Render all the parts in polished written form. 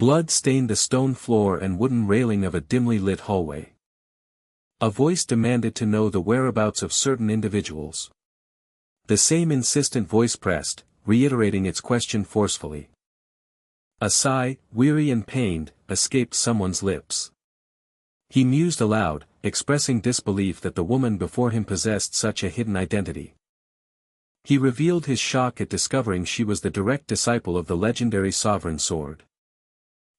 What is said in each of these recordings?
Blood stained the stone floor and wooden railing of a dimly lit hallway. A voice demanded to know the whereabouts of certain individuals. The same insistent voice pressed, reiterating its question forcefully. A sigh, weary and pained, escaped someone's lips. He mused aloud, expressing disbelief that the woman before him possessed such a hidden identity. He revealed his shock at discovering she was the direct disciple of the legendary Sovereign Sword.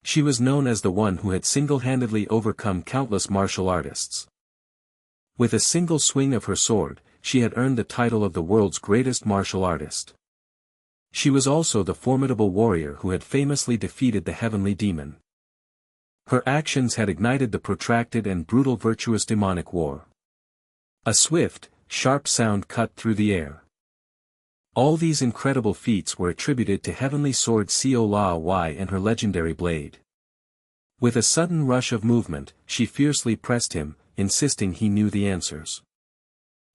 She was known as the one who had single-handedly overcome countless martial artists. With a single swing of her sword, she had earned the title of the world's greatest martial artist. She was also the formidable warrior who had famously defeated the heavenly demon. Her actions had ignited the protracted and brutal Virtuous-Demonic War. A swift, sharp sound cut through the air. All these incredible feats were attributed to heavenly sword Seol-ah Wi and her legendary blade. With a sudden rush of movement, she fiercely pressed him, insisting he knew the answers.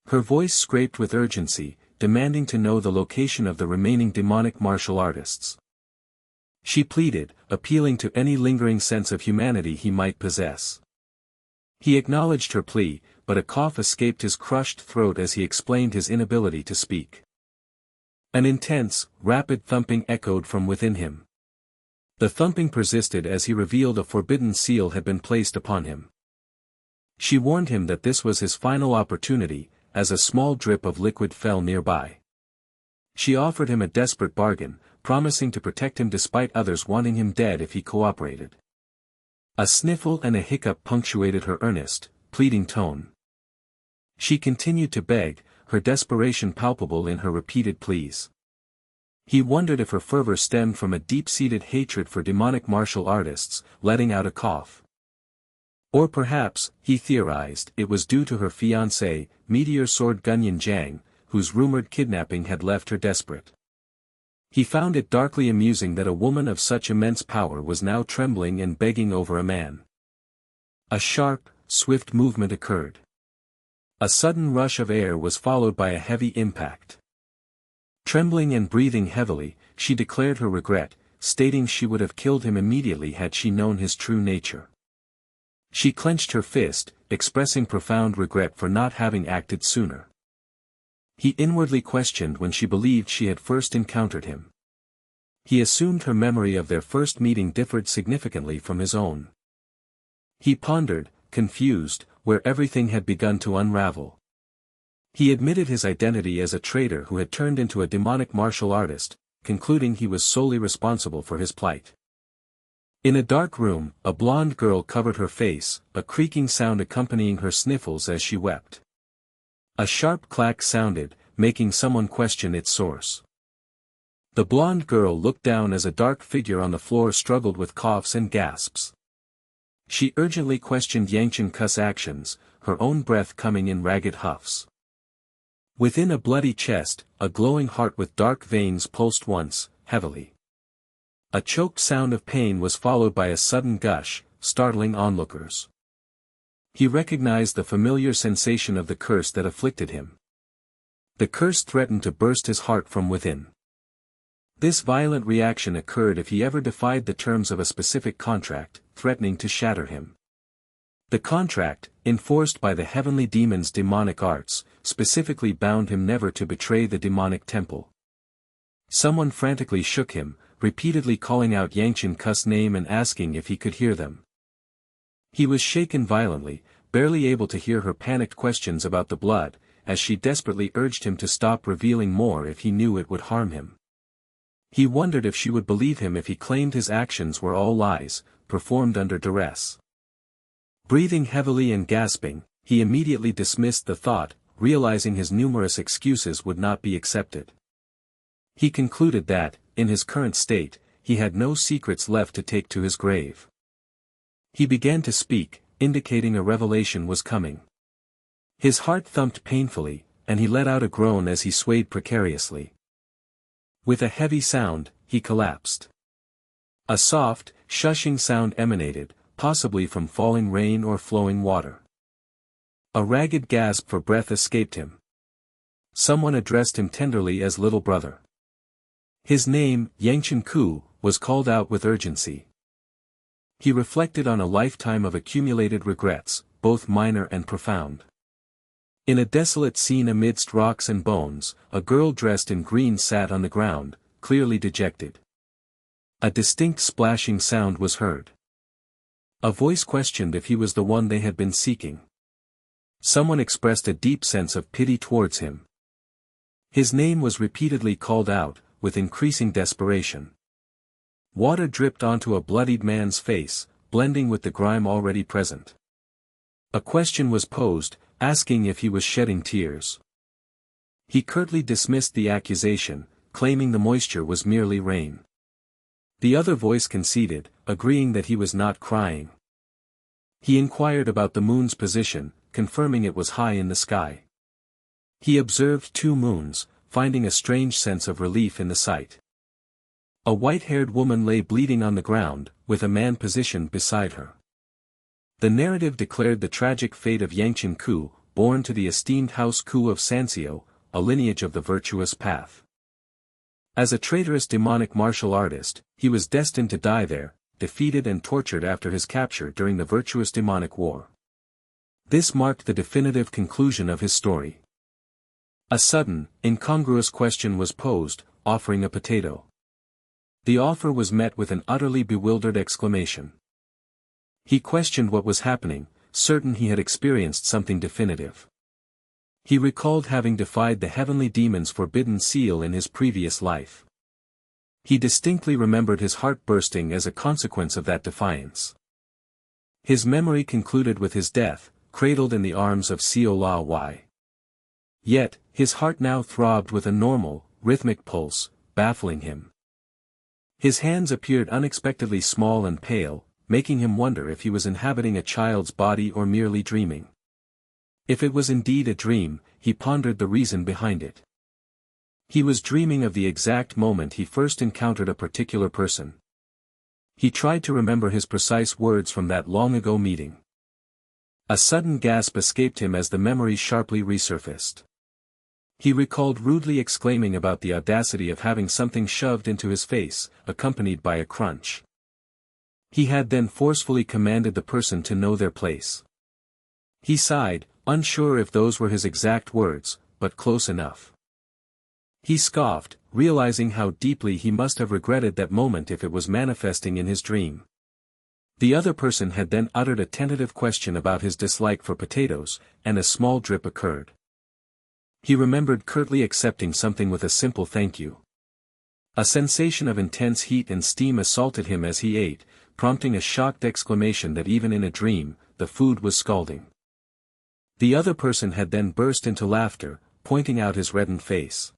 Her voice scraped with urgency, demanding to know the location of the remaining demonic martial artists. She pleaded, appealing to any lingering sense of humanity he might possess. He acknowledged her plea, but a cough escaped his crushed throat as he explained his inability to speak. An intense, rapid thumping echoed from within him. The thumping persisted as he revealed a forbidden seal had been placed upon him. She warned him that this was his final opportunity, as a small drip of liquid fell nearby. She offered him a desperate bargain, promising to protect him despite others wanting him dead if he cooperated. A sniffle and a hiccup punctuated her earnest, pleading tone. She continued to beg, her desperation palpable in her repeated pleas. He wondered if her fervor stemmed from a deep-seated hatred for demonic martial artists, letting out a cough. Or perhaps, he theorized, it was due to her fiancé, Meteor Sword Gunyan Jang, whose rumored kidnapping had left her desperate. He found it darkly amusing that a woman of such immense power was now trembling and begging over a man. A sharp, swift movement occurred. A sudden rush of air was followed by a heavy impact. Trembling and breathing heavily, she declared her regret, stating she would have killed him immediately had she known his true nature. She clenched her fist, expressing profound regret for not having acted sooner. He inwardly questioned when she believed she had first encountered him. He assumed her memory of their first meeting differed significantly from his own. He pondered, confused, where everything had begun to unravel. He admitted his identity as a traitor who had turned into a demonic martial artist, concluding he was solely responsible for his plight. In a dark room, a blonde girl covered her face, a creaking sound accompanying her sniffles as she wept. A sharp clack sounded, making someone question its source. The blonde girl looked down as a dark figure on the floor struggled with coughs and gasps. She urgently questioned Yangcheon Ku's actions, her own breath coming in ragged huffs. Within a bloody chest, a glowing heart with dark veins pulsed once, heavily. A choked sound of pain was followed by a sudden gush, startling onlookers. He recognized the familiar sensation of the curse that afflicted him. The curse threatened to burst his heart from within. This violent reaction occurred if he ever defied the terms of a specific contract, threatening to shatter him. The contract, enforced by the heavenly demon's demonic arts, specifically bound him never to betray the demonic temple. Someone frantically shook him, repeatedly calling out Yangcheon Ku's name and asking if he could hear them. He was shaken violently, barely able to hear her panicked questions about the blood, as she desperately urged him to stop revealing more if he knew it would harm him. He wondered if she would believe him if he claimed his actions were all lies, performed under duress. Breathing heavily and gasping, he immediately dismissed the thought, realizing his numerous excuses would not be accepted. He concluded that, in his current state, he had no secrets left to take to his grave. He began to speak, indicating a revelation was coming. His heart thumped painfully, and he let out a groan as he swayed precariously. With a heavy sound, he collapsed. A soft, shushing sound emanated, possibly from falling rain or flowing water. A ragged gasp for breath escaped him. Someone addressed him tenderly as little brother. His name, Yangcheon Ku, was called out with urgency. He reflected on a lifetime of accumulated regrets, both minor and profound. In a desolate scene amidst rocks and bones, a girl dressed in green sat on the ground, clearly dejected. A distinct splashing sound was heard. A voice questioned if he was the one they had been seeking. Someone expressed a deep sense of pity towards him. His name was repeatedly called out, with increasing desperation. Water dripped onto a bloodied man's face, blending with the grime already present. A question was posed, asking if he was shedding tears. He curtly dismissed the accusation, claiming the moisture was merely rain. The other voice conceded, agreeing that he was not crying. He inquired about the moon's position, confirming it was high in the sky. He observed 2 moons, finding a strange sense of relief in the sight. A white-haired woman lay bleeding on the ground, with a man positioned beside her. The narrative declared the tragic fate of Yangcheon Ku, born to the esteemed House Ku of Sanseo, a lineage of the virtuous path. As a traitorous demonic martial artist, he was destined to die there, defeated and tortured after his capture during the Virtuous-Demonic War. This marked the definitive conclusion of his story. A sudden, incongruous question was posed, offering a potato. The offer was met with an utterly bewildered exclamation. He questioned what was happening, certain he had experienced something definitive. He recalled having defied the heavenly demon's forbidden seal in his previous life. He distinctly remembered his heart bursting as a consequence of that defiance. His memory concluded with his death, cradled in the arms of Seol-ah Wi. Yet, his heart now throbbed with a normal, rhythmic pulse, baffling him. His hands appeared unexpectedly small and pale, making him wonder if he was inhabiting a child's body or merely dreaming. If it was indeed a dream, he pondered the reason behind it. He was dreaming of the exact moment he first encountered a particular person. He tried to remember his precise words from that long-ago meeting. A sudden gasp escaped him as the memory sharply resurfaced. He recalled rudely exclaiming about the audacity of having something shoved into his face, accompanied by a crunch. He had then forcefully commanded the person to know their place. He sighed, unsure if those were his exact words, but close enough. He scoffed, realizing how deeply he must have regretted that moment if it was manifesting in his dream. The other person had then uttered a tentative question about his dislike for potatoes, and a small drip occurred. He remembered curtly accepting something with a simple thank you. A sensation of intense heat and steam assaulted him as he ate, prompting a shocked exclamation that even in a dream, the food was scalding. The other person had then burst into laughter, pointing out his reddened face.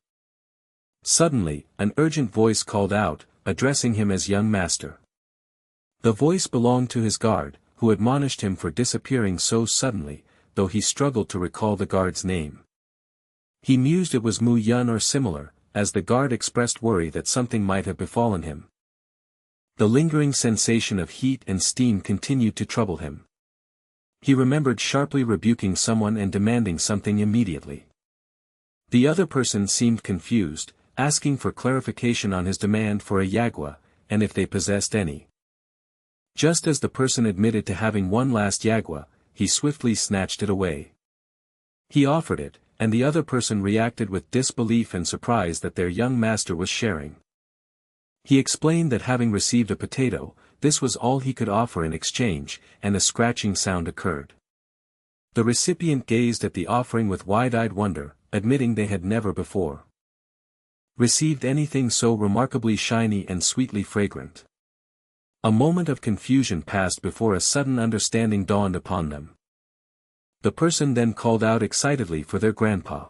Suddenly, an urgent voice called out, addressing him as young master. The voice belonged to his guard, who admonished him for disappearing so suddenly, though he struggled to recall the guard's name. He mused it was Mu Yun or similar, as the guard expressed worry that something might have befallen him. The lingering sensation of heat and steam continued to trouble him. He remembered sharply rebuking someone and demanding something immediately. The other person seemed confused, asking for clarification on his demand for a yagua, and if they possessed any. Just as the person admitted to having one last yagua, he swiftly snatched it away. He offered it, and the other person reacted with disbelief and surprise that their young master was sharing. He explained that having received a potato, this was all he could offer in exchange, and a scratching sound occurred. The recipient gazed at the offering with wide-eyed wonder, admitting they had never before received anything so remarkably shiny and sweetly fragrant. A moment of confusion passed before a sudden understanding dawned upon them. The person then called out excitedly for their grandpa.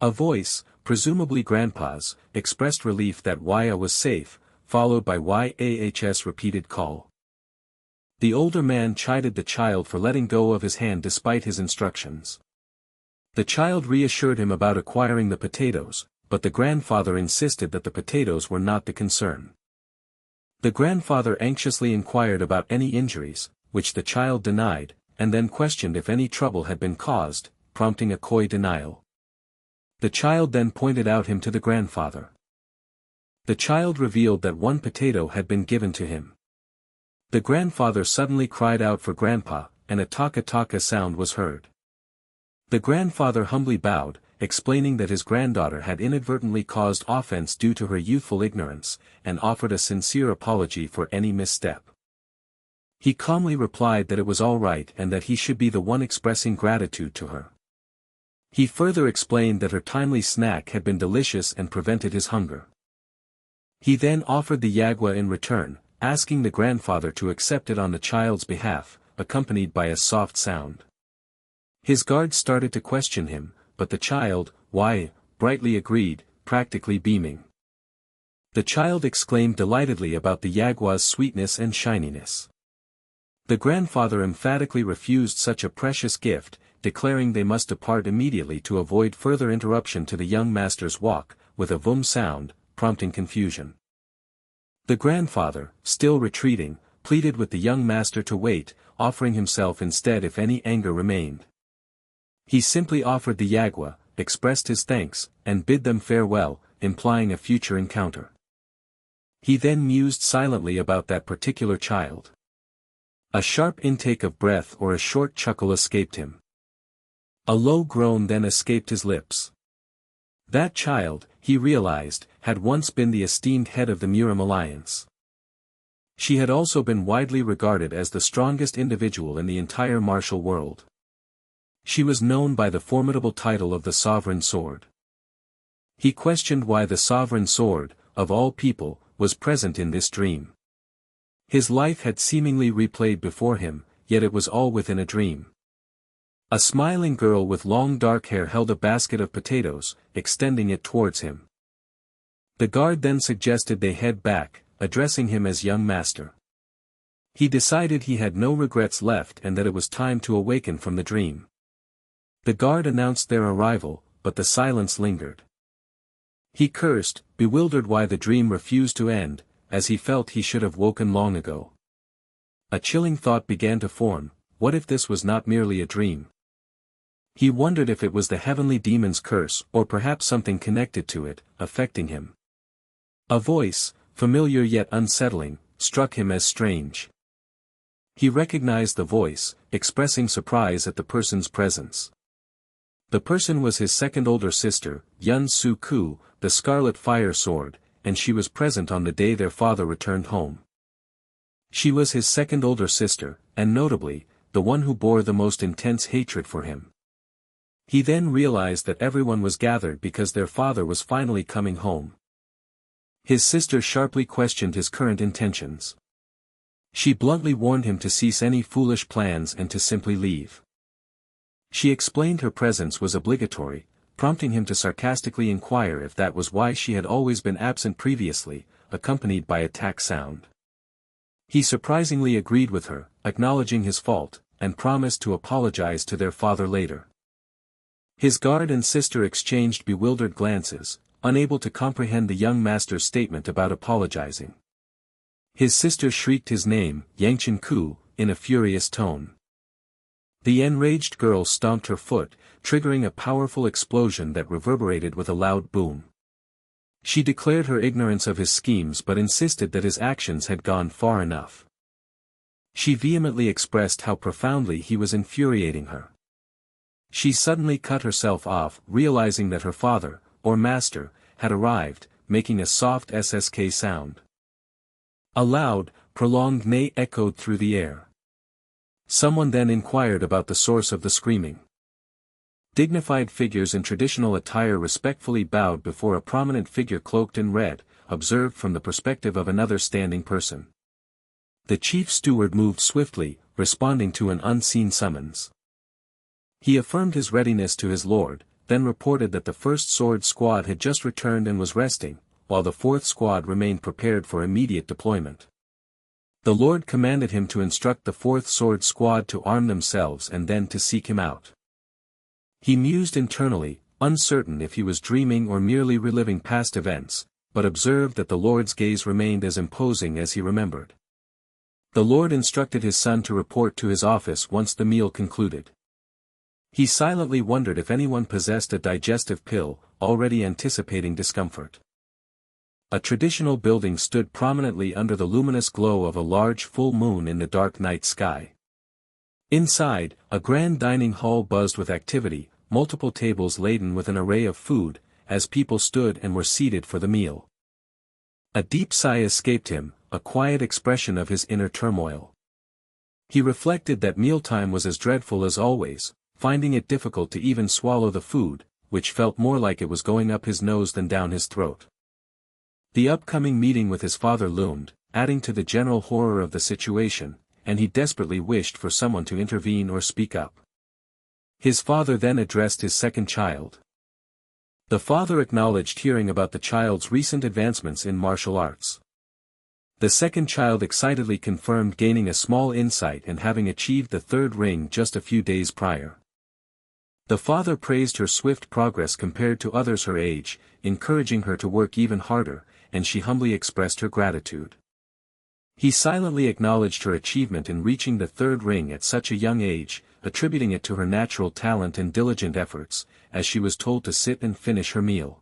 A voice, presumably grandpa's, expressed relief that Waya was safe, followed by YAH's repeated call. The older man chided the child for letting go of his hand despite his instructions. The child reassured him about acquiring the potatoes, but the grandfather insisted that the potatoes were not the concern. The grandfather anxiously inquired about any injuries, which the child denied, and then questioned if any trouble had been caused, prompting a coy denial. The child then pointed out him to the grandfather. The child revealed that one potato had been given to him. The grandfather suddenly cried out for grandpa, and a taka-taka sound was heard. The grandfather humbly bowed, explaining that his granddaughter had inadvertently caused offense due to her youthful ignorance, and offered a sincere apology for any misstep. He calmly replied that it was all right and that he should be the one expressing gratitude to her. He further explained that her timely snack had been delicious and prevented his hunger. He then offered the yagwa in return, asking the grandfather to accept it on the child's behalf, accompanied by a soft sound. His guard started to question him, but the child, Wi, brightly agreed, practically beaming. The child exclaimed delightedly about the yagwa's sweetness and shininess. The grandfather emphatically refused such a precious gift, declaring they must depart immediately to avoid further interruption to the young master's walk, with a vum sound, prompting confusion. The grandfather, still retreating, pleaded with the young master to wait, offering himself instead if any anger remained. He simply offered the yagwa, expressed his thanks, and bid them farewell, implying a future encounter. He then mused silently about that particular child. A sharp intake of breath or a short chuckle escaped him. A low groan then escaped his lips. That child, he realized, had once been the esteemed head of the Murim alliance. She had also been widely regarded as the strongest individual in the entire martial world. She was known by the formidable title of the Sovereign Sword. He questioned why the Sovereign Sword, of all people, was present in this dream. His life had seemingly replayed before him, yet it was all within a dream. A smiling girl with long dark hair held a basket of potatoes, extending it towards him. The guard then suggested they head back, addressing him as young master. He decided he had no regrets left and that it was time to awaken from the dream. The guard announced their arrival, but the silence lingered. He cursed, bewildered why the dream refused to end, as he felt he should have woken long ago. A chilling thought began to form, what if this was not merely a dream? He wondered if it was the heavenly demon's curse or perhaps something connected to it, affecting him. A voice, familiar yet unsettling, struck him as strange. He recognized the voice, expressing surprise at the person's presence. The person was his second older sister, Yangcheon Ku, the Scarlet Fire Sword, and she was present on the day their father returned home. She was his second older sister, and notably, the one who bore the most intense hatred for him. He then realized that everyone was gathered because their father was finally coming home. His sister sharply questioned his current intentions. She bluntly warned him to cease any foolish plans and to simply leave. She explained her presence was obligatory, prompting him to sarcastically inquire if that was why she had always been absent previously, accompanied by a tack sound. He surprisingly agreed with her, acknowledging his fault, and promised to apologize to their father later. His guard and sister exchanged bewildered glances, unable to comprehend the young master's statement about apologizing. His sister shrieked his name, Yangcheon Ku, in a furious tone. The enraged girl stomped her foot, triggering a powerful explosion that reverberated with a loud boom. She declared her ignorance of his schemes but insisted that his actions had gone far enough. She vehemently expressed how profoundly he was infuriating her. She suddenly cut herself off, realizing that her father, or master, had arrived, making a soft SSK sound. A loud, prolonged neigh echoed through the air. Someone then inquired about the source of the screaming. Dignified figures in traditional attire respectfully bowed before a prominent figure cloaked in red, observed from the perspective of another standing person. The chief steward moved swiftly, responding to an unseen summons. He affirmed his readiness to his lord, then reported that the first sword squad had just returned and was resting, while the fourth squad remained prepared for immediate deployment. The lord commanded him to instruct the fourth sword squad to arm themselves and then to seek him out. He mused internally, uncertain if he was dreaming or merely reliving past events, but observed that the lord's gaze remained as imposing as he remembered. The lord instructed his son to report to his office once the meal concluded. He silently wondered if anyone possessed a digestive pill, already anticipating discomfort. a traditional building stood prominently under the luminous glow of a large full moon in the dark night sky. Inside, a grand dining hall buzzed with activity, multiple tables laden with an array of food, as people stood and were seated for the meal. A deep sigh escaped him, a quiet expression of his inner turmoil. He reflected that mealtime was as dreadful as always, finding it difficult to even swallow the food, which felt more like it was going up his nose than down his throat. The upcoming meeting with his father loomed, adding to the general horror of the situation, and he desperately wished for someone to intervene or speak up. His father then addressed his second child. The father acknowledged hearing about the child's recent advancements in martial arts. The second child excitedly confirmed gaining a small insight and having achieved the third ring just a few days prior. The father praised her swift progress compared to others her age, encouraging her to work even harder, and she humbly expressed her gratitude. He silently acknowledged her achievement in reaching the third ring at such a young age, attributing it to her natural talent and diligent efforts, as she was told to sit and finish her meal.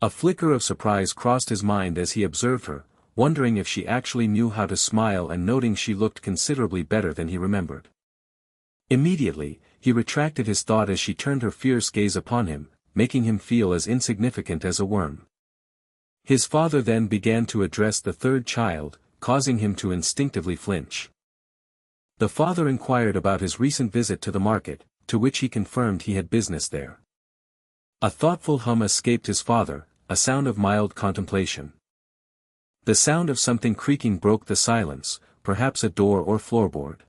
A flicker of surprise crossed his mind as he observed her, wondering if she actually knew how to smile and noting she looked considerably better than he remembered. Immediately, he retracted his thought as she turned her fierce gaze upon him, making him feel as insignificant as a worm. His father then began to address the third child, causing him to instinctively flinch. The father inquired about his recent visit to the market, to which he confirmed he had business there. A thoughtful hum escaped his father, a sound of mild contemplation. The sound of something creaking broke the silence, perhaps a door or floorboard.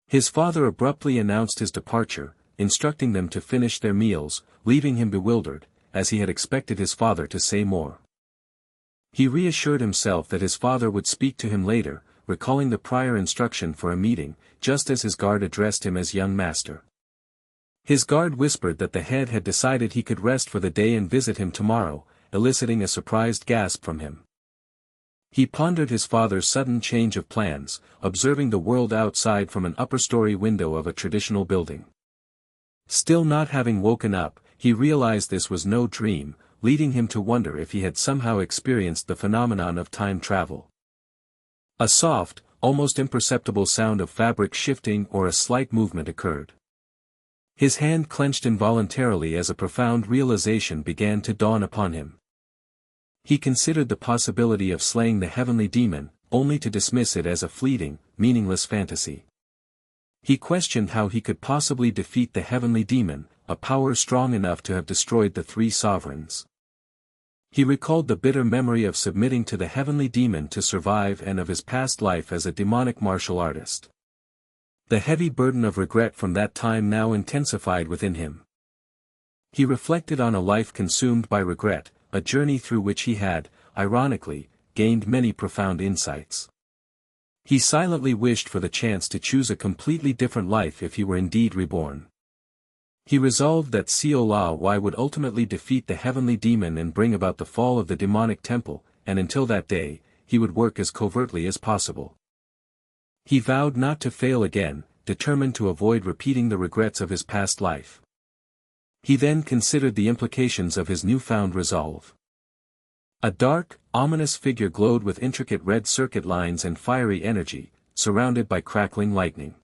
His father abruptly announced his departure, instructing them to finish their meals, leaving him bewildered, as he had expected his father to say more. He reassured himself that his father would speak to him later, recalling the prior instruction for a meeting, just as his guard addressed him as young master. His guard whispered that the head had decided he could rest for the day and visit him tomorrow, eliciting a surprised gasp from him. He pondered his father's sudden change of plans, observing the world outside from an upper-story window of a traditional building. Still not having woken up, he realized this was no dream, leading him to wonder if he had somehow experienced the phenomenon of time travel. A soft, almost imperceptible sound of fabric shifting or a slight movement occurred. His hand clenched involuntarily as a profound realization began to dawn upon him. He considered the possibility of slaying the heavenly demon, only to dismiss it as a fleeting, meaningless fantasy. He questioned how he could possibly defeat the heavenly demon, a power strong enough to have destroyed the three sovereigns. He recalled the bitter memory of submitting to the heavenly demon to survive and of his past life as a demonic martial artist. The heavy burden of regret from that time now intensified within him. He reflected on a life consumed by regret, a journey through which he had, ironically, gained many profound insights. He silently wished for the chance to choose a completely different life if he were indeed reborn. He resolved that Seol-ah Wi would ultimately defeat the heavenly demon and bring about the fall of the demonic temple, and until that day, he would work as covertly as possible. He vowed not to fail again, determined to avoid repeating the regrets of his past life. He then considered the implications of his newfound resolve. A dark, ominous figure glowed with intricate red circuit lines and fiery energy, surrounded by crackling lightning.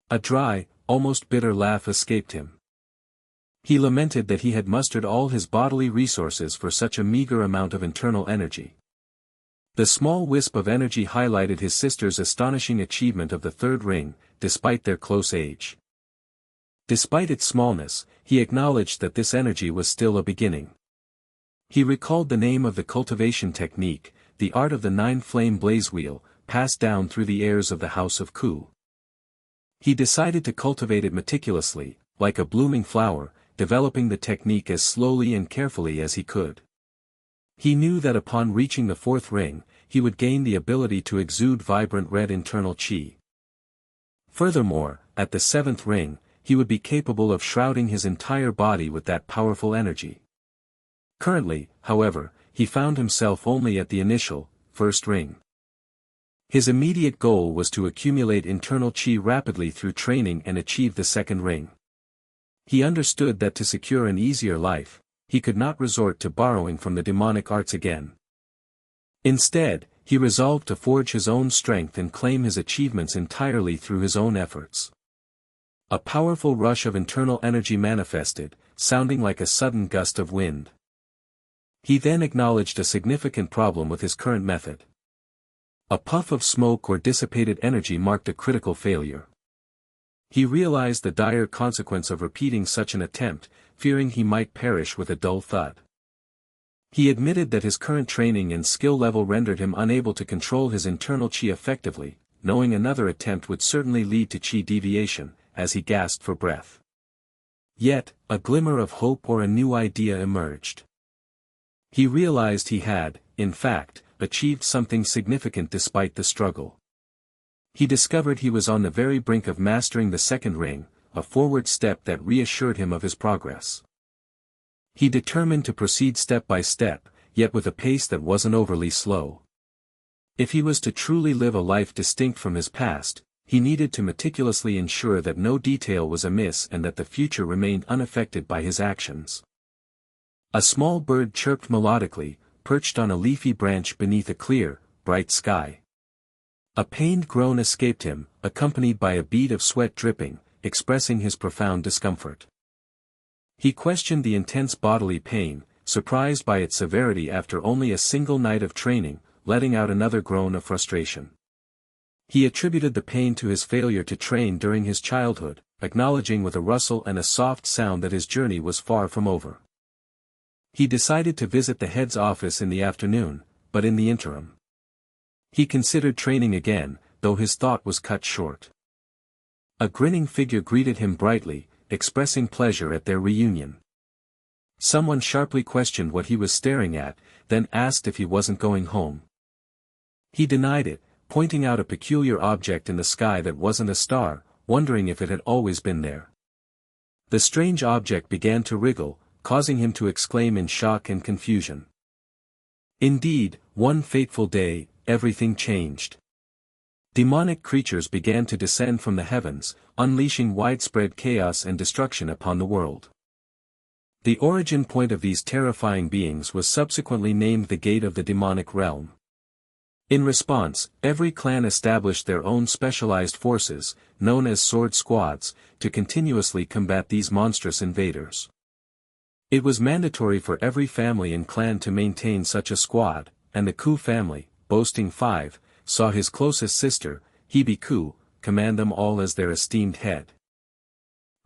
A dry, almost bitter laugh escaped him. He lamented that he had mustered all his bodily resources for such a meager amount of internal energy. The small wisp of energy highlighted his sister's astonishing achievement of the third ring, despite their close age. Despite its smallness, he acknowledged that this energy was still a beginning. He recalled the name of the cultivation technique, the art of the nine-flame blaze wheel, passed down through the heirs of the House of Ku. He decided to cultivate it meticulously, like a blooming flower, developing the technique as slowly and carefully as he could. He knew that upon reaching the fourth ring, he would gain the ability to exude vibrant red internal qi. Furthermore, at the seventh ring, he would be capable of shrouding his entire body with that powerful energy. Currently, however, he found himself only at the initial, first ring. His immediate goal was to accumulate internal qi rapidly through training and achieve the second ring. He understood that to secure an easier life, he could not resort to borrowing from the demonic arts again. Instead, he resolved to forge his own strength and claim his achievements entirely through his own efforts. A powerful rush of internal energy manifested, sounding like a sudden gust of wind. He then acknowledged a significant problem with his current method. A puff of smoke or dissipated energy marked a critical failure. He realized the dire consequence of repeating such an attempt, fearing he might perish with a dull thud. He admitted that his current training and skill level rendered him unable to control his internal chi effectively, knowing another attempt would certainly lead to chi deviation, as he gasped for breath. Yet, a glimmer of hope or a new idea emerged. He realized he had, in fact, achieved something significant despite the struggle. He discovered he was on the very brink of mastering the second ring, a forward step that reassured him of his progress. He determined to proceed step by step, yet with a pace that wasn't overly slow. If he was to truly live a life distinct from his past, he needed to meticulously ensure that no detail was amiss and that the future remained unaffected by his actions. A small bird chirped melodically, perched on a leafy branch beneath a clear, bright sky. A pained groan escaped him, accompanied by a bead of sweat dripping, expressing his profound discomfort. He questioned the intense bodily pain, surprised by its severity after only a single night of training, letting out another groan of frustration. He attributed the pain to his failure to train during his childhood, acknowledging with a rustle and a soft sound that his journey was far from over. He decided to visit the head's office in the afternoon, but in the interim, he considered training again, though his thought was cut short. A grinning figure greeted him brightly, expressing pleasure at their reunion. Someone sharply questioned what he was staring at, then asked if he wasn't going home. He denied it, pointing out a peculiar object in the sky that wasn't a star, wondering if it had always been there. The strange object began to wriggle, causing him to exclaim in shock and confusion. Indeed, one fateful day, everything changed. Demonic creatures began to descend from the heavens, unleashing widespread chaos and destruction upon the world. The origin point of these terrifying beings was subsequently named the Gate of the Demonic Realm. In response, every clan established their own specialized forces, known as sword squads, to continuously combat these monstrous invaders. It was mandatory for every family and clan to maintain such a squad, and the Ku family, boasting 5, saw his closest sister, Hebe Ku, command them all as their esteemed head.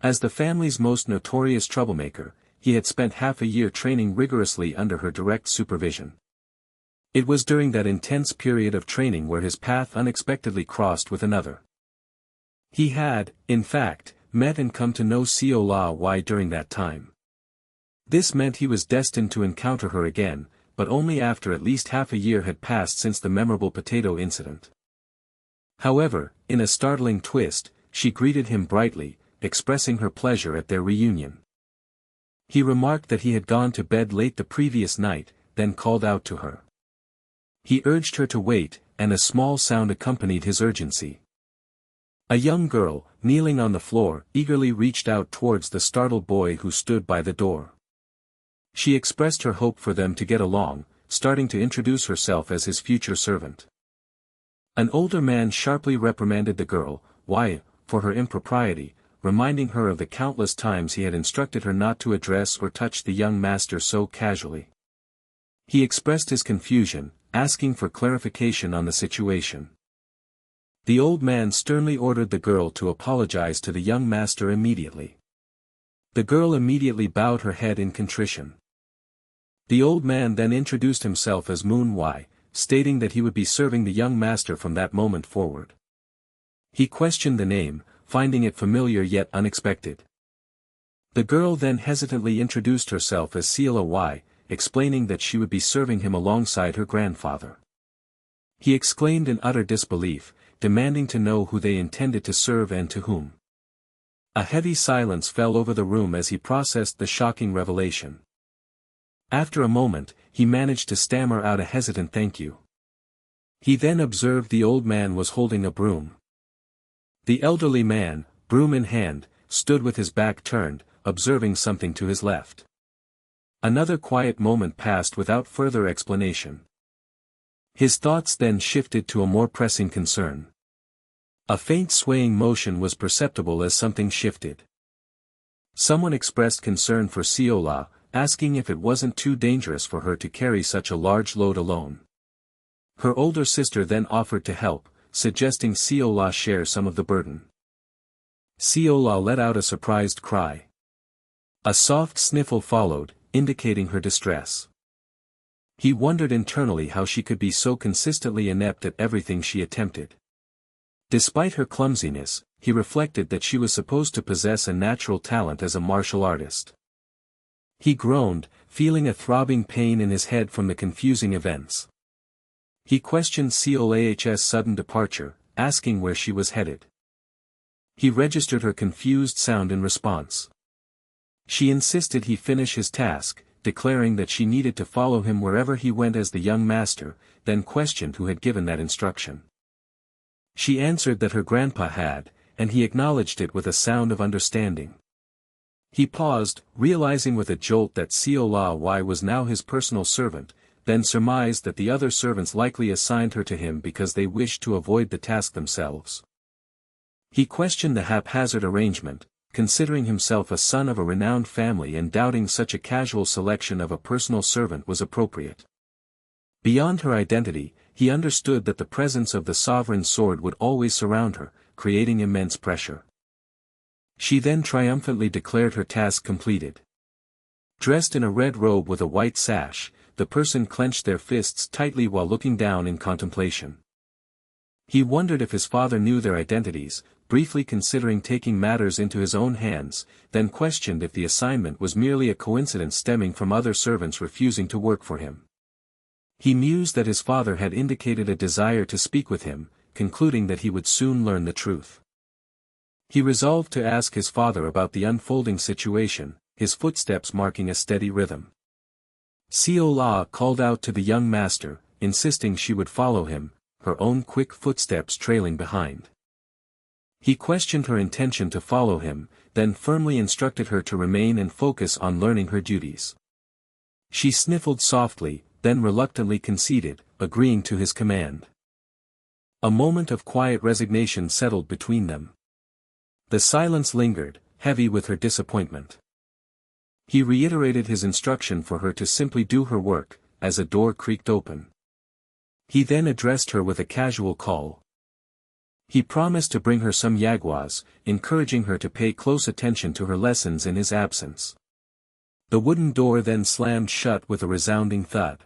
As the family's most notorious troublemaker, he had spent half a year training rigorously under her direct supervision. It was during that intense period of training where his path unexpectedly crossed with another. He had, in fact, met and come to know Seol-ah Wi during that time. This meant he was destined to encounter her again, but only after at least half a year had passed since the memorable potato incident. However, in a startling twist, she greeted him brightly, expressing her pleasure at their reunion. He remarked that he had gone to bed late the previous night, then called out to her. He urged her to wait, and a small sound accompanied his urgency. A young girl, kneeling on the floor, eagerly reached out towards the startled boy who stood by the door. She expressed her hope for them to get along, starting to introduce herself as his future servant. An older man sharply reprimanded the girl, Wi, for her impropriety, reminding her of the countless times he had instructed her not to address or touch the young master so casually. He expressed his confusion, asking for clarification on the situation. The old man sternly ordered the girl to apologize to the young master immediately. The girl immediately bowed her head in contrition. The old man then introduced himself as Moon Wi, stating that he would be serving the young master from that moment forward. He questioned the name, finding it familiar yet unexpected. The girl then hesitantly introduced herself as Seol-ah Wi, explaining that she would be serving him alongside her grandfather. He exclaimed in utter disbelief, demanding to know who they intended to serve and to whom. A heavy silence fell over the room as he processed the shocking revelation. After a moment, he managed to stammer out a hesitant thank you. He then observed the old man was holding a broom. The elderly man, broom in hand, stood with his back turned, observing something to his left. Another quiet moment passed without further explanation. His thoughts then shifted to a more pressing concern. A faint swaying motion was perceptible as something shifted. Someone expressed concern for Seol-ah, asking if it wasn't too dangerous for her to carry such a large load alone. Her older sister then offered to help, suggesting Seol-ah share some of the burden. Seol-ah let out a surprised cry. A soft sniffle followed, indicating her distress. He wondered internally how she could be so consistently inept at everything she attempted. Despite her clumsiness, he reflected that she was supposed to possess a natural talent as a martial artist. He groaned, feeling a throbbing pain in his head from the confusing events. He questioned Seol-ah's sudden departure, asking where she was headed. He registered her confused sound in response. She insisted he finish his task, declaring that she needed to follow him wherever he went as the young master, then questioned who had given that instruction. She answered that her grandpa had, and he acknowledged it with a sound of understanding. He paused, realizing with a jolt that Seol-ah Wi was now his personal servant, then surmised that the other servants likely assigned her to him because they wished to avoid the task themselves. He questioned the haphazard arrangement, considering himself a son of a renowned family and doubting such a casual selection of a personal servant was appropriate. Beyond her identity, he understood that the presence of the sovereign sword would always surround her, creating immense pressure. She then triumphantly declared her task completed. Dressed in a red robe with a white sash, the person clenched their fists tightly while looking down in contemplation. He wondered if his father knew their identities, briefly considering taking matters into his own hands, then questioned if the assignment was merely a coincidence stemming from other servants refusing to work for him. He mused that his father had indicated a desire to speak with him, concluding that he would soon learn the truth. He resolved to ask his father about the unfolding situation, his footsteps marking a steady rhythm. Seol-ah called out to the young master, insisting she would follow him, her own quick footsteps trailing behind. He questioned her intention to follow him, then firmly instructed her to remain and focus on learning her duties. She sniffled softly, then reluctantly conceded, agreeing to his command. A moment of quiet resignation settled between them. The silence lingered, heavy with her disappointment. He reiterated his instruction for her to simply do her work, as a door creaked open. He then addressed her with a casual call. He promised to bring her some yagwas, encouraging her to pay close attention to her lessons in his absence. The wooden door then slammed shut with a resounding thud.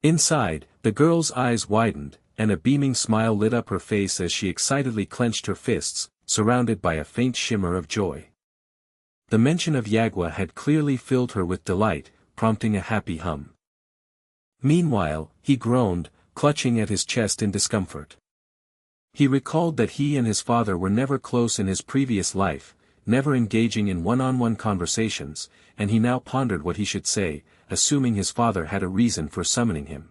Inside, the girl's eyes widened, and a beaming smile lit up her face as she excitedly clenched her fists, surrounded by a faint shimmer of joy. The mention of Yagua had clearly filled her with delight, prompting a happy hum. Meanwhile, he groaned, clutching at his chest in discomfort. He recalled that he and his father were never close in his previous life, never engaging in one-on-one conversations, and he now pondered what he should say, assuming his father had a reason for summoning him.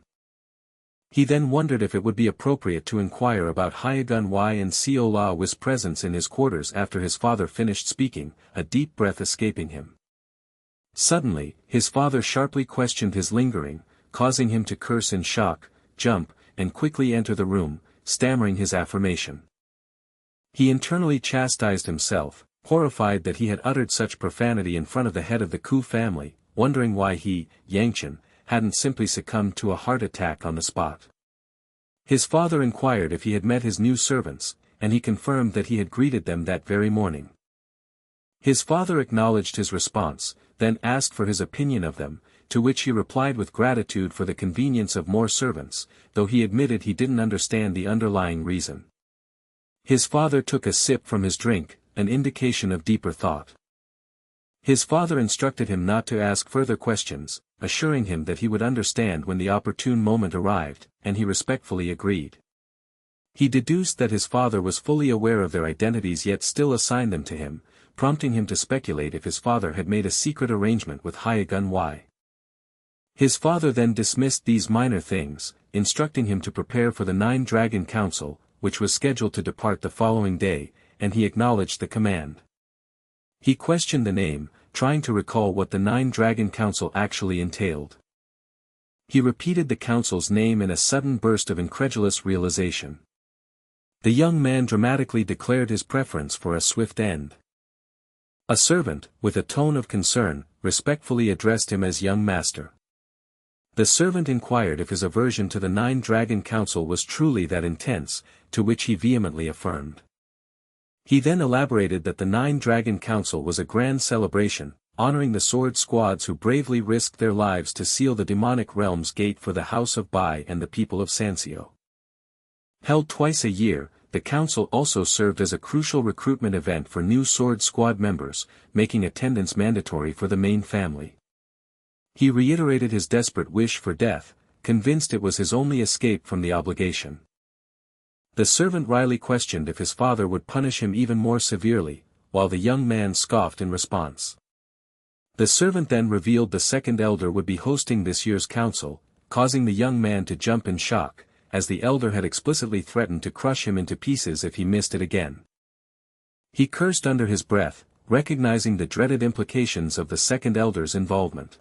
He then wondered if it would be appropriate to inquire about Yangcheon Ku and Seol-ah Wi's presence in his quarters after his father finished speaking, a deep breath escaping him. Suddenly, his father sharply questioned his lingering, causing him to curse in shock, jump, and quickly enter the room, stammering his affirmation. He internally chastised himself, horrified that he had uttered such profanity in front of the head of the Ku family, wondering why he, Yangcheon, hadn't simply succumbed to a heart attack on the spot. His father inquired if he had met his new servants, and he confirmed that he had greeted them that very morning. His father acknowledged his response, then asked for his opinion of them, to which he replied with gratitude for the convenience of more servants, though he admitted he didn't understand the underlying reason. His father took a sip from his drink, an indication of deeper thought. His father instructed him not to ask further questions, assuring him that he would understand when the opportune moment arrived, and he respectfully agreed. He deduced that his father was fully aware of their identities yet still assigned them to him, prompting him to speculate if his father had made a secret arrangement with Yangcheon Ku. His father then dismissed these minor things, instructing him to prepare for the Nine-Dragon Council, which was scheduled to depart the following day, and he acknowledged the command. He questioned the name, trying to recall what the Nine Dragon Council actually entailed. He repeated the council's name in a sudden burst of incredulous realization. The young man dramatically declared his preference for a swift end. A servant, with a tone of concern, respectfully addressed him as young master. The servant inquired if his aversion to the Nine Dragon Council was truly that intense, to which he vehemently affirmed. He then elaborated that the Nine Dragon Council was a grand celebration, honoring the sword squads who bravely risked their lives to seal the demonic realm's gate for the House of Bai and the people of Sanseo. Held twice a year, the council also served as a crucial recruitment event for new sword squad members, making attendance mandatory for the main family. He reiterated his desperate wish for death, convinced it was his only escape from the obligation. The servant wryly questioned if his father would punish him even more severely, while the young man scoffed in response. The servant then revealed the second elder would be hosting this year's council, causing the young man to jump in shock, as the elder had explicitly threatened to crush him into pieces if he missed it again. He cursed under his breath, recognizing the dreaded implications of the second elder's involvement.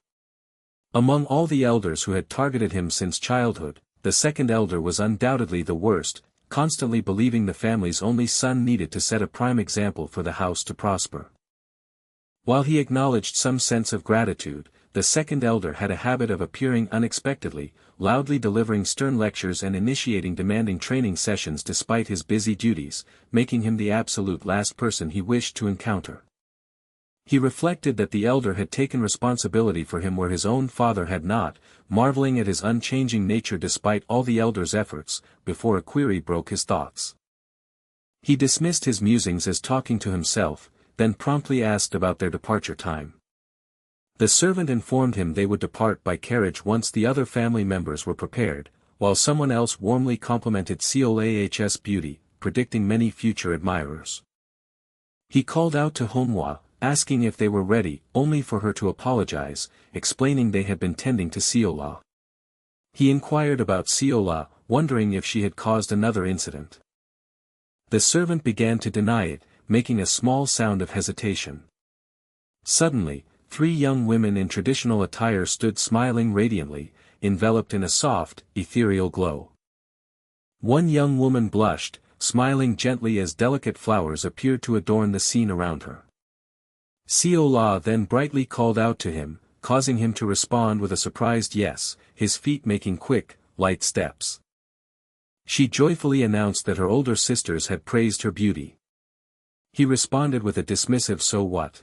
Among all the elders who had targeted him since childhood, the second elder was undoubtedly the worst, constantly believing the family's only son needed to set a prime example for the house to prosper. While he acknowledged some sense of gratitude, the second elder had a habit of appearing unexpectedly, loudly delivering stern lectures and initiating demanding training sessions despite his busy duties, making him the absolute last person he wished to encounter. He reflected that the elder had taken responsibility for him where his own father had not, marveling at his unchanging nature despite all the elder's efforts, before a query broke his thoughts. He dismissed his musings as talking to himself, then promptly asked about their departure time. The servant informed him they would depart by carriage once the other family members were prepared, while someone else warmly complimented Seol-ah's beauty, predicting many future admirers. He called out to Manhwa, asking if they were ready, only for her to apologize, explaining they had been tending to Seol-ah. He inquired about Seol-ah, wondering if she had caused another incident. The servant began to deny it, making a small sound of hesitation. Suddenly, 3 young women in traditional attire stood smiling radiantly, enveloped in a soft, ethereal glow. One young woman blushed, smiling gently as delicate flowers appeared to adorn the scene around her. Seol-ah then brightly called out to him, causing him to respond with a surprised yes, his feet making quick, light steps. She joyfully announced that her older sisters had praised her beauty. He responded with a dismissive "so what?"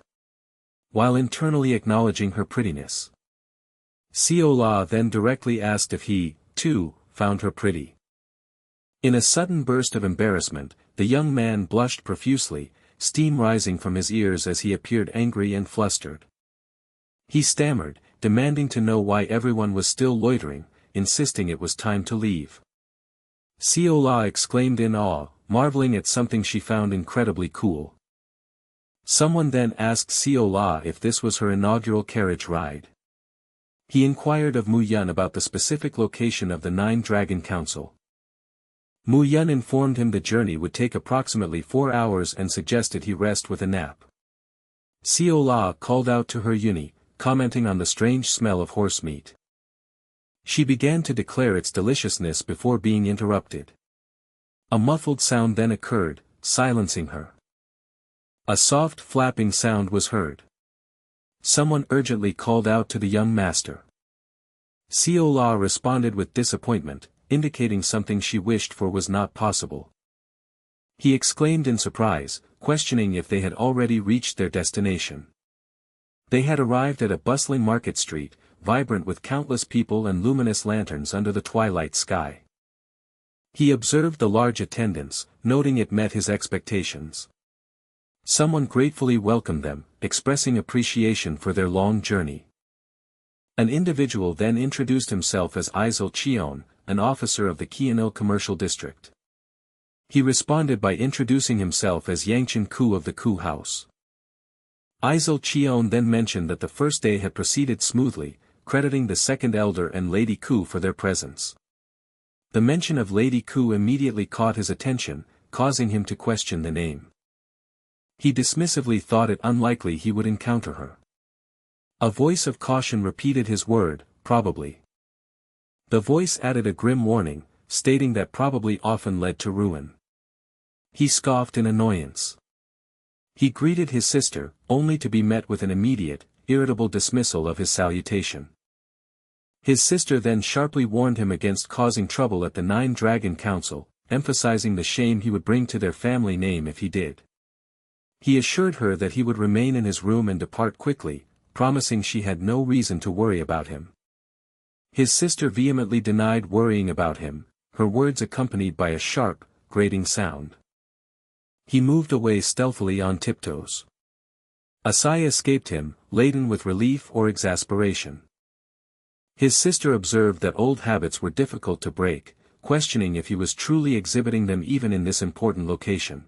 while internally acknowledging her prettiness. Seol-ah then directly asked if he, too, found her pretty. In a sudden burst of embarrassment, the young man blushed profusely, steam rising from his ears as he appeared angry and flustered. He stammered, demanding to know why everyone was still loitering, insisting it was time to leave. Seol-ah exclaimed in awe, marveling at something she found incredibly cool. Someone then asked Seol-ah if this was her inaugural carriage ride. He inquired of Mu-yun about the specific location of the Nine Dragon Council. Mu-yun informed him the journey would take approximately 4 hours and suggested he rest with a nap. Seol-ah called out to her Yuni, commenting on the strange smell of horse meat. She began to declare its deliciousness before being interrupted. A muffled sound then occurred, silencing her. A soft flapping sound was heard. Someone urgently called out to the young master. Seol-ah responded with disappointment, indicating something she wished for was not possible. He exclaimed in surprise, questioning if they had already reached their destination. They had arrived at a bustling market street, vibrant with countless people and luminous lanterns under the twilight sky. He observed the large attendance, noting it met his expectations. Someone gratefully welcomed them, expressing appreciation for their long journey. An individual then introduced himself as Yangcheon, an officer of the Kianil Commercial District. He responded by introducing himself as Yangcheon Ku of the Ku House. Yangcheon then mentioned that the first day had proceeded smoothly, crediting the second elder and Lady Ku for their presence. The mention of Lady Ku immediately caught his attention, causing him to question the name. He dismissively thought it unlikely he would encounter her. A voice of caution repeated his word, probably. The voice added a grim warning, stating that probably often led to ruin. He scoffed in annoyance. He greeted his sister, only to be met with an immediate, irritable dismissal of his salutation. His sister then sharply warned him against causing trouble at the Nine Dragon Council, emphasizing the shame he would bring to their family name if he did. He assured her that he would remain in his room and depart quickly, promising she had no reason to worry about him. His sister vehemently denied worrying about him, her words accompanied by a sharp, grating sound. He moved away stealthily on tiptoes. A sigh escaped him, laden with relief or exasperation. His sister observed that old habits were difficult to break, questioning if he was truly exhibiting them even in this important location.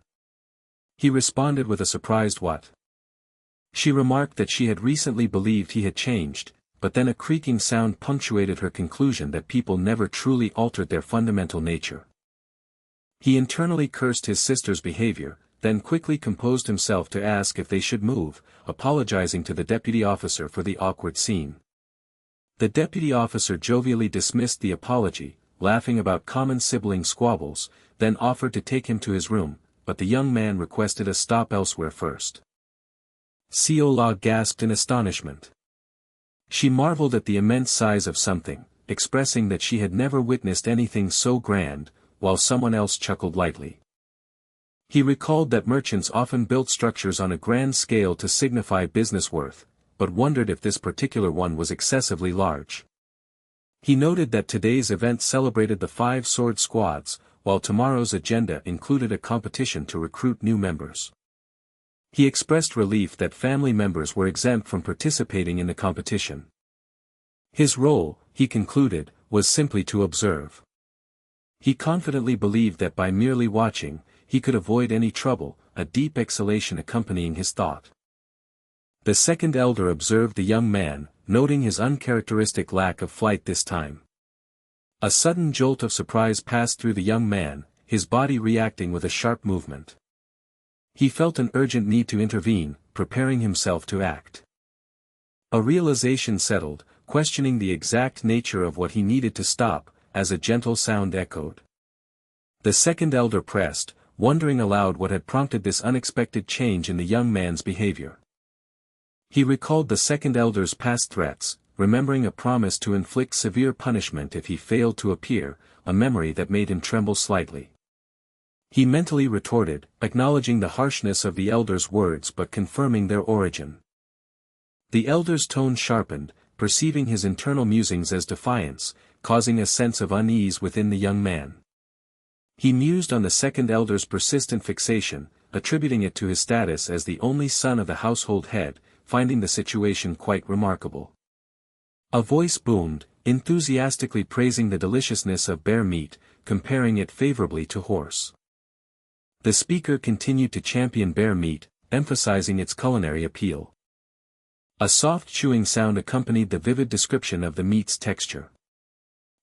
He responded with a surprised what? She remarked that she had recently believed he had changed, but then a creaking sound punctuated her conclusion that people never truly altered their fundamental nature. He internally cursed his sister's behavior, then quickly composed himself to ask if they should move, apologizing to the deputy officer for the awkward scene. The deputy officer jovially dismissed the apology, laughing about common sibling squabbles, then offered to take him to his room, but the young man requested a stop elsewhere first. Seol-ah gasped in astonishment. She marveled at the immense size of something, expressing that she had never witnessed anything so grand, while someone else chuckled lightly. He recalled that merchants often built structures on a grand scale to signify business worth, but wondered if this particular one was excessively large. He noted that today's event celebrated the 5 sword squads, while tomorrow's agenda included a competition to recruit new members. He expressed relief that family members were exempt from participating in the competition. His role, he concluded, was simply to observe. He confidently believed that by merely watching, he could avoid any trouble, a deep exhalation accompanying his thought. The second elder observed the young man, noting his uncharacteristic lack of flight this time. A sudden jolt of surprise passed through the young man, his body reacting with a sharp movement. He felt an urgent need to intervene, preparing himself to act. A realization settled, questioning the exact nature of what he needed to stop, as a gentle sound echoed. The second elder pressed, wondering aloud what had prompted this unexpected change in the young man's behavior. He recalled the second elder's past threats, remembering a promise to inflict severe punishment if he failed to appear, a memory that made him tremble slightly. He mentally retorted, acknowledging the harshness of the elder's words but confirming their origin. The elder's tone sharpened, perceiving his internal musings as defiance, causing a sense of unease within the young man. He mused on the second elder's persistent fixation, attributing it to his status as the only son of the household head, finding the situation quite remarkable. A voice boomed, enthusiastically praising the deliciousness of bear meat, comparing it favorably to horse. The speaker continued to champion bear meat, emphasizing its culinary appeal. A soft chewing sound accompanied the vivid description of the meat's texture.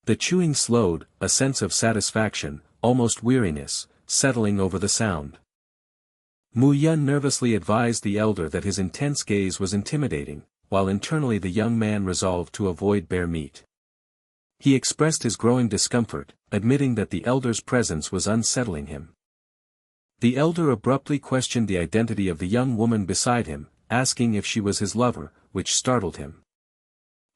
The chewing slowed, a sense of satisfaction, almost weariness, settling over the sound. Murim nervously advised the elder that his intense gaze was intimidating, while internally the young man resolved to avoid bear meat. He expressed his growing discomfort, admitting that the elder's presence was unsettling him. The elder abruptly questioned the identity of the young woman beside him, asking if she was his lover, which startled him.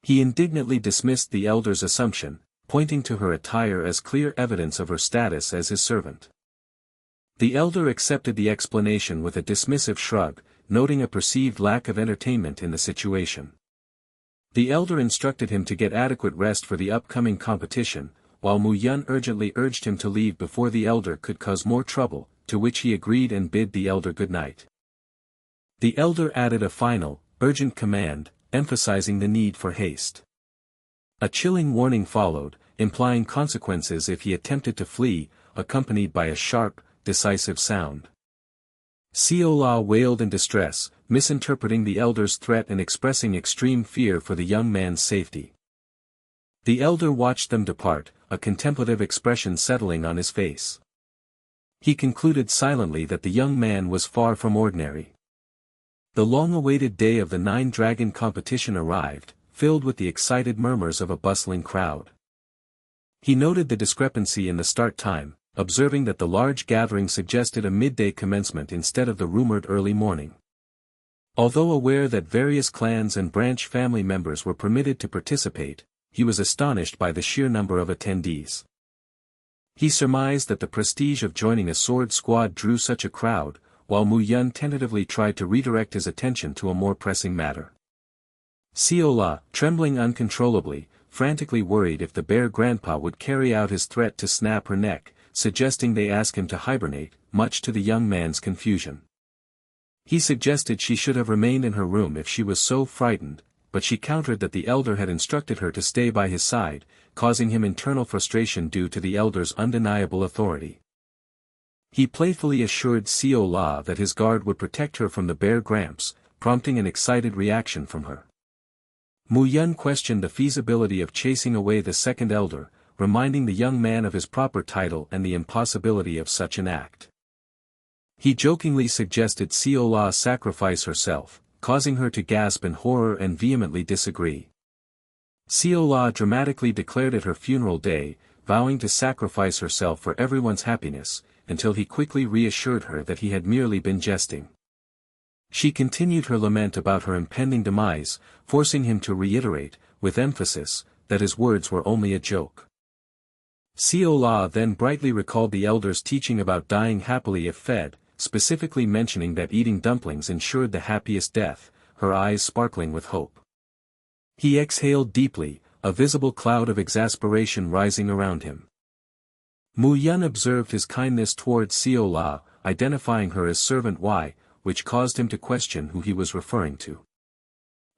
He indignantly dismissed the elder's assumption, pointing to her attire as clear evidence of her status as his servant. The elder accepted the explanation with a dismissive shrug, noting a perceived lack of entertainment in the situation. The elder instructed him to get adequate rest for the upcoming competition, while Murim urgently urged him to leave before the elder could cause more trouble, to which he agreed and bid the elder good night. The elder added a final, urgent command, emphasizing the need for haste. A chilling warning followed, implying consequences if he attempted to flee, accompanied by a sharp, decisive sound. Seol-ah wailed in distress, misinterpreting the elder's threat and expressing extreme fear for the young man's safety. The elder watched them depart, a contemplative expression settling on his face. He concluded silently that the young man was far from ordinary. The long-awaited day of the Nine-Dragon competition arrived, filled with the excited murmurs of a bustling crowd. He noted the discrepancy in the start time, observing that the large gathering suggested a midday commencement instead of the rumored early morning. Although aware that various clans and branch family members were permitted to participate, he was astonished by the sheer number of attendees. He surmised that the prestige of joining a sword squad drew such a crowd, while Mu Yun tentatively tried to redirect his attention to a more pressing matter. Seol-ah, trembling uncontrollably, frantically worried if the bear grandpa would carry out his threat to snap her neck, suggesting they ask him to hibernate, much to the young man's confusion. He suggested she should have remained in her room if she was so frightened, but she countered that the elder had instructed her to stay by his side, causing him internal frustration due to the elder's undeniable authority. He playfully assured Seol-ah that his guard would protect her from the bear gramps, prompting an excited reaction from her. Mu Yun questioned the feasibility of chasing away the second elder, reminding the young man of his proper title and the impossibility of such an act. He jokingly suggested Seol-ah sacrifice herself, causing her to gasp in horror and vehemently disagree. Seol-ah dramatically declared it her funeral day, vowing to sacrifice herself for everyone's happiness, until he quickly reassured her that he had merely been jesting. She continued her lament about her impending demise, forcing him to reiterate, with emphasis, that his words were only a joke. Seol-ah then brightly recalled the elder's teaching about dying happily if fed, specifically mentioning that eating dumplings ensured the happiest death, her eyes sparkling with hope. He exhaled deeply, a visible cloud of exasperation rising around him. Mu Yun observed his kindness towards Seol-ah, identifying her as Servant Wi, which caused him to question who he was referring to.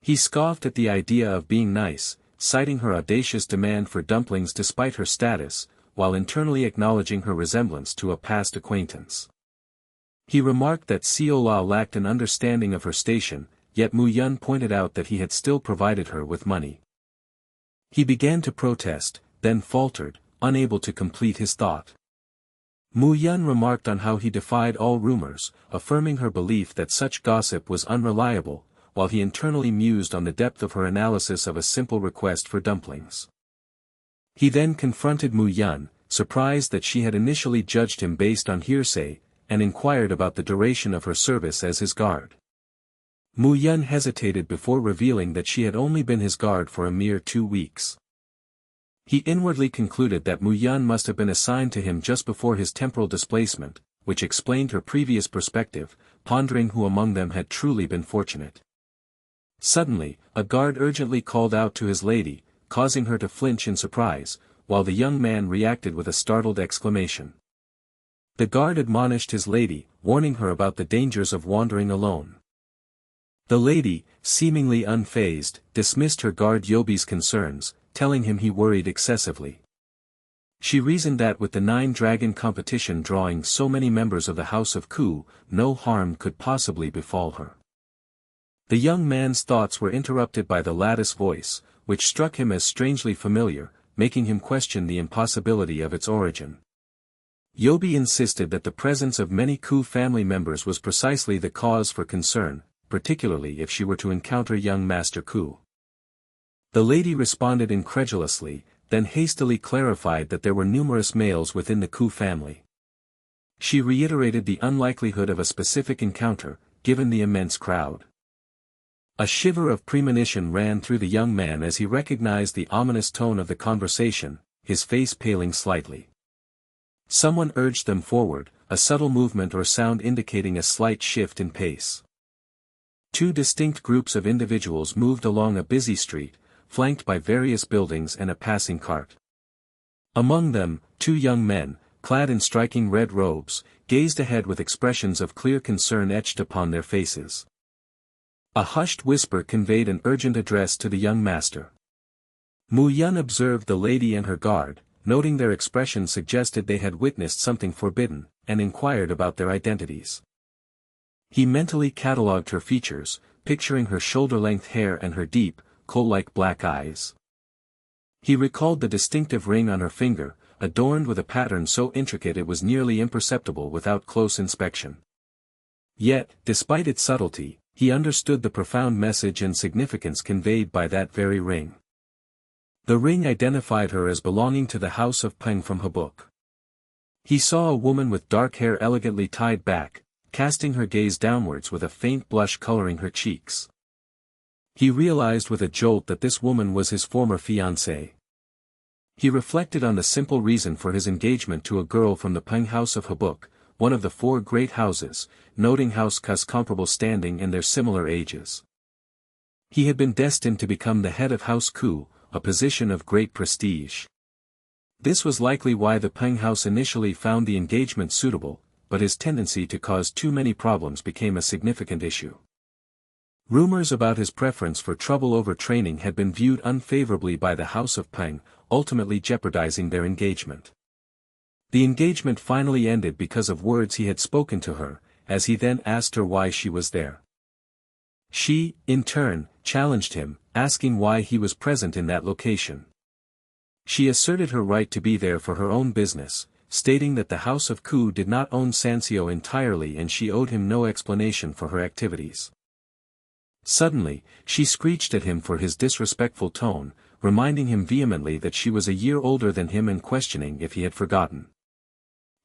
He scoffed at the idea of being nice, citing her audacious demand for dumplings despite her status, while internally acknowledging her resemblance to a past acquaintance. He remarked that Seol-ah lacked an understanding of her station, yet Mu Yun pointed out that he had still provided her with money. He began to protest, then faltered, unable to complete his thought. Mu Yun remarked on how he defied all rumors, affirming her belief that such gossip was unreliable, while he internally mused on the depth of her analysis of a simple request for dumplings. He then confronted Mu Yun, surprised that she had initially judged him based on hearsay, and inquired about the duration of her service as his guard. Mu Yun hesitated before revealing that she had only been his guard for a mere 2 weeks. He inwardly concluded that Mu Yun must have been assigned to him just before his temporal displacement, which explained her previous perspective, pondering who among them had truly been fortunate. Suddenly, a guard urgently called out to his lady, causing her to flinch in surprise, while the young man reacted with a startled exclamation. The guard admonished his lady, warning her about the dangers of wandering alone. The lady, seemingly unfazed, dismissed her guard Yobi's concerns, telling him he worried excessively. She reasoned that with the Nine-Dragon competition drawing so many members of the House of Ku, no harm could possibly befall her. The young man's thoughts were interrupted by the lattice voice, which struck him as strangely familiar, making him question the impossibility of its origin. Yobi insisted that the presence of many Ku family members was precisely the cause for concern, particularly if she were to encounter young Master Ku. The lady responded incredulously, then hastily clarified that there were numerous males within the Ku family. She reiterated the unlikelihood of a specific encounter, given the immense crowd. A shiver of premonition ran through the young man as he recognized the ominous tone of the conversation, his face paling slightly. Someone urged them forward, a subtle movement or sound indicating a slight shift in pace. 2 distinct groups of individuals moved along a busy street, flanked by various buildings and a passing cart. Among them, 2 young men, clad in striking red robes, gazed ahead with expressions of clear concern etched upon their faces. A hushed whisper conveyed an urgent address to the young master. Mu Yun observed the lady and her guard, noting their expression suggested they had witnessed something forbidden, and inquired about their identities. He mentally catalogued her features, picturing her shoulder-length hair and her deep, coal-like black eyes. He recalled the distinctive ring on her finger, adorned with a pattern so intricate it was nearly imperceptible without close inspection. Yet, despite its subtlety, He understood the profound message and significance conveyed by that very ring. The ring identified her as belonging to the house of Peng from Habuk. He saw a woman with dark hair elegantly tied back, casting her gaze downwards with a faint blush coloring her cheeks. He realized with a jolt that this woman was his former fiancée. He reflected on the simple reason for his engagement to a girl from the Peng house of Habuk, one of the four great houses, noting House Ku's comparable standing and their similar ages. He had been destined to become the head of House Ku, a position of great prestige. This was likely why the Peng house initially found the engagement suitable, but his tendency to cause too many problems became a significant issue. Rumors about his preference for trouble over training had been viewed unfavorably by the House of Peng, ultimately jeopardizing their engagement. The engagement finally ended because of words he had spoken to her, as he then asked her why she was there. She, in turn, challenged him, asking why he was present in that location. She asserted her right to be there for her own business, stating that the House of Ku did not own Sanseo entirely and she owed him no explanation for her activities. Suddenly, she screeched at him for his disrespectful tone, reminding him vehemently that she was a year older than him and questioning if he had forgotten.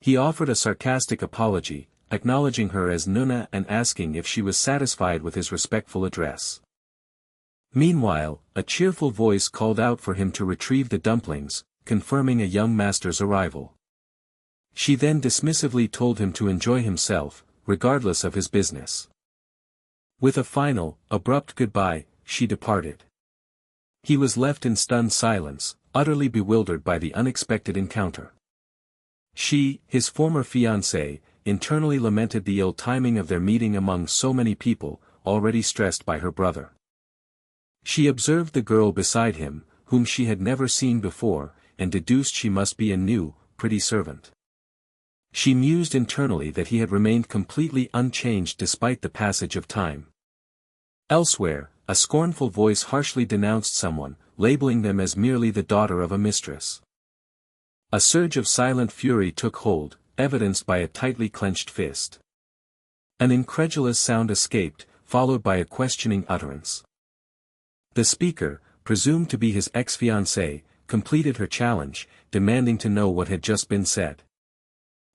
He offered a sarcastic apology, acknowledging her as Nuna and asking if she was satisfied with his respectful address. Meanwhile, a cheerful voice called out for him to retrieve the dumplings, confirming a young master's arrival. She then dismissively told him to enjoy himself, regardless of his business. With a final, abrupt goodbye, she departed. He was left in stunned silence, utterly bewildered by the unexpected encounter. She, his former fiancée, internally lamented the ill timing of their meeting among so many people, already stressed by her brother. She observed the girl beside him, whom she had never seen before, and deduced she must be a new, pretty servant. She mused internally that he had remained completely unchanged despite the passage of time. Elsewhere, a scornful voice harshly denounced someone, labeling them as merely the daughter of a mistress. A surge of silent fury took hold, evidenced by a tightly clenched fist. An incredulous sound escaped, followed by a questioning utterance. The speaker, presumed to be his ex-fiancée, completed her challenge, demanding to know what had just been said.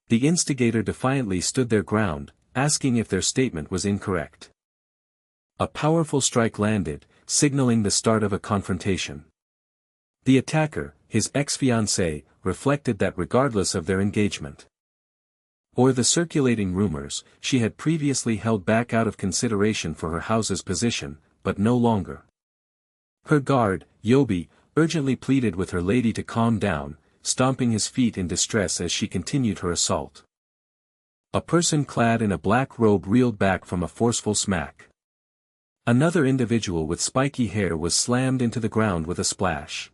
The instigator defiantly stood their ground, asking if their statement was incorrect. A powerful strike landed, signaling the start of a confrontation. The attacker, his ex-fiancée, reflected that regardless of their engagement or the circulating rumors, she had previously held back out of consideration for her house's position, but no longer. Her guard, Yobi, urgently pleaded with her lady to calm down, stomping his feet in distress as she continued her assault. A person clad in a black robe reeled back from a forceful smack. Another individual with spiky hair was slammed into the ground with a splash.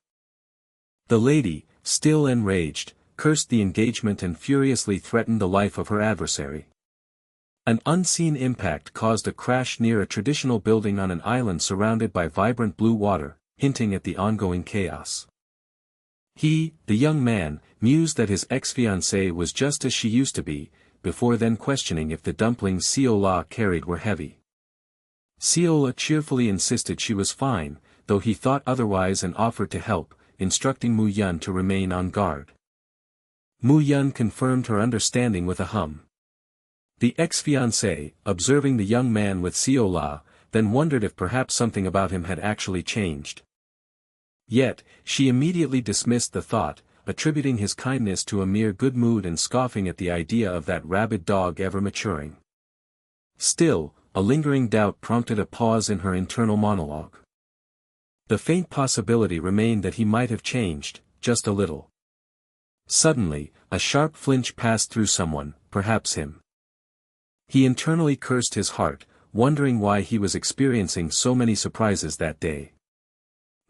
The lady, still enraged, cursed the engagement and furiously threatened the life of her adversary. An unseen impact caused a crash near a traditional building on an island surrounded by vibrant blue water, hinting at the ongoing chaos. He, the young man, mused that his ex-fiancée was just as she used to be, before then questioning if the dumplings Seol-ah carried were heavy. Seol-ah cheerfully insisted she was fine, though he thought otherwise and offered to help, instructing Mu-yun to remain on guard. Mu-yun confirmed her understanding with a hum. The ex-fiancée, observing the young man with Seol-ah, then wondered if perhaps something about him had actually changed. Yet, she immediately dismissed the thought, attributing his kindness to a mere good mood and scoffing at the idea of that rabid dog ever maturing. Still, a lingering doubt prompted a pause in her internal monologue. The faint possibility remained that he might have changed, just a little. Suddenly, a sharp flinch passed through someone, perhaps him. He internally cursed his heart, wondering why he was experiencing so many surprises that day.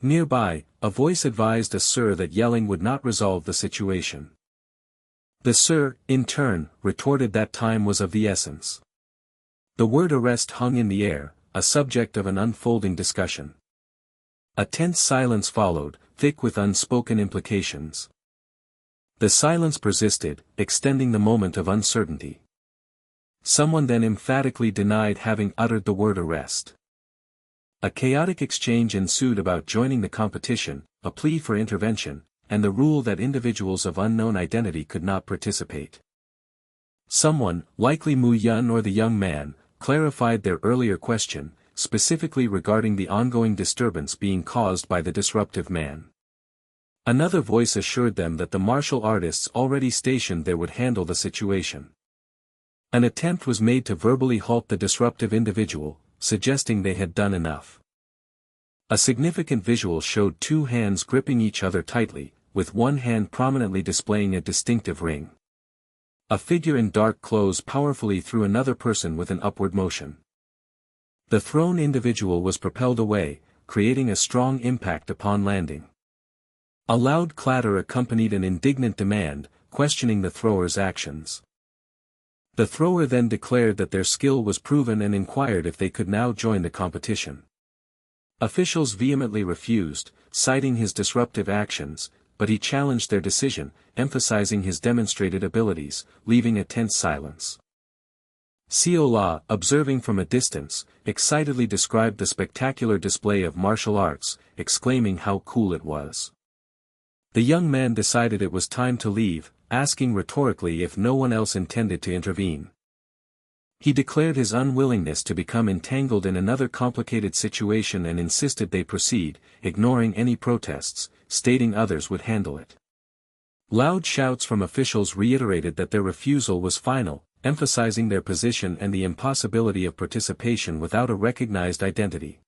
Nearby, a voice advised a sir that yelling would not resolve the situation. The sir, in turn, retorted that time was of the essence. The word arrest hung in the air, a subject of an unfolding discussion. A tense silence followed, thick with unspoken implications. The silence persisted, extending the moment of uncertainty. Someone then emphatically denied having uttered the word arrest. A chaotic exchange ensued about joining the competition, a plea for intervention, and the rule that individuals of unknown identity could not participate. Someone, likely Mu Yun or the young man, clarified their earlier question, specifically regarding the ongoing disturbance being caused by the disruptive man. Another voice assured them that the martial artists already stationed there would handle the situation. An attempt was made to verbally halt the disruptive individual, suggesting they had done enough. A significant visual showed two hands gripping each other tightly, with one hand prominently displaying a distinctive ring. A figure in dark clothes powerfully threw another person with an upward motion. The thrown individual was propelled away, creating a strong impact upon landing. A loud clatter accompanied an indignant demand, questioning the thrower's actions. The thrower then declared that their skill was proven and inquired if they could now join the competition. Officials vehemently refused, citing his disruptive actions, but he challenged their decision, emphasizing his demonstrated abilities, leaving a tense silence. Seol-ah, observing from a distance, excitedly described the spectacular display of martial arts, exclaiming how cool it was. The young man decided it was time to leave, asking rhetorically if no one else intended to intervene. He declared his unwillingness to become entangled in another complicated situation and insisted they proceed, ignoring any protests, stating others would handle it. Loud shouts from officials reiterated that their refusal was final, emphasizing their position and the impossibility of participation without a recognized identity.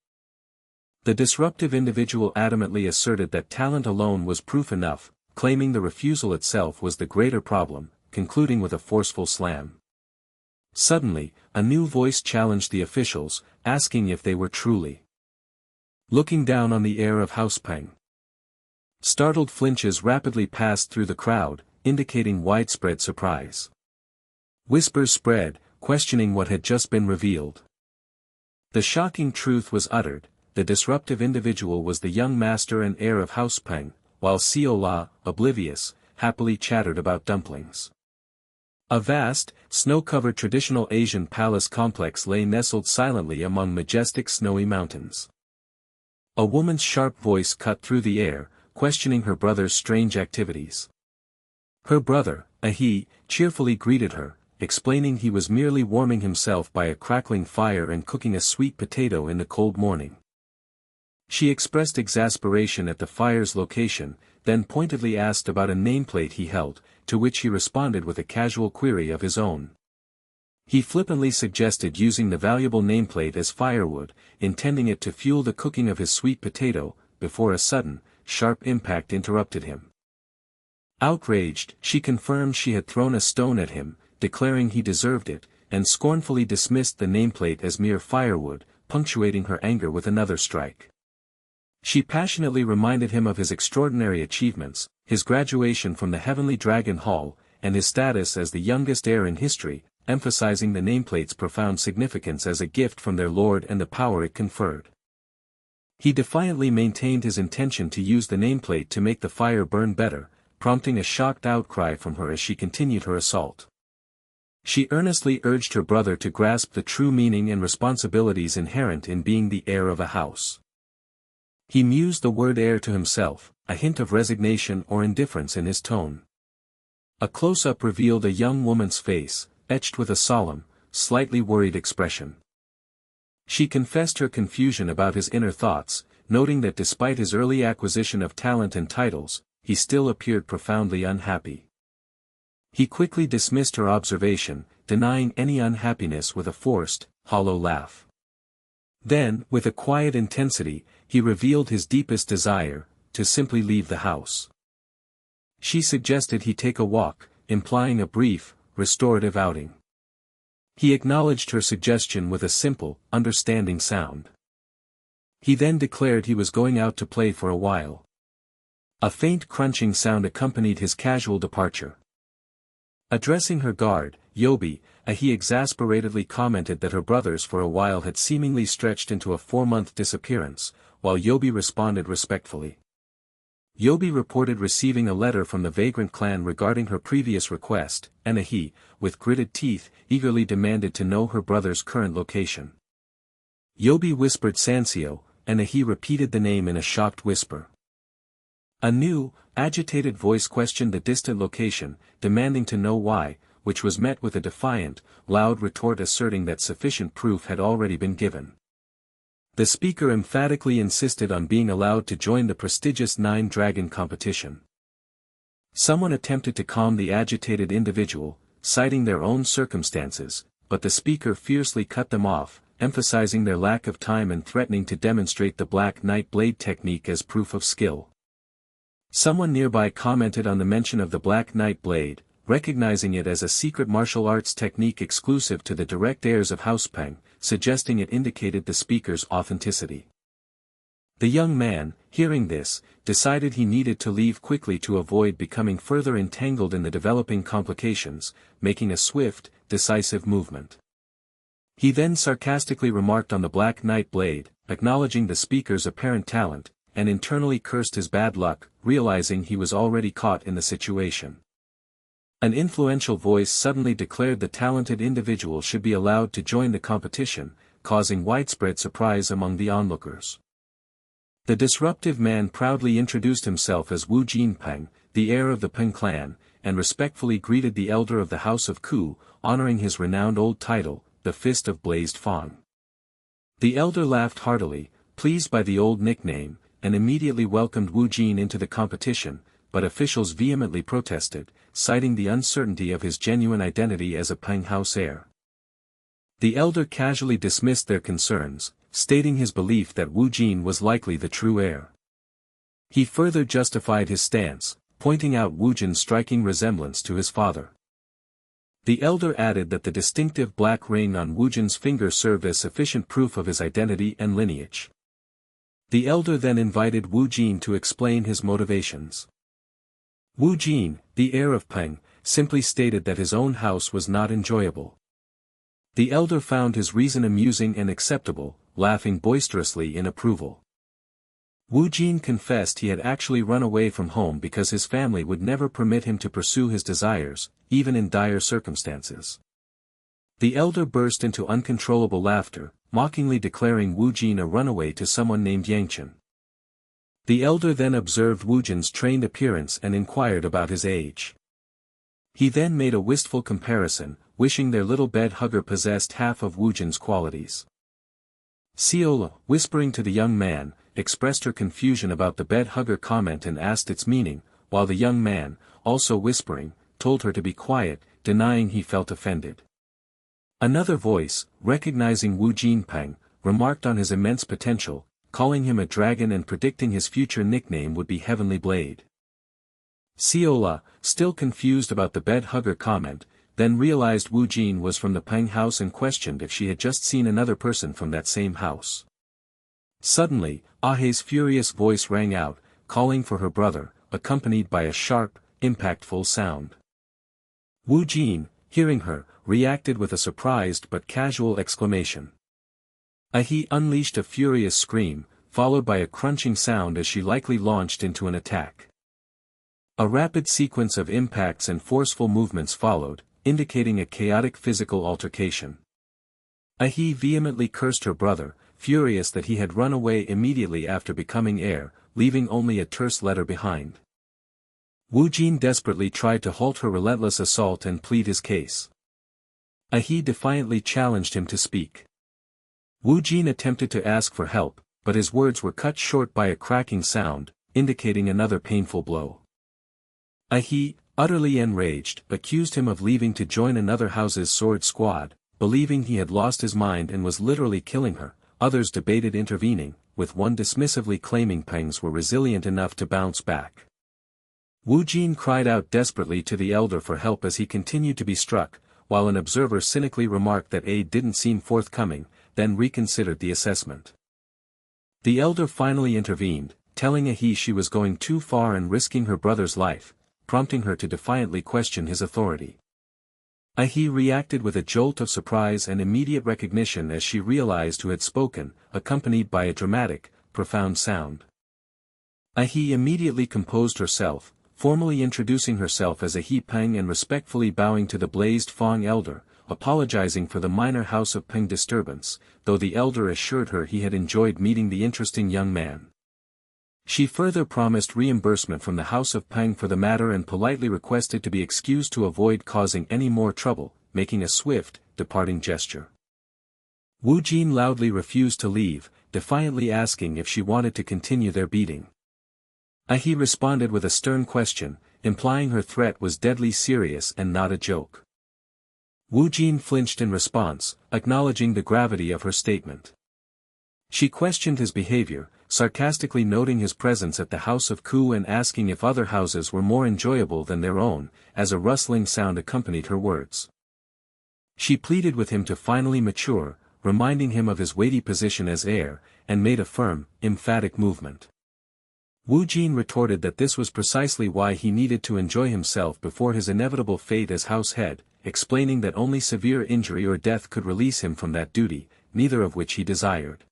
The disruptive individual adamantly asserted that talent alone was proof enough, claiming the refusal itself was the greater problem, concluding with a forceful slam. Suddenly, a new voice challenged the officials, asking if they were truly looking down on the heir of House Peng. Startled flinches rapidly passed through the crowd, indicating widespread surprise. Whispers spread, questioning what had just been revealed. The shocking truth was uttered: the disruptive individual was the young master and heir of House Peng, while Seol-ah, oblivious, happily chattered about dumplings. A vast, snow-covered traditional Asian palace complex lay nestled silently among majestic snowy mountains. A woman's sharp voice cut through the air, questioning her brother's strange activities. Her brother, a he, cheerfully greeted her, explaining he was merely warming himself by a crackling fire and cooking a sweet potato in the cold morning. She expressed exasperation at the fire's location, then pointedly asked about a nameplate he held, to which he responded with a casual query of his own. He flippantly suggested using the valuable nameplate as firewood, intending it to fuel the cooking of his sweet potato, before a sudden, sharp impact interrupted him. Outraged, she confirmed she had thrown a stone at him, declaring he deserved it, and scornfully dismissed the nameplate as mere firewood, punctuating her anger with another strike. She passionately reminded him of his extraordinary achievements, his graduation from the Heavenly Dragon Hall, and his status as the youngest heir in history, emphasizing the nameplate's profound significance as a gift from their lord and the power it conferred. He defiantly maintained his intention to use the nameplate to make the fire burn better, prompting a shocked outcry from her as she continued her assault. She earnestly urged her brother to grasp the true meaning and responsibilities inherent in being the heir of a house. He mused the word heir to himself, a hint of resignation or indifference in his tone. A close-up revealed a young woman's face, etched with a solemn, slightly worried expression. She confessed her confusion about his inner thoughts, noting that despite his early acquisition of talent and titles, he still appeared profoundly unhappy. He quickly dismissed her observation, denying any unhappiness with a forced, hollow laugh. Then, with a quiet intensity, he revealed his deepest desire, to simply leave the house. She suggested he take a walk, implying a brief, restorative outing. He acknowledged her suggestion with a simple, understanding sound. He then declared he was going out to play for a while. A faint crunching sound accompanied his casual departure. Addressing her guard, Yobi, he exasperatedly commented that her brothers for a while had seemingly stretched into a 4-month disappearance, while Yobi responded respectfully. Yobi reported receiving a letter from the Vagrant clan regarding her previous request, and Ahi, with gritted teeth, eagerly demanded to know her brother's current location. Yobi whispered Sanseo, and Ahi repeated the name in a shocked whisper. A new, agitated voice questioned the distant location, demanding to know why, which was met with a defiant, loud retort asserting that sufficient proof had already been given. The speaker emphatically insisted on being allowed to join the prestigious Nine-Dragon competition. Someone attempted to calm the agitated individual, citing their own circumstances, but the speaker fiercely cut them off, emphasizing their lack of time and threatening to demonstrate the Black Knight blade technique as proof of skill. Someone nearby commented on the mention of the Black Knight blade, recognizing it as a secret martial arts technique exclusive to the direct heirs of House Peng, suggesting it indicated the speaker's authenticity. The young man, hearing this, decided he needed to leave quickly to avoid becoming further entangled in the developing complications, making a swift, decisive movement. He then sarcastically remarked on the Black Knight blade, acknowledging the speaker's apparent talent, and internally cursed his bad luck, realizing he was already caught in the situation. An influential voice suddenly declared the talented individual should be allowed to join the competition, causing widespread surprise among the onlookers. The disruptive man proudly introduced himself as Wu Jinpeng, the heir of the Peng clan, and respectfully greeted the elder of the House of Ku, honoring his renowned old title, the Fist of Blazed Fang. The elder laughed heartily, pleased by the old nickname, and immediately welcomed Wu Jin into the competition, but officials vehemently protested, citing the uncertainty of his genuine identity as a Peng House heir. The elder casually dismissed their concerns, stating his belief that Wu Jin was likely the true heir. He further justified his stance, pointing out Wu Jin's striking resemblance to his father. The elder added that the distinctive black ring on Wu Jin's finger served as sufficient proof of his identity and lineage. The elder then invited Wu Jin to explain his motivations. Wu Jin, the heir of Peng, simply stated that his own house was not enjoyable. The elder found his reason amusing and acceptable, laughing boisterously in approval. Wu Jin confessed he had actually run away from home because his family would never permit him to pursue his desires, even in dire circumstances. The elder burst into uncontrollable laughter, mockingly declaring Wu Jin a runaway to someone named Yangcheon. The elder then observed Wu Jin's trained appearance and inquired about his age. He then made a wistful comparison, wishing their little bed hugger possessed half of Wu Jin's qualities. Seol-ah, whispering to the young man, expressed her confusion about the bed hugger comment and asked its meaning, while the young man, also whispering, told her to be quiet, denying he felt offended. Another voice, recognizing Wu Jinpeng, remarked on his immense potential, calling him a dragon and predicting his future nickname would be Heavenly Blade. Seol-ah, still confused about the bed hugger comment, then realized Wu Jin was from the Peng house and questioned if she had just seen another person from that same house. Suddenly, Ahe's furious voice rang out, calling for her brother, accompanied by a sharp, impactful sound. Wu Jin, hearing her, reacted with a surprised but casual exclamation. Ahe unleashed a furious scream, followed by a crunching sound as she likely launched into an attack. A rapid sequence of impacts and forceful movements followed, indicating a chaotic physical altercation. Ahe vehemently cursed her brother, furious that he had run away immediately after becoming heir, leaving only a terse letter behind. Wu Jin desperately tried to halt her relentless assault and plead his case. Ahe defiantly challenged him to speak. Wu Jin attempted to ask for help, but his words were cut short by a cracking sound, indicating another painful blow. Ahe, utterly enraged, accused him of leaving to join another house's sword squad, believing he had lost his mind and was literally killing her. Others debated intervening, with one dismissively claiming Pengs were resilient enough to bounce back. Wu Jin cried out desperately to the elder for help as he continued to be struck, while an observer cynically remarked that aid didn't seem forthcoming, then reconsidered the assessment. The elder finally intervened, telling Ahe she was going too far and risking her brother's life, prompting her to defiantly question his authority. Ahe reacted with a jolt of surprise and immediate recognition as she realized who had spoken, accompanied by a dramatic, profound sound. He immediately composed herself, formally introducing herself as a He Peng and respectfully bowing to the blazed Fong elder, apologizing for the minor House of Peng disturbance, though the elder assured her he had enjoyed meeting the interesting young man. She further promised reimbursement from the House of Peng for the matter and politely requested to be excused to avoid causing any more trouble, making a swift, departing gesture. Wu Jin loudly refused to leave, defiantly asking if she wanted to continue their beating. He responded with a stern question, implying her threat was deadly serious and not a joke. Wu Jin flinched in response, acknowledging the gravity of her statement. She questioned his behavior, sarcastically noting his presence at the House of Ku and asking if other houses were more enjoyable than their own, as a rustling sound accompanied her words. She pleaded with him to finally mature, reminding him of his weighty position as heir, and made a firm, emphatic movement. Wu Jin retorted that this was precisely why he needed to enjoy himself before his inevitable fate as house head, explaining that only severe injury or death could release him from that duty, neither of which he desired.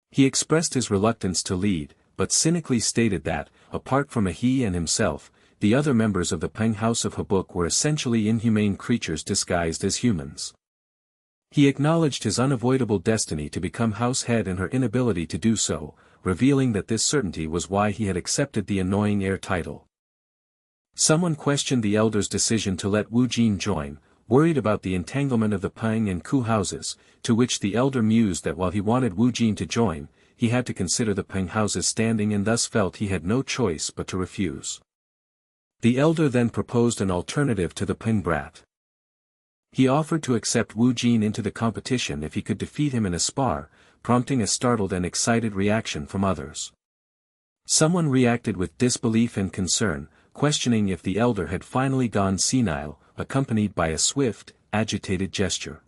He expressed his reluctance to lead, but cynically stated that, apart from he and himself, the other members of the Peng House of Habuk were essentially inhumane creatures disguised as humans. He acknowledged his unavoidable destiny to become house head and her inability to do so, revealing that this certainty was why he had accepted the annoying heir title. Someone questioned the elder's decision to let Wu Jin join, worried about the entanglement of the Peng and Ku houses, to which the elder mused that while he wanted Wu Jin to join, he had to consider the Peng house's standing and thus felt he had no choice but to refuse. The elder then proposed an alternative to the Peng brat. He offered to accept Wu Jin into the competition if he could defeat him in a spar, prompting a startled and excited reaction from others. Someone reacted with disbelief and concern, questioning if the elder had finally gone senile, accompanied by a swift, agitated gesture.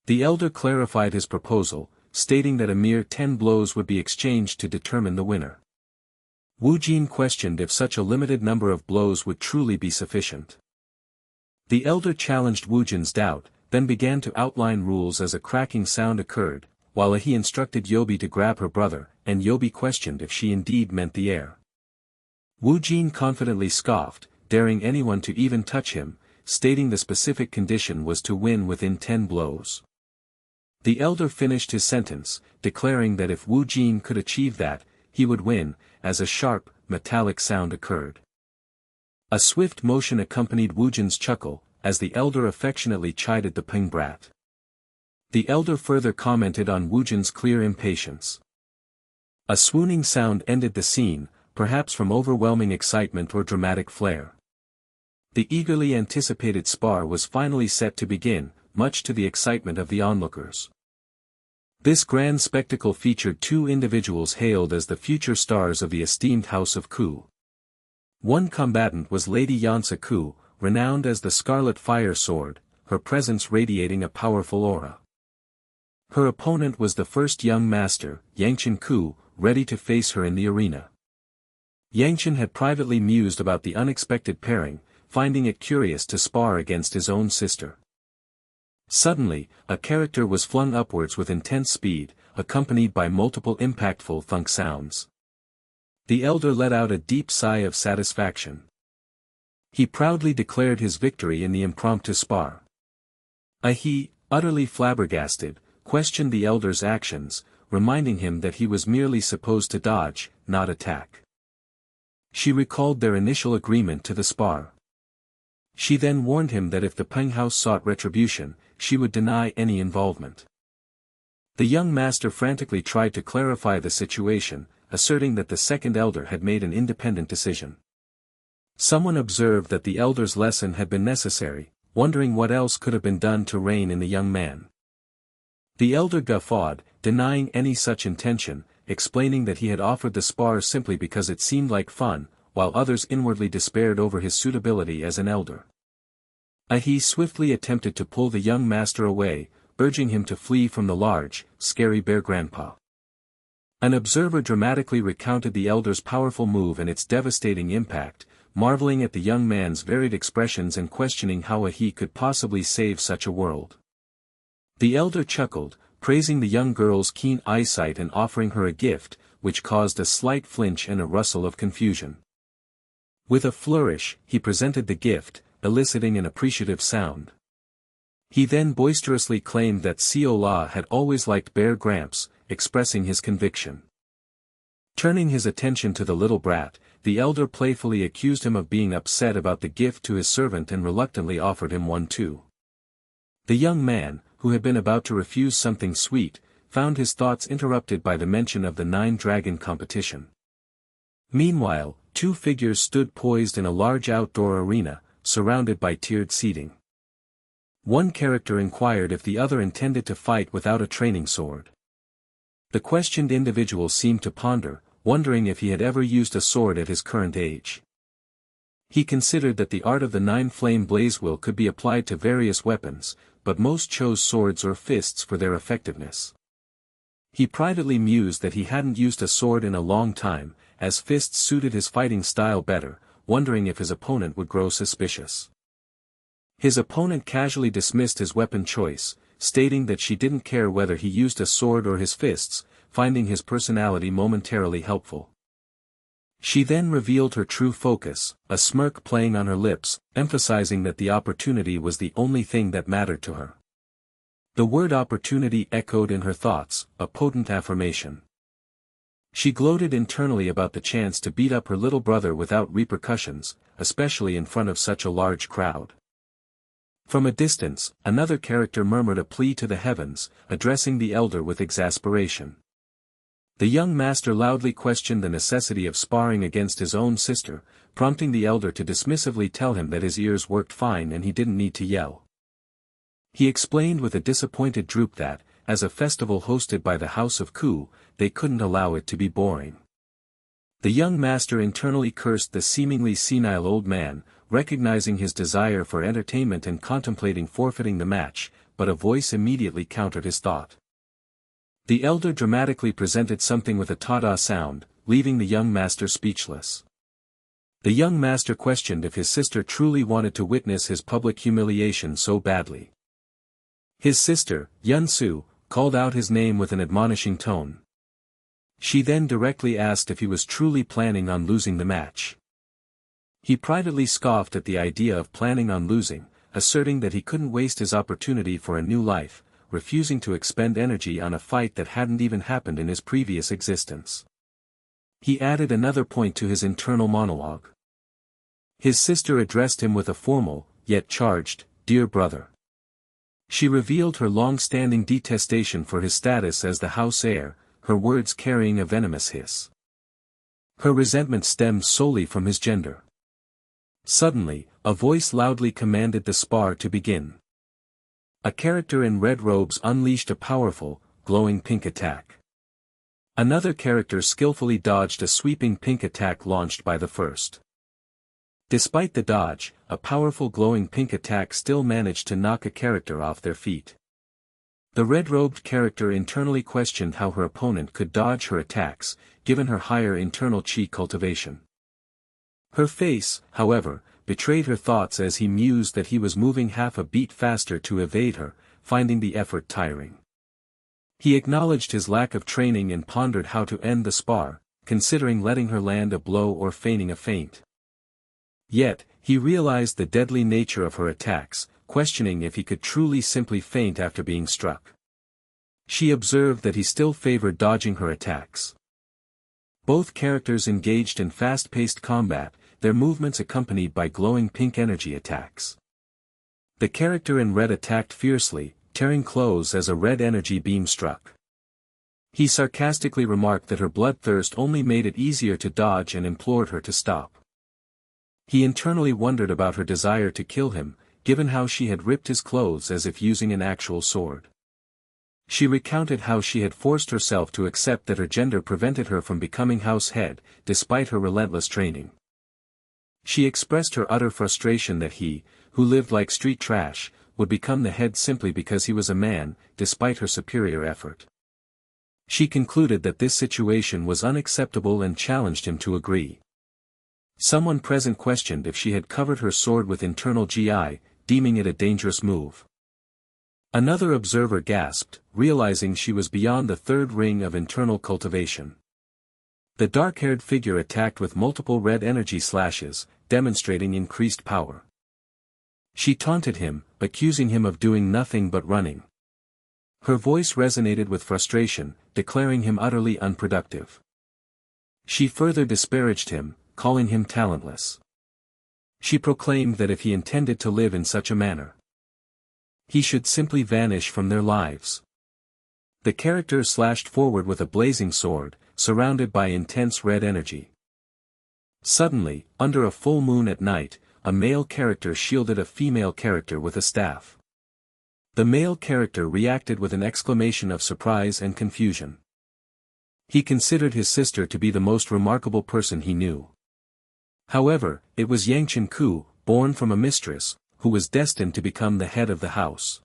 The elder clarified his proposal, stating that a mere 10 blows would be exchanged to determine the winner. Wu Jin questioned if such a limited number of blows would truly be sufficient. The elder challenged Wu Jin's doubt, then began to outline rules as a cracking sound occurred, while he instructed Yobi to grab her brother, and Yobi questioned if she indeed meant the heir. Wu Jin confidently scoffed, daring anyone to even touch him, stating the specific condition was to win within 10 blows. The elder finished his sentence, declaring that if Wu Jin could achieve that, he would win, as a sharp, metallic sound occurred. A swift motion accompanied Wu Jin's chuckle, as the elder affectionately chided the Peng brat. The elder further commented on Wu Jin's clear impatience. A swooning sound ended the scene, perhaps from overwhelming excitement or dramatic flair. The eagerly anticipated spar was finally set to begin, much to the excitement of the onlookers. This grand spectacle featured two individuals hailed as the future stars of the esteemed House of Ku. One combatant was Lady Yangcheon Ku, renowned as the Scarlet Fire Sword, her presence radiating a powerful aura. Her opponent was the first young master, Yangcheon Ku, ready to face her in the arena. Yangcheon had privately mused about the unexpected pairing, finding it curious to spar against his own sister. Suddenly, a character was flung upwards with intense speed, accompanied by multiple impactful thunk sounds. The elder let out a deep sigh of satisfaction. He proudly declared his victory in the impromptu spar. He, utterly flabbergasted, questioned the elder's actions, reminding him that he was merely supposed to dodge, not attack. She recalled their initial agreement to the spar. She then warned him that if the Peng house sought retribution, she would deny any involvement. The young master frantically tried to clarify the situation, asserting that the second elder had made an independent decision. Someone observed that the elder's lesson had been necessary, wondering what else could have been done to rein in the young man. The elder guffawed, denying any such intention, explaining that he had offered the spar simply because it seemed like fun, while others inwardly despaired over his suitability as an elder. He swiftly attempted to pull the young master away, urging him to flee from the large, scary bear grandpa. An observer dramatically recounted the elder's powerful move and its devastating impact, marveling at the young man's varied expressions and questioning how he could possibly save such a world. The elder chuckled, praising the young girl's keen eyesight and offering her a gift, which caused a slight flinch and a rustle of confusion. With a flourish, he presented the gift, eliciting an appreciative sound. He then boisterously claimed that Seol-ah had always liked Bear Gramps, expressing his conviction. Turning his attention to the little brat, the elder playfully accused him of being upset about the gift to his servant and reluctantly offered him one too. The young man, who had been about to refuse something sweet, found his thoughts interrupted by the mention of the 9-dragon competition. Meanwhile, 2 figures stood poised in a large outdoor arena, surrounded by tiered seating. One character inquired if the other intended to fight without a training sword. The questioned individual seemed to ponder, wondering if he had ever used a sword at his current age. He considered that the art of the 9-flame blaze will could be applied to various weapons, but most chose swords or fists for their effectiveness. He privately mused that he hadn't used a sword in a long time, as fists suited his fighting style better, wondering if his opponent would grow suspicious. His opponent casually dismissed his weapon choice, stating that she didn't care whether he used a sword or his fists, finding his personality momentarily helpful. She then revealed her true focus, a smirk playing on her lips, emphasizing that the opportunity was the only thing that mattered to her. The word opportunity echoed in her thoughts, a potent affirmation. She gloated internally about the chance to beat up her little brother without repercussions, especially in front of such a large crowd. From a distance, another character murmured a plea to the heavens, addressing the elder with exasperation. The young master loudly questioned the necessity of sparring against his own sister, prompting the elder to dismissively tell him that his ears worked fine and he didn't need to yell. He explained with a disappointed droop that, as a festival hosted by the House of Ku, they couldn't allow it to be boring. The young master internally cursed the seemingly senile old man, recognizing his desire for entertainment and contemplating forfeiting the match, but a voice immediately countered his thought. The elder dramatically presented something with a ta-da sound, leaving the young master speechless. The young master questioned if his sister truly wanted to witness his public humiliation so badly. His sister, Yun-su, called out his name with an admonishing tone. She then directly asked if he was truly planning on losing the match. He privately scoffed at the idea of planning on losing, asserting that he couldn't waste his opportunity for a new life, refusing to expend energy on a fight that hadn't even happened in his previous existence. He added another point to his internal monologue. His sister addressed him with a formal, yet charged, "Dear brother." She revealed her long-standing detestation for his status as the house heir, her words carrying a venomous hiss. Her resentment stemmed solely from his gender. Suddenly, a voice loudly commanded the spar to begin. A character in red robes unleashed a powerful, glowing pink attack. Another character skillfully dodged a sweeping pink attack launched by the first. Despite the dodge, a powerful glowing pink attack still managed to knock a character off their feet. The red-robed character internally questioned how her opponent could dodge her attacks, given her higher internal chi cultivation. Her face, however, betrayed her thoughts as he mused that he was moving half a beat faster to evade her, finding the effort tiring. He acknowledged his lack of training and pondered how to end the spar, considering letting her land a blow or feigning a feint. Yet, he realized the deadly nature of her attacks, questioning if he could truly simply feint after being struck. She observed that he still favored dodging her attacks. Both characters engaged in fast-paced combat, their movements accompanied by glowing pink energy attacks. The character in red attacked fiercely, tearing clothes as a red energy beam struck. He sarcastically remarked that her bloodthirst only made it easier to dodge and implored her to stop. He internally wondered about her desire to kill him, given how she had ripped his clothes as if using an actual sword. She recounted how she had forced herself to accept that her gender prevented her from becoming house head, despite her relentless training. She expressed her utter frustration that he, who lived like street trash, would become the head simply because he was a man, despite her superior effort. She concluded that this situation was unacceptable and challenged him to agree. Someone present questioned if she had covered her sword with internal GI, deeming it a dangerous move. Another observer gasped, realizing she was beyond the third ring of internal cultivation. The dark-haired figure attacked with multiple red energy slashes, demonstrating increased power. She taunted him, accusing him of doing nothing but running. Her voice resonated with frustration, declaring him utterly unproductive. She further disparaged him, calling him talentless. She proclaimed that if he intended to live in such a manner, he should simply vanish from their lives. The character slashed forward with a blazing sword, surrounded by intense red energy. Suddenly, under a full moon at night, a male character shielded a female character with a staff. The male character reacted with an exclamation of surprise and confusion. He considered his sister to be the most remarkable person he knew. However, it was Yangcheon Ku, born from a mistress, who was destined to become the head of the house.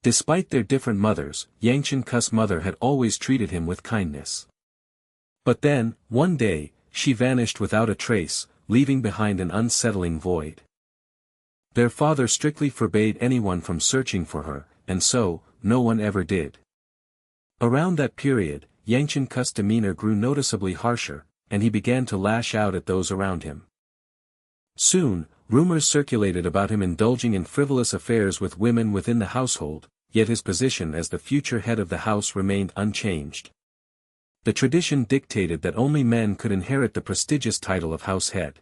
Despite their different mothers, Yangcheon Ku's mother had always treated him with kindness. But then, one day, she vanished without a trace, leaving behind an unsettling void. Their father strictly forbade anyone from searching for her, and so, no one ever did. Around that period, Yangcheon Ku's demeanor grew noticeably harsher, and he began to lash out at those around him. Soon, rumors circulated about him indulging in frivolous affairs with women within the household, yet his position as the future head of the house remained unchanged. The tradition dictated that only men could inherit the prestigious title of house head.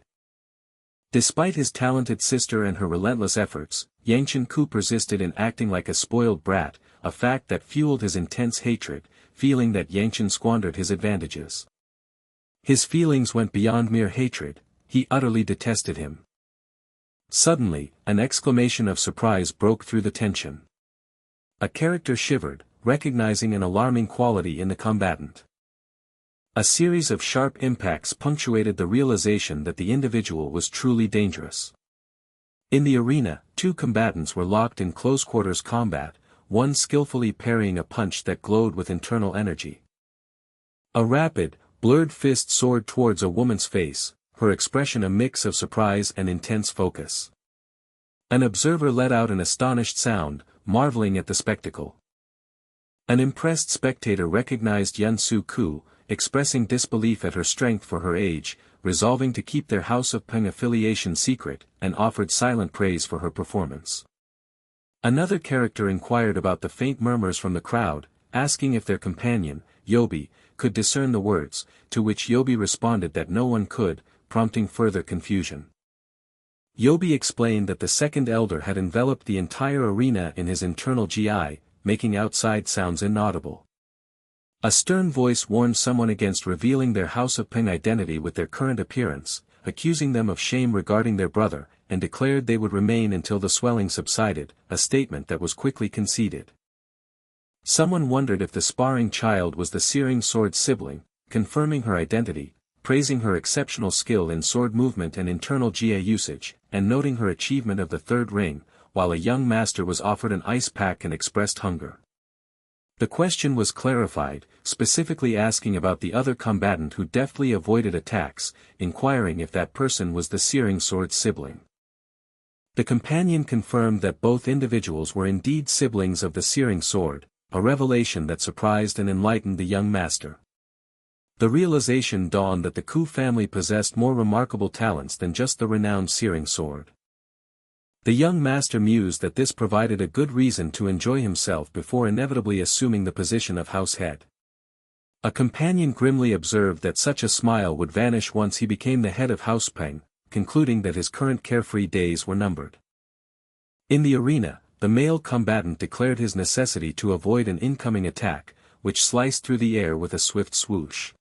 Despite his talented sister and her relentless efforts, Yangcheon Ku persisted in acting like a spoiled brat, a fact that fueled his intense hatred, feeling that Yangcheon squandered his advantages. His feelings went beyond mere hatred, he utterly detested him. Suddenly, an exclamation of surprise broke through the tension. A character shivered, recognizing an alarming quality in the combatant. A series of sharp impacts punctuated the realization that the individual was truly dangerous. In the arena, two combatants were locked in close-quarters combat, one skillfully parrying a punch that glowed with internal energy. A rapid, blurred fist soared towards a woman's face, her expression a mix of surprise and intense focus. An observer let out an astonished sound, marveling at the spectacle. An impressed spectator recognized Yangcheon Ku, expressing disbelief at her strength for her age, resolving to keep their House of Peng affiliation secret, and offered silent praise for her performance. Another character inquired about the faint murmurs from the crowd, asking if their companion, Yobi, could discern the words, to which Yobi responded that no one could, prompting further confusion. Yobi explained that the second elder had enveloped the entire arena in his internal GI, making outside sounds inaudible. A stern voice warned someone against revealing their House of Peng identity with their current appearance, accusing them of shame regarding their brother, and declared they would remain until the swelling subsided, a statement that was quickly conceded. Someone wondered if the sparring child was the searing sword sibling, confirming her identity, praising her exceptional skill in sword movement and internal GA usage, and noting her achievement of the third ring, while a young master was offered an ice pack and expressed hunger. The question was clarified, specifically asking about the other combatant who deftly avoided attacks, inquiring if that person was the searing sword sibling. The companion confirmed that both individuals were indeed siblings of the searing sword, a revelation that surprised and enlightened the young master. The realization dawned that the Ku family possessed more remarkable talents than just the renowned searing sword. The young master mused that this provided a good reason to enjoy himself before inevitably assuming the position of house head. A companion grimly observed that such a smile would vanish once he became the head of House Peng, concluding that his current carefree days were numbered. In the arena, the male combatant declared his necessity to avoid an incoming attack, which sliced through the air with a swift swoosh.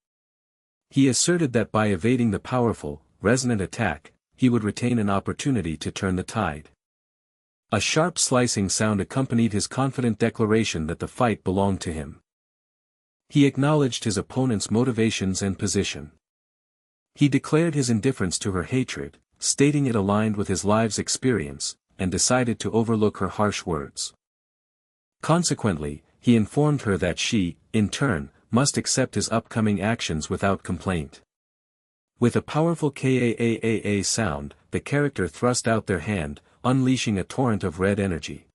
He asserted that by evading the powerful, resonant attack, he would retain an opportunity to turn the tide. A sharp slicing sound accompanied his confident declaration that the fight belonged to him. He acknowledged his opponent's motivations and position. He declared his indifference to her hatred, stating it aligned with his life's experience, and decided to overlook her harsh words. Consequently, he informed her that she, in turn, must accept his upcoming actions without complaint. With a powerful KAAAA sound, the character thrust out their hand, unleashing a torrent of red energy.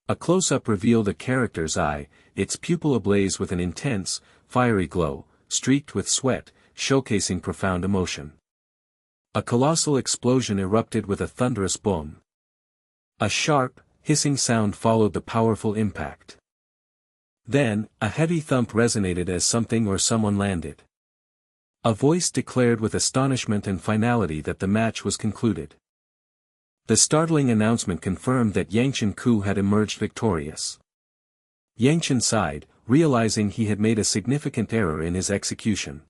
A close-up revealed a character's eye, its pupil ablaze with an intense, fiery glow, streaked with sweat, showcasing profound emotion. A colossal explosion erupted with a thunderous boom. A sharp, hissing sound followed the powerful impact. Then, a heavy thump resonated as something or someone landed. A voice declared with astonishment and finality that the match was concluded. The startling announcement confirmed that Yangcheon Ku had emerged victorious. Yangcheon sighed, realizing he had made a significant error in his execution.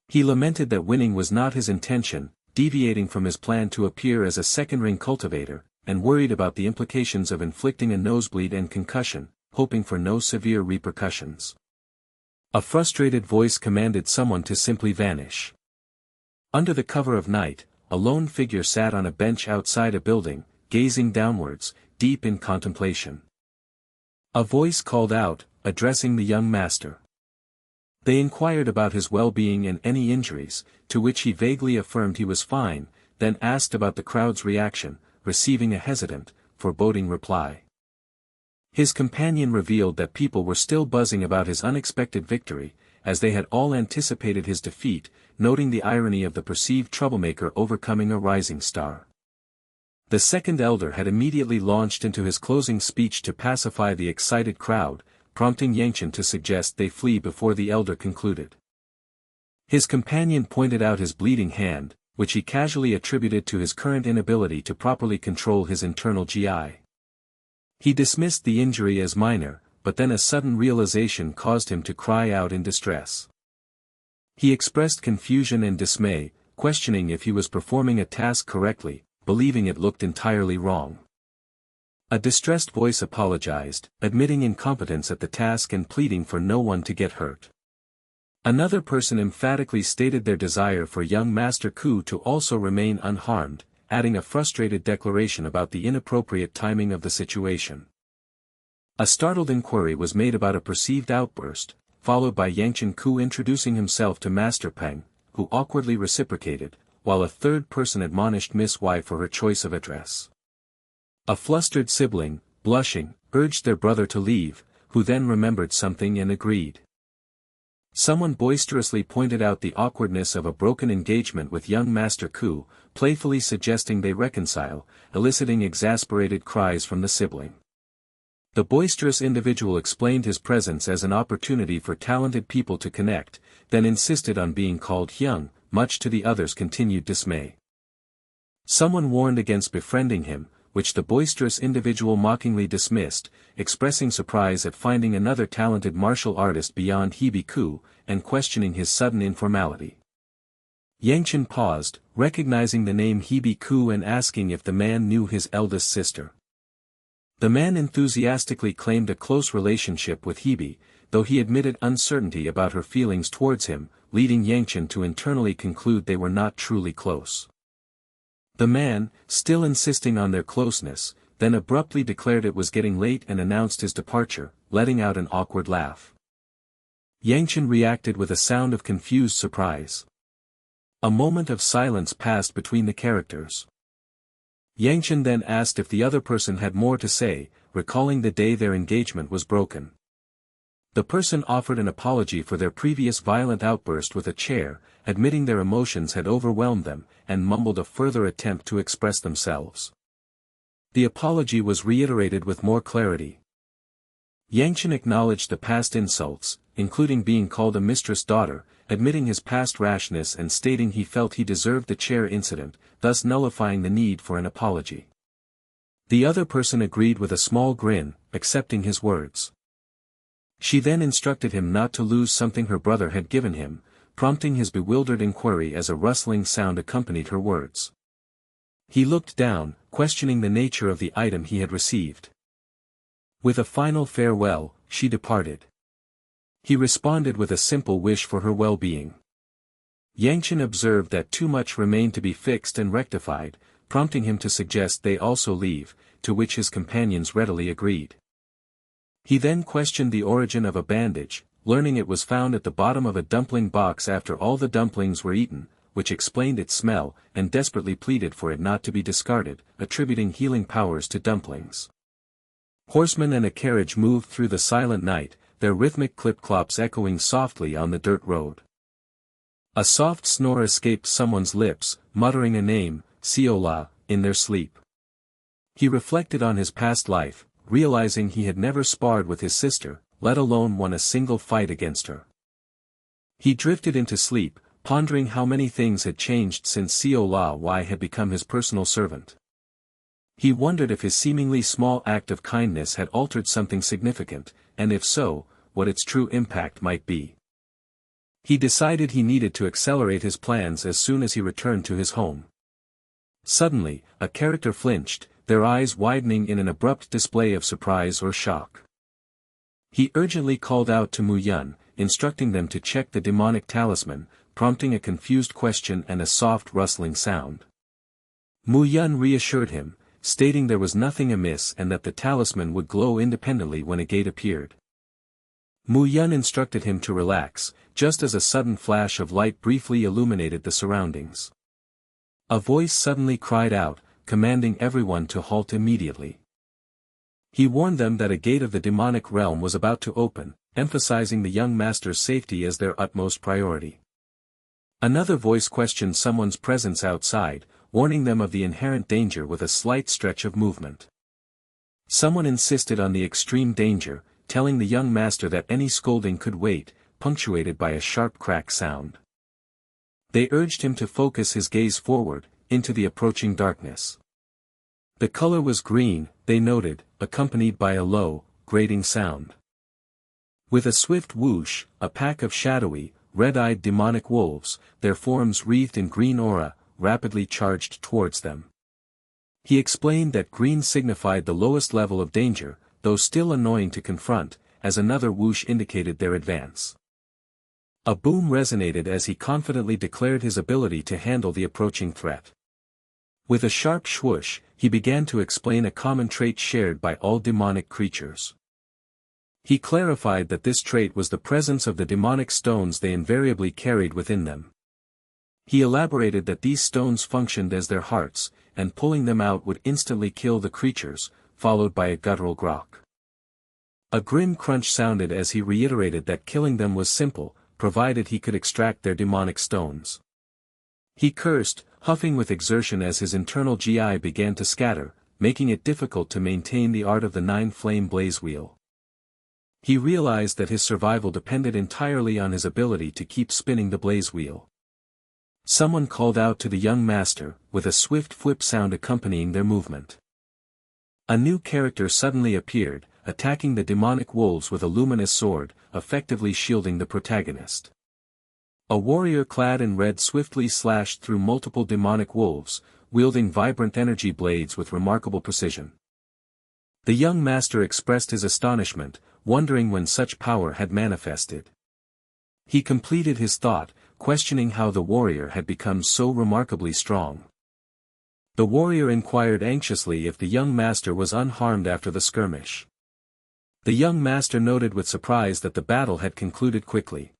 He lamented that winning was not his intention, deviating from his plan to appear as a second-ring cultivator, and worried about the implications of inflicting a nosebleed and concussion, hoping for no severe repercussions. A frustrated voice commanded someone to simply vanish. Under the cover of night, a lone figure sat on a bench outside a building, gazing downwards, deep in contemplation. A voice called out, addressing the young master. They inquired about his well-being and any injuries, to which he vaguely affirmed he was fine, then asked about the crowd's reaction, receiving a hesitant, foreboding reply. His companion revealed that people were still buzzing about his unexpected victory, as they had all anticipated his defeat, noting the irony of the perceived troublemaker overcoming a rising star. The second elder had immediately launched into his closing speech to pacify the excited crowd, prompting Yangcheon to suggest they flee before the elder concluded. His companion pointed out his bleeding hand, which he casually attributed to his current inability to properly control his internal GI. He dismissed the injury as minor, but then a sudden realization caused him to cry out in distress. He expressed confusion and dismay, questioning if he was performing a task correctly, believing it looked entirely wrong. A distressed voice apologized, admitting incompetence at the task and pleading for no one to get hurt. Another person emphatically stated their desire for young Master Ku to also remain unharmed, adding a frustrated declaration about the inappropriate timing of the situation. A startled inquiry was made about a perceived outburst, followed by Yangcheon Ku introducing himself to Master Peng, who awkwardly reciprocated, while a third person admonished Miss Y for her choice of address. A flustered sibling, blushing, urged their brother to leave, who then remembered something and agreed. Someone boisterously pointed out the awkwardness of a broken engagement with young Master Ku, playfully suggesting they reconcile, eliciting exasperated cries from the sibling. The boisterous individual explained his presence as an opportunity for talented people to connect, then insisted on being called Hyung, much to the others' continued dismay. Someone warned against befriending him, which the boisterous individual mockingly dismissed, expressing surprise at finding another talented martial artist beyond Hebe Ku, and questioning his sudden informality. Yangcheon paused, recognizing the name Hebe Ku and asking if the man knew his eldest sister. The man enthusiastically claimed a close relationship with Hebe, though he admitted uncertainty about her feelings towards him, leading Yangcheon to internally conclude they were not truly close. The man, still insisting on their closeness, then abruptly declared it was getting late and announced his departure, letting out an awkward laugh. Yangcheon reacted with a sound of confused surprise. A moment of silence passed between the characters. Yangcheon then asked if the other person had more to say, recalling the day their engagement was broken. The person offered an apology for their previous violent outburst with a chair, admitting their emotions had overwhelmed them, and mumbled a further attempt to express themselves. The apology was reiterated with more clarity. Yangcheon acknowledged the past insults, including being called a mistress daughter, admitting his past rashness and stating he felt he deserved the chair incident, thus nullifying the need for an apology. The other person agreed with a small grin, accepting his words. She then instructed him not to lose something her brother had given him, prompting his bewildered inquiry as a rustling sound accompanied her words. He looked down, questioning the nature of the item he had received. With a final farewell, she departed. He responded with a simple wish for her well-being. Yangcheon observed that too much remained to be fixed and rectified, prompting him to suggest they also leave, to which his companions readily agreed. He then questioned the origin of a bandage, learning it was found at the bottom of a dumpling box after all the dumplings were eaten, which explained its smell, and desperately pleaded for it not to be discarded, attributing healing powers to dumplings. Horsemen and a carriage moved through the silent night, their rhythmic clip-clops echoing softly on the dirt road. A soft snore escaped someone's lips, muttering a name, Seol-ah, in their sleep. He reflected on his past life, realizing he had never sparred with his sister, let alone won a single fight against her. He drifted into sleep, pondering how many things had changed since Seol-ah Wi had become his personal servant. He wondered if his seemingly small act of kindness had altered something significant, and if so, what its true impact might be. He decided he needed to accelerate his plans as soon as he returned to his home. Suddenly, a character flinched, their eyes widening in an abrupt display of surprise or shock. He urgently called out to Murim, instructing them to check the demonic talisman, prompting a confused question and a soft rustling sound. Murim reassured him, stating there was nothing amiss and that the talisman would glow independently when a gate appeared. Murim instructed him to relax, just as a sudden flash of light briefly illuminated the surroundings. A voice suddenly cried out, commanding everyone to halt immediately. He warned them that a gate of the demonic realm was about to open, emphasizing the young master's safety as their utmost priority. Another voice questioned someone's presence outside, warning them of the inherent danger with a slight stretch of movement. Someone insisted on the extreme danger, telling the young master that any scolding could wait, punctuated by a sharp crack sound. They urged him to focus his gaze forward, into the approaching darkness. The color was green, they noted, accompanied by a low, grating sound. With a swift whoosh, a pack of shadowy, red-eyed demonic wolves, their forms wreathed in green aura, rapidly charged towards them. He explained that green signified the lowest level of danger, though still annoying to confront, as another whoosh indicated their advance. A boom resonated as he confidently declared his ability to handle the approaching threat. With a sharp swoosh, he began to explain a common trait shared by all demonic creatures. He clarified that this trait was the presence of the demonic stones they invariably carried within them. He elaborated that these stones functioned as their hearts, and pulling them out would instantly kill the creatures, followed by a guttural grok. A grim crunch sounded as he reiterated that killing them was simple, provided he could extract their demonic stones. He cursed, huffing with exertion as his internal GI began to scatter, making it difficult to maintain the art of the 9-flame blaze wheel. He realized that his survival depended entirely on his ability to keep spinning the blaze wheel. Someone called out to the young master, with a swift whip sound accompanying their movement. A new character suddenly appeared, attacking the demonic wolves with a luminous sword, effectively shielding the protagonist. A warrior clad in red swiftly slashed through multiple demonic wolves, wielding vibrant energy blades with remarkable precision. The young master expressed his astonishment, wondering when such power had manifested. He completed his thought, questioning how the warrior had become so remarkably strong. The warrior inquired anxiously if the young master was unharmed after the skirmish. The young master noted with surprise that the battle had concluded quickly.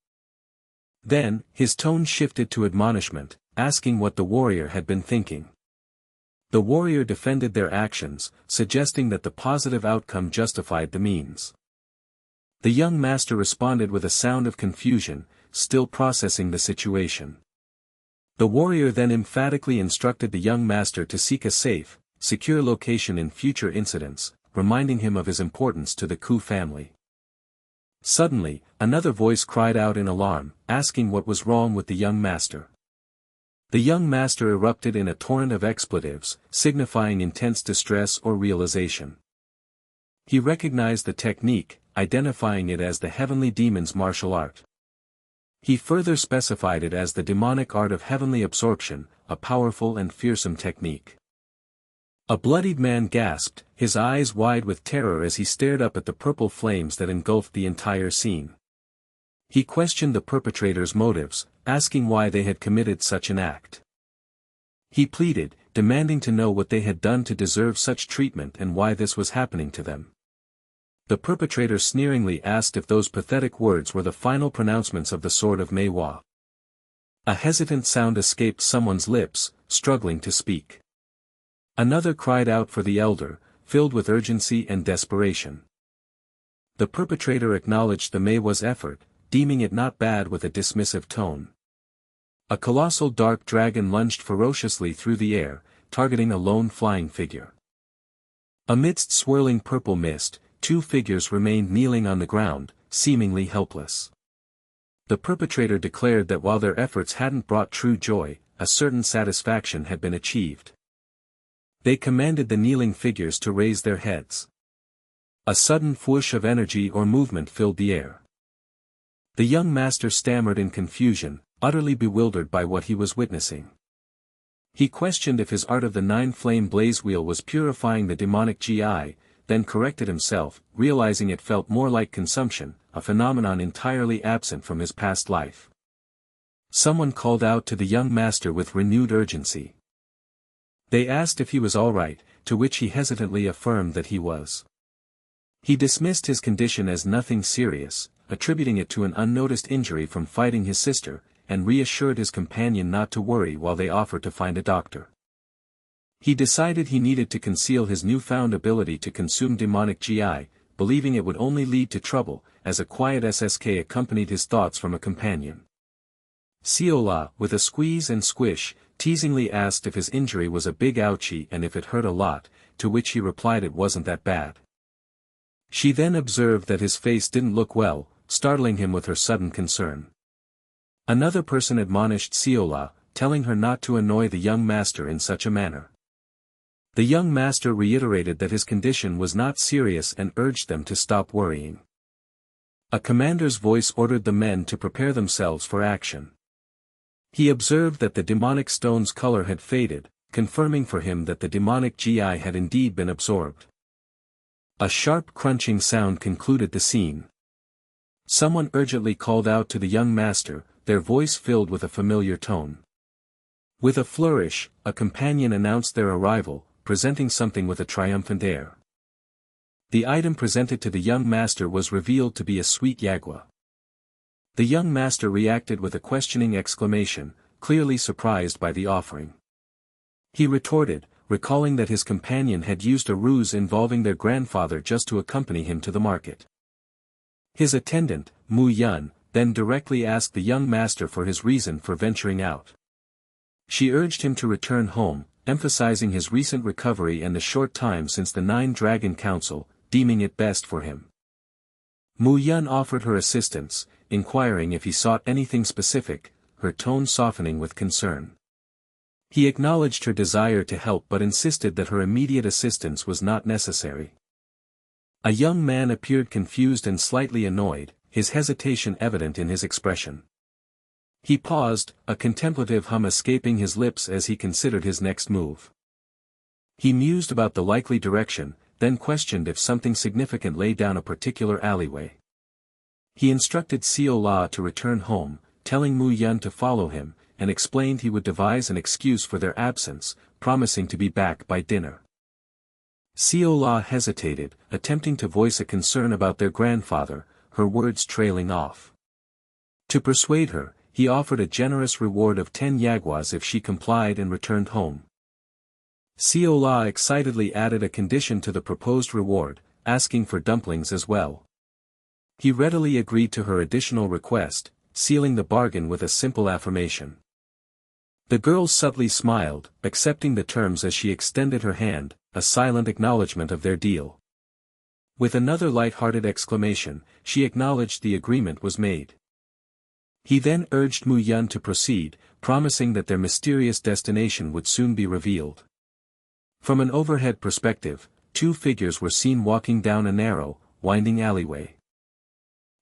Then, his tone shifted to admonishment, asking what the warrior had been thinking. The warrior defended their actions, suggesting that the positive outcome justified the means. The young master responded with a sound of confusion, still processing the situation. The warrior then emphatically instructed the young master to seek a safe, secure location in future incidents, reminding him of his importance to the Ku family. Suddenly, another voice cried out in alarm, asking what was wrong with the young master. The young master erupted in a torrent of expletives, signifying intense distress or realization. He recognized the technique, identifying it as the heavenly demon's martial art. He further specified it as the demonic art of heavenly absorption, a powerful and fearsome technique. A bloodied man gasped, his eyes wide with terror as he stared up at the purple flames that engulfed the entire scene. He questioned the perpetrators' motives, asking why they had committed such an act. He pleaded, demanding to know what they had done to deserve such treatment and why this was happening to them. The perpetrator sneeringly asked if those pathetic words were the final pronouncements of the sword of Manhwa. A hesitant sound escaped someone's lips, struggling to speak. Another cried out for the elder, filled with urgency and desperation. The perpetrator acknowledged the Manhwa's effort, deeming it not bad with a dismissive tone. A colossal dark dragon lunged ferociously through the air, targeting a lone flying figure. Amidst swirling purple mist, two figures remained kneeling on the ground, seemingly helpless. The perpetrator declared that while their efforts hadn't brought true joy, a certain satisfaction had been achieved. They commanded the kneeling figures to raise their heads. A sudden whoosh of energy or movement filled the air. The young master stammered in confusion, utterly bewildered by what he was witnessing. He questioned if his art of the nine-flame blaze wheel was purifying the demonic GI, then corrected himself, realizing it felt more like consumption, a phenomenon entirely absent from his past life. Someone called out to the young master with renewed urgency. They asked if he was all right, to which he hesitantly affirmed that he was. He dismissed his condition as nothing serious, attributing it to an unnoticed injury from fighting his sister, and reassured his companion not to worry while they offered to find a doctor. He decided he needed to conceal his newfound ability to consume demonic GI, believing it would only lead to trouble, as a quiet SSK accompanied his thoughts from a companion. Seol-ah, with a squeeze and squish, teasingly asked if his injury was a big ouchie and if it hurt a lot, to which he replied it wasn't that bad. She then observed that his face didn't look well, startling him with her sudden concern. Another person admonished Seol-ah, telling her not to annoy the young master in such a manner. The young master reiterated that his condition was not serious and urged them to stop worrying. A commander's voice ordered the men to prepare themselves for action. He observed that the demonic stone's color had faded, confirming for him that the demonic GI had indeed been absorbed. A sharp crunching sound concluded the scene. Someone urgently called out to the young master, their voice filled with a familiar tone. With a flourish, a companion announced their arrival, presenting something with a triumphant air. The item presented to the young master was revealed to be a sweet yagua. The young master reacted with a questioning exclamation, clearly surprised by the offering. He retorted, recalling that his companion had used a ruse involving their grandfather just to accompany him to the market. His attendant, Mu Yun, then directly asked the young master for his reason for venturing out. She urged him to return home, emphasizing his recent recovery and the short time since the Nine Dragon Council, deeming it best for him. Mu Yun offered her assistance, inquiring if he sought anything specific, her tone softening with concern. He acknowledged her desire to help but insisted that her immediate assistance was not necessary. A young man appeared confused and slightly annoyed, his hesitation evident in his expression. He paused, a contemplative hum escaping his lips as he considered his next move. He mused about the likely direction, then questioned if something significant lay down a particular alleyway. He instructed Seol-ah to return home, telling Mu Yun to follow him, and explained he would devise an excuse for their absence, promising to be back by dinner. Seol-ah hesitated, attempting to voice a concern about their grandfather, her words trailing off. To persuade her, he offered a generous reward of 10 yaguas if she complied and returned home. Seol-ah excitedly added a condition to the proposed reward, asking for dumplings as well. He readily agreed to her additional request, sealing the bargain with a simple affirmation. The girl subtly smiled, accepting the terms as she extended her hand, a silent acknowledgement of their deal. With another light-hearted exclamation, she acknowledged the agreement was made. He then urged Mu Yun to proceed, promising that their mysterious destination would soon be revealed. From an overhead perspective, two figures were seen walking down a narrow, winding alleyway.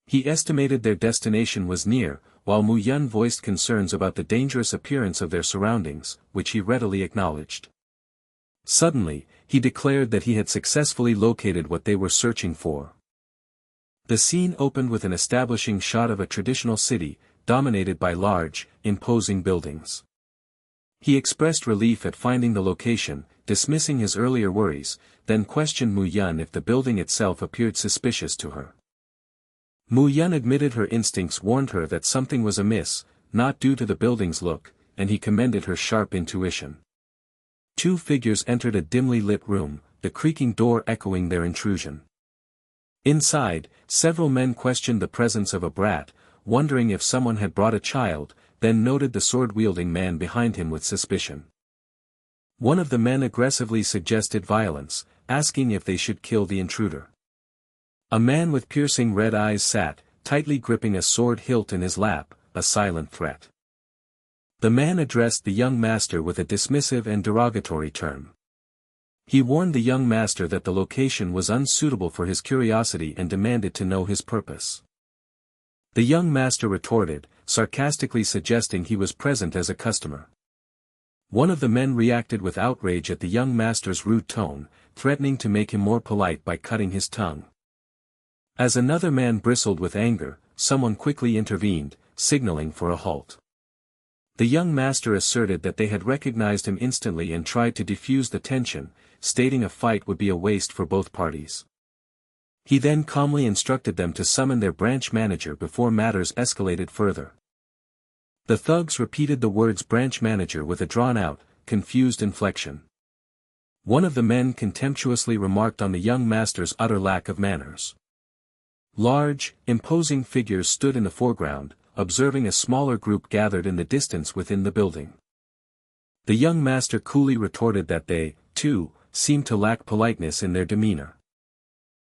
He estimated their destination was near, while Mu Yun voiced concerns about the dangerous appearance of their surroundings, which he readily acknowledged. Suddenly, he declared that he had successfully located what they were searching for. The scene opened with an establishing shot of a traditional city, dominated by large, imposing buildings. He expressed relief at finding the location, dismissing his earlier worries, then questioned Mu Yun if the building itself appeared suspicious to her. Mu Yun admitted her instincts warned her that something was amiss, not due to the building's look, and he commended her sharp intuition. Two figures entered a dimly lit room, the creaking door echoing their intrusion. Inside, several men questioned the presence of a brat, wondering if someone had brought a child, then noted the sword-wielding man behind him with suspicion. One of the men aggressively suggested violence, asking if they should kill the intruder. A man with piercing red eyes sat, tightly gripping a sword hilt in his lap, a silent threat. The man addressed the young master with a dismissive and derogatory term. He warned the young master that the location was unsuitable for his curiosity and demanded to know his purpose. The young master retorted, sarcastically suggesting he was present as a customer. One of the men reacted with outrage at the young master's rude tone, threatening to make him more polite by cutting his tongue. As another man bristled with anger, someone quickly intervened, signaling for a halt. The young master asserted that they had recognized him instantly and tried to defuse the tension, stating a fight would be a waste for both parties. He then calmly instructed them to summon their branch manager before matters escalated further. The thugs repeated the words branch manager with a drawn-out, confused inflection. One of the men contemptuously remarked on the young master's utter lack of manners. Large, imposing figures stood in the foreground, observing a smaller group gathered in the distance within the building. The young master coolly retorted that they, too, seemed to lack politeness in their demeanor.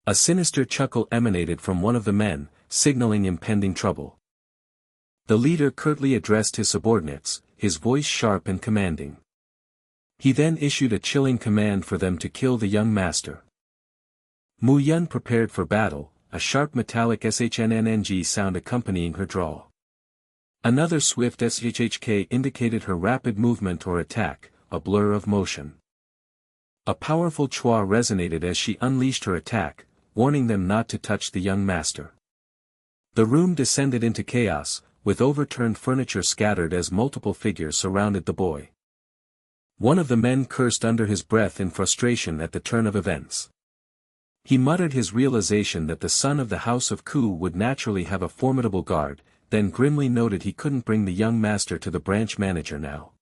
A sinister chuckle emanated from one of the men, signaling impending trouble. The leader curtly addressed his subordinates, his voice sharp and commanding. He then issued a chilling command for them to kill the young master. Mu Yun prepared for battle, a sharp metallic shnnng sound accompanying her drawl. Another swift shhk indicated her rapid movement or attack, a blur of motion. A powerful chua resonated as she unleashed her attack, warning them not to touch the young master. The room descended into chaos, with overturned furniture scattered as multiple figures surrounded the boy. One of the men cursed under his breath in frustration at the turn of events. He muttered his realization that the son of the House of Ku would naturally have a formidable guard, then grimly noted he couldn't bring the young master to the branch manager now.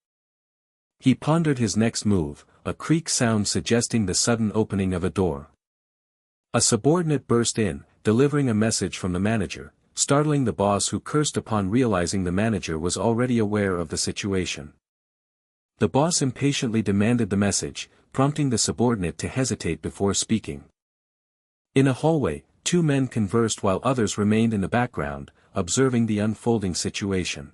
He pondered his next move, a creak sound suggesting the sudden opening of a door. A subordinate burst in, delivering a message from the manager, startling the boss who cursed upon realizing the manager was already aware of the situation. The boss impatiently demanded the message, prompting the subordinate to hesitate before speaking. In a hallway, two men conversed while others remained in the background, observing the unfolding situation.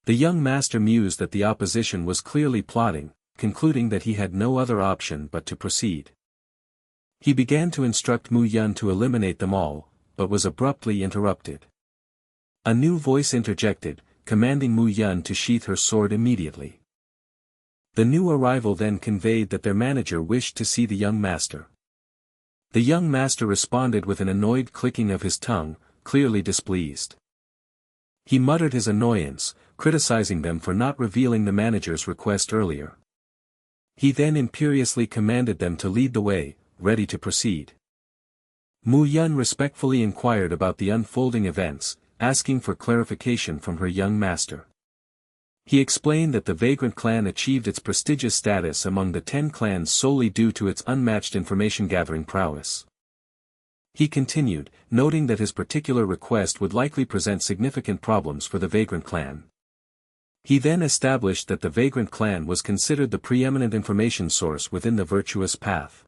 The young master mused that the opposition was clearly plotting, concluding that he had no other option but to proceed. He began to instruct Mu Yun to eliminate them all, but was abruptly interrupted. A new voice interjected, commanding Mu Yun to sheath her sword immediately. The new arrival then conveyed that their manager wished to see the young master. The young master responded with an annoyed clicking of his tongue, clearly displeased. He muttered his annoyance, criticizing them for not revealing the manager's request earlier. He then imperiously commanded them to lead the way, ready to proceed. Mu Yun respectfully inquired about the unfolding events, asking for clarification from her young master. He explained that the Vagrant clan achieved its prestigious status among the 10 clans solely due to its unmatched information-gathering prowess. He continued, noting that his particular request would likely present significant problems for the Vagrant clan. He then established that the Vagrant clan was considered the preeminent information source within the virtuous path.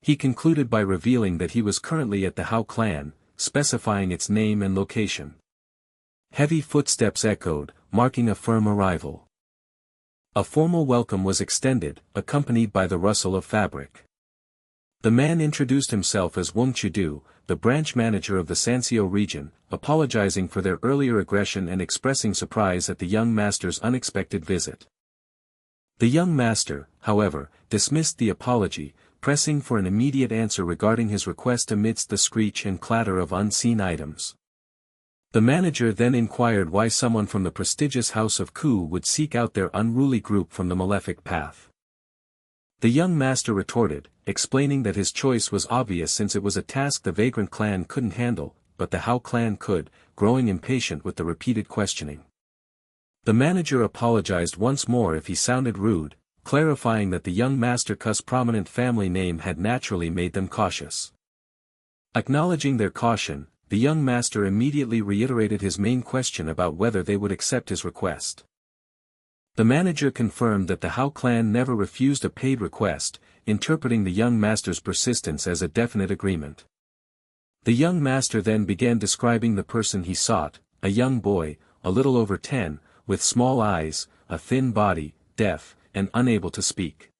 He concluded by revealing that he was currently at the Hao clan, specifying its name and location. Heavy footsteps echoed, marking a firm arrival. A formal welcome was extended, accompanied by the rustle of fabric. The man introduced himself as Wang Chudu, the branch manager of the Sanseo region, apologizing for their earlier aggression and expressing surprise at the young master's unexpected visit. The young master, however, dismissed the apology, pressing for an immediate answer regarding his request amidst the screech and clatter of unseen items. The manager then inquired why someone from the prestigious House of Ku would seek out their unruly group from the malefic path. The young master retorted, explaining that his choice was obvious since it was a task the Vagrant clan couldn't handle, but the Hao clan could, growing impatient with the repeated questioning. The manager apologized once more if he sounded rude, clarifying that the young master Ku's prominent family name had naturally made them cautious. Acknowledging their caution, the young master immediately reiterated his main question about whether they would accept his request. The manager confirmed that the Hao clan never refused a paid request, interpreting the young master's persistence as a definite agreement. The young master then began describing the person he sought, a young boy, a little over 10, with small eyes, a thin body, deaf, and unable to speak.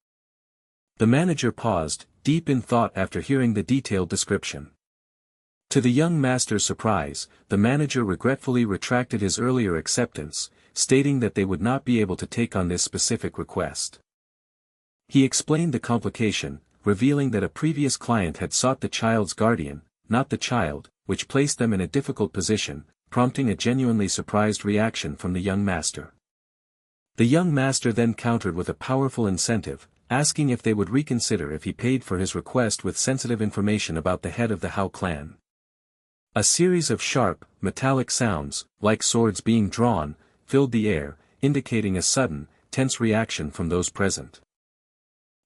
The manager paused, deep in thought after hearing the detailed description. To the young master's surprise, the manager regretfully retracted his earlier acceptance, stating that they would not be able to take on this specific request. He explained the complication, revealing that a previous client had sought the child's guardian, not the child, which placed them in a difficult position, prompting a genuinely surprised reaction from the young master. The young master then countered with a powerful incentive, asking if they would reconsider if he paid for his request with sensitive information about the head of the Hao clan. A series of sharp, metallic sounds, like swords being drawn, filled the air, indicating a sudden, tense reaction from those present.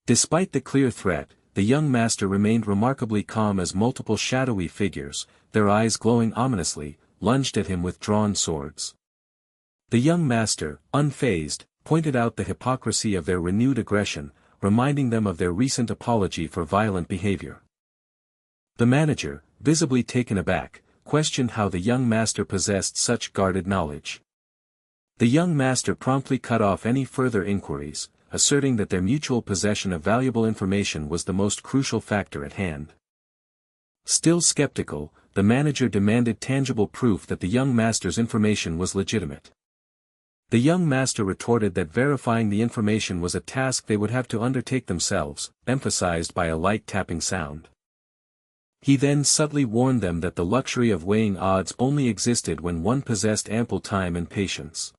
Despite the clear threat, the young master remained remarkably calm as multiple shadowy figures, their eyes glowing ominously, lunged at him with drawn swords. The young master, unfazed, pointed out the hypocrisy of their renewed aggression, reminding them of their recent apology for violent behavior. The manager, visibly taken aback, questioned how the young master possessed such guarded knowledge. The young master promptly cut off any further inquiries, asserting that their mutual possession of valuable information was the most crucial factor at hand. Still skeptical, the manager demanded tangible proof that the young master's information was legitimate. The young master retorted that verifying the information was a task they would have to undertake themselves, emphasized by a light tapping sound. He then subtly warned them that the luxury of weighing odds only existed when one possessed ample time and patience.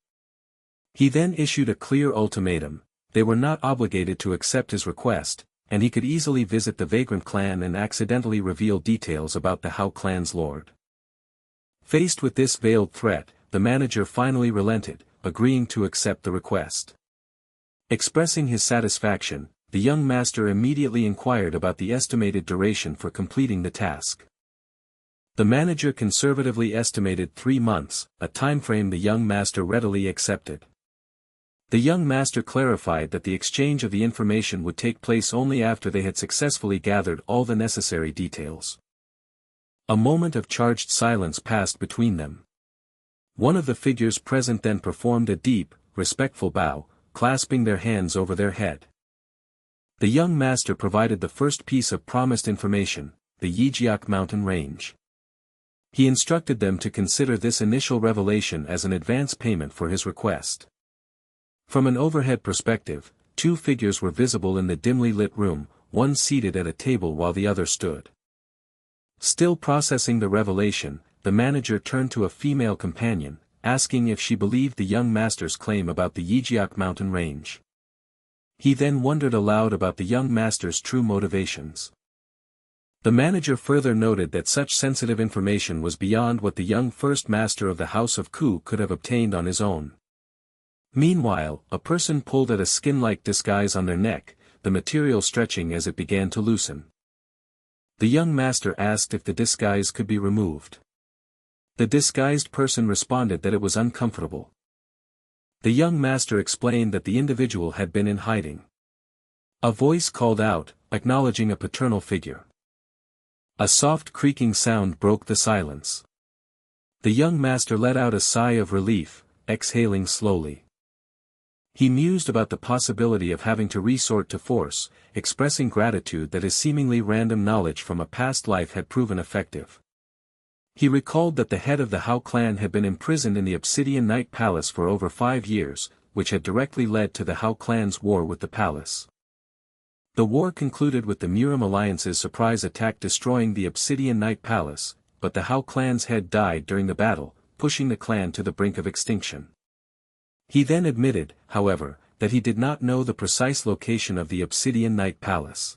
He then issued a clear ultimatum: they were not obligated to accept his request, and he could easily visit the Vagrant clan and accidentally reveal details about the Hao clan's lord. Faced with this veiled threat, the manager finally relented, agreeing to accept the request. Expressing his satisfaction, the young master immediately inquired about the estimated duration for completing the task. The manager conservatively estimated 3 months, a timeframe the young master readily accepted. The young master clarified that the exchange of the information would take place only after they had successfully gathered all the necessary details. A moment of charged silence passed between them. One of the figures present then performed a deep, respectful bow, clasping their hands over their head. The young master provided the first piece of promised information, the Yangcheon mountain range. He instructed them to consider this initial revelation as an advance payment for his request. From an overhead perspective, 2 figures were visible in the dimly lit room, one seated at a table while the other stood. Still processing the revelation, the manager turned to a female companion, asking if she believed the young master's claim about the Yangcheon mountain range. He then wondered aloud about the young master's true motivations. The manager further noted that such sensitive information was beyond what the young first master of the House of Ku could have obtained on his own. Meanwhile, a person pulled at a skin-like disguise on their neck, the material stretching as it began to loosen. The young master asked if the disguise could be removed. The disguised person responded that it was uncomfortable. The young master explained that the individual had been in hiding. A voice called out, acknowledging a paternal figure. A soft creaking sound broke the silence. The young master let out a sigh of relief, exhaling slowly. He mused about the possibility of having to resort to force, expressing gratitude that his seemingly random knowledge from a past life had proven effective. He recalled that the head of the Hao clan had been imprisoned in the Obsidian Night Palace for over 5 years, which had directly led to the Hao clan's war with the palace. The war concluded with the Murim alliance's surprise attack destroying the Obsidian Night Palace, but the Hao clan's head died during the battle, pushing the clan to the brink of extinction. He then admitted, however, that he did not know the precise location of the Obsidian Night Palace.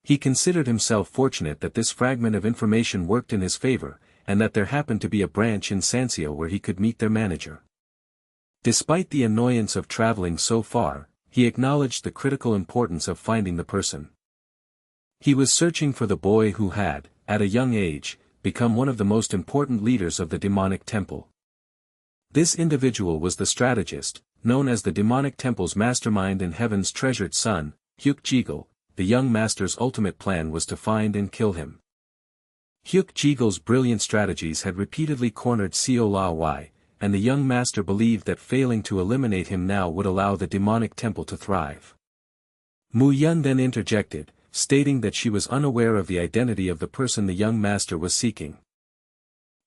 He considered himself fortunate that this fragment of information worked in his favor, and that there happened to be a branch in Sanseo where he could meet their manager. Despite the annoyance of traveling so far, he acknowledged the critical importance of finding the person. He was searching for the boy who had, at a young age, become one of the most important leaders of the demonic temple. This individual was the strategist, known as the demonic temple's mastermind and heaven's treasured son, Hyuk-jigul. The young master's ultimate plan was to find and kill him. Hyuk-jigul's brilliant strategies had repeatedly cornered Seol-ah Wi, and the young master believed that failing to eliminate him now would allow the demonic temple to thrive. Mu Yun then interjected, stating that she was unaware of the identity of the person the young master was seeking.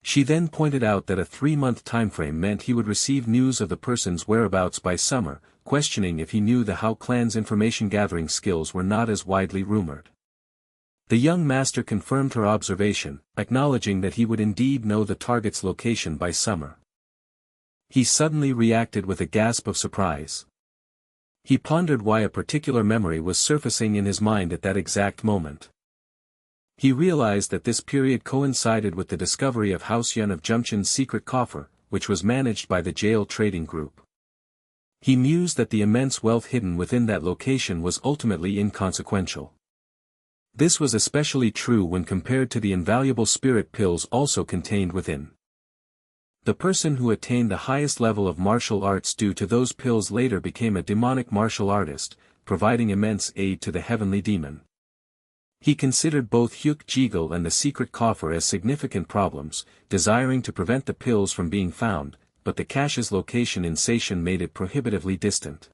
She then pointed out that a 3-month timeframe meant he would receive news of the person's whereabouts by summer, questioning if he knew the Hao clan's information-gathering skills were not as widely rumored. The young master confirmed her observation, acknowledging that he would indeed know the target's location by summer. He suddenly reacted with a gasp of surprise. He pondered why a particular memory was surfacing in his mind at that exact moment. He realized that this period coincided with the discovery of House Yun of Jumcheon's secret coffer, which was managed by the jail trading group. He mused that the immense wealth hidden within that location was ultimately inconsequential. This was especially true when compared to the invaluable spirit pills also contained within. The person who attained the highest level of martial arts due to those pills later became a demonic martial artist, providing immense aid to the heavenly demon. He considered both Hyuk-jigul and the secret coffer as significant problems, desiring to prevent the pills from being found, but the cache's location in Seishan made it prohibitively distant.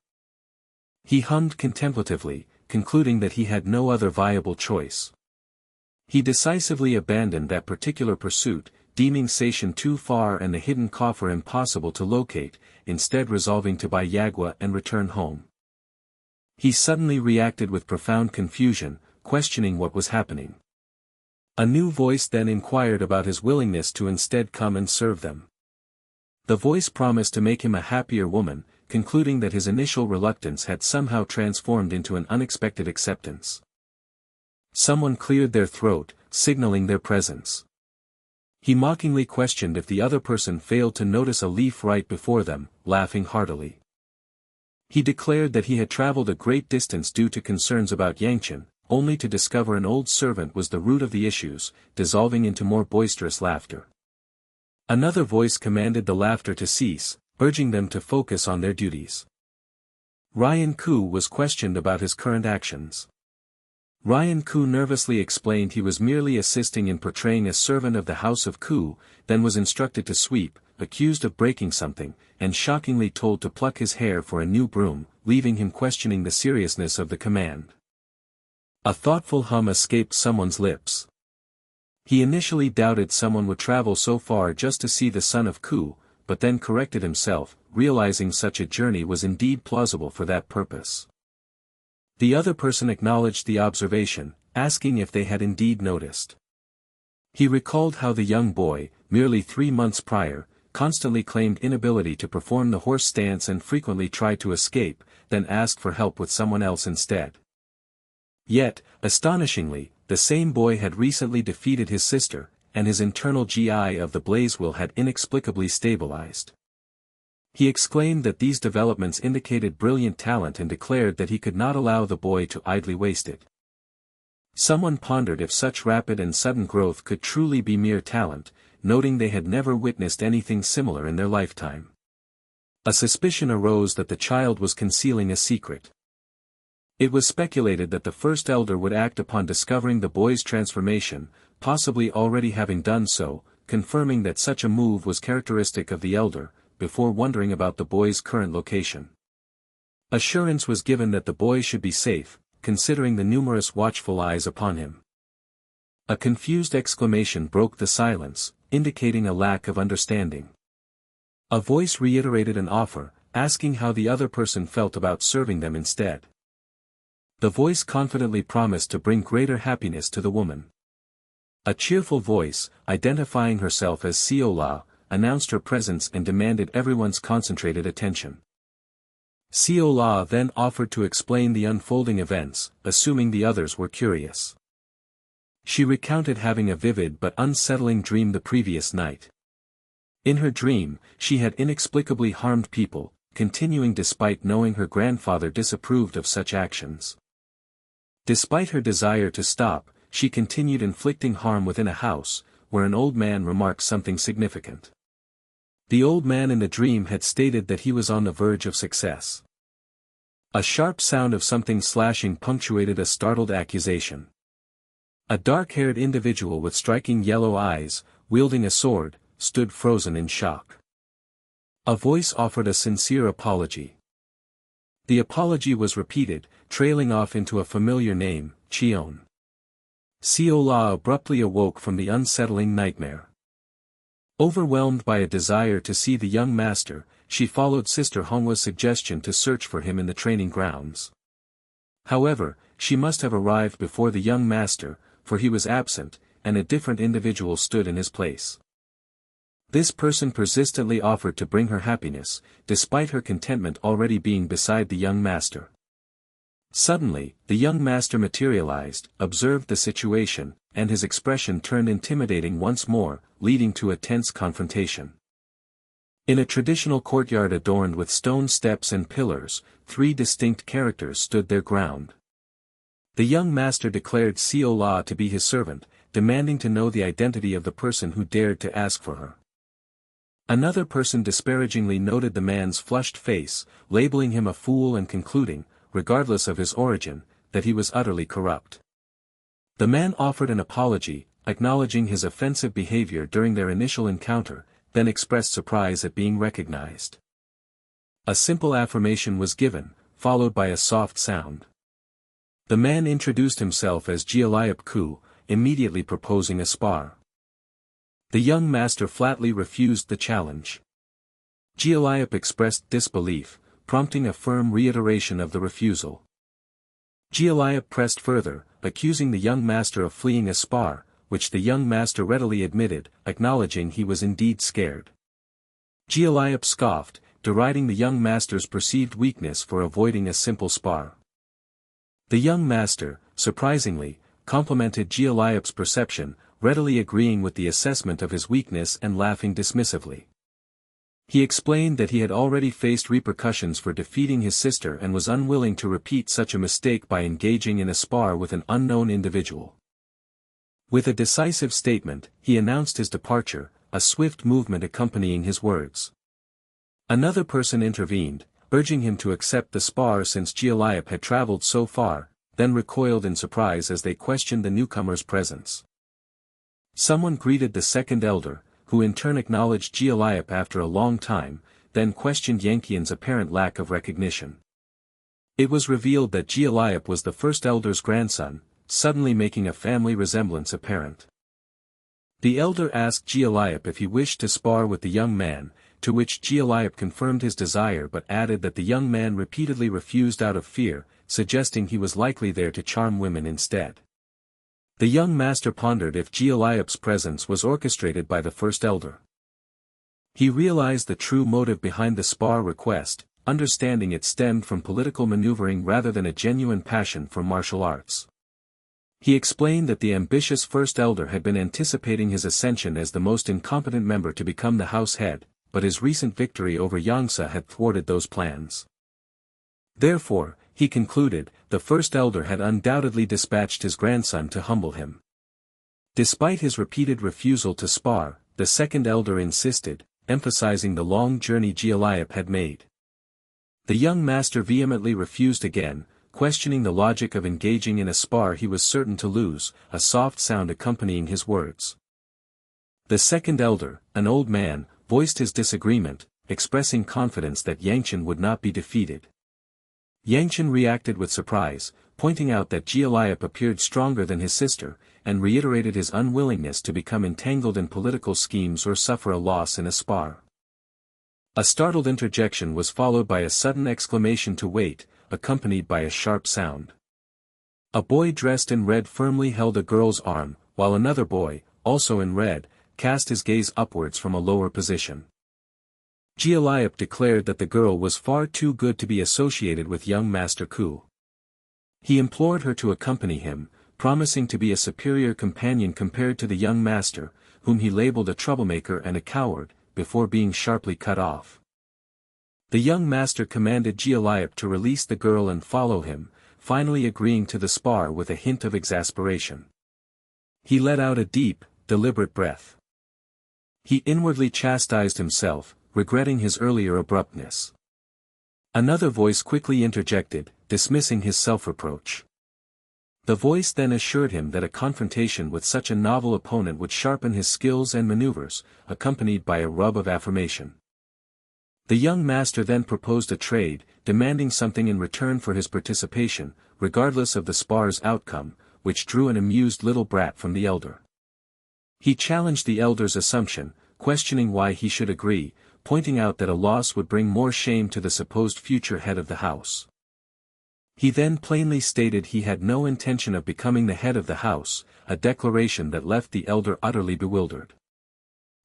He hummed contemplatively, concluding that he had no other viable choice. He decisively abandoned that particular pursuit, deeming Seishan too far and the hidden coffer impossible to locate, instead resolving to buy Yagua and return home. He suddenly reacted with profound confusion, questioning what was happening. A new voice then inquired about his willingness to instead come and serve them. The voice promised to make him a happier woman, concluding that his initial reluctance had somehow transformed into an unexpected acceptance. Someone cleared their throat, signaling their presence. He mockingly questioned if the other person failed to notice a leaf right before them, laughing heartily. He declared that he had traveled a great distance due to concerns about Yangcheon, only to discover an old servant was the root of the issues, dissolving into more boisterous laughter. Another voice commanded the laughter to cease, urging them to focus on their duties. Yangcheon Ku was questioned about his current actions. Yangcheon Ku nervously explained he was merely assisting in portraying a servant of the House of Ku, then was instructed to sweep, accused of breaking something, and shockingly told to pluck his hair for a new broom, leaving him questioning the seriousness of the command. A thoughtful hum escaped someone's lips. He initially doubted someone would travel so far just to see the son of Ku, but then corrected himself, realizing such a journey was indeed plausible for that purpose. The other person acknowledged the observation, asking if they had indeed noticed. He recalled how the young boy, merely 3 months prior, constantly claimed inability to perform the horse stance and frequently tried to escape, then asked for help with someone else instead. Yet, astonishingly, the same boy had recently defeated his sister, and his internal GI of the blaze will had inexplicably stabilized. He exclaimed that these developments indicated brilliant talent and declared that he could not allow the boy to idly waste it. Someone pondered if such rapid and sudden growth could truly be mere talent, noting they had never witnessed anything similar in their lifetime. A suspicion arose that the child was concealing a secret. It was speculated that the first elder would act upon discovering the boy's transformation, possibly already having done so, confirming that such a move was characteristic of the elder, before wondering about the boy's current location. Assurance was given that the boy should be safe, considering the numerous watchful eyes upon him. A confused exclamation broke the silence, indicating a lack of understanding. A voice reiterated an offer, asking how the other person felt about serving them instead. The voice confidently promised to bring greater happiness to the woman. A cheerful voice, identifying herself as Seol-ah, announced her presence and demanded everyone's concentrated attention. Seol-ah then offered to explain the unfolding events, assuming the others were curious. She recounted having a vivid but unsettling dream the previous night. In her dream, she had inexplicably harmed people, continuing despite knowing her grandfather disapproved of such actions. Despite her desire to stop, she continued inflicting harm within a house, where an old man remarked something significant. The old man in the dream had stated that he was on the verge of success. A sharp sound of something slashing punctuated a startled accusation. A dark-haired individual with striking yellow eyes, wielding a sword, stood frozen in shock. A voice offered a sincere apology. The apology was repeated, trailing off into a familiar name, Cheon. Seol-ah abruptly awoke from the unsettling nightmare. Overwhelmed by a desire to see the young master, she followed Sister Hongwa's suggestion to search for him in the training grounds. However, she must have arrived before the young master, for he was absent, and a different individual stood in his place. This person persistently offered to bring her happiness, despite her contentment already being beside the young master. Suddenly, the young master materialized, observed the situation, and his expression turned intimidating once more, leading to a tense confrontation. In a traditional courtyard adorned with stone steps and pillars, 3 distinct characters stood their ground. The young master declared Seol-ah to be his servant, demanding to know the identity of the person who dared to ask for her. Another person disparagingly noted the man's flushed face, labeling him a fool and concluding, regardless of his origin, that he was utterly corrupt. The man offered an apology, acknowledging his offensive behavior during their initial encounter, then expressed surprise at being recognized. A simple affirmation was given, followed by a soft sound. The man introduced himself as Seol-ah Ku, immediately proposing a spar. The young master flatly refused the challenge. Seol-ah expressed disbelief, prompting a firm reiteration of the refusal. Seol-ah pressed further, accusing the young master of fleeing a spar, which the young master readily admitted, acknowledging he was indeed scared. Seol-ah scoffed, deriding the young master's perceived weakness for avoiding a simple spar. The young master, surprisingly, complimented Seol-ah's perception, readily agreeing with the assessment of his weakness and laughing dismissively. He explained that he had already faced repercussions for defeating his sister and was unwilling to repeat such a mistake by engaging in a spar with an unknown individual. With a decisive statement, he announced his departure, a swift movement accompanying his words. Another person intervened, urging him to accept the spar since Seol-ah had traveled so far, then recoiled in surprise as they questioned the newcomer's presence. Someone greeted the second elder, who in turn acknowledged Seol-ah after a long time, then questioned Yangcheon's apparent lack of recognition. It was revealed that Seol-ah was the first elder's grandson, suddenly making a family resemblance apparent. The elder asked Seol-ah if he wished to spar with the young man, to which Seol-ah confirmed his desire but added that the young man repeatedly refused out of fear, suggesting he was likely there to charm women instead. The young master pondered if Seol-ah's presence was orchestrated by the first elder. He realized the true motive behind the spar request, understanding it stemmed from political maneuvering rather than a genuine passion for martial arts. He explained that the ambitious first elder had been anticipating his ascension as the most incompetent member to become the house head, but his recent victory over Yangsa had thwarted those plans. Therefore, he concluded, the first elder had undoubtedly dispatched his grandson to humble him. Despite his repeated refusal to spar, the second elder insisted, emphasizing the long journey Seol-ah had made. The young master vehemently refused again, questioning the logic of engaging in a spar he was certain to lose, a soft sound accompanying his words. The second elder, an old man, voiced his disagreement, expressing confidence that Yangcheon would not be defeated. Yangcheon reacted with surprise, pointing out that Seol-ah appeared stronger than his sister, and reiterated his unwillingness to become entangled in political schemes or suffer a loss in a spar. A startled interjection was followed by a sudden exclamation to wait, accompanied by a sharp sound. A boy dressed in red firmly held a girl's arm, while another boy, also in red, cast his gaze upwards from a lower position. Seol-ah declared that the girl was far too good to be associated with young Master Ku. He implored her to accompany him, promising to be a superior companion compared to the young master, whom he labeled a troublemaker and a coward, before being sharply cut off. The young master commanded Seol-ah to release the girl and follow him, finally agreeing to the spar with a hint of exasperation. He let out a deep, deliberate breath. He inwardly chastised himself, regretting his earlier abruptness. Another voice quickly interjected, dismissing his self-reproach. The voice then assured him that a confrontation with such a novel opponent would sharpen his skills and maneuvers, accompanied by a rub of affirmation. The young master then proposed a trade, demanding something in return for his participation, regardless of the spar's outcome, which drew an amused little brat from the elder. He challenged the elder's assumption, questioning why he should agree, pointing out that a loss would bring more shame to the supposed future head of the house. He then plainly stated he had no intention of becoming the head of the house, a declaration that left the elder utterly bewildered.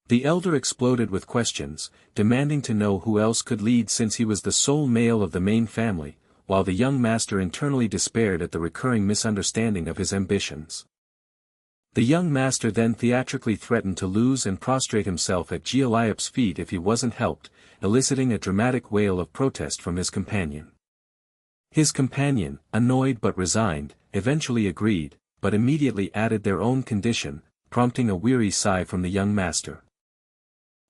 The elder exploded with questions, demanding to know who else could lead since he was the sole male of the main family, while the young master internally despaired at the recurring misunderstanding of his ambitions. The young master then theatrically threatened to lose and prostrate himself at Seol-ah's feet if he wasn't helped, eliciting a dramatic wail of protest from his companion. His companion, annoyed but resigned, eventually agreed, but immediately added their own condition, prompting a weary sigh from the young master.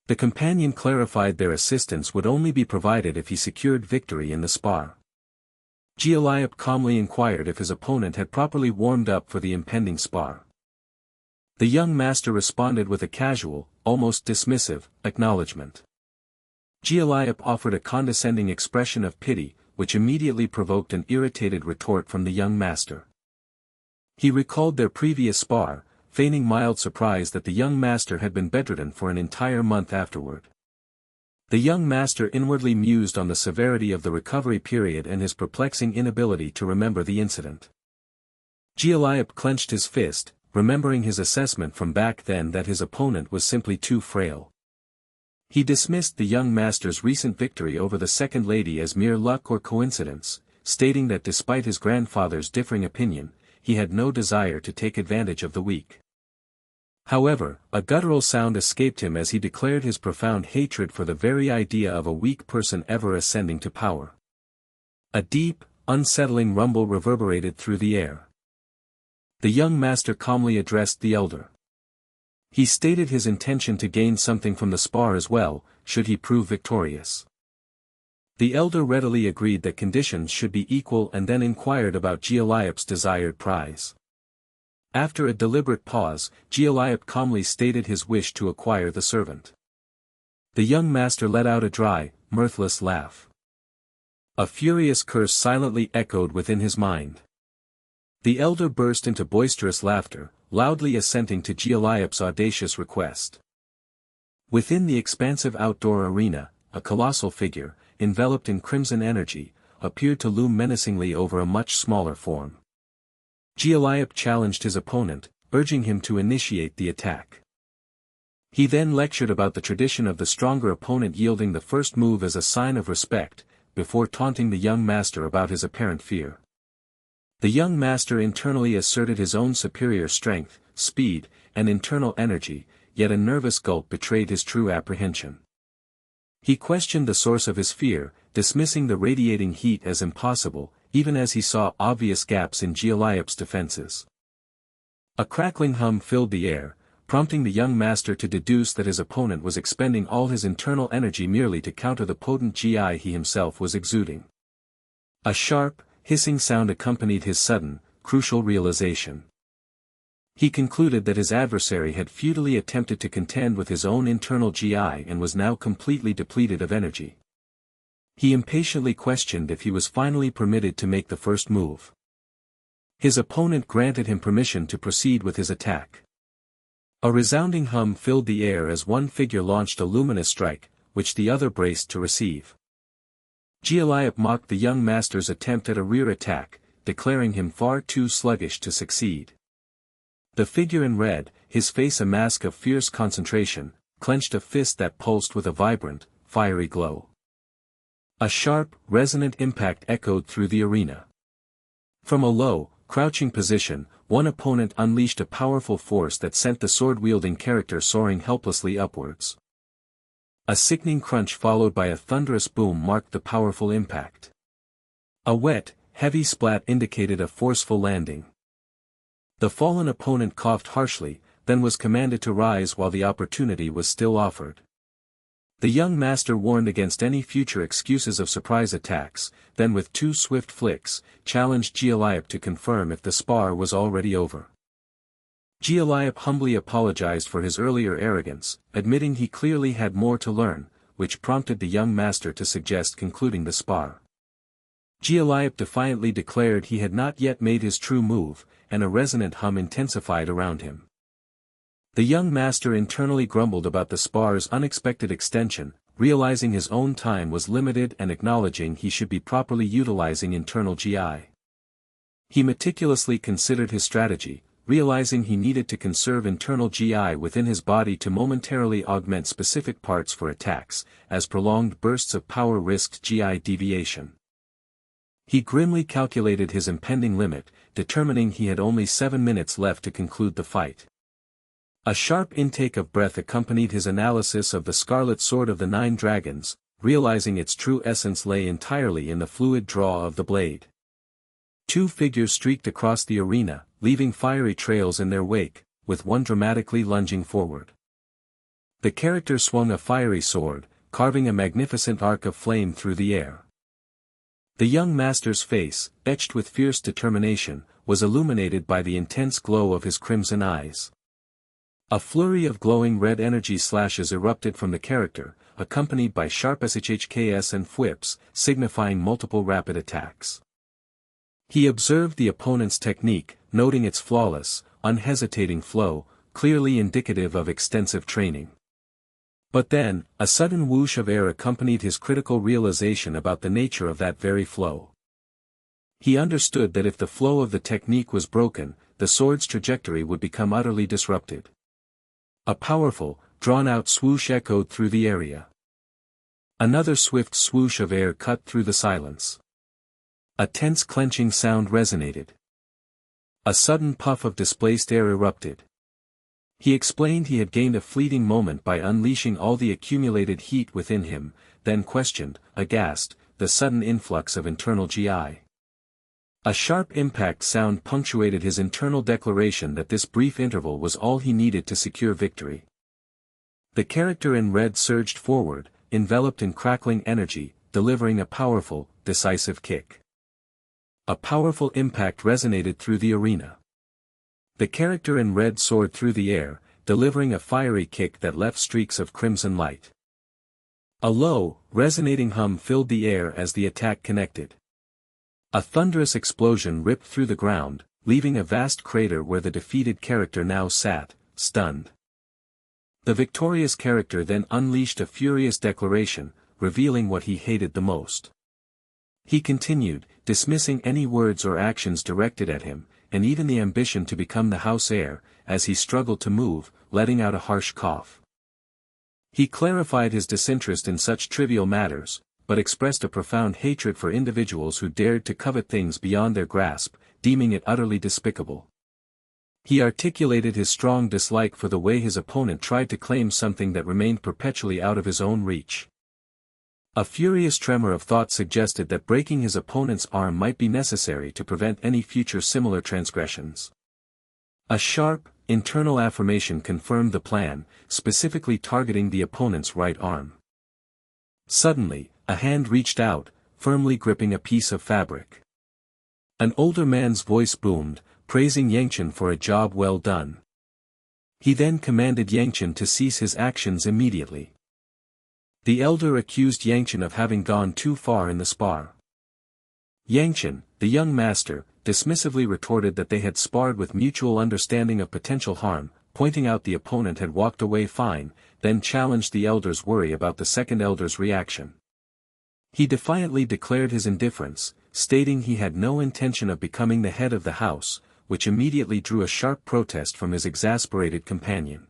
The companion clarified their assistance would only be provided if he secured victory in the spar. Seol-ah calmly inquired if his opponent had properly warmed up for the impending spar. The young master responded with a casual, almost dismissive, acknowledgement. Seol-ah offered a condescending expression of pity, which immediately provoked an irritated retort from the young master. He recalled their previous spar, feigning mild surprise that the young master had been bedridden for an entire month afterward. The young master inwardly mused on the severity of the recovery period and his perplexing inability to remember the incident. Seol-ah clenched his fist, remembering his assessment from back then that his opponent was simply too frail. He dismissed the young master's recent victory over the second lady as mere luck or coincidence, stating that despite his grandfather's differing opinion, he had no desire to take advantage of the weak. However, a guttural sound escaped him as he declared his profound hatred for the very idea of a weak person ever ascending to power. A deep, unsettling rumble reverberated through the air. The young master calmly addressed the elder. He stated his intention to gain something from the spar as well, should he prove victorious. The elder readily agreed that conditions should be equal and then inquired about Seol-ah's desired prize. After a deliberate pause, Seol-ah calmly stated his wish to acquire the servant. The young master let out a dry, mirthless laugh. A furious curse silently echoed within his mind. The elder burst into boisterous laughter, loudly assenting to Seol-ah's audacious request. Within the expansive outdoor arena, a colossal figure, enveloped in crimson energy, appeared to loom menacingly over a much smaller form. Seol-ah challenged his opponent, urging him to initiate the attack. He then lectured about the tradition of the stronger opponent yielding the first move as a sign of respect, before taunting the young master about his apparent fear. The young master internally asserted his own superior strength, speed, and internal energy, yet a nervous gulp betrayed his true apprehension. He questioned the source of his fear, dismissing the radiating heat as impossible, even as he saw obvious gaps in Seol-ah's defenses. A crackling hum filled the air, prompting the young master to deduce that his opponent was expending all his internal energy merely to counter the potent Gi he himself was exuding. A sharp, hissing sound accompanied his sudden, crucial realization. He concluded that his adversary had futilely attempted to contend with his own internal Gi and was now completely depleted of energy. He impatiently questioned if he was finally permitted to make the first move. His opponent granted him permission to proceed with his attack. A resounding hum filled the air as one figure launched a luminous strike, which the other braced to receive. Seol-ah mocked the young master's attempt at a rear attack, declaring him far too sluggish to succeed. The figure in red, his face a mask of fierce concentration, clenched a fist that pulsed with a vibrant, fiery glow. A sharp, resonant impact echoed through the arena. From a low, crouching position, one opponent unleashed a powerful force that sent the sword-wielding character soaring helplessly upwards. A sickening crunch followed by a thunderous boom marked the powerful impact. A wet, heavy splat indicated a forceful landing. The fallen opponent coughed harshly, then was commanded to rise while the opportunity was still offered. The young master warned against any future excuses of surprise attacks, then with 2 swift flicks, challenged Seol-ah Wi to confirm if the spar was already over. Seol-ah Wi humbly apologized for his earlier arrogance, admitting he clearly had more to learn, which prompted the young master to suggest concluding the spar. Seol-ah Wi defiantly declared he had not yet made his true move, and a resonant hum intensified around him. The young master internally grumbled about the spar's unexpected extension, realizing his own time was limited and acknowledging he should be properly utilizing internal GI. He meticulously considered his strategy, realizing he needed to conserve internal GI within his body to momentarily augment specific parts for attacks, as prolonged bursts of power risked GI deviation. He grimly calculated his impending limit, determining he had only 7 minutes left to conclude the fight. A sharp intake of breath accompanied his analysis of the scarlet sword of the 9 dragons, realizing its true essence lay entirely in the fluid draw of the blade. 2 figures streaked across the arena, leaving fiery trails in their wake, with one dramatically lunging forward. The character swung a fiery sword, carving a magnificent arc of flame through the air. The young master's face, etched with fierce determination, was illuminated by the intense glow of his crimson eyes. A flurry of glowing red energy slashes erupted from the character, accompanied by sharp shhks and whips, signifying multiple rapid attacks. He observed the opponent's technique, noting its flawless, unhesitating flow, clearly indicative of extensive training. But then, a sudden whoosh of air accompanied his critical realization about the nature of that very flow. He understood that if the flow of the technique was broken, the sword's trajectory would become utterly disrupted. A powerful, drawn-out swoosh echoed through the area. Another swift swoosh of air cut through the silence. A tense clenching sound resonated. A sudden puff of displaced air erupted. He explained he had gained a fleeting moment by unleashing all the accumulated heat within him, then questioned, aghast, the sudden influx of internal GI. A sharp impact sound punctuated his internal declaration that this brief interval was all he needed to secure victory. The character in red surged forward, enveloped in crackling energy, delivering a powerful, decisive kick. A powerful impact resonated through the arena. The character in red soared through the air, delivering a fiery kick that left streaks of crimson light. A low, resonating hum filled the air as the attack connected. A thunderous explosion ripped through the ground, leaving a vast crater where the defeated character now sat, stunned. The victorious character then unleashed a furious declaration, revealing what he hated the most. He continued, dismissing any words or actions directed at him, and even the ambition to become the house heir, as he struggled to move, letting out a harsh cough. He clarified his disinterest in such trivial matters, but expressed a profound hatred for individuals who dared to covet things beyond their grasp, deeming it utterly despicable. He articulated his strong dislike for the way his opponent tried to claim something that remained perpetually out of his own reach. A furious tremor of thought suggested that breaking his opponent's arm might be necessary to prevent any future similar transgressions. A sharp, internal affirmation confirmed the plan, specifically targeting the opponent's right arm. Suddenly, a hand reached out, firmly gripping a piece of fabric. An older man's voice boomed, praising Yangcheon for a job well done. He then commanded Yangcheon to cease his actions immediately. The elder accused Yangcheon of having gone too far in the spar. Yangcheon, the young master, dismissively retorted that they had sparred with mutual understanding of potential harm, pointing out the opponent had walked away fine, then challenged the elder's worry about the second elder's reaction. He defiantly declared his indifference, stating he had no intention of becoming the head of the house, which immediately drew a sharp protest from his exasperated companion.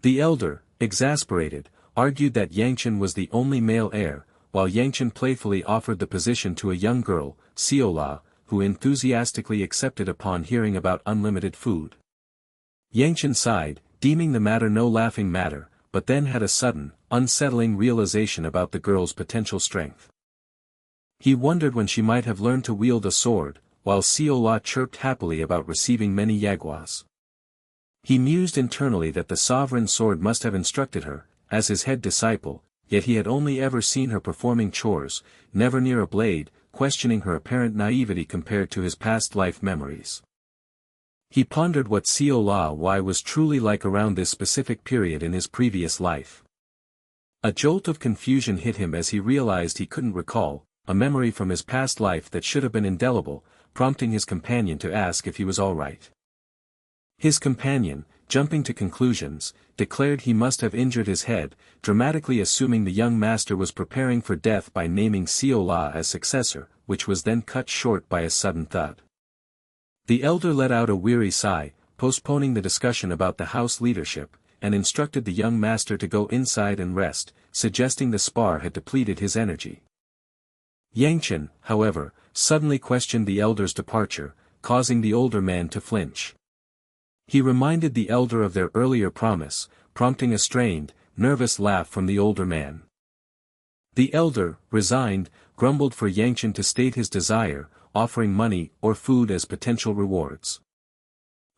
The elder, exasperated, argued that Yangcheon was the only male heir, while Yangcheon playfully offered the position to a young girl, Seol-ah, who enthusiastically accepted upon hearing about unlimited food. Yangcheon sighed, deeming the matter no laughing matter, but then had a sudden, unsettling realization about the girl's potential strength. He wondered when she might have learned to wield a sword, while Seol-ah chirped happily about receiving many yagwas. He mused internally that the sovereign sword must have instructed her, as his head disciple, yet he had only ever seen her performing chores, never near a blade, questioning her apparent naivety compared to his past life memories. He pondered what Seol-ah Wi was truly like around this specific period in his previous life. A jolt of confusion hit him as he realized he couldn't recall, a memory from his past life that should have been indelible, prompting his companion to ask if he was all right. His companion, jumping to conclusions, declared he must have injured his head, dramatically assuming the young master was preparing for death by naming Seol-ah as successor, which was then cut short by a sudden thud. The elder let out a weary sigh, postponing the discussion about the house leadership, and instructed the young master to go inside and rest, suggesting the spar had depleted his energy. Yangcheon, however, suddenly questioned the elder's departure, causing the older man to flinch. He reminded the elder of their earlier promise, prompting a strained, nervous laugh from the older man. The elder, resigned, grumbled for Yangcheon to state his desire, offering money or food as potential rewards.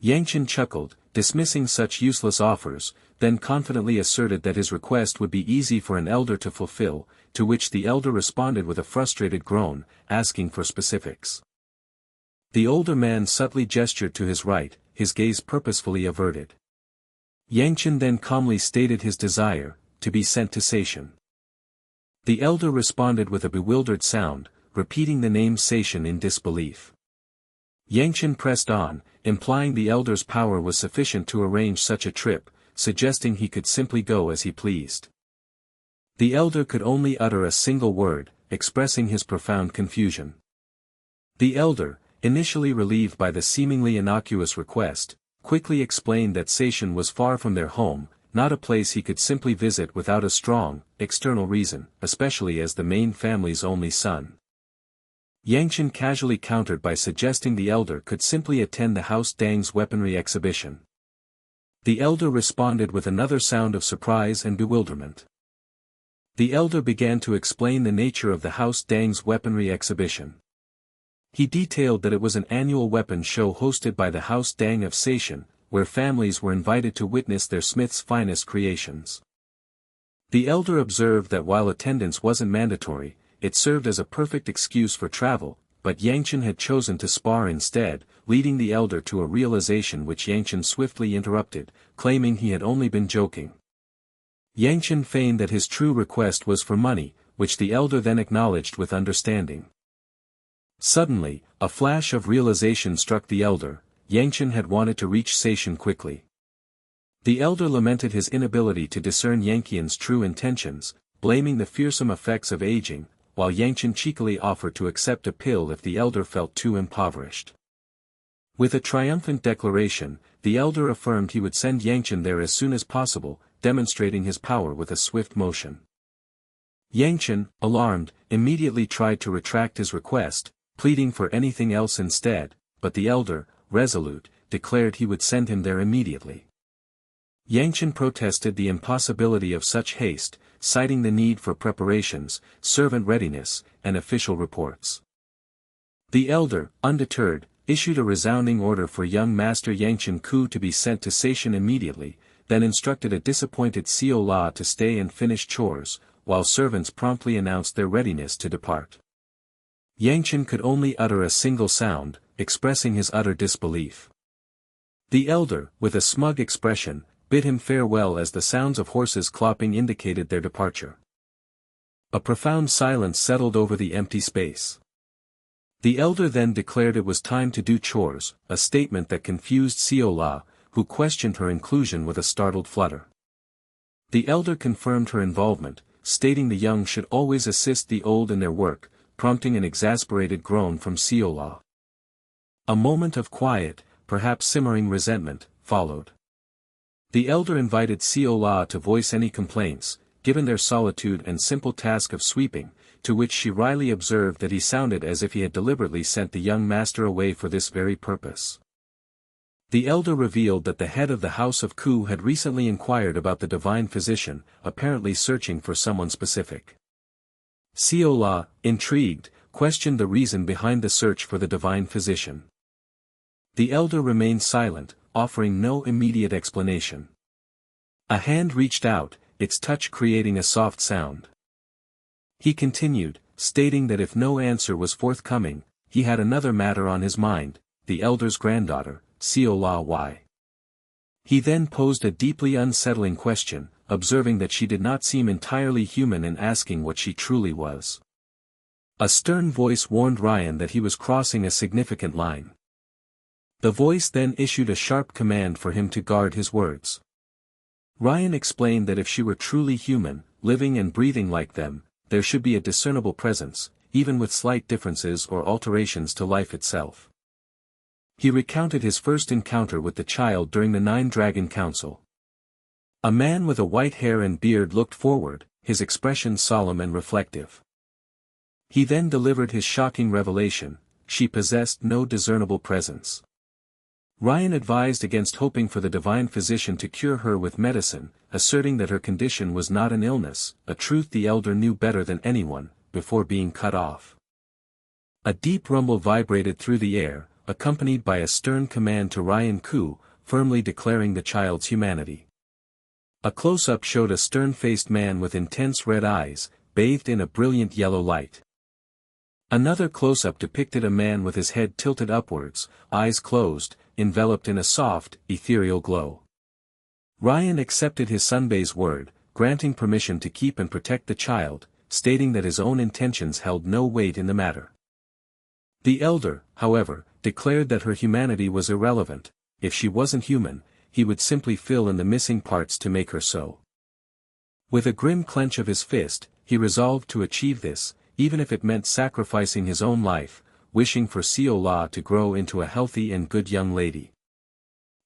Yangcheon chuckled, dismissing such useless offers, then confidently asserted that his request would be easy for an elder to fulfill, to which the elder responded with a frustrated groan, asking for specifics. The older man subtly gestured to his right, his gaze purposefully averted. Yangcheon then calmly stated his desire, to be sent to Seishan. The elder responded with a bewildered sound, repeating the name Seishan in disbelief. Yangcheon pressed on, implying the elder's power was sufficient to arrange such a trip, suggesting he could simply go as he pleased. The elder could only utter a single word, expressing his profound confusion. The elder, initially relieved by the seemingly innocuous request, quickly explained that Seishan was far from their home, not a place he could simply visit without a strong, external reason, especially as the main family's only son. Yangcheon casually countered by suggesting the elder could simply attend the House Dang's weaponry exhibition. The elder responded with another sound of surprise and bewilderment. The elder began to explain the nature of the House Dang's weaponry exhibition. He detailed that it was an annual weapon show hosted by the House Dang of Seishan, where families were invited to witness their smith's finest creations. The elder observed that while attendance wasn't mandatory, it served as a perfect excuse for travel, but Yangcheon had chosen to spar instead, leading the elder to a realization which Yangcheon swiftly interrupted, claiming he had only been joking. Yangcheon feigned that his true request was for money, which the elder then acknowledged with understanding. Suddenly, a flash of realization struck the elder. Yangcheon had wanted to reach Seishan quickly. The elder lamented his inability to discern Yangcheon's true intentions, blaming the fearsome effects of aging, while Yangcheon cheekily offered to accept a pill if the elder felt too impoverished. With a triumphant declaration, the elder affirmed he would send Yangcheon there as soon as possible, demonstrating his power with a swift motion. Yangcheon, alarmed, immediately tried to retract his request, pleading for anything else instead, but the elder, resolute, declared he would send him there immediately. Yangcheon protested the impossibility of such haste, citing the need for preparations, servant readiness, and official reports. The elder, undeterred, issued a resounding order for young Master Yangcheon Ku to be sent to Seishan immediately, then instructed a disappointed Seol-ah to stay and finish chores, while servants promptly announced their readiness to depart. Yangcheon could only utter a single sound, expressing his utter disbelief. The elder, with a smug expression, bid him farewell as the sounds of horses clopping indicated their departure. A profound silence settled over the empty space. The elder then declared it was time to do chores, a statement that confused Seol-ah, who questioned her inclusion with a startled flutter. The elder confirmed her involvement, stating the young should always assist the old in their work, prompting an exasperated groan from Seol-ah. A moment of quiet, perhaps simmering resentment, followed. The elder invited Seol-ah to voice any complaints, given their solitude and simple task of sweeping, to which she wryly observed that he sounded as if he had deliberately sent the young master away for this very purpose. The elder revealed that the head of the House of Ku had recently inquired about the divine physician, apparently searching for someone specific. Seol-ah, intrigued, questioned the reason behind the search for the divine physician. The elder remained silent, offering no immediate explanation. A hand reached out, its touch creating a soft sound. He continued, stating that if no answer was forthcoming, he had another matter on his mind, the elder's granddaughter, Seol-ah Wi. He then posed a deeply unsettling question, observing that she did not seem entirely human and asking what she truly was. A stern voice warned Ryan that he was crossing a significant line. The voice then issued a sharp command for him to guard his words. Ryan explained that if she were truly human, living and breathing like them, there should be a discernible presence, even with slight differences or alterations to life itself. He recounted his first encounter with the child during the Nine-Dragon Council. A man with a white hair and beard looked forward, his expression solemn and reflective. He then delivered his shocking revelation: she possessed no discernible presence. Ryan advised against hoping for the divine physician to cure her with medicine, asserting that her condition was not an illness, a truth the elder knew better than anyone, before being cut off. A deep rumble vibrated through the air, accompanied by a stern command to Yangcheon Ku, firmly declaring the child's humanity. A close-up showed a stern-faced man with intense red eyes, bathed in a brilliant yellow light. Another close-up depicted a man with his head tilted upwards, eyes closed, enveloped in a soft, ethereal glow. Ryan accepted his Sunbay's word, granting permission to keep and protect the child, stating that his own intentions held no weight in the matter. The elder, however, declared that her humanity was irrelevant. If she wasn't human, he would simply fill in the missing parts to make her so. With a grim clench of his fist, he resolved to achieve this, even if it meant sacrificing his own life, wishing for Seol-ah to grow into a healthy and good young lady.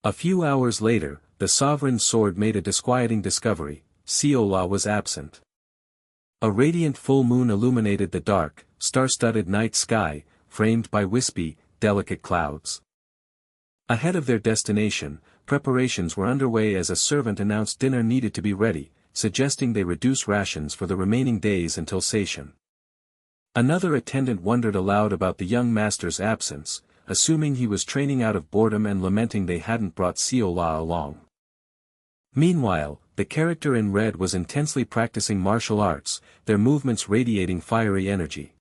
A few hours later, the sovereign's sword made a disquieting discovery: Seol-ah was absent. A radiant full moon illuminated the dark, star-studded night sky, framed by wispy, delicate clouds. Ahead of their destination, preparations were underway as a servant announced dinner needed to be ready, suggesting they reduce rations for the remaining days until sation. Another attendant wondered aloud about the young master's absence, assuming he was training out of boredom and lamenting they hadn't brought Seol-ah along. Meanwhile, the character in red was intensely practicing martial arts, their movements radiating fiery energy.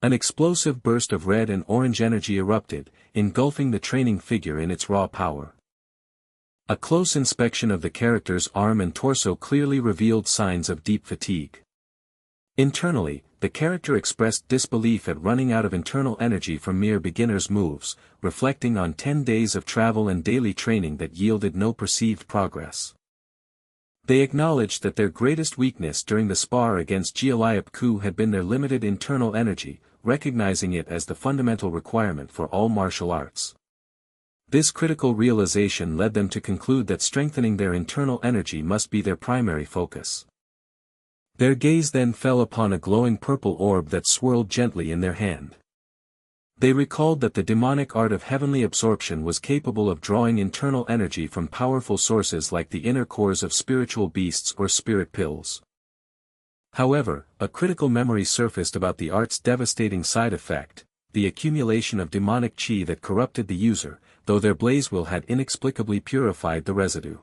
An explosive burst of red and orange energy erupted, engulfing the training figure in its raw power. A close inspection of the character's arm and torso clearly revealed signs of deep fatigue. Internally, the character expressed disbelief at running out of internal energy from mere beginner's moves, reflecting on 10 days of travel and daily training that yielded no perceived progress. They acknowledged that their greatest weakness during the spar against Seol-ah Wi had been their limited internal energy, recognizing it as the fundamental requirement for all martial arts. This critical realization led them to conclude that strengthening their internal energy must be their primary focus. Their gaze then fell upon a glowing purple orb that swirled gently in their hand. They recalled that the demonic art of heavenly absorption was capable of drawing internal energy from powerful sources like the inner cores of spiritual beasts or spirit pills. However, a critical memory surfaced about the art's devastating side effect: the accumulation of demonic chi that corrupted the user, though their blaze will had inexplicably purified the residue.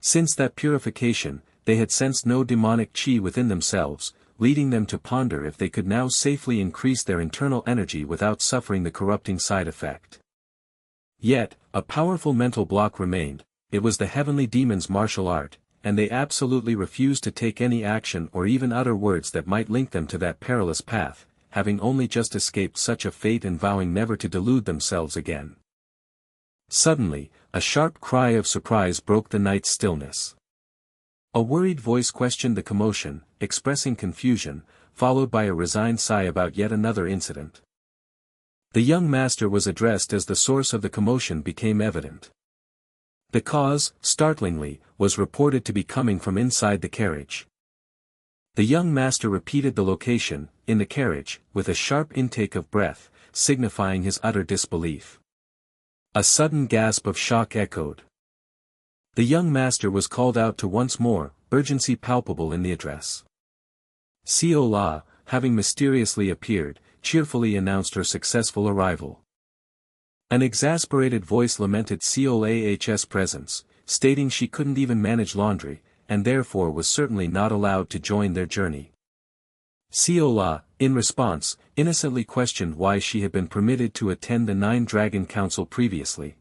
Since that purification, they had sensed no demonic chi within themselves, leading them to ponder if they could now safely increase their internal energy without suffering the corrupting side effect. Yet, a powerful mental block remained: it was the heavenly demon's martial art, and they absolutely refused to take any action or even utter words that might link them to that perilous path, having only just escaped such a fate and vowing never to delude themselves again. Suddenly, a sharp cry of surprise broke the night's stillness. A worried voice questioned the commotion, expressing confusion, followed by a resigned sigh about yet another incident. The young master was addressed as the source of the commotion became evident. The cause, startlingly, was reported to be coming from inside the carriage. The young master repeated the location, in the carriage, with a sharp intake of breath, signifying his utter disbelief. A sudden gasp of shock echoed. The young master was called out to once more, urgency palpable in the address. Seol-ah, having mysteriously appeared, cheerfully announced her successful arrival. An exasperated voice lamented Seol-ah's presence, stating she couldn't even manage laundry, and therefore was certainly not allowed to join their journey. Seol-ah, in response, innocently questioned why she had been permitted to attend the Nine Dragon Council previously.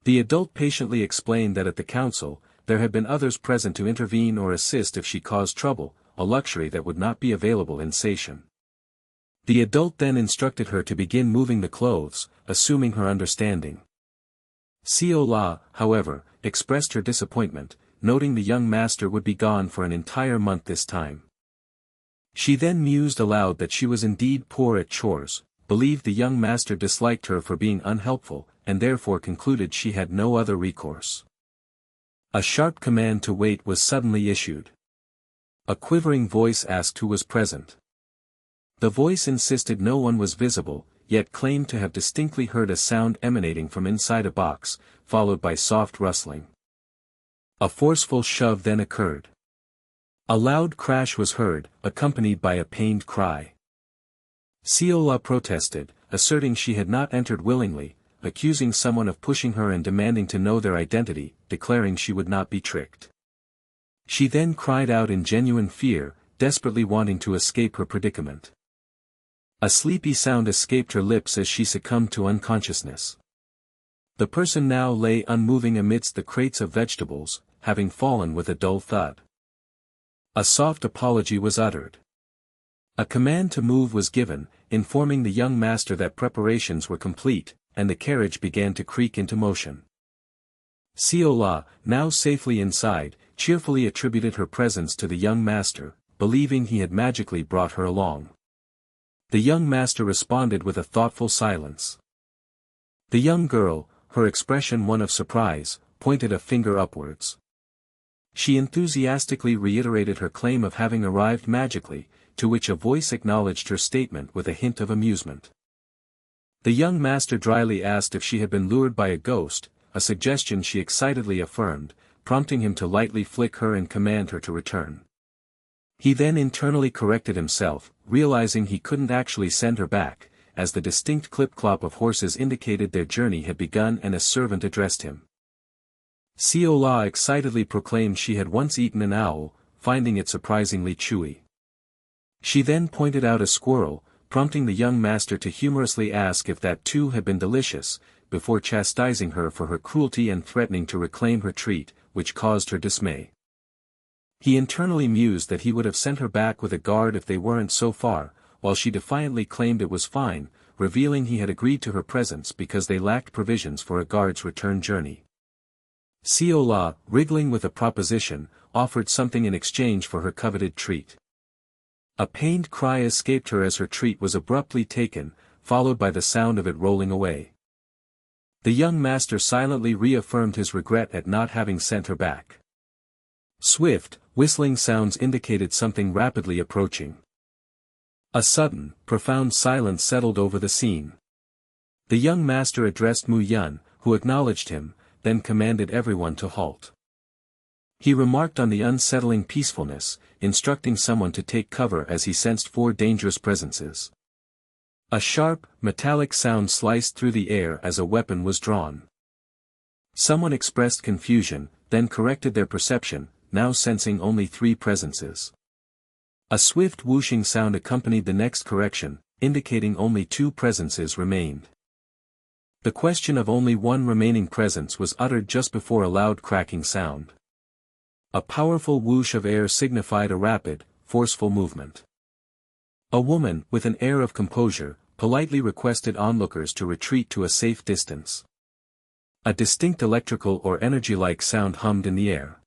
The adult patiently explained that at the council, there had been others present to intervene or assist if she caused trouble, a luxury that would not be available in Seishan. The adult then instructed her to begin moving the clothes, assuming her understanding. Seol-ah, however, expressed her disappointment, noting the young master would be gone for an entire month this time. She then mused aloud that she was indeed poor at chores, believed the young master disliked her for being unhelpful, and therefore concluded she had no other recourse. A sharp command to wait was suddenly issued. A quivering voice asked who was present. The voice insisted no one was visible, yet claimed to have distinctly heard a sound emanating from inside a box, followed by soft rustling. A forceful shove then occurred. A loud crash was heard, accompanied by a pained cry. Seol-ah protested, asserting she had not entered willingly, accusing someone of pushing her and demanding to know their identity, declaring she would not be tricked. She then cried out in genuine fear, desperately wanting to escape her predicament. A sleepy sound escaped her lips as she succumbed to unconsciousness. The person now lay unmoving amidst the crates of vegetables, having fallen with a dull thud. A soft apology was uttered. A command to move was given, informing the young master that preparations were complete, and the carriage began to creak into motion. Seol-ah, now safely inside, cheerfully attributed her presence to the young master, believing he had magically brought her along. The young master responded with a thoughtful silence. The young girl, her expression one of surprise, pointed a finger upwards. She enthusiastically reiterated her claim of having arrived magically, to which a voice acknowledged her statement with a hint of amusement. The young master dryly asked if she had been lured by a ghost, a suggestion she excitedly affirmed, prompting him to lightly flick her and command her to return. He then internally corrected himself, realizing he couldn't actually send her back, as the distinct clip-clop of horses indicated their journey had begun and a servant addressed him. Seol-ah excitedly proclaimed she had once eaten an owl, finding it surprisingly chewy. She then pointed out a squirrel, prompting the young master to humorously ask if that too had been delicious, before chastising her for her cruelty and threatening to reclaim her treat, which caused her dismay. He internally mused that he would have sent her back with a guard if they weren't so far, while she defiantly claimed it was fine, revealing he had agreed to her presence because they lacked provisions for a guard's return journey. Seol-ah, wriggling with a proposition, offered something in exchange for her coveted treat. A pained cry escaped her as her treat was abruptly taken, followed by the sound of it rolling away. The young master silently reaffirmed his regret at not having sent her back. Swift, whistling sounds indicated something rapidly approaching. A sudden, profound silence settled over the scene. The young master addressed Mu Yun, who acknowledged him, then commanded everyone to halt. He remarked on the unsettling peacefulness, instructing someone to take cover as he sensed 4 dangerous presences. A sharp, metallic sound sliced through the air as a weapon was drawn. Someone expressed confusion, then corrected their perception, now sensing only 3 presences. A swift whooshing sound accompanied the next correction, indicating only 2 presences remained. The question of only 1 remaining presence was uttered just before a loud cracking sound. A powerful whoosh of air signified a rapid, forceful movement. A woman, with an air of composure, politely requested onlookers to retreat to a safe distance. A distinct electrical or energy-like sound hummed in the air.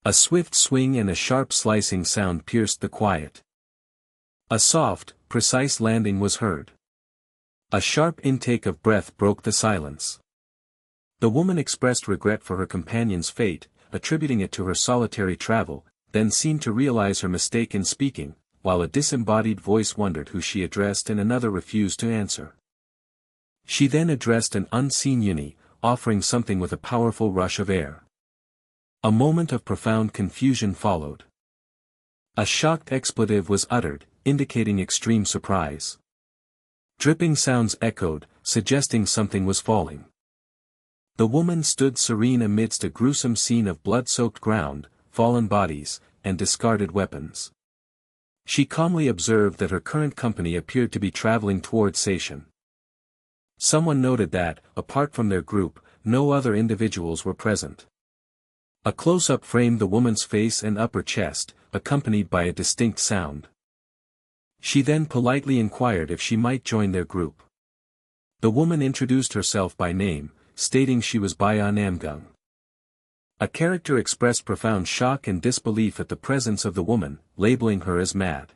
A swift swing and a sharp slicing sound pierced the quiet. A soft, precise landing was heard. A sharp intake of breath broke the silence. The woman expressed regret for her companion's fate, attributing it to her solitary travel, then seemed to realize her mistake in speaking, while a disembodied voice wondered who she addressed and another refused to answer. She then addressed an unseen Uni, offering something with a powerful rush of air. A moment of profound confusion followed. A shocked expletive was uttered, indicating extreme surprise. Dripping sounds echoed, suggesting something was falling. The woman stood serene amidst a gruesome scene of blood-soaked ground, fallen bodies, and discarded weapons. She calmly observed that her current company appeared to be traveling toward Seishan. Someone noted that, apart from their group, no other individuals were present. A close-up framed the woman's face and upper chest, accompanied by a distinct sound. She then politely inquired if she might join their group. The woman introduced herself by name, stating she was Baya Namgung. A character expressed profound shock and disbelief at the presence of the woman, labeling her as mad.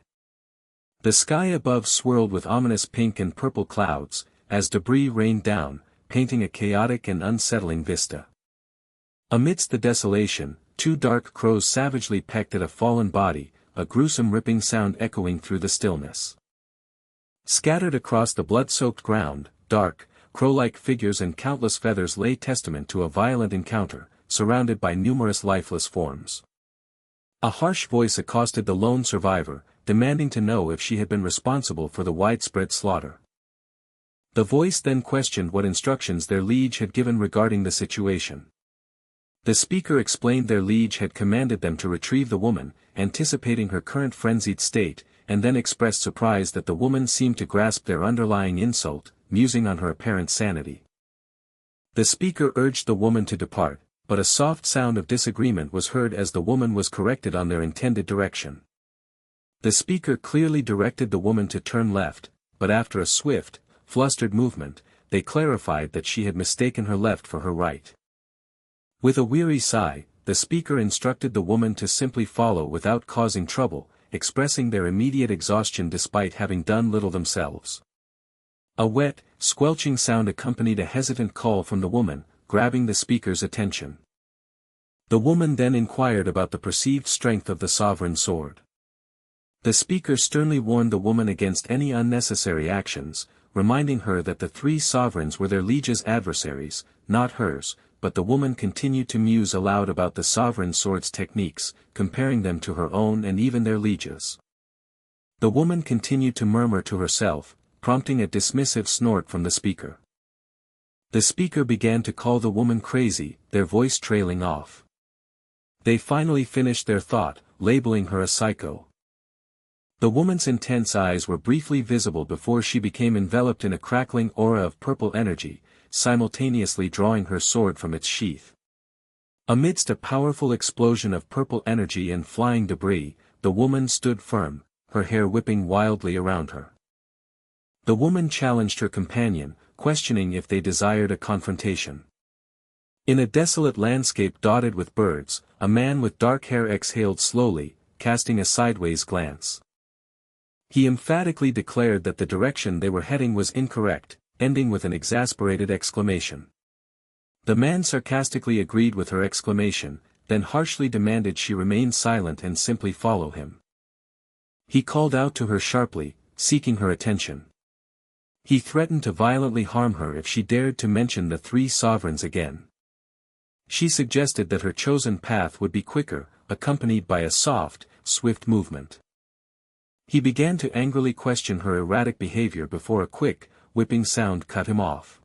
The sky above swirled with ominous pink and purple clouds, as debris rained down, painting a chaotic and unsettling vista. Amidst the desolation, two dark crows savagely pecked at a fallen body, a gruesome ripping sound echoing through the stillness. Scattered across the blood-soaked ground, dark, crow-like figures and countless feathers lay testament to a violent encounter, surrounded by numerous lifeless forms. A harsh voice accosted the lone survivor, demanding to know if she had been responsible for the widespread slaughter. The voice then questioned what instructions their liege had given regarding the situation. The speaker explained their liege had commanded them to retrieve the woman, anticipating her current frenzied state, and then expressed surprise that the woman seemed to grasp their underlying insult, musing on her apparent sanity. The speaker urged the woman to depart, but a soft sound of disagreement was heard as the woman was corrected on their intended direction. The speaker clearly directed the woman to turn left, but after a swift, flustered movement, they clarified that she had mistaken her left for her right. With a weary sigh, the speaker instructed the woman to simply follow without causing trouble, expressing their immediate exhaustion despite having done little themselves. A wet, squelching sound accompanied a hesitant call from the woman, grabbing the speaker's attention. The woman then inquired about the perceived strength of the sovereign sword. The speaker sternly warned the woman against any unnecessary actions, reminding her that the three sovereigns were their liege's adversaries, not hers, but the woman continued to muse aloud about the sovereign sword's techniques, comparing them to her own and even their liege's. The woman continued to murmur to herself, prompting a dismissive snort from the speaker. The speaker began to call the woman crazy, their voice trailing off. They finally finished their thought, labeling her a psycho. The woman's intense eyes were briefly visible before she became enveloped in a crackling aura of purple energy, simultaneously drawing her sword from its sheath. Amidst a powerful explosion of purple energy and flying debris, the woman stood firm, her hair whipping wildly around her. The woman challenged her companion, questioning if they desired a confrontation. In a desolate landscape dotted with birds, a man with dark hair exhaled slowly, casting a sideways glance. He emphatically declared that the direction they were heading was incorrect, ending with an exasperated exclamation. The man sarcastically agreed with her exclamation, then harshly demanded she remain silent and simply follow him. He called out to her sharply, seeking her attention. He threatened to violently harm her if she dared to mention the three sovereigns again. She suggested that her chosen path would be quicker, accompanied by a soft, swift movement. He began to angrily question her erratic behavior before a quick, whipping sound cut him off.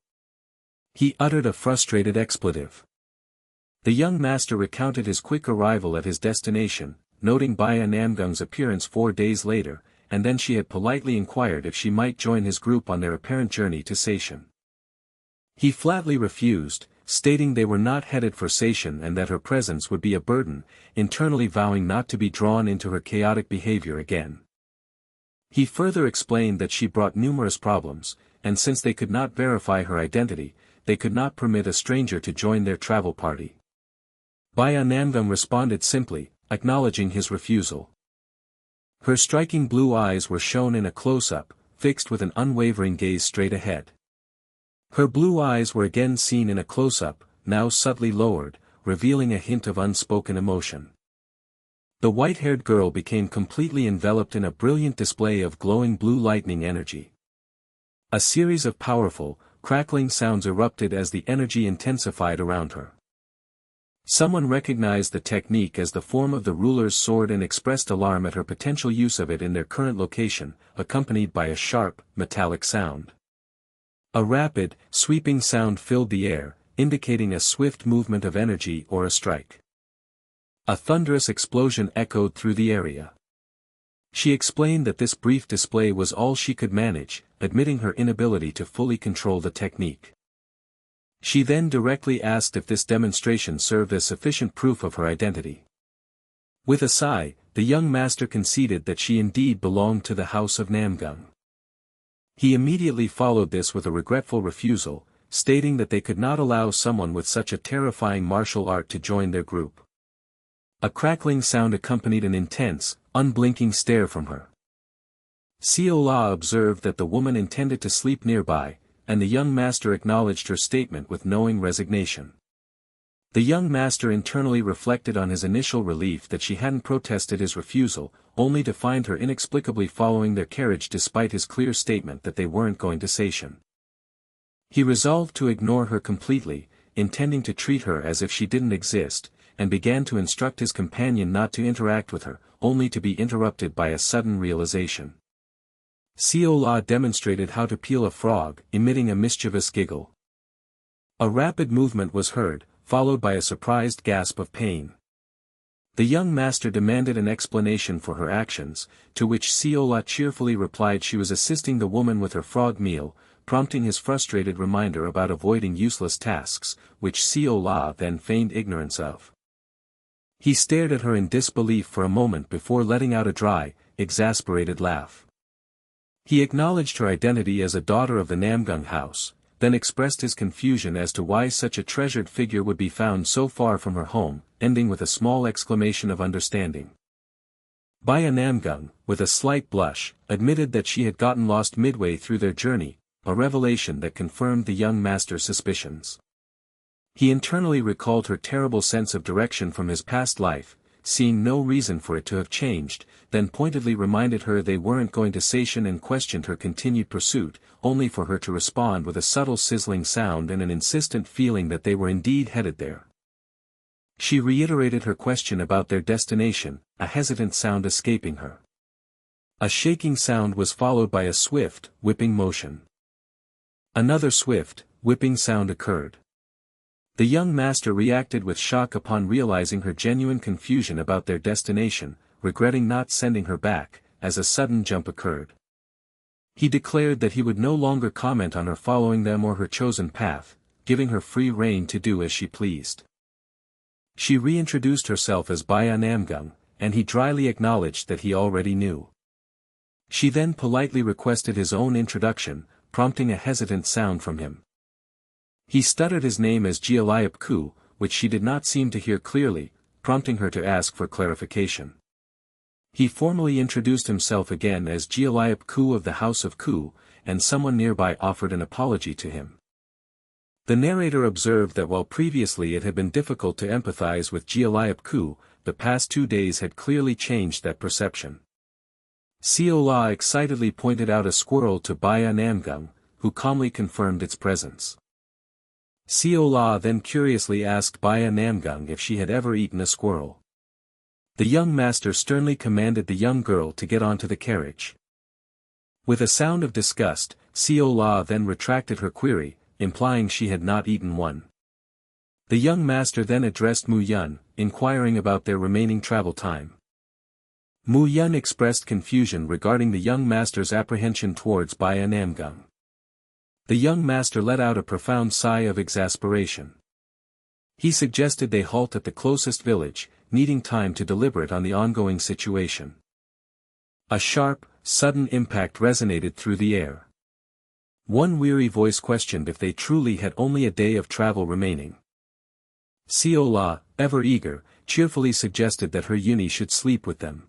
He uttered a frustrated expletive. The young master recounted his quick arrival at his destination, noting Baya Namgung's appearance 4 days later, and then she had politely inquired if she might join his group on their apparent journey to Seishan. He flatly refused, stating they were not headed for Seishan and that her presence would be a burden, internally vowing not to be drawn into her chaotic behavior again. He further explained that she brought numerous problems, and since they could not verify her identity, they could not permit a stranger to join their travel party. Baya Namgung responded simply, acknowledging his refusal. Her striking blue eyes were shown in a close-up, fixed with an unwavering gaze straight ahead. Her blue eyes were again seen in a close-up, now subtly lowered, revealing a hint of unspoken emotion. The white-haired girl became completely enveloped in a brilliant display of glowing blue lightning energy. A series of powerful, crackling sounds erupted as the energy intensified around her. Someone recognized the technique as the form of the ruler's sword and expressed alarm at her potential use of it in their current location, accompanied by a sharp, metallic sound. A rapid, sweeping sound filled the air, indicating a swift movement of energy or a strike. A thunderous explosion echoed through the area. She explained that this brief display was all she could manage, admitting her inability to fully control the technique. She then directly asked if this demonstration served as sufficient proof of her identity. With a sigh, the young master conceded that she indeed belonged to the house of Namgung. He immediately followed this with a regretful refusal, stating that they could not allow someone with such a terrifying martial art to join their group. A crackling sound accompanied an intense, unblinking stare from her. Seol-ah observed that the woman intended to sleep nearby, and the young master acknowledged her statement with knowing resignation. The young master internally reflected on his initial relief that she hadn't protested his refusal, only to find her inexplicably following their carriage despite his clear statement that they weren't going to station. He resolved to ignore her completely, intending to treat her as if she didn't exist, and began to instruct his companion not to interact with her, only to be interrupted by a sudden realization. Seol-ah demonstrated how to peel a frog, emitting a mischievous giggle. A rapid movement was heard, followed by a surprised gasp of pain. The young master demanded an explanation for her actions, to which Seol-ah cheerfully replied she was assisting the woman with her frog meal, prompting his frustrated reminder about avoiding useless tasks, which Seol-ah then feigned ignorance of. He stared at her in disbelief for a moment before letting out a dry, exasperated laugh. He acknowledged her identity as a daughter of the Namgung house, then expressed his confusion as to why such a treasured figure would be found so far from her home, ending with a small exclamation of understanding. Baya Namgung, with a slight blush, admitted that she had gotten lost midway through their journey, a revelation that confirmed the young master's suspicions. He internally recalled her terrible sense of direction from his past life, seeing no reason for it to have changed, then pointedly reminded her they weren't going to station and questioned her continued pursuit, only for her to respond with a subtle sizzling sound and an insistent feeling that they were indeed headed there. She reiterated her question about their destination, a hesitant sound escaping her. A shaking sound was followed by a swift, whipping motion. Another swift, whipping sound occurred. The young master reacted with shock upon realizing her genuine confusion about their destination, regretting not sending her back, as a sudden jump occurred. He declared that he would no longer comment on her following them or her chosen path, giving her free rein to do as she pleased. She reintroduced herself as Baya Namgung, and he dryly acknowledged that he already knew. She then politely requested his own introduction, prompting a hesitant sound from him. He stuttered his name as Seol-ah Ku, which she did not seem to hear clearly, prompting her to ask for clarification. He formally introduced himself again as Seol-ah Ku of the House of Ku, and someone nearby offered an apology to him. The narrator observed that while previously it had been difficult to empathize with Seol-ah Ku, the past 2 days had clearly changed that perception. Seol-ah excitedly pointed out a squirrel to Baya Namgung, who calmly confirmed its presence. Seol-ah then curiously asked Baya Namgung if she had ever eaten a squirrel. The young master sternly commanded the young girl to get onto the carriage. With a sound of disgust, Seol-ah then retracted her query, implying she had not eaten one. The young master then addressed Mu Yun, inquiring about their remaining travel time. Mu Yun expressed confusion regarding the young master's apprehension towards Baya Namgung. The young master let out a profound sigh of exasperation. He suggested they halt at the closest village, needing time to deliberate on the ongoing situation. A sharp, sudden impact resonated through the air. One weary voice questioned if they truly had only a day of travel remaining. Seol-ah, ever eager, cheerfully suggested that her Uni should sleep with them.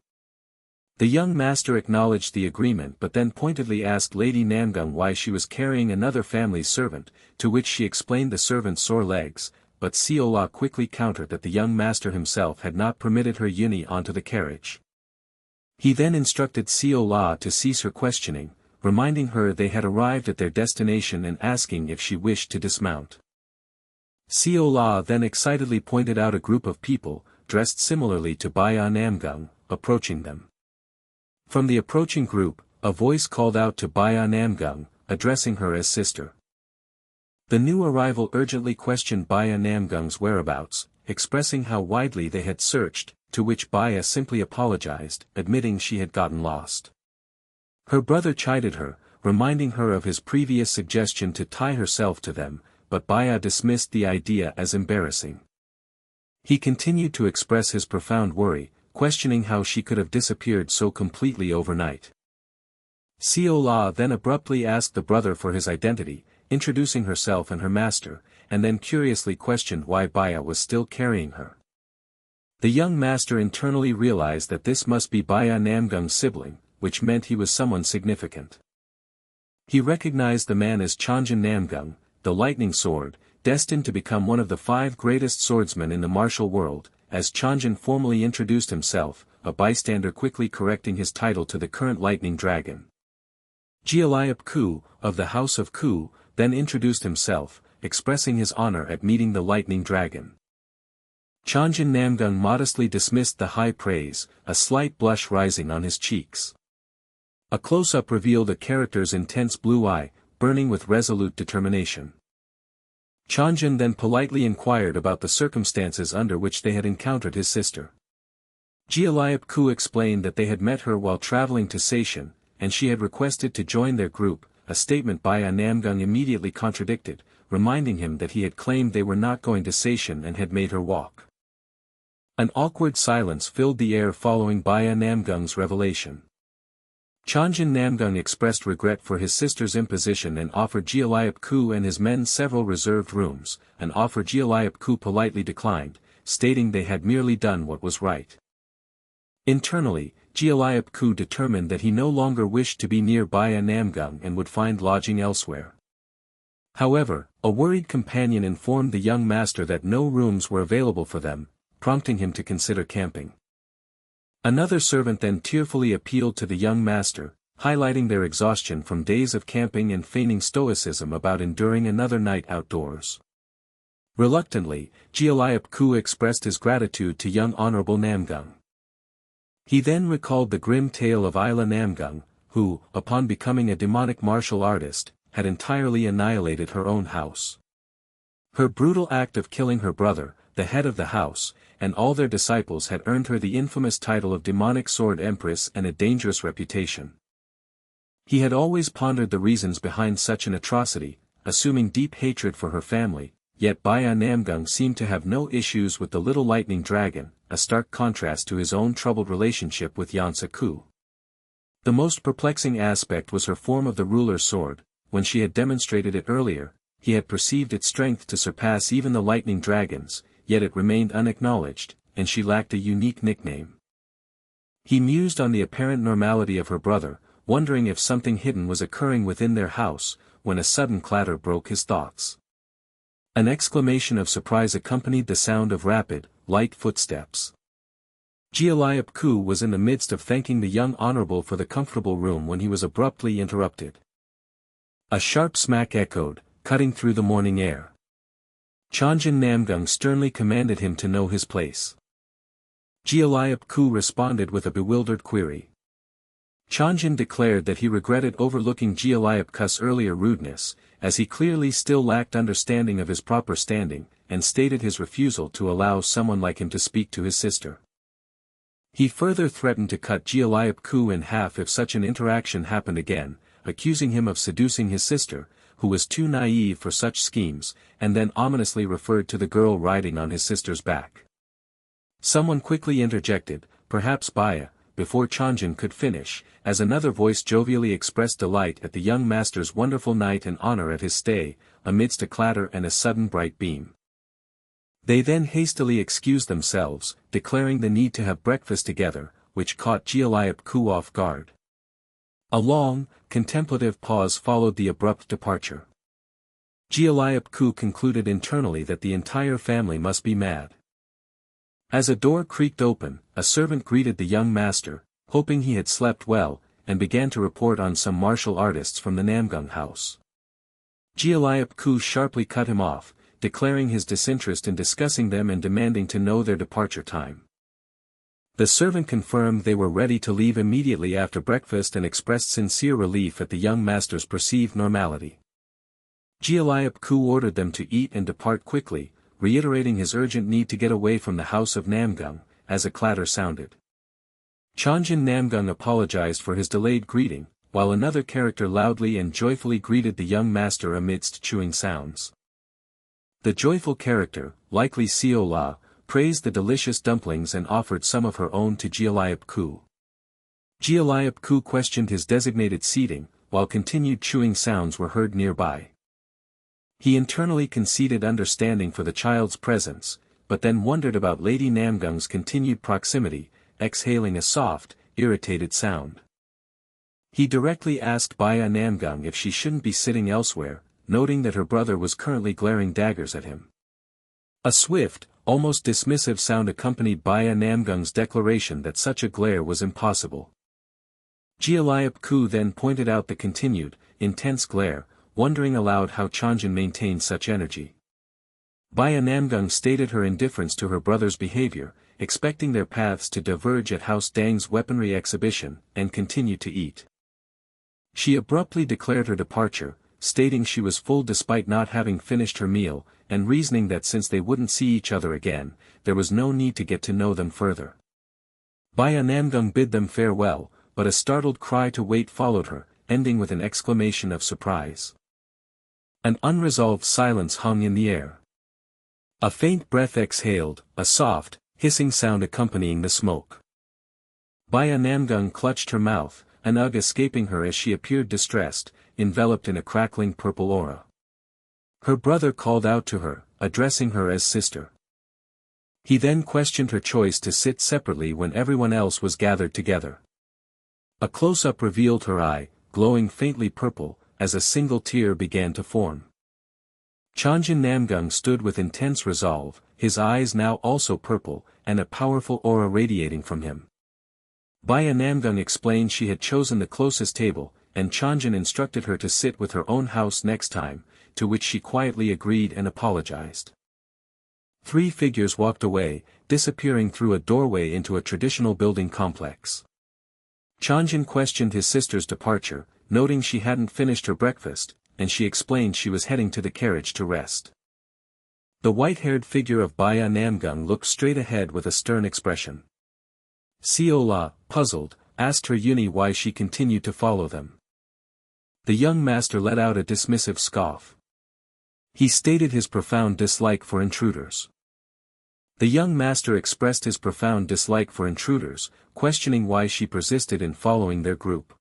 The young master acknowledged the agreement but then pointedly asked Lady Namgung why she was carrying another family's servant, to which she explained the servant's sore legs, but Seol-ah quickly countered that the young master himself had not permitted her Uni onto the carriage. He then instructed Seol-ah to cease her questioning, reminding her they had arrived at their destination and asking if she wished to dismount. Seol-ah then excitedly pointed out a group of people, dressed similarly to Baya Namgung, approaching them. From the approaching group, a voice called out to Baya Namgung, addressing her as sister. The new arrival urgently questioned Baya Namgung's whereabouts, expressing how widely they had searched, to which Baya simply apologized, admitting she had gotten lost. Her brother chided her, reminding her of his previous suggestion to tie herself to them, but Baya dismissed the idea as embarrassing. He continued to express his profound worry, questioning how she could have disappeared so completely overnight. Seol-ah then abruptly asked the brother for his identity, introducing herself and her master, and then curiously questioned why Baya was still carrying her. The young master internally realized that this must be Baya Namgung's sibling, which meant he was someone significant. He recognized the man as Chonjin Namgung, the lightning sword, destined to become one of the 5 greatest swordsmen in the martial world. As Chonjin formally introduced himself, a bystander quickly correcting his title to the current lightning dragon. Seol-ah Ku, of the House of Ku, then introduced himself, expressing his honor at meeting the lightning dragon. Chonjin Namgung modestly dismissed the high praise, a slight blush rising on his cheeks. A close-up revealed a character's intense blue eye, burning with resolute determination. Chonjin then politely inquired about the circumstances under which they had encountered his sister. Seol-ah Ku explained that they had met her while traveling to Seishan, and she had requested to join their group, a statement Baya Namgung immediately contradicted, reminding him that he had claimed they were not going to Seishan and had made her walk. An awkward silence filled the air following Baya Namgung's revelation. Chonjin Namgung expressed regret for his sister's imposition and offered Seol-ah Ku and his men several reserved rooms, an offer Seol-ah Ku politely declined, stating they had merely done what was right. Internally, Seol-ah Ku determined that he no longer wished to be near Baya Namgung and would find lodging elsewhere. However, a worried companion informed the young master that no rooms were available for them, prompting him to consider camping. Another servant then tearfully appealed to the young master, highlighting their exhaustion from days of camping and feigning stoicism about enduring another night outdoors. Reluctantly, Seol-ah Ku expressed his gratitude to young Honorable Namgung. He then recalled the grim tale of Isla Namgung, who, upon becoming a demonic martial artist, had entirely annihilated her own house. Her brutal act of killing her brother, the head of the house, and all their disciples had earned her the infamous title of Demonic Sword Empress and a dangerous reputation. He had always pondered the reasons behind such an atrocity, assuming deep hatred for her family, yet Baya Namgung seemed to have no issues with the little lightning dragon, a stark contrast to his own troubled relationship with Yangcheon Ku. The most perplexing aspect was her form of the ruler's sword. When she had demonstrated it earlier, he had perceived its strength to surpass even the lightning dragons, yet it remained unacknowledged, and she lacked a unique nickname. He mused on the apparent normality of her brother, wondering if something hidden was occurring within their house, when a sudden clatter broke his thoughts. An exclamation of surprise accompanied the sound of rapid, light footsteps. Seol-ah Ku was in the midst of thanking the young honorable for the comfortable room when he was abruptly interrupted. A sharp smack echoed, cutting through the morning air. Chonjin Namgung sternly commanded him to know his place. Seol-ah Ku responded with a bewildered query. Chonjin declared that he regretted overlooking Seol-ah Ku's earlier rudeness, as he clearly still lacked understanding of his proper standing, and stated his refusal to allow someone like him to speak to his sister. He further threatened to cut Seol-ah Ku in half if such an interaction happened again, accusing him of seducing his sister, who was too naive for such schemes, and then ominously referred to the girl riding on his sister's back. Someone quickly interjected, perhaps Baya, before Chonjin could finish, as another voice jovially expressed delight at the young master's wonderful night and honor at his stay, amidst a clatter and a sudden bright beam. They then hastily excused themselves, declaring the need to have breakfast together, which caught Seol-ah Ku off guard. A long, contemplative pause followed the abrupt departure. Seol-ah Ku concluded internally that the entire family must be mad. As a door creaked open, a servant greeted the young master, hoping he had slept well, and began to report on some martial artists from the Namgung house. Seol-ah Ku sharply cut him off, declaring his disinterest in discussing them and demanding to know their departure time. The servant confirmed they were ready to leave immediately after breakfast and expressed sincere relief at the young master's perceived normality. Seol-ah Wi ordered them to eat and depart quickly, reiterating his urgent need to get away from the house of Namgung, as a clatter sounded. Chonjin Namgung apologized for his delayed greeting, while another character loudly and joyfully greeted the young master amidst chewing sounds. The joyful character, likely Seol-ah, praised the delicious dumplings and offered some of her own to Seol-ah Wi. Seol-ah Wi questioned his designated seating, while continued chewing sounds were heard nearby. He internally conceded understanding for the child's presence, but then wondered about Lady Namgung's continued proximity, exhaling a soft, irritated sound. He directly asked Baya Namgung if she shouldn't be sitting elsewhere, noting that her brother was currently glaring daggers at him. A swift, almost dismissive sound accompanied Baya Namgung's declaration that such a glare was impossible. Seol-ah Wi then pointed out the continued, intense glare, wondering aloud how Chonjin maintained such energy. Baya Namgung stated her indifference to her brother's behavior, expecting their paths to diverge at House Dang's weaponry exhibition, and continued to eat. She abruptly declared her departure, stating she was full despite not having finished her meal, and reasoning that since they wouldn't see each other again, there was no need to get to know them further. Baya Namgung bid them farewell, but a startled cry to wait followed her, ending with an exclamation of surprise. An unresolved silence hung in the air. A faint breath exhaled, a soft, hissing sound accompanying the smoke. Baya Namgung clutched her mouth, an ugh escaping her as she appeared distressed, enveloped in a crackling purple aura. Her brother called out to her, addressing her as sister. He then questioned her choice to sit separately when everyone else was gathered together. A close-up revealed her eye, glowing faintly purple, as a single tear began to form. Chonjin Namgung stood with intense resolve, his eyes now also purple, and a powerful aura radiating from him. Baya Namgung explained she had chosen the closest table, and Chonjin instructed her to sit with her own house next time, to which she quietly agreed and apologized. 3 figures walked away, disappearing through a doorway into a traditional building complex. Chonjin questioned his sister's departure, noting she hadn't finished her breakfast, and she explained she was heading to the carriage to rest. The white-haired figure of Baya Namgung looked straight ahead with a stern expression. Seol-ah, puzzled, asked her Uni why she continued to follow them. The young master let out a dismissive scoff. He stated his profound dislike for intruders. The young master expressed his profound dislike for intruders, questioning why she persisted in following their group.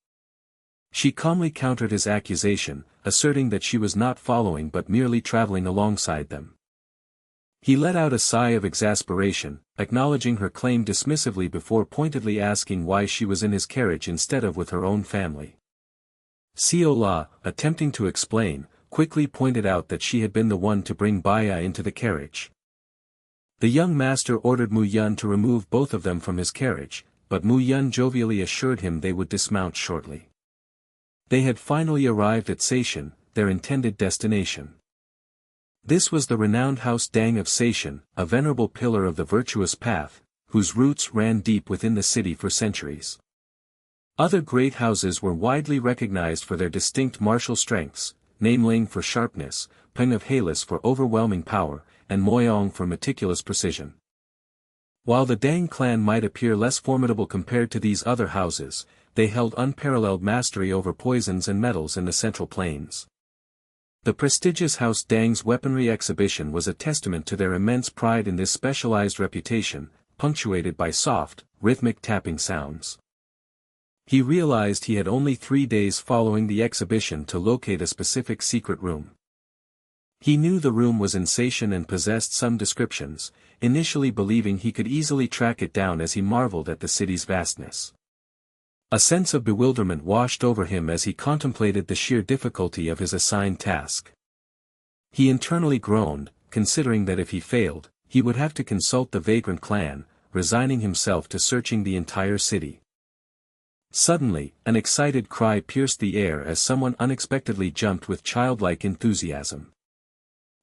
She calmly countered his accusation, asserting that she was not following but merely traveling alongside them. He let out a sigh of exasperation, acknowledging her claim dismissively before pointedly asking why she was in his carriage instead of with her own family. Seol-ah, attempting to explain, quickly pointed out that she had been the one to bring Baya into the carriage. The young master ordered Mu Yun to remove both of them from his carriage, but Mu Yun jovially assured him they would dismount shortly. They had finally arrived at Seishan, their intended destination. This was the renowned House Dang of Seishan, a venerable pillar of the virtuous path, whose roots ran deep within the city for centuries. Other great houses were widely recognized for their distinct martial strengths, Nameling for sharpness, Peng of Halis for overwhelming power, and Moyong for meticulous precision. While the Dang clan might appear less formidable compared to these other houses, they held unparalleled mastery over poisons and metals in the Central Plains. The prestigious House Dang's weaponry exhibition was a testament to their immense pride in this specialized reputation, punctuated by soft, rhythmic tapping sounds. He realized he had only 3 days following the exhibition to locate a specific secret room. He knew the room was in Seishan and possessed some descriptions, initially believing he could easily track it down as he marveled at the city's vastness. A sense of bewilderment washed over him as he contemplated the sheer difficulty of his assigned task. He internally groaned, considering that if he failed, he would have to consult the Vagrant clan, resigning himself to searching the entire city. Suddenly, an excited cry pierced the air as someone unexpectedly jumped with childlike enthusiasm.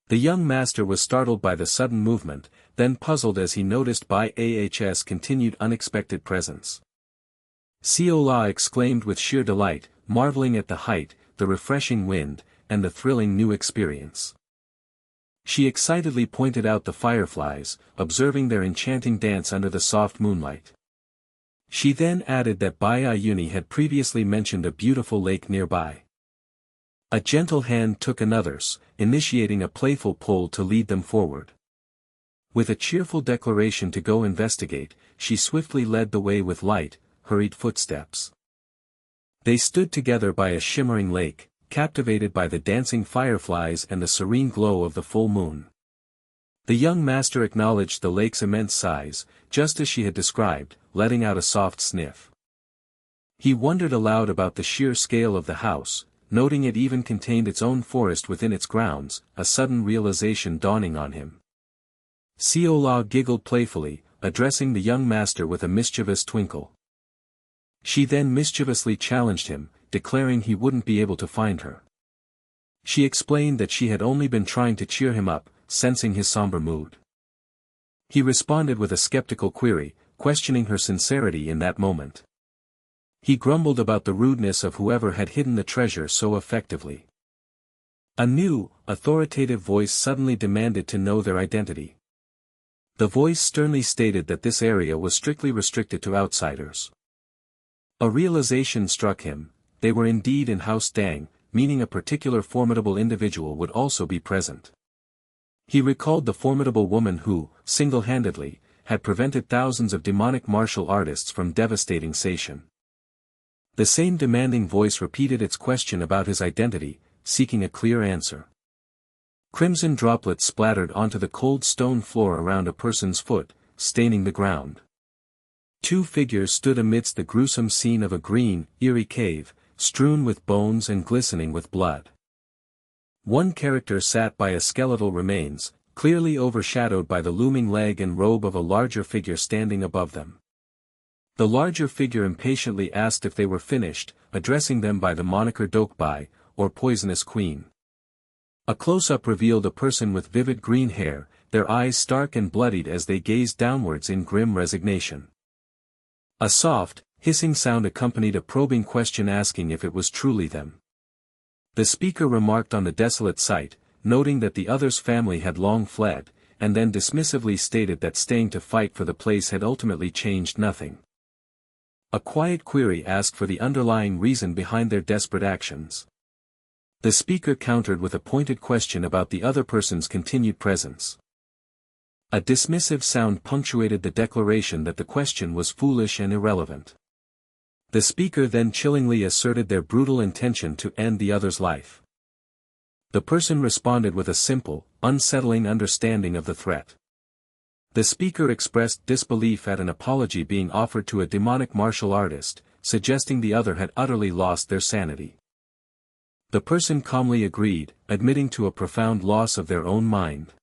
The young master was startled by the sudden movement, then puzzled as he noticed Bai Ah's continued unexpected presence. Seol-ah exclaimed with sheer delight, marveling at the height, the refreshing wind, and the thrilling new experience. She excitedly pointed out the fireflies, observing their enchanting dance under the soft moonlight. She then added that Bai Ayuni had previously mentioned a beautiful lake nearby. A gentle hand took another's, initiating a playful pull to lead them forward. With a cheerful declaration to go investigate, she swiftly led the way with light, hurried footsteps. They stood together by a shimmering lake, captivated by the dancing fireflies and the serene glow of the full moon. The young master acknowledged the lake's immense size, just as she had described, letting out a soft sniff. He wondered aloud about the sheer scale of the house, noting it even contained its own forest within its grounds, a sudden realization dawning on him. Seol-ah giggled playfully, addressing the young master with a mischievous twinkle. She then mischievously challenged him, declaring he wouldn't be able to find her. She explained that she had only been trying to cheer him up, sensing his somber mood. He responded with a skeptical query, questioning her sincerity in that moment. He grumbled about the rudeness of whoever had hidden the treasure so effectively. A new, authoritative voice suddenly demanded to know their identity. The voice sternly stated that this area was strictly restricted to outsiders. A realization struck him: they were indeed in House Dang, meaning a particular formidable individual would also be present. He recalled the formidable woman who, single-handedly, had prevented thousands of demonic martial artists from devastating Seishan. The same demanding voice repeated its question about his identity, seeking a clear answer. Crimson droplets splattered onto the cold stone floor around a person's foot, staining the ground. Two figures stood amidst the gruesome scene of a green, eerie cave, strewn with bones and glistening with blood. One character sat by a skeletal remains, clearly overshadowed by the looming leg and robe of a larger figure standing above them. The larger figure impatiently asked if they were finished, addressing them by the moniker Dokbai, or Poisonous Queen. A close-up revealed a person with vivid green hair, their eyes stark and bloodied as they gazed downwards in grim resignation. A soft, hissing sound accompanied a probing question asking if it was truly them. The speaker remarked on the desolate sight, noting that the other's family had long fled, and then dismissively stated that staying to fight for the place had ultimately changed nothing. A quiet query asked for the underlying reason behind their desperate actions. The speaker countered with a pointed question about the other person's continued presence. A dismissive sound punctuated the declaration that the question was foolish and irrelevant. The speaker then chillingly asserted their brutal intention to end the other's life. The person responded with a simple, unsettling understanding of the threat. The speaker expressed disbelief at an apology being offered to a demonic martial artist, suggesting the other had utterly lost their sanity. The person calmly agreed, admitting to a profound loss of their own mind.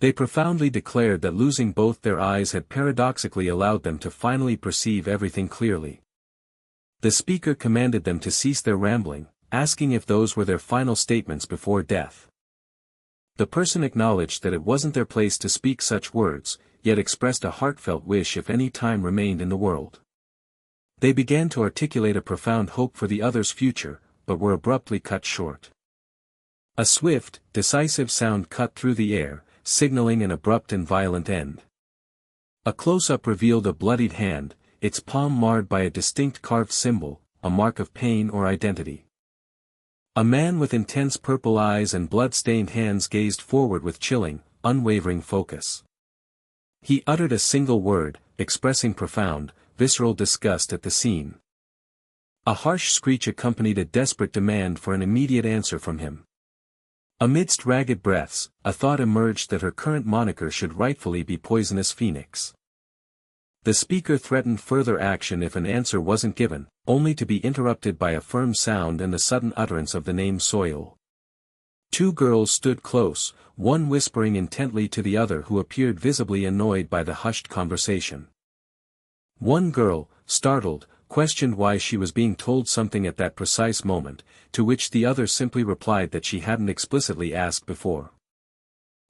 They profoundly declared that losing both their eyes had paradoxically allowed them to finally perceive everything clearly. The speaker commanded them to cease their rambling, asking if those were their final statements before death. The person acknowledged that it wasn't their place to speak such words, yet expressed a heartfelt wish if any time remained in the world. They began to articulate a profound hope for the other's future, but were abruptly cut short. A swift, decisive sound cut through the air, signaling an abrupt and violent end. A close-up revealed a bloodied hand, its palm marred by a distinct carved symbol, a mark of pain or identity. A man with intense purple eyes and blood-stained hands gazed forward with chilling, unwavering focus. He uttered a single word, expressing profound, visceral disgust at the scene. A harsh screech accompanied a desperate demand for an immediate answer from him. Amidst ragged breaths, a thought emerged that her current moniker should rightfully be Poisonous Phoenix. The speaker threatened further action if an answer wasn't given, only to be interrupted by a firm sound and the sudden utterance of the name Soil. Two girls stood close, one whispering intently to the other who appeared visibly annoyed by the hushed conversation. One girl, startled, questioned why she was being told something at that precise moment, to which the other simply replied that she hadn't explicitly asked before.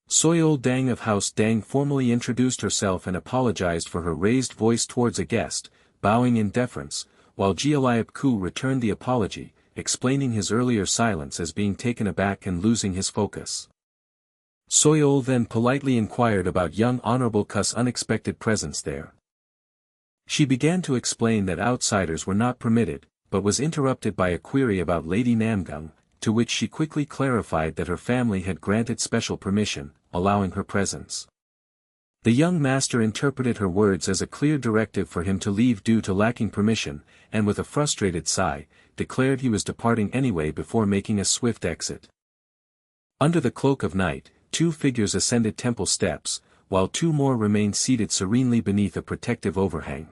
Seol-ah Dang of House Dang formally introduced herself and apologized for her raised voice towards a guest, bowing in deference, while Seol-ah Ku returned the apology, explaining his earlier silence as being taken aback and losing his focus. Seol then politely inquired about young Honorable Ku's unexpected presence there. She began to explain that outsiders were not permitted, but was interrupted by a query about Lady Namgung, to which she quickly clarified that her family had granted special permission, allowing her presence. The young master interpreted her words as a clear directive for him to leave due to lacking permission, and with a frustrated sigh, declared he was departing anyway before making a swift exit. Under the cloak of night, 2 figures ascended temple steps, while 2 more remained seated serenely beneath a protective overhang.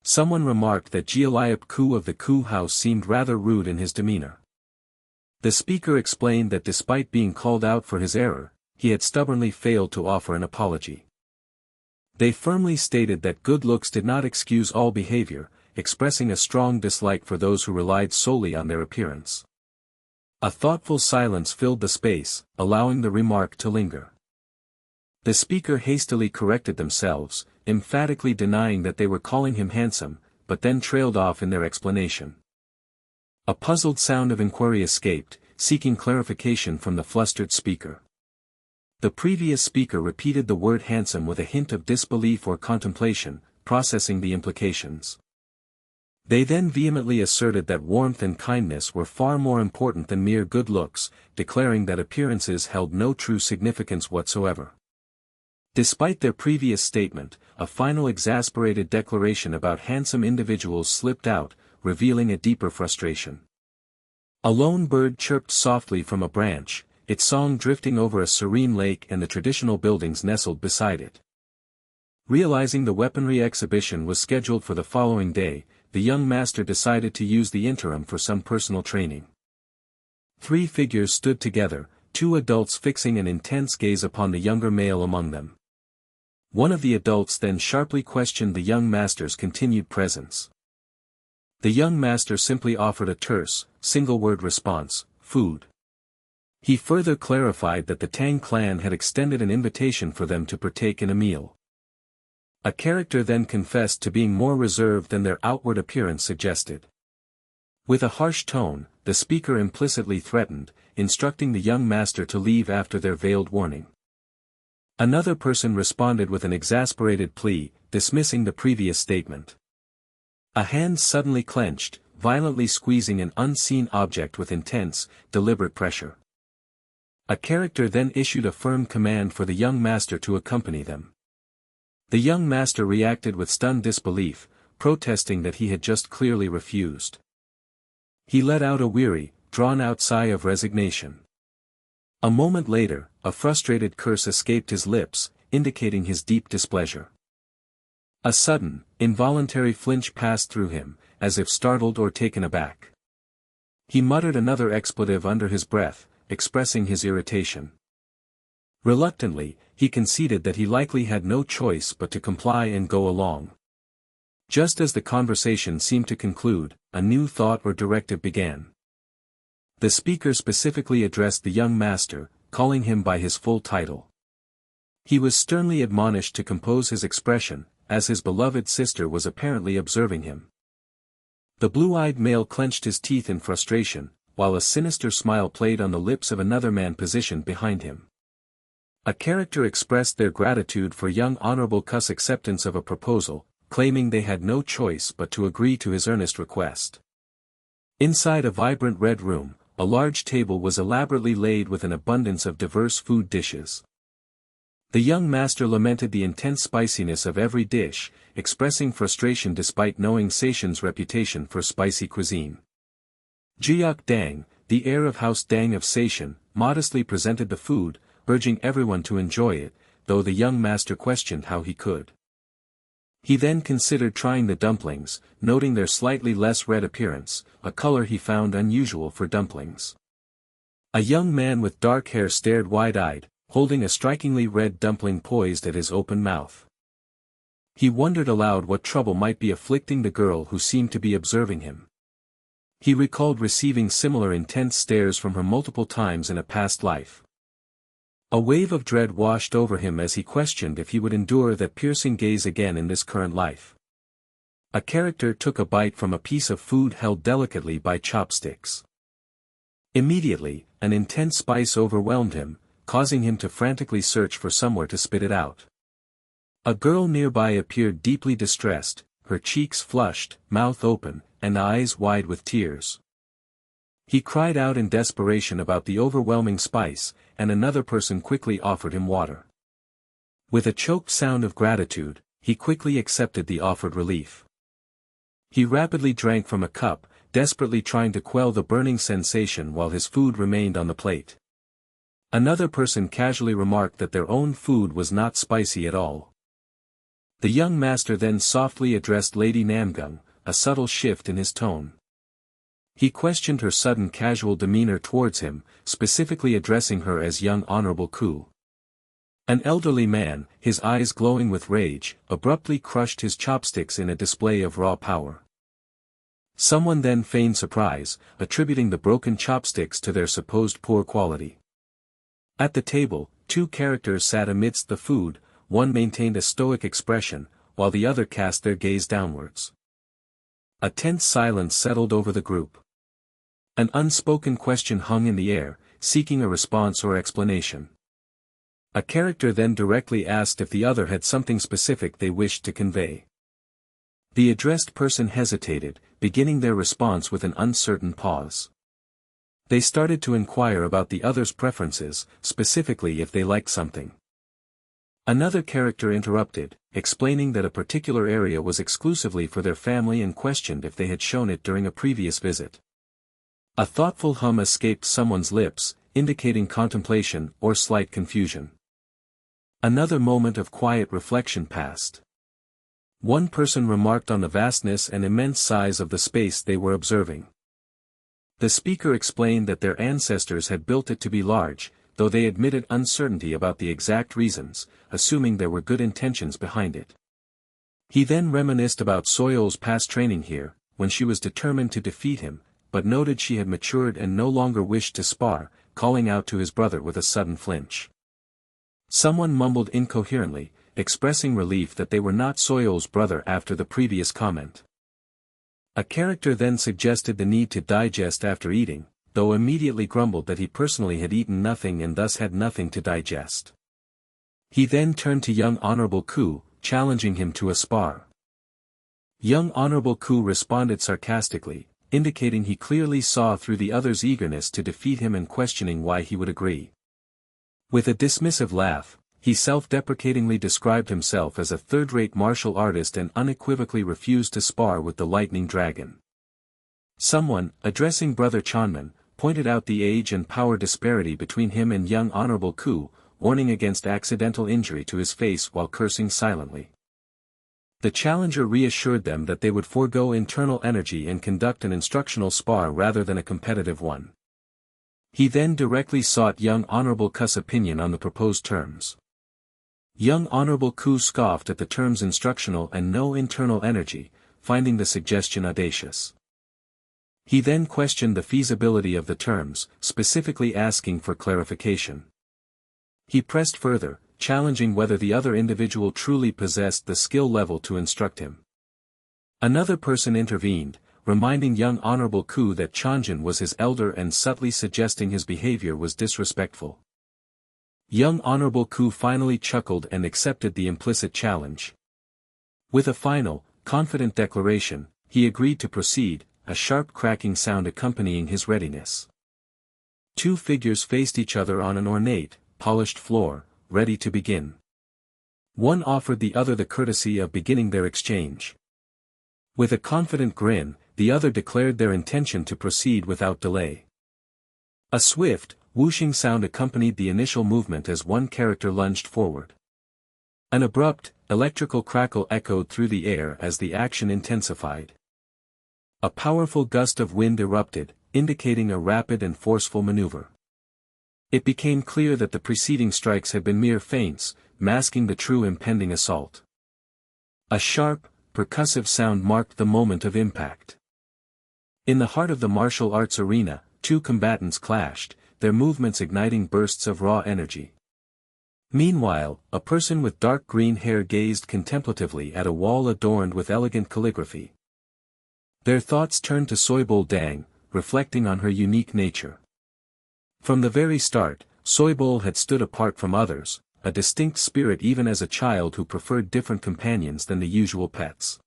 Someone remarked that Seol-ah Ku of the Ku house seemed rather rude in his demeanor. The speaker explained that despite being called out for his error, he had stubbornly failed to offer an apology. They firmly stated that good looks did not excuse all behavior, expressing a strong dislike for those who relied solely on their appearance. A thoughtful silence filled the space, allowing the remark to linger. The speaker hastily corrected themselves, emphatically denying that they were calling him handsome, but then trailed off in their explanation. A puzzled sound of inquiry escaped, seeking clarification from the flustered speaker. The previous speaker repeated the word handsome with a hint of disbelief or contemplation, processing the implications. They then vehemently asserted that warmth and kindness were far more important than mere good looks, declaring that appearances held no true significance whatsoever. Despite their previous statement, a final exasperated declaration about handsome individuals slipped out, revealing a deeper frustration. A lone bird chirped softly from a branch, its song drifting over a serene lake and the traditional buildings nestled beside it. Realizing the weaponry exhibition was scheduled for the following day, the young master decided to use the interim for some personal training. 3 figures stood together, 2 adults fixing an intense gaze upon the younger male among them. One of the adults then sharply questioned the young master's continued presence. The young master simply offered a terse, single-word response: food. He further clarified that the Tang clan had extended an invitation for them to partake in a meal. A character then confessed to being more reserved than their outward appearance suggested. With a harsh tone, the speaker implicitly threatened, instructing the young master to leave after their veiled warning. Another person responded with an exasperated plea, dismissing the previous statement. A hand suddenly clenched, violently squeezing an unseen object with intense, deliberate pressure. A character then issued a firm command for the young master to accompany them. The young master reacted with stunned disbelief, protesting that he had just clearly refused. He let out a weary, drawn-out sigh of resignation. A moment later, a frustrated curse escaped his lips, indicating his deep displeasure. A sudden, involuntary flinch passed through him, as if startled or taken aback. He muttered another expletive under his breath, expressing his irritation. Reluctantly, he conceded that he likely had no choice but to comply and go along. Just as the conversation seemed to conclude, a new thought or directive began. The speaker specifically addressed the young master, calling him by his full title. He was sternly admonished to compose his expression, as his beloved sister was apparently observing him. The blue-eyed male clenched his teeth in frustration, while a sinister smile played on the lips of another man positioned behind him. A character expressed their gratitude for young Honorable Ku's acceptance of a proposal, claiming they had no choice but to agree to his earnest request. Inside a vibrant red room, a large table was elaborately laid with an abundance of diverse food dishes. The young master lamented the intense spiciness of every dish, expressing frustration despite knowing Seishan's reputation for spicy cuisine. Seol-ah Dang, the heir of House Dang of Seishan, modestly presented the food, urging everyone to enjoy it, though the young master questioned how he could. He then considered trying the dumplings, noting their slightly less red appearance, a color he found unusual for dumplings. A young man with dark hair stared wide-eyed, holding a strikingly red dumpling poised at his open mouth. He wondered aloud what trouble might be afflicting the girl who seemed to be observing him. He recalled receiving similar intense stares from her multiple times in a past life. A wave of dread washed over him as he questioned if he would endure that piercing gaze again in this current life. A character took a bite from a piece of food held delicately by chopsticks. Immediately, an intense spice overwhelmed him, causing him to frantically search for somewhere to spit it out. A girl nearby appeared deeply distressed, her cheeks flushed, mouth open, and eyes wide with tears. He cried out in desperation about the overwhelming spice, and another person quickly offered him water. With a choked sound of gratitude, he quickly accepted the offered relief. He rapidly drank from a cup, desperately trying to quell the burning sensation while his food remained on the plate. Another person casually remarked that their own food was not spicy at all. The young master then softly addressed Lady Namgung, a subtle shift in his tone. He questioned her sudden casual demeanor towards him, specifically addressing her as young Honorable Ku. An elderly man, his eyes glowing with rage, abruptly crushed his chopsticks in a display of raw power. Someone then feigned surprise, attributing the broken chopsticks to their supposed poor quality. At the table, two characters sat amidst the food, one maintained a stoic expression, while the other cast their gaze downwards. A tense silence settled over the group. An unspoken question hung in the air, seeking a response or explanation. A character then directly asked if the other had something specific they wished to convey. The addressed person hesitated, beginning their response with an uncertain pause. They started to inquire about the other's preferences, specifically if they liked something. Another character interrupted, explaining that a particular area was exclusively for their family and questioned if they had shown it during a previous visit. A thoughtful hum escaped someone's lips, indicating contemplation or slight confusion. Another moment of quiet reflection passed. One person remarked on the vastness and immense size of the space they were observing. The speaker explained that their ancestors had built it to be large, though they admitted uncertainty about the exact reasons, assuming there were good intentions behind it. He then reminisced about Seol-ah's past training here, when she was determined to defeat him, but noted she had matured and no longer wished to spar, calling out to his brother with a sudden flinch. Someone mumbled incoherently, expressing relief that they were not Seol-ah's brother after the previous comment. A character then suggested the need to digest after eating, though immediately grumbled that he personally had eaten nothing and thus had nothing to digest. He then turned to young Honorable Ku, challenging him to a spar. Young Honorable Ku responded sarcastically, indicating he clearly saw through the other's eagerness to defeat him and questioning why he would agree. With a dismissive laugh, he self-deprecatingly described himself as a third-rate martial artist and unequivocally refused to spar with the lightning dragon. Someone, addressing Brother Chanman, pointed out the age and power disparity between him and young Honorable Ku, warning against accidental injury to his face while cursing silently. The challenger reassured them that they would forego internal energy and conduct an instructional spar rather than a competitive one. He then directly sought young Honorable Ku's opinion on the proposed terms. Young Honorable Ku scoffed at the terms instructional and no internal energy, finding the suggestion audacious. He then questioned the feasibility of the terms, specifically asking for clarification. He pressed further, challenging whether the other individual truly possessed the skill level to instruct him. Another person intervened, reminding young Honorable Ku that Chanjin was his elder and subtly suggesting his behavior was disrespectful. Young Honorable Ku finally chuckled and accepted the implicit challenge. With a final, confident declaration, he agreed to proceed, a sharp cracking sound accompanying his readiness. Two figures faced each other on an ornate, polished floor, ready to begin. One offered the other the courtesy of beginning their exchange. With a confident grin, the other declared their intention to proceed without delay. A swift, whooshing sound accompanied the initial movement as one character lunged forward. An abrupt, electrical crackle echoed through the air as the action intensified. A powerful gust of wind erupted, indicating a rapid and forceful maneuver. It became clear that the preceding strikes had been mere feints, masking the true impending assault. A sharp, percussive sound marked the moment of impact. In the heart of the martial arts arena, two combatants clashed, their movements igniting bursts of raw energy. Meanwhile, a person with dark green hair gazed contemplatively at a wall adorned with elegant calligraphy. Their thoughts turned to Soibol Dang, reflecting on her unique nature. From the very start, Soibol had stood apart from others, a distinct spirit even as a child who preferred different companions than the usual pets.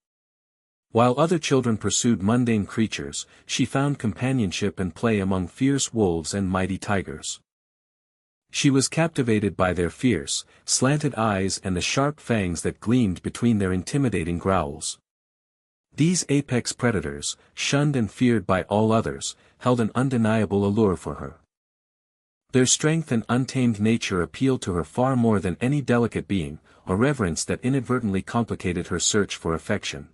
While other children pursued mundane creatures, she found companionship and play among fierce wolves and mighty tigers. She was captivated by their fierce, slanted eyes and the sharp fangs that gleamed between their intimidating growls. These apex predators, shunned and feared by all others, held an undeniable allure for her. Their strength and untamed nature appealed to her far more than any delicate being, a reverence that inadvertently complicated her search for affection.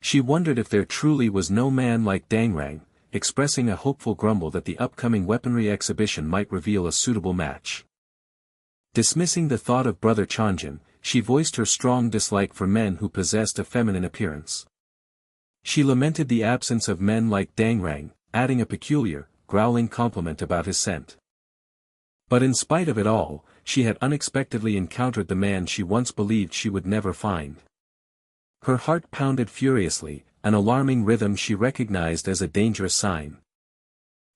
She wondered if there truly was no man like Dangrang, expressing a hopeful grumble that the upcoming weaponry exhibition might reveal a suitable match. Dismissing the thought of Brother Chanjin, she voiced her strong dislike for men who possessed a feminine appearance. She lamented the absence of men like Dangrang, adding a peculiar, growling compliment about his scent. But in spite of it all, she had unexpectedly encountered the man she once believed she would never find. Her heart pounded furiously, an alarming rhythm she recognized as a dangerous sign.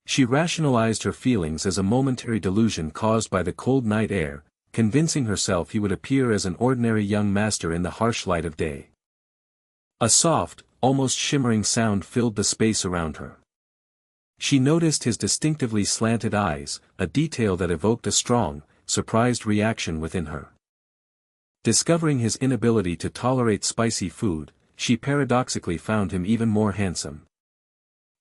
She rationalized her feelings as a momentary delusion caused by the cold night air, convincing herself he would appear as an ordinary young master in the harsh light of day. A soft, almost shimmering sound filled the space around her. She noticed his distinctively slanted eyes, a detail that evoked a strong, surprised reaction within her. Discovering his inability to tolerate spicy food, she paradoxically found him even more handsome.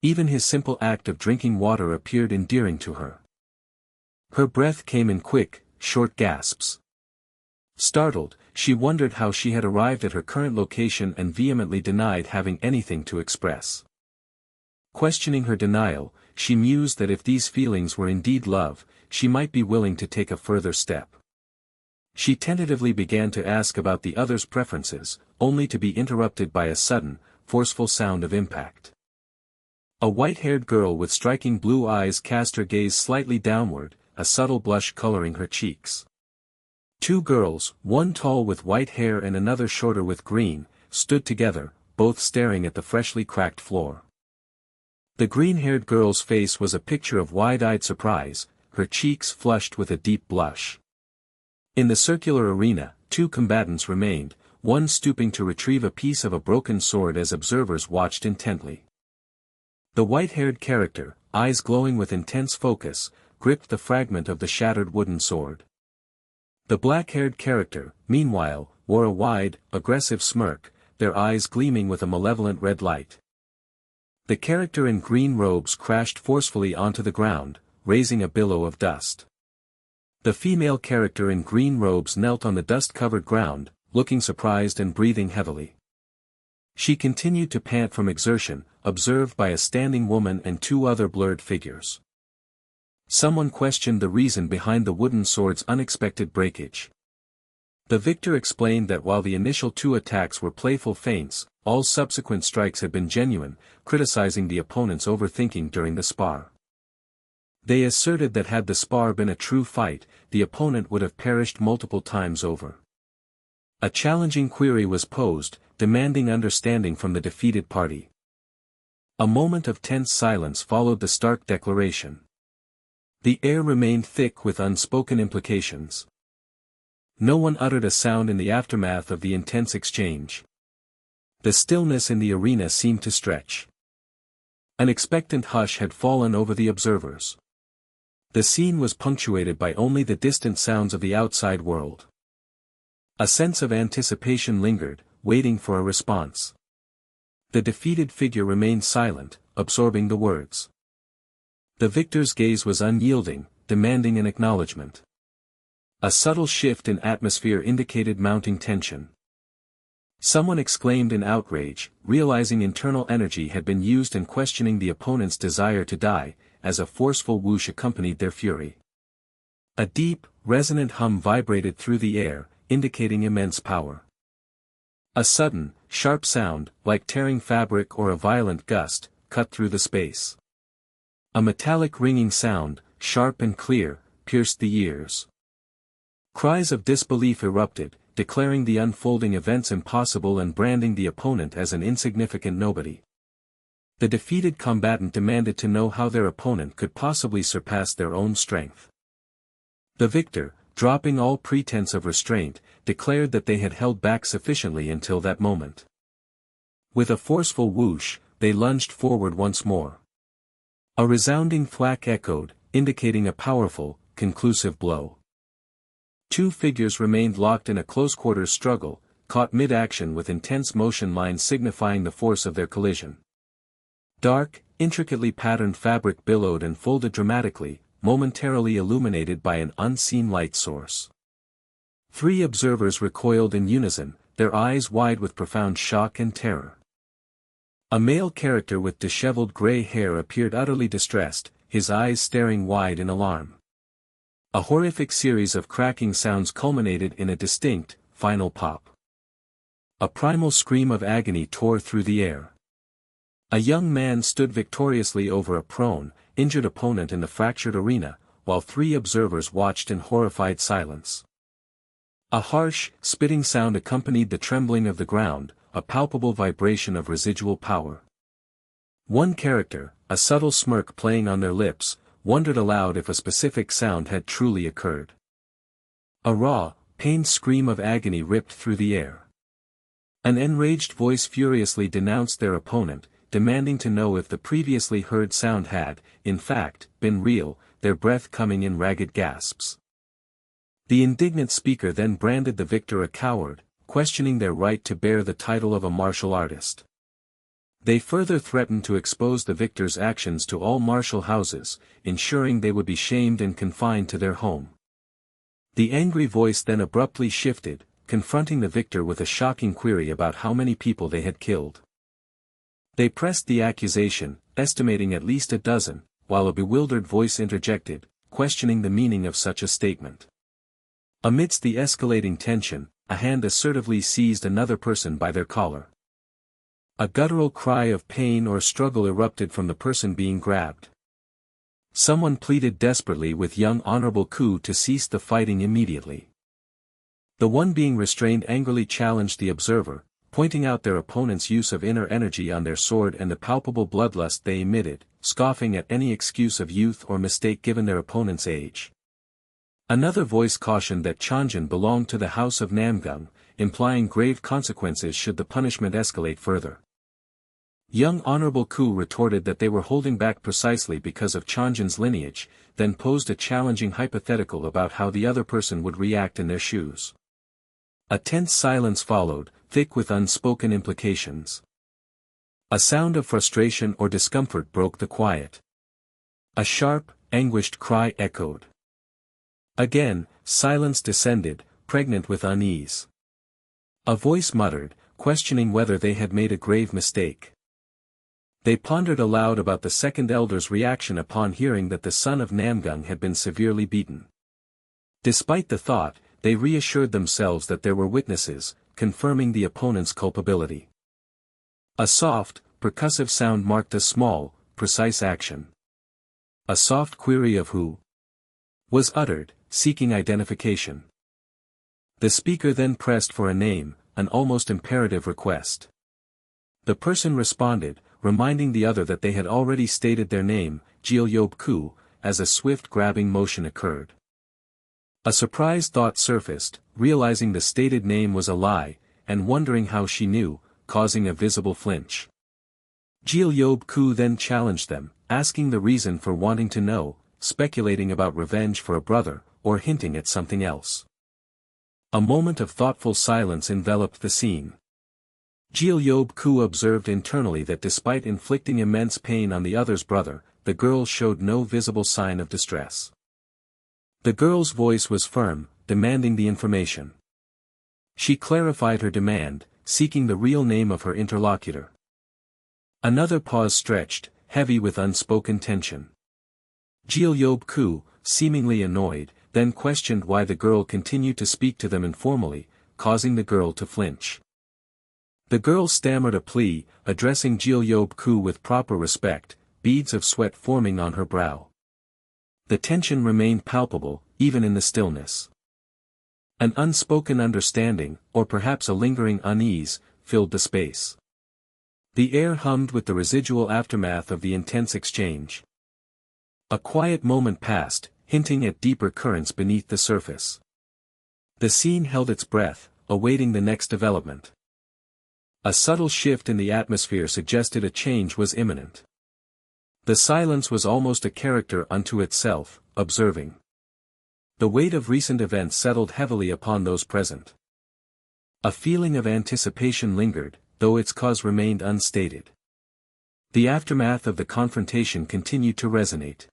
Even his simple act of drinking water appeared endearing to her. Her breath came in quick, short gasps. Startled, she wondered how she had arrived at her current location and vehemently denied having anything to express. Questioning her denial, she mused that if these feelings were indeed love, she might be willing to take a further step. She tentatively began to ask about the other's preferences, only to be interrupted by a sudden, forceful sound of impact. A white-haired girl with striking blue eyes cast her gaze slightly downward, a subtle blush coloring her cheeks. Two girls, one tall with white hair and another shorter with green, stood together, both staring at the freshly cracked floor. The green-haired girl's face was a picture of wide-eyed surprise, her cheeks flushed with a deep blush. In the circular arena, two combatants remained, one stooping to retrieve a piece of a broken sword as observers watched intently. The white-haired character, eyes glowing with intense focus, gripped the fragment of the shattered wooden sword. The black-haired character, meanwhile, wore a wide, aggressive smirk, their eyes gleaming with a malevolent red light. The character in green robes crashed forcefully onto the ground, raising a billow of dust. The female character in green robes knelt on the dust-covered ground, looking surprised and breathing heavily. She continued to pant from exertion, observed by a standing woman and two other blurred figures. Someone questioned the reason behind the wooden sword's unexpected breakage. The victor explained that while the initial two attacks were playful feints, all subsequent strikes had been genuine, criticizing the opponent's overthinking during the spar. They asserted that had the spar been a true fight, the opponent would have perished multiple times over. A challenging query was posed, demanding understanding from the defeated party. A moment of tense silence followed the stark declaration. The air remained thick with unspoken implications. No one uttered a sound in the aftermath of the intense exchange. The stillness in the arena seemed to stretch. An expectant hush had fallen over the observers. The scene was punctuated by only the distant sounds of the outside world. A sense of anticipation lingered, waiting for a response. The defeated figure remained silent, absorbing the words. The victor's gaze was unyielding, demanding an acknowledgement. A subtle shift in atmosphere indicated mounting tension. Someone exclaimed in outrage, realizing internal energy had been used and questioning the opponent's desire to die, as a forceful whoosh accompanied their fury. A deep, resonant hum vibrated through the air, indicating immense power. A sudden, sharp sound, like tearing fabric or a violent gust, cut through the space. A metallic ringing sound, sharp and clear, pierced the ears. Cries of disbelief erupted, declaring the unfolding events impossible and branding the opponent as an insignificant nobody. The defeated combatant demanded to know how their opponent could possibly surpass their own strength. The victor, dropping all pretense of restraint, declared that they had held back sufficiently until that moment. With a forceful whoosh, they lunged forward once more. A resounding thwack echoed, indicating a powerful, conclusive blow. Two figures remained locked in a close-quarters struggle, caught mid-action with intense motion lines signifying the force of their collision. Dark, intricately patterned fabric billowed and folded dramatically, momentarily illuminated by an unseen light source. Three observers recoiled in unison, their eyes wide with profound shock and terror. A male character with disheveled gray hair appeared utterly distressed, his eyes staring wide in alarm. A horrific series of cracking sounds culminated in a distinct, final pop. A primal scream of agony tore through the air. A young man stood victoriously over a prone, injured opponent in the fractured arena, while three observers watched in horrified silence. A harsh, spitting sound accompanied the trembling of the ground, a palpable vibration of residual power. One character, a subtle smirk playing on their lips, wondered aloud if a specific sound had truly occurred. A raw, pained scream of agony ripped through the air. An enraged voice furiously denounced their opponent, demanding to know if the previously heard sound had, in fact, been real, their breath coming in ragged gasps. The indignant speaker then branded the victor a coward, questioning their right to bear the title of a martial artist. They further threatened to expose the victor's actions to all martial houses, ensuring they would be shamed and confined to their home. The angry voice then abruptly shifted, confronting the victor with a shocking query about how many people they had killed. They pressed the accusation, estimating at least a dozen, while a bewildered voice interjected, questioning the meaning of such a statement. Amidst the escalating tension, a hand assertively seized another person by their collar. A guttural cry of pain or struggle erupted from the person being grabbed. Someone pleaded desperately with Yangcheon Ku to cease the fighting immediately. The one being restrained angrily challenged the observer, pointing out their opponent's use of inner energy on their sword and the palpable bloodlust they emitted, scoffing at any excuse of youth or mistake given their opponent's age. Another voice cautioned that Changjin belonged to the house of Namgung, implying grave consequences should the punishment escalate further. Yangcheon Ku retorted that they were holding back precisely because of Changjin's lineage, then posed a challenging hypothetical about how the other person would react in their shoes. A tense silence followed, thick with unspoken implications. A sound of frustration or discomfort broke the quiet. A sharp, anguished cry echoed. Again, silence descended, pregnant with unease. A voice muttered, questioning whether they had made a grave mistake. They pondered aloud about the second elder's reaction upon hearing that the son of Namgung had been severely beaten. Despite the thought, they reassured themselves that there were witnesses, confirming the opponent's culpability. A soft, percussive sound marked a small, precise action. A soft query of who was uttered, seeking identification. The speaker then pressed for a name, an almost imperative request. The person responded, reminding the other that they had already stated their name, Seol-ah Wi, as a swift grabbing motion occurred. A surprised thought surfaced, realizing the stated name was a lie, and wondering how she knew, causing a visible flinch. Seol-ah Wi then challenged them, asking the reason for wanting to know, speculating about revenge for a brother, or hinting at something else. A moment of thoughtful silence enveloped the scene. Seol-ah Wi observed internally that despite inflicting immense pain on the other's brother, the girl showed no visible sign of distress. The girl's voice was firm, demanding the information. She clarified her demand, seeking the real name of her interlocutor. Another pause stretched, heavy with unspoken tension. Seol-ah Wi, seemingly annoyed, then questioned why the girl continued to speak to them informally, causing the girl to flinch. The girl stammered a plea, addressing Seol-ah Wi with proper respect, beads of sweat forming on her brow. The tension remained palpable, even in the stillness. An unspoken understanding, or perhaps a lingering unease, filled the space. The air hummed with the residual aftermath of the intense exchange. A quiet moment passed, hinting at deeper currents beneath the surface. The scene held its breath, awaiting the next development. A subtle shift in the atmosphere suggested a change was imminent. The silence was almost a character unto itself, observing. The weight of recent events settled heavily upon those present. A feeling of anticipation lingered, though its cause remained unstated. The aftermath of the confrontation continued to resonate.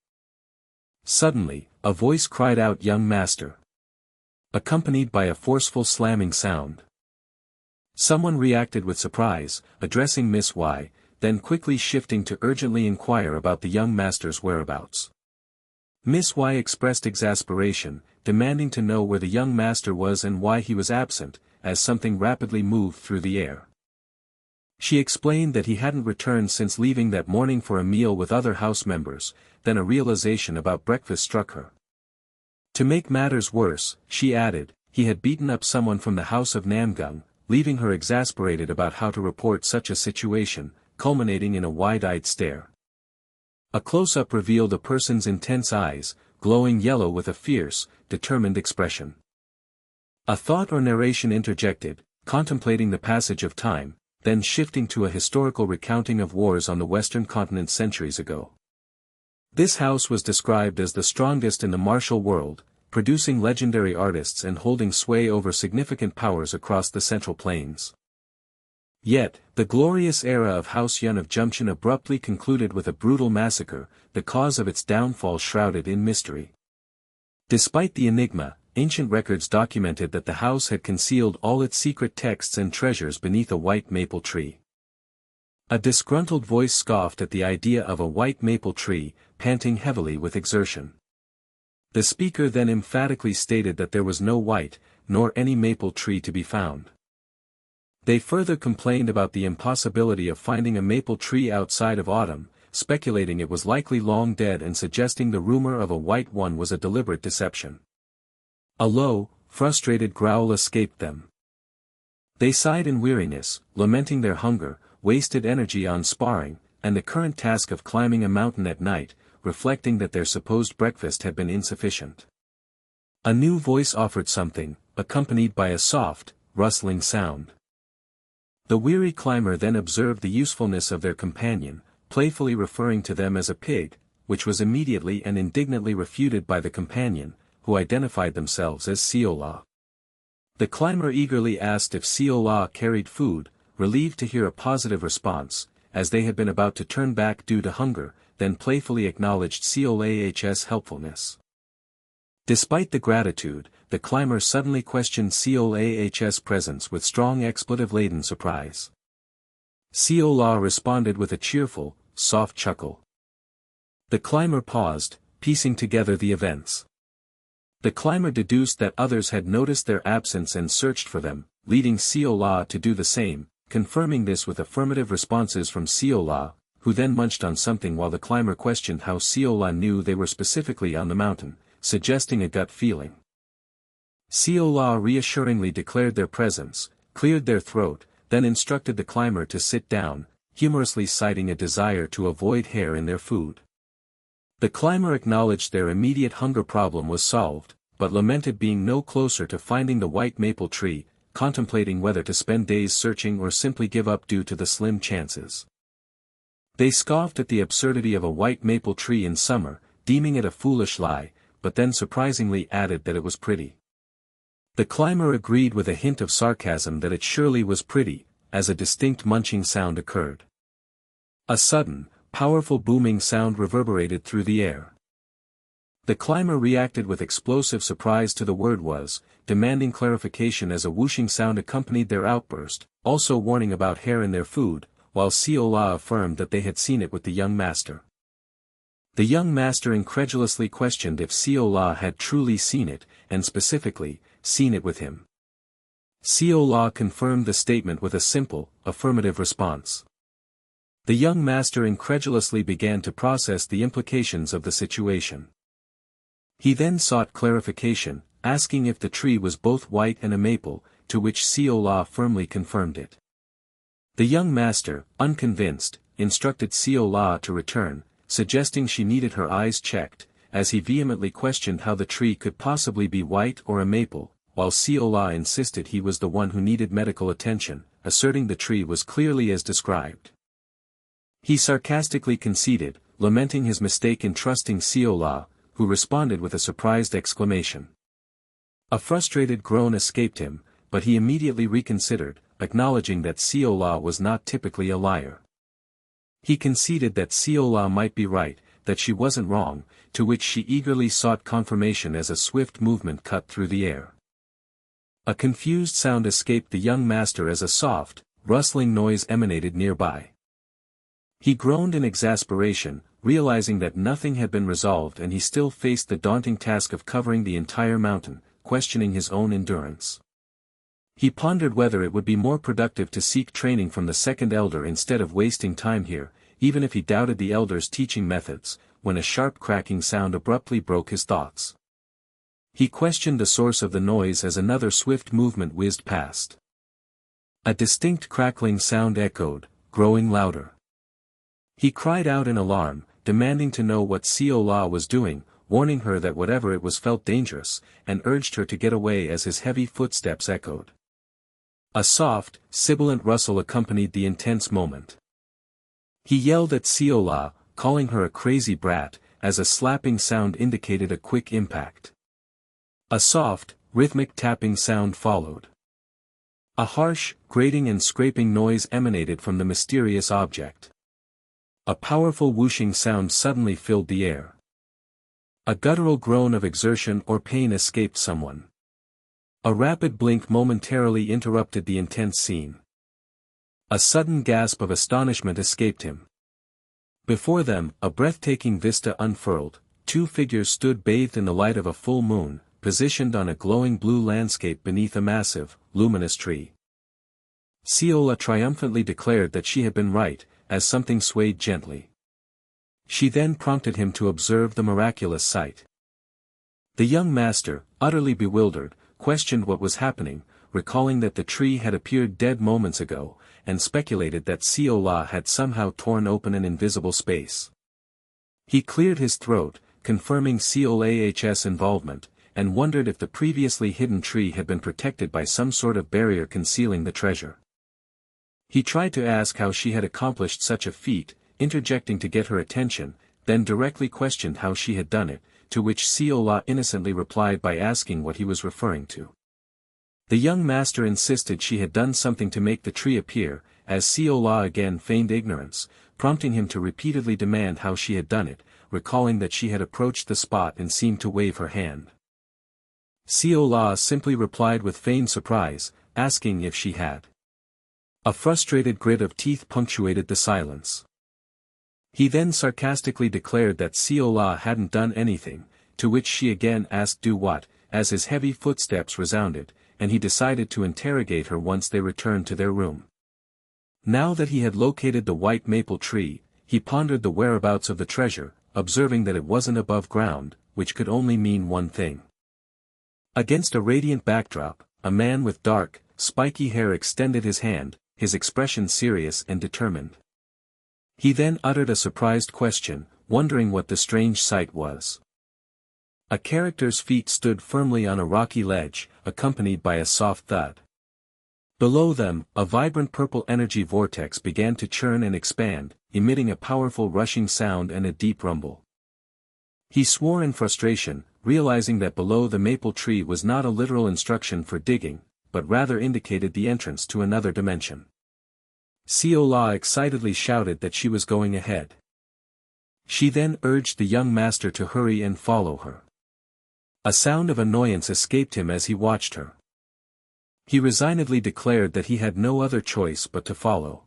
Suddenly, a voice cried out, "Young master," accompanied by a forceful slamming sound. Someone reacted with surprise, addressing Miss Y, then quickly shifting to urgently inquire about the young master's whereabouts. Miss Y expressed exasperation, demanding to know where the young master was and why he was absent, as something rapidly moved through the air. She explained that he hadn't returned since leaving that morning for a meal with other house members. Then a realization about breakfast struck her. To make matters worse, she added, he had beaten up someone from the house of Namgung, leaving her exasperated about how to report such a situation, culminating in a wide-eyed stare. A close-up revealed a person's intense eyes, glowing yellow with a fierce, determined expression. A thought or narration interjected, contemplating the passage of time, then shifting to a historical recounting of wars on the Western continent centuries ago. This house was described as the strongest in the martial world, producing legendary artists and holding sway over significant powers across the Central Plains. Yet, the glorious era of House Yun of Jumcheon abruptly concluded with a brutal massacre, the cause of its downfall shrouded in mystery. Despite the enigma, ancient records documented that the house had concealed all its secret texts and treasures beneath a white maple tree. A disgruntled voice scoffed at the idea of a white maple tree, panting heavily with exertion. The speaker then emphatically stated that there was no white, nor any maple tree to be found. They further complained about the impossibility of finding a maple tree outside of autumn, speculating it was likely long dead and suggesting the rumor of a white one was a deliberate deception. A low, frustrated growl escaped them. They sighed in weariness, lamenting their hunger, wasted energy on sparring, and the current task of climbing a mountain at night, reflecting that their supposed breakfast had been insufficient. A new voice offered something, accompanied by a soft, rustling sound. The weary climber then observed the usefulness of their companion, playfully referring to them as a pig, which was immediately and indignantly refuted by the companion, who identified themselves as Seol-ah. The climber eagerly asked if Seol-ah carried food, relieved to hear a positive response, as they had been about to turn back due to hunger, then playfully acknowledged Seol-ah's helpfulness. Despite the gratitude, the climber suddenly questioned Seol-ah's presence with strong expletive-laden surprise. Seol-ah responded with a cheerful, soft chuckle. The climber paused, piecing together the events. The climber deduced that others had noticed their absence and searched for them, leading Seol-ah to do the same, confirming this with affirmative responses from Seol-ah, who then munched on something while the climber questioned how Seol-ah knew they were specifically on the mountain, suggesting a gut feeling. Seol-ah reassuringly declared their presence, cleared their throat, then instructed the climber to sit down, humorously citing a desire to avoid hair in their food. The climber acknowledged their immediate hunger problem was solved, but lamented being no closer to finding the white maple tree, contemplating whether to spend days searching or simply give up due to the slim chances. They scoffed at the absurdity of a white maple tree in summer, deeming it a foolish lie, but then surprisingly added that it was pretty. The climber agreed with a hint of sarcasm that it surely was pretty, as a distinct munching sound occurred. A sudden, powerful booming sound reverberated through the air. The climber reacted with explosive surprise to the word was, demanding clarification as a whooshing sound accompanied their outburst, also warning about hair in their food, while Seol-ah affirmed that they had seen it with the young master. The young master incredulously questioned if Seol-ah had truly seen it, and specifically, seen it with him. Seol-ah confirmed the statement with a simple, affirmative response. The young master incredulously began to process the implications of the situation. He then sought clarification, asking if the tree was both white and a maple, to which Seol-ah firmly confirmed it. The young master, unconvinced, instructed Seol-ah to return, suggesting she needed her eyes checked, as he vehemently questioned how the tree could possibly be white or a maple, while Seol-ah insisted he was the one who needed medical attention, asserting the tree was clearly as described. He sarcastically conceded, lamenting his mistake in trusting Seol-ah, who responded with a surprised exclamation. A frustrated groan escaped him, but he immediately reconsidered, acknowledging that Seol-ah was not typically a liar. He conceded that Seol-ah might be right, that she wasn't wrong, to which she eagerly sought confirmation as a swift movement cut through the air. A confused sound escaped the young master as a soft, rustling noise emanated nearby. He groaned in exasperation, realizing that nothing had been resolved and he still faced the daunting task of covering the entire mountain, questioning his own endurance. He pondered whether it would be more productive to seek training from the second elder instead of wasting time here, even if he doubted the elder's teaching methods, when a sharp cracking sound abruptly broke his thoughts. He questioned the source of the noise as another swift movement whizzed past. A distinct crackling sound echoed, growing louder. He cried out in alarm, demanding to know what Seol-ah was doing, warning her that whatever it was felt dangerous, and urged her to get away as his heavy footsteps echoed. A soft, sibilant rustle accompanied the intense moment. He yelled at Seol-ah, calling her a crazy brat, as a slapping sound indicated a quick impact. A soft, rhythmic tapping sound followed. A harsh, grating and scraping noise emanated from the mysterious object. A powerful whooshing sound suddenly filled the air. A guttural groan of exertion or pain escaped someone. A rapid blink momentarily interrupted the intense scene. A sudden gasp of astonishment escaped him. Before them, a breathtaking vista unfurled. Two figures stood bathed in the light of a full moon, positioned on a glowing blue landscape beneath a massive, luminous tree. Seol-ah triumphantly declared that she had been right, as something swayed gently. She then prompted him to observe the miraculous sight. The young master, utterly bewildered, questioned what was happening, recalling that the tree had appeared dead moments ago, and speculated that Seol-ah had somehow torn open an invisible space. He cleared his throat, confirming Seol-ah's involvement, and wondered if the previously hidden tree had been protected by some sort of barrier concealing the treasure. He tried to ask how she had accomplished such a feat, interjecting to get her attention, then directly questioned how she had done it, to which Seol-ah innocently replied by asking what he was referring to. The young master insisted she had done something to make the tree appear, as Seol-ah again feigned ignorance, prompting him to repeatedly demand how she had done it, recalling that she had approached the spot and seemed to wave her hand. Seol-ah simply replied with feigned surprise, asking if she had. A frustrated grit of teeth punctuated the silence. He then sarcastically declared that Seol-ah hadn't done anything, to which she again asked do what, as his heavy footsteps resounded, and he decided to interrogate her once they returned to their room. Now that he had located the white maple tree, he pondered the whereabouts of the treasure, observing that it wasn't above ground, which could only mean one thing. Against a radiant backdrop, a man with dark, spiky hair extended his hand, his expression serious and determined. He then uttered a surprised question, wondering what the strange sight was. A character's feet stood firmly on a rocky ledge, accompanied by a soft thud. Below them, a vibrant purple energy vortex began to churn and expand, emitting a powerful rushing sound and a deep rumble. He swore in frustration, realizing that below the maple tree was not a literal instruction for digging, but rather indicated the entrance to another dimension. Seol-ah excitedly shouted that she was going ahead. She then urged the young master to hurry and follow her. A sound of annoyance escaped him as he watched her. He resignedly declared that he had no other choice but to follow.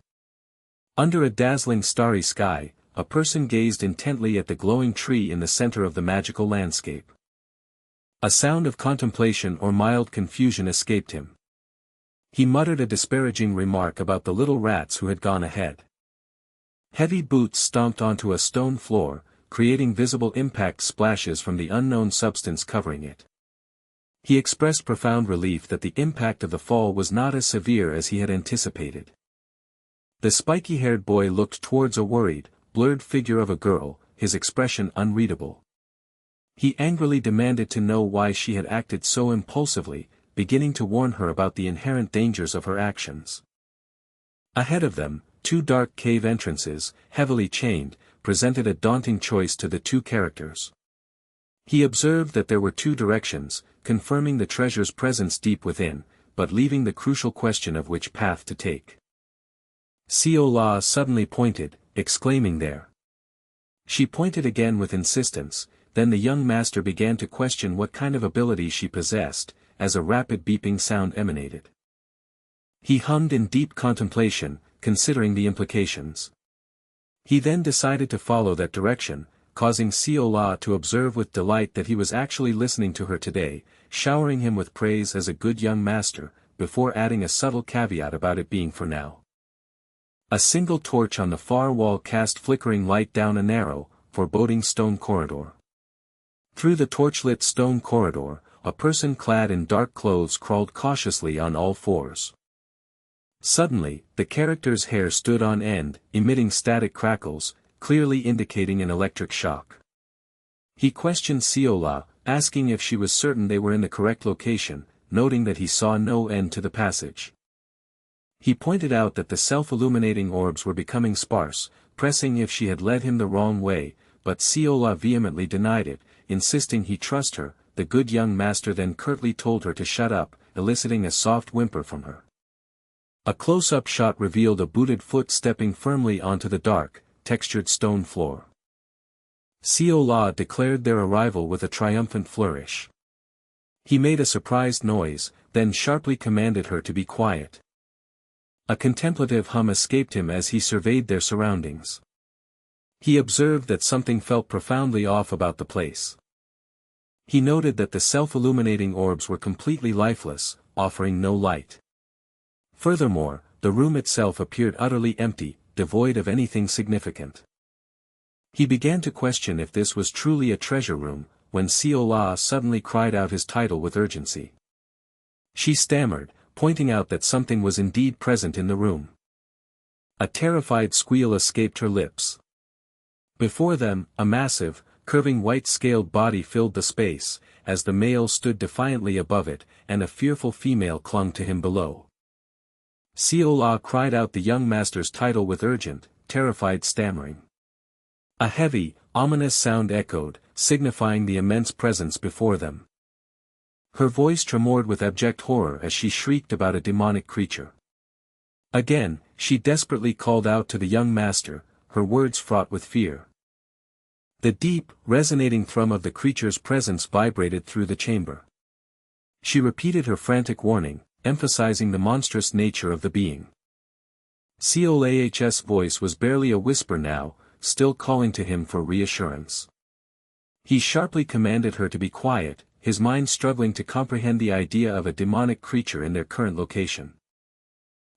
Under a dazzling starry sky, a person gazed intently at the glowing tree in the center of the magical landscape. A sound of contemplation or mild confusion escaped him. He muttered a disparaging remark about the little rats who had gone ahead. Heavy boots stomped onto a stone floor, creating visible impact splashes from the unknown substance covering it. He expressed profound relief that the impact of the fall was not as severe as he had anticipated. The spiky-haired boy looked towards a worried, blurred figure of a girl, his expression unreadable. He angrily demanded to know why she had acted so impulsively, beginning to warn her about the inherent dangers of her actions. Ahead of them, two dark cave entrances, heavily chained, presented a daunting choice to the two characters. He observed that there were two directions, confirming the treasure's presence deep within, but leaving the crucial question of which path to take. Seol-ah suddenly pointed, exclaiming there. She pointed again with insistence, then the young master began to question what kind of ability she possessed, as a rapid beeping sound emanated. He hummed in deep contemplation, considering the implications. He then decided to follow that direction, causing Seol-ah to observe with delight that he was actually listening to her today, showering him with praise as a good young master, before adding a subtle caveat about it being for now. A single torch on the far wall cast flickering light down a narrow, foreboding stone corridor. Through the torchlit stone corridor, a person clad in dark clothes crawled cautiously on all fours. Suddenly, the character's hair stood on end, emitting static crackles, clearly indicating an electric shock. He questioned Seol-ah, asking if she was certain they were in the correct location, noting that he saw no end to the passage. He pointed out that the self-illuminating orbs were becoming sparse, pressing if she had led him the wrong way, but Seol-ah vehemently denied it, insisting he trust her. The good young master then curtly told her to shut up, eliciting a soft whimper from her. A close-up shot revealed a booted foot stepping firmly onto the dark, textured stone floor. Seol-ah declared their arrival with a triumphant flourish. He made a surprised noise, then sharply commanded her to be quiet. A contemplative hum escaped him as he surveyed their surroundings. He observed that something felt profoundly off about the place. He noted that the self-illuminating orbs were completely lifeless, offering no light. Furthermore, the room itself appeared utterly empty, devoid of anything significant. He began to question if this was truly a treasure room, when Seol-ah suddenly cried out his title with urgency. She stammered, pointing out that something was indeed present in the room. A terrified squeal escaped her lips. Before them, a massive, curving white-scaled body filled the space, as the male stood defiantly above it, and a fearful female clung to him below. Seol-ah cried out the young master's title with urgent, terrified stammering. A heavy, ominous sound echoed, signifying the immense presence before them. Her voice tremored with abject horror as she shrieked about a demonic creature. Again, she desperately called out to the young master, her words fraught with fear. The deep, resonating thrum of the creature's presence vibrated through the chamber. She repeated her frantic warning, emphasizing the monstrous nature of the being. Seol-ah's voice was barely a whisper now, still calling to him for reassurance. He sharply commanded her to be quiet, his mind struggling to comprehend the idea of a demonic creature in their current location.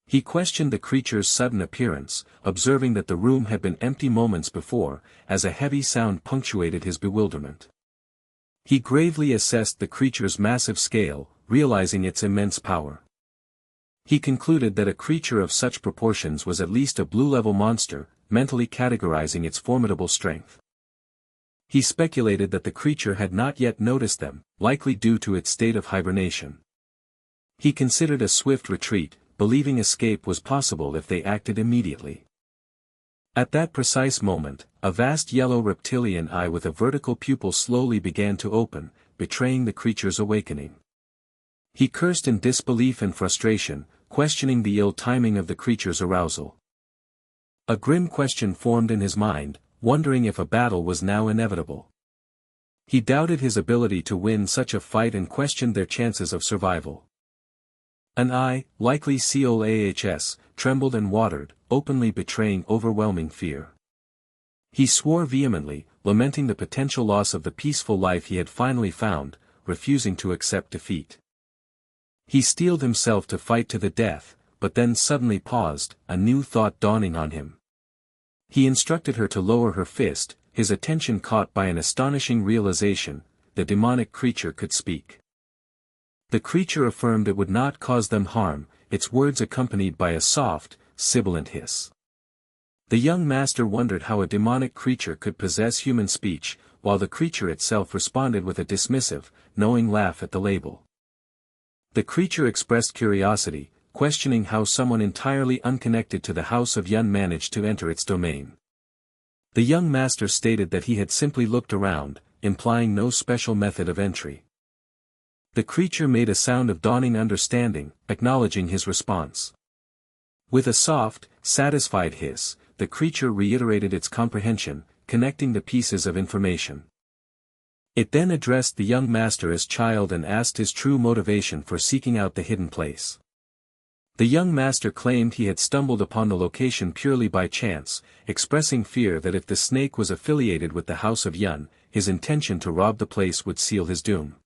He questioned the creature's sudden appearance, observing that the room had been empty moments before, as a heavy sound punctuated his bewilderment. He gravely assessed the creature's massive scale, realizing its immense power. He concluded that a creature of such proportions was at least a blue-level monster, mentally categorizing its formidable strength. He speculated that the creature had not yet noticed them, likely due to its state of hibernation. He considered a swift retreat, believing escape was possible if they acted immediately. At that precise moment, a vast yellow reptilian eye with a vertical pupil slowly began to open, betraying the creature's awakening. He cursed in disbelief and frustration, questioning the ill timing of the creature's arousal. A grim question formed in his mind, wondering if a battle was now inevitable. He doubted his ability to win such a fight and questioned their chances of survival. An eye, likely Seol-ah's, trembled and watered, openly betraying overwhelming fear. He swore vehemently, lamenting the potential loss of the peaceful life he had finally found, refusing to accept defeat. He steeled himself to fight to the death, but then suddenly paused, a new thought dawning on him. He instructed her to lower her fist, his attention caught by an astonishing realization: the demonic creature could speak. The creature affirmed it would not cause them harm, its words accompanied by a soft, sibilant hiss. The young master wondered how a demonic creature could possess human speech, while the creature itself responded with a dismissive, knowing laugh at the label. The creature expressed curiosity, questioning how someone entirely unconnected to the House of Yun managed to enter its domain. The young master stated that he had simply looked around, implying no special method of entry. The creature made a sound of dawning understanding, acknowledging his response. With a soft, satisfied hiss, the creature reiterated its comprehension, connecting the pieces of information. It then addressed the young master as child and asked his true motivation for seeking out the hidden place. The young master claimed he had stumbled upon the location purely by chance, expressing fear that if the snake was affiliated with the House of Yun, his intention to rob the place would seal his doom.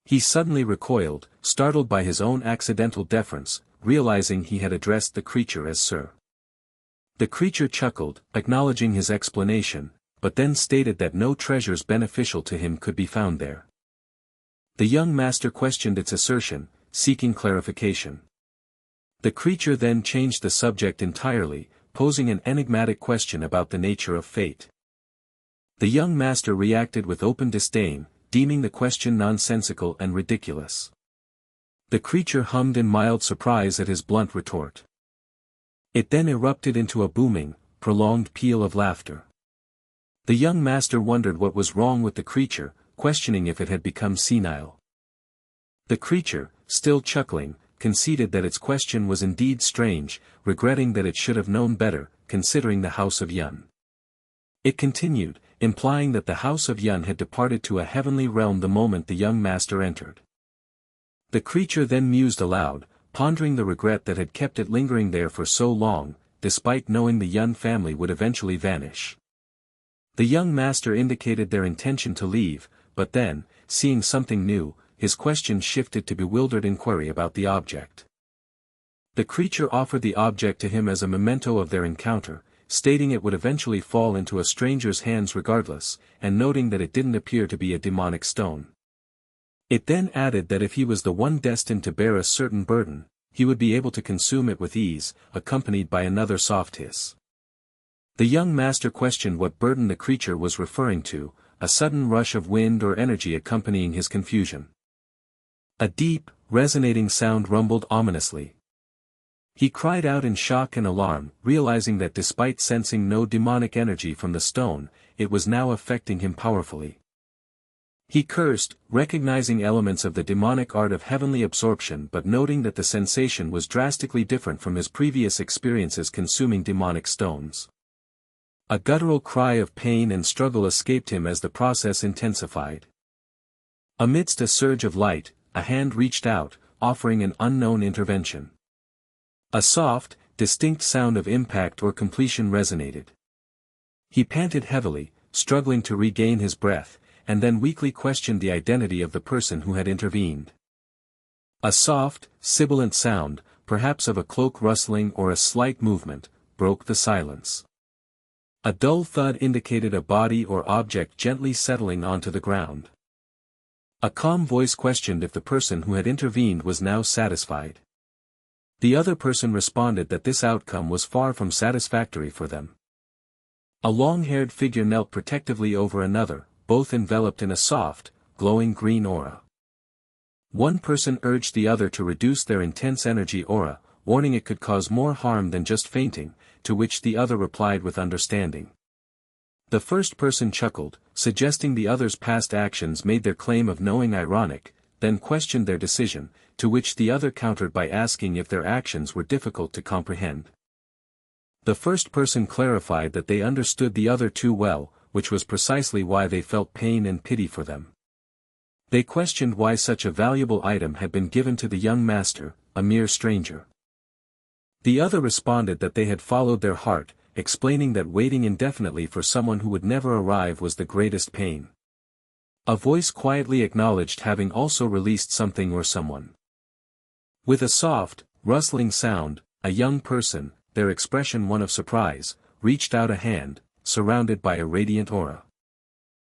He suddenly recoiled, startled by his own accidental deference, realizing he had addressed the creature as Sir. The creature chuckled, acknowledging his explanation, but then stated that no treasures beneficial to him could be found there. The young master questioned its assertion, seeking clarification. The creature then changed the subject entirely, posing an enigmatic question about the nature of fate. The young master reacted with open disdain, deeming the question nonsensical and ridiculous. The creature hummed in mild surprise at his blunt retort. It then erupted into a booming, prolonged peal of laughter. The young master wondered what was wrong with the creature, questioning if it had become senile. The creature, still chuckling, conceded that its question was indeed strange, regretting that it should have known better, considering the House of Yun. It continued, implying that the House of Yun had departed to a heavenly realm the moment the young master entered. The creature then mused aloud, pondering the regret that had kept it lingering there for so long, despite knowing the Yun family would eventually vanish. The young master indicated their intention to leave, but then, seeing something new, his question shifted to bewildered inquiry about the object. The creature offered the object to him as a memento of their encounter, stating it would eventually fall into a stranger's hands regardless, and noting that it didn't appear to be a demonic stone. It then added that if he was the one destined to bear a certain burden, he would be able to consume it with ease, accompanied by another soft hiss. The young master questioned what burden the creature was referring to, a sudden rush of wind or energy accompanying his confusion. A deep, resonating sound rumbled ominously. He cried out in shock and alarm, realizing that despite sensing no demonic energy from the stone, it was now affecting him powerfully. He cursed, recognizing elements of the demonic art of heavenly absorption but noting that the sensation was drastically different from his previous experiences consuming demonic stones. A guttural cry of pain and struggle escaped him as the process intensified. Amidst a surge of light, a hand reached out, offering an unknown intervention. A soft, distinct sound of impact or completion resonated. He panted heavily, struggling to regain his breath, and then weakly questioned the identity of the person who had intervened. A soft, sibilant sound, perhaps of a cloak rustling or a slight movement, broke the silence. A dull thud indicated a body or object gently settling onto the ground. A calm voice questioned if the person who had intervened was now satisfied. The other person responded that this outcome was far from satisfactory for them. A long-haired figure knelt protectively over another, both enveloped in a soft, glowing green aura. One person urged the other to reduce their intense energy aura, warning it could cause more harm than just fainting, to which the other replied with understanding. The first person chuckled, suggesting the other's past actions made their claim of knowing ironic, then questioned their decision, to which the other countered by asking if their actions were difficult to comprehend. The first person clarified that they understood the other too well, which was precisely why they felt pain and pity for them. They questioned why such a valuable item had been given to the young master, a mere stranger. The other responded that they had followed their heart, explaining that waiting indefinitely for someone who would never arrive was the greatest pain. A voice quietly acknowledged having also released something or someone. With a soft, rustling sound, a young person, their expression one of surprise, reached out a hand, surrounded by a radiant aura.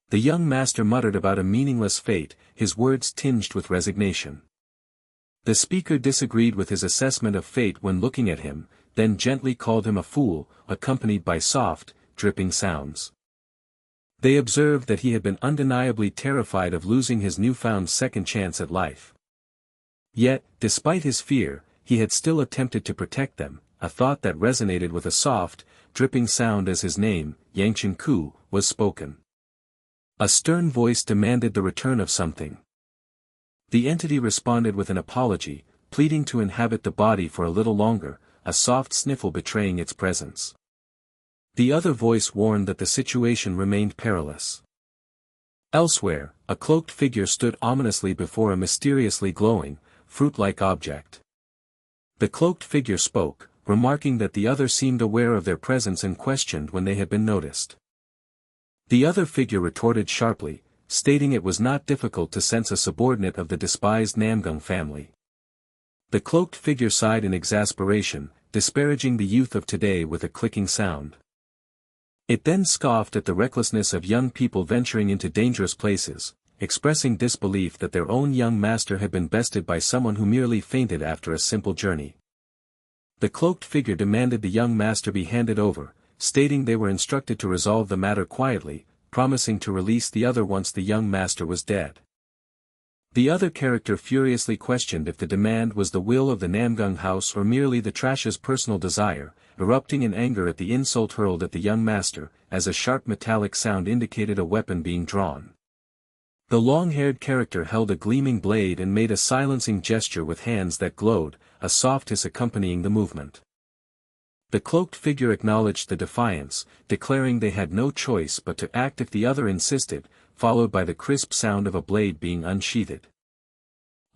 The young master muttered about a meaningless fate, his words tinged with resignation. The speaker disagreed with his assessment of fate when looking at him, then gently called him a fool, accompanied by soft, dripping sounds. They observed that he had been undeniably terrified of losing his newfound second chance at life. Yet, despite his fear, he had still attempted to protect them, a thought that resonated with a soft, dripping sound as his name, Yangcheon Ku, was spoken. A stern voice demanded the return of something. The entity responded with an apology, pleading to inhabit the body for a little longer, a soft sniffle betraying its presence. The other voice warned that the situation remained perilous. Elsewhere, a cloaked figure stood ominously before a mysteriously glowing, fruit-like object. The cloaked figure spoke, remarking that the other seemed aware of their presence and questioned when they had been noticed. The other figure retorted sharply, stating it was not difficult to sense a subordinate of the despised Namgung family. The cloaked figure sighed in exasperation, disparaging the youth of today with a clicking sound. It then scoffed at the recklessness of young people venturing into dangerous places, expressing disbelief that their own young master had been bested by someone who merely fainted after a simple journey. The cloaked figure demanded the young master be handed over, stating they were instructed to resolve the matter quietly, promising to release the other once the young master was dead. The other character furiously questioned if the demand was the will of the Namgung house or merely the trash's personal desire, erupting in anger at the insult hurled at the young master, as a sharp metallic sound indicated a weapon being drawn. The long-haired character held a gleaming blade and made a silencing gesture with hands that glowed, a soft hiss accompanying the movement. The cloaked figure acknowledged the defiance, declaring they had no choice but to act if the other insisted, followed by the crisp sound of a blade being unsheathed.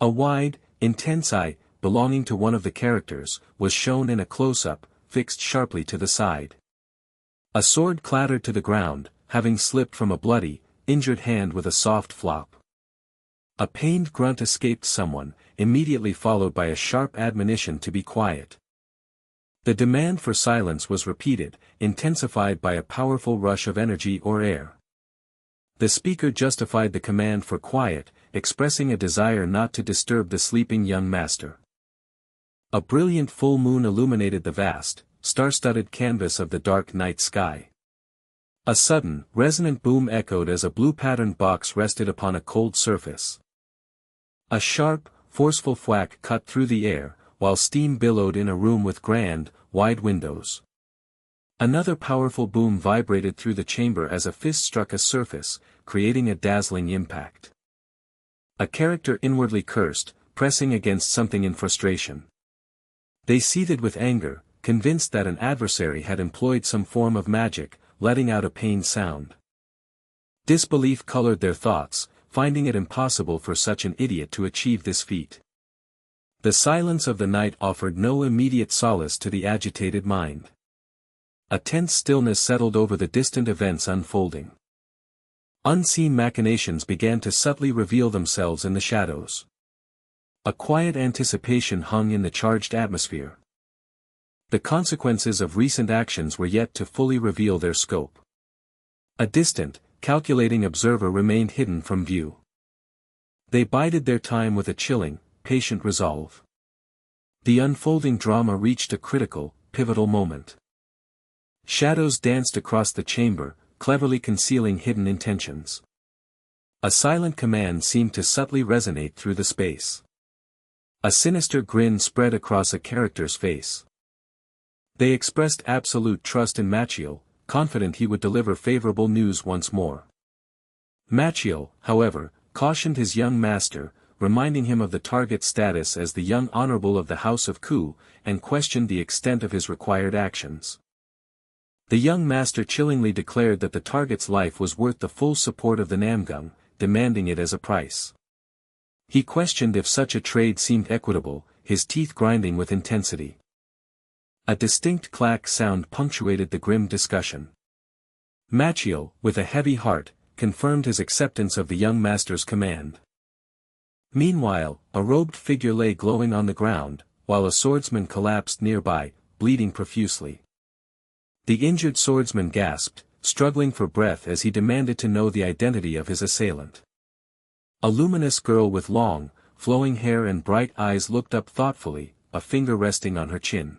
A wide, intense eye, belonging to one of the characters, was shown in a close-up, fixed sharply to the side. A sword clattered to the ground, having slipped from a bloody, injured hand with a soft flop. A pained grunt escaped someone, immediately followed by a sharp admonition to be quiet. The demand for silence was repeated, intensified by a powerful rush of energy or air. The speaker justified the command for quiet, expressing a desire not to disturb the sleeping young master. A brilliant full moon illuminated the vast, star-studded canvas of the dark night sky. A sudden, resonant boom echoed as a blue-patterned box rested upon a cold surface. A sharp, forceful thwack cut through the air, while steam billowed in a room with grand, wide windows. Another powerful boom vibrated through the chamber as a fist struck a surface, creating a dazzling impact. A character inwardly cursed, pressing against something in frustration. They seethed with anger, convinced that an adversary had employed some form of magic, letting out a pained sound. Disbelief colored their thoughts, finding it impossible for such an idiot to achieve this feat. The silence of the night offered no immediate solace to the agitated mind. A tense stillness settled over the distant events unfolding. Unseen machinations began to subtly reveal themselves in the shadows. A quiet anticipation hung in the charged atmosphere. The consequences of recent actions were yet to fully reveal their scope. A distant, calculating observer remained hidden from view. They bided their time with a chilling, patient resolve. The unfolding drama reached a critical, pivotal moment. Shadows danced across the chamber, cleverly concealing hidden intentions. A silent command seemed to subtly resonate through the space. A sinister grin spread across a character's face. They expressed absolute trust in Machiel, confident he would deliver favorable news once more. Machiel, however, cautioned his young master, reminding him of the target's status as the young honorable of the House of Ku, and questioned the extent of his required actions. The young master chillingly declared that the target's life was worth the full support of the Namgung, demanding it as a price. He questioned if such a trade seemed equitable, his teeth grinding with intensity. A distinct clack sound punctuated the grim discussion. Machiel, with a heavy heart, confirmed his acceptance of the young master's command. Meanwhile, a robed figure lay glowing on the ground, while a swordsman collapsed nearby, bleeding profusely. The injured swordsman gasped, struggling for breath as he demanded to know the identity of his assailant. A luminous girl with long, flowing hair and bright eyes looked up thoughtfully, a finger resting on her chin.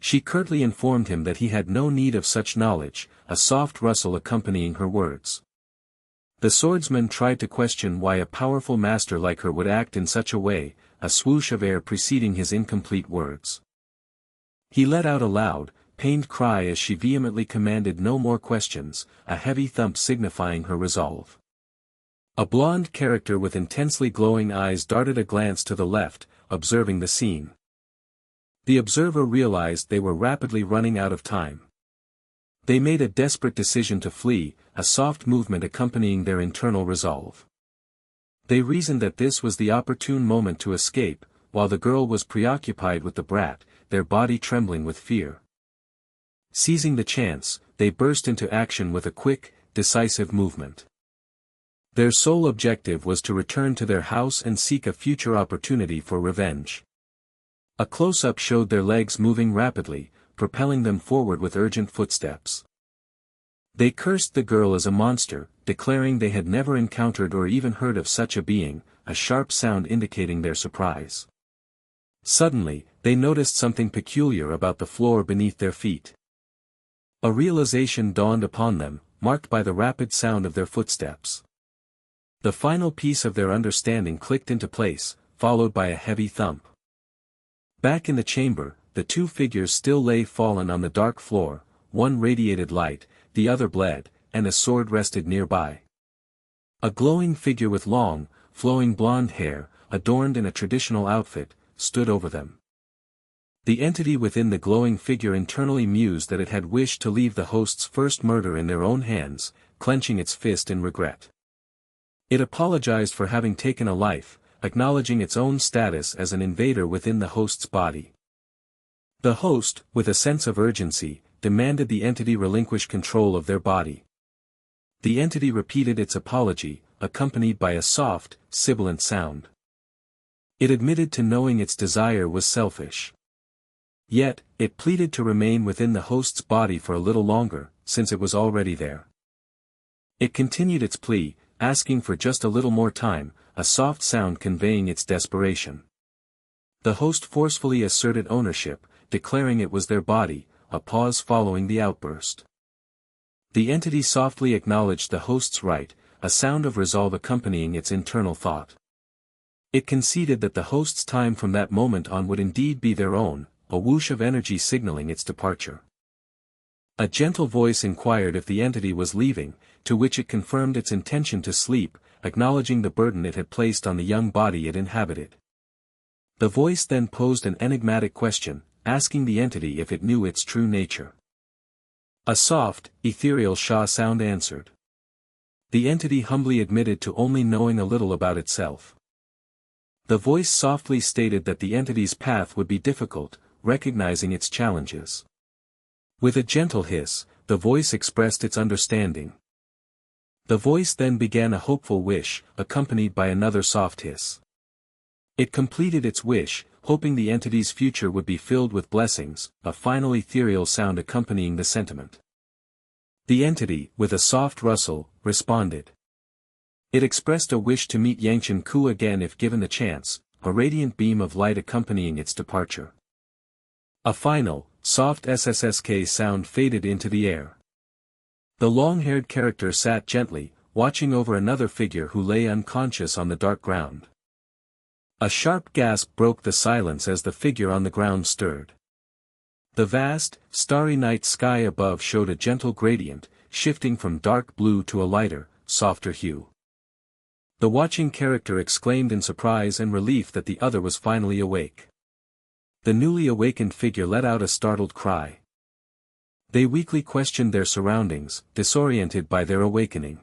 She curtly informed him that he had no need of such knowledge, a soft rustle accompanying her words. The swordsman tried to question why a powerful master like her would act in such a way, a swoosh of air preceding his incomplete words. He let out a loud, pained cry as she vehemently commanded no more questions, a heavy thump signifying her resolve. A blonde character with intensely glowing eyes darted a glance to the left, observing the scene. The observer realized they were rapidly running out of time. They made a desperate decision to flee, a soft movement accompanying their internal resolve. They reasoned that this was the opportune moment to escape, while the girl was preoccupied with the brat, their body trembling with fear. Seizing the chance, they burst into action with a quick, decisive movement. Their sole objective was to return to their house and seek a future opportunity for revenge. A close-up showed their legs moving rapidly, propelling them forward with urgent footsteps. They cursed the girl as a monster, declaring they had never encountered or even heard of such a being, a sharp sound indicating their surprise. Suddenly, they noticed something peculiar about the floor beneath their feet. A realization dawned upon them, marked by the rapid sound of their footsteps. The final piece of their understanding clicked into place, followed by a heavy thump. Back in the chamber, the two figures still lay fallen on the dark floor, one radiated light, the other bled, and a sword rested nearby. A glowing figure with long, flowing blonde hair, adorned in a traditional outfit, stood over them. The entity within the glowing figure internally mused that it had wished to leave the host's first murder in their own hands, clenching its fist in regret. It apologized for having taken a life, acknowledging its own status as an invader within the host's body. The host, with a sense of urgency, demanded the entity relinquish control of their body. The entity repeated its apology, accompanied by a soft, sibilant sound. It admitted to knowing its desire was selfish. Yet, it pleaded to remain within the host's body for a little longer, since it was already there. It continued its plea, asking for just a little more time, a soft sound conveying its desperation. The host forcefully asserted ownership, declaring it was their body, a pause following the outburst. The entity softly acknowledged the host's right, a sound of resolve accompanying its internal thought. It conceded that the host's time from that moment on would indeed be their own, a whoosh of energy signaling its departure. A gentle voice inquired if the entity was leaving, to which it confirmed its intention to sleep, acknowledging the burden it had placed on the young body it inhabited. The voice then posed an enigmatic question, asking the entity if it knew its true nature. A soft, ethereal Sha sound answered. The entity humbly admitted to only knowing a little about itself. The voice softly stated that the entity's path would be difficult, recognizing its challenges. With a gentle hiss, the voice expressed its understanding. The voice then began a hopeful wish, accompanied by another soft hiss. It completed its wish, hoping the entity's future would be filled with blessings, a final ethereal sound accompanying the sentiment. The entity, with a soft rustle, responded. It expressed a wish to meet Yangcheon Ku again if given the chance, a radiant beam of light accompanying its departure. A final, soft SSSK sound faded into the air. The long-haired character sat gently, watching over another figure who lay unconscious on the dark ground. A sharp gasp broke the silence as the figure on the ground stirred. The vast, starry night sky above showed a gentle gradient, shifting from dark blue to a lighter, softer hue. The watching character exclaimed in surprise and relief that the other was finally awake. The newly awakened figure let out a startled cry. They weakly questioned their surroundings, disoriented by their awakening.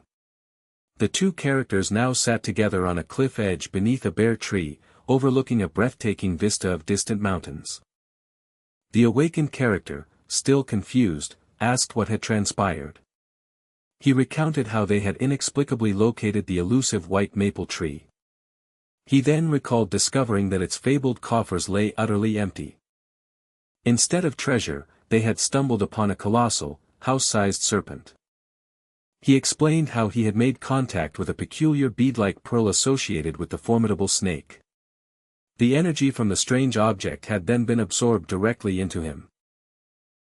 The two characters now sat together on a cliff edge beneath a bare tree, overlooking a breathtaking vista of distant mountains. The awakened character, still confused, asked what had transpired. He recounted how they had inexplicably located the elusive white maple tree. He then recalled discovering that its fabled coffers lay utterly empty. Instead of treasure, they had stumbled upon a colossal, house-sized serpent. He explained how he had made contact with a peculiar bead-like pearl associated with the formidable snake. The energy from the strange object had then been absorbed directly into him.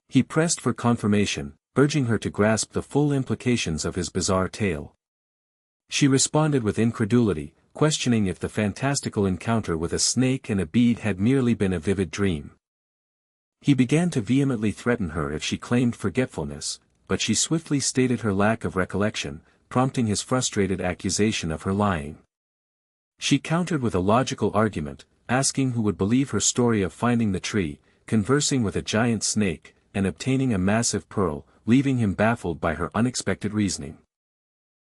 He pressed for confirmation, urging her to grasp the full implications of his bizarre tale. She responded with incredulity, questioning if the fantastical encounter with a snake and a bead had merely been a vivid dream. He began to vehemently threaten her if she claimed forgetfulness, but she swiftly stated her lack of recollection, prompting his frustrated accusation of her lying. She countered with a logical argument, asking who would believe her story of finding the tree, conversing with a giant snake, and obtaining a massive pearl, leaving him baffled by her unexpected reasoning.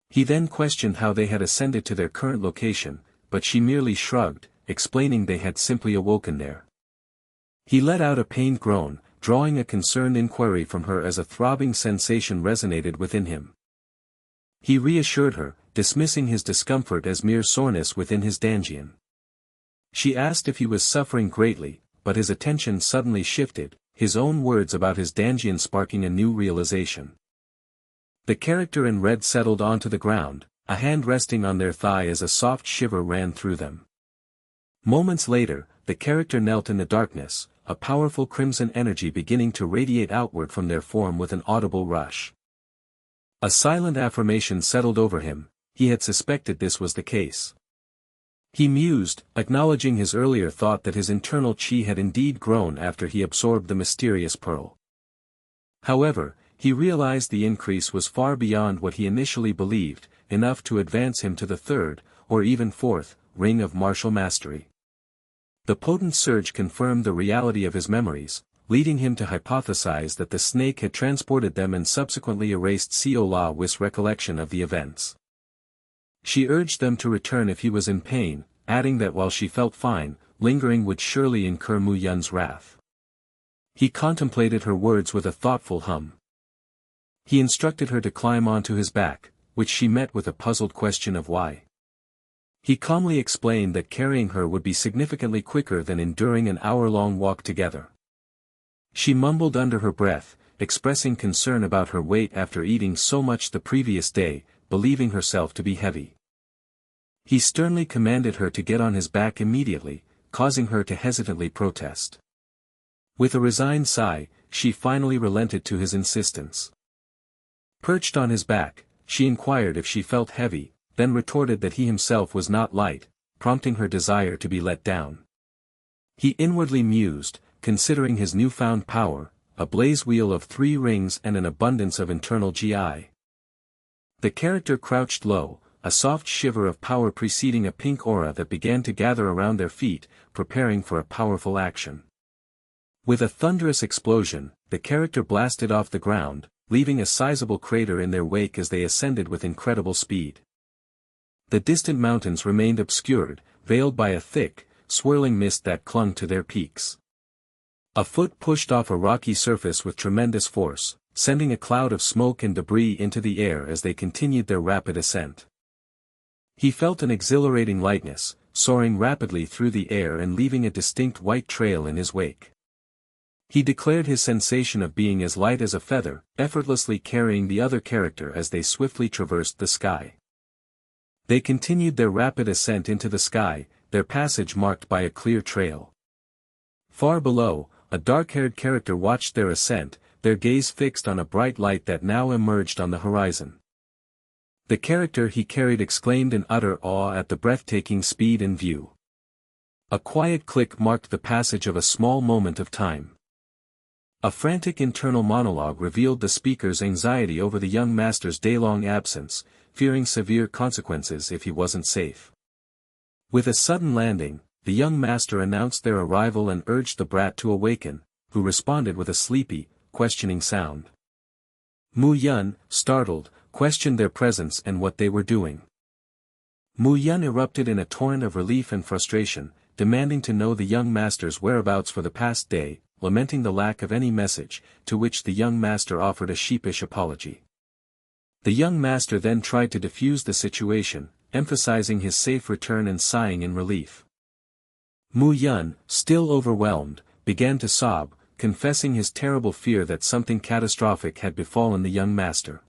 He then questioned how they had ascended to their current location, but she merely shrugged, explaining they had simply awoken there. He let out a pained groan, drawing a concerned inquiry from her as a throbbing sensation resonated within him. He reassured her, dismissing his discomfort as mere soreness within his danjian. She asked if he was suffering greatly, but his attention suddenly shifted, his own words about his danjian sparking a new realization. The character in red settled onto the ground, a hand resting on their thigh as a soft shiver ran through them. Moments later, the character knelt in the darkness, a powerful crimson energy beginning to radiate outward from their form with an audible rush. A silent affirmation settled over him, he had suspected this was the case. He mused, acknowledging his earlier thought that his internal chi had indeed grown after he absorbed the mysterious pearl. However, he realized the increase was far beyond what he initially believed, enough to advance him to the third, or even fourth, ring of martial mastery. The potent surge confirmed the reality of his memories, leading him to hypothesize that the snake had transported them and subsequently erased Seol-ah Wi's recollection of the events. She urged them to return if he was in pain, adding that while she felt fine, lingering would surely incur Mu Yun's wrath. He contemplated her words with a thoughtful hum. He instructed her to climb onto his back, which she met with a puzzled question of why. He calmly explained that carrying her would be significantly quicker than enduring an hour-long walk together. She mumbled under her breath, expressing concern about her weight after eating so much the previous day, believing herself to be heavy. He sternly commanded her to get on his back immediately, causing her to hesitantly protest. With a resigned sigh, she finally relented to his insistence. Perched on his back, she inquired if she felt heavy, then retorted that he himself was not light, prompting her desire to be let down. He inwardly mused, considering his newfound power, a blaze wheel of 3 rings and an abundance of internal GI. The character crouched low, a soft shiver of power preceding a pink aura that began to gather around their feet, preparing for a powerful action. With a thunderous explosion, the character blasted off the ground, leaving a sizable crater in their wake as they ascended with incredible speed. The distant mountains remained obscured, veiled by a thick, swirling mist that clung to their peaks. A foot pushed off a rocky surface with tremendous force, sending a cloud of smoke and debris into the air as they continued their rapid ascent. He felt an exhilarating lightness, soaring rapidly through the air and leaving a distinct white trail in his wake. He declared his sensation of being as light as a feather, effortlessly carrying the other character as they swiftly traversed the sky. They continued their rapid ascent into the sky, their passage marked by a clear trail. Far below, a dark-haired character watched their ascent, their gaze fixed on a bright light that now emerged on the horizon. The character he carried exclaimed in utter awe at the breathtaking speed and view. A quiet click marked the passage of a small moment of time. A frantic internal monologue revealed the speaker's anxiety over the young master's day-long absence, fearing severe consequences if he wasn't safe. With a sudden landing, the young master announced their arrival and urged the brat to awaken, who responded with a sleepy, questioning sound. Mu Yun, startled, questioned their presence and what they were doing. Mu Yun erupted in a torrent of relief and frustration, demanding to know the young master's whereabouts for the past day, lamenting the lack of any message, to which the young master offered a sheepish apology. The young master then tried to defuse the situation, emphasizing his safe return and sighing in relief. Mu Yun, still overwhelmed, began to sob, confessing his terrible fear that something catastrophic had befallen the young master.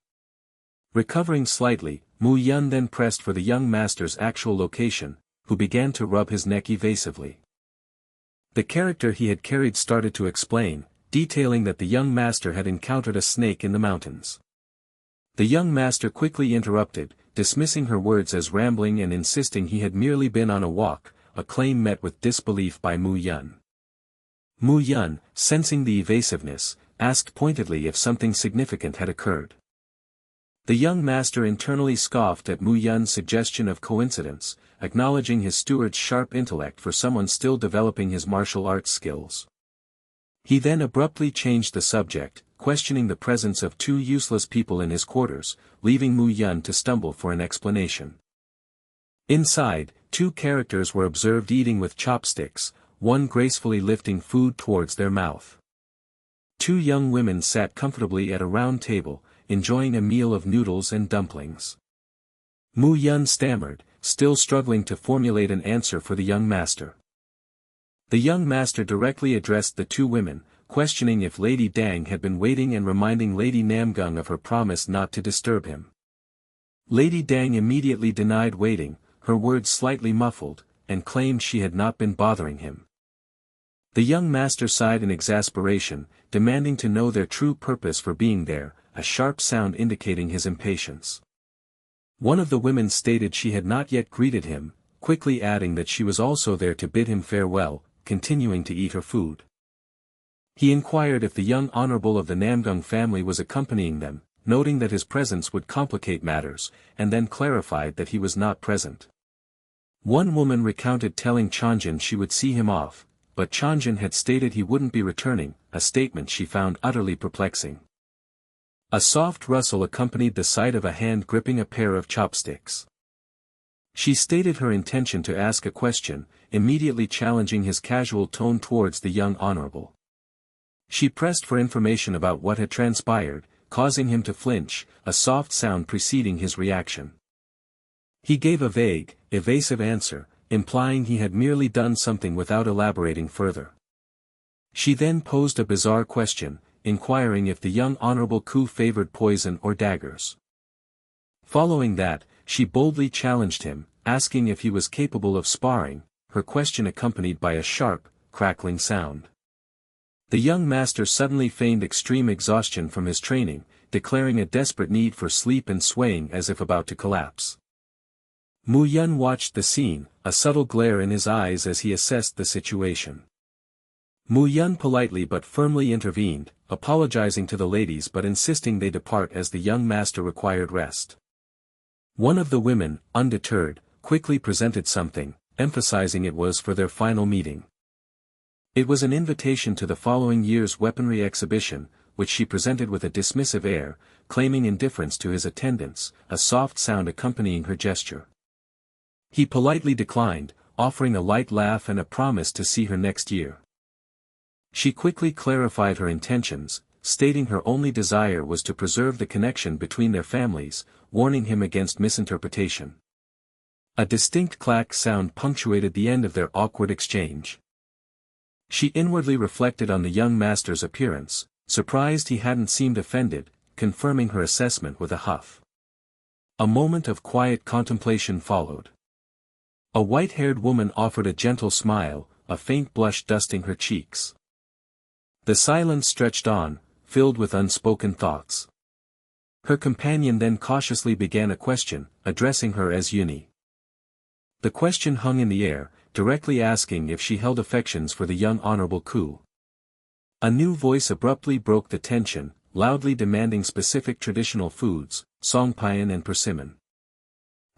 Recovering slightly, Mu-yun then pressed for the young master's actual location, who began to rub his neck evasively. The character he had carried started to explain, detailing that the young master had encountered a snake in the mountains. The young master quickly interrupted, dismissing her words as rambling and insisting he had merely been on a walk, a claim met with disbelief by Mu-yun. Mu-yun, sensing the evasiveness, asked pointedly if something significant had occurred. The young master internally scoffed at Mu-yun's suggestion of coincidence, acknowledging his steward's sharp intellect for someone still developing his martial arts skills. He then abruptly changed the subject, questioning the presence of two useless people in his quarters, leaving Mu-yun to stumble for an explanation. Inside, two characters were observed eating with chopsticks, one gracefully lifting food towards their mouth. Two young women sat comfortably at a round table, enjoying a meal of noodles and dumplings. Mu-yun stammered, still struggling to formulate an answer for the young master. The young master directly addressed the two women, questioning if Lady Dang had been waiting and reminding Lady Namgung of her promise not to disturb him. Lady Dang immediately denied waiting, her words slightly muffled, and claimed she had not been bothering him. The young master sighed in exasperation, demanding to know their true purpose for being there, a sharp sound indicating his impatience. One of the women stated she had not yet greeted him, quickly adding that she was also there to bid him farewell, continuing to eat her food. He inquired if the young honorable of the Namgung family was accompanying them, noting that his presence would complicate matters, and then clarified that he was not present. One woman recounted telling Chanjin she would see him off, but Chanjin had stated he wouldn't be returning, a statement she found utterly perplexing. A soft rustle accompanied the sight of a hand gripping a pair of chopsticks. She stated her intention to ask a question, immediately challenging his casual tone towards the young honorable. She pressed for information about what had transpired, causing him to flinch, a soft sound preceding his reaction. He gave a vague, evasive answer, implying he had merely done something without elaborating further. She then posed a bizarre question, inquiring if the young honorable Ku favored poison or daggers. Following that, she boldly challenged him, asking if he was capable of sparring, her question accompanied by a sharp, crackling sound. The young master suddenly feigned extreme exhaustion from his training, declaring a desperate need for sleep and swaying as if about to collapse. Mu-yun watched the scene, a subtle glare in his eyes as he assessed the situation. Mu-yun politely but firmly intervened, apologizing to the ladies but insisting they depart as the young master required rest. One of the women, undeterred, quickly presented something, emphasizing it was for their final meeting. It was an invitation to the following year's weaponry exhibition, which she presented with a dismissive air, claiming indifference to his attendance, a soft sound accompanying her gesture. He politely declined, offering a light laugh and a promise to see her next year. She quickly clarified her intentions, stating her only desire was to preserve the connection between their families, warning him against misinterpretation. A distinct clack sound punctuated the end of their awkward exchange. She inwardly reflected on the young master's appearance, surprised he hadn't seemed offended, confirming her assessment with a huff. A moment of quiet contemplation followed. A white-haired woman offered a gentle smile, a faint blush dusting her cheeks. The silence stretched on, filled with unspoken thoughts. Her companion then cautiously began a question, addressing her as Uni. The question hung in the air, directly asking if she held affections for the young honorable Ku. A new voice abruptly broke the tension, loudly demanding specific traditional foods, songpyeon and persimmon.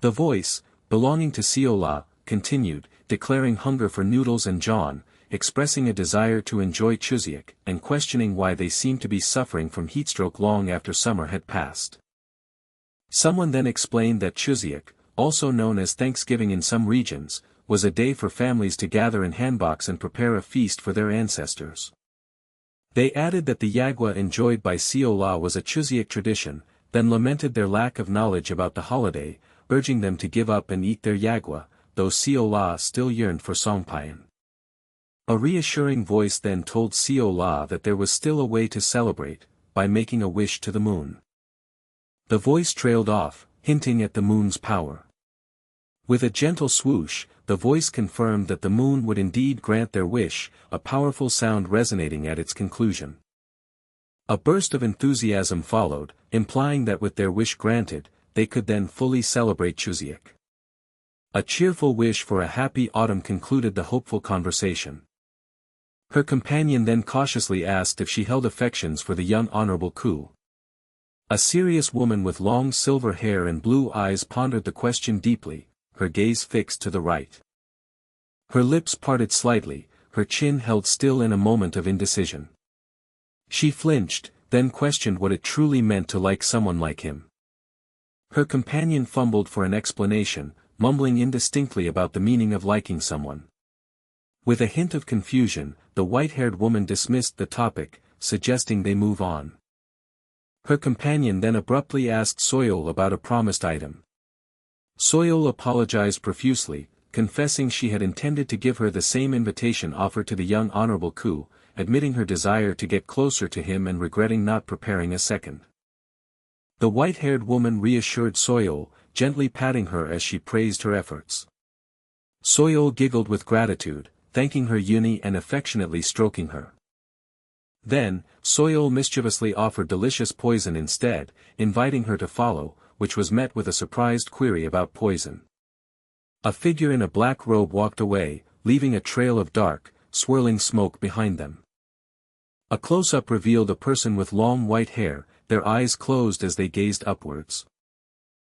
The voice, belonging to Seol-ah, continued, declaring hunger for noodles and jeon, expressing a desire to enjoy chuseok, and questioning why they seemed to be suffering from heatstroke long after summer had passed. Someone then explained that chuseok, also known as Thanksgiving in some regions, was a day for families to gather in hanboks and prepare a feast for their ancestors. They added that the yagwa enjoyed by Seol-ah was a chuseok tradition, then lamented their lack of knowledge about the holiday, urging them to give up and eat their yagwa, though Seol-ah still yearned for songpyeon. A reassuring voice then told Seol-ah that there was still a way to celebrate, by making a wish to the moon. The voice trailed off, hinting at the moon's power. With a gentle swoosh, the voice confirmed that the moon would indeed grant their wish, a powerful sound resonating at its conclusion. A burst of enthusiasm followed, implying that with their wish granted, they could then fully celebrate Chuseok. A cheerful wish for a happy autumn concluded the hopeful conversation. Her companion then cautiously asked if she held affections for the young Honorable Ku. A serious woman with long silver hair and blue eyes pondered the question deeply, her gaze fixed to the right. Her lips parted slightly, her chin held still in a moment of indecision. She flinched, then questioned what it truly meant to like someone like him. Her companion fumbled for an explanation, mumbling indistinctly about the meaning of liking someone. With a hint of confusion, the white-haired woman dismissed the topic, suggesting they move on. Her companion then abruptly asked Seol about a promised item. Seol apologized profusely, confessing she had intended to give her the same invitation offered to the young Honorable Ku, admitting her desire to get closer to him and regretting not preparing a second. The white-haired woman reassured Seol, gently patting her as she praised her efforts. Seol giggled with gratitude, thanking her Yuni and affectionately stroking her. Then, Seol mischievously offered delicious poison instead, inviting her to follow, which was met with a surprised query about poison. A figure in a black robe walked away, leaving a trail of dark, swirling smoke behind them. A close-up revealed a person with long white hair, their eyes closed as they gazed upwards.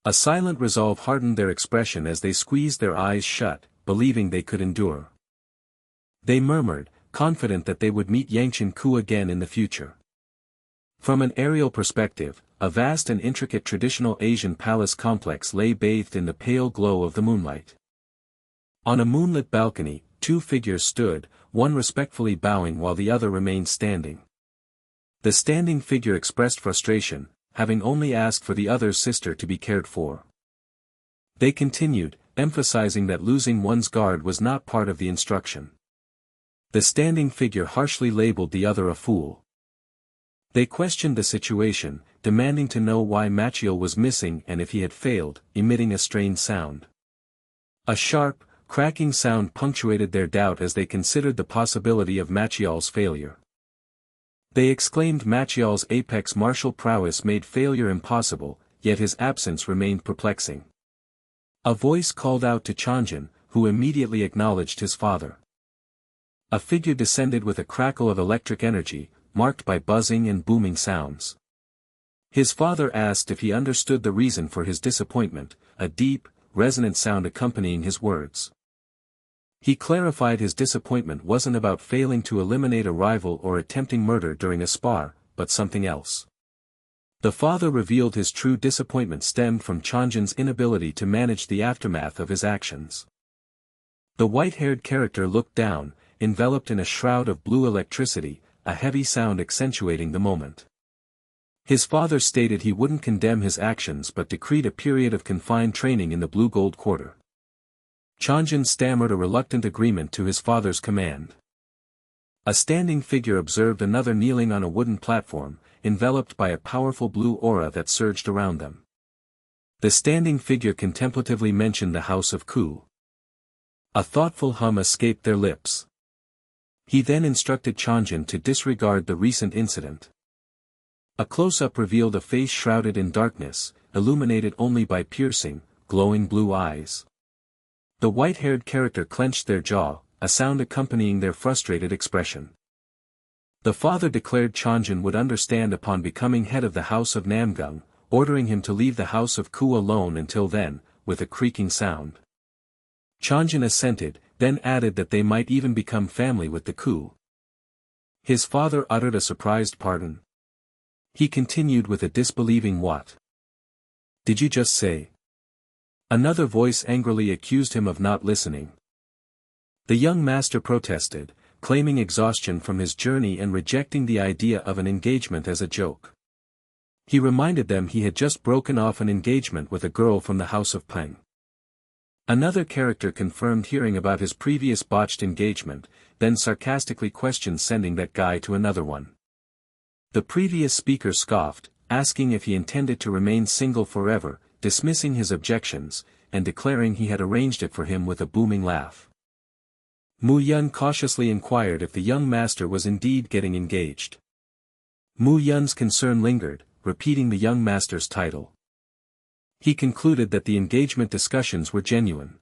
A silent resolve hardened their expression as they squeezed their eyes shut, believing they could endure. They murmured, confident that they would meet Yangcheon Ku again in the future. From an aerial perspective, a vast and intricate traditional Asian palace complex lay bathed in the pale glow of the moonlight. On a moonlit balcony, two figures stood, one respectfully bowing while the other remained standing. The standing figure expressed frustration, having only asked for the other's sister to be cared for. They continued, emphasizing that losing one's guard was not part of the instruction. The standing figure harshly labeled the other a fool. They questioned the situation, demanding to know why Machiel was missing and if he had failed, emitting a strained sound. A sharp, cracking sound punctuated their doubt as they considered the possibility of Machiel's failure. They exclaimed Machiel's apex martial prowess made failure impossible, yet his absence remained perplexing. A voice called out to Chanjin, who immediately acknowledged his father. A figure descended with a crackle of electric energy, marked by buzzing and booming sounds. His father asked if he understood the reason for his disappointment, a deep, resonant sound accompanying his words. He clarified his disappointment wasn't about failing to eliminate a rival or attempting murder during a spar, but something else. The father revealed his true disappointment stemmed from Chanjin's inability to manage the aftermath of his actions. The white-haired character looked down, enveloped in a shroud of blue electricity, a heavy sound accentuating the moment. His father stated he wouldn't condemn his actions but decreed a period of confined training in the Blue Gold Quarter. Chanjin stammered a reluctant agreement to his father's command. A standing figure observed another kneeling on a wooden platform, enveloped by a powerful blue aura that surged around them. The standing figure contemplatively mentioned the House of Ku. A thoughtful hum escaped their lips. He then instructed Chanjin to disregard the recent incident. A close-up revealed a face shrouded in darkness, illuminated only by piercing, glowing blue eyes. The white-haired character clenched their jaw, a sound accompanying their frustrated expression. The father declared Chanjin would understand upon becoming head of the House of Namgung, ordering him to leave the House of Ku alone until then, with a creaking sound. Chanjin assented, then added that they might even become family with the Ku. His father uttered a surprised pardon. He continued with a disbelieving "What? Did you just say?" Another voice angrily accused him of not listening. The young master protested, claiming exhaustion from his journey and rejecting the idea of an engagement as a joke. He reminded them he had just broken off an engagement with a girl from the House of Peng. Another character confirmed hearing about his previous botched engagement, then sarcastically questioned sending that guy to another one. The previous speaker scoffed, asking if he intended to remain single forever, dismissing his objections, and declaring he had arranged it for him with a booming laugh. Mu Yun cautiously inquired if the young master was indeed getting engaged. Mu Yun's concern lingered, repeating the young master's title. He concluded that the engagement discussions were genuine.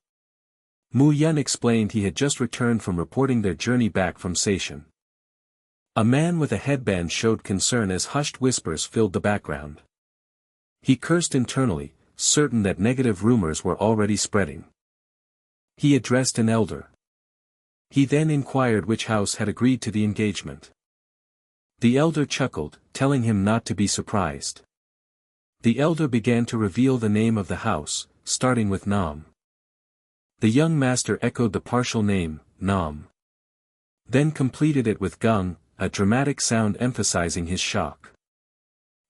Mu Yun explained he had just returned from reporting their journey back from Seishan. A man with a headband showed concern as hushed whispers filled the background. He cursed internally, certain that negative rumors were already spreading. He addressed an elder. He then inquired which house had agreed to the engagement. The elder chuckled, telling him not to be surprised. The elder began to reveal the name of the house, starting with Nam. The young master echoed the partial name, Nam. Then completed it with Gung, a dramatic sound emphasizing his shock.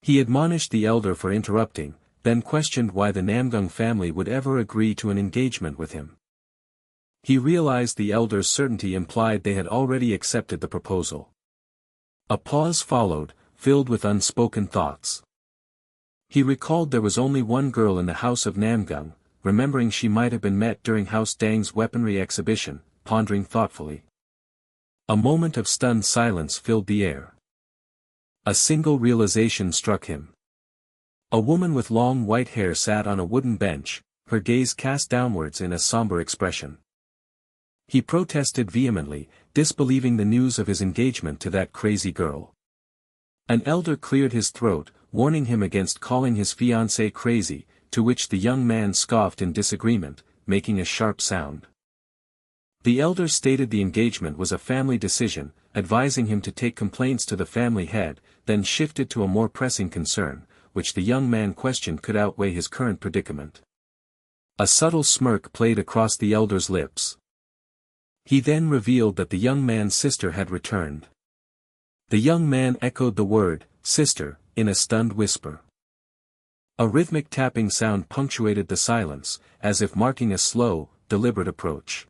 He admonished the elder for interrupting, then questioned why the Namgung family would ever agree to an engagement with him. He realized the elder's certainty implied they had already accepted the proposal. A pause followed, filled with unspoken thoughts. He recalled there was only one girl in the house of Namgung, remembering she might have been met during House Dang's weaponry exhibition, pondering thoughtfully. A moment of stunned silence filled the air. A single realization struck him. A woman with long white hair sat on a wooden bench, her gaze cast downwards in a somber expression. He protested vehemently, disbelieving the news of his engagement to that crazy girl. An elder cleared his throat, warning him against calling his fiancée crazy, to which the young man scoffed in disagreement, making a sharp sound. The elder stated the engagement was a family decision, advising him to take complaints to the family head, then shifted to a more pressing concern, which the young man questioned could outweigh his current predicament. A subtle smirk played across the elder's lips. He then revealed that the young man's sister had returned. The young man echoed the word, sister, in a stunned whisper. A rhythmic tapping sound punctuated the silence, as if marking a slow, deliberate approach.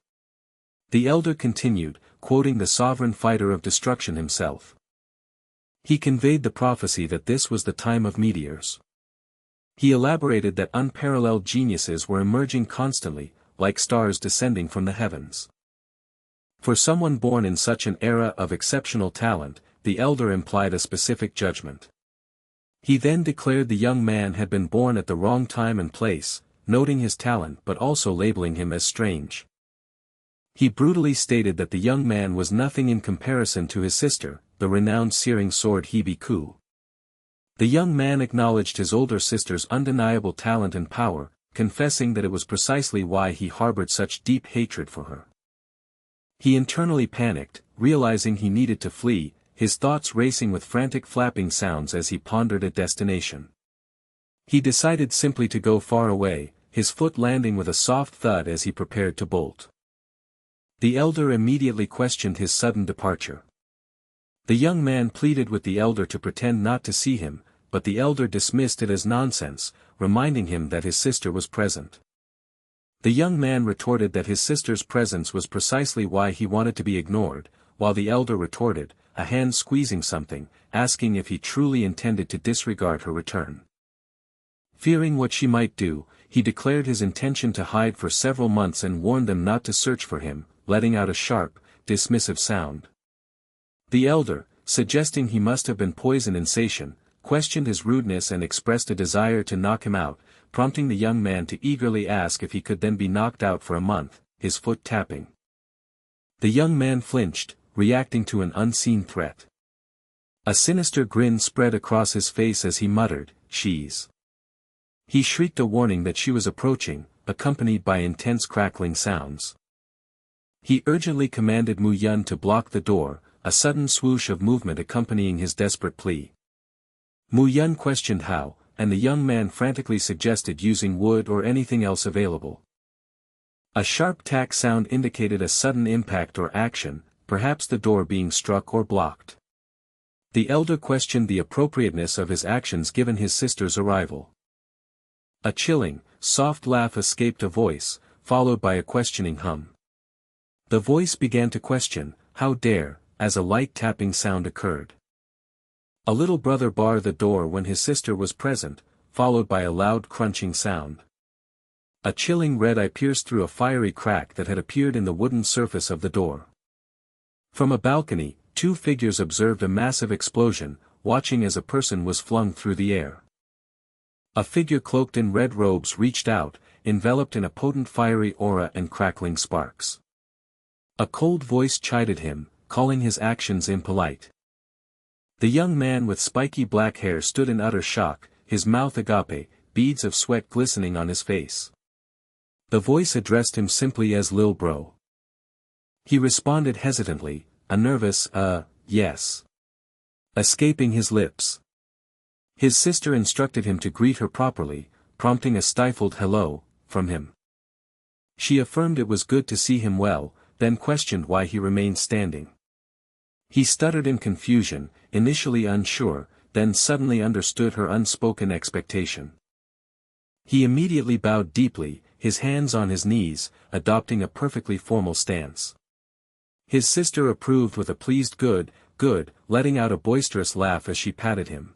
The elder continued, quoting the sovereign fighter of destruction himself. He conveyed the prophecy that this was the time of meteors. He elaborated that unparalleled geniuses were emerging constantly, like stars descending from the heavens. For someone born in such an era of exceptional talent, the elder implied a specific judgment. He then declared the young man had been born at the wrong time and place, noting his talent but also labeling him as strange. He brutally stated that the young man was nothing in comparison to his sister, the renowned searing sword Hebe Ku. The young man acknowledged his older sister's undeniable talent and power, confessing that it was precisely why he harbored such deep hatred for her. He internally panicked, realizing he needed to flee, his thoughts racing with frantic flapping sounds as he pondered a destination. He decided simply to go far away, his foot landing with a soft thud as he prepared to bolt. The elder immediately questioned his sudden departure. The young man pleaded with the elder to pretend not to see him, but the elder dismissed it as nonsense, reminding him that his sister was present. The young man retorted that his sister's presence was precisely why he wanted to be ignored, while the elder retorted, a hand squeezing something, asking if he truly intended to disregard her return. Fearing what she might do, he declared his intention to hide for several months and warned them not to search for him, letting out a sharp, dismissive sound. The elder, suggesting he must have been poison in Seishan, questioned his rudeness and expressed a desire to knock him out, prompting the young man to eagerly ask if he could then be knocked out for a month, his foot tapping. The young man flinched, reacting to an unseen threat. A sinister grin spread across his face as he muttered, "She's." He shrieked a warning that she was approaching, accompanied by intense crackling sounds. He urgently commanded Mu Yun to block the door, a sudden swoosh of movement accompanying his desperate plea. Mu Yun questioned how, and the young man frantically suggested using wood or anything else available. A sharp tack sound indicated a sudden impact or action, perhaps the door being struck or blocked. The elder questioned the appropriateness of his actions given his sister's arrival. A chilling, soft laugh escaped a voice, followed by a questioning hum. The voice began to question, how dare, as a light tapping sound occurred. A little brother barred the door when his sister was present, followed by a loud crunching sound. A chilling red eye pierced through a fiery crack that had appeared in the wooden surface of the door. From a balcony, two figures observed a massive explosion, watching as a person was flung through the air. A figure cloaked in red robes reached out, enveloped in a potent fiery aura and crackling sparks. A cold voice chided him, calling his actions impolite. The young man with spiky black hair stood in utter shock, his mouth agape, beads of sweat glistening on his face. The voice addressed him simply as Lil Bro. He responded hesitantly, a nervous, yes. Escaping his lips. His sister instructed him to greet her properly, prompting a stifled hello, from him. She affirmed it was good to see him well, then questioned why he remained standing. He stuttered in confusion, initially unsure, then suddenly understood her unspoken expectation. He immediately bowed deeply, his hands on his knees, adopting a perfectly formal stance. His sister approved with a pleased good, letting out a boisterous laugh as she patted him.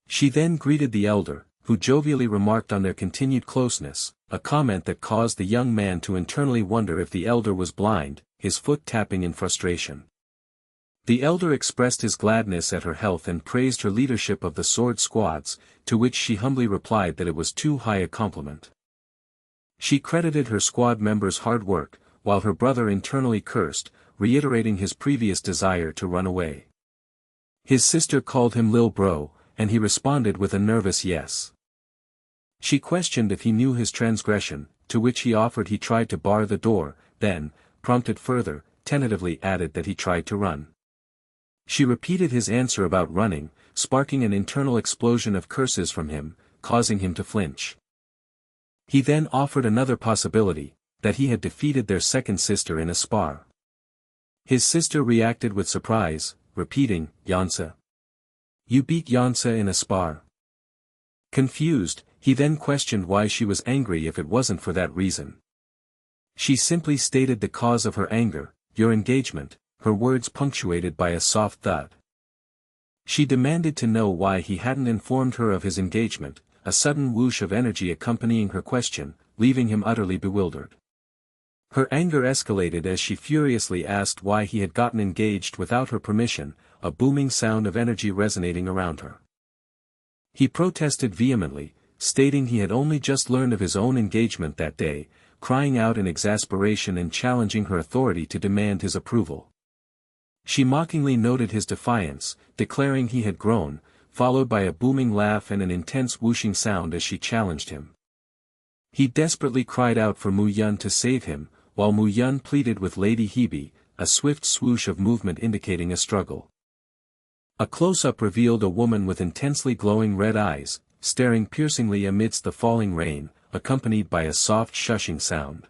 She then greeted the elder, who jovially remarked on their continued closeness, a comment that caused the young man to internally wonder if the elder was blind, his foot tapping in frustration. The elder expressed his gladness at her health and praised her leadership of the sword squads, to which she humbly replied that it was too high a compliment. She credited her squad members' hard work, while her brother internally cursed, reiterating his previous desire to run away. His sister called him Lil Bro, and he responded with a nervous yes. She questioned if he knew his transgression, to which he offered he tried to bar the door, then, prompted further, tentatively added that he tried to run. She repeated his answer about running, sparking an internal explosion of curses from him, causing him to flinch. He then offered another possibility, that he had defeated their second sister in a spar. His sister reacted with surprise, repeating, Yansa. You beat Yansa in a spar. Confused, he then questioned why she was angry if it wasn't for that reason. She simply stated the cause of her anger, your engagement, her words punctuated by a soft thud. She demanded to know why he hadn't informed her of his engagement, a sudden whoosh of energy accompanying her question, leaving him utterly bewildered. Her anger escalated as she furiously asked why he had gotten engaged without her permission, a booming sound of energy resonating around her. He protested vehemently, stating he had only just learned of his own engagement that day, crying out in exasperation and challenging her authority to demand his approval. She mockingly noted his defiance, declaring he had grown, followed by a booming laugh and an intense whooshing sound as she challenged him. He desperately cried out for Mu Yun to save him, while Mu Yun pleaded with Lady Hebe, a swift swoosh of movement indicating a struggle. A close-up revealed a woman with intensely glowing red eyes, staring piercingly amidst the falling rain, accompanied by a soft shushing sound.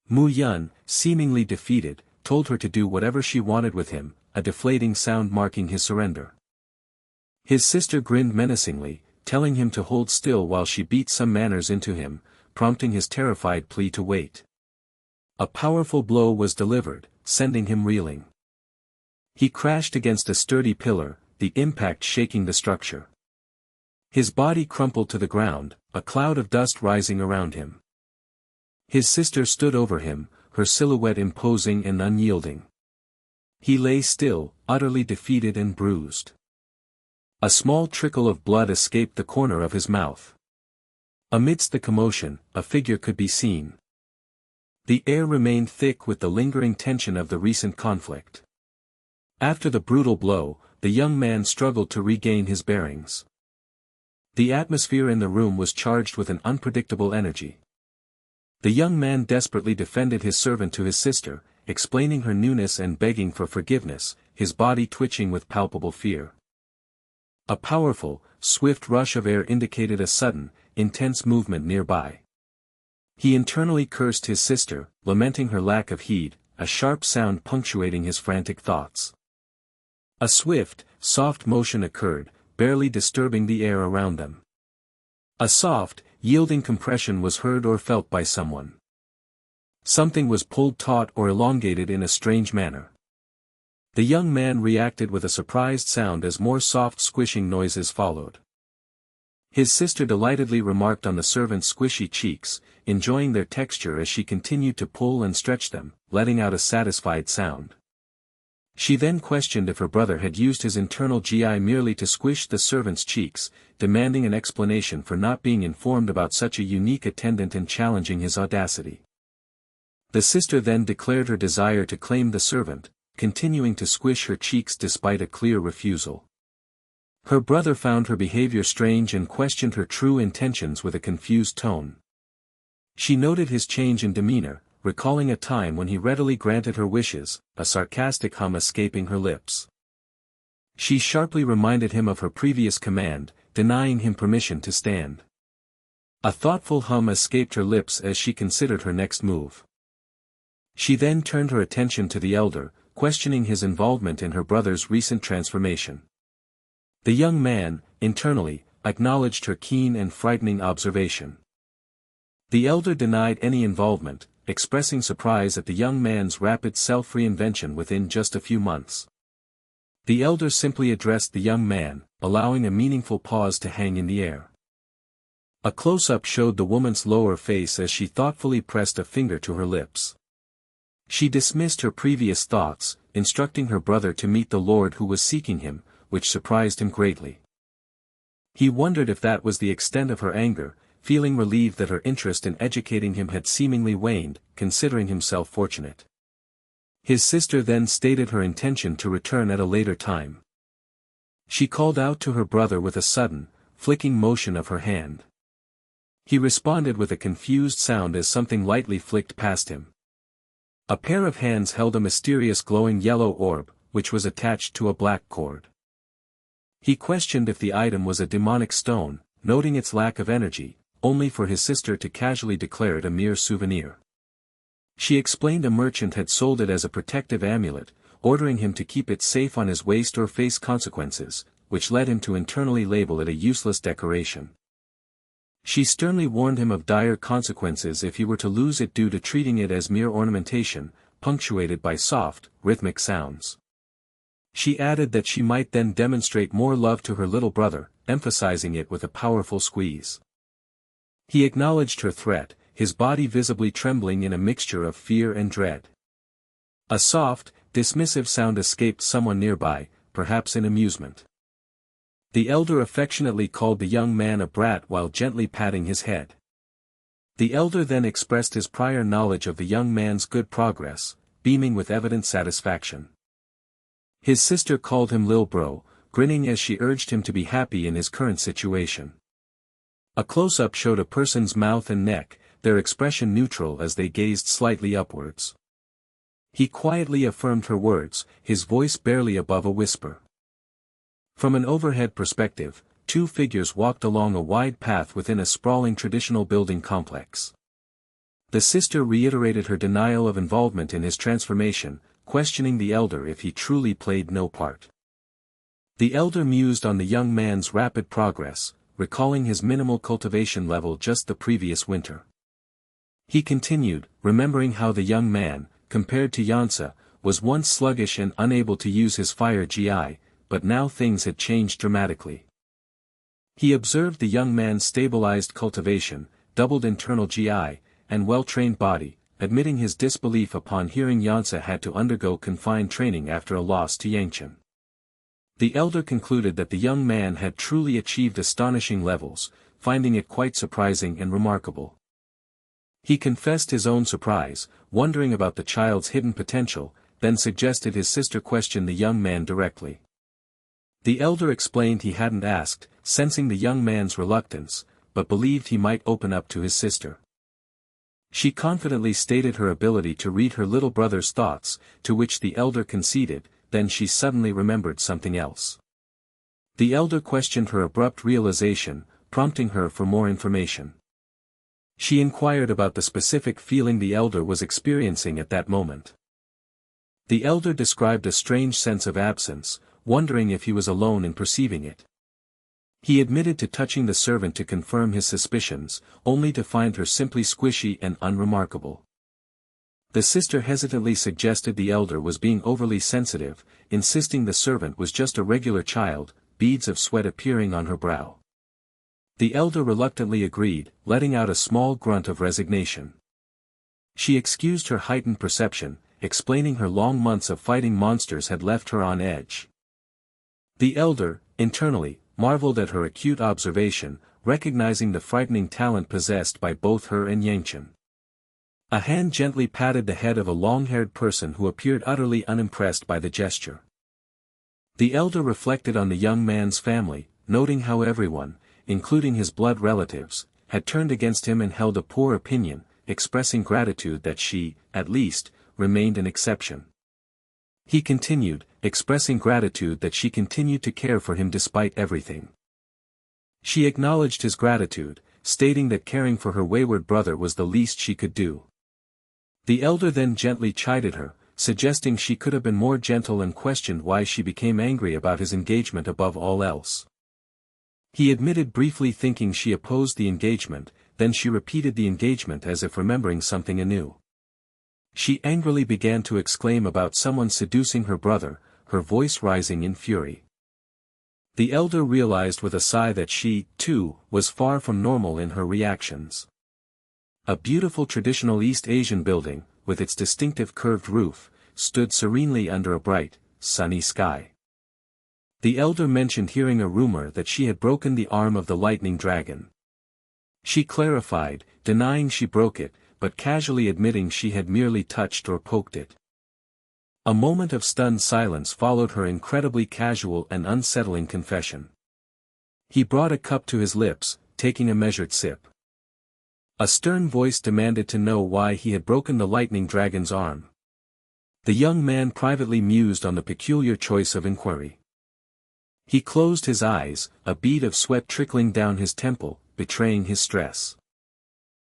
Mu Yun, seemingly defeated, told her to do whatever she wanted with him, a deflating sound marking his surrender. His sister grinned menacingly, telling him to hold still while she beat some manners into him, prompting his terrified plea to wait. A powerful blow was delivered, sending him reeling. He crashed against a sturdy pillar, the impact shaking the structure. His body crumpled to the ground, a cloud of dust rising around him. His sister stood over him, her silhouette imposing and unyielding. He lay still, utterly defeated and bruised. A small trickle of blood escaped the corner of his mouth. Amidst the commotion, a figure could be seen. The air remained thick with the lingering tension of the recent conflict. After the brutal blow, the young man struggled to regain his bearings. The atmosphere in the room was charged with an unpredictable energy. The young man desperately defended his servant to his sister, explaining her newness and begging for forgiveness, his body twitching with palpable fear. A powerful, swift rush of air indicated a sudden, intense movement nearby. He internally cursed his sister, lamenting her lack of heed, a sharp sound punctuating his frantic thoughts. A swift, soft motion occurred, barely disturbing the air around them. A soft, yielding compression was heard or felt by someone. Something was pulled taut or elongated in a strange manner. The young man reacted with a surprised sound as more soft squishing noises followed. His sister delightedly remarked on the servant's squishy cheeks, enjoying their texture as she continued to pull and stretch them, letting out a satisfied sound. She then questioned if her brother had used his internal GI merely to squish the servant's cheeks, demanding an explanation for not being informed about such a unique attendant and challenging his audacity. The sister then declared her desire to claim the servant, continuing to squish her cheeks despite a clear refusal. Her brother found her behavior strange and questioned her true intentions with a confused tone. She noted his change in demeanor, recalling a time when he readily granted her wishes, a sarcastic hum escaping her lips. She sharply reminded him of her previous command, denying him permission to stand. A thoughtful hum escaped her lips as she considered her next move. She then turned her attention to the elder, questioning his involvement in her brother's recent transformation. The young man, internally, acknowledged her keen and frightening observation. The elder denied any involvement, expressing surprise at the young man's rapid self-reinvention within just a few months. The elder simply addressed the young man, allowing a meaningful pause to hang in the air. A close-up showed the woman's lower face as she thoughtfully pressed a finger to her lips. She dismissed her previous thoughts, instructing her brother to meet the lord who was seeking him, which surprised him greatly. He wondered if that was the extent of her anger, feeling relieved that her interest in educating him had seemingly waned, considering himself fortunate. His sister then stated her intention to return at a later time. She called out to her brother with a sudden, flicking motion of her hand. He responded with a confused sound as something lightly flicked past him. A pair of hands held a mysterious glowing yellow orb, which was attached to a black cord. He questioned if the item was a demonic stone, noting its lack of energy, only for his sister to casually declare it a mere souvenir. She explained a merchant had sold it as a protective amulet, ordering him to keep it safe on his waist or face consequences, which led him to internally label it a useless decoration. She sternly warned him of dire consequences if he were to lose it due to treating it as mere ornamentation, punctuated by soft, rhythmic sounds. She added that she might then demonstrate more love to her little brother, emphasizing it with a powerful squeeze. He acknowledged her threat, his body visibly trembling in a mixture of fear and dread. A soft, dismissive sound escaped someone nearby, perhaps in amusement. The elder affectionately called the young man a brat while gently patting his head. The elder then expressed his prior knowledge of the young man's good progress, beaming with evident satisfaction. His sister called him Lil Bro, grinning as she urged him to be happy in his current situation. A close-up showed a person's mouth and neck, their expression neutral as they gazed slightly upwards. He quietly affirmed her words, his voice barely above a whisper. From an overhead perspective, two figures walked along a wide path within a sprawling traditional building complex. The sister reiterated her denial of involvement in his transformation, questioning the elder if he truly played no part. The elder mused on the young man's rapid progress, recalling his minimal cultivation level just the previous winter. He continued, remembering how the young man, compared to Yangcheon, was once sluggish and unable to use his fire GI, but now things had changed dramatically. He observed the young man's stabilized cultivation, doubled internal GI, and well-trained body, admitting his disbelief upon hearing Yangcheon had to undergo confined training after a loss to Yangcheon. The elder concluded that the young man had truly achieved astonishing levels, finding it quite surprising and remarkable. He confessed his own surprise, wondering about the child's hidden potential, then suggested his sister question the young man directly. The elder explained he hadn't asked, sensing the young man's reluctance, but believed he might open up to his sister. She confidently stated her ability to read her little brother's thoughts, to which the elder conceded, then she suddenly remembered something else. The elder questioned her abrupt realization, prompting her for more information. She inquired about the specific feeling the elder was experiencing at that moment. The elder described a strange sense of absence, wondering if he was alone in perceiving it. He admitted to touching the servant to confirm his suspicions, only to find her simply squishy and unremarkable. The sister hesitantly suggested the elder was being overly sensitive, insisting the servant was just a regular child, beads of sweat appearing on her brow. The elder reluctantly agreed, letting out a small grunt of resignation. She excused her heightened perception, explaining her long months of fighting monsters had left her on edge. The elder, internally, marveled at her acute observation, recognizing the frightening talent possessed by both her and Yangcheon. A hand gently patted the head of a long-haired person who appeared utterly unimpressed by the gesture. The elder reflected on the young man's family, noting how everyone, including his blood relatives, had turned against him and held a poor opinion, expressing gratitude that she, at least, remained an exception. He continued, expressing gratitude that she continued to care for him despite everything. She acknowledged his gratitude, stating that caring for her wayward brother was the least she could do. The elder then gently chided her, suggesting she could have been more gentle, and questioned why she became angry about his engagement above all else. He admitted briefly thinking she opposed the engagement, then she repeated the engagement as if remembering something anew. She angrily began to exclaim about someone seducing her brother, her voice rising in fury. The elder realized with a sigh that she, too, was far from normal in her reactions. A beautiful traditional East Asian building, with its distinctive curved roof, stood serenely under a bright, sunny sky. The elder mentioned hearing a rumor that she had broken the arm of the lightning dragon. She clarified, denying she broke it, but casually admitting she had merely touched or poked it. A moment of stunned silence followed her incredibly casual and unsettling confession. He brought a cup to his lips, taking a measured sip. A stern voice demanded to know why he had broken the lightning dragon's arm. The young man privately mused on the peculiar choice of inquiry. He closed his eyes, a bead of sweat trickling down his temple, betraying his stress.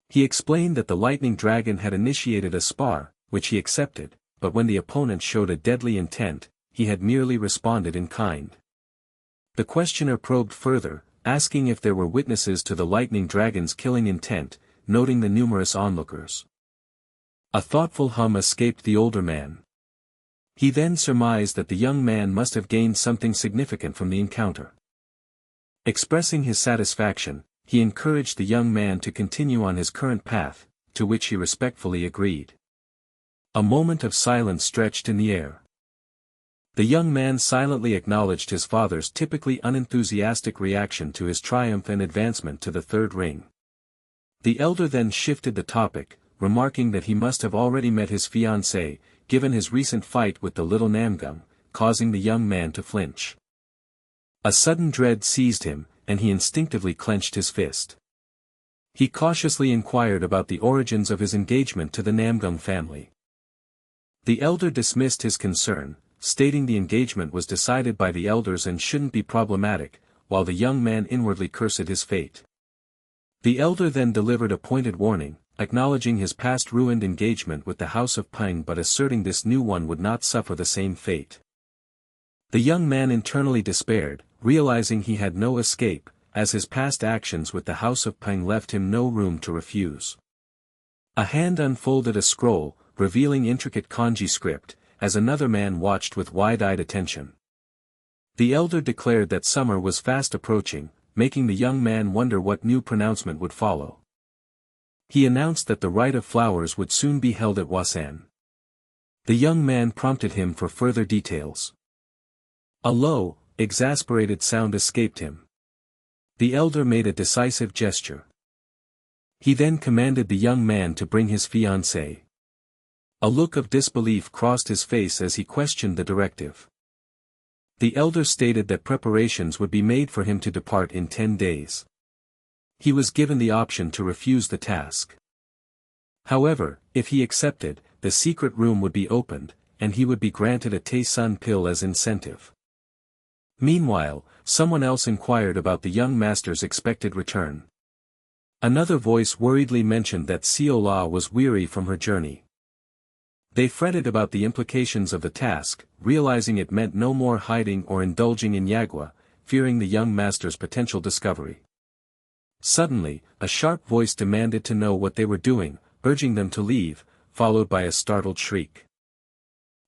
He explained that the lightning dragon had initiated a spar, which he accepted, but when the opponent showed a deadly intent, he had merely responded in kind. The questioner probed further, asking if there were witnesses to the lightning dragon's killing intent, noting the numerous onlookers. A thoughtful hum escaped the older man. He then surmised that the young man must have gained something significant from the encounter. Expressing his satisfaction, he encouraged the young man to continue on his current path, to which he respectfully agreed. A moment of silence stretched in the air. The young man silently acknowledged his father's typically unenthusiastic reaction to his triumph and advancement to the third ring. The elder then shifted the topic, remarking that he must have already met his fiancée, given his recent fight with the little Namgung, causing the young man to flinch. A sudden dread seized him, and he instinctively clenched his fist. He cautiously inquired about the origins of his engagement to the Namgung family. The elder dismissed his concern, stating the engagement was decided by the elders and shouldn't be problematic, while the young man inwardly cursed his fate. The elder then delivered a pointed warning, acknowledging his past ruined engagement with the House of Peng but asserting this new one would not suffer the same fate. The young man internally despaired, realizing he had no escape, as his past actions with the House of Peng left him no room to refuse. A hand unfolded a scroll, revealing intricate kanji script, as another man watched with wide-eyed attention. The elder declared that summer was fast approaching, making the young man wonder what new pronouncement would follow. He announced that the Rite of Flowers would soon be held at Wasan. The young man prompted him for further details. A low, exasperated sound escaped him. The elder made a decisive gesture. He then commanded the young man to bring his fiancée. A look of disbelief crossed his face as he questioned the directive. The elder stated that preparations would be made for him to depart in 10 days. He was given the option to refuse the task. However, if he accepted, the secret room would be opened, and he would be granted a Tae-sun pill as incentive. Meanwhile, someone else inquired about the young master's expected return. Another voice worriedly mentioned that Seol-ah was weary from her journey. They fretted about the implications of the task, realizing it meant no more hiding or indulging in yagua, fearing the young master's potential discovery. Suddenly, a sharp voice demanded to know what they were doing, urging them to leave, followed by a startled shriek.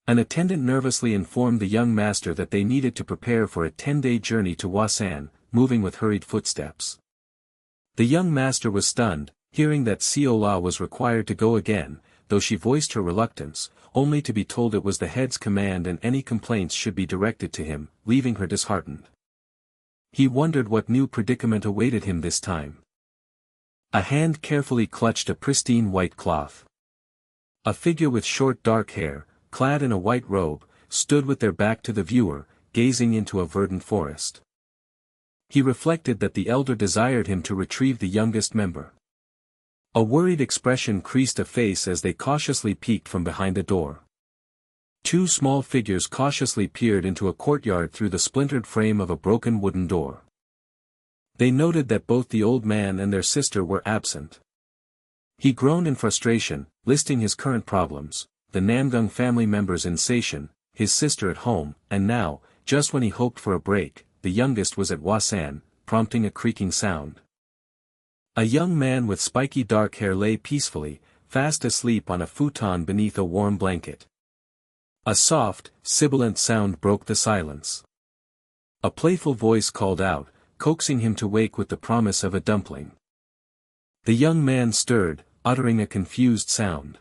An attendant nervously informed the young master that they needed to prepare for a 10-day journey to Hwasan, moving with hurried footsteps. The young master was stunned, hearing that Seol-ah was required to go again, though she voiced her reluctance, only to be told it was the head's command and any complaints should be directed to him, leaving her disheartened. He wondered what new predicament awaited him this time. A hand carefully clutched a pristine white cloth. A figure with short dark hair, clad in a white robe, stood with their back to the viewer, gazing into a verdant forest. He reflected that the elder desired him to retrieve the youngest member. A worried expression creased a face as they cautiously peeked from behind a door. Two small figures cautiously peered into a courtyard through the splintered frame of a broken wooden door. They noted that both the old man and their sister were absent. He groaned in frustration, listing his current problems: the Namgung family member's insatiation, his sister at home, and now, just when he hoped for a break, the youngest was at Hwasan, prompting a creaking sound. A young man with spiky dark hair lay peacefully, fast asleep on a futon beneath a warm blanket. A soft, sibilant sound broke the silence. A playful voice called out, coaxing him to wake with the promise of a dumpling. The young man stirred, uttering a confused sound.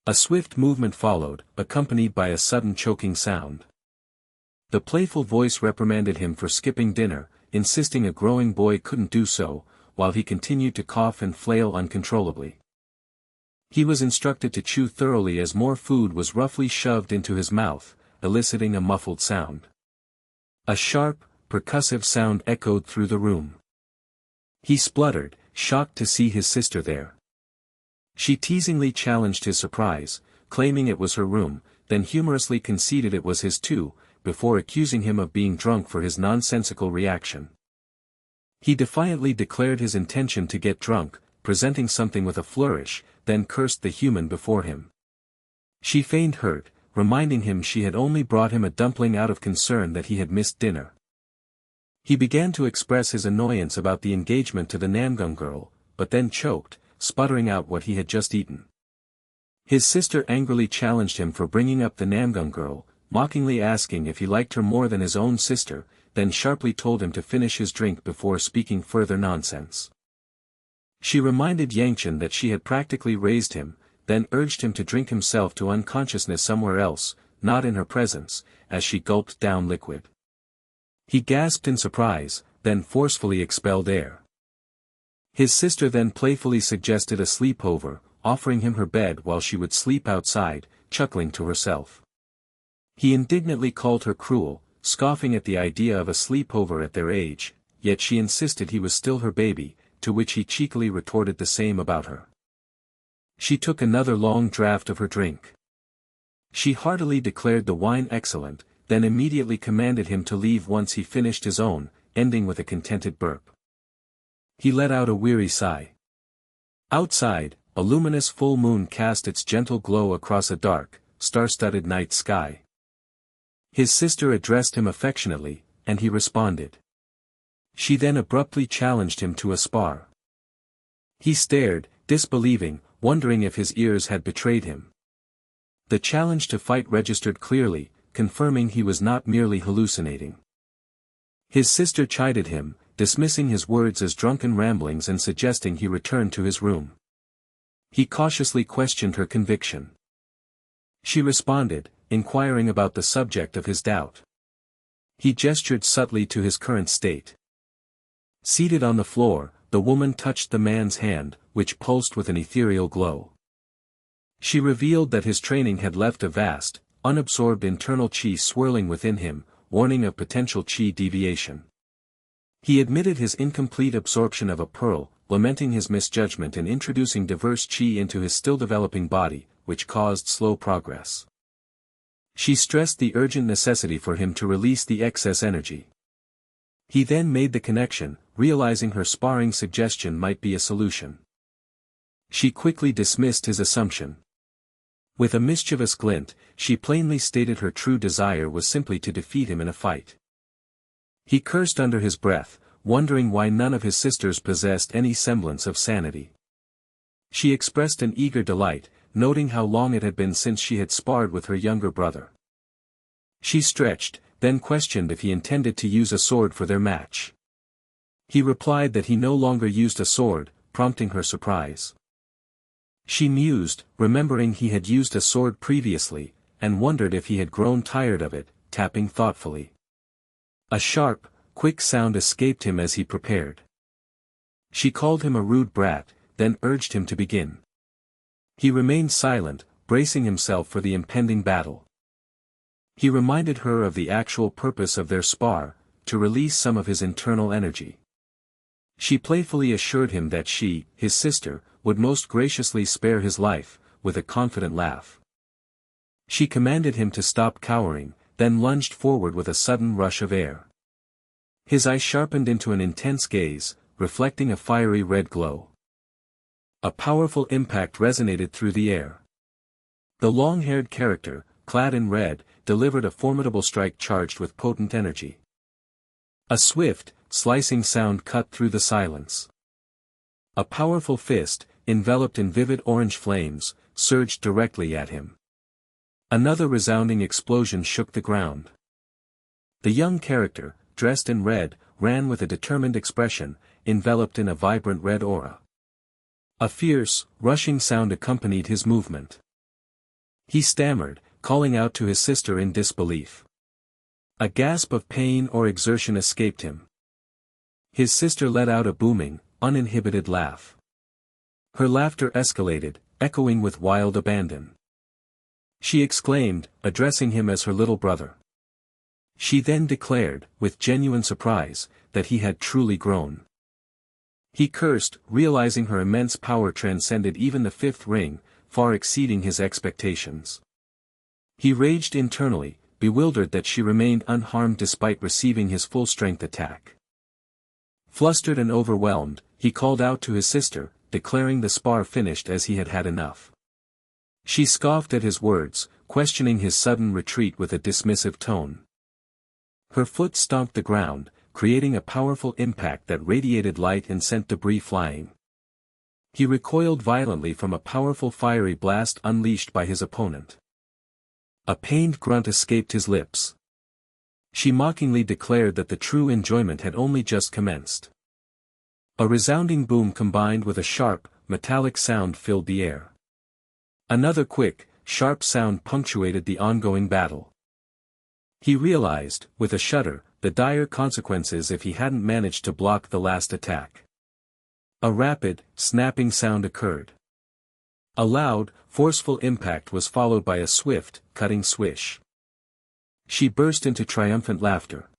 A swift movement followed, accompanied by a sudden choking sound. The playful voice reprimanded him for skipping dinner, insisting a growing boy couldn't do so, while he continued to cough and flail uncontrollably. He was instructed to chew thoroughly as more food was roughly shoved into his mouth, eliciting a muffled sound. A sharp, percussive sound echoed through the room. He spluttered, shocked to see his sister there. She teasingly challenged his surprise, claiming it was her room, then humorously conceded it was his too, before accusing him of being drunk for his nonsensical reaction. He defiantly declared his intention to get drunk, presenting something with a flourish, then cursed the human before him. She feigned hurt, reminding him she had only brought him a dumpling out of concern that he had missed dinner. He began to express his annoyance about the engagement to the Namgung girl, but then choked, sputtering out what he had just eaten. His sister angrily challenged him for bringing up the Namgung girl, mockingly asking if he liked her more than his own sister, then sharply told him to finish his drink before speaking further nonsense. She reminded Yangcheon that she had practically raised him, then urged him to drink himself to unconsciousness somewhere else, not in her presence, as she gulped down liquid. He gasped in surprise, then forcefully expelled air. His sister then playfully suggested a sleepover, offering him her bed while she would sleep outside, chuckling to herself. He indignantly called her cruel, scoffing at the idea of a sleepover at their age, yet she insisted he was still her baby, to which he cheekily retorted the same about her. She took another long draught of her drink. She heartily declared the wine excellent, then immediately commanded him to leave once he finished his own, ending with a contented burp. He let out a weary sigh. Outside, a luminous full moon cast its gentle glow across a dark, star-studded night sky. His sister addressed him affectionately, and he responded. She then abruptly challenged him to a spar. He stared, disbelieving, wondering if his ears had betrayed him. The challenge to fight registered clearly, confirming he was not merely hallucinating. His sister chided him, dismissing his words as drunken ramblings and suggesting he return to his room. He cautiously questioned her conviction. She responded, inquiring about the subject of his doubt. He gestured subtly to his current state. Seated on the floor, the woman touched the man's hand, which pulsed with an ethereal glow. She revealed that his training had left a vast, unabsorbed internal chi swirling within him, warning of potential chi deviation. He admitted his incomplete absorption of a pearl, lamenting his misjudgment in introducing diverse chi into his still-developing body, which caused slow progress. She stressed the urgent necessity for him to release the excess energy. He then made the connection, realizing her sparring suggestion might be a solution. She quickly dismissed his assumption. With a mischievous glint, she plainly stated her true desire was simply to defeat him in a fight. He cursed under his breath, wondering why none of his sisters possessed any semblance of sanity. She expressed an eager delight, noting how long it had been since she had sparred with her younger brother. She stretched, then questioned if he intended to use a sword for their match. He replied that he no longer used a sword, prompting her surprise. She mused, remembering he had used a sword previously, and wondered if he had grown tired of it, tapping thoughtfully. A sharp, quick sound escaped him as he prepared. She called him a rude brat, then urged him to begin. He remained silent, bracing himself for the impending battle. He reminded her of the actual purpose of their spar, to release some of his internal energy. She playfully assured him that she, his sister, would most graciously spare his life, with a confident laugh. She commanded him to stop cowering, then lunged forward with a sudden rush of air. His eyes sharpened into an intense gaze, reflecting a fiery red glow. A powerful impact resonated through the air. The long-haired character, clad in red, delivered a formidable strike charged with potent energy. A swift, slicing sound cut through the silence. A powerful fist, enveloped in vivid orange flames, surged directly at him. Another resounding explosion shook the ground. The young character, dressed in red, ran with a determined expression, enveloped in a vibrant red aura. A fierce, rushing sound accompanied his movement. He stammered, calling out to his sister in disbelief. A gasp of pain or exertion escaped him. His sister let out a booming, uninhibited laugh. Her laughter escalated, echoing with wild abandon. She exclaimed, addressing him as her little brother. She then declared, with genuine surprise, that he had truly grown. He cursed, realizing her immense power transcended even the fifth ring, far exceeding his expectations. He raged internally, bewildered that she remained unharmed despite receiving his full-strength attack. Flustered and overwhelmed, he called out to his sister, declaring the spar finished as he had had enough. She scoffed at his words, questioning his sudden retreat with a dismissive tone. Her foot stomped the ground, creating a powerful impact that radiated light and sent debris flying. He recoiled violently from a powerful fiery blast unleashed by his opponent. A pained grunt escaped his lips. She mockingly declared that the true enjoyment had only just commenced. A resounding boom combined with a sharp, metallic sound filled the air. Another quick, sharp sound punctuated the ongoing battle. He realized, with a shudder, the dire consequences if he hadn't managed to block the last attack. A rapid, snapping sound occurred. A loud, forceful impact was followed by a swift, cutting swish. She burst into triumphant laughter.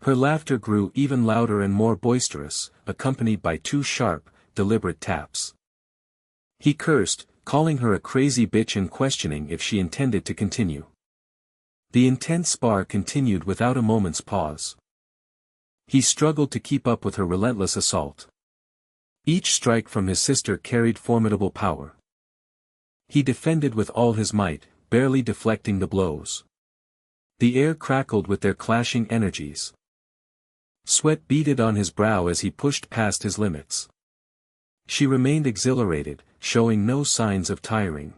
Her laughter grew even louder and more boisterous, accompanied by two sharp, deliberate taps. He cursed, calling her a crazy bitch and questioning if she intended to continue. The intense spar continued without a moment's pause. He struggled to keep up with her relentless assault. Each strike from his sister carried formidable power. He defended with all his might, barely deflecting the blows. The air crackled with their clashing energies. Sweat beaded on his brow as he pushed past his limits. She remained exhilarated, showing no signs of tiring.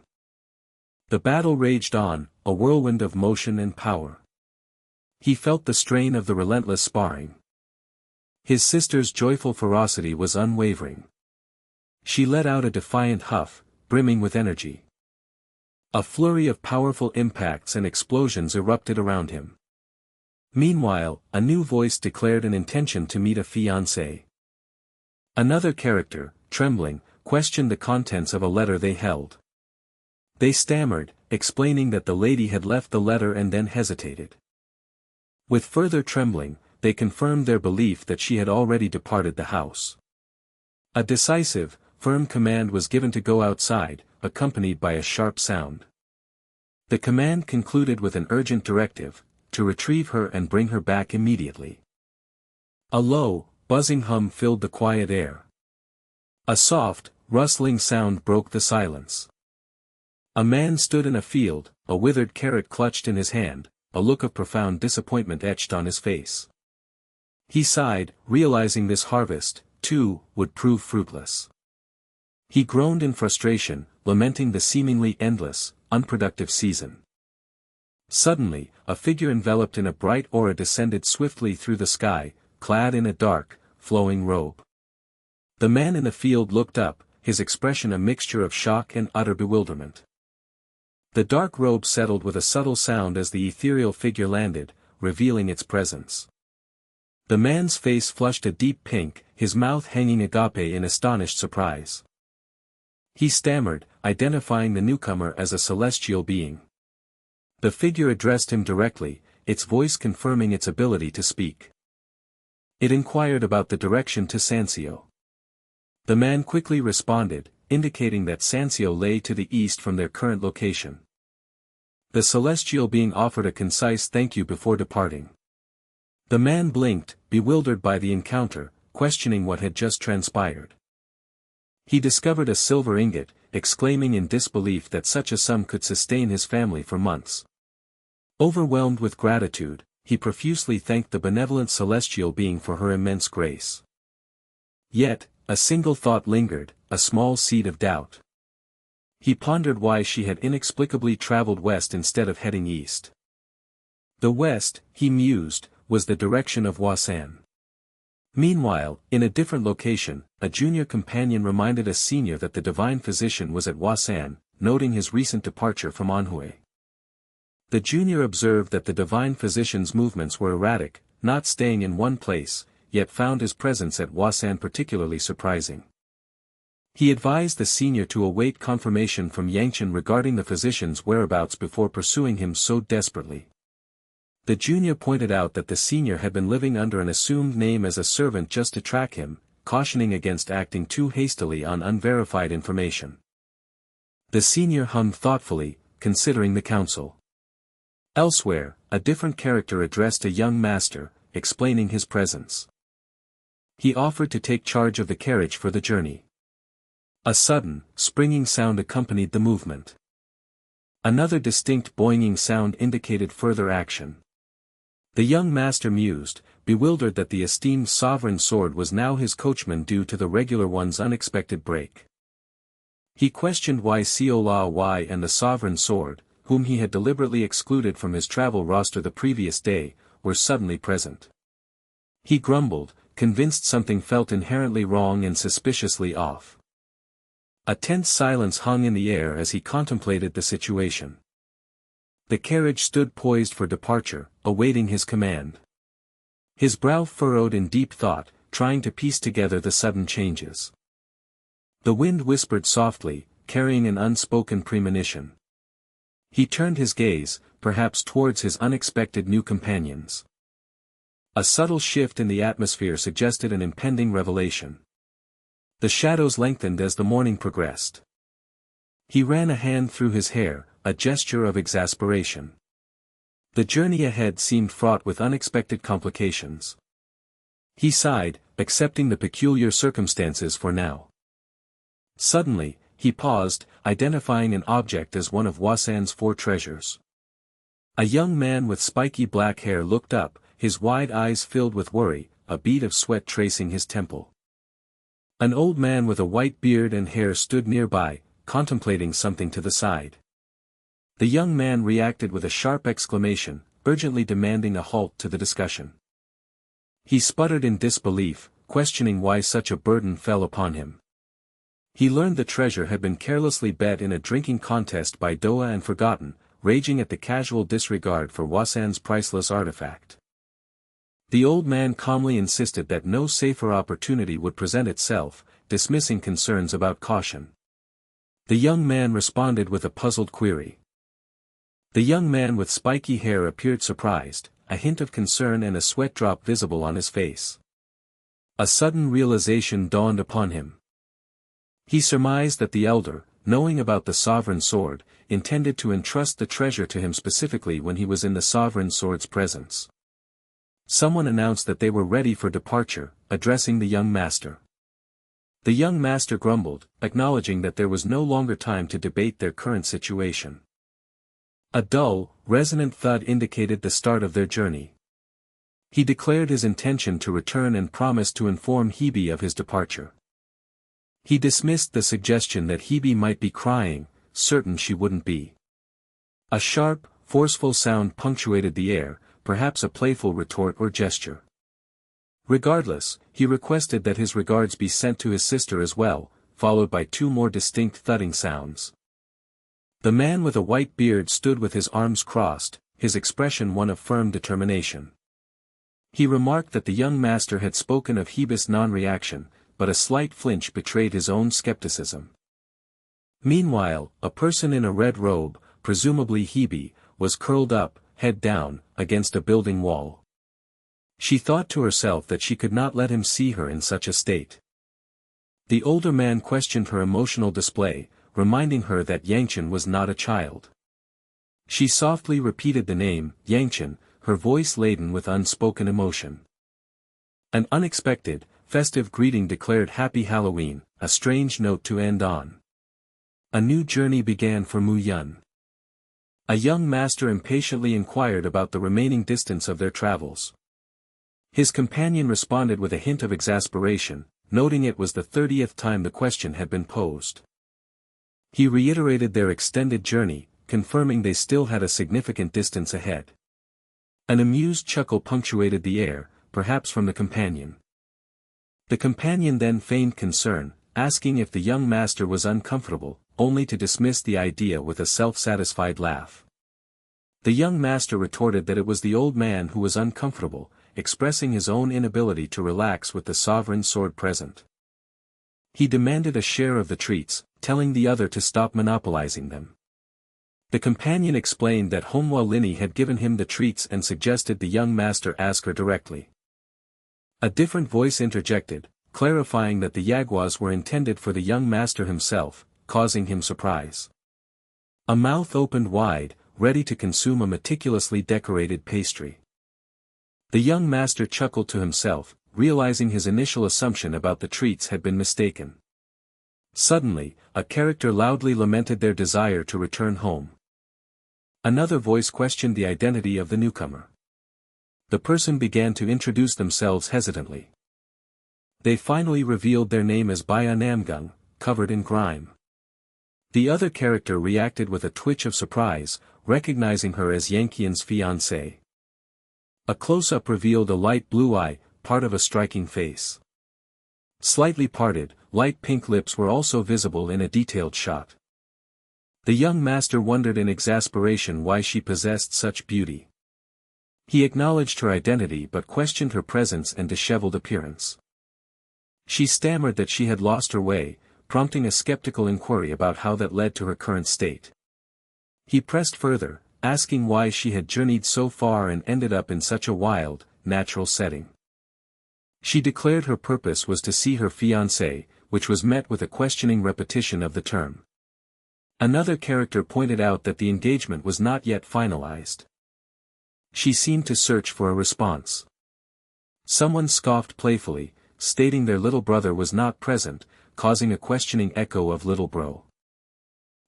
The battle raged on, a whirlwind of motion and power. He felt the strain of the relentless sparring. His sister's joyful ferocity was unwavering. She let out a defiant huff, brimming with energy. A flurry of powerful impacts and explosions erupted around him. Meanwhile, a new voice declared an intention to meet a fiancé. Another character, trembling, questioned the contents of a letter they held. They stammered, explaining that the lady had left the letter and then hesitated. With further trembling, they confirmed their belief that she had already departed the house. A decisive, firm command was given to go outside, accompanied by a sharp sound. The command concluded with an urgent directive, to retrieve her and bring her back immediately. A low, buzzing hum filled the quiet air. A soft, rustling sound broke the silence. A man stood in a field, a withered carrot clutched in his hand, a look of profound disappointment etched on his face. He sighed, realizing this harvest, too, would prove fruitless. He groaned in frustration, lamenting the seemingly endless, unproductive season. Suddenly, a figure enveloped in a bright aura descended swiftly through the sky, clad in a dark, flowing robe. The man in the field looked up, his expression a mixture of shock and utter bewilderment. The dark robe settled with a subtle sound as the ethereal figure landed, revealing its presence. The man's face flushed a deep pink, his mouth hanging agape in astonished surprise. He stammered, identifying the newcomer as a celestial being. The figure addressed him directly, its voice confirming its ability to speak. It inquired about the direction to Sanseo. The man quickly responded, indicating that Sanseo lay to the east from their current location. The celestial being offered a concise thank you before departing. The man blinked, bewildered by the encounter, questioning what had just transpired. He discovered a silver ingot, exclaiming in disbelief that such a sum could sustain his family for months. Overwhelmed with gratitude, he profusely thanked the benevolent celestial being for her immense grace. Yet, a single thought lingered, a small seed of doubt. He pondered why she had inexplicably traveled west instead of heading east. The west, he mused, was the direction of Hwasan. Meanwhile, in a different location, a junior companion reminded a senior that the divine physician was at Hwasan, noting his recent departure from Manhwa. The junior observed that the divine physician's movements were erratic, not staying in one place, yet found his presence at Hwasan particularly surprising. He advised the senior to await confirmation from Yangcheon regarding the physician's whereabouts before pursuing him so desperately. The junior pointed out that the senior had been living under an assumed name as a servant just to track him, cautioning against acting too hastily on unverified information. The senior hummed thoughtfully, considering the counsel. Elsewhere, a different character addressed a young master, explaining his presence. He offered to take charge of the carriage for the journey. A sudden, springing sound accompanied the movement. Another distinct boinging sound indicated further action. The young master mused, bewildered that the esteemed sovereign sword was now his coachman due to the regular one's unexpected break. He questioned why Seol-ah Wi and the sovereign sword, whom he had deliberately excluded from his travel roster the previous day, were suddenly present. He grumbled, convinced something felt inherently wrong and suspiciously off. A tense silence hung in the air as he contemplated the situation. The carriage stood poised for departure, awaiting his command. His brow furrowed in deep thought, trying to piece together the sudden changes. The wind whispered softly, carrying an unspoken premonition. He turned his gaze, perhaps towards his unexpected new companions. A subtle shift in the atmosphere suggested an impending revelation. The shadows lengthened as the morning progressed. He ran a hand through his hair, a gesture of exasperation. The journey ahead seemed fraught with unexpected complications. He sighed, accepting the peculiar circumstances for now. Suddenly, he paused, identifying an object as one of Hwasan's 4 treasures. A young man with spiky black hair looked up, his wide eyes filled with worry, a bead of sweat tracing his temple. An old man with a white beard and hair stood nearby, contemplating something to the side. The young man reacted with a sharp exclamation, urgently demanding a halt to the discussion. He sputtered in disbelief, questioning why such a burden fell upon him. He learned the treasure had been carelessly bet in a drinking contest by Doa and forgotten, raging at the casual disregard for Hwasan's priceless artifact. The old man calmly insisted that no safer opportunity would present itself, dismissing concerns about caution. The young man responded with a puzzled query. The young man with spiky hair appeared surprised, a hint of concern and a sweat drop visible on his face. A sudden realization dawned upon him. He surmised that the elder, knowing about the sovereign sword, intended to entrust the treasure to him specifically when he was in the sovereign sword's presence. Someone announced that they were ready for departure, addressing the young master. The young master grumbled, acknowledging that there was no longer time to debate their current situation. A dull, resonant thud indicated the start of their journey. He declared his intention to return and promised to inform Hebe of his departure. He dismissed the suggestion that Hebe might be crying, certain she wouldn't be. A sharp, forceful sound punctuated the air, perhaps a playful retort or gesture. Regardless, he requested that his regards be sent to his sister as well, followed by two more distinct thudding sounds. The man with a white beard stood with his arms crossed, his expression one of firm determination. He remarked that the young master had spoken of Hebe's non-reaction, but a slight flinch betrayed his own skepticism. Meanwhile, a person in a red robe, presumably Hebe, was curled up, head down, against a building wall. She thought to herself that she could not let him see her in such a state. The older man questioned her emotional display, reminding her that Yangcheon was not a child. She softly repeated the name, Yangcheon, her voice laden with unspoken emotion. An unexpected, festive greeting declared Happy Halloween, a strange note to end on. A new journey began for Mu Yun. A young master impatiently inquired about the remaining distance of their travels. His companion responded with a hint of exasperation, noting it was the 30th time the question had been posed. He reiterated their extended journey, confirming they still had a significant distance ahead. An amused chuckle punctuated the air, perhaps from the companion. The companion then feigned concern, asking if the young master was uncomfortable, only to dismiss the idea with a self-satisfied laugh. The young master retorted that it was the old man who was uncomfortable, expressing his own inability to relax with the sovereign sword present. He demanded a share of the treats, telling the other to stop monopolizing them. The companion explained that Honghwa Lini had given him the treats and suggested the young master ask her directly. A different voice interjected, clarifying that the yaguas were intended for the young master himself, causing him surprise. A mouth opened wide, ready to consume a meticulously decorated pastry. The young master chuckled to himself, realizing his initial assumption about the treats had been mistaken. Suddenly, a character loudly lamented their desire to return home. Another voice questioned the identity of the newcomer. The person began to introduce themselves hesitantly. They finally revealed their name as Baya Namgung, covered in grime. The other character reacted with a twitch of surprise, recognizing her as Yangcheon's fiancée. A close-up revealed a light blue eye, part of a striking face. Slightly parted, light pink lips were also visible in a detailed shot. The young master wondered in exasperation why she possessed such beauty. He acknowledged her identity but questioned her presence and disheveled appearance. She stammered that she had lost her way, prompting a skeptical inquiry about how that led to her current state. He pressed further, asking why she had journeyed so far and ended up in such a wild, natural setting. She declared her purpose was to see her fiancé, which was met with a questioning repetition of the term. Another character pointed out that the engagement was not yet finalized. She seemed to search for a response. Someone scoffed playfully, stating their little brother was not present, causing a questioning echo of little bro.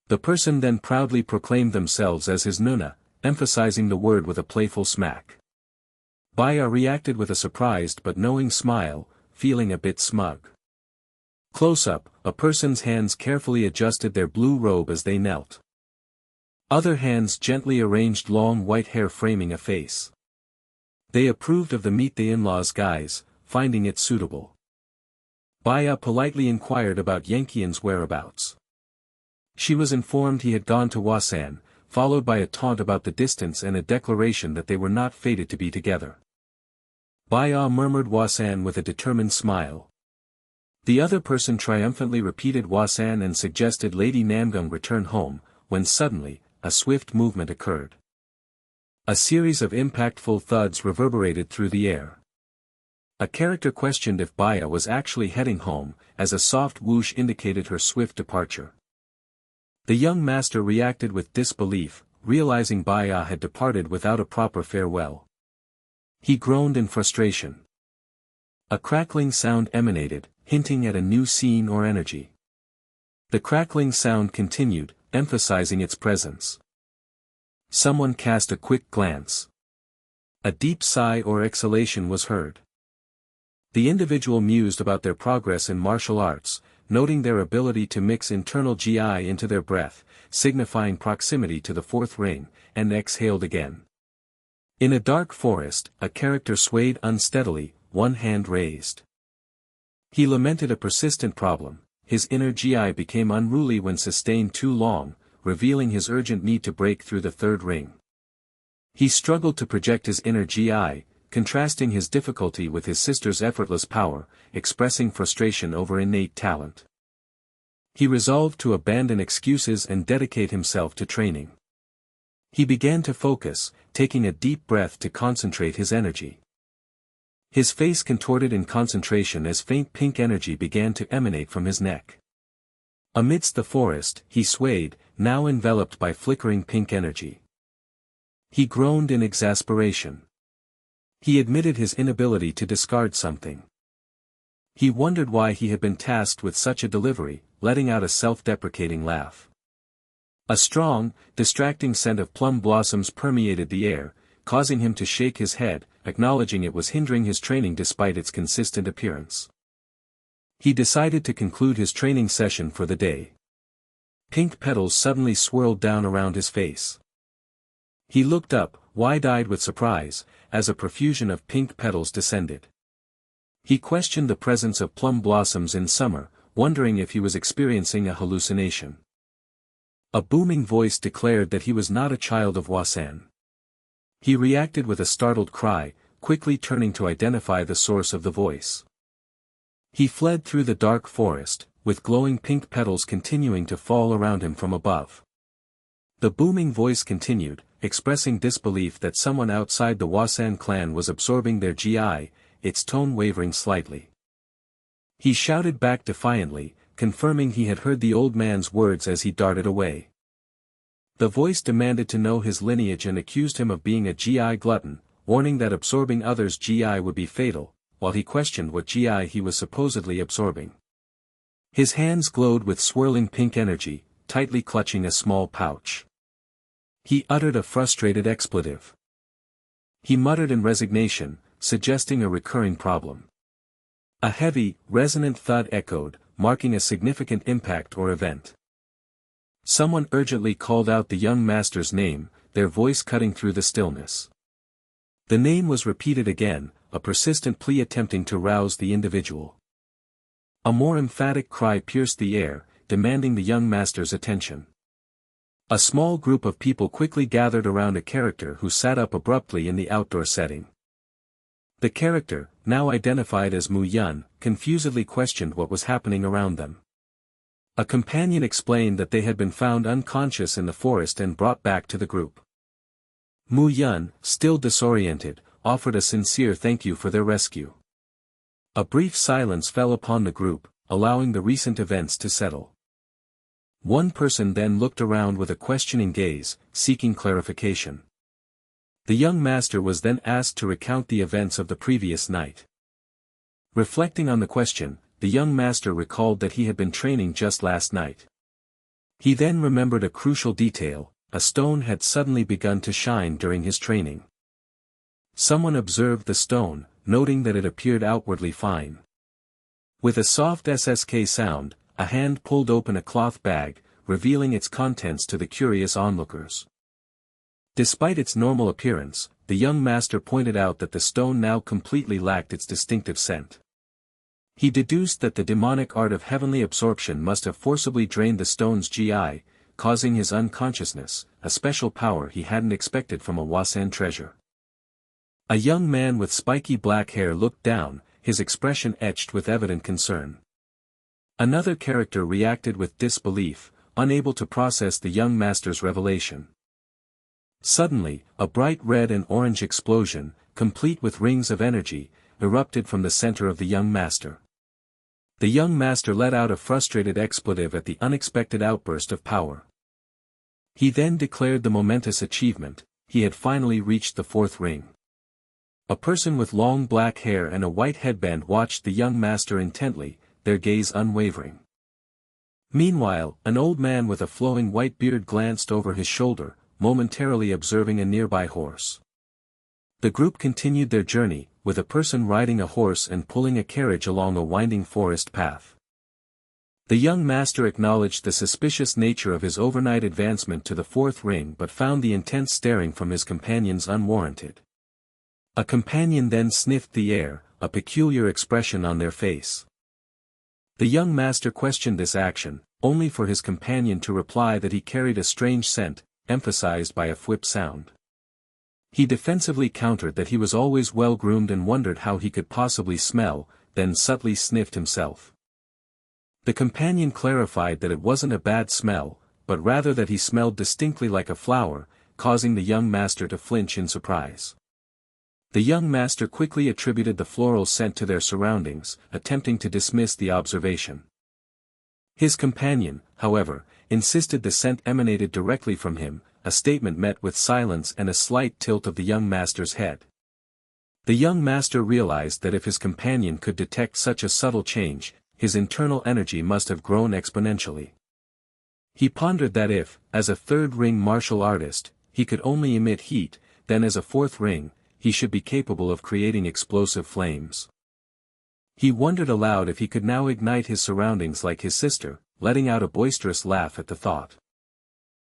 The person then proudly proclaimed themselves as his Nuna, emphasizing the word with a playful smack. Baya reacted with a surprised but knowing smile, feeling a bit smug. Close up, a person's hands carefully adjusted their blue robe as they knelt. Other hands gently arranged long white hair framing a face. They approved of the meet the in-laws guise, finding it suitable. Baya politely inquired about Yangcheon's whereabouts. She was informed he had gone to Hwasan, followed by a taunt about the distance and a declaration that they were not fated to be together. Baya murmured Hwasan with a determined smile. The other person triumphantly repeated Hwasan and suggested Lady Namgung return home, when suddenly, a swift movement occurred. A series of impactful thuds reverberated through the air. A character questioned if Baya was actually heading home, as a soft whoosh indicated her swift departure. The young master reacted with disbelief, realizing Baya had departed without a proper farewell. He groaned in frustration. A crackling sound emanated, hinting at a new scene or energy. The crackling sound continued, emphasizing its presence. Someone cast a quick glance. A deep sigh or exhalation was heard. The individual mused about their progress in martial arts, noting their ability to mix internal GI into their breath, signifying proximity to the fourth ring, and exhaled again. In a dark forest, a character swayed unsteadily, one hand raised. He lamented a persistent problem. His inner GI became unruly when sustained too long, revealing his urgent need to break through the third ring. He struggled to project his inner GI, contrasting his difficulty with his sister's effortless power, expressing frustration over innate talent. He resolved to abandon excuses and dedicate himself to training. He began to focus, taking a deep breath to concentrate his energy. His face contorted in concentration as faint pink energy began to emanate from his neck. Amidst the forest, he swayed, now enveloped by flickering pink energy. He groaned in exasperation. He admitted his inability to discard something. He wondered why he had been tasked with such a delivery, letting out a self-deprecating laugh. A strong, distracting scent of plum blossoms permeated the air, causing him to shake his head, acknowledging it was hindering his training despite its consistent appearance. He decided to conclude his training session for the day. Pink petals suddenly swirled down around his face. He looked up, wide-eyed with surprise, as a profusion of pink petals descended. He questioned the presence of plum blossoms in summer, wondering if he was experiencing a hallucination. A booming voice declared that he was not a child of Hwasan. He reacted with a startled cry, quickly turning to identify the source of the voice. He fled through the dark forest, with glowing pink petals continuing to fall around him from above. The booming voice continued, expressing disbelief that someone outside the Hwasan clan was absorbing their GI, its tone wavering slightly. He shouted back defiantly, confirming he had heard the old man's words as he darted away. The voice demanded to know his lineage and accused him of being a GI glutton, warning that absorbing others' GI would be fatal, while he questioned what GI he was supposedly absorbing. His hands glowed with swirling pink energy, tightly clutching a small pouch. He uttered a frustrated expletive. He muttered in resignation, suggesting a recurring problem. A heavy, resonant thud echoed, marking a significant impact or event. Someone urgently called out the young master's name, their voice cutting through the stillness. The name was repeated again, a persistent plea attempting to rouse the individual. A more emphatic cry pierced the air, demanding the young master's attention. A small group of people quickly gathered around a character who sat up abruptly in the outdoor setting. The character, now identified as Mu Yun, confusedly questioned what was happening around them. A companion explained that they had been found unconscious in the forest and brought back to the group. Mu Yun, still disoriented, offered a sincere thank you for their rescue. A brief silence fell upon the group, allowing the recent events to settle. One person then looked around with a questioning gaze, seeking clarification. The young master was then asked to recount the events of the previous night. Reflecting on the question, the young master recalled that he had been training just last night. He then remembered a crucial detail: a stone had suddenly begun to shine during his training. Someone observed the stone, noting that it appeared outwardly fine. With a soft SSK sound, a hand pulled open a cloth bag, revealing its contents to the curious onlookers. Despite its normal appearance, the young master pointed out that the stone now completely lacked its distinctive scent. He deduced that the demonic art of heavenly absorption must have forcibly drained the stone's GI, causing his unconsciousness, a special power he hadn't expected from a Hwasan treasure. A young man with spiky black hair looked down, his expression etched with evident concern. Another character reacted with disbelief, unable to process the young master's revelation. Suddenly, a bright red and orange explosion, complete with rings of energy, erupted from the center of the young master. The young master let out a frustrated expletive at the unexpected outburst of power. He then declared the momentous achievement: he had finally reached the fourth ring. A person with long black hair and a white headband watched the young master intently, their gaze unwavering. Meanwhile, an old man with a flowing white beard glanced over his shoulder, momentarily observing a nearby horse. The group continued their journey, with a person riding a horse and pulling a carriage along a winding forest path. The young master acknowledged the suspicious nature of his overnight advancement to the fourth ring but found the intense staring from his companions unwarranted. A companion then sniffed the air, a peculiar expression on their face. The young master questioned this action, only for his companion to reply that he carried a strange scent, emphasized by a whip sound. He defensively countered that he was always well groomed and wondered how he could possibly smell, then subtly sniffed himself. The companion clarified that it wasn't a bad smell, but rather that he smelled distinctly like a flower, causing the young master to flinch in surprise. The young master quickly attributed the floral scent to their surroundings, attempting to dismiss the observation. His companion, however, insisted the scent emanated directly from him, a statement met with silence and a slight tilt of the young master's head. The young master realized that if his companion could detect such a subtle change, his internal energy must have grown exponentially. He pondered that if, as a third-ring martial artist, he could only emit heat, then as a fourth ring, he should be capable of creating explosive flames. He wondered aloud if he could now ignite his surroundings like his sister, letting out a boisterous laugh at the thought.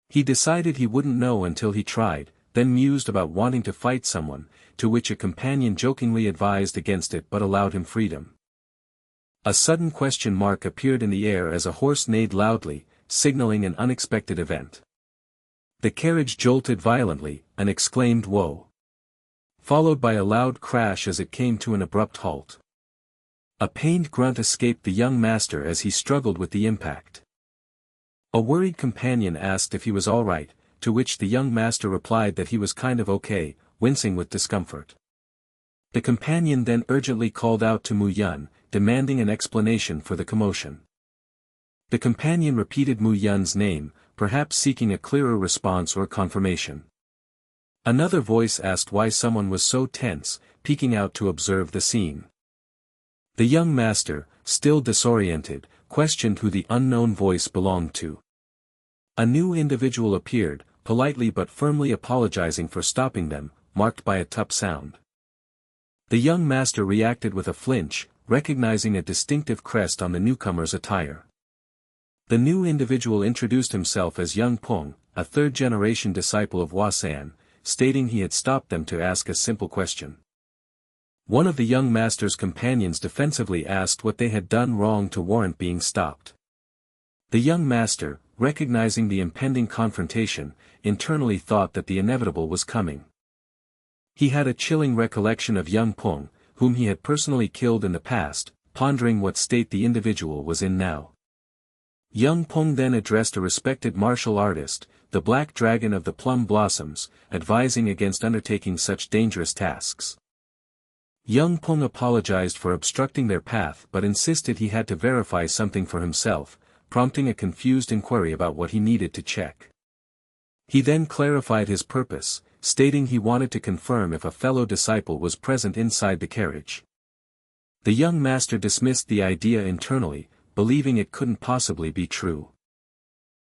He decided he wouldn't know until he tried, then mused about wanting to fight someone, to which a companion jokingly advised against it but allowed him freedom. A sudden question mark appeared in the air as a horse neighed loudly, signaling an unexpected event. The carriage jolted violently, an exclaimed "Whoa!" followed by a loud crash as it came to an abrupt halt. A pained grunt escaped the young master as he struggled with the impact. A worried companion asked if he was all right, to which the young master replied that he was kind of okay, wincing with discomfort. The companion then urgently called out to Mu Yun, demanding an explanation for the commotion. The companion repeated Mu Yun's name, perhaps seeking a clearer response or confirmation. Another voice asked why someone was so tense, peeking out to observe the scene. The young master, still disoriented, questioned who the unknown voice belonged to. A new individual appeared, politely but firmly apologizing for stopping them, marked by a tup sound. The young master reacted with a flinch, recognizing a distinctive crest on the newcomer's attire. The new individual introduced himself as Young Pung, a third-generation disciple of Hwa-san, stating he had stopped them to ask a simple question. One of the young master's companions defensively asked what they had done wrong to warrant being stopped. The young master, recognizing the impending confrontation, internally thought that the inevitable was coming. He had a chilling recollection of Young Pung, whom he had personally killed in the past, pondering what state the individual was in now. Young Pung then addressed a respected martial artist, the Black Dragon of the Plum Blossoms, advising against undertaking such dangerous tasks. Young Pung apologized for obstructing their path but insisted he had to verify something for himself, prompting a confused inquiry about what he needed to check. He then clarified his purpose, stating he wanted to confirm if a fellow disciple was present inside the carriage. The young master dismissed the idea internally, believing it couldn't possibly be true.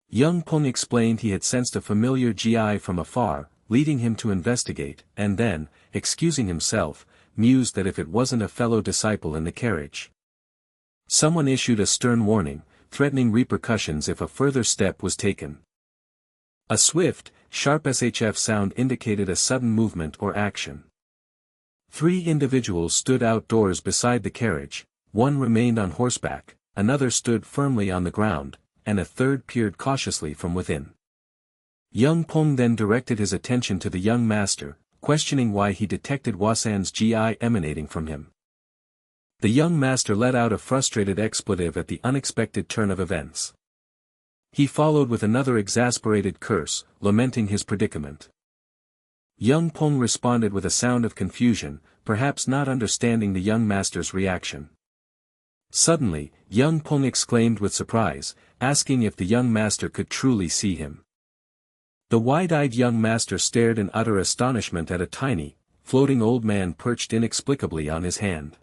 Young Pung explained he had sensed a familiar GI from afar, leading him to investigate, and then, excusing himself, mused that if it wasn't a fellow disciple in the carriage. Someone issued a stern warning, threatening repercussions if a further step was taken. A swift, sharp SHF sound indicated a sudden movement or action. 3 individuals stood outdoors beside the carriage, one remained on horseback, another stood firmly on the ground, and a third peered cautiously from within. Young Pung then directed his attention to the young master, questioning why he detected Hwa-san's GI emanating from him. The young master let out a frustrated expletive at the unexpected turn of events. He followed with another exasperated curse, lamenting his predicament. Young Pung responded with a sound of confusion, perhaps not understanding the young master's reaction. Suddenly, Young Pung exclaimed with surprise, asking if the young master could truly see him. The wide-eyed young master stared in utter astonishment at a tiny, floating old man perched inexplicably on his hand.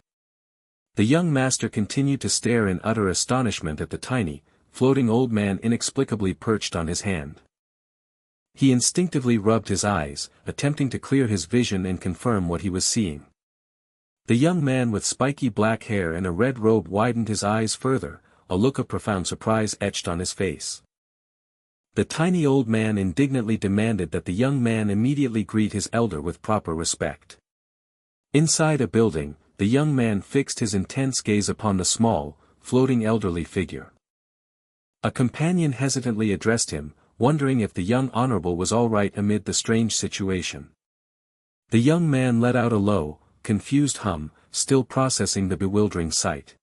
The young master continued to stare in utter astonishment at the tiny, floating old man inexplicably perched on his hand. He instinctively rubbed his eyes, attempting to clear his vision and confirm what he was seeing. The young man with spiky black hair and a red robe widened his eyes further, a look of profound surprise etched on his face. The tiny old man indignantly demanded that the young man immediately greet his elder with proper respect. Inside a building, the young man fixed his intense gaze upon the small, floating elderly figure. A companion hesitantly addressed him, wondering if the young honorable was all right amid the strange situation. The young man let out a low, confused hum, still processing the bewildering sight.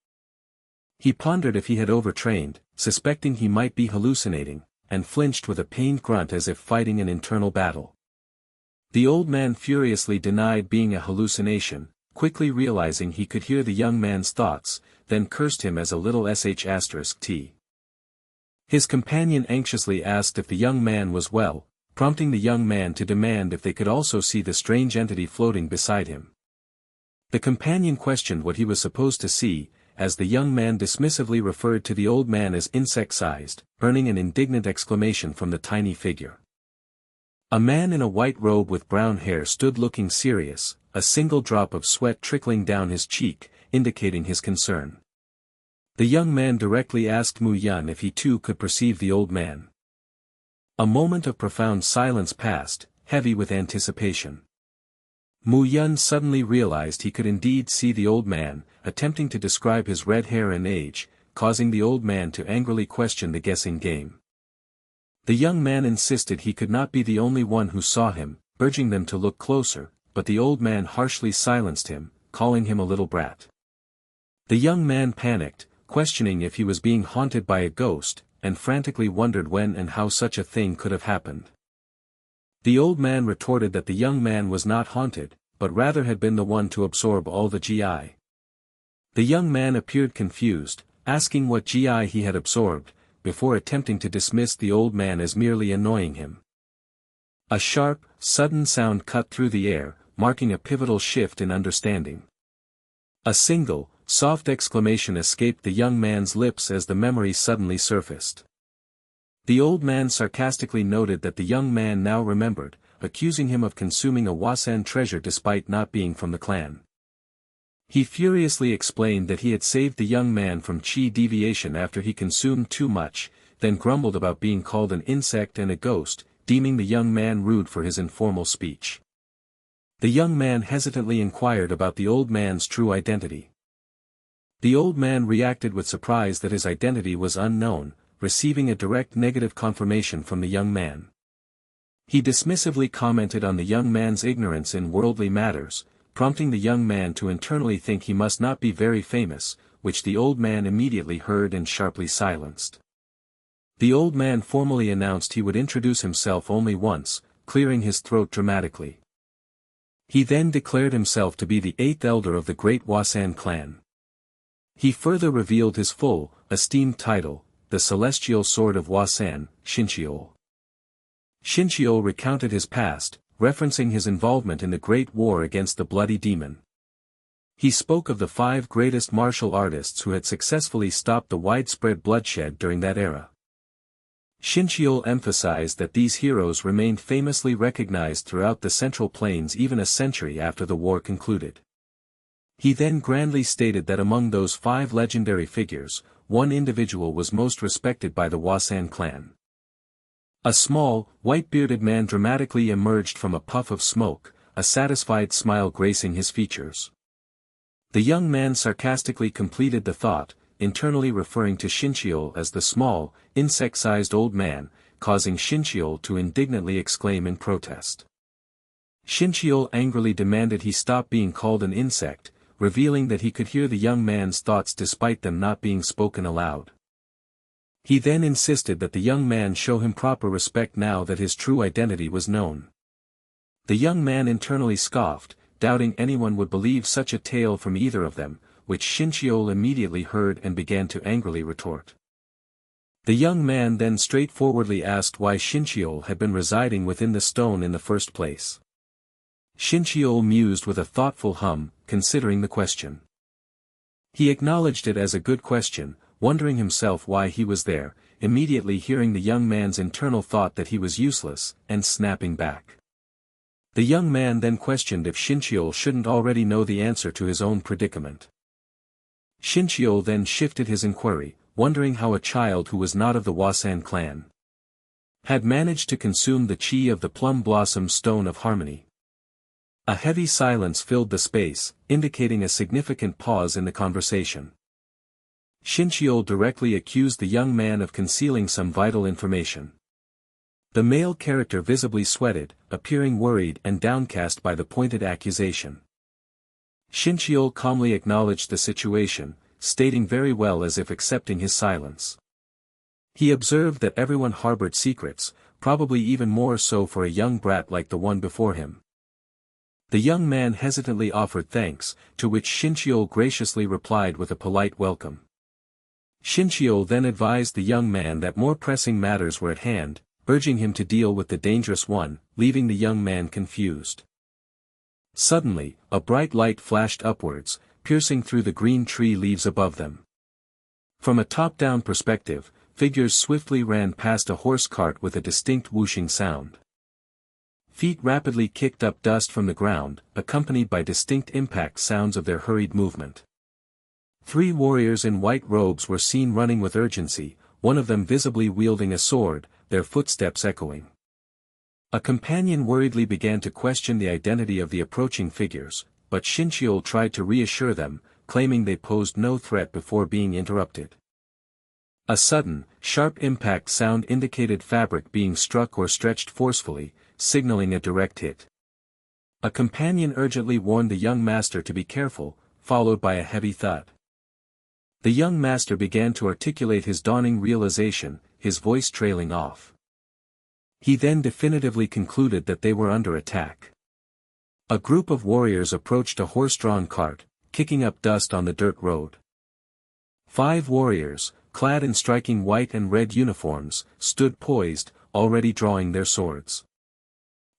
He pondered if he had overtrained, suspecting he might be hallucinating, and flinched with a pained grunt as if fighting an internal battle. The old man furiously denied being a hallucination, quickly realizing he could hear the young man's thoughts, then cursed him as a little sh*t. His companion anxiously asked if the young man was well, prompting the young man to demand if they could also see the strange entity floating beside him. The companion questioned what he was supposed to see, as the young man dismissively referred to the old man as insect-sized, earning an indignant exclamation from the tiny figure. A man in a white robe with brown hair stood looking serious, a single drop of sweat trickling down his cheek, indicating his concern. The young man directly asked Mu Yun if he too could perceive the old man. A moment of profound silence passed, heavy with anticipation. Mu Yun suddenly realized he could indeed see the old man, attempting to describe his red hair and age, causing the old man to angrily question the guessing game. The young man insisted he could not be the only one who saw him, urging them to look closer, but the old man harshly silenced him, calling him a little brat. The young man panicked, questioning if he was being haunted by a ghost, and frantically wondered when and how such a thing could have happened. The old man retorted that the young man was not haunted, but rather had been the one to absorb all the GI. The young man appeared confused, asking what GI he had absorbed, before attempting to dismiss the old man as merely annoying him. A sharp, sudden sound cut through the air, marking a pivotal shift in understanding. A single, soft exclamation escaped the young man's lips as the memory suddenly surfaced. The old man sarcastically noted that the young man now remembered, accusing him of consuming a Wasan treasure despite not being from the clan. He furiously explained that he had saved the young man from chi deviation after he consumed too much, then grumbled about being called an insect and a ghost, deeming the young man rude for his informal speech. The young man hesitantly inquired about the old man's true identity. The old man reacted with surprise that his identity was unknown, receiving a direct negative confirmation from the young man. He dismissively commented on the young man's ignorance in worldly matters, prompting the young man to internally think he must not be very famous, which the old man immediately heard and sharply silenced. The old man formally announced he would introduce himself only once, clearing his throat dramatically. He then declared himself to be the 8th elder of the great Wasan clan. He further revealed his full, esteemed title, the Celestial Sword of Wasan, Shincheol. Shincheol recounted his past, referencing his involvement in the Great War against the Bloody Demon. He spoke of the 5 greatest martial artists who had successfully stopped the widespread bloodshed during that era. Shincheol emphasized that these heroes remained famously recognized throughout the Central Plains even a century after the war concluded. He then grandly stated that among those 5 legendary figures, one individual was most respected by the Wasan clan. A small, white-bearded man dramatically emerged from a puff of smoke, a satisfied smile gracing his features. The young man sarcastically completed the thought, internally referring to Shincheol as the small, insect-sized old man, causing Shincheol to indignantly exclaim in protest. Shincheol angrily demanded he stop being called an insect, revealing that he could hear the young man's thoughts despite them not being spoken aloud. He then insisted that the young man show him proper respect now that his true identity was known. The young man internally scoffed, doubting anyone would believe such a tale from either of them, which Shincheol immediately heard and began to angrily retort. The young man then straightforwardly asked why Shincheol had been residing within the stone in the first place. Shincheol mused with a thoughtful hum, considering the question. He acknowledged it as a good question, wondering himself why he was there, immediately hearing the young man's internal thought that he was useless, and snapping back. The young man then questioned if Shincheol shouldn't already know the answer to his own predicament. Shincheol then shifted his inquiry, wondering how a child who was not of the Hwasan clan had managed to consume the chi of the plum blossom stone of harmony. A heavy silence filled the space, indicating a significant pause in the conversation. Shincheol directly accused the young man of concealing some vital information. The male character visibly sweated, appearing worried and downcast by the pointed accusation. Shincheol calmly acknowledged the situation, stating very well as if accepting his silence. He observed that everyone harbored secrets, probably even more so for a young brat like the one before him. The young man hesitantly offered thanks, to which Shincheol graciously replied with a polite welcome. Shincheol then advised the young man that more pressing matters were at hand, urging him to deal with the dangerous one, leaving the young man confused. Suddenly, a bright light flashed upwards, piercing through the green tree leaves above them. From a top-down perspective, figures swiftly ran past a horse cart with a distinct whooshing sound. Feet rapidly kicked up dust from the ground, accompanied by distinct impact sounds of their hurried movement. 3 warriors in white robes were seen running with urgency, one of them visibly wielding a sword, their footsteps echoing. A companion worriedly began to question the identity of the approaching figures, but Shincheol tried to reassure them, claiming they posed no threat before being interrupted. A sudden, sharp impact sound indicated fabric being struck or stretched forcefully, signaling a direct hit. A companion urgently warned the young master to be careful, followed by a heavy thud. The young master began to articulate his dawning realization, his voice trailing off. He then definitively concluded that they were under attack. A group of warriors approached a horse-drawn cart, kicking up dust on the dirt road. 5 warriors, clad in striking white and red uniforms, stood poised, already drawing their swords.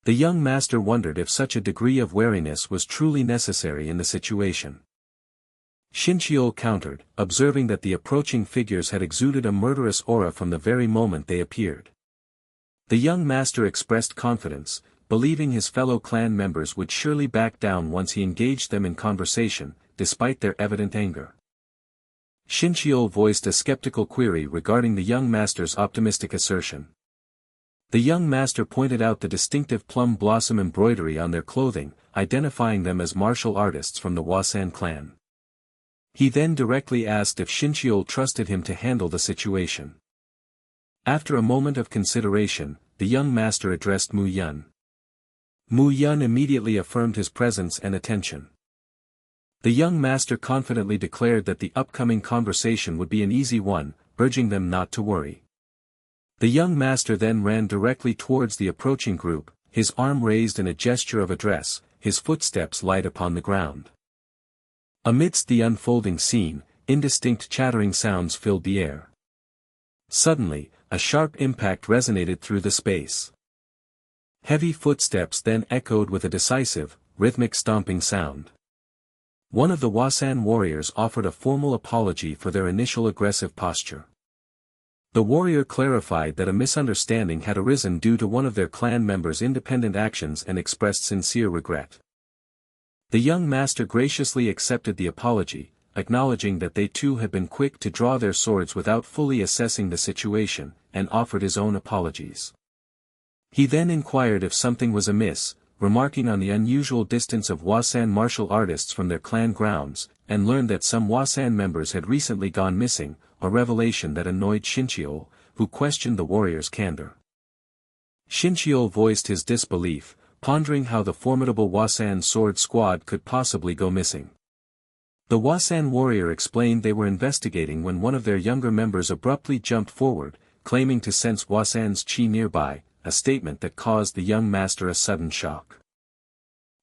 The young master wondered if such a degree of wariness was truly necessary in the situation. Shincheol countered, observing that the approaching figures had exuded a murderous aura from the very moment they appeared. The young master expressed confidence, believing his fellow clan members would surely back down once he engaged them in conversation, despite their evident anger. Shincheol voiced a skeptical query regarding the young master's optimistic assertion. The young master pointed out the distinctive plum blossom embroidery on their clothing, identifying them as martial artists from the Hwasan clan. He then directly asked if Shincheol trusted him to handle the situation. After a moment of consideration, the young master addressed Mu Yun. Mu Yun immediately affirmed his presence and attention. The young master confidently declared that the upcoming conversation would be an easy one, urging them not to worry. The young master then ran directly towards the approaching group, his arm raised in a gesture of address, his footsteps light upon the ground. Amidst the unfolding scene, indistinct chattering sounds filled the air. Suddenly, a sharp impact resonated through the space. Heavy footsteps then echoed with a decisive, rhythmic stomping sound. One of the Hwasan warriors offered a formal apology for their initial aggressive posture. The warrior clarified that a misunderstanding had arisen due to one of their clan members' independent actions and expressed sincere regret. The young master graciously accepted the apology, acknowledging that they too had been quick to draw their swords without fully assessing the situation, and offered his own apologies. He then inquired if something was amiss, remarking on the unusual distance of Hwasan martial artists from their clan grounds, and learned that some Hwasan members had recently gone missing, a revelation that annoyed Shincheol, who questioned the warrior's candor. Shincheol voiced his disbelief, pondering how the formidable Hwasan sword squad could possibly go missing. The Hwasan warrior explained they were investigating when one of their younger members abruptly jumped forward, claiming to sense Hwasan's chi nearby, a statement that caused the young master a sudden shock.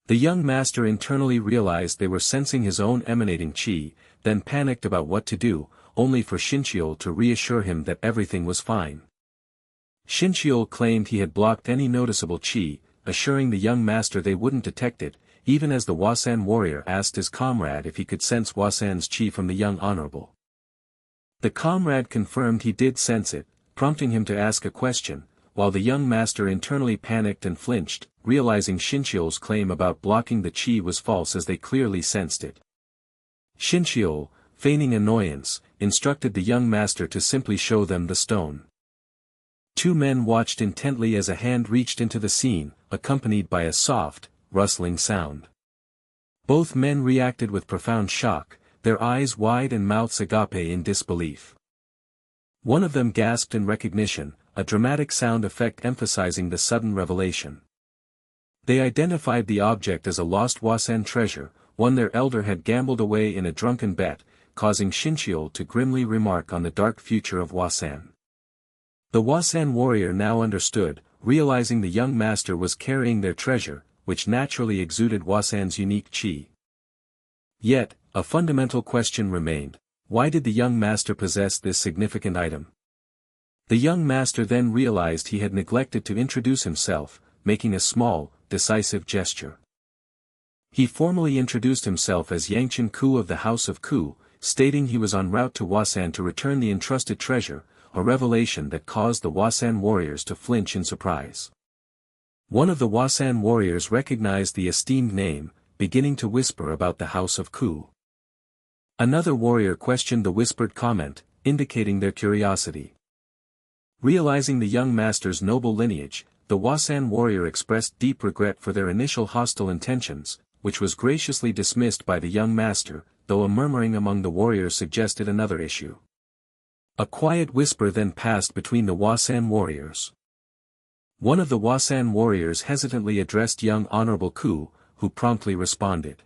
The young master internally realized they were sensing his own emanating chi, then panicked about what to do, only for Shincheol to reassure him that everything was fine. Shincheol claimed he had blocked any noticeable chi, assuring the young master they wouldn't detect it, even as the Hwasan warrior asked his comrade if he could sense Hwasan's chi from the young honorable. The comrade confirmed he did sense it, prompting him to ask a question, while the young master internally panicked and flinched, realizing Shincheol's claim about blocking the chi was false as they clearly sensed it. Shincheol, feigning annoyance, instructed the young master to simply show them the stone. Two men watched intently as a hand reached into the scene, accompanied by a soft, rustling sound. Both men reacted with profound shock, their eyes wide and mouths agape in disbelief. One of them gasped in recognition, a dramatic sound effect emphasizing the sudden revelation. They identified the object as a lost Hwasan treasure, one their elder had gambled away in a drunken bet, causing Shincheol to grimly remark on the dark future of Hwasan. The Hwasan warrior now understood, realizing the young master was carrying their treasure, which naturally exuded Hwasan's unique chi. Yet, a fundamental question remained: why did the young master possess this significant item? The young master then realized he had neglected to introduce himself, making a small, decisive gesture. He formally introduced himself as Yangcheon Ku of the House of Ku, stating he was en route to Hwasan to return the entrusted treasure, a revelation that caused the Hwasan warriors to flinch in surprise. One of the Hwasan warriors recognized the esteemed name, beginning to whisper about the House of Ku. Another warrior questioned the whispered comment, indicating their curiosity. Realizing the young master's noble lineage, the Hwasan warrior expressed deep regret for their initial hostile intentions, which was graciously dismissed by the young master, though a murmuring among the warriors suggested another issue. A quiet whisper then passed between the Hwasan warriors. One of the Hwasan warriors hesitantly addressed young Honorable Ku, who promptly responded.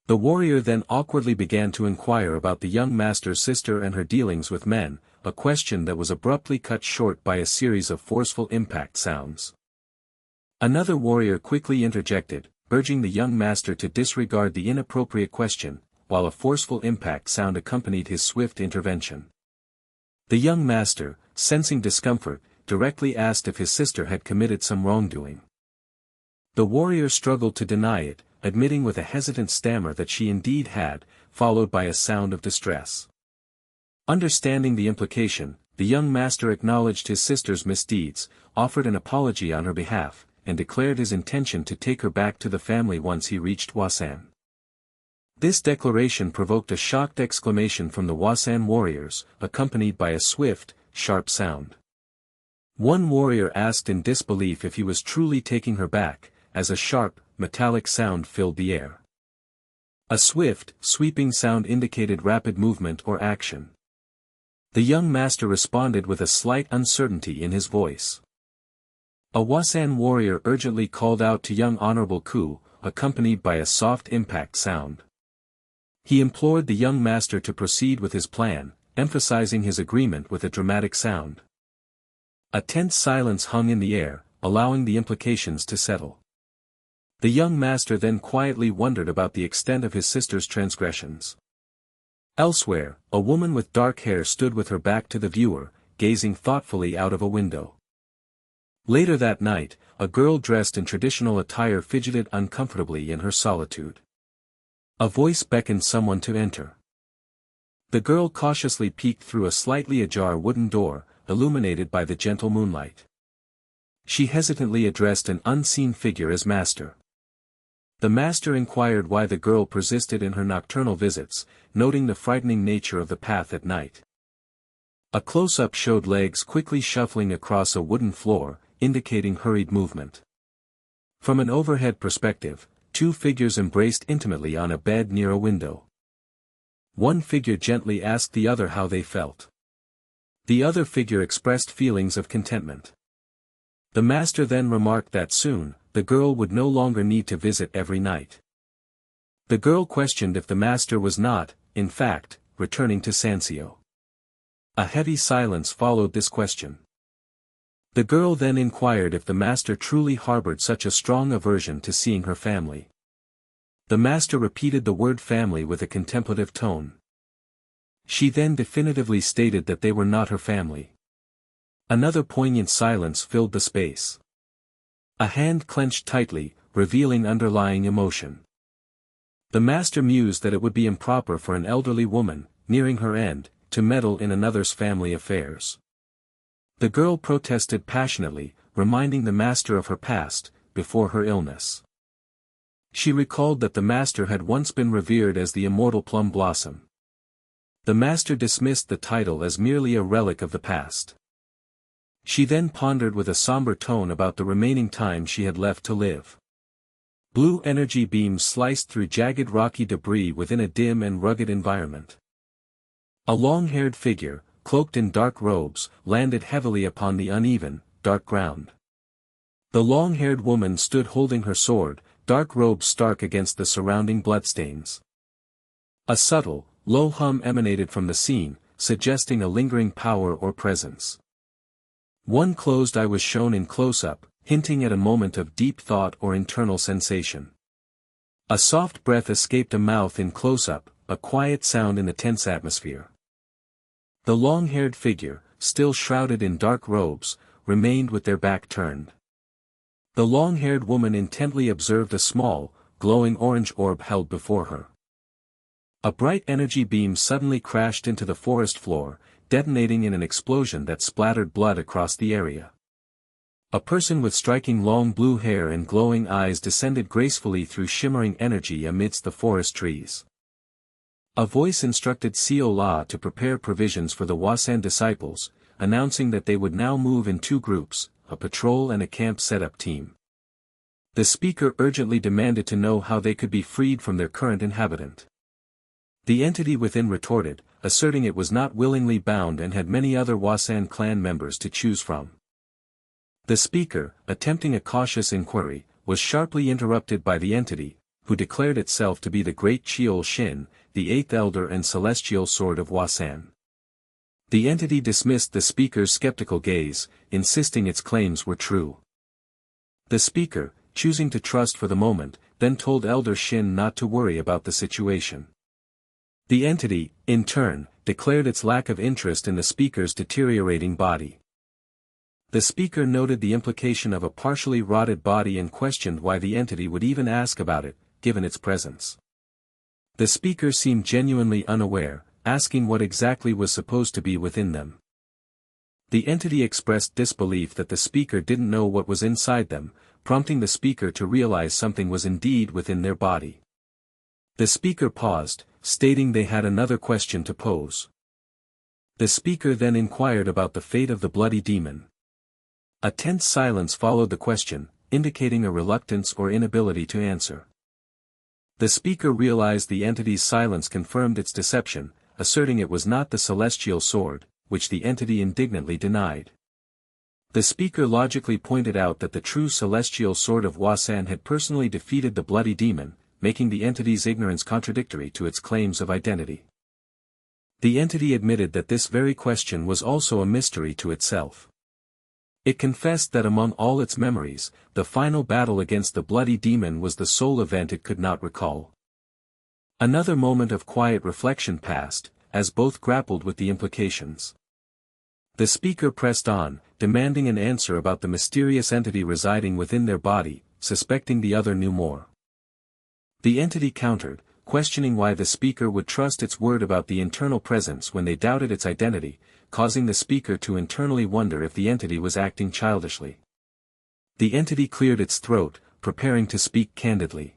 The warrior then awkwardly began to inquire about the young master's sister and her dealings with men, a question that was abruptly cut short by a series of forceful impact sounds. Another warrior quickly interjected, urging the young master to disregard the inappropriate question, while a forceful impact sound accompanied his swift intervention. The young master, sensing discomfort, directly asked if his sister had committed some wrongdoing. The warrior struggled to deny it, admitting with a hesitant stammer that she indeed had, followed by a sound of distress. Understanding the implication, the young master acknowledged his sister's misdeeds, offered an apology on her behalf, and declared his intention to take her back to the family once he reached Hwasan. This declaration provoked a shocked exclamation from the Hwasan warriors, accompanied by a swift, sharp sound. One warrior asked in disbelief if he was truly taking her back, as a sharp, metallic sound filled the air. A swift, sweeping sound indicated rapid movement or action. The young master responded with a slight uncertainty in his voice. A Hwasan warrior urgently called out to young Honorable Ku, accompanied by a soft impact sound. He implored the young master to proceed with his plan, emphasizing his agreement with a dramatic sound. A tense silence hung in the air, allowing the implications to settle. The young master then quietly wondered about the extent of his sister's transgressions. Elsewhere, a woman with dark hair stood with her back to the viewer, gazing thoughtfully out of a window. Later that night, a girl dressed in traditional attire fidgeted uncomfortably in her solitude. A voice beckoned someone to enter. The girl cautiously peeked through a slightly ajar wooden door, illuminated by the gentle moonlight. She hesitantly addressed an unseen figure as master. The master inquired why the girl persisted in her nocturnal visits, noting the frightening nature of the path at night. A close-up showed legs quickly shuffling across a wooden floor, indicating hurried movement. From an overhead perspective, two figures embraced intimately on a bed near a window. One figure gently asked the other how they felt. The other figure expressed feelings of contentment. The master then remarked that soon, the girl would no longer need to visit every night. The girl questioned if the master was not, in fact, returning to Sanseo. A heavy silence followed this question. The girl then inquired if the master truly harbored such a strong aversion to seeing her family. The master repeated the word family with a contemplative tone. She then definitively stated that they were not her family. Another poignant silence filled the space. A hand clenched tightly, revealing underlying emotion. The master mused that it would be improper for an elderly woman, nearing her end, to meddle in another's family affairs. The girl protested passionately, reminding the master of her past, before her illness. She recalled that the master had once been revered as the immortal plum blossom. The master dismissed the title as merely a relic of the past. She then pondered with a somber tone about the remaining time she had left to live. Blue energy beams sliced through jagged rocky debris within a dim and rugged environment. A long-haired figure, cloaked in dark robes, landed heavily upon the uneven, dark ground. The long-haired woman stood holding her sword, dark robes stark against the surrounding bloodstains. A subtle, low hum emanated from the scene, suggesting a lingering power or presence. One closed eye was shown in close-up, hinting at a moment of deep thought or internal sensation. A soft breath escaped a mouth in close-up, a quiet sound in the tense atmosphere. The long-haired figure, still shrouded in dark robes, remained with their back turned. The long-haired woman intently observed a small, glowing orange orb held before her. A bright energy beam suddenly crashed into the forest floor, detonating in an explosion that splattered blood across the area. A person with striking long blue hair and glowing eyes descended gracefully through shimmering energy amidst the forest trees. A voice instructed Seol-ah to prepare provisions for the Hwasan disciples, announcing that they would now move in two groups, a patrol and a camp setup team. The speaker urgently demanded to know how they could be freed from their current inhabitant. The entity within retorted, asserting it was not willingly bound and had many other Hwasan clan members to choose from. The speaker, attempting a cautious inquiry, was sharply interrupted by the entity, who declared itself to be the Great Cheol Shin, the eighth elder and celestial sword of Hwasan. The entity dismissed the speaker's skeptical gaze, insisting its claims were true. The speaker, choosing to trust for the moment, then told Elder Shin not to worry about the situation. The entity, in turn, declared its lack of interest in the speaker's deteriorating body. The speaker noted the implication of a partially rotted body and questioned why the entity would even ask about it, given its presence. The speaker seemed genuinely unaware, asking what exactly was supposed to be within them. The entity expressed disbelief that the speaker didn't know what was inside them, prompting the speaker to realize something was indeed within their body. The speaker paused, stating they had another question to pose. The speaker then inquired about the fate of the bloody demon. A tense silence followed the question, indicating a reluctance or inability to answer. The speaker realized the entity's silence confirmed its deception, asserting it was not the celestial sword, which the entity indignantly denied. The speaker logically pointed out that the true celestial sword of Hwasan had personally defeated the bloody demon, making the entity's ignorance contradictory to its claims of identity. The entity admitted that this very question was also a mystery to itself. It confessed that among all its memories, the final battle against the bloody demon was the sole event it could not recall. Another moment of quiet reflection passed, as both grappled with the implications. The speaker pressed on, demanding an answer about the mysterious entity residing within their body, suspecting the other knew more. The entity countered, questioning why the speaker would trust its word about the internal presence when they doubted its identity, causing the speaker to internally wonder if the entity was acting childishly. The entity cleared its throat, preparing to speak candidly.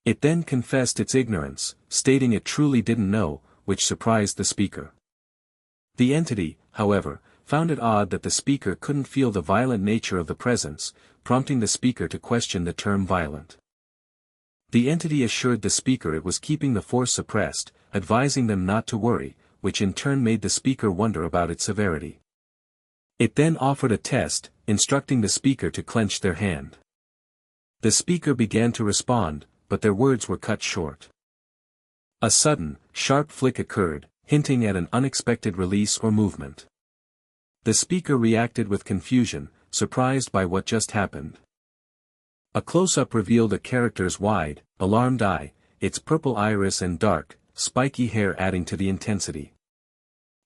It then confessed its ignorance, stating it truly didn't know, which surprised the speaker. The entity, however, found it odd that the speaker couldn't feel the violent nature of the presence, prompting the speaker to question the term violent. The entity assured the speaker it was keeping the force suppressed, advising them not to worry, which in turn made the speaker wonder about its severity. It then offered a test, instructing the speaker to clench their hand. The speaker began to respond, but their words were cut short. A sudden, sharp flick occurred, hinting at an unexpected release or movement. The speaker reacted with confusion, surprised by what just happened. A close-up revealed a character's wide, alarmed eye, its purple iris and dark, spiky hair adding to the intensity.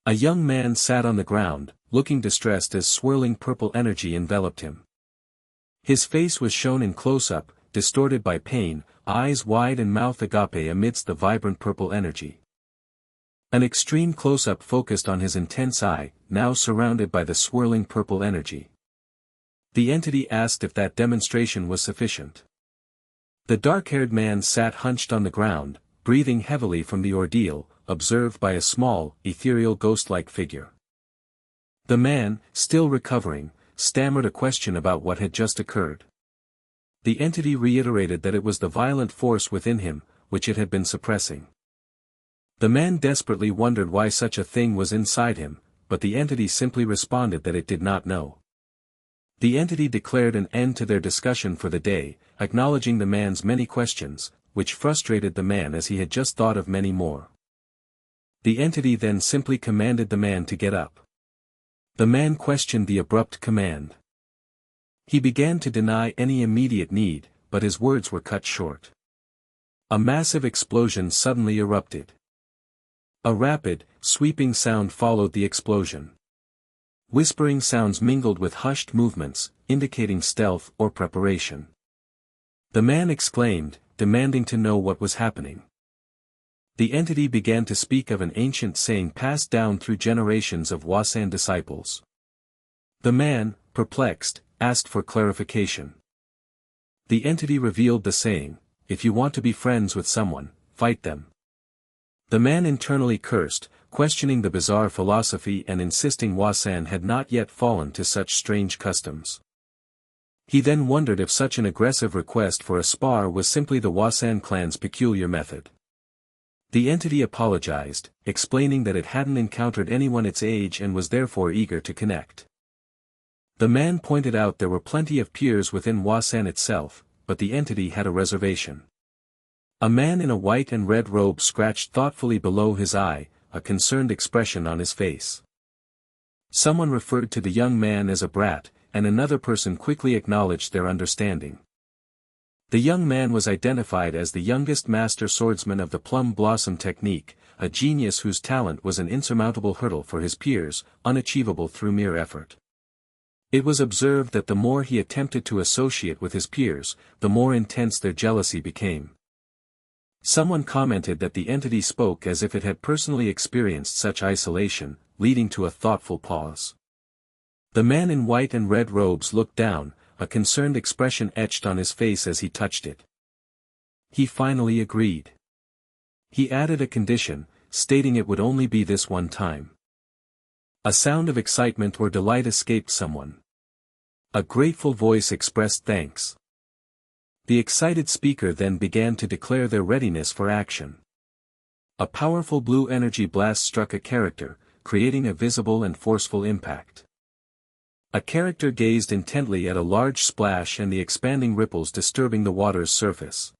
A young man sat on the ground, looking distressed as swirling purple energy enveloped him. His face was shown in close-up, distorted by pain, eyes wide and mouth agape amidst the vibrant purple energy. An extreme close-up focused on his intense eye, now surrounded by the swirling purple energy. The entity asked if that demonstration was sufficient. The dark-haired man sat hunched on the ground, breathing heavily from the ordeal, observed by a small, ethereal ghost-like figure. The man, still recovering, stammered a question about what had just occurred. The entity reiterated that it was the violent force within him, which it had been suppressing. The man desperately wondered why such a thing was inside him, but the entity simply responded that it did not know. The entity declared an end to their discussion for the day, acknowledging the man's many questions, which frustrated the man as he had just thought of many more. The entity then simply commanded the man to get up. The man questioned the abrupt command. He began to deny any immediate need, but his words were cut short. A massive explosion suddenly erupted. A rapid, sweeping sound followed the explosion. Whispering sounds mingled with hushed movements, indicating stealth or preparation. The man exclaimed, demanding to know what was happening. The entity began to speak of an ancient saying passed down through generations of Hwasan disciples. The man, perplexed, asked for clarification. The entity revealed the saying, "If you want to be friends with someone, fight them." The man internally cursed, questioning the bizarre philosophy and insisting Hwasan had not yet fallen to such strange customs. He then wondered if such an aggressive request for a spar was simply the Hwasan clan's peculiar method. The entity apologized, explaining that it hadn't encountered anyone its age and was therefore eager to connect. The man pointed out there were plenty of peers within Hwasan itself, but the entity had a reservation. A man in a white and red robe scratched thoughtfully below his eye, a concerned expression on his face. Someone referred to the young man as a brat, and another person quickly acknowledged their understanding. The young man was identified as the youngest master swordsman of the plum blossom technique, a genius whose talent was an insurmountable hurdle for his peers, unachievable through mere effort. It was observed that the more he attempted to associate with his peers, the more intense their jealousy became. Someone commented that the entity spoke as if it had personally experienced such isolation, leading to a thoughtful pause. The man in white and red robes looked down, a concerned expression etched on his face as he touched it. He finally agreed. He added a condition, stating it would only be this one time. A sound of excitement or delight escaped someone. A grateful voice expressed thanks. The excited speaker then began to declare their readiness for action. A powerful blue energy blast struck a character, creating a visible and forceful impact. A character gazed intently at a large splash and the expanding ripples disturbing the water's surface.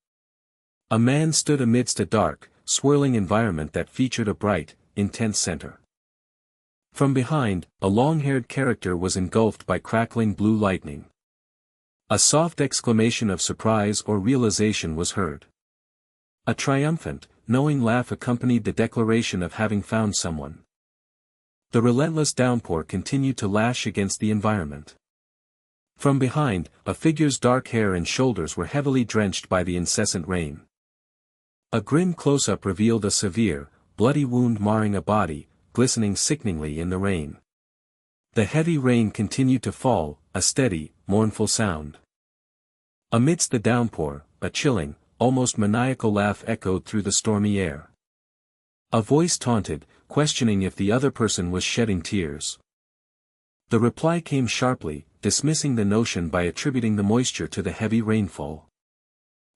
A man stood amidst a dark, swirling environment that featured a bright, intense center. From behind, a long-haired character was engulfed by crackling blue lightning. A soft exclamation of surprise or realization was heard. A triumphant, knowing laugh accompanied the declaration of having found someone. The relentless downpour continued to lash against the environment. From behind, a figure's dark hair and shoulders were heavily drenched by the incessant rain. A grim close-up revealed a severe, bloody wound marring a body, glistening sickeningly in the rain. The heavy rain continued to fall, a steady, mournful sound. Amidst the downpour, a chilling, almost maniacal laugh echoed through the stormy air. A voice taunted, questioning if the other person was shedding tears. The reply came sharply, dismissing the notion by attributing the moisture to the heavy rainfall.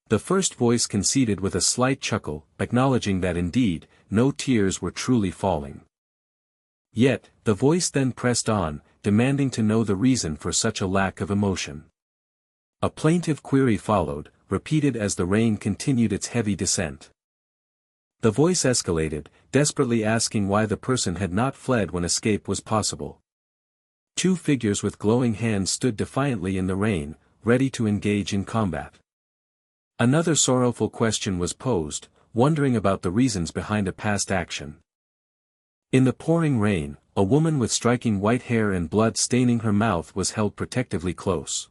The first voice conceded with a slight chuckle, acknowledging that indeed, no tears were truly falling. Yet, the voice then pressed on, demanding to know the reason for such a lack of emotion. A plaintive query followed, repeated as the rain continued its heavy descent. The voice escalated, desperately asking why the person had not fled when escape was possible. Two figures with glowing hands stood defiantly in the rain, ready to engage in combat. Another sorrowful question was posed, wondering about the reasons behind a past action. In the pouring rain, a woman with striking white hair and blood staining her mouth was held protectively close.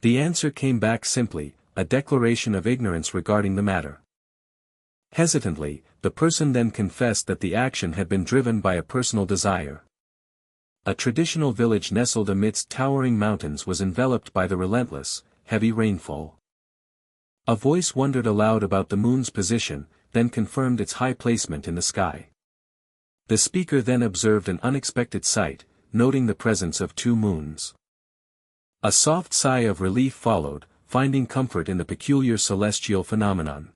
The answer came back simply, a declaration of ignorance regarding the matter. Hesitantly, the person then confessed that the action had been driven by a personal desire. A traditional village nestled amidst towering mountains was enveloped by the relentless, heavy rainfall. A voice wondered aloud about the moon's position, then confirmed its high placement in the sky. The speaker then observed an unexpected sight, noting the presence of 2 moons. A soft sigh of relief followed, finding comfort in the peculiar celestial phenomenon.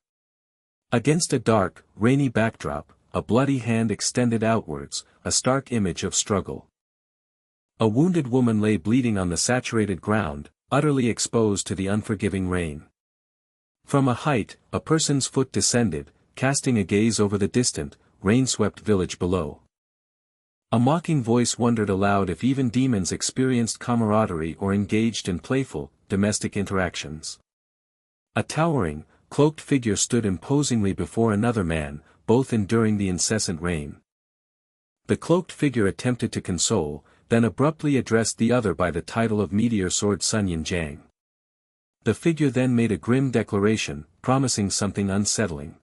Against a dark, rainy backdrop, a bloody hand extended outwards, a stark image of struggle. A wounded woman lay bleeding on the saturated ground, utterly exposed to the unforgiving rain. From a height, a person's foot descended, casting a gaze over the distant, rain-swept village below. A mocking voice wondered aloud if even demons experienced camaraderie or engaged in playful, domestic interactions. A towering, cloaked figure stood imposingly before another man, both enduring the incessant rain. The cloaked figure attempted to console, then abruptly addressed the other by the title of Meteor Sword Sun Yin Jiang. The figure then made a grim declaration, promising something unsettling.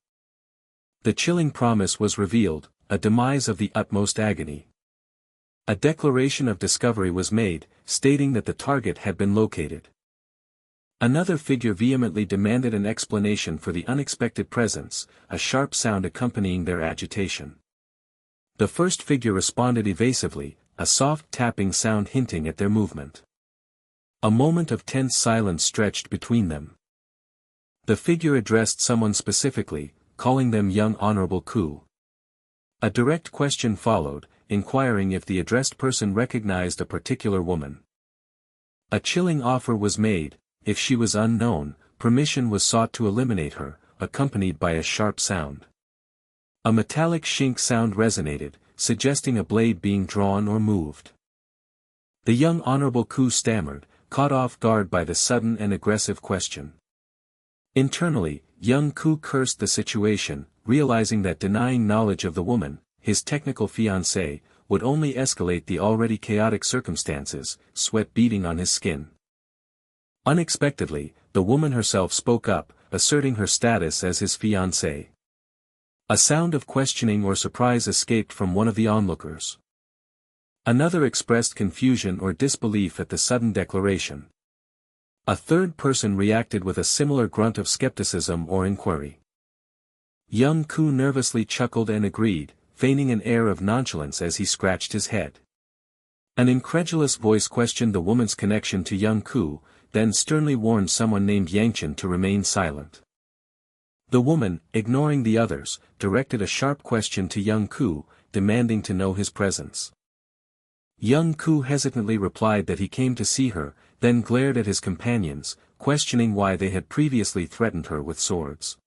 The chilling promise was revealed, a demise of the utmost agony. A declaration of discovery was made, stating that the target had been located. Another figure vehemently demanded an explanation for the unexpected presence, a sharp sound accompanying their agitation. The first figure responded evasively, a soft tapping sound hinting at their movement. A moment of tense silence stretched between them. The figure addressed someone specifically, calling them Young Honorable Ku. A direct question followed, inquiring if the addressed person recognized a particular woman. A chilling offer was made. If she was unknown, permission was sought to eliminate her, accompanied by a sharp sound. A metallic shink sound resonated, suggesting a blade being drawn or moved. The Young Honorable Ku stammered, caught off guard by the sudden and aggressive question. Internally, Young Ku cursed the situation, realizing that denying knowledge of the woman, his technical fiancée, would only escalate the already chaotic circumstances, sweat beading on his skin. Unexpectedly, the woman herself spoke up, asserting her status as his fiancée. A sound of questioning or surprise escaped from one of the onlookers. Another expressed confusion or disbelief at the sudden declaration. A third person reacted with a similar grunt of skepticism or inquiry. Young Ku nervously chuckled and agreed, feigning an air of nonchalance as he scratched his head. An incredulous voice questioned the woman's connection to Young Ku, then sternly warned someone named Yangcheon to remain silent. The woman, ignoring the others, directed a sharp question to Young Ku, demanding to know his presence. Young Ku hesitantly replied that he came to see her, then glared at his companions, questioning why they had previously threatened her with swords.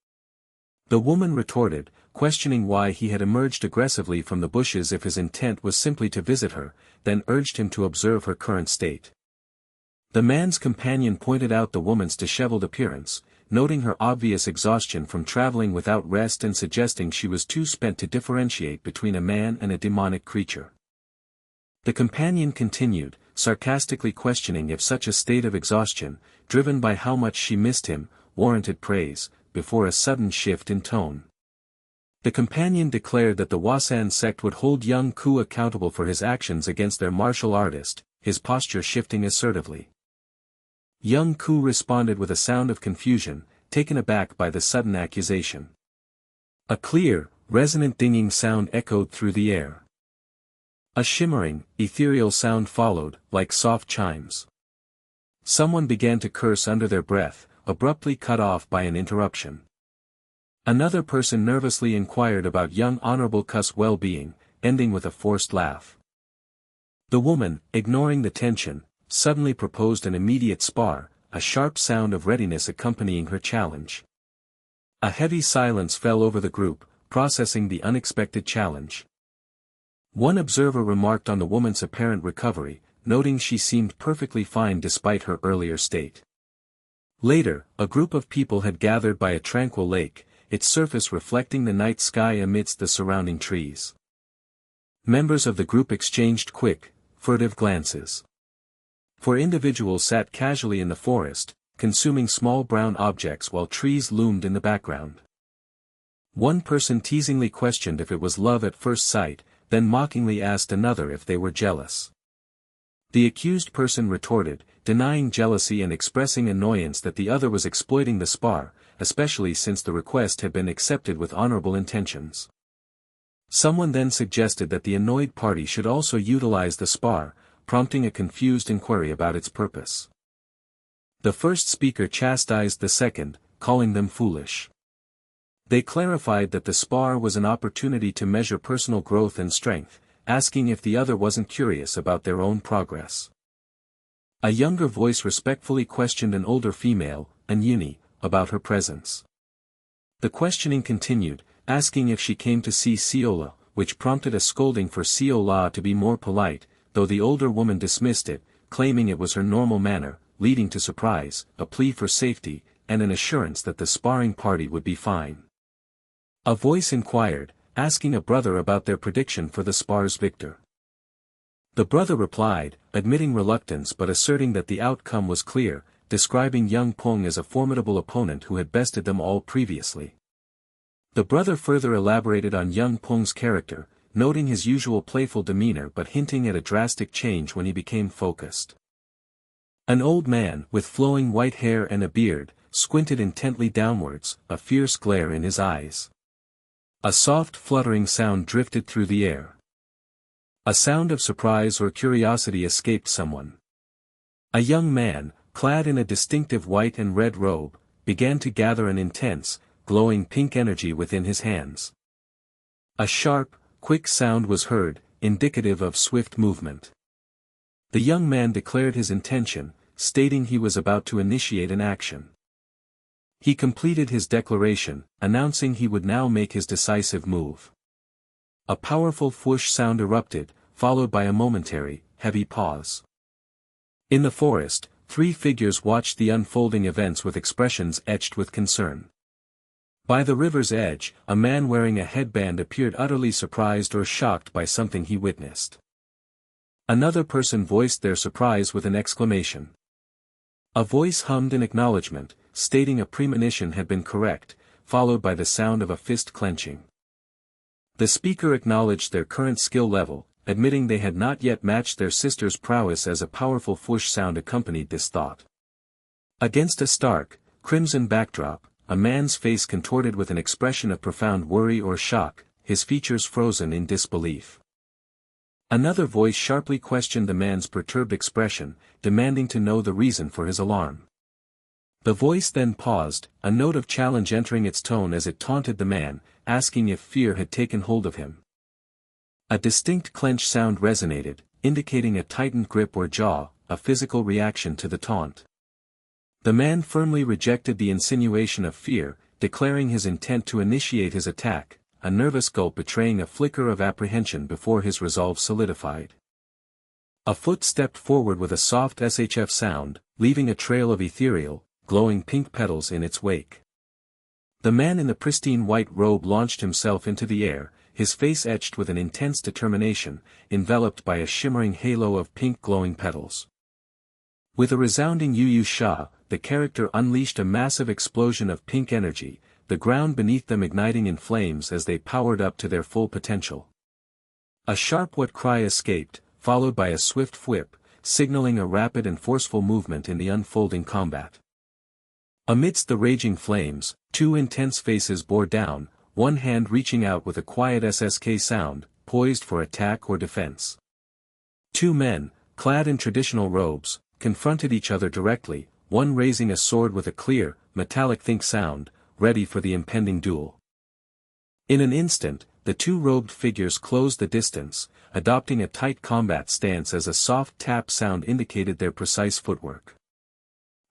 The woman retorted, questioning why he had emerged aggressively from the bushes if his intent was simply to visit her, then urged him to observe her current state. The man's companion pointed out the woman's disheveled appearance, noting her obvious exhaustion from traveling without rest and suggesting she was too spent to differentiate between a man and a demonic creature. The companion continued, sarcastically questioning if such a state of exhaustion, driven by how much she missed him, warranted praise, before a sudden shift in tone. The companion declared that the Wasan sect would hold Young Ku accountable for his actions against their martial artist, his posture shifting assertively. Young Ku responded with a sound of confusion, taken aback by the sudden accusation. A clear, resonant dinging sound echoed through the air. A shimmering, ethereal sound followed, like soft chimes. Someone began to curse under their breath, abruptly cut off by an interruption. Another person nervously inquired about Young Honorable Ku's well-being, ending with a forced laugh. The woman, ignoring the tension, suddenly proposed an immediate spar, a sharp sound of readiness accompanying her challenge. A heavy silence fell over the group, processing the unexpected challenge. One observer remarked on the woman's apparent recovery, noting she seemed perfectly fine despite her earlier state. Later, a group of people had gathered by a tranquil lake, its surface reflecting the night sky amidst the surrounding trees. Members of the group exchanged quick, furtive glances. Four individuals sat casually in the forest, consuming small brown objects while trees loomed in the background. One person teasingly questioned if it was love at first sight, then mockingly asked another if they were jealous. The accused person retorted, denying jealousy and expressing annoyance that the other was exploiting the spar, especially since the request had been accepted with honorable intentions. Someone then suggested that the annoyed party should also utilize the spar, prompting a confused inquiry about its purpose. The first speaker chastised the second, calling them foolish. They clarified that the spar was an opportunity to measure personal growth and strength, asking if the other wasn't curious about their own progress. A younger voice respectfully questioned an older female, an Uni, about her presence. The questioning continued, asking if she came to see Seol-ah, which prompted a scolding for Seol-ah to be more polite, though the older woman dismissed it, claiming it was her normal manner, leading to surprise, a plea for safety, and an assurance that the sparring party would be fine. A voice inquired, asking a brother about their prediction for the spar's victor. The brother replied, admitting reluctance but asserting that the outcome was clear, describing Young Pung as a formidable opponent who had bested them all previously. The brother further elaborated on Young Pung's character, noting his usual playful demeanor but hinting at a drastic change when he became focused. An old man, with flowing white hair and a beard, squinted intently downwards, a fierce glare in his eyes. A soft fluttering sound drifted through the air. A sound of surprise or curiosity escaped someone. A young man, clad in a distinctive white and red robe, began to gather an intense, glowing pink energy within his hands. A sharp, quick sound was heard, indicative of swift movement. The young man declared his intention, stating he was about to initiate an action. He completed his declaration, announcing he would now make his decisive move. A powerful whoosh sound erupted, followed by a momentary, heavy pause. In the forest, three figures watched the unfolding events with expressions etched with concern. By the river's edge, a man wearing a headband appeared utterly surprised or shocked by something he witnessed. Another person voiced their surprise with an exclamation. A voice hummed in acknowledgement, stating a premonition had been correct, followed by the sound of a fist clenching. The speaker acknowledged their current skill level, admitting they had not yet matched their sister's prowess as a powerful whoosh sound accompanied this thought. Against a stark, crimson backdrop, a man's face contorted with an expression of profound worry or shock, his features frozen in disbelief. Another voice sharply questioned the man's perturbed expression, demanding to know the reason for his alarm. The voice then paused, a note of challenge entering its tone as it taunted the man, asking if fear had taken hold of him. A distinct clench sound resonated, indicating a tightened grip or jaw, a physical reaction to the taunt. The man firmly rejected the insinuation of fear, declaring his intent to initiate his attack, a nervous gulp betraying a flicker of apprehension before his resolve solidified. A foot stepped forward with a soft SHF sound, leaving a trail of ethereal, glowing pink petals in its wake. The man in the pristine white robe launched himself into the air, his face etched with an intense determination, enveloped by a shimmering halo of pink glowing petals. With a resounding yu sha, the character unleashed a massive explosion of pink energy, the ground beneath them igniting in flames as they powered up to their full potential. A sharp what cry escaped, followed by a swift whip, signaling a rapid and forceful movement in the unfolding combat. Amidst the raging flames, two intense faces bore down, one hand reaching out with a quiet SSK sound, poised for attack or defense. Two men, clad in traditional robes, confronted each other directly, one raising a sword with a clear, metallic think sound, ready for the impending duel. In an instant, the two robed figures closed the distance, adopting a tight combat stance as a soft tap sound indicated their precise footwork.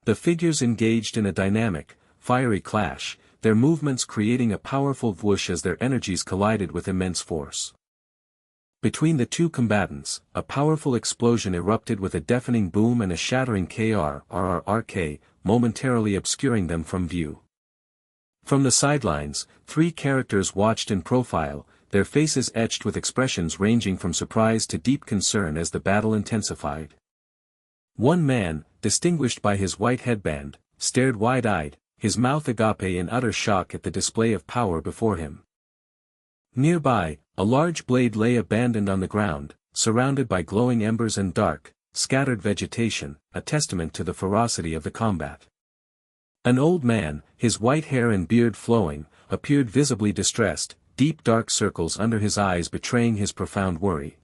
The figures engaged in a dynamic, fiery clash, their movements creating a powerful whoosh as their energies collided with immense force. Between the two combatants, a powerful explosion erupted with a deafening boom and a shattering KRRRK, momentarily obscuring them from view. From the sidelines, three characters watched in profile, their faces etched with expressions ranging from surprise to deep concern as the battle intensified. One man, distinguished by his white headband, stared wide-eyed, his mouth agape in utter shock at the display of power before him. Nearby, a large blade lay abandoned on the ground, surrounded by glowing embers and dark, scattered vegetation, a testament to the ferocity of the combat. An old man, his white hair and beard flowing, appeared visibly distressed, deep dark circles under his eyes betraying his profound worry.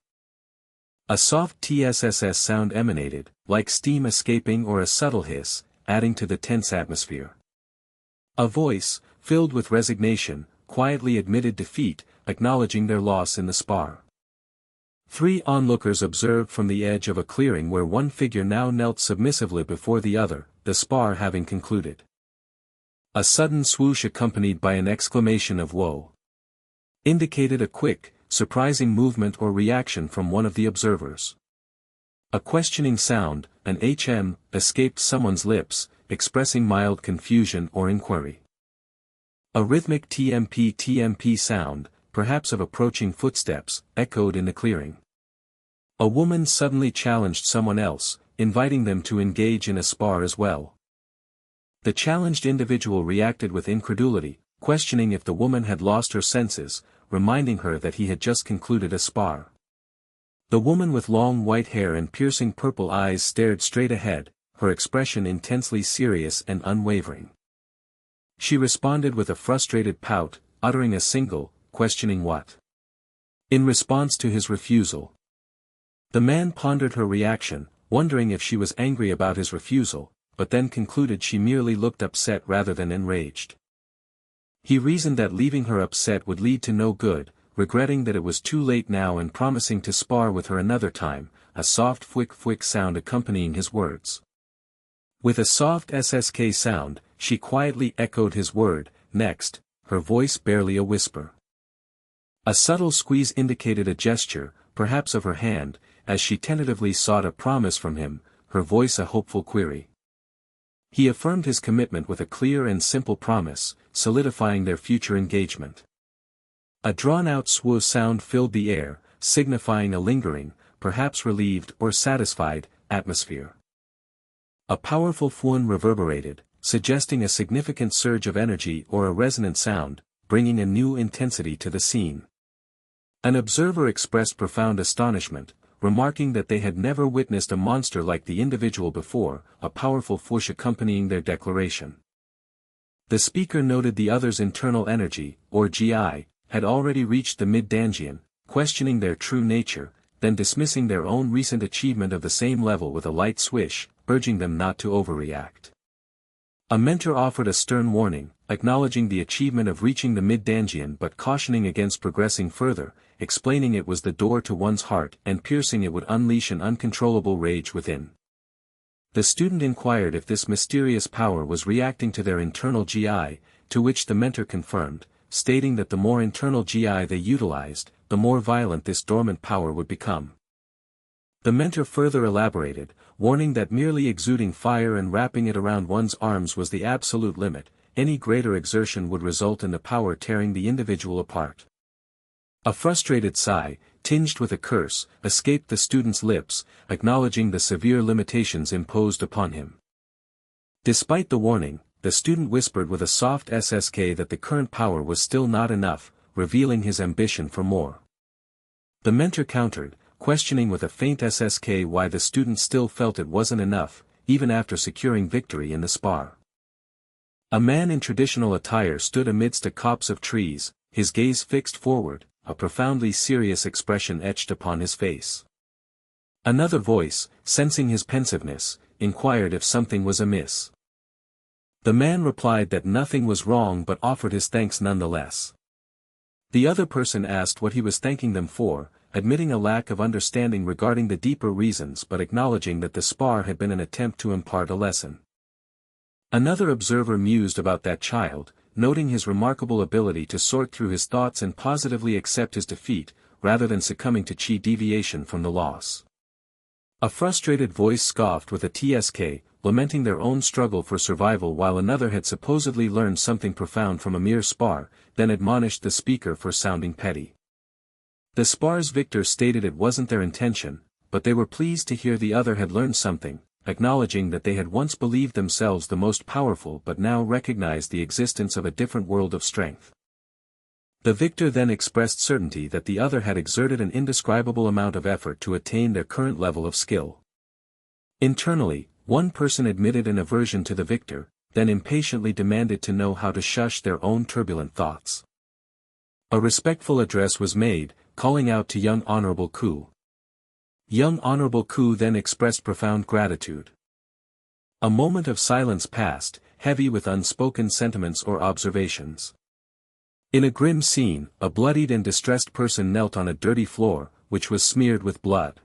A soft tss sound emanated, like steam escaping or a subtle hiss, adding to the tense atmosphere. A voice, filled with resignation, quietly admitted defeat, acknowledging their loss in the spar. 3 onlookers observed from the edge of a clearing where one figure now knelt submissively before the other, the spar having concluded. A sudden swoosh accompanied by an exclamation of woe indicated a quick, surprising movement or reaction from one of the observers. A questioning sound, an HM, escaped someone's lips, expressing mild confusion or inquiry. A rhythmic TMP sound, perhaps of approaching footsteps, echoed in the clearing. A woman suddenly challenged someone else, inviting them to engage in a spar as well. The challenged individual reacted with incredulity, questioning if the woman had lost her senses, reminding her that he had just concluded a spar. The woman with long white hair and piercing purple eyes stared straight ahead, her expression intensely serious and unwavering. She responded with a frustrated pout, uttering a single, questioning what? In response to his refusal. The man pondered her reaction, wondering if she was angry about his refusal, but then concluded she merely looked upset rather than enraged. He reasoned that leaving her upset would lead to no good, regretting that it was too late now and promising to spar with her another time, a soft fwick sound accompanying his words. With a soft SSK sound, she quietly echoed his word, next, her voice barely a whisper. A subtle squeeze indicated a gesture, perhaps of her hand, as she tentatively sought a promise from him, her voice a hopeful query. He affirmed his commitment with a clear and simple promise, solidifying their future engagement. A drawn-out swoo sound filled the air, signifying a lingering, perhaps relieved or satisfied, atmosphere. A powerful fuan reverberated, suggesting a significant surge of energy or a resonant sound, bringing a new intensity to the scene. An observer expressed profound astonishment, remarking that they had never witnessed a monster like the individual before, a powerful whoosh accompanying their declaration. The speaker noted the other's internal energy, or GI, had already reached the mid-danjian, questioning their true nature, then dismissing their own recent achievement of the same level with a light swish, urging them not to overreact. A mentor offered a stern warning, acknowledging the achievement of reaching the mid-danjian but cautioning against progressing further, explaining it was the door to one's heart and piercing it would unleash an uncontrollable rage within. The student inquired if this mysterious power was reacting to their internal GI, to which the mentor confirmed, stating that the more internal GI they utilized, the more violent this dormant power would become. The mentor further elaborated, warning that merely exuding fire and wrapping it around one's arms was the absolute limit, any greater exertion would result in the power tearing the individual apart. A frustrated sigh, tinged with a curse, escaped the student's lips, acknowledging the severe limitations imposed upon him. Despite the warning, the student whispered with a soft SSK that the current power was still not enough, revealing his ambition for more. The mentor countered, questioning with a faint SSK why the student still felt it wasn't enough, even after securing victory in the spar. A man in traditional attire stood amidst a copse of trees, his gaze fixed forward, a profoundly serious expression etched upon his face. Another voice, sensing his pensiveness, inquired if something was amiss. The man replied that nothing was wrong but offered his thanks nonetheless. The other person asked what he was thanking them for, admitting a lack of understanding regarding the deeper reasons but acknowledging that the spar had been an attempt to impart a lesson. Another observer mused about that child, noting his remarkable ability to sort through his thoughts and positively accept his defeat, rather than succumbing to chi deviation from the loss. A frustrated voice scoffed with a TSK, lamenting their own struggle for survival while another had supposedly learned something profound from a mere spar, then admonished the speaker for sounding petty. The spar's victor stated it wasn't their intention, but they were pleased to hear the other had learned something, acknowledging that they had once believed themselves the most powerful but now recognized the existence of a different world of strength. The victor then expressed certainty that the other had exerted an indescribable amount of effort to attain their current level of skill. Internally, one person admitted an aversion to the victor, then impatiently demanded to know how to shush their own turbulent thoughts. A respectful address was made, calling out to young Honorable Ku. Young Honorable Ku then expressed profound gratitude. A moment of silence passed, heavy with unspoken sentiments or observations. In a grim scene, a bloodied and distressed person knelt on a dirty floor, which was smeared with blood.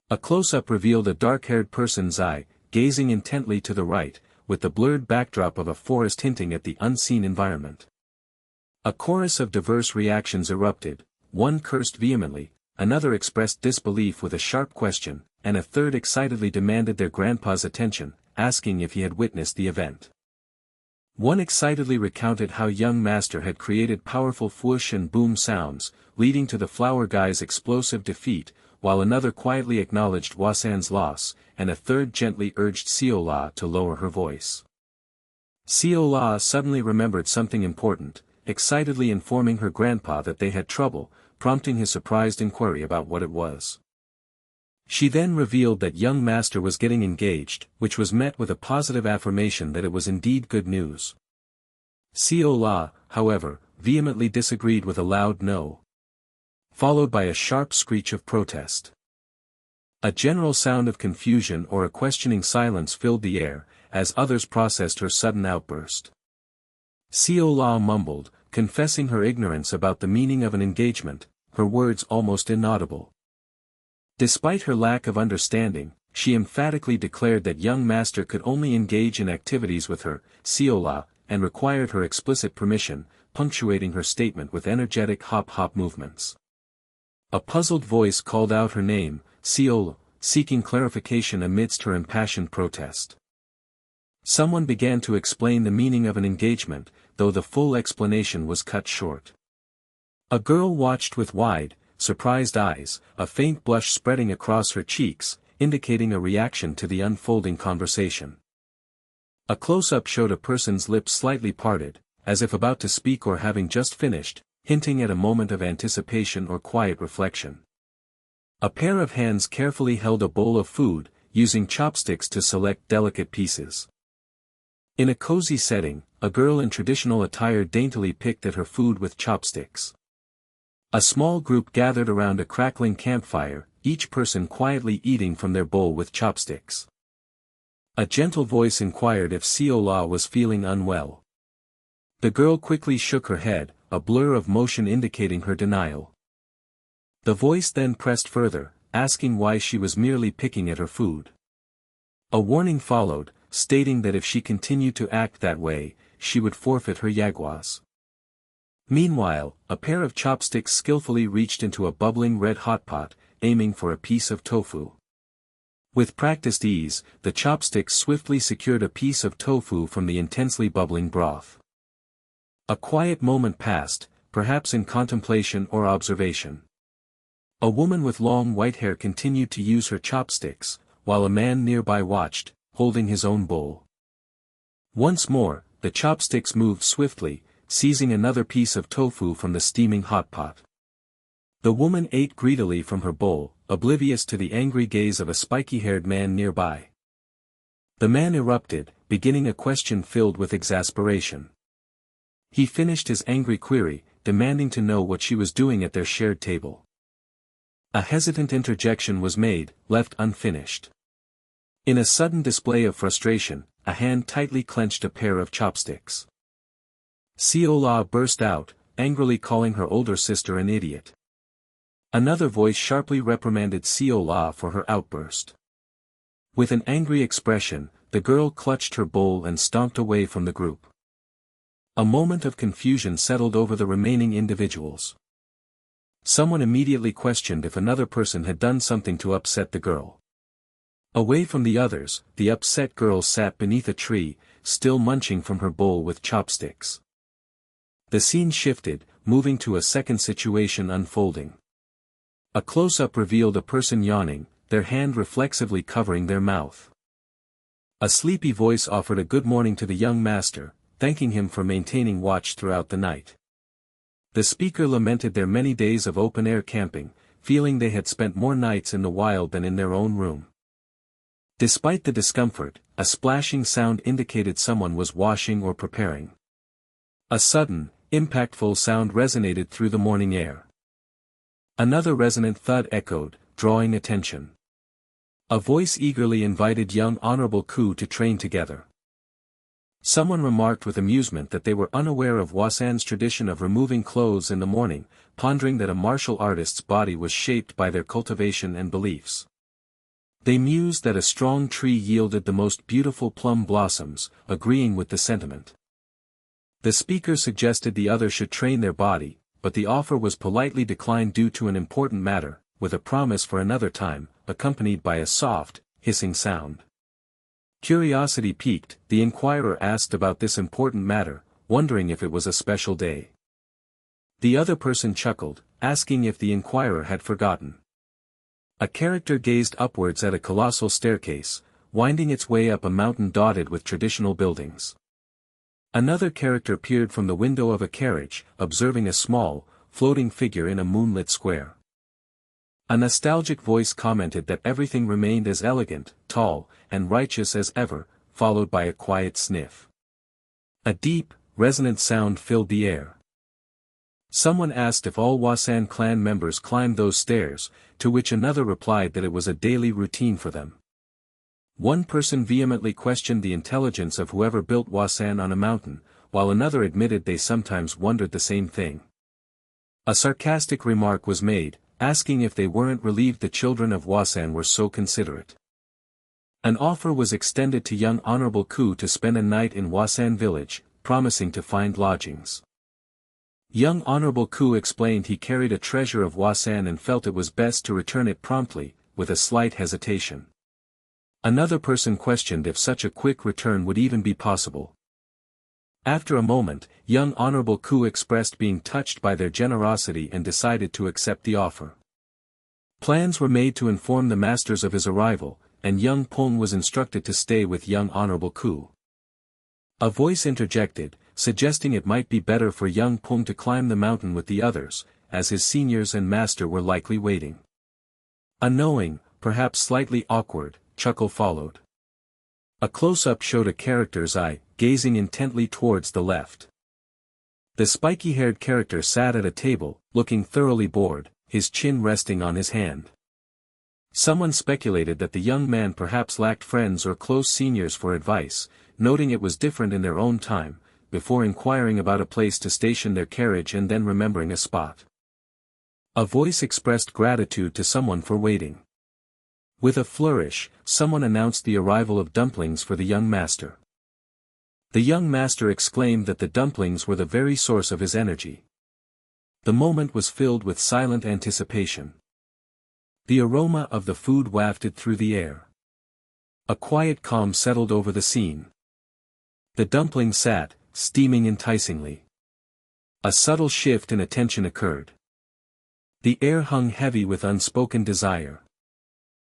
A close-up revealed a dark-haired person's eye, gazing intently to the right, with the blurred backdrop of a forest hinting at the unseen environment. A chorus of diverse reactions erupted, one cursed vehemently, another expressed disbelief with a sharp question, and a third excitedly demanded their grandpa's attention, asking if he had witnessed the event. One excitedly recounted how young master had created powerful whoosh and boom sounds, leading to the flower guy's explosive defeat, while another quietly acknowledged Hwasan's loss, and a third gently urged Seol-ah to lower her voice. Seol-ah suddenly remembered something important, excitedly informing her grandpa that they had trouble, prompting his surprised inquiry about what it was. She then revealed that young master was getting engaged, which was met with a positive affirmation that it was indeed good news. Seol-ah, however, vehemently disagreed with a loud no, followed by a sharp screech of protest. A general sound of confusion or a questioning silence filled the air, as others processed her sudden outburst. Seol-ah mumbled, confessing her ignorance about the meaning of an engagement, her words almost inaudible. Despite her lack of understanding, she emphatically declared that young master could only engage in activities with her, Seol-ah, and required her explicit permission, punctuating her statement with energetic hop-hop movements. A puzzled voice called out her name, Seol, seeking clarification amidst her impassioned protest. Someone began to explain the meaning of an engagement, though the full explanation was cut short. A girl watched with wide, surprised eyes, a faint blush spreading across her cheeks, indicating a reaction to the unfolding conversation. A close-up showed a person's lips slightly parted, as if about to speak or having just finished, hinting at a moment of anticipation or quiet reflection. A pair of hands carefully held a bowl of food, using chopsticks to select delicate pieces. In a cozy setting, a girl in traditional attire daintily picked at her food with chopsticks. A small group gathered around a crackling campfire, each person quietly eating from their bowl with chopsticks. A gentle voice inquired if Seol-ah was feeling unwell. The girl quickly shook her head, a blur of motion indicating her denial. The voice then pressed further, asking why she was merely picking at her food. A warning followed, stating that if she continued to act that way, she would forfeit her yagwas. Meanwhile, a pair of chopsticks skillfully reached into a bubbling red hot pot, aiming for a piece of tofu. With practiced ease, the chopsticks swiftly secured a piece of tofu from the intensely bubbling broth. A quiet moment passed, perhaps in contemplation or observation. A woman with long white hair continued to use her chopsticks, while a man nearby watched, holding his own bowl. Once more, the chopsticks moved swiftly, seizing another piece of tofu from the steaming hot pot. The woman ate greedily from her bowl, oblivious to the angry gaze of a spiky-haired man nearby. The man erupted, beginning a question filled with exasperation. He finished his angry query, demanding to know what she was doing at their shared table. A hesitant interjection was made, left unfinished. In a sudden display of frustration, a hand tightly clenched a pair of chopsticks. Seol-ah burst out, angrily calling her older sister an idiot. Another voice sharply reprimanded Seol-ah for her outburst. With an angry expression, the girl clutched her bowl and stomped away from the group. A moment of confusion settled over the remaining individuals. Someone immediately questioned if another person had done something to upset the girl. Away from the others, the upset girl sat beneath a tree, still munching from her bowl with chopsticks. The scene shifted, moving to a second situation unfolding. A close-up revealed a person yawning, their hand reflexively covering their mouth. A sleepy voice offered a good morning to the young master, thanking him for maintaining watch throughout the night. The speaker lamented their many days of open-air camping, feeling they had spent more nights in the wild than in their own room. Despite the discomfort, a splashing sound indicated someone was washing or preparing. A sudden, impactful sound resonated through the morning air. Another resonant thud echoed, drawing attention. A voice eagerly invited young Honorable Ku to train together. Someone remarked with amusement that they were unaware of Hwasan's tradition of removing clothes in the morning, pondering that a martial artist's body was shaped by their cultivation and beliefs. They mused that a strong tree yielded the most beautiful plum blossoms, agreeing with the sentiment. The speaker suggested the other should train their body, but the offer was politely declined due to an important matter, with a promise for another time, accompanied by a soft, hissing sound. Curiosity piqued, the inquirer asked about this important matter, wondering if it was a special day. The other person chuckled, asking if the inquirer had forgotten. A character gazed upwards at a colossal staircase, winding its way up a mountain dotted with traditional buildings. Another character peered from the window of a carriage, observing a small, floating figure in a moonlit square. A nostalgic voice commented that everything remained as elegant, tall, and righteous as ever, followed by a quiet sniff. A deep, resonant sound filled the air. Someone asked if all Hwasan clan members climbed those stairs, to which another replied that it was a daily routine for them. One person vehemently questioned the intelligence of whoever built Hwasan on a mountain, while another admitted they sometimes wondered the same thing. A sarcastic remark was made, asking if they weren't relieved the children of Hwasan were so considerate. An offer was extended to young Honorable Ku to spend a night in Hwasan village, promising to find lodgings. Young Honorable Ku explained he carried a treasure of Hwasan and felt it was best to return it promptly, with a slight hesitation. Another person questioned if such a quick return would even be possible. After a moment, young Honorable Ku expressed being touched by their generosity and decided to accept the offer. Plans were made to inform the masters of his arrival, and young Pong was instructed to stay with young Honorable Ku. A voice interjected, suggesting it might be better for young Pong to climb the mountain with the others, as his seniors and master were likely waiting. A knowing, perhaps slightly awkward, chuckle followed. A close-up showed a character's eye, gazing intently towards the left. The spiky-haired character sat at a table, looking thoroughly bored, his chin resting on his hand. Someone speculated that the young man perhaps lacked friends or close seniors for advice, noting it was different in their own time, before inquiring about a place to station their carriage and then remembering a spot. A voice expressed gratitude to someone for waiting. With a flourish, someone announced the arrival of dumplings for the young master. The young master exclaimed that the dumplings were the very source of his energy. The moment was filled with silent anticipation. The aroma of the food wafted through the air. A quiet calm settled over the scene. The dumplings sat, steaming enticingly. A subtle shift in attention occurred. The air hung heavy with unspoken desire.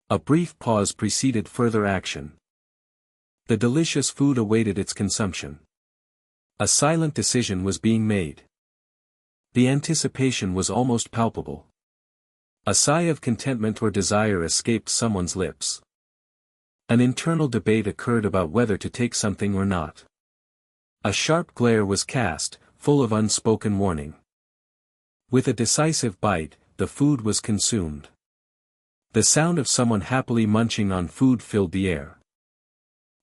A brief pause preceded further action. The delicious food awaited its consumption. A silent decision was being made. The anticipation was almost palpable. A sigh of contentment or desire escaped someone's lips. An internal debate occurred about whether to take something or not. A sharp glare was cast, full of unspoken warning. With a decisive bite, the food was consumed. The sound of someone happily munching on food filled the air.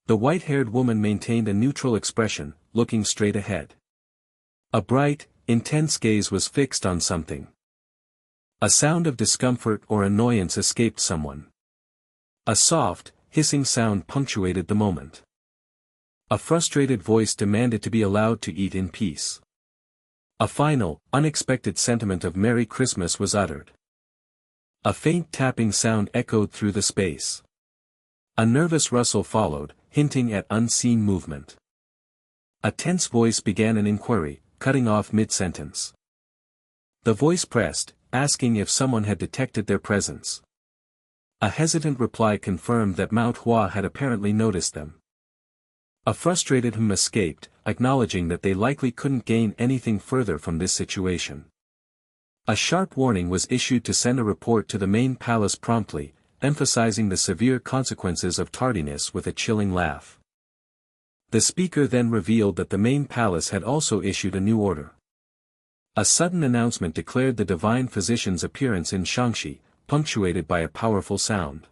The white-haired woman maintained a neutral expression, looking straight ahead. A bright, intense gaze was fixed on something. A sound of discomfort or annoyance escaped someone. A soft, hissing sound punctuated the moment. A frustrated voice demanded to be allowed to eat in peace. A final, unexpected sentiment of Merry Christmas was uttered. A faint tapping sound echoed through the space. A nervous rustle followed, hinting at unseen movement. A tense voice began an inquiry, cutting off mid-sentence. The voice pressed, asking if someone had detected their presence. A hesitant reply confirmed that Manhwa had apparently noticed them. A frustrated hum escaped, acknowledging that they likely couldn't gain anything further from this situation. A sharp warning was issued to send a report to the main palace promptly, emphasizing the severe consequences of tardiness with a chilling laugh. The speaker then revealed that the main palace had also issued a new order. A sudden announcement declared the divine physician's appearance in Shangxi, punctuated by a powerful sound.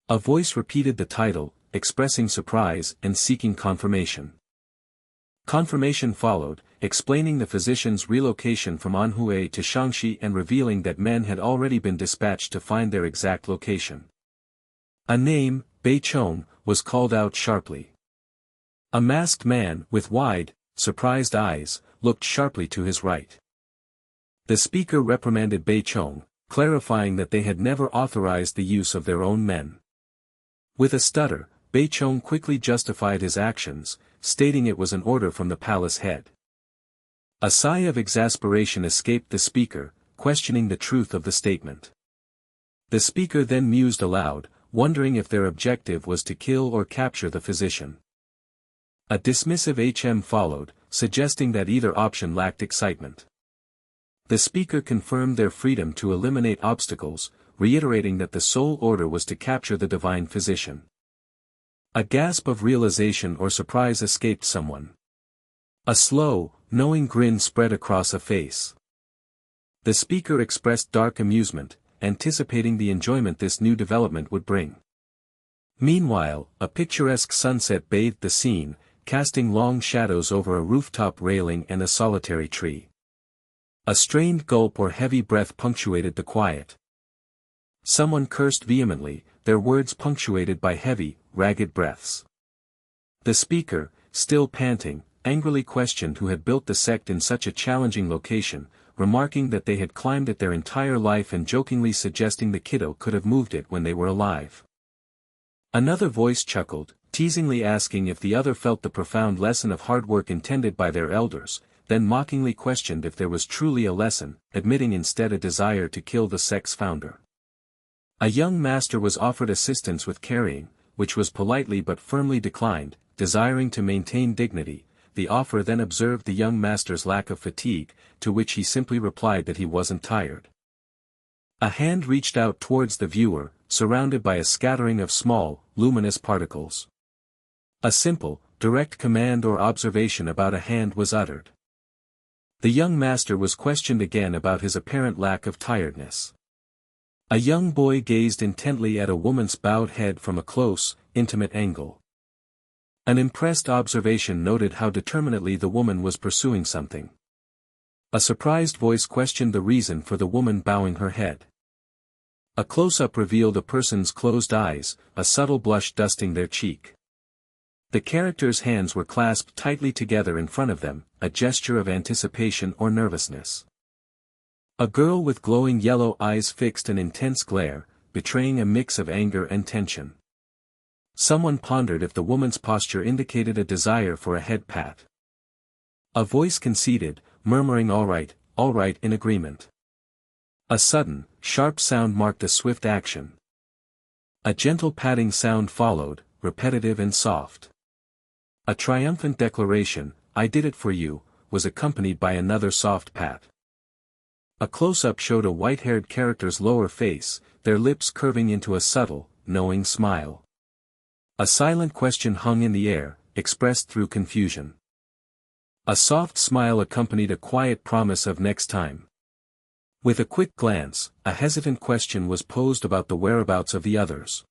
A voice repeated the title, expressing surprise and seeking confirmation. Confirmation followed, explaining the physician's relocation from Anhui to Shangxi and revealing that men had already been dispatched to find their exact location. A name, Beichong, was called out sharply. A masked man, with wide, surprised eyes, looked sharply to his right. The speaker reprimanded Beichong, clarifying that they had never authorized the use of their own men. With a stutter, Beichong quickly justified his actions, stating it was an order from the palace head. A sigh of exasperation escaped the speaker, questioning the truth of the statement. The speaker then mused aloud, wondering if their objective was to kill or capture the physician. A dismissive HM followed, suggesting that either option lacked excitement. The speaker confirmed their freedom to eliminate obstacles, reiterating that the sole order was to capture the divine physician. A gasp of realization or surprise escaped someone. A slow, knowing grin spread across a face. The speaker expressed dark amusement, anticipating the enjoyment this new development would bring. Meanwhile, a picturesque sunset bathed the scene, casting long shadows over a rooftop railing and a solitary tree. A strained gulp or heavy breath punctuated the quiet. Someone cursed vehemently, their words punctuated by heavy, ragged breaths. The speaker, still panting, angrily questioned who had built the sect in such a challenging location, remarking that they had climbed it their entire life and jokingly suggesting the kiddo could have moved it when they were alive. Another voice chuckled, teasingly asking if the other felt the profound lesson of hard work intended by their elders, then mockingly questioned if there was truly a lesson, admitting instead a desire to kill the sect's founder. A young master was offered assistance with carrying, which was politely but firmly declined, desiring to maintain dignity. The offer then observed the young master's lack of fatigue, to which he simply replied that he wasn't tired. A hand reached out towards the viewer, surrounded by a scattering of small, luminous particles. A simple, direct command or observation about a hand was uttered. The young master was questioned again about his apparent lack of tiredness. A young boy gazed intently at a woman's bowed head from a close, intimate angle. An impressed observation noted how determinedly the woman was pursuing something. A surprised voice questioned the reason for the woman bowing her head. A close-up revealed a person's closed eyes, a subtle blush dusting their cheek. The character's hands were clasped tightly together in front of them, a gesture of anticipation or nervousness. A girl with glowing yellow eyes fixed an intense glare, betraying a mix of anger and tension. Someone pondered if the woman's posture indicated a desire for a head pat. A voice conceded, murmuring all right, in agreement. A sudden, sharp sound marked a swift action. A gentle patting sound followed, repetitive and soft. A triumphant declaration, "I did it for you," was accompanied by another soft pat. A close-up showed a white-haired character's lower face, their lips curving into a subtle, knowing smile. A silent question hung in the air, expressed through confusion. A soft smile accompanied a quiet promise of next time. With a quick glance, a hesitant question was posed about the whereabouts of the others.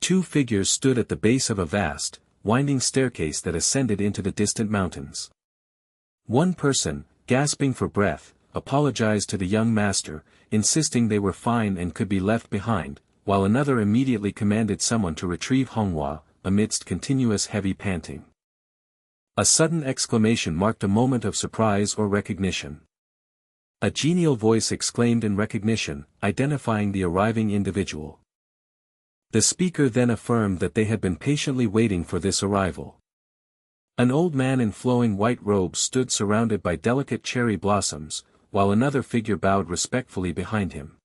Two figures stood at the base of a vast, winding staircase that ascended into the distant mountains. One person, gasping for breath, apologized to the young master, insisting they were fine and could be left behind, while another immediately commanded someone to retrieve Manhwa, amidst continuous heavy panting. A sudden exclamation marked a moment of surprise or recognition. A genial voice exclaimed in recognition, identifying the arriving individual. The speaker then affirmed that they had been patiently waiting for this arrival. An old man in flowing white robes stood surrounded by delicate cherry blossoms, while another figure bowed respectfully behind him.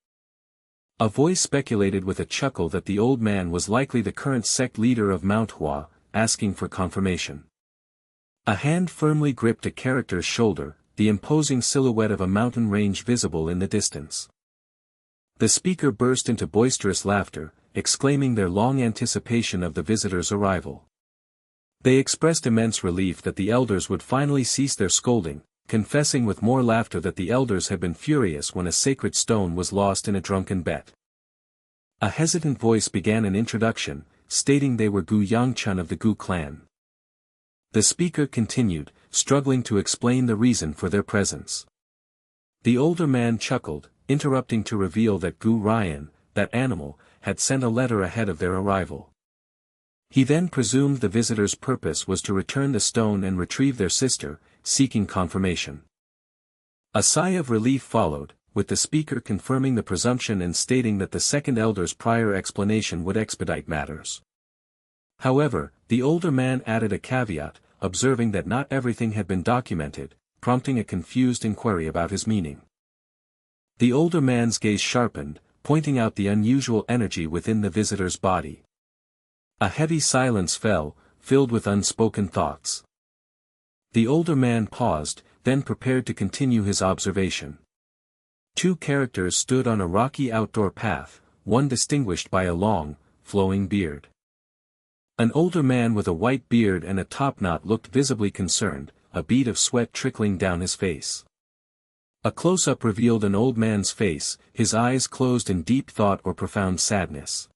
A voice speculated with a chuckle that the old man was likely the current sect leader of Manhwa, asking for confirmation. A hand firmly gripped a character's shoulder, the imposing silhouette of a mountain range visible in the distance. The speaker burst into boisterous laughter, exclaiming their long anticipation of the visitor's arrival. They expressed immense relief that the elders would finally cease their scolding, confessing with more laughter that the elders had been furious when a sacred stone was lost in a drunken bet. A hesitant voice began an introduction, stating they were Gu Yangcheon of the Gu clan. The speaker continued, struggling to explain the reason for their presence. The older man chuckled, interrupting to reveal that Gu Ryan, that animal, had sent a letter ahead of their arrival. He then presumed the visitor's purpose was to return the stone and retrieve their sister, seeking confirmation. A sigh of relief followed, with the speaker confirming the presumption and stating that the second elder's prior explanation would expedite matters. However, the older man added a caveat, observing that not everything had been documented, prompting a confused inquiry about his meaning. The older man's gaze sharpened, pointing out the unusual energy within the visitor's body. A heavy silence fell, filled with unspoken thoughts. The older man paused, then prepared to continue his observation. Two characters stood on a rocky outdoor path, one distinguished by a long, flowing beard. An older man with a white beard and a topknot looked visibly concerned, a bead of sweat trickling down his face. A close-up revealed an old man's face, his eyes closed in deep thought or profound sadness.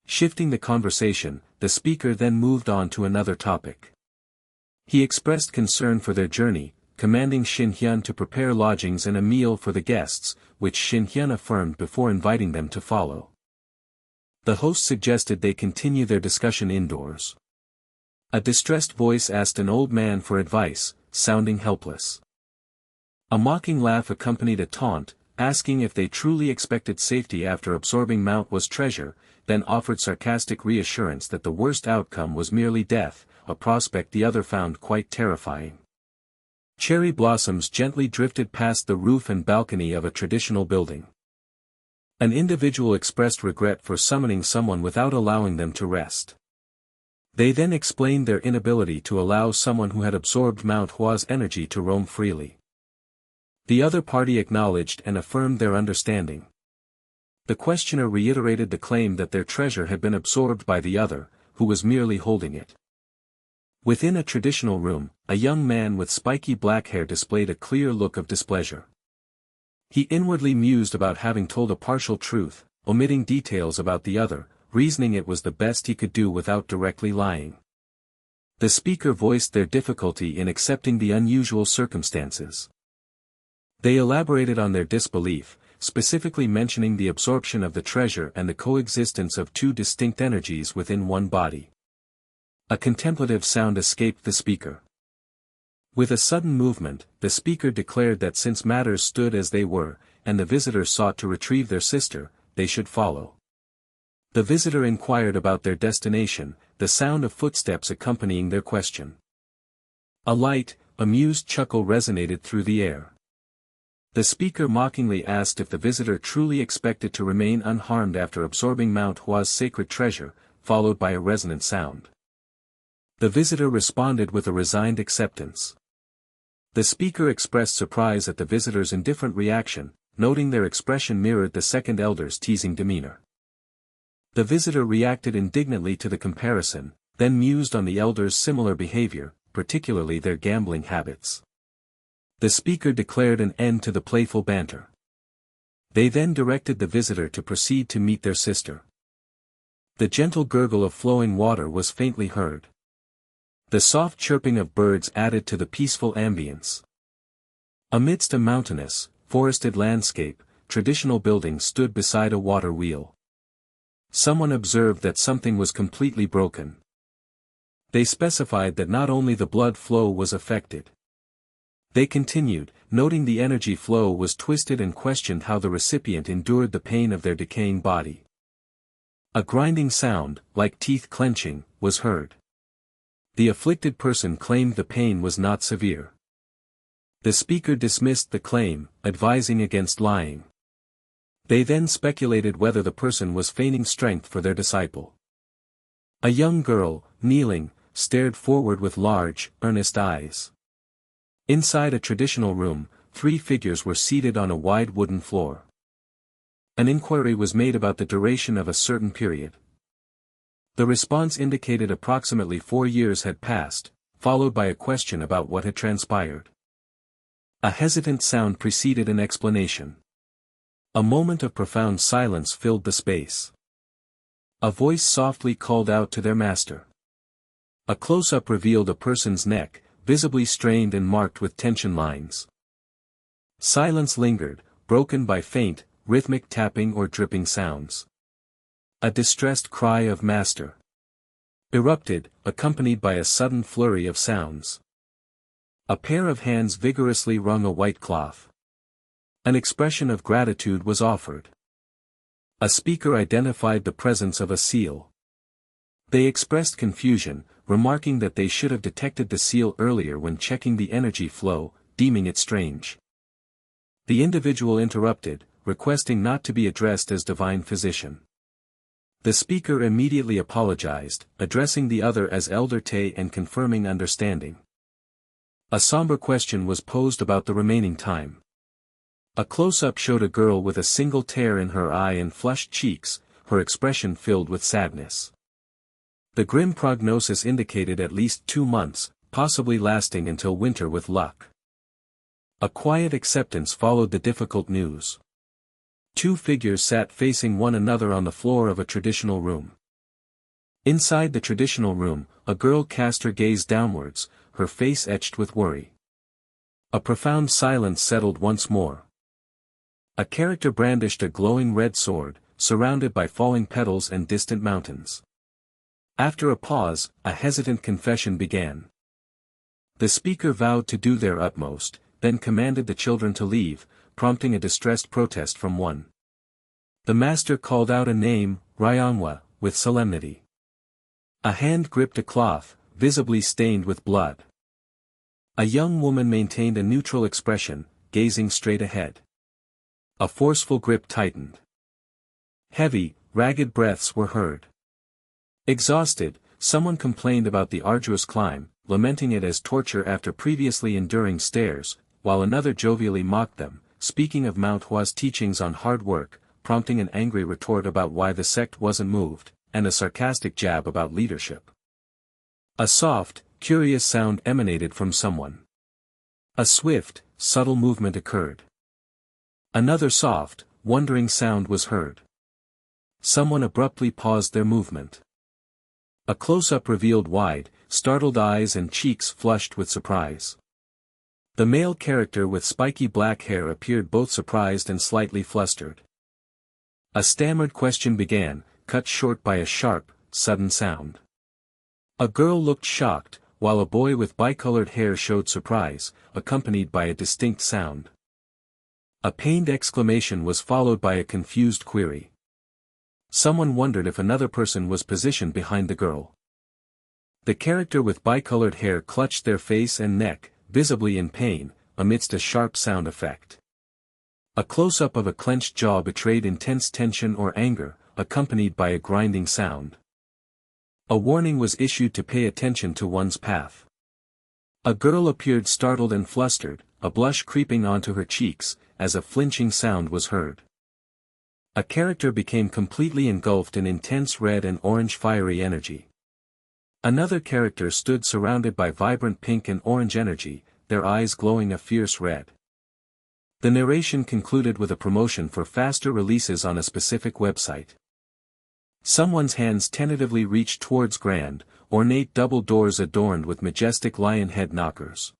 Shifting the conversation, the speaker then moved on to another topic. He expressed concern for their journey, commanding Shin Hyun to prepare lodgings and a meal for the guests, which Shin Hyun affirmed before inviting them to follow. The host suggested they continue their discussion indoors. A distressed voice asked an old man for advice, sounding helpless. A mocking laugh accompanied a taunt, asking if they truly expected safety after absorbing Mount Hwa's treasure, then offered sarcastic reassurance that the worst outcome was merely death, a prospect the other found quite terrifying. Cherry blossoms gently drifted past the roof and balcony of a traditional building. An individual expressed regret for summoning someone without allowing them to rest. They then explained their inability to allow someone who had absorbed Mount Hwa's energy to roam freely. The other party acknowledged and affirmed their understanding. The questioner reiterated the claim that their treasure had been absorbed by the other, who was merely holding it. Within a traditional room, a young man with spiky black hair displayed a clear look of displeasure. He inwardly mused about having told a partial truth, omitting details about the other, reasoning it was the best he could do without directly lying. The speaker voiced their difficulty in accepting the unusual circumstances. They elaborated on their disbelief, specifically mentioning the absorption of the treasure and the coexistence of two distinct energies within one body. A contemplative sound escaped the speaker. With a sudden movement, the speaker declared that since matters stood as they were, and the visitor sought to retrieve their sister, they should follow. The visitor inquired about their destination, the sound of footsteps accompanying their question. A light, amused chuckle resonated through the air. The speaker mockingly asked if the visitor truly expected to remain unharmed after absorbing Mount Hwa's sacred treasure, followed by a resonant sound. The visitor responded with a resigned acceptance. The speaker expressed surprise at the visitor's indifferent reaction, noting their expression mirrored the second elder's teasing demeanor. The visitor reacted indignantly to the comparison, then mused on the elders' similar behavior, particularly their gambling habits. The speaker declared an end to the playful banter. They then directed the visitor to proceed to meet their sister. The gentle gurgle of flowing water was faintly heard. The soft chirping of birds added to the peaceful ambience. Amidst a mountainous, forested landscape, traditional buildings stood beside a water wheel. Someone observed that something was completely broken. They specified that not only the blood flow was affected. They continued, noting the energy flow was twisted, and questioned how the recipient endured the pain of their decaying body. A grinding sound, like teeth clenching, was heard. The afflicted person claimed the pain was not severe. The speaker dismissed the claim, advising against lying. They then speculated whether the person was feigning strength for their disciple. A young girl, kneeling, stared forward with large, earnest eyes. Inside a traditional room, 3 figures were seated on a wide wooden floor. An inquiry was made about the duration of a certain period. The response indicated approximately 4 years had passed, followed by a question about what had transpired. A hesitant sound preceded an explanation. A moment of profound silence filled the space. A voice softly called out to their master. A close-up revealed a person's neck, visibly strained and marked with tension lines. Silence lingered, broken by faint, rhythmic tapping or dripping sounds. A distressed cry of "Master!" erupted, accompanied by a sudden flurry of sounds. A pair of hands vigorously wrung a white cloth. An expression of gratitude was offered. A speaker identified the presence of a seal. They expressed confusion, remarking that they should have detected the seal earlier when checking the energy flow, deeming it strange. The individual interrupted, requesting not to be addressed as divine physician. The speaker immediately apologized, addressing the other as Elder Tay and confirming understanding. A somber question was posed about the remaining time. A close-up showed a girl with a single tear in her eye and flushed cheeks, her expression filled with sadness. The grim prognosis indicated at least 2 months, possibly lasting until winter with luck. A quiet acceptance followed the difficult news. 2 figures sat facing one another on the floor of a traditional room. Inside the traditional room, a girl cast her gaze downwards, her face etched with worry. A profound silence settled once more. A character brandished a glowing red sword, surrounded by falling petals and distant mountains. After a pause, a hesitant confession began. The speaker vowed to do their utmost, then commanded the children to leave, prompting a distressed protest from one. The master called out a name, Yangcheon, with solemnity. A hand gripped a cloth, visibly stained with blood. A young woman maintained a neutral expression, gazing straight ahead. A forceful grip tightened. Heavy, ragged breaths were heard. Exhausted, someone complained about the arduous climb, lamenting it as torture after previously enduring stairs, while another jovially mocked them, speaking of Manhwa's teachings on hard work, prompting an angry retort about why the sect wasn't moved, and a sarcastic jab about leadership. A soft, curious sound emanated from someone. A swift, subtle movement occurred. Another soft, wondering sound was heard. Someone abruptly paused their movement. A close-up revealed wide, startled eyes and cheeks flushed with surprise. The male character with spiky black hair appeared both surprised and slightly flustered. A stammered question began, cut short by a sharp, sudden sound. A girl looked shocked, while a boy with bicolored hair showed surprise, accompanied by a distinct sound. A pained exclamation was followed by a confused query. Someone wondered if another person was positioned behind the girl. The character with bicolored hair clutched their face and neck, visibly in pain, amidst a sharp sound effect. A close-up of a clenched jaw betrayed intense tension or anger, accompanied by a grinding sound. A warning was issued to pay attention to one's path. A girl appeared startled and flustered, a blush creeping onto her cheeks, as a flinching sound was heard. A character became completely engulfed in intense red and orange fiery energy. Another character stood surrounded by vibrant pink and orange energy, their eyes glowing a fierce red. The narration concluded with a promotion for faster releases on a specific website. Someone's hands tentatively reached towards grand, ornate double doors adorned with majestic lion head knockers.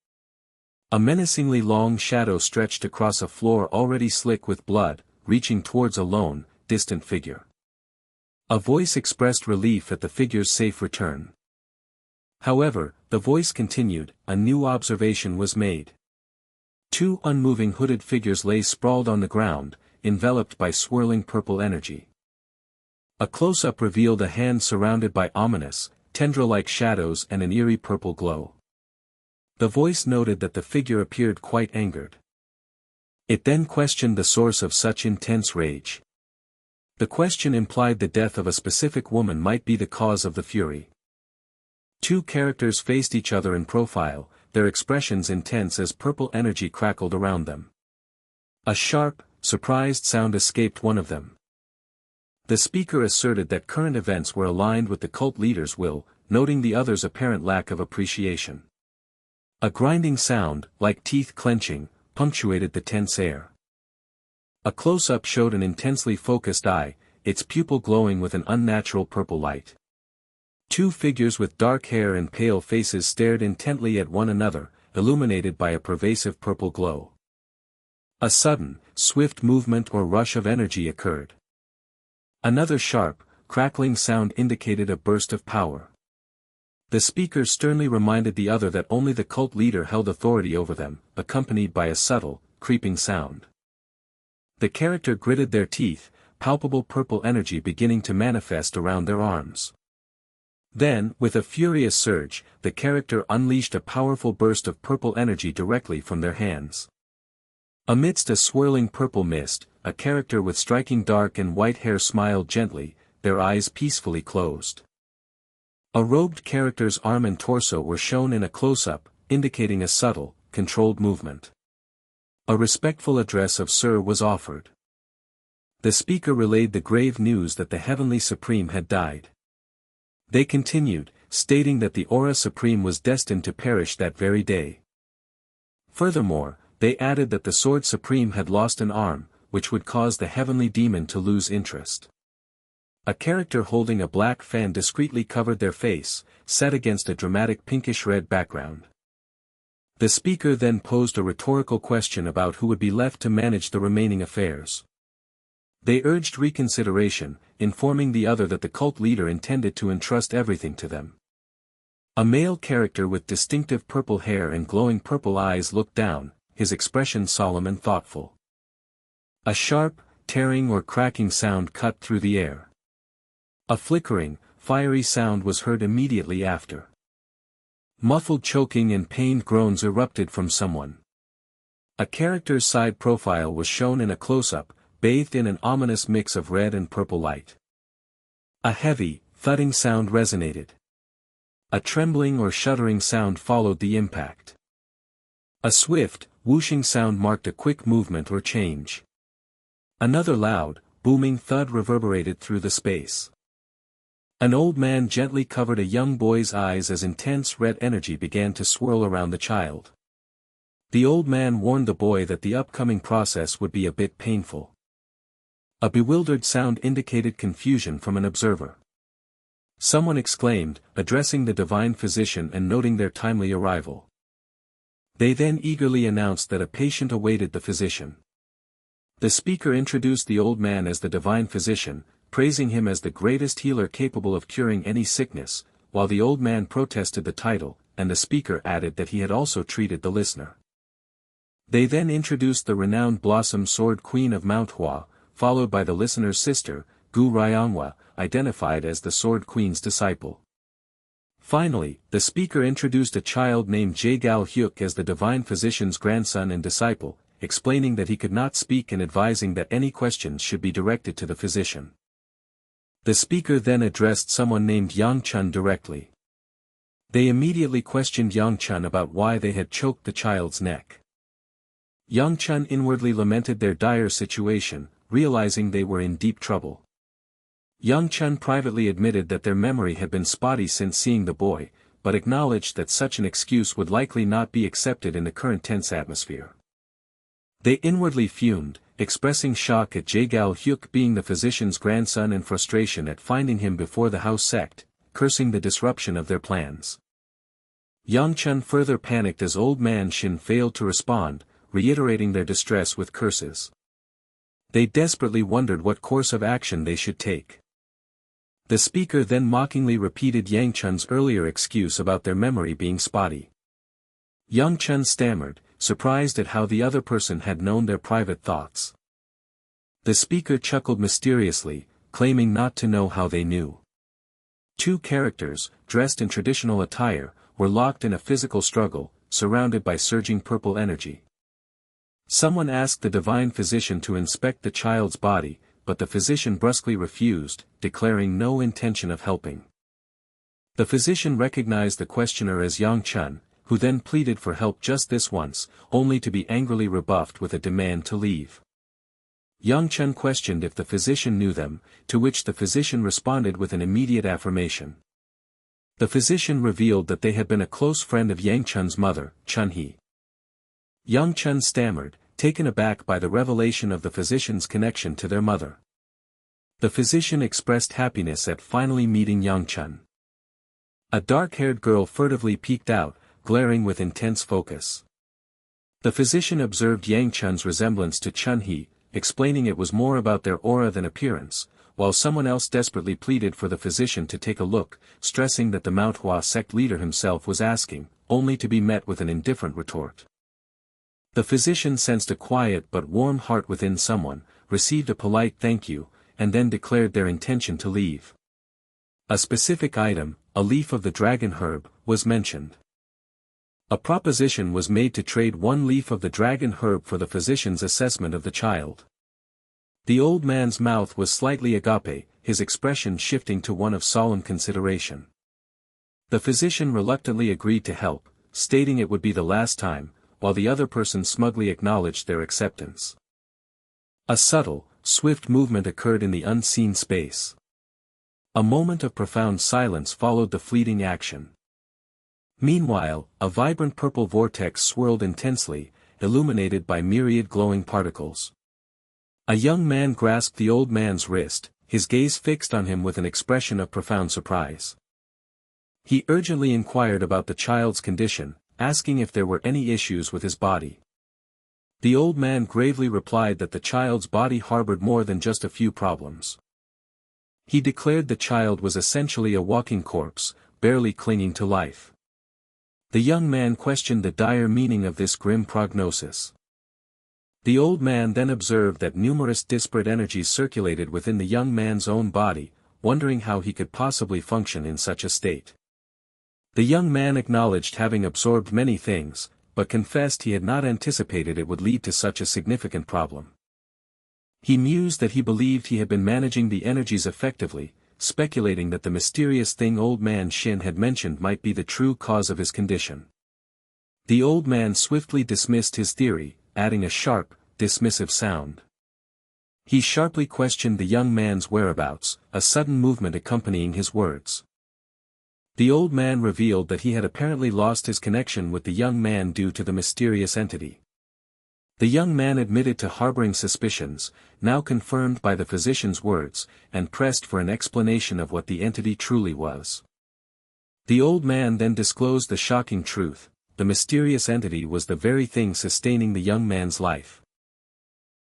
A menacingly long shadow stretched across a floor already slick with blood, reaching towards a lone, distant figure. A voice expressed relief at the figure's safe return. However, the voice continued, a new observation was made. 2 unmoving hooded figures lay sprawled on the ground, enveloped by swirling purple energy. A close-up revealed a hand surrounded by ominous, tendril-like shadows and an eerie purple glow. The voice noted that the figure appeared quite angered. It then questioned the source of such intense rage. The question implied the death of a specific woman might be the cause of the fury. 2 characters faced each other in profile, their expressions intense as purple energy crackled around them. A sharp, surprised sound escaped one of them. The speaker asserted that current events were aligned with the cult leader's will, noting the other's apparent lack of appreciation. A grinding sound, like teeth clenching, punctuated the tense air. A close-up showed an intensely focused eye, its pupil glowing with an unnatural purple light. Two figures with dark hair and pale faces stared intently at one another, illuminated by a pervasive purple glow. A sudden, swift movement or rush of energy occurred. Another sharp, crackling sound indicated a burst of power. The speaker sternly reminded the other that only the cult leader held authority over them, accompanied by a subtle, creeping sound. The character gritted their teeth, palpable purple energy beginning to manifest around their arms. Then, with a furious surge, the character unleashed a powerful burst of purple energy directly from their hands. Amidst a swirling purple mist, a character with striking dark and white hair smiled gently, their eyes peacefully closed. A robed character's arm and torso were shown in a close-up, indicating a subtle, controlled movement. A respectful address of Sir was offered. The speaker relayed the grave news that the Heavenly Supreme had died. They continued, stating that the Aura Supreme was destined to perish that very day. Furthermore, they added that the Sword Supreme had lost an arm, which would cause the Heavenly Demon to lose interest. A character holding a black fan discreetly covered their face, set against a dramatic pinkish-red background. The speaker then posed a rhetorical question about who would be left to manage the remaining affairs. They urged reconsideration, informing the other that the cult leader intended to entrust everything to them. A male character with distinctive purple hair and glowing purple eyes looked down, his expression solemn and thoughtful. A sharp, tearing or cracking sound cut through the air. A flickering, fiery sound was heard immediately after. Muffled choking and pained groans erupted from someone. A character's side profile was shown in a close-up, bathed in an ominous mix of red and purple light. A heavy, thudding sound resonated. A trembling or shuddering sound followed the impact. A swift, whooshing sound marked a quick movement or change. Another loud, booming thud reverberated through the space. An old man gently covered a young boy's eyes as intense red energy began to swirl around the child. The old man warned the boy that the upcoming process would be a bit painful. A bewildered sound indicated confusion from an observer. Someone exclaimed, addressing the divine physician and noting their timely arrival. They then eagerly announced that a patient awaited the physician. The speaker introduced the old man as the divine physician, praising him as the greatest healer capable of curing any sickness, while the old man protested the title, and the speaker added that he had also treated the listener. They then introduced the renowned Blossom Sword Queen of Manhwa, followed by the listener's sister, Gu Ryanhwa, identified as the Sword Queen's disciple. Finally, the speaker introduced a child named Jae-gal Hyuk as the divine physician's grandson and disciple, explaining that he could not speak and advising that any questions should be directed to the physician. The speaker then addressed someone named Yangcheon directly. They immediately questioned Yangcheon about why they had choked the child's neck. Yangcheon inwardly lamented their dire situation, realizing they were in deep trouble. Yangcheon privately admitted that their memory had been spotty since seeing the boy, but acknowledged that such an excuse would likely not be accepted in the current tense atmosphere. They inwardly fumed, expressing shock at Jae-gal Hyuk being the physician's grandson and frustration at finding him before the house sect, cursing the disruption of their plans. Yangcheon further panicked as old man Shin failed to respond, reiterating their distress with curses. They desperately wondered what course of action they should take. The speaker then mockingly repeated Yangcheon's earlier excuse about their memory being spotty. Yangcheon stammered, surprised at how the other person had known their private thoughts. The speaker chuckled mysteriously, claiming not to know how they knew. Two characters, dressed in traditional attire, were locked in a physical struggle, surrounded by surging purple energy. Someone asked the divine physician to inspect the child's body, but the physician brusquely refused, declaring no intention of helping. The physician recognized the questioner as Yangcheon, who then pleaded for help just this once, only to be angrily rebuffed with a demand to leave. Yangcheon questioned if the physician knew them, to which the physician responded with an immediate affirmation. The physician revealed that they had been a close friend of Yangcheon's mother, Chun-hee. Yangcheon stammered, taken aback by the revelation of the physician's connection to their mother. The physician expressed happiness at finally meeting Yangcheon. A dark-haired girl furtively peeked out, glaring with intense focus. The physician observed Yangcheon's resemblance to Chun-hee, explaining it was more about their aura than appearance, while someone else desperately pleaded for the physician to take a look, stressing that the Manhwa sect leader himself was asking, only to be met with an indifferent retort. The physician sensed a quiet but warm heart within someone, received a polite thank you, and then declared their intention to leave. A specific item, a leaf of the dragon herb, was mentioned. A proposition was made to trade one leaf of the dragon herb for the physician's assessment of the child. The old man's mouth was slightly agape, his expression shifting to one of solemn consideration. The physician reluctantly agreed to help, stating it would be the last time, while the other person smugly acknowledged their acceptance. A subtle, swift movement occurred in the unseen space. A moment of profound silence followed the fleeting action. Meanwhile, a vibrant purple vortex swirled intensely, illuminated by myriad glowing particles. A young man grasped the old man's wrist, his gaze fixed on him with an expression of profound surprise. He urgently inquired about the child's condition, asking if there were any issues with his body. The old man gravely replied that the child's body harbored more than just a few problems. He declared the child was essentially a walking corpse, barely clinging to life. The young man questioned the dire meaning of this grim prognosis. The old man then observed that numerous disparate energies circulated within the young man's own body, wondering how he could possibly function in such a state. The young man acknowledged having absorbed many things, but confessed he had not anticipated it would lead to such a significant problem. He mused that he believed he had been managing the energies effectively, speculating that the mysterious thing old man Shin had mentioned might be the true cause of his condition. The old man swiftly dismissed his theory, adding a sharp, dismissive sound. He sharply questioned the young man's whereabouts, a sudden movement accompanying his words. The old man revealed that he had apparently lost his connection with the young man due to the mysterious entity. The young man admitted to harboring suspicions, now confirmed by the physician's words, and pressed for an explanation of what the entity truly was. The old man then disclosed the shocking truth: the mysterious entity was the very thing sustaining the young man's life.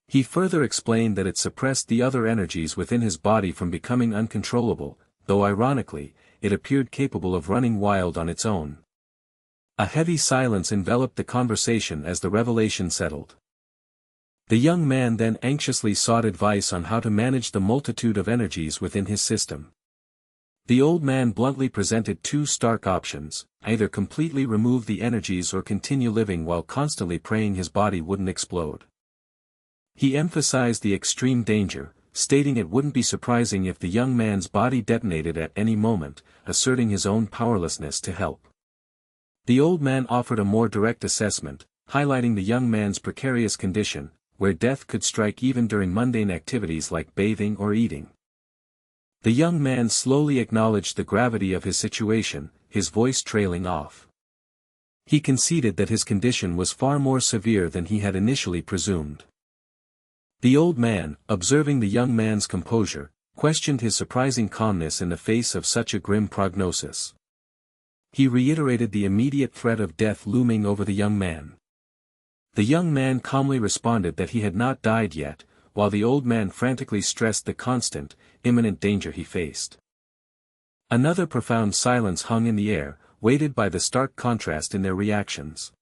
He further explained that it suppressed the other energies within his body from becoming uncontrollable, though ironically, it appeared capable of running wild on its own. A heavy silence enveloped the conversation as the revelation settled. The young man then anxiously sought advice on how to manage the multitude of energies within his system. The old man bluntly presented two stark options: either completely remove the energies or continue living while constantly praying his body wouldn't explode. He emphasized the extreme danger, stating it wouldn't be surprising if the young man's body detonated at any moment, asserting his own powerlessness to help. The old man offered a more direct assessment, highlighting the young man's precarious condition, where death could strike even during mundane activities like bathing or eating. The young man slowly acknowledged the gravity of his situation, his voice trailing off. He conceded that his condition was far more severe than he had initially presumed. The old man, observing the young man's composure, questioned his surprising calmness in the face of such a grim prognosis. He reiterated the immediate threat of death looming over the young man. The young man calmly responded that he had not died yet, while the old man frantically stressed the constant, imminent danger he faced. Another profound silence hung in the air, weighted by the stark contrast in their reactions.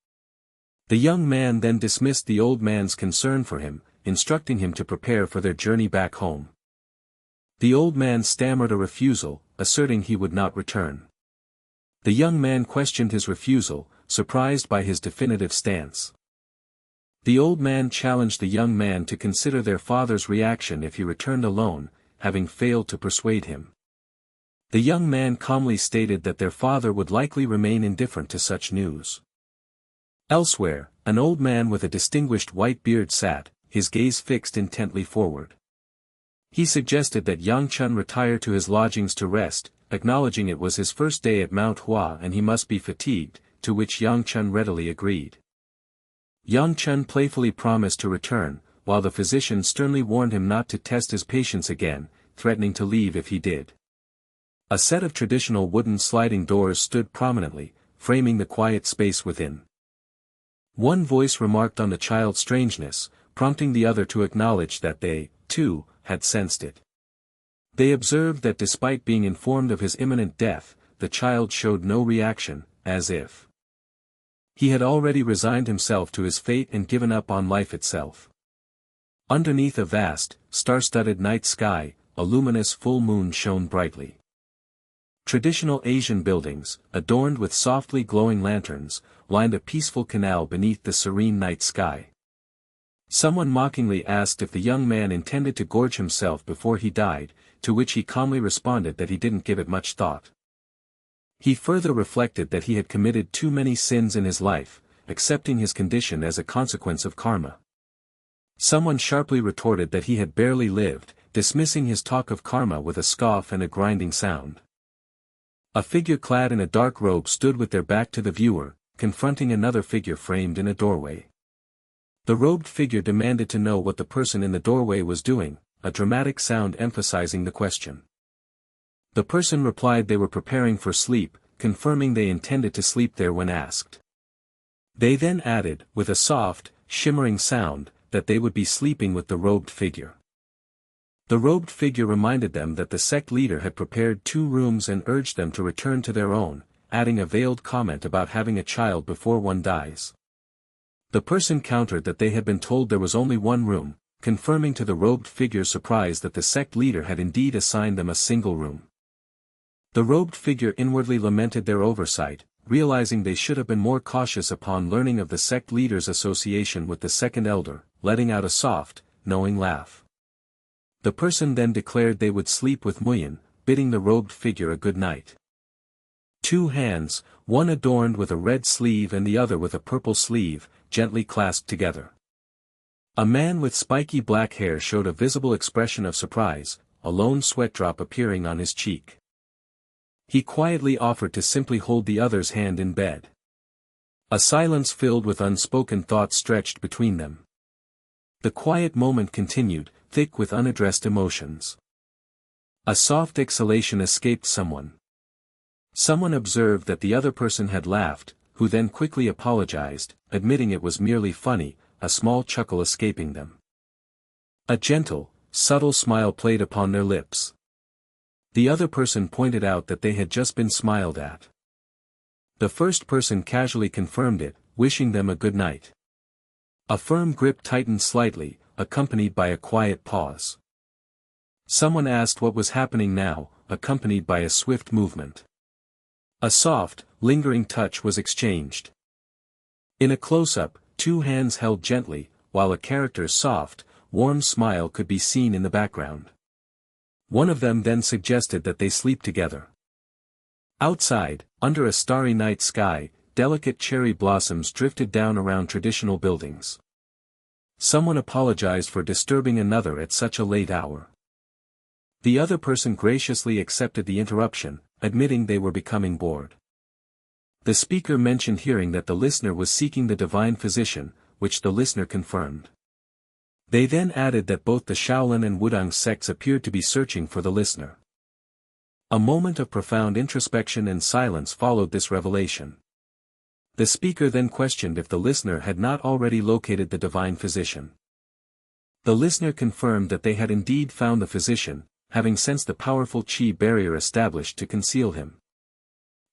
The young man then dismissed the old man's concern for him, instructing him to prepare for their journey back home. The old man stammered a refusal, asserting he would not return. The young man questioned his refusal, surprised by his definitive stance. The old man challenged the young man to consider their father's reaction if he returned alone, having failed to persuade him. The young man calmly stated that their father would likely remain indifferent to such news. Elsewhere, an old man with a distinguished white beard sat, his gaze fixed intently forward. He suggested that Yangcheon retire to his lodgings to rest, acknowledging it was his first day at Manhwa and he must be fatigued, to which Yangcheon readily agreed. Yangcheon playfully promised to return, while the physician sternly warned him not to test his patience again, threatening to leave if he did. A set of traditional wooden sliding doors stood prominently, framing the quiet space within. One voice remarked on the child's strangeness, prompting the other to acknowledge that they, too, had sensed it. They observed that despite being informed of his imminent death, the child showed no reaction, as if he had already resigned himself to his fate and given up on life itself. Underneath a vast, star-studded night sky, a luminous full moon shone brightly. Traditional Asian buildings, adorned with softly glowing lanterns, lined a peaceful canal beneath the serene night sky. Someone mockingly asked if the young man intended to gorge himself before he died, to which he calmly responded that he didn't give it much thought. He further reflected that he had committed too many sins in his life, accepting his condition as a consequence of karma. Someone sharply retorted that he had barely lived, dismissing his talk of karma with a scoff and a grinding sound. A figure clad in a dark robe stood with their back to the viewer, confronting another figure framed in a doorway. The robed figure demanded to know what the person in the doorway was doing, a dramatic sound emphasizing the question. The person replied they were preparing for sleep, confirming they intended to sleep there when asked. They then added, with a soft, shimmering sound, that they would be sleeping with the robed figure. The robed figure reminded them that the sect leader had prepared 2 rooms and urged them to return to their own, adding a veiled comment about having a child before one dies. The person countered that they had been told there was only 1 room, confirming to the robed figure's surprise that the sect leader had indeed assigned them a single room. The robed figure inwardly lamented their oversight, realizing they should have been more cautious upon learning of the sect leader's association with the second elder, letting out a soft, knowing laugh. The person then declared they would sleep with Murim, bidding the robed figure a good night. 2 hands, one adorned with a red sleeve and the other with a purple sleeve, gently clasped together. A man with spiky black hair showed a visible expression of surprise, a lone sweat drop appearing on his cheek. He quietly offered to simply hold the other's hand in bed. A silence filled with unspoken thoughts stretched between them. The quiet moment continued, thick with unaddressed emotions. A soft exhalation escaped someone. Someone observed that the other person had laughed, who then quickly apologized, admitting it was merely funny, a small chuckle escaping them. A gentle, subtle smile played upon their lips. The other person pointed out that they had just been smiled at. The first person casually confirmed it, wishing them a good night. A firm grip tightened slightly, accompanied by a quiet pause. Someone asked what was happening now, accompanied by a swift movement. A soft, lingering touch was exchanged. In a close-up, 2 hands held gently, while a character's soft, warm smile could be seen in the background. One of them then suggested that they sleep together. Outside, under a starry night sky, delicate cherry blossoms drifted down around traditional buildings. Someone apologized for disturbing another at such a late hour. The other person graciously accepted the interruption, admitting they were becoming bored. The speaker mentioned hearing that the listener was seeking the divine physician, which the listener confirmed. They then added that both the Shaolin and Wudang sects appeared to be searching for the listener. A moment of profound introspection and silence followed this revelation. The speaker then questioned if the listener had not already located the divine physician. The listener confirmed that they had indeed found the physician, having sensed the powerful chi barrier established to conceal him.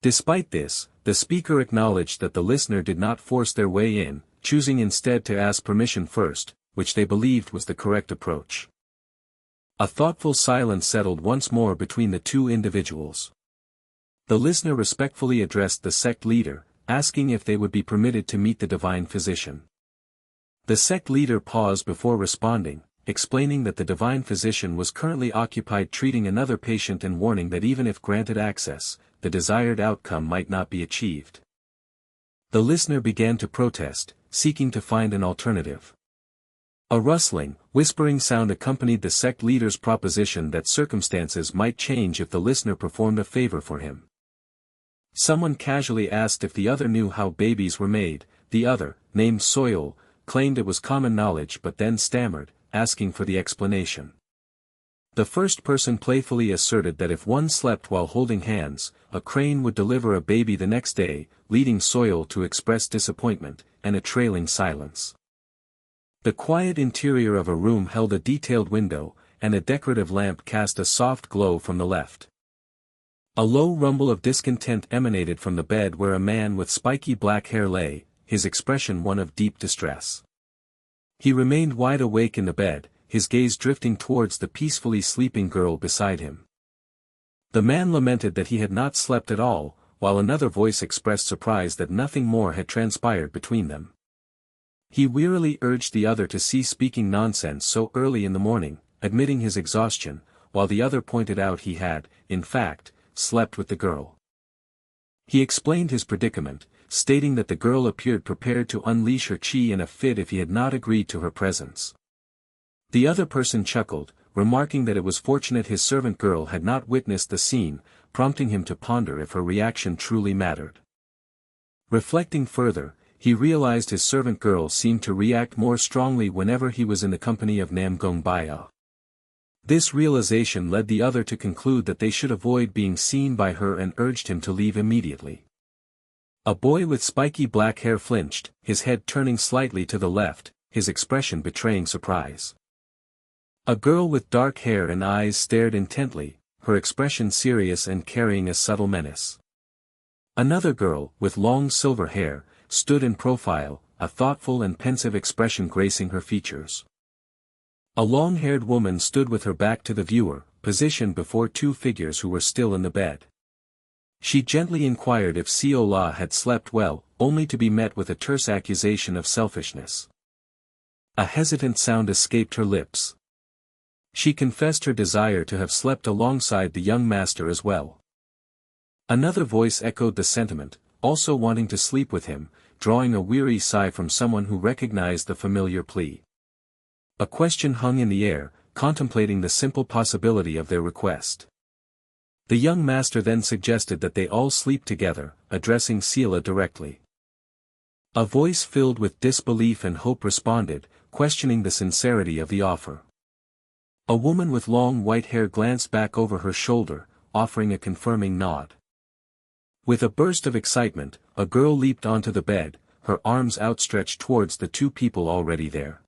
Despite this, the speaker acknowledged that the listener did not force their way in, choosing instead to ask permission first, which they believed was the correct approach. A thoughtful silence settled once more between the 2 individuals. The listener respectfully addressed the sect leader, asking if they would be permitted to meet the divine physician. The sect leader paused before responding, explaining that the divine physician was currently occupied treating another patient and warning that even if granted access, the desired outcome might not be achieved. The listener began to protest, seeking to find an alternative. A rustling, whispering sound accompanied the sect leader's proposition that circumstances might change if the listener performed a favor for him. Someone casually asked if the other knew how babies were made. The other, named Seol, claimed it was common knowledge but then stammered, asking for the explanation. The first person playfully asserted that if one slept while holding hands, a crane would deliver a baby the next day, leading Seol to express disappointment, and a trailing silence. The quiet interior of a room held a detailed window, and a decorative lamp cast a soft glow from the left. A low rumble of discontent emanated from the bed where a man with spiky black hair lay, his expression one of deep distress. He remained wide awake in the bed, his gaze drifting towards the peacefully sleeping girl beside him. The man lamented that he had not slept at all, while another voice expressed surprise that nothing more had transpired between them. He wearily urged the other to cease speaking nonsense so early in the morning, admitting his exhaustion, while the other pointed out he had, in fact, slept with the girl. He explained his predicament, stating that the girl appeared prepared to unleash her chi in a fit if he had not agreed to her presence. The other person chuckled, remarking that it was fortunate his servant girl had not witnessed the scene, prompting him to ponder if her reaction truly mattered. Reflecting further, he realized his servant girl seemed to react more strongly whenever he was in the company of Namgongbaya. This realization led the other to conclude that they should avoid being seen by her and urged him to leave immediately. A boy with spiky black hair flinched, his head turning slightly to the left, his expression betraying surprise. A girl with dark hair and eyes stared intently, her expression serious and carrying a subtle menace. Another girl, with long silver hair, stood in profile, a thoughtful and pensive expression gracing her features. A long-haired woman stood with her back to the viewer, positioned before two figures who were still in the bed. She gently inquired if Seol-ah had slept well, only to be met with a terse accusation of selfishness. A hesitant sound escaped her lips. She confessed her desire to have slept alongside the young master as well. Another voice echoed the sentiment, also wanting to sleep with him, drawing a weary sigh from someone who recognized the familiar plea. A question hung in the air, contemplating the simple possibility of their request. The young master then suggested that they all sleep together, addressing Seol-ah directly. A voice filled with disbelief and hope responded, questioning the sincerity of the offer. A woman with long white hair glanced back over her shoulder, offering a confirming nod. With a burst of excitement, a girl leaped onto the bed, her arms outstretched towards the two people already there.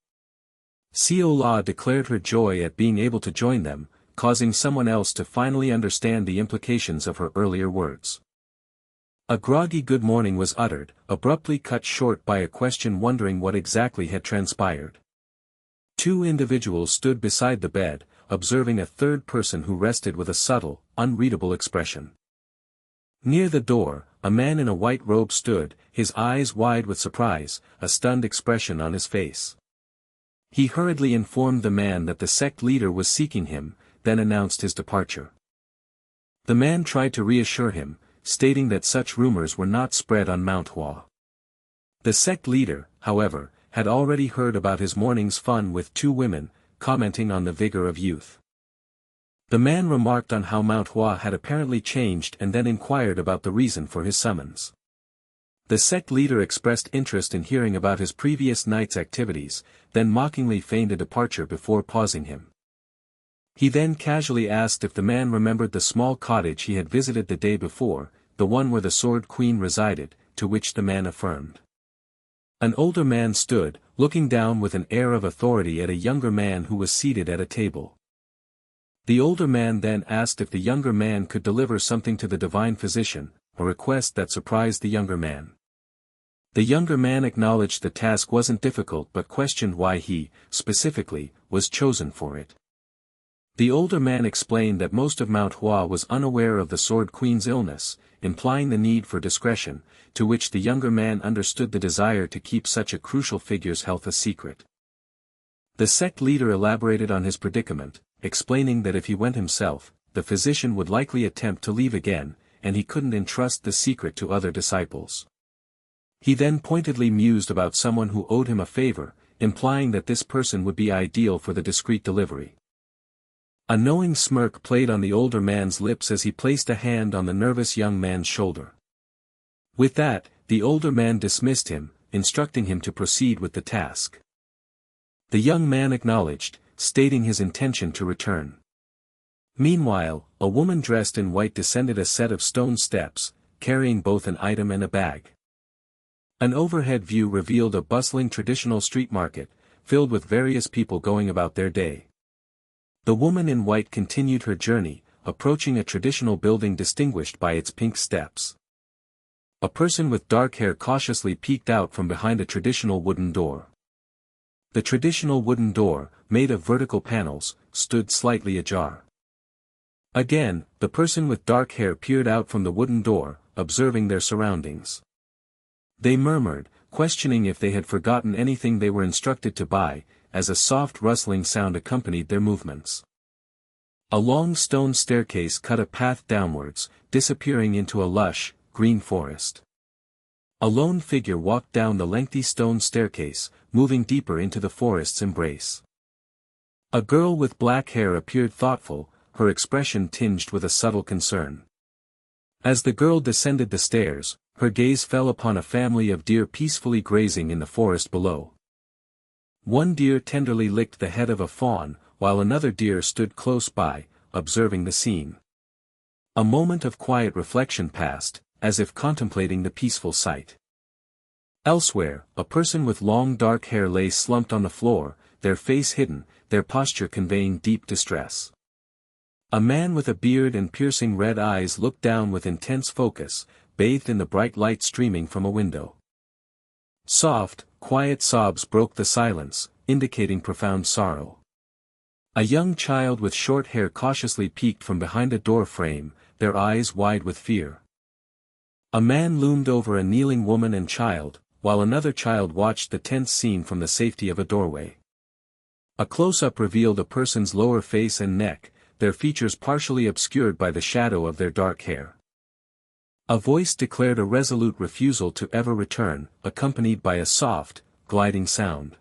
Seol-ah declared her joy at being able to join them, causing someone else to finally understand the implications of her earlier words. A groggy good morning was uttered, abruptly cut short by a question wondering what exactly had transpired. Two individuals stood beside the bed, observing a third person who rested with a subtle, unreadable expression. Near the door, a man in a white robe stood, his eyes wide with surprise, a stunned expression on his face. He hurriedly informed the man that the sect leader was seeking him, then announced his departure. The man tried to reassure him, stating that such rumors were not spread on Manhwa. The sect leader, however, had already heard about his morning's fun with two women, commenting on the vigor of youth. The man remarked on how Manhwa had apparently changed and then inquired about the reason for his summons. The sect leader expressed interest in hearing about his previous night's activities, then mockingly feigned a departure before pausing him. He then casually asked if the man remembered the small cottage he had visited the day before, the one where the Sword Queen resided, to which the man affirmed. An older man stood, looking down with an air of authority at a younger man who was seated at a table. The older man then asked if the younger man could deliver something to the divine physician, a request that surprised the younger man. The younger man acknowledged the task wasn't difficult but questioned why he, specifically, was chosen for it. The older man explained that most of Manhwa was unaware of the Sword Queen's illness, implying the need for discretion, to which the younger man understood the desire to keep such a crucial figure's health a secret. The sect leader elaborated on his predicament, explaining that if he went himself, the physician would likely attempt to leave again, and he couldn't entrust the secret to other disciples. He then pointedly mused about someone who owed him a favor, implying that this person would be ideal for the discreet delivery. A knowing smirk played on the older man's lips as he placed a hand on the nervous young man's shoulder. With that, the older man dismissed him, instructing him to proceed with the task. The young man acknowledged, stating his intention to return. Meanwhile, a woman dressed in white descended a set of stone steps, carrying both an item and a bag. An overhead view revealed a bustling traditional street market, filled with various people going about their day. The woman in white continued her journey, approaching a traditional building distinguished by its pink steps. A person with dark hair cautiously peeked out from behind a traditional wooden door. The traditional wooden door, made of vertical panels, stood slightly ajar. Again, the person with dark hair peered out from the wooden door, observing their surroundings. They murmured, questioning if they had forgotten anything they were instructed to buy, as a soft rustling sound accompanied their movements. A long stone staircase cut a path downwards, disappearing into a lush, green forest. A lone figure walked down the lengthy stone staircase, moving deeper into the forest's embrace. A girl with black hair appeared thoughtful, her expression tinged with a subtle concern. As the girl descended the stairs, her gaze fell upon a family of deer peacefully grazing in the forest below. One deer tenderly licked the head of a fawn, while another deer stood close by, observing the scene. A moment of quiet reflection passed, as if contemplating the peaceful sight. Elsewhere, a person with long dark hair lay slumped on the floor, their face hidden, their posture conveying deep distress. A man with a beard and piercing red eyes looked down with intense focus, bathed in the bright light streaming from a window. Soft, quiet sobs broke the silence, indicating profound sorrow. A young child with short hair cautiously peeked from behind a door frame, their eyes wide with fear. A man loomed over a kneeling woman and child, while another child watched the tense scene from the safety of a doorway. A close-up revealed a person's lower face and neck, their features partially obscured by the shadow of their dark hair. A voice declared a resolute refusal to ever return, accompanied by a soft, gliding sound.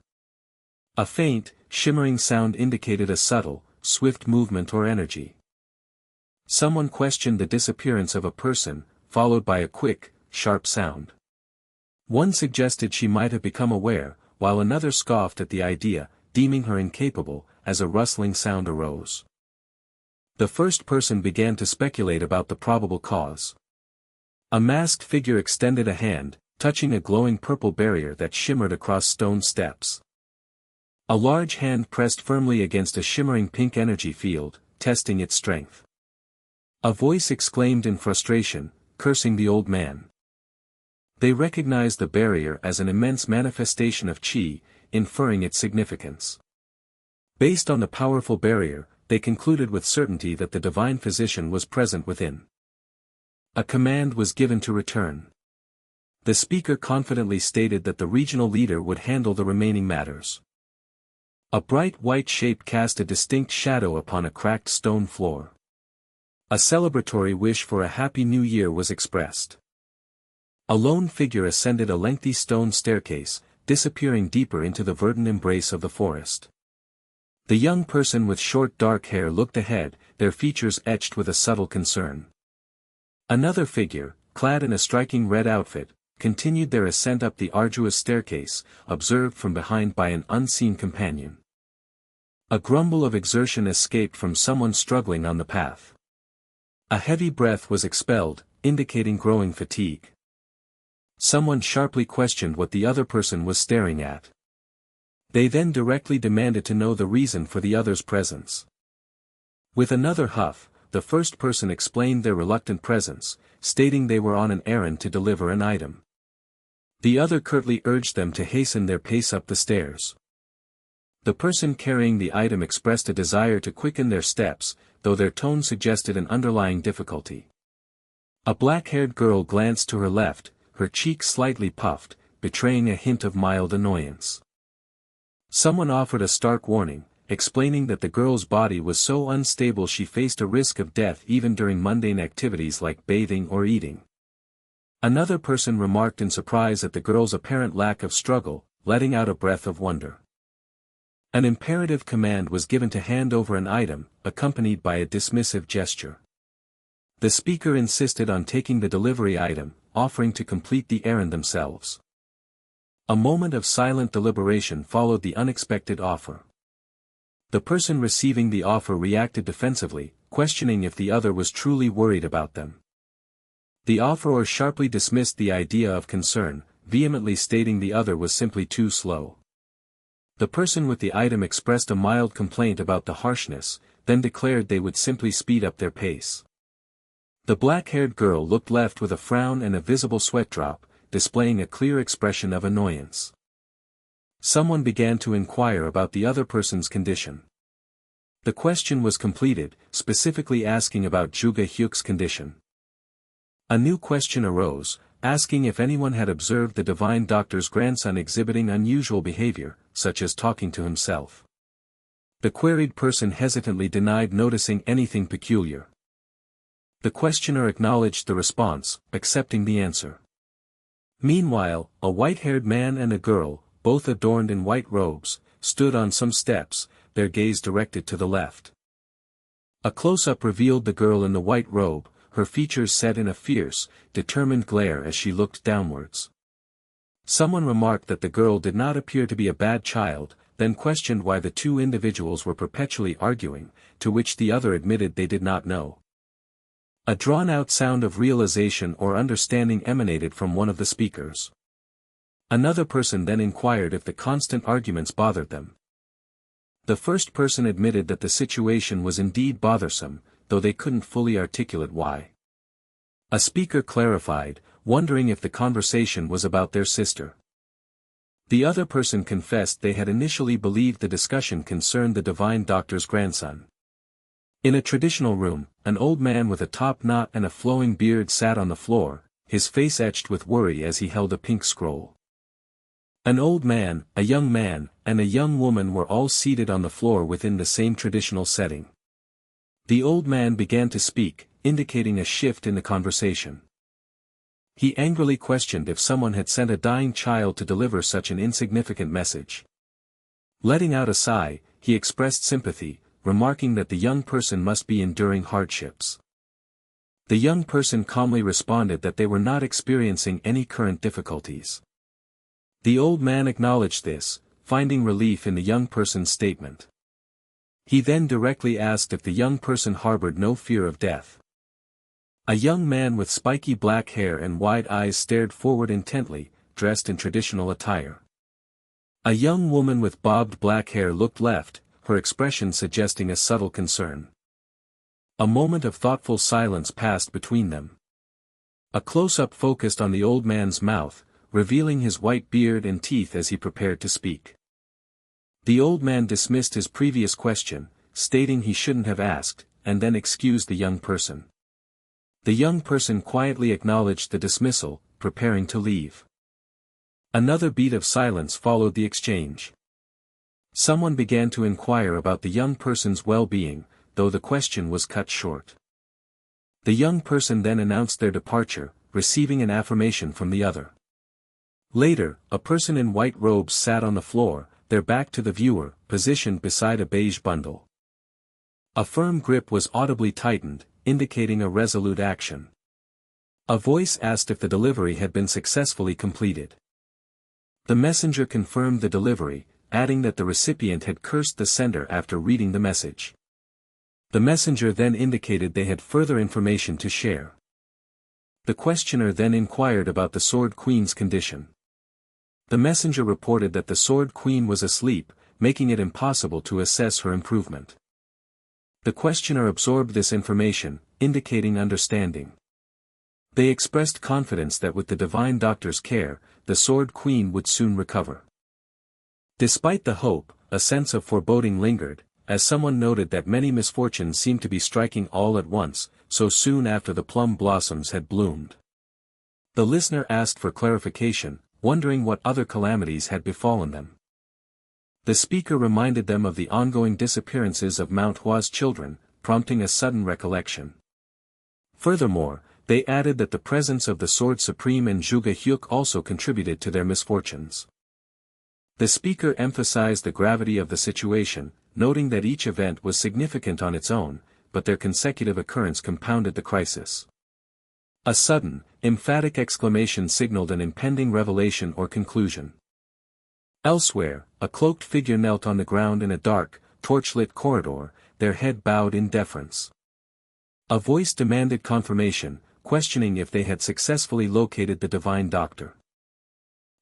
A faint, shimmering sound indicated a subtle, swift movement or energy. Someone questioned the disappearance of a person, followed by a quick, sharp sound. One suggested she might have become aware, while another scoffed at the idea, deeming her incapable, as a rustling sound arose. The first person began to speculate about the probable cause. A masked figure extended a hand, touching a glowing purple barrier that shimmered across stone steps. A large hand pressed firmly against a shimmering pink energy field, testing its strength. A voice exclaimed in frustration, cursing the old man. They recognized the barrier as an immense manifestation of chi, inferring its significance. Based on the powerful barrier, they concluded with certainty that the divine physician was present within. A command was given to return. The speaker confidently stated that the regional leader would handle the remaining matters. A bright white shape cast a distinct shadow upon a cracked stone floor. A celebratory wish for a happy new year was expressed. A lone figure ascended a lengthy stone staircase, disappearing deeper into the verdant embrace of the forest. The young person with short dark hair looked ahead, their features etched with a subtle concern. Another figure, clad in a striking red outfit, continued their ascent up the arduous staircase, observed from behind by an unseen companion. A grumble of exertion escaped from someone struggling on the path. A heavy breath was expelled, indicating growing fatigue. Someone sharply questioned what the other person was staring at. They then directly demanded to know the reason for the other's presence. With another huff, the first person explained their reluctant presence, stating they were on an errand to deliver an item. The other curtly urged them to hasten their pace up the stairs. The person carrying the item expressed a desire to quicken their steps, though their tone suggested an underlying difficulty. A black-haired girl glanced to her left, her cheek slightly puffed, betraying a hint of mild annoyance. Someone offered a stark warning, explaining that the girl's body was so unstable she faced a risk of death even during mundane activities like bathing or eating. Another person remarked in surprise at the girl's apparent lack of struggle, letting out a breath of wonder. An imperative command was given to hand over an item, accompanied by a dismissive gesture. The speaker insisted on taking the delivery item, offering to complete the errand themselves. A moment of silent deliberation followed the unexpected offer. The person receiving the offer reacted defensively, questioning if the other was truly worried about them. The offerer sharply dismissed the idea of concern, vehemently stating the other was simply too slow. The person with the item expressed a mild complaint about the harshness, then declared they would simply speed up their pace. The black-haired girl looked left with a frown and a visible sweat drop, displaying a clear expression of annoyance. Someone began to inquire about the other person's condition. The question was completed, specifically asking about Juga Hyuk's condition. A new question arose, asking if anyone had observed the divine doctor's grandson exhibiting unusual behavior, such as talking to himself. The queried person hesitantly denied noticing anything peculiar. The questioner acknowledged the response, accepting the answer. Meanwhile, a white-haired man and a girl, both adorned in white robes, stood on some steps, their gaze directed to the left. A close-up revealed the girl in the white robe, her features set in a fierce, determined glare as she looked downwards. Someone remarked that the girl did not appear to be a bad child, then questioned why the two individuals were perpetually arguing, to which the other admitted they did not know. A drawn-out sound of realization or understanding emanated from one of the speakers. Another person then inquired if the constant arguments bothered them. The first person admitted that the situation was indeed bothersome, though they couldn't fully articulate why. A speaker clarified, wondering if the conversation was about their sister. The other person confessed they had initially believed the discussion concerned the divine doctor's grandson. In a traditional room, an old man with a top knot and a flowing beard sat on the floor, his face etched with worry as he held a pink scroll. An old man, a young man, and a young woman were all seated on the floor within the same traditional setting. The old man began to speak, indicating a shift in the conversation. He angrily questioned if someone had sent a dying child to deliver such an insignificant message. Letting out a sigh, he expressed sympathy, remarking that the young person must be enduring hardships. The young person calmly responded that they were not experiencing any current difficulties. The old man acknowledged this, finding relief in the young person's statement. He then directly asked if the young person harbored no fear of death. A young man with spiky black hair and wide eyes stared forward intently, dressed in traditional attire. A young woman with bobbed black hair looked left, her expression suggesting a subtle concern. A moment of thoughtful silence passed between them. A close-up focused on the old man's mouth, revealing his white beard and teeth as he prepared to speak. The old man dismissed his previous question, stating he shouldn't have asked, and then excused the young person. The young person quietly acknowledged the dismissal, preparing to leave. Another beat of silence followed the exchange. Someone began to inquire about the young person's well-being, though the question was cut short. The young person then announced their departure, receiving an affirmation from the other. Later, a person in white robes sat on the floor, their back to the viewer, positioned beside a beige bundle. A firm grip was audibly tightened, indicating a resolute action. A voice asked if the delivery had been successfully completed. The messenger confirmed the delivery, adding that the recipient had cursed the sender after reading the message. The messenger then indicated they had further information to share. The questioner then inquired about the Sword Queen's condition. The messenger reported that the Sword Queen was asleep, making it impossible to assess her improvement. The questioner absorbed this information, indicating understanding. They expressed confidence that with the divine doctor's care, the Sword Queen would soon recover. Despite the hope, a sense of foreboding lingered, as someone noted that many misfortunes seemed to be striking all at once, so soon after the plum blossoms had bloomed. The listener asked for clarification, wondering what other calamities had befallen them. The speaker reminded them of the ongoing disappearances of Manhwa's children, prompting a sudden recollection. Furthermore, they added that the presence of the Sword Supreme and Juga Hyuk also contributed to their misfortunes. The speaker emphasized the gravity of the situation, noting that each event was significant on its own, but their consecutive occurrence compounded the crisis. A sudden, emphatic exclamation signaled an impending revelation or conclusion. Elsewhere, a cloaked figure knelt on the ground in a dark, torchlit corridor, their head bowed in deference. A voice demanded confirmation, questioning if they had successfully located the divine doctor.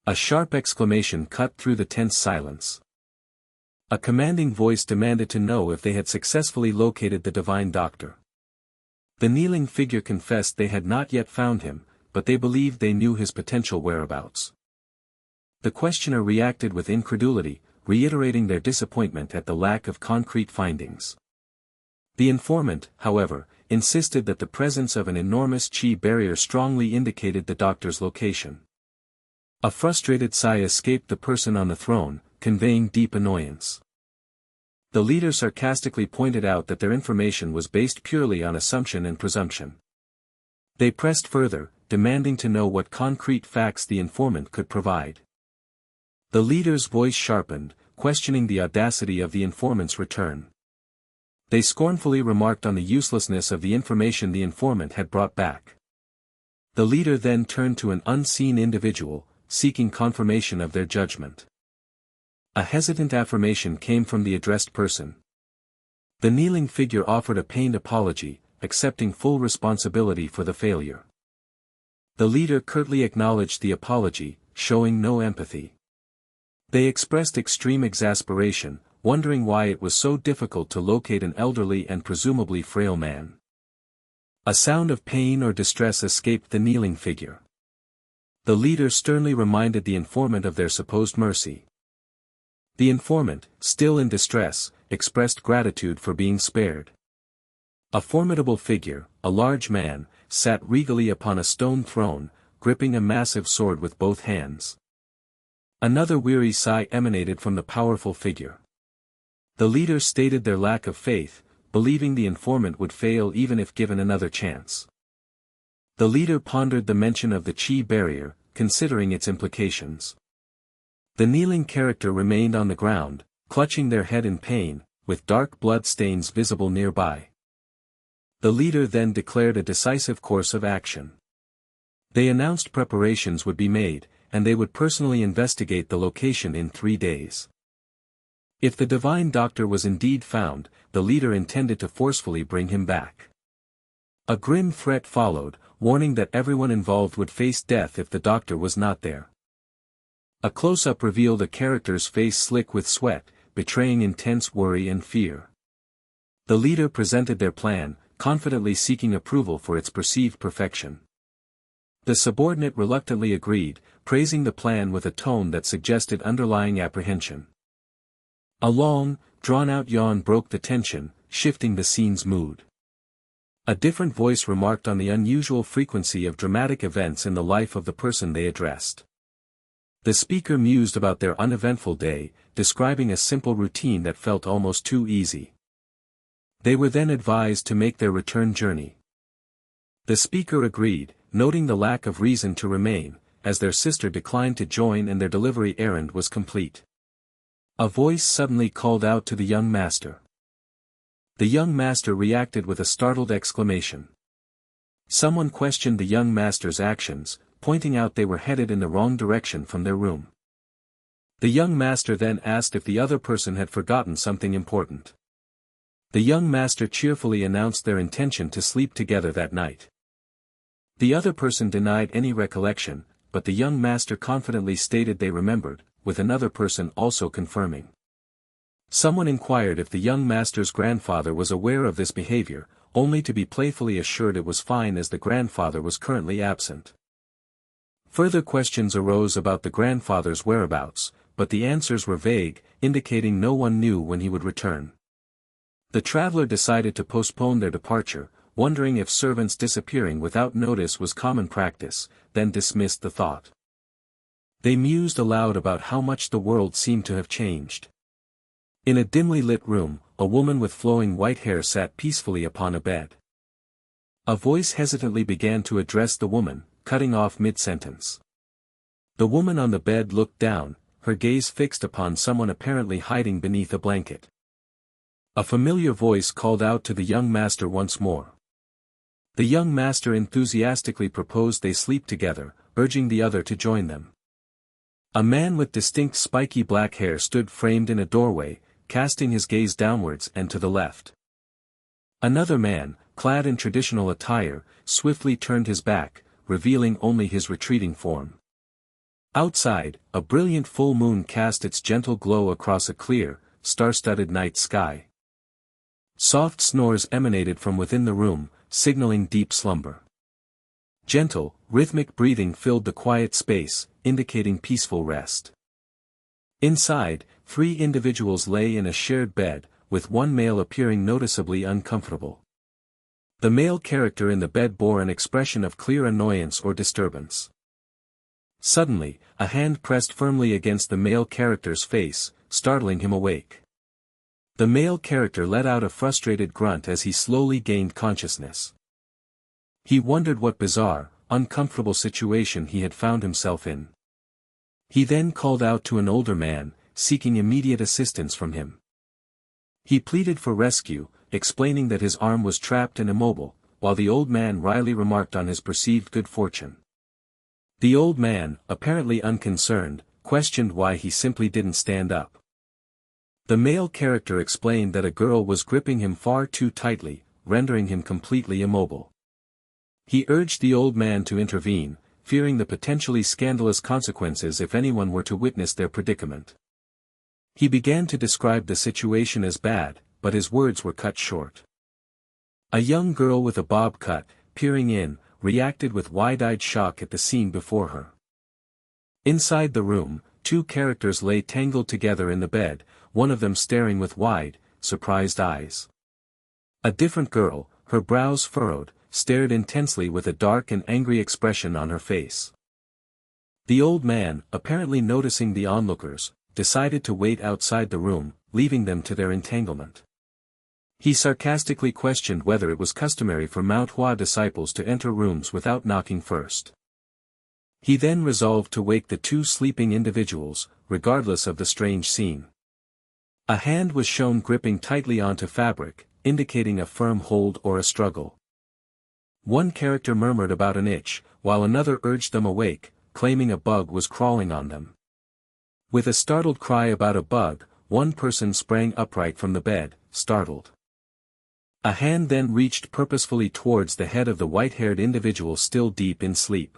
A sharp exclamation cut through the tense silence. A commanding voice demanded to know if they had successfully located the divine doctor. The kneeling figure confessed they had not yet found him, but they believed they knew his potential whereabouts. The questioner reacted with incredulity, reiterating their disappointment at the lack of concrete findings. The informant, however, insisted that the presence of an enormous chi barrier strongly indicated the doctor's location. A frustrated sigh escaped the person on the throne, conveying deep annoyance. The leader sarcastically pointed out that their information was based purely on assumption and presumption. They pressed further, demanding to know what concrete facts the informant could provide. The leader's voice sharpened, questioning the audacity of the informant's return. They scornfully remarked on the uselessness of the information the informant had brought back. The leader then turned to an unseen individual, seeking confirmation of their judgment. A hesitant affirmation came from the addressed person. The kneeling figure offered a pained apology, accepting full responsibility for the failure. The leader curtly acknowledged the apology, showing no empathy. They expressed extreme exasperation, wondering why it was so difficult to locate an elderly and presumably frail man. A sound of pain or distress escaped the kneeling figure. The leader sternly reminded the informant of their supposed mercy. The informant, still in distress, expressed gratitude for being spared. A formidable figure, a large man, sat regally upon a stone throne, gripping a massive sword with both hands. Another weary sigh emanated from the powerful figure. The leader stated their lack of faith, believing the informant would fail even if given another chance. The leader pondered the mention of the chi barrier, considering its implications. The kneeling character remained on the ground, clutching their head in pain, with dark blood stains visible nearby. The leader then declared a decisive course of action. They announced preparations would be made, and they would personally investigate the location in 3 days. If the divine doctor was indeed found, the leader intended to forcefully bring him back. A grim threat followed, warning that everyone involved would face death if the doctor was not there. A close-up revealed a character's face slick with sweat, betraying intense worry and fear. The leader presented their plan, confidently seeking approval for its perceived perfection. The subordinate reluctantly agreed, praising the plan with a tone that suggested underlying apprehension. A long, drawn-out yawn broke the tension, shifting the scene's mood. A different voice remarked on the unusual frequency of dramatic events in the life of the person they addressed. The speaker mused about their uneventful day, describing a simple routine that felt almost too easy. They were then advised to make their return journey. The speaker agreed, noting the lack of reason to remain, as their sister declined to join and their delivery errand was complete. A voice suddenly called out to the young master. The young master reacted with a startled exclamation. Someone questioned the young master's actions, pointing out they were headed in the wrong direction from their room. The young master then asked if the other person had forgotten something important. The young master cheerfully announced their intention to sleep together that night. The other person denied any recollection, but the young master confidently stated they remembered, with another person also confirming. Someone inquired if the young master's grandfather was aware of this behavior, only to be playfully assured it was fine as the grandfather was currently absent. Further questions arose about the grandfather's whereabouts, but the answers were vague, indicating no one knew when he would return. The traveler decided to postpone their departure, wondering if servants disappearing without notice was common practice, then dismissed the thought. They mused aloud about how much the world seemed to have changed. In a dimly lit room, a woman with flowing white hair sat peacefully upon a bed. A voice hesitantly began to address the woman, cutting off mid-sentence. The woman on the bed looked down, her gaze fixed upon someone apparently hiding beneath a blanket. A familiar voice called out to the young master once more. The young master enthusiastically proposed they sleep together, urging the other to join them. A man with distinct spiky black hair stood framed in a doorway, casting his gaze downwards and to the left. Another man, clad in traditional attire, swiftly turned his back, revealing only his retreating form. Outside, a brilliant full moon cast its gentle glow across a clear, star-studded night sky. Soft snores emanated from within the room, signaling deep slumber. Gentle, rhythmic breathing filled the quiet space, indicating peaceful rest. Inside, 3 individuals lay in a shared bed, with one male appearing noticeably uncomfortable. The male character in the bed bore an expression of clear annoyance or disturbance. Suddenly, a hand pressed firmly against the male character's face, startling him awake. The male character let out a frustrated grunt as he slowly gained consciousness. He wondered what bizarre, uncomfortable situation he had found himself in. He then called out to an older man, seeking immediate assistance from him. He pleaded for rescue, explaining that his arm was trapped and immobile, while the old man wryly remarked on his perceived good fortune. The old man, apparently unconcerned, questioned why he simply didn't stand up. The male character explained that a girl was gripping him far too tightly, rendering him completely immobile. He urged the old man to intervene, fearing the potentially scandalous consequences if anyone were to witness their predicament. He began to describe the situation as bad, but his words were cut short. A young girl with a bob cut, peering in, reacted with wide-eyed shock at the scene before her. Inside the room, 2 characters lay tangled together in the bed, one of them staring with wide, surprised eyes. A different girl, her brows furrowed, stared intensely with a dark and angry expression on her face. The old man, apparently noticing the onlookers, decided to wait outside the room, leaving them to their entanglement. He sarcastically questioned whether it was customary for Manhwa disciples to enter rooms without knocking first. He then resolved to wake the 2 sleeping individuals, regardless of the strange scene. A hand was shown gripping tightly onto fabric, indicating a firm hold or a struggle. One character murmured about an itch, while another urged them awake, claiming a bug was crawling on them. With a startled cry about a bug, one person sprang upright from the bed, startled. A hand then reached purposefully towards the head of the white-haired individual still deep in sleep.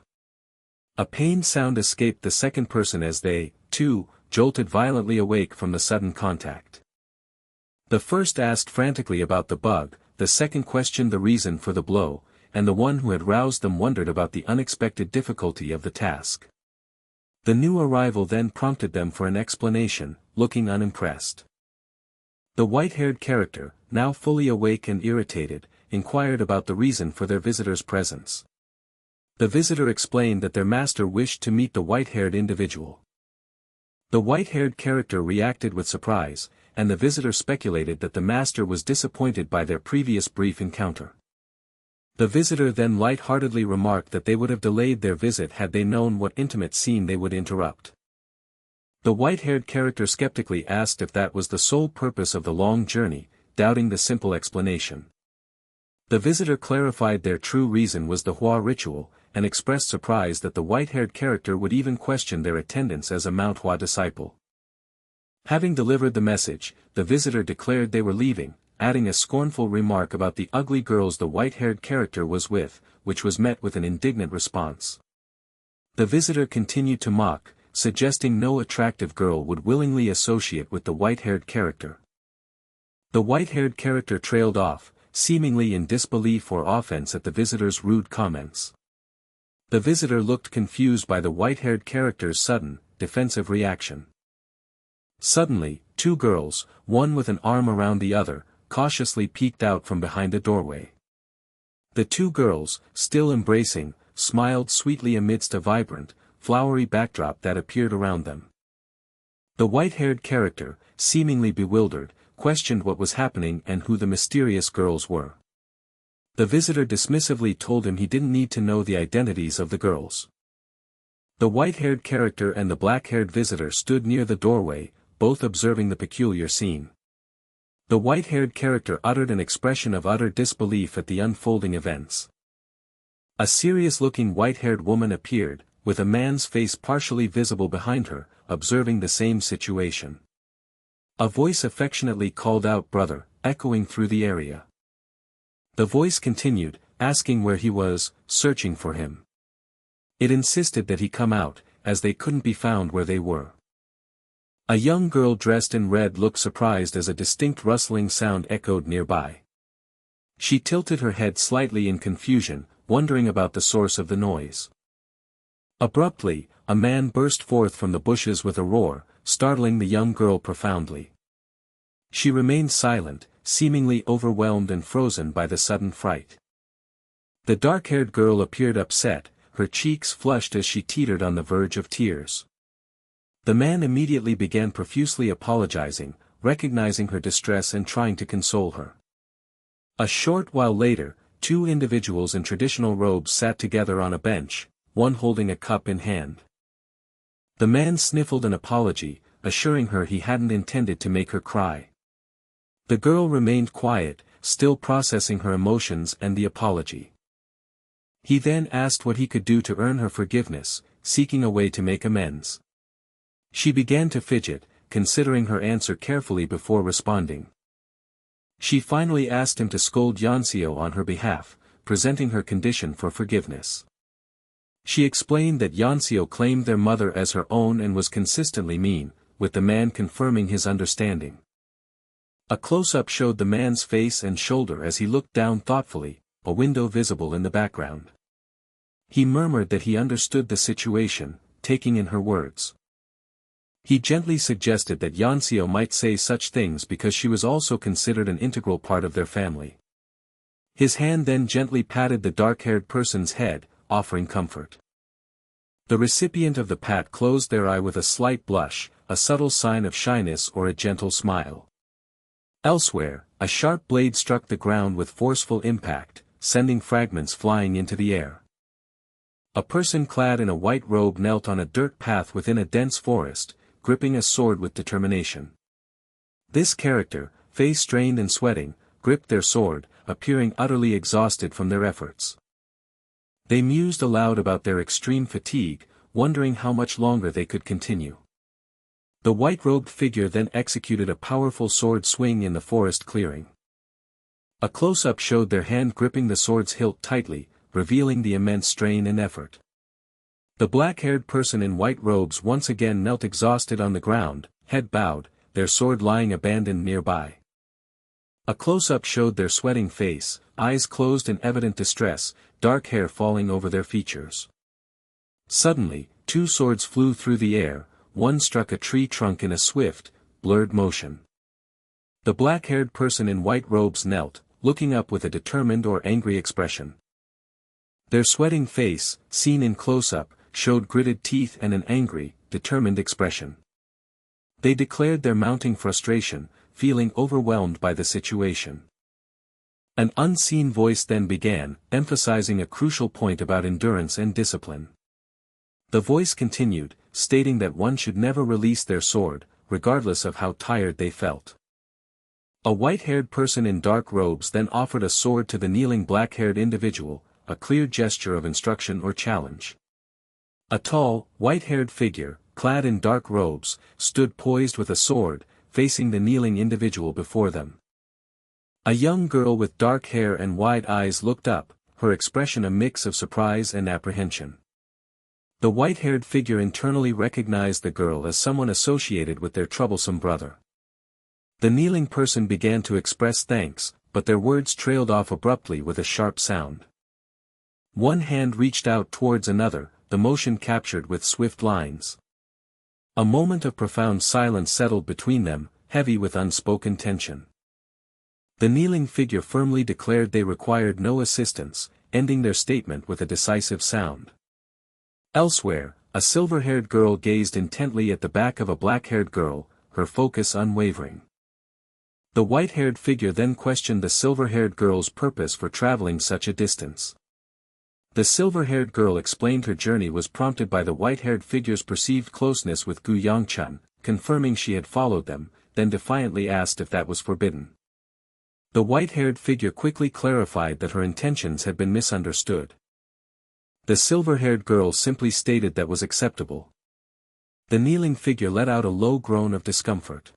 A pained sound escaped the second person as they, too, jolted violently awake from the sudden contact. The first asked frantically about the bug, the second questioned the reason for the blow, and the one who had roused them wondered about the unexpected difficulty of the task. The new arrival then prompted them for an explanation, looking unimpressed. The white-haired character, now fully awake and irritated, inquired about the reason for their visitor's presence. The visitor explained that their master wished to meet the white-haired individual. The white-haired character reacted with surprise, and the visitor speculated that the master was disappointed by their previous brief encounter. The visitor then light-heartedly remarked that they would have delayed their visit had they known what intimate scene they would interrupt. The white-haired character skeptically asked if that was the sole purpose of the long journey, doubting the simple explanation. The visitor clarified their true reason was the Hua ritual, and expressed surprise that the white-haired character would even question their attendance as a Manhwa disciple. Having delivered the message, the visitor declared they were leaving, adding a scornful remark about the ugly girls the white-haired character was with, which was met with an indignant response. The visitor continued to mock, suggesting no attractive girl would willingly associate with the white-haired character. The white-haired character trailed off, seemingly in disbelief or offense at the visitor's rude comments. The visitor looked confused by the white-haired character's sudden, defensive reaction. Suddenly, 2 girls, one with an arm around the other, cautiously peeked out from behind a doorway. The 2 girls, still embracing, smiled sweetly amidst a vibrant, flowery backdrop that appeared around them. The white-haired character, seemingly bewildered, questioned what was happening and who the mysterious girls were. The visitor dismissively told him he didn't need to know the identities of the girls. The white-haired character and the black-haired visitor stood near the doorway, both observing the peculiar scene. The white-haired character uttered an expression of utter disbelief at the unfolding events. A serious-looking white-haired woman appeared, with a man's face partially visible behind her, observing the same situation. A voice affectionately called out "brother," echoing through the area. The voice continued, asking where he was, searching for him. It insisted that he come out, as they couldn't be found where they were. A young girl dressed in red looked surprised as a distinct rustling sound echoed nearby. She tilted her head slightly in confusion, wondering about the source of the noise. Abruptly, a man burst forth from the bushes with a roar, startling the young girl profoundly. She remained silent, seemingly overwhelmed and frozen by the sudden fright. The dark-haired girl appeared upset, her cheeks flushed as she teetered on the verge of tears. The man immediately began profusely apologizing, recognizing her distress and trying to console her. A short while later, two individuals in traditional robes sat together on a bench, one holding a cup in hand. The man sniffled an apology, assuring her he hadn't intended to make her cry. The girl remained quiet, still processing her emotions and the apology. He then asked what he could do to earn her forgiveness, seeking a way to make amends. She began to fidget, considering her answer carefully before responding. She finally asked him to scold Yangcheon on her behalf, presenting her condition for forgiveness. She explained that Yangcheon claimed their mother as her own and was consistently mean, with the man confirming his understanding. A close-up showed the man's face and shoulder as he looked down thoughtfully, a window visible in the background. He murmured that he understood the situation, taking in her words. He gently suggested that Yangcheon might say such things because she was also considered an integral part of their family. His hand then gently patted the dark-haired person's head, offering comfort. The recipient of the pat closed their eye with a slight blush, a subtle sign of shyness or a gentle smile. Elsewhere, a sharp blade struck the ground with forceful impact, sending fragments flying into the air. A person clad in a white robe knelt on a dirt path within a dense forest, gripping a sword with determination. This character, face strained and sweating, gripped their sword, appearing utterly exhausted from their efforts. They mused aloud about their extreme fatigue, wondering how much longer they could continue. The white-robed figure then executed a powerful sword swing in the forest clearing. A close-up showed their hand gripping the sword's hilt tightly, revealing the immense strain and effort. The black-haired person in white robes once again knelt exhausted on the ground, head bowed, their sword lying abandoned nearby. A close-up showed their sweating face, eyes closed in evident distress, dark hair falling over their features. Suddenly, two swords flew through the air, one struck a tree trunk in a swift, blurred motion. The black-haired person in white robes knelt, looking up with a determined or angry expression. Their sweating face, seen in close-up, showed gritted teeth and an angry, determined expression. They declared their mounting frustration, feeling overwhelmed by the situation. An unseen voice then began, emphasizing a crucial point about endurance and discipline. The voice continued, stating that one should never release their sword, regardless of how tired they felt. A white-haired person in dark robes then offered a sword to the kneeling black-haired individual, a clear gesture of instruction or challenge. A tall, white-haired figure, clad in dark robes, stood poised with a sword, facing the kneeling individual before them. A young girl with dark hair and wide eyes looked up, her expression a mix of surprise and apprehension. The white-haired figure internally recognized the girl as someone associated with their troublesome brother. The kneeling person began to express thanks, but their words trailed off abruptly with a sharp sound. One hand reached out towards another, the motion captured with swift lines. A moment of profound silence settled between them, heavy with unspoken tension. The kneeling figure firmly declared they required no assistance, ending their statement with a decisive sound. Elsewhere, a silver-haired girl gazed intently at the back of a black-haired girl, her focus unwavering. The white-haired figure then questioned the silver-haired girl's purpose for traveling such a distance. The silver-haired girl explained her journey was prompted by the white-haired figure's perceived closeness with Gu Yangcheon, confirming she had followed them, then defiantly asked if that was forbidden. The white-haired figure quickly clarified that her intentions had been misunderstood. The silver-haired girl simply stated that was acceptable. The kneeling figure let out a low groan of discomfort.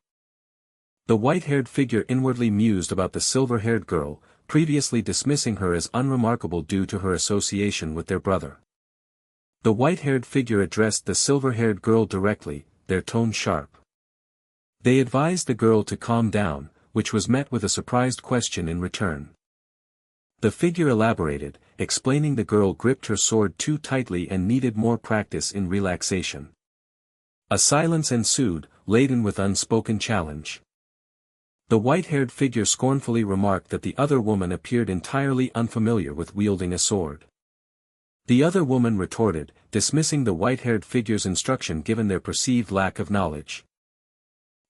The white-haired figure inwardly mused about the silver-haired girl, previously dismissing her as unremarkable due to her association with their brother. The white-haired figure addressed the silver-haired girl directly, their tone sharp. They advised the girl to calm down, which was met with a surprised question in return. The figure elaborated, explaining the girl gripped her sword too tightly and needed more practice in relaxation. A silence ensued, laden with unspoken challenge. The white-haired figure scornfully remarked that the other woman appeared entirely unfamiliar with wielding a sword. The other woman retorted, dismissing the white-haired figure's instruction given their perceived lack of knowledge.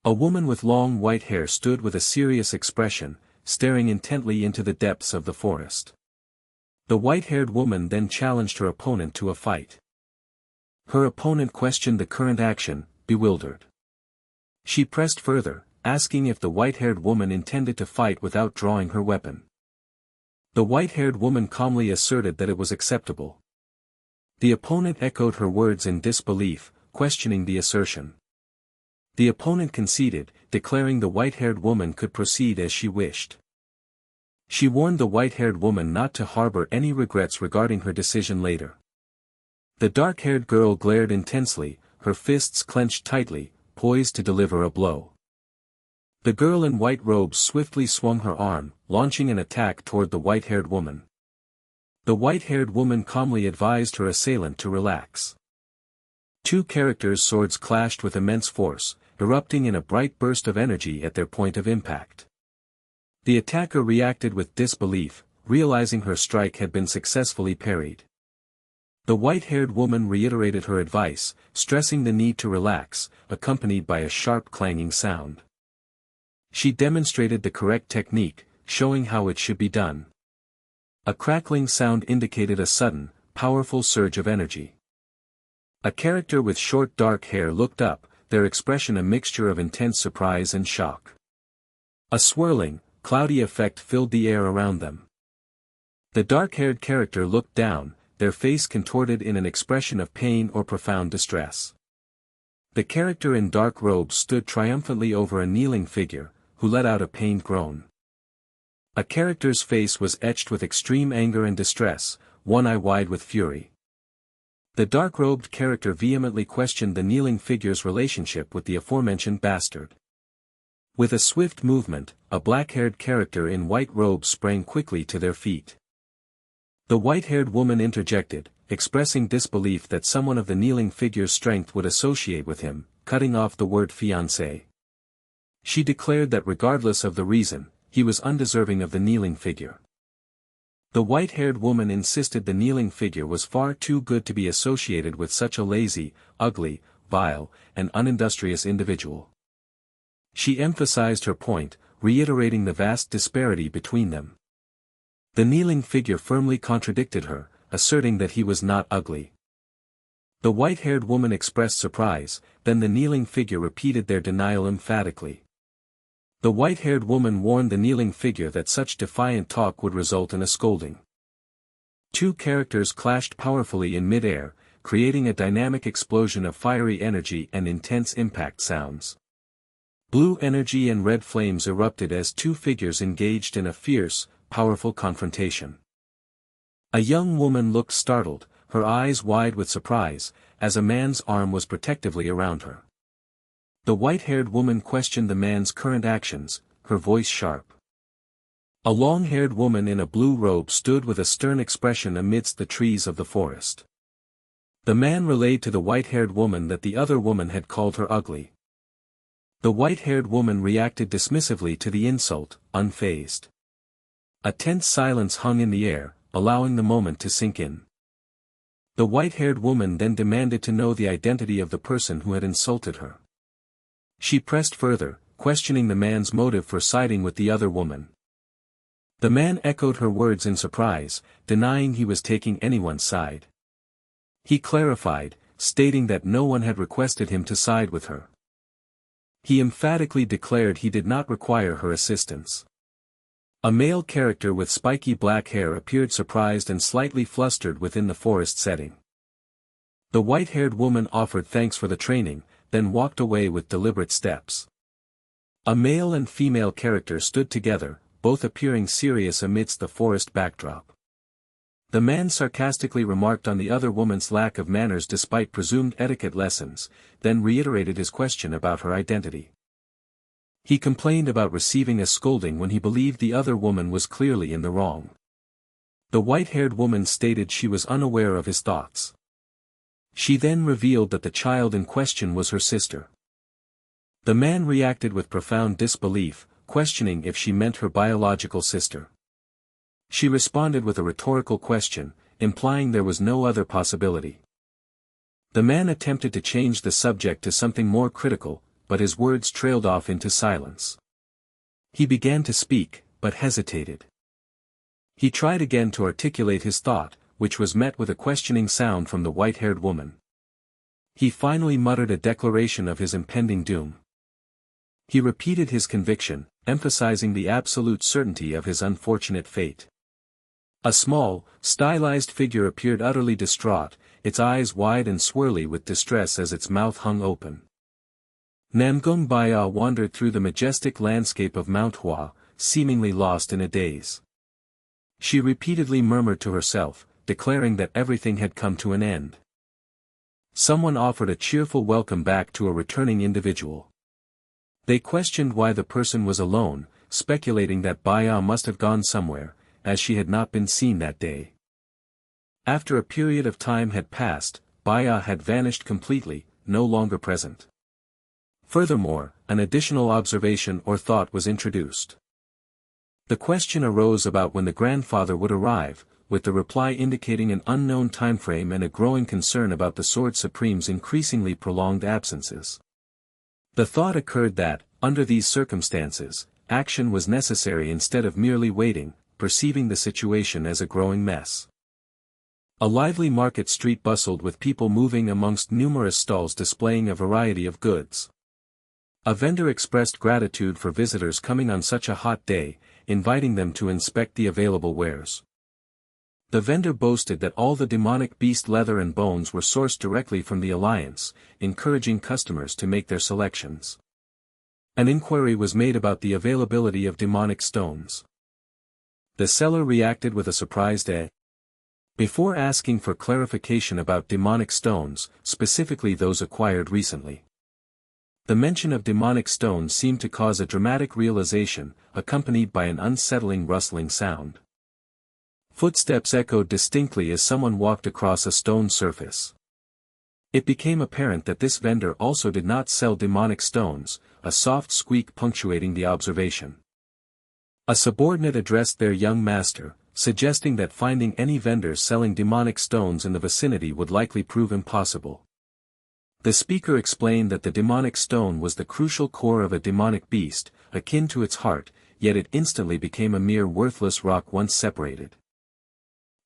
A woman with long white hair stood with a serious expression, staring intently into the depths of the forest. The white-haired woman then challenged her opponent to a fight. Her opponent questioned the current action, bewildered. She pressed further, asking if the white-haired woman intended to fight without drawing her weapon. The white-haired woman calmly asserted that it was acceptable. The opponent echoed her words in disbelief, questioning the assertion. The opponent conceded, declaring the white-haired woman could proceed as she wished. She warned the white-haired woman not to harbor any regrets regarding her decision later. The dark-haired girl glared intensely, her fists clenched tightly, poised to deliver a blow. The girl in white robes swiftly swung her arm, launching an attack toward the white-haired woman. The white-haired woman calmly advised her assailant to relax. Two characters' swords clashed with immense force, erupting in a bright burst of energy at their point of impact. The attacker reacted with disbelief, realizing her strike had been successfully parried. The white-haired woman reiterated her advice, stressing the need to relax, accompanied by a sharp clanging sound. She demonstrated the correct technique, showing how it should be done. A crackling sound indicated a sudden, powerful surge of energy. A character with short dark hair looked up, their expression a mixture of intense surprise and shock. A swirling, cloudy effect filled the air around them. The dark-haired character looked down, their face contorted in an expression of pain or profound distress. The character in dark robes stood triumphantly over a kneeling figure, who let out a pained groan. A character's face was etched with extreme anger and distress, one eye wide with fury. The dark-robed character vehemently questioned the kneeling figure's relationship with the aforementioned bastard. With a swift movement, a black-haired character in white robes sprang quickly to their feet. The white-haired woman interjected, expressing disbelief that someone of the kneeling figure's strength would associate with him, cutting off the word fiancé. She declared that regardless of the reason, he was undeserving of the kneeling figure. The white-haired woman insisted the kneeling figure was far too good to be associated with such a lazy, ugly, vile, and unindustrious individual. She emphasized her point, reiterating the vast disparity between them. The kneeling figure firmly contradicted her, asserting that he was not ugly. The white-haired woman expressed surprise, then the kneeling figure repeated their denial emphatically. The white-haired woman warned the kneeling figure that such defiant talk would result in a scolding. Two characters clashed powerfully in mid-air, creating a dynamic explosion of fiery energy and intense impact sounds. Blue energy and red flames erupted as two figures engaged in a fierce, powerful confrontation. A young woman looked startled, her eyes wide with surprise, as a man's arm was protectively around her. The white-haired woman questioned the man's current actions, her voice sharp. A long-haired woman in a blue robe stood with a stern expression amidst the trees of the forest. The man relayed to the white-haired woman that the other woman had called her ugly. The white-haired woman reacted dismissively to the insult, unfazed. A tense silence hung in the air, allowing the moment to sink in. The white-haired woman then demanded to know the identity of the person who had insulted her. She pressed further, questioning the man's motive for siding with the other woman. The man echoed her words in surprise, denying he was taking anyone's side. He clarified, stating that no one had requested him to side with her. He emphatically declared he did not require her assistance. A male character with spiky black hair appeared surprised and slightly flustered within the forest setting. The white-haired woman offered thanks for the training, then walked away with deliberate steps. A male and female character stood together, both appearing serious amidst the forest backdrop. The man sarcastically remarked on the other woman's lack of manners despite presumed etiquette lessons, then reiterated his question about her identity. He complained about receiving a scolding when he believed the other woman was clearly in the wrong. The white-haired woman stated she was unaware of his thoughts. She then revealed that the child in question was her sister. The man reacted with profound disbelief, questioning if she meant her biological sister. She responded with a rhetorical question, implying there was no other possibility. The man attempted to change the subject to something more critical, but his words trailed off into silence. He began to speak, but hesitated. He tried again to articulate his thought, which was met with a questioning sound from the white-haired woman. He finally muttered a declaration of his impending doom. He repeated his conviction, emphasizing the absolute certainty of his unfortunate fate. A small, stylized figure appeared utterly distraught, its eyes wide and swirly with distress as its mouth hung open. Namgung Baya wandered through the majestic landscape of Manhwa, seemingly lost in a daze. She repeatedly murmured to herself, declaring that everything had come to an end. Someone offered a cheerful welcome back to a returning individual. They questioned why the person was alone, speculating that Baya must have gone somewhere, as she had not been seen that day. After a period of time had passed, Baya had vanished completely, no longer present. Furthermore, an additional observation or thought was introduced. The question arose about when the grandfather would arrive, with the reply indicating an unknown timeframe and a growing concern about the Sword Supreme's increasingly prolonged absences. The thought occurred that, under these circumstances, action was necessary instead of merely waiting, perceiving the situation as a growing mess. A lively market street bustled with people moving amongst numerous stalls displaying a variety of goods. A vendor expressed gratitude for visitors coming on such a hot day, inviting them to inspect the available wares. The vendor boasted that all the demonic beast leather and bones were sourced directly from the Alliance, encouraging customers to make their selections. An inquiry was made about the availability of demonic stones. The seller reacted with a surprised eh. Before asking for clarification about demonic stones, specifically those acquired recently. The mention of demonic stones seemed to cause a dramatic realization, accompanied by an unsettling rustling sound. Footsteps echoed distinctly as someone walked across a stone surface. It became apparent that this vendor also did not sell demonic stones, a soft squeak punctuating the observation. A subordinate addressed their young master, suggesting that finding any vendors selling demonic stones in the vicinity would likely prove impossible. The speaker explained that the demonic stone was the crucial core of a demonic beast, akin to its heart, yet it instantly became a mere worthless rock once separated.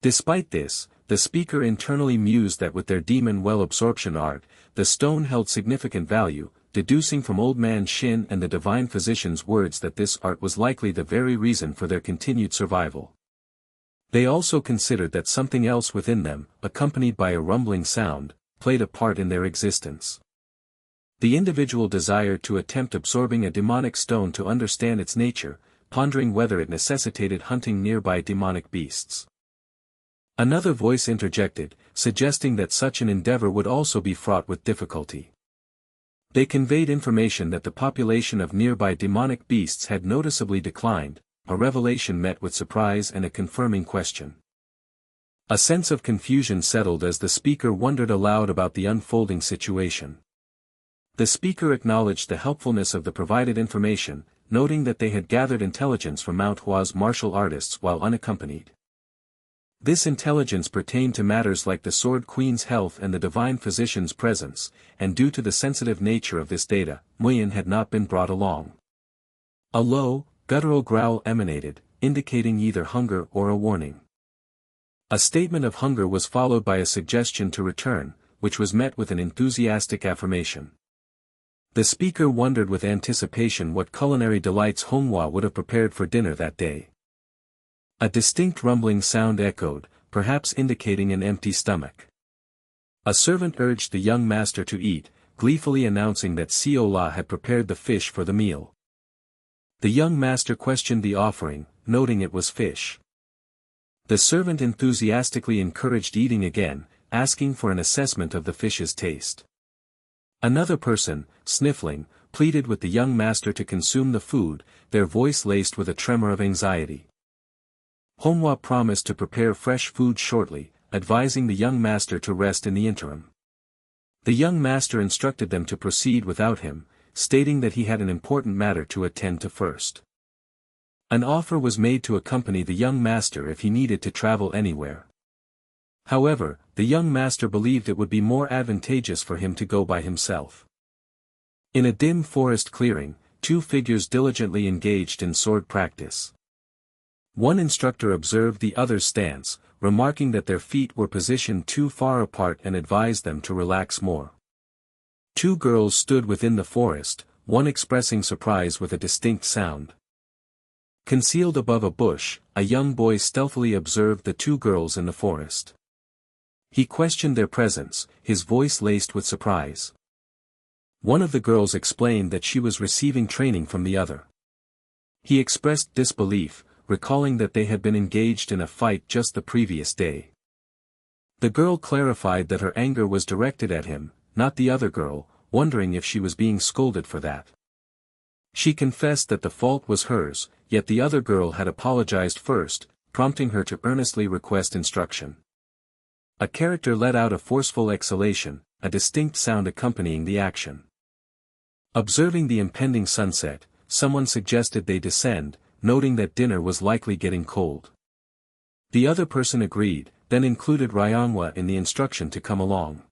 Despite this, the speaker internally mused that with their demon well-absorption art, the stone held significant value, deducing from Old Man Shin and the divine physician's words that this art was likely the very reason for their continued survival. They also considered that something else within them, accompanied by a rumbling sound, played a part in their existence. The individual desired to attempt absorbing a demonic stone to understand its nature, pondering whether it necessitated hunting nearby demonic beasts. Another voice interjected, suggesting that such an endeavor would also be fraught with difficulty. They conveyed information that the population of nearby demonic beasts had noticeably declined, a revelation met with surprise and a confirming question. A sense of confusion settled as the speaker wondered aloud about the unfolding situation. The speaker acknowledged the helpfulness of the provided information, noting that they had gathered intelligence from Manhwa's martial artists while unaccompanied. This intelligence pertained to matters like the Sword Queen's health and the divine physician's presence, and due to the sensitive nature of this data, Murim had not been brought along. A low, guttural growl emanated, indicating either hunger or a warning. A statement of hunger was followed by a suggestion to return, which was met with an enthusiastic affirmation. The speaker wondered with anticipation what culinary delights Manhwa would have prepared for dinner that day. A distinct rumbling sound echoed, perhaps indicating an empty stomach. A servant urged the young master to eat, gleefully announcing that Seol-ah had prepared the fish for the meal. The young master questioned the offering, noting it was fish. The servant enthusiastically encouraged eating again, asking for an assessment of the fish's taste. Another person, sniffling, pleaded with the young master to consume the food, their voice laced with a tremor of anxiety. Manhwa promised to prepare fresh food shortly, advising the young master to rest in the interim. The young master instructed them to proceed without him, stating that he had an important matter to attend to first. An offer was made to accompany the young master if he needed to travel anywhere. However, the young master believed it would be more advantageous for him to go by himself. In a dim forest clearing, two figures diligently engaged in sword practice. One instructor observed the other's stance, remarking that their feet were positioned too far apart and advised them to relax more. Two girls stood within the forest, one expressing surprise with a distinct sound. Concealed above a bush, a young boy stealthily observed the two girls in the forest. He questioned their presence, his voice laced with surprise. One of the girls explained that she was receiving training from the other. He expressed disbelief, recalling that they had been engaged in a fight just the previous day. The girl clarified that her anger was directed at him, not the other girl, wondering if she was being scolded for that. She confessed that the fault was hers, yet the other girl had apologized first, prompting her to earnestly request instruction. A character let out a forceful exhalation, a distinct sound accompanying the action. Observing the impending sunset, someone suggested they descend, noting that dinner was likely getting cold. The other person agreed, then included Ryangwa in the instruction to come along.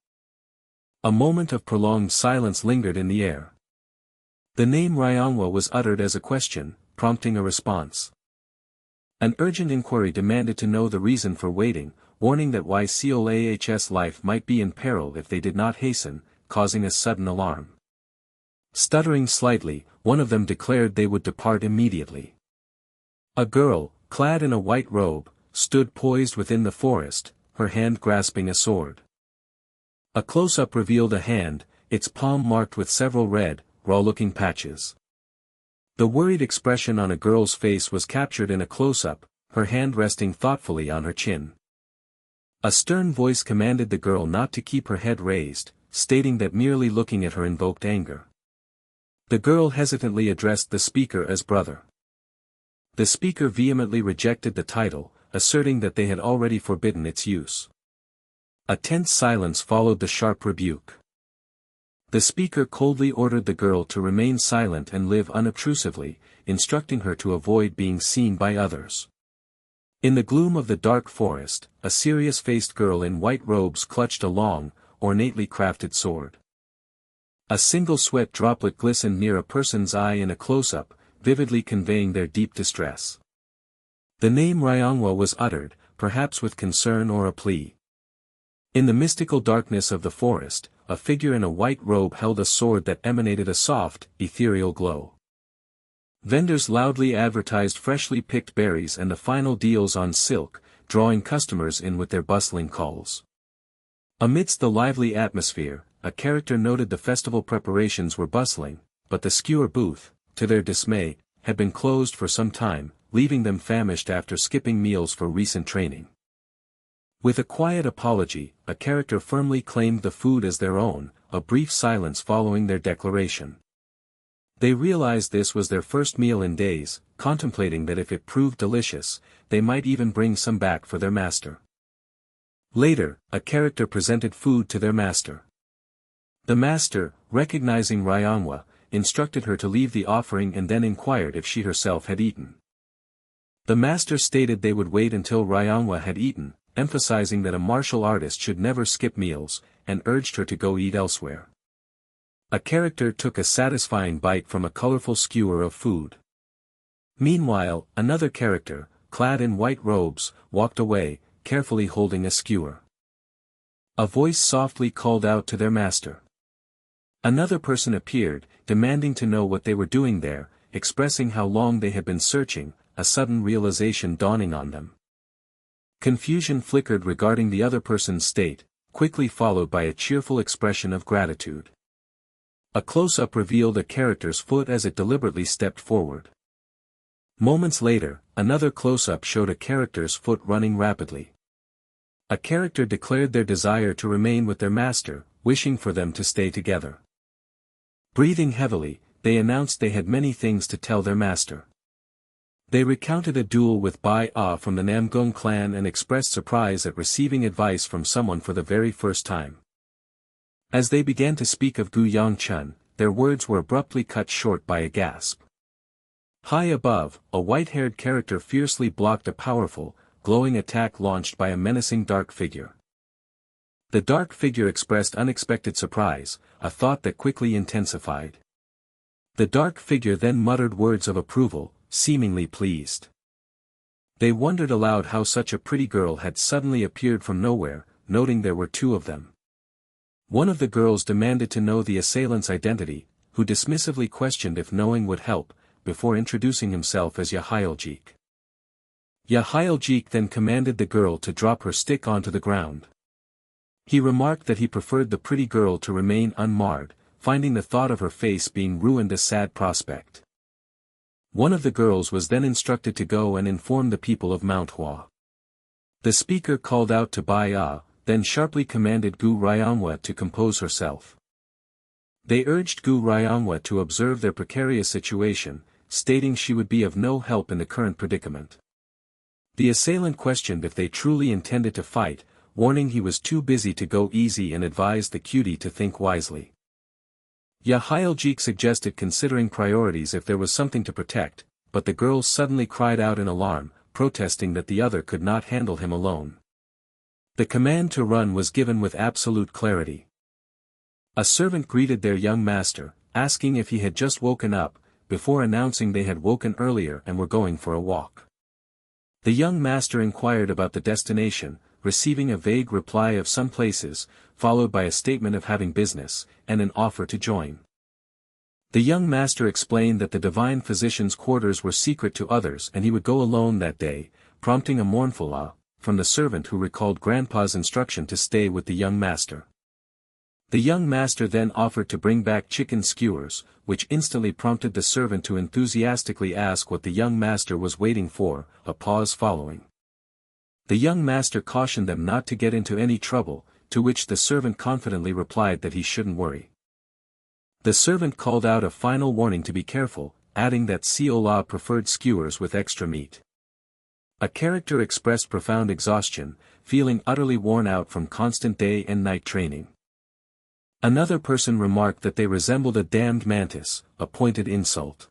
A moment of prolonged silence lingered in the air. The name Ryangwa was uttered as a question, prompting a response. An urgent inquiry demanded to know the reason for waiting, warning that Seol-ah's life might be in peril if they did not hasten, causing a sudden alarm. Stuttering slightly, one of them declared they would depart immediately. A girl, clad in a white robe, stood poised within the forest, her hand grasping a sword. A close-up revealed a hand, its palm marked with several red, raw-looking patches. The worried expression on a girl's face was captured in a close-up, her hand resting thoughtfully on her chin. A stern voice commanded the girl not to keep her head raised, stating that merely looking at her invoked anger. The girl hesitantly addressed the speaker as brother. The speaker vehemently rejected the title, asserting that they had already forbidden its use. A tense silence followed the sharp rebuke. The speaker coldly ordered the girl to remain silent and live unobtrusively, instructing her to avoid being seen by others. In the gloom of the dark forest, a serious-faced girl in white robes clutched a long, ornately crafted sword. A single sweat droplet glistened near a person's eye in a close-up, vividly conveying their deep distress. The name Ryangwa was uttered, perhaps with concern or a plea. In the mystical darkness of the forest, a figure in a white robe held a sword that emanated a soft, ethereal glow. Vendors loudly advertised freshly picked berries and the final deals on silk, drawing customers in with their bustling calls. Amidst the lively atmosphere, a character noted the festival preparations were bustling, but the skewer booth, to their dismay, had been closed for some time, leaving them famished after skipping meals for recent training. With a quiet apology, a character firmly claimed the food as their own, a brief silence following their declaration. They realized this was their first meal in days, contemplating that if it proved delicious, they might even bring some back for their master. Later, a character presented food to their master. The master, recognizing Ryangwa, instructed her to leave the offering and then inquired if she herself had eaten. The master stated they would wait until Ryangwa had eaten, emphasizing that a martial artist should never skip meals, and urged her to go eat elsewhere. A character took a satisfying bite from a colorful skewer of food. Meanwhile, another character, clad in white robes, walked away, carefully holding a skewer. A voice softly called out to their master. Another person appeared, demanding to know what they were doing there, expressing how long they had been searching, a sudden realization dawning on them. Confusion flickered regarding the other person's state, quickly followed by a cheerful expression of gratitude. A close-up revealed a character's foot as it deliberately stepped forward. Moments later, another close-up showed a character's foot running rapidly. A character declared their desire to remain with their master, wishing for them to stay together. Breathing heavily, they announced they had many things to tell their master. They recounted a duel with Bai-ah from the Namgung clan and expressed surprise at receiving advice from someone for the very first time. As they began to speak of Gu Yangcheon, their words were abruptly cut short by a gasp. High above, a white-haired character fiercely blocked a powerful, glowing attack launched by a menacing dark figure. The dark figure expressed unexpected surprise, a thought that quickly intensified. The dark figure then muttered words of approval, seemingly pleased. They wondered aloud how such a pretty girl had suddenly appeared from nowhere, noting there were two of them. One of the girls demanded to know the assailant's identity, who dismissively questioned if knowing would help, before introducing himself as Yangcheon. Yangcheon then commanded the girl to drop her stick onto the ground. He remarked that he preferred the pretty girl to remain unmarred, finding the thought of her face being ruined a sad prospect. One of the girls was then instructed to go and inform the people of Manhwa. The speaker called out to Bai-ah, then sharply commanded Gu Ryangwa to compose herself. They urged Gu Ryangwa to observe their precarious situation, stating she would be of no help in the current predicament. The assailant questioned if they truly intended to fight, warning he was too busy to go easy and advised the cutie to think wisely. Yangcheon suggested considering priorities if there was something to protect, but the girl suddenly cried out in alarm, protesting that the other could not handle him alone. The command to run was given with absolute clarity. A servant greeted their young master, asking if he had just woken up, before announcing they had woken earlier and were going for a walk. The young master inquired about the destination, receiving a vague reply of some places, followed by a statement of having business, and an offer to join. The young master explained that the divine physician's quarters were secret to others and he would go alone that day, prompting a mournful ah from the servant who recalled Grandpa's instruction to stay with the young master. The young master then offered to bring back chicken skewers, which instantly prompted the servant to enthusiastically ask what the young master was waiting for, a pause following. The young master cautioned them not to get into any trouble, to which the servant confidently replied that he shouldn't worry. The servant called out a final warning to be careful, adding that Seol-ah preferred skewers with extra meat. A character expressed profound exhaustion, feeling utterly worn out from constant day and night training. Another person remarked that they resembled a damned mantis, a pointed insult.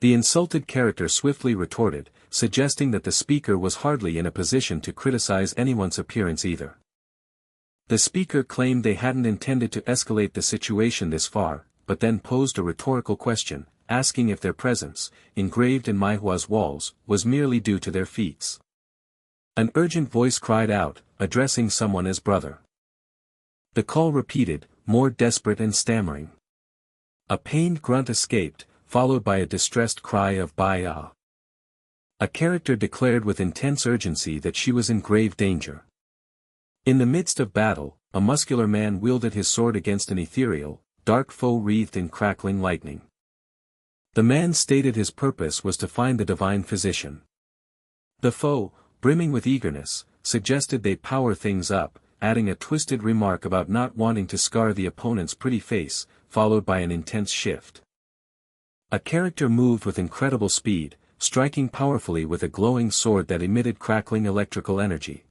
The insulted character swiftly retorted, suggesting that the speaker was hardly in a position to criticize anyone's appearance either. The speaker claimed they hadn't intended to escalate the situation this far, but then posed a rhetorical question, asking if their presence, engraved in Manhwa's walls, was merely due to their feats. An urgent voice cried out, addressing someone as brother. The call repeated, more desperate and stammering. A pained grunt escaped, followed by a distressed cry of Bai-ah. A character declared with intense urgency that she was in grave danger. In the midst of battle, a muscular man wielded his sword against an ethereal, dark foe wreathed in crackling lightning. The man stated his purpose was to find the divine physician. The foe, brimming with eagerness, suggested they power things up, adding a twisted remark about not wanting to scar the opponent's pretty face, followed by an intense shift. A character moved with incredible speed, striking powerfully with a glowing sword that emitted crackling electrical energy.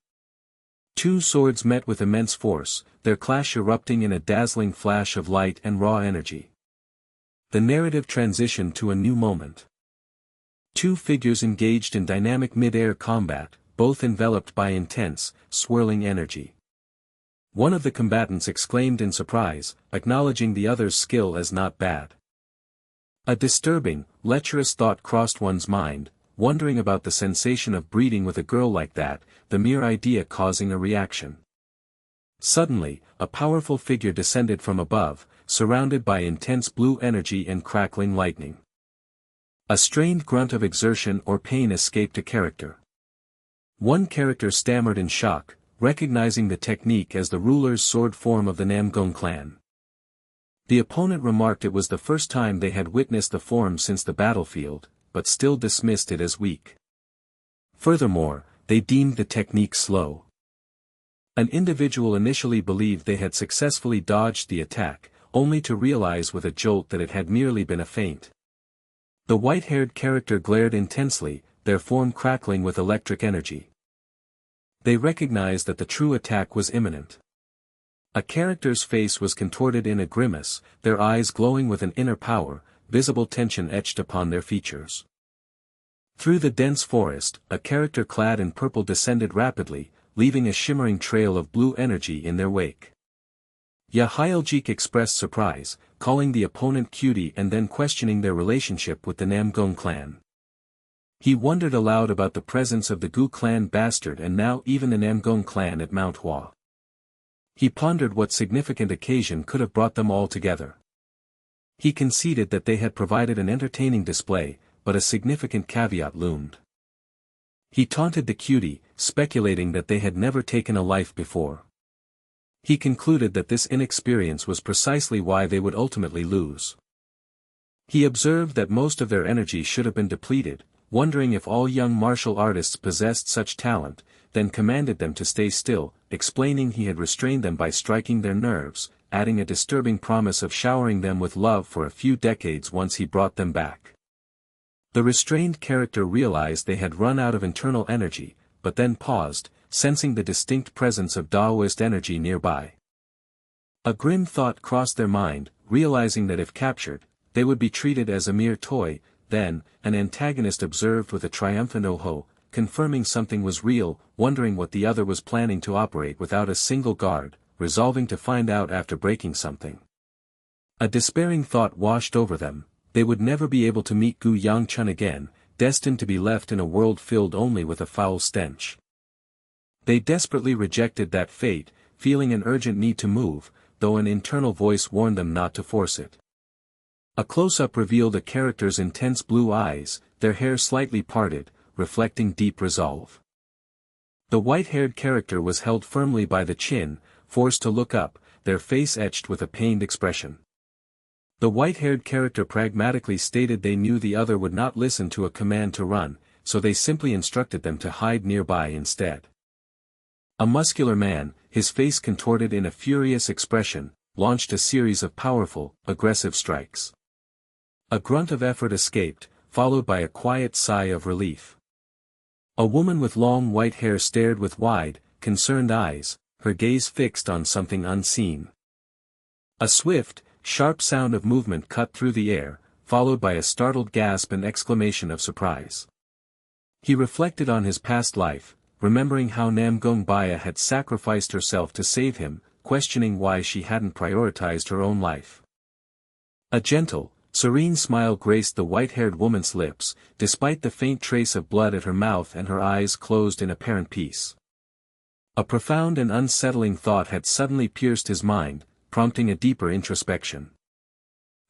Two swords met with immense force, their clash erupting in a dazzling flash of light and raw energy. The narrative transitioned to a new moment. Two figures engaged in dynamic mid-air combat, both enveloped by intense, swirling energy. One of the combatants exclaimed in surprise, acknowledging the other's skill as not bad. A disturbing, lecherous thought crossed one's mind, wondering about the sensation of breeding with a girl like that, the mere idea causing a reaction. Suddenly, a powerful figure descended from above, surrounded by intense blue energy and crackling lightning. A strained grunt of exertion or pain escaped a character. One character stammered in shock, recognizing the technique as the ruler's sword form of the Namgung clan. The opponent remarked it was the first time they had witnessed the form since the battlefield, but still dismissed it as weak. Furthermore, they deemed the technique slow. An individual initially believed they had successfully dodged the attack, only to realize with a jolt that it had merely been a feint. The white-haired character glared intensely, their form crackling with electric energy. They recognized that the true attack was imminent. A character's face was contorted in a grimace, their eyes glowing with an inner power, visible tension etched upon their features. Through the dense forest, a character clad in purple descended rapidly, leaving a shimmering trail of blue energy in their wake. Yahyuljik expressed surprise, calling the opponent cutie and then questioning their relationship with the Namgung clan. He wondered aloud about the presence of the Gu clan bastard and now even the Namgung clan at Manhwa. He pondered what significant occasion could have brought them all together. He conceded that they had provided an entertaining display, but a significant caveat loomed. He taunted the cutie, speculating that they had never taken a life before. He concluded that this inexperience was precisely why they would ultimately lose. He observed that most of their energy should have been depleted, wondering if all young martial artists possessed such talent, then commanded them to stay still, explaining he had restrained them by striking their nerves, adding a disturbing promise of showering them with love for a few decades once he brought them back. The restrained character realized they had run out of internal energy, but then paused, sensing the distinct presence of Taoist energy nearby. A grim thought crossed their mind, realizing that if captured, they would be treated as a mere toy. Then, an antagonist observed with a triumphant "Oh-ho," confirming something was real, wondering what the other was planning to operate without a single guard, resolving to find out after breaking something. A despairing thought washed over them: they would never be able to meet Gu Yangcheon again, destined to be left in a world filled only with a foul stench. They desperately rejected that fate, feeling an urgent need to move, though an internal voice warned them not to force it. A close-up revealed a character's intense blue eyes, their hair slightly parted, reflecting deep resolve. The white-haired character was held firmly by the chin, forced to look up, their face etched with a pained expression. The white-haired character pragmatically stated they knew the other would not listen to a command to run, so they simply instructed them to hide nearby instead. A muscular man, his face contorted in a furious expression, launched a series of powerful, aggressive strikes. A grunt of effort escaped, followed by a quiet sigh of relief. A woman with long white hair stared with wide, concerned eyes, her gaze fixed on something unseen. A swift, sharp sound of movement cut through the air, followed by a startled gasp and exclamation of surprise. He reflected on his past life, remembering how Namgung Baya had sacrificed herself to save him, questioning why she hadn't prioritized her own life. A gentle, serene smile graced the white-haired woman's lips, despite the faint trace of blood at her mouth and her eyes closed in apparent peace. A profound and unsettling thought had suddenly pierced his mind, prompting a deeper introspection.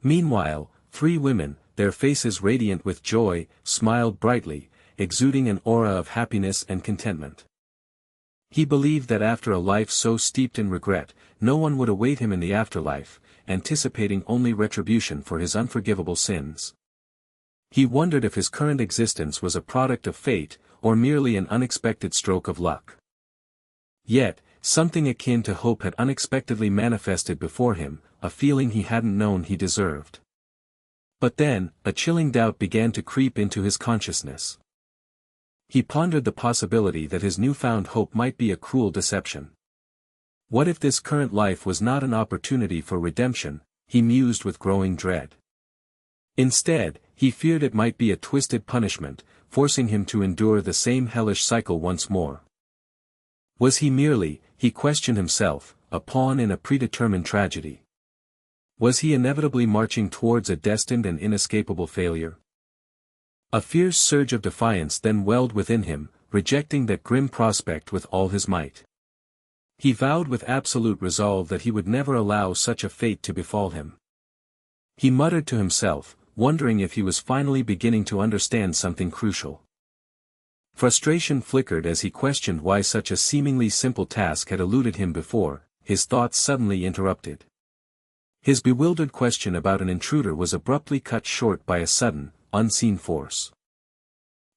Meanwhile, three women, their faces radiant with joy, smiled brightly, exuding an aura of happiness and contentment. He believed that after a life so steeped in regret, no one would await him in the afterlife, anticipating only retribution for his unforgivable sins. He wondered if his current existence was a product of fate, or merely an unexpected stroke of luck. Yet, something akin to hope had unexpectedly manifested before him, a feeling he hadn't known he deserved. But then, a chilling doubt began to creep into his consciousness. He pondered the possibility that his newfound hope might be a cruel deception. What if this current life was not an opportunity for redemption, he mused with growing dread. Instead, he feared it might be a twisted punishment, forcing him to endure the same hellish cycle once more. Was he merely, he questioned himself, a pawn in a predetermined tragedy? Was he inevitably marching towards a destined and inescapable failure? A fierce surge of defiance then welled within him, rejecting that grim prospect with all his might. He vowed with absolute resolve that he would never allow such a fate to befall him. He muttered to himself, wondering if he was finally beginning to understand something crucial. Frustration flickered as he questioned why such a seemingly simple task had eluded him before. His thoughts suddenly interrupted. His bewildered question about an intruder was abruptly cut short by a sudden, unseen force.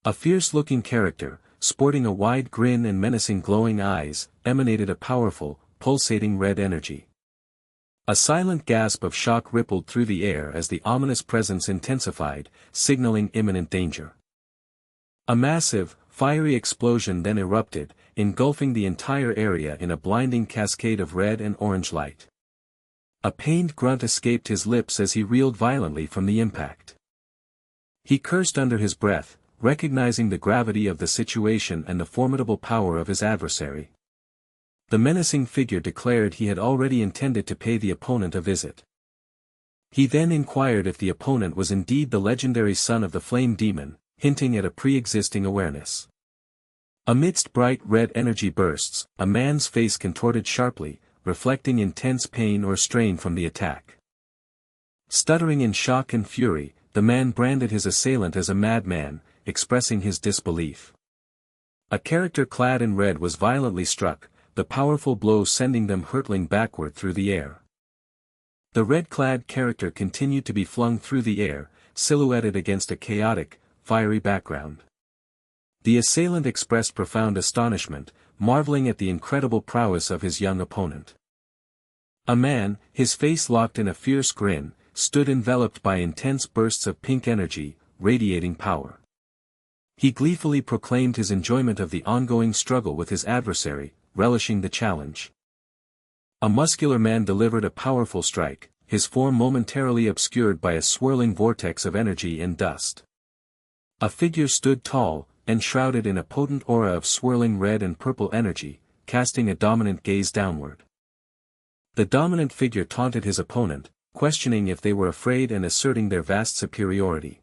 A fierce-looking character, sporting a wide grin and menacing glowing eyes, emanated a powerful, pulsating red energy. A silent gasp of shock rippled through the air as the ominous presence intensified, signaling imminent danger. A massive, fiery explosion then erupted, engulfing the entire area in a blinding cascade of red and orange light. A pained grunt escaped his lips as he reeled violently from the impact. He cursed under his breath, recognizing the gravity of the situation and the formidable power of his adversary. The menacing figure declared he had already intended to pay the opponent a visit. He then inquired if the opponent was indeed the legendary son of the Flame Demon, hinting at a pre-existing awareness. Amidst bright red energy bursts, a man's face contorted sharply, reflecting intense pain or strain from the attack. Stuttering in shock and fury, the man branded his assailant as a madman, expressing his disbelief. A character clad in red was violently struck, the powerful blow sending them hurtling backward through the air. The red-clad character continued to be flung through the air, silhouetted against a chaotic, fiery background. The assailant expressed profound astonishment, marveling at the incredible prowess of his young opponent. A man, his face locked in a fierce grin, stood enveloped by intense bursts of pink energy, radiating power. He gleefully proclaimed his enjoyment of the ongoing struggle with his adversary, relishing the challenge. A muscular man delivered a powerful strike, his form momentarily obscured by a swirling vortex of energy and dust. A figure stood tall, enshrouded in a potent aura of swirling red and purple energy, casting a dominant gaze downward. The dominant figure taunted his opponent, questioning if they were afraid and asserting their vast superiority.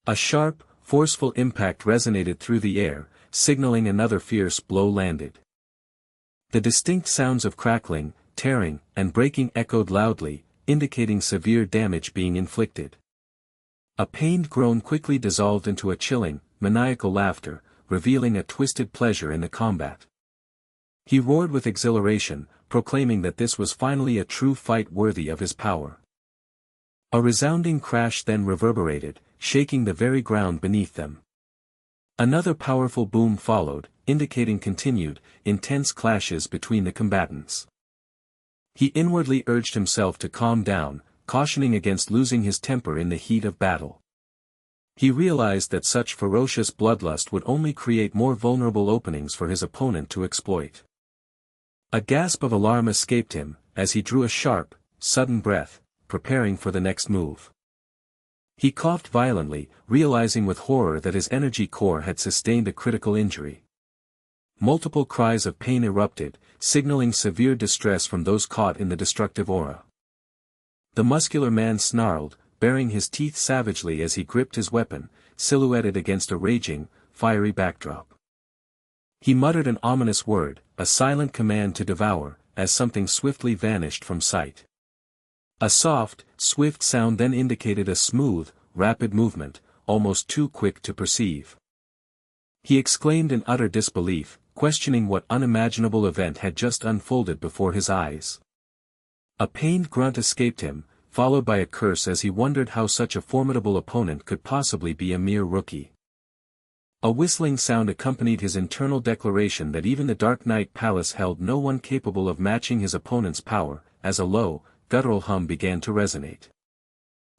A sharp, forceful impact resonated through the air, signaling another fierce blow landed. The distinct sounds of crackling, tearing, and breaking echoed loudly, indicating severe damage being inflicted. A pained groan quickly dissolved into a chilling, maniacal laughter, revealing a twisted pleasure in the combat. He roared with exhilaration, proclaiming that this was finally a true fight worthy of his power. A resounding crash then reverberated, shaking the very ground beneath them. Another powerful boom followed, indicating continued, intense clashes between the combatants. He inwardly urged himself to calm down, cautioning against losing his temper in the heat of battle. He realized that such ferocious bloodlust would only create more vulnerable openings for his opponent to exploit. A gasp of alarm escaped him, as he drew a sharp, sudden breath, preparing for the next move. He coughed violently, realizing with horror that his energy core had sustained a critical injury. Multiple cries of pain erupted, signaling severe distress from those caught in the destructive aura. The muscular man snarled, baring his teeth savagely as he gripped his weapon, silhouetted against a raging, fiery backdrop. He muttered an ominous word, a silent command to devour, as something swiftly vanished from sight. A soft, swift sound then indicated a smooth, rapid movement, almost too quick to perceive. He exclaimed in utter disbelief, questioning what unimaginable event had just unfolded before his eyes. A pained grunt escaped him, followed by a curse as he wondered how such a formidable opponent could possibly be a mere rookie. A whistling sound accompanied his internal declaration that even the Dark Knight Palace held no one capable of matching his opponent's power, as a low, guttural hum began to resonate.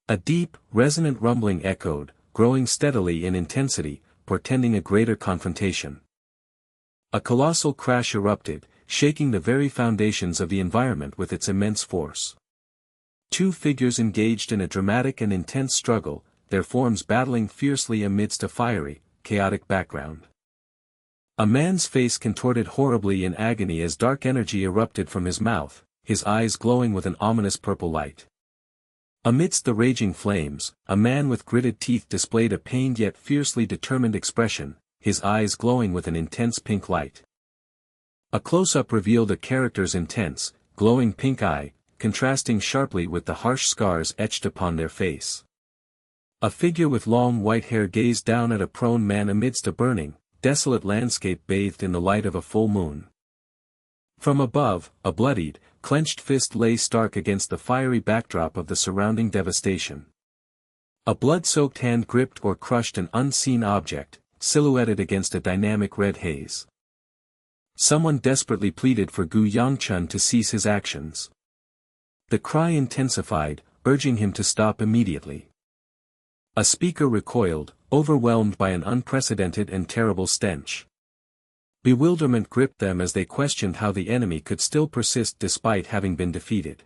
A deep, resonant rumbling echoed, growing steadily in intensity, portending a greater confrontation. A colossal crash erupted, shaking the very foundations of the environment with its immense force. Two figures engaged in a dramatic and intense struggle, their forms battling fiercely amidst a fiery, chaotic background. A man's face contorted horribly in agony as dark energy erupted from his mouth, his eyes glowing with an ominous purple light. Amidst the raging flames, a man with gritted teeth displayed a pained yet fiercely determined expression, his eyes glowing with an intense pink light. A close-up revealed a character's intense, glowing pink eye, contrasting sharply with the harsh scars etched upon their face. A figure with long white hair gazed down at a prone man amidst a burning, desolate landscape bathed in the light of a full moon. From above, a bloodied, clenched fist lay stark against the fiery backdrop of the surrounding devastation. A blood-soaked hand gripped or crushed an unseen object, silhouetted against a dynamic red haze. Someone desperately pleaded for Yangcheon to cease his actions. The cry intensified, urging him to stop immediately. A speaker recoiled, overwhelmed by an unprecedented and terrible stench. Bewilderment gripped them as they questioned how the enemy could still persist despite having been defeated.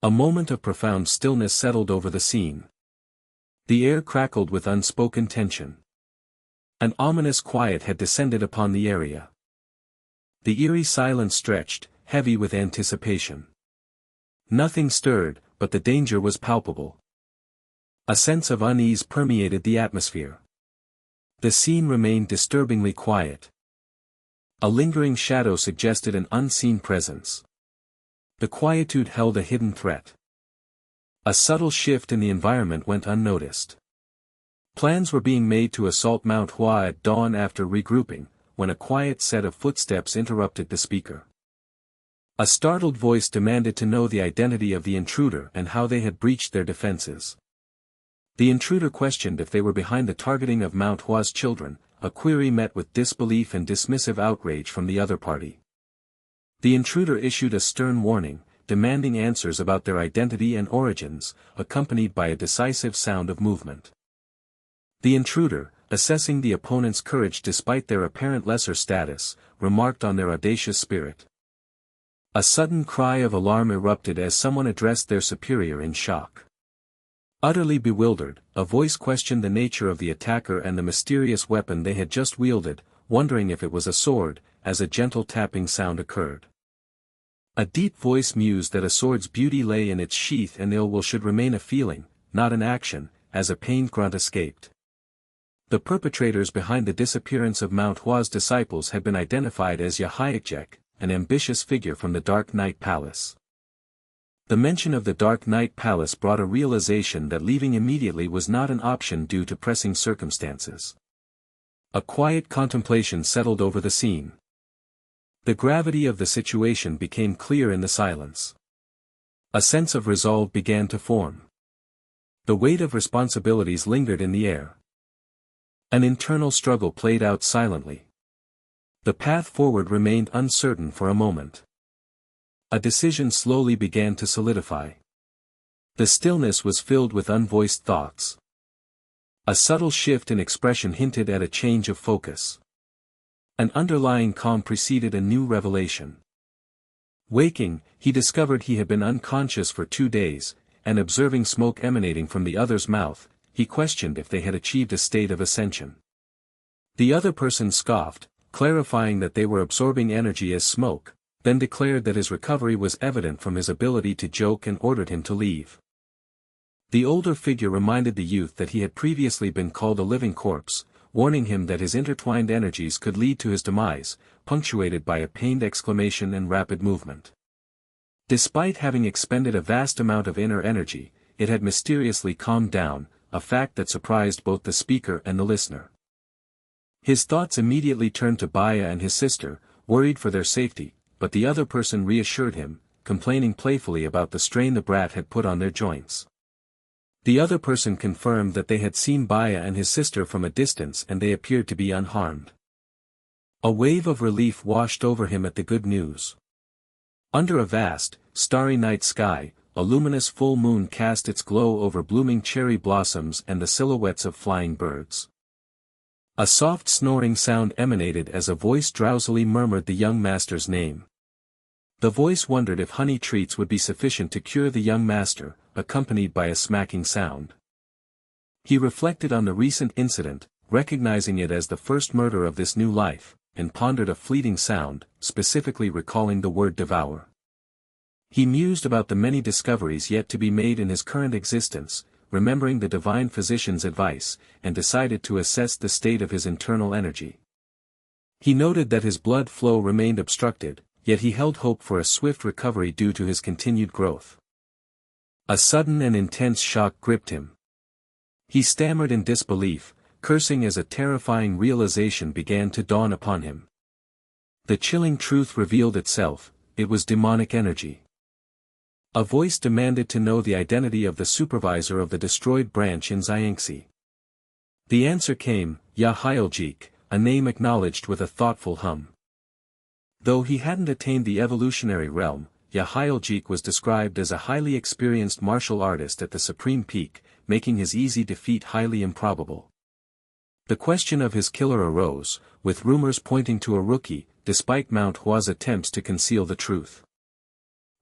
A moment of profound stillness settled over the scene. The air crackled with unspoken tension. An ominous quiet had descended upon the area. The eerie silence stretched, heavy with anticipation. Nothing stirred, but the danger was palpable. A sense of unease permeated the atmosphere. The scene remained disturbingly quiet. A lingering shadow suggested an unseen presence. The quietude held a hidden threat. A subtle shift in the environment went unnoticed. Plans were being made to assault Manhwa at dawn after regrouping, when a quiet set of footsteps interrupted the speaker. A startled voice demanded to know the identity of the intruder and how they had breached their defenses. The intruder questioned if they were behind the targeting of Manhwa's children, a query met with disbelief and dismissive outrage from the other party. The intruder issued a stern warning, demanding answers about their identity and origins, accompanied by a decisive sound of movement. The intruder, assessing the opponent's courage despite their apparent lesser status, remarked on their audacious spirit. A sudden cry of alarm erupted as someone addressed their superior in shock. Utterly bewildered, a voice questioned the nature of the attacker and the mysterious weapon they had just wielded, wondering if it was a sword, as a gentle tapping sound occurred. A deep voice mused that a sword's beauty lay in its sheath and ill will should remain a feeling, not an action, as a pained grunt escaped. The perpetrators behind the disappearance of Manhwa's disciples had been identified as Yangcheon, an ambitious figure from the Dark Knight Palace. The mention of the Dark Knight Palace brought a realization that leaving immediately was not an option due to pressing circumstances. A quiet contemplation settled over the scene. The gravity of the situation became clear in the silence. A sense of resolve began to form. The weight of responsibilities lingered in the air. An internal struggle played out silently. The path forward remained uncertain for a moment. A decision slowly began to solidify. The stillness was filled with unvoiced thoughts. A subtle shift in expression hinted at a change of focus. An underlying calm preceded a new revelation. Waking, he discovered he had been unconscious for 2 days, and observing smoke emanating from the other's mouth, he questioned if they had achieved a state of ascension. The other person scoffed, clarifying that they were absorbing energy as smoke, then declared that his recovery was evident from his ability to joke and ordered him to leave. The older figure reminded the youth that he had previously been called a living corpse, warning him that his intertwined energies could lead to his demise, punctuated by a pained exclamation and rapid movement. Despite having expended a vast amount of inner energy, it had mysteriously calmed down, a fact that surprised both the speaker and the listener. His thoughts immediately turned to Baya and his sister, worried for their safety, but the other person reassured him, complaining playfully about the strain the brat had put on their joints. The other person confirmed that they had seen Baya and his sister from a distance and they appeared to be unharmed. A wave of relief washed over him at the good news. Under a vast, starry night sky, a luminous full moon cast its glow over blooming cherry blossoms and the silhouettes of flying birds. A soft snoring sound emanated as a voice drowsily murmured the young master's name. The voice wondered if honey treats would be sufficient to cure the young master, accompanied by a smacking sound. He reflected on the recent incident, recognizing it as the first murder of this new life, and pondered a fleeting sound, specifically recalling the word devour. He mused about the many discoveries yet to be made in his current existence, remembering the divine physician's advice, and decided to assess the state of his internal energy. He noted that his blood flow remained obstructed, yet he held hope for a swift recovery due to his continued growth. A sudden and intense shock gripped him. He stammered in disbelief, cursing as a terrifying realization began to dawn upon him. The chilling truth revealed itself: it was demonic energy. A voice demanded to know the identity of the supervisor of the destroyed branch in Xiangxi. The answer came: Yahyuljik, a name acknowledged with a thoughtful hum. Though he hadn't attained the evolutionary realm, Yahyuljik was described as a highly experienced martial artist at the supreme peak, making his easy defeat highly improbable. The question of his killer arose, with rumors pointing to a rookie, despite Manhwa's attempts to conceal the truth.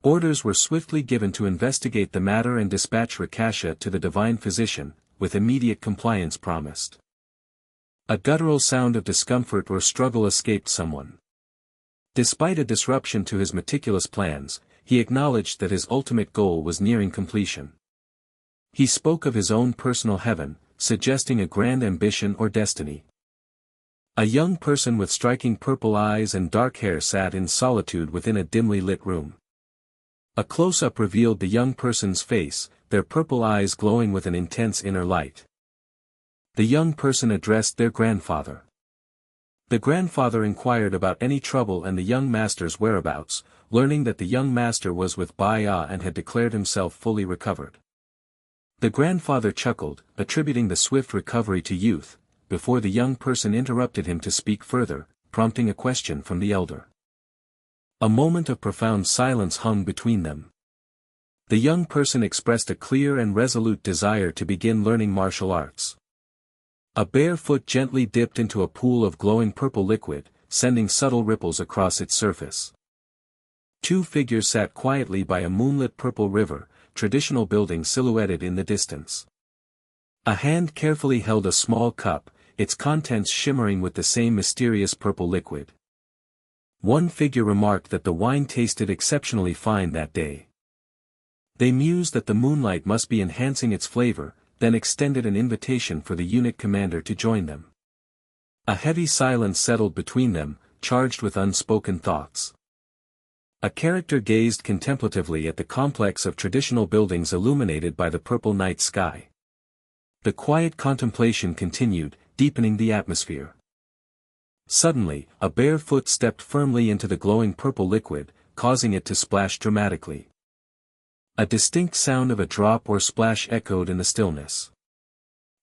Orders were swiftly given to investigate the matter and dispatch Rakasha to the divine physician, with immediate compliance promised. A guttural sound of discomfort or struggle escaped someone. Despite a disruption to his meticulous plans, he acknowledged that his ultimate goal was nearing completion. He spoke of his own personal heaven, suggesting a grand ambition or destiny. A young person with striking purple eyes and dark hair sat in solitude within a dimly lit room. A close-up revealed the young person's face, their purple eyes glowing with an intense inner light. The young person addressed their grandfather. The grandfather inquired about any trouble and the young master's whereabouts, learning that the young master was with Baya and had declared himself fully recovered. The grandfather chuckled, attributing the swift recovery to youth, before the young person interrupted him to speak further, prompting a question from the elder. A moment of profound silence hung between them. The young person expressed a clear and resolute desire to begin learning martial arts. A bare foot gently dipped into a pool of glowing purple liquid, sending subtle ripples across its surface. Two figures sat quietly by a moonlit purple river, traditional building silhouetted in the distance. A hand carefully held a small cup, its contents shimmering with the same mysterious purple liquid. One figure remarked that the wine tasted exceptionally fine that day. They mused that the moonlight must be enhancing its flavor, then extended an invitation for the unit commander to join them. A heavy silence settled between them, charged with unspoken thoughts. A character gazed contemplatively at the complex of traditional buildings illuminated by the purple night sky. The quiet contemplation continued, deepening the atmosphere. Suddenly, a bare foot stepped firmly into the glowing purple liquid, causing it to splash dramatically. A distinct sound of a drop or splash echoed in the stillness.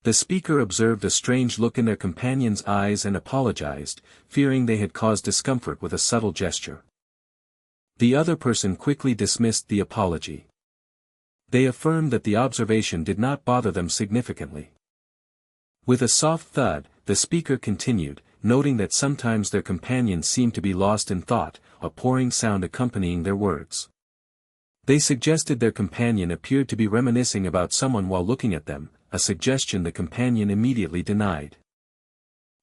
The speaker observed a strange look in their companion's eyes and apologized, fearing they had caused discomfort with a subtle gesture. The other person quickly dismissed the apology. They affirmed that the observation did not bother them significantly. With a soft thud, the speaker continued, noting that sometimes their companions seemed to be lost in thought, a pouring sound accompanying their words. They suggested their companion appeared to be reminiscing about someone while looking at them, a suggestion the companion immediately denied.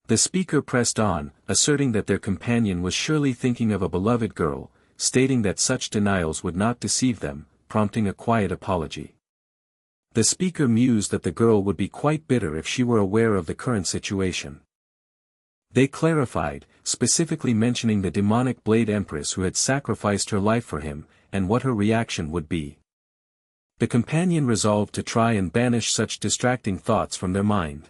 The speaker pressed on, asserting that their companion was surely thinking of a beloved girl, stating that such denials would not deceive them, prompting a quiet apology. The speaker mused that the girl would be quite bitter if she were aware of the current situation. They clarified, specifically mentioning the demonic Blade Empress who had sacrificed her life for him, and what her reaction would be. The companion resolved to try and banish such distracting thoughts from their mind.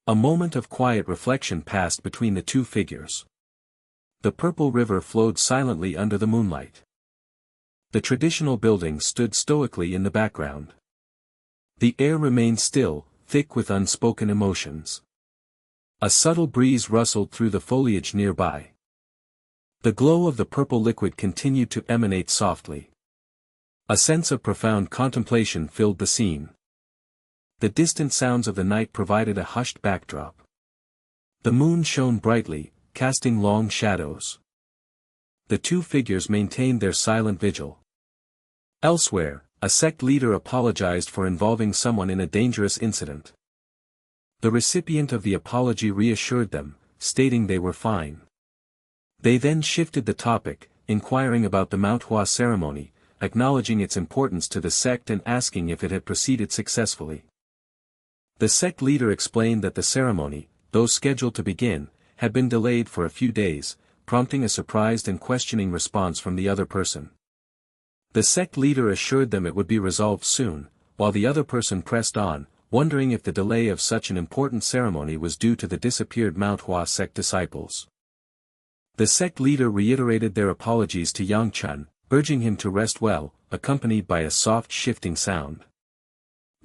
A moment of quiet reflection passed between the two figures. The purple river flowed silently under the moonlight. The traditional building stood stoically in the background. The air remained still, thick with unspoken emotions. A subtle breeze rustled through the foliage nearby. The glow of the purple liquid continued to emanate softly. A sense of profound contemplation filled the scene. The distant sounds of the night provided a hushed backdrop. The moon shone brightly, casting long shadows. The two figures maintained their silent vigil. Elsewhere, a sect leader apologized for involving someone in a dangerous incident. The recipient of the apology reassured them, stating they were fine. They then shifted the topic, inquiring about the Manhwa ceremony, acknowledging its importance to the sect and asking if it had proceeded successfully. The sect leader explained that the ceremony, though scheduled to begin, had been delayed for a few days, prompting a surprised and questioning response from the other person. The sect leader assured them it would be resolved soon, while the other person pressed on, wondering if the delay of such an important ceremony was due to the disappeared Manhwa sect disciples. The sect leader reiterated their apologies to Yangcheon, urging him to rest well, accompanied by a soft shifting sound.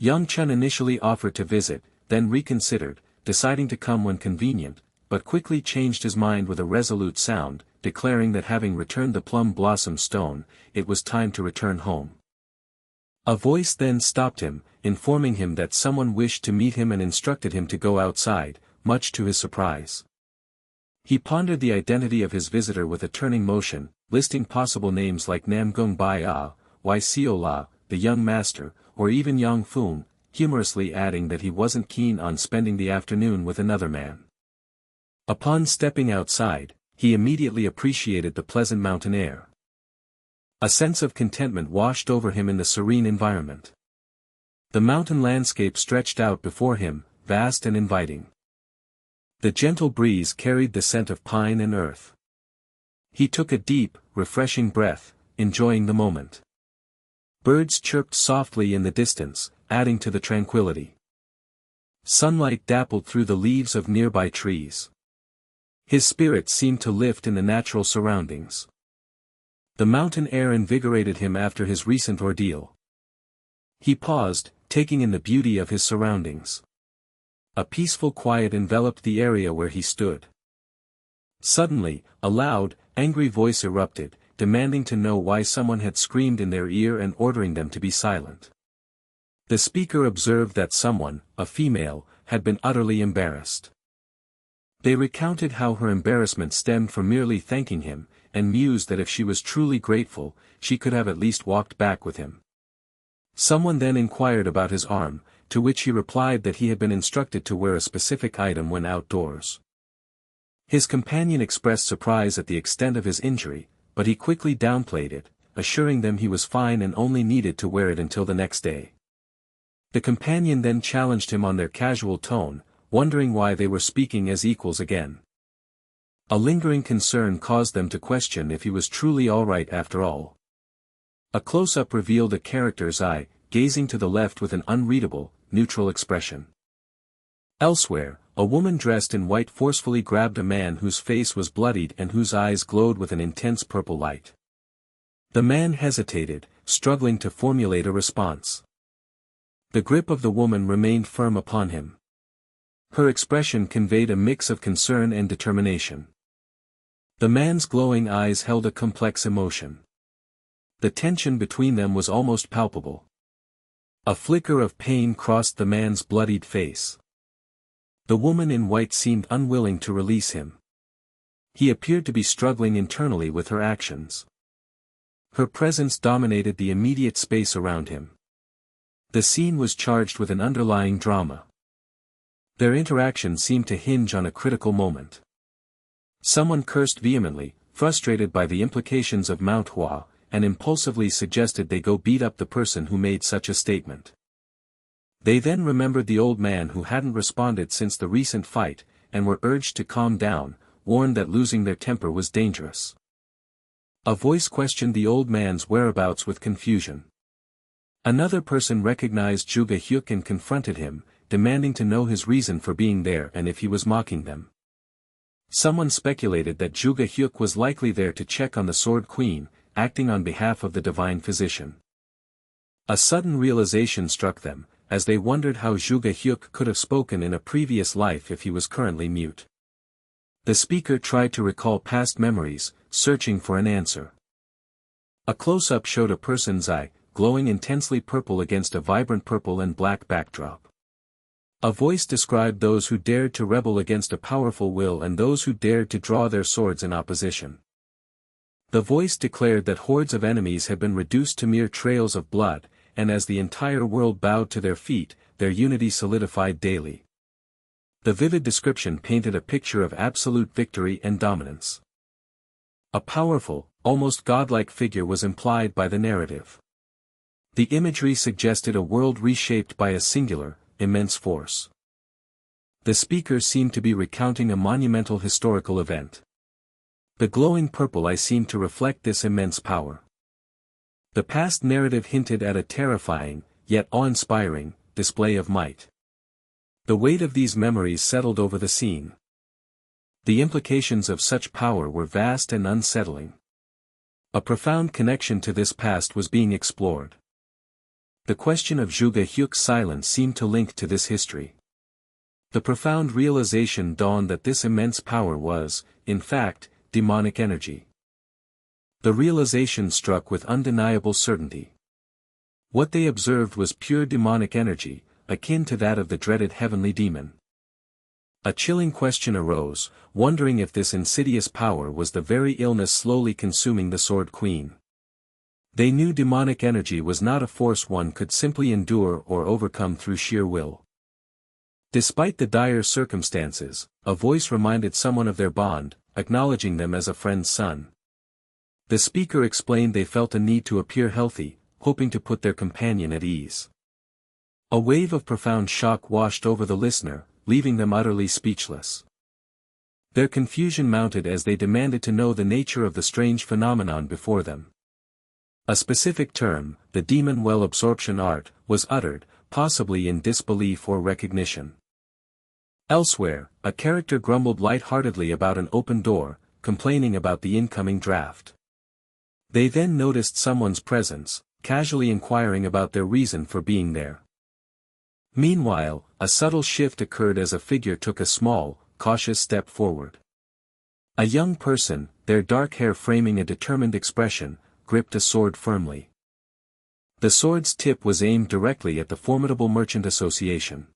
Yangcheon initially offered to visit, then reconsidered, deciding to come when convenient, but quickly changed his mind with a resolute sound, declaring that having returned the plum blossom stone, it was time to return home. A voice then stopped him, informing him that someone wished to meet him and instructed him to go outside, much to his surprise. He pondered the identity of his visitor with a turning motion, listing possible names like Seol-ah Wi, Seol-ah, the young master, or even Yang Fun, humorously adding that he wasn't keen on spending the afternoon with another man. Upon stepping outside, he immediately appreciated the pleasant mountain air. A sense of contentment washed over him in the serene environment. The mountain landscape stretched out before him, vast and inviting. The gentle breeze carried the scent of pine and earth. He took a deep, refreshing breath, enjoying the moment. Birds chirped softly in the distance, adding to the tranquility. Sunlight dappled through the leaves of nearby trees. His spirit seemed to lift in the natural surroundings. The mountain air invigorated him after his recent ordeal. He paused, taking in the beauty of his surroundings. A peaceful quiet enveloped the area where he stood. Suddenly, a loud, angry voice erupted, demanding to know why someone had screamed in their ear and ordering them to be silent. The speaker observed that someone, a female, had been utterly embarrassed. They recounted how her embarrassment stemmed from merely thanking him, and mused that if she was truly grateful, she could have at least walked back with him. Someone then inquired about his arm, to which he replied that he had been instructed to wear a specific item when outdoors. His companion expressed surprise at the extent of his injury, but he quickly downplayed it, assuring them he was fine and only needed to wear it until the next day. The companion then challenged him on their casual tone, wondering why they were speaking as equals again. A lingering concern caused them to question if he was truly alright after all. A close-up revealed a character's eye, gazing to the left with an unreadable, neutral expression. Elsewhere, a woman dressed in white forcefully grabbed a man whose face was bloodied and whose eyes glowed with an intense purple light. The man hesitated, struggling to formulate a response. The grip of the woman remained firm upon him. Her expression conveyed a mix of concern and determination. The man's glowing eyes held a complex emotion. The tension between them was almost palpable. A flicker of pain crossed the man's bloodied face. The woman in white seemed unwilling to release him. He appeared to be struggling internally with her actions. Her presence dominated the immediate space around him. The scene was charged with an underlying drama. Their interaction seemed to hinge on a critical moment. Someone cursed vehemently, frustrated by the implications of Manhwa, and impulsively suggested they go beat up the person who made such a statement. They then remembered the old man who hadn't responded since the recent fight, and were urged to calm down, warned that losing their temper was dangerous. A voice questioned the old man's whereabouts with confusion. Another person recognized Juga Hyuk and confronted him, demanding to know his reason for being there and if he was mocking them. Someone speculated that Juga Hyuk was likely there to check on the Sword Queen, acting on behalf of the divine physician. A sudden realization struck them, as they wondered how Juga Hyuk could have spoken in a previous life if he was currently mute. The speaker tried to recall past memories, searching for an answer. A close-up showed a person's eye, glowing intensely purple against a vibrant purple and black backdrop. A voice described those who dared to rebel against a powerful will and those who dared to draw their swords in opposition. The voice declared that hordes of enemies had been reduced to mere trails of blood, and as the entire world bowed to their feet, their unity solidified daily. The vivid description painted a picture of absolute victory and dominance. A powerful, almost godlike figure was implied by the narrative. The imagery suggested a world reshaped by a singular, immense force. The speaker seemed to be recounting a monumental historical event. The glowing purple eye seemed to reflect this immense power. The past narrative hinted at a terrifying, yet awe-inspiring, display of might. The weight of these memories settled over the scene. The implications of such power were vast and unsettling. A profound connection to this past was being explored. The question of Zhuge Hyuk's silence seemed to link to this history. The profound realization dawned that this immense power was, in fact, demonic energy. The realization struck with undeniable certainty. What they observed was pure demonic energy, akin to that of the dreaded heavenly demon. A chilling question arose, wondering if this insidious power was the very illness slowly consuming the Sword Queen. They knew demonic energy was not a force one could simply endure or overcome through sheer will. Despite the dire circumstances, a voice reminded someone of their bond, acknowledging them as a friend's son. The speaker explained they felt a need to appear healthy, hoping to put their companion at ease. A wave of profound shock washed over the listener, leaving them utterly speechless. Their confusion mounted as they demanded to know the nature of the strange phenomenon before them. A specific term, the demon well absorption art, was uttered, possibly in disbelief or recognition. Elsewhere, a character grumbled light-heartedly about an open door, complaining about the incoming draft. They then noticed someone's presence, casually inquiring about their reason for being there. Meanwhile, a subtle shift occurred as a figure took a small, cautious step forward. A young person, their dark hair framing a determined expression, gripped a sword firmly. The sword's tip was aimed directly at the formidable merchant association.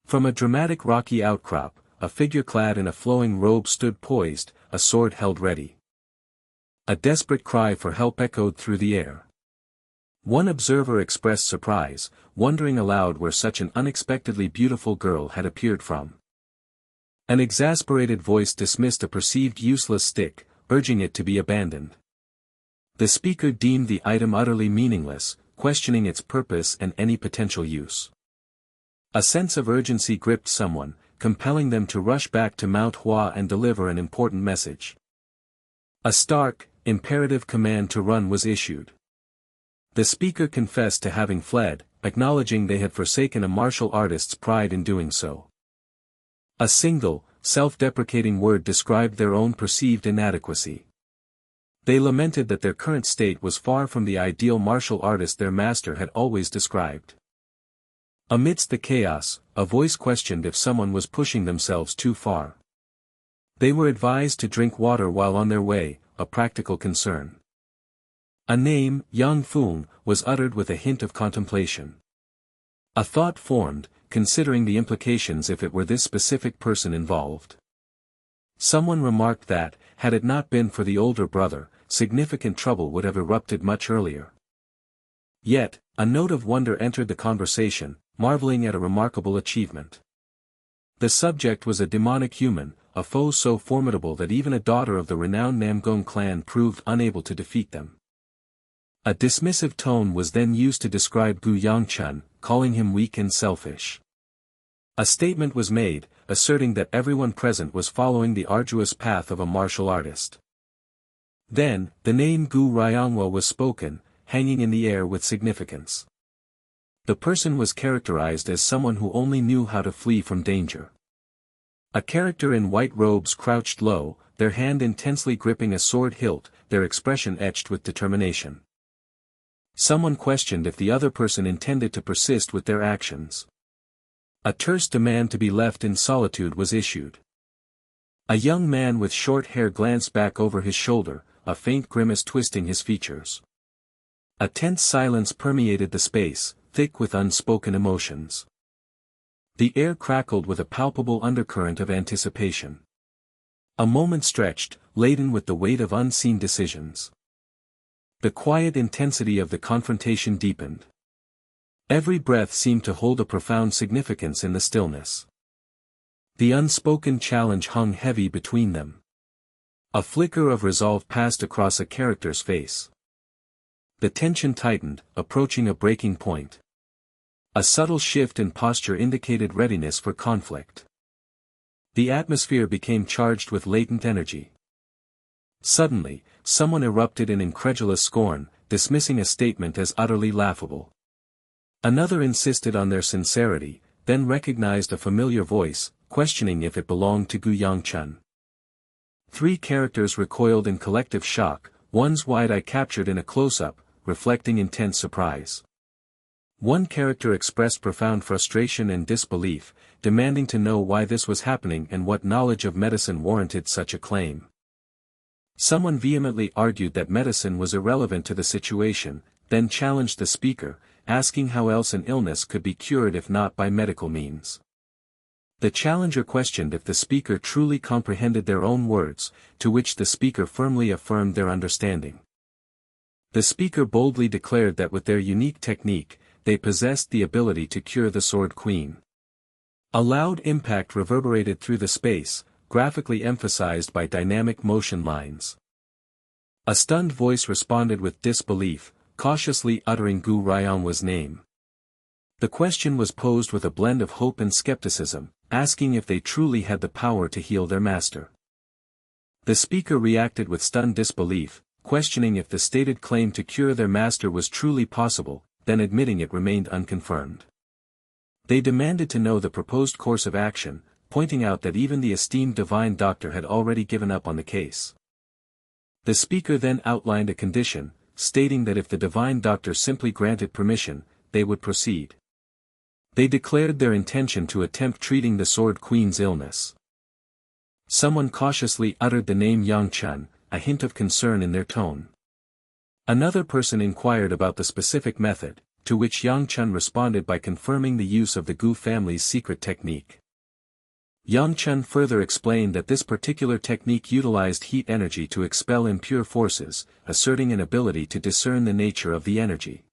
From a dramatic rocky outcrop, a figure clad in a flowing robe stood poised, a sword held ready. A desperate cry for help echoed through the air. One observer expressed surprise, wondering aloud where such an unexpectedly beautiful girl had appeared from. An exasperated voice dismissed a perceived useless stick, urging it to be abandoned. The speaker deemed the item utterly meaningless, questioning its purpose and any potential use. A sense of urgency gripped someone, compelling them to rush back to Manhwa and deliver an important message. A stark, imperative command to run was issued. The speaker confessed to having fled, acknowledging they had forsaken a martial artist's pride in doing so. A single, self-deprecating word described their own perceived inadequacy. They lamented that their current state was far from the ideal martial artist their master had always described. Amidst the chaos, a voice questioned if someone was pushing themselves too far. They were advised to drink water while on their way, a practical concern. A name, Yangcheon Ku, was uttered with a hint of contemplation. A thought formed, considering the implications if it were this specific person involved. Someone remarked that, had it not been for the older brother, significant trouble would have erupted much earlier. Yet, a note of wonder entered the conversation, marveling at a remarkable achievement. The subject was a demonic human, a foe so formidable that even a daughter of the renowned Namgong clan proved unable to defeat them. A dismissive tone was then used to describe Gu Yangchun, calling him weak and selfish. A statement was made, asserting that everyone present was following the arduous path of a martial artist. Then, the name Gu Ryangwa was spoken, hanging in the air with significance. The person was characterized as someone who only knew how to flee from danger. A character in white robes crouched low, their hand intensely gripping a sword hilt, their expression etched with determination. Someone questioned if the other person intended to persist with their actions. A terse demand to be left in solitude was issued. A young man with short hair glanced back over his shoulder, a faint grimace twisting his features. A tense silence permeated the space, thick with unspoken emotions. The air crackled with a palpable undercurrent of anticipation. A moment stretched, laden with the weight of unseen decisions. The quiet intensity of the confrontation deepened. Every breath seemed to hold a profound significance in the stillness. The unspoken challenge hung heavy between them. A flicker of resolve passed across a character's face. The tension tightened, approaching a breaking point. A subtle shift in posture indicated readiness for conflict. The atmosphere became charged with latent energy. Suddenly, someone erupted in incredulous scorn, dismissing a statement as utterly laughable. Another insisted on their sincerity, then recognized a familiar voice, questioning if it belonged to Gu Yangcheon. Three characters recoiled in collective shock, one's wide eye captured in a close-up, reflecting intense surprise. One character expressed profound frustration and disbelief, demanding to know why this was happening and what knowledge of medicine warranted such a claim. Someone vehemently argued that medicine was irrelevant to the situation, then challenged the speaker, asking how else an illness could be cured if not by medical means. The challenger questioned if the speaker truly comprehended their own words, to which the speaker firmly affirmed their understanding. The speaker boldly declared that with their unique technique, they possessed the ability to cure the Sword Queen. A loud impact reverberated through the space, graphically emphasized by dynamic motion lines. A stunned voice responded with disbelief, cautiously uttering Gu Ryangwa's name. The question was posed with a blend of hope and skepticism, asking if they truly had the power to heal their master. The speaker reacted with stunned disbelief, questioning if the stated claim to cure their master was truly possible, then admitting it remained unconfirmed. They demanded to know the proposed course of action, pointing out that even the esteemed divine doctor had already given up on the case. The speaker then outlined a condition, stating that if the divine doctor simply granted permission, they would proceed. They declared their intention to attempt treating the Sword Queen's illness. Someone cautiously uttered the name Yangcheon, a hint of concern in their tone. Another person inquired about the specific method, to which Yangcheon responded by confirming the use of the Gu family's secret technique. Yangcheon further explained that this particular technique utilized heat energy to expel impure forces, asserting an ability to discern the nature of the energy.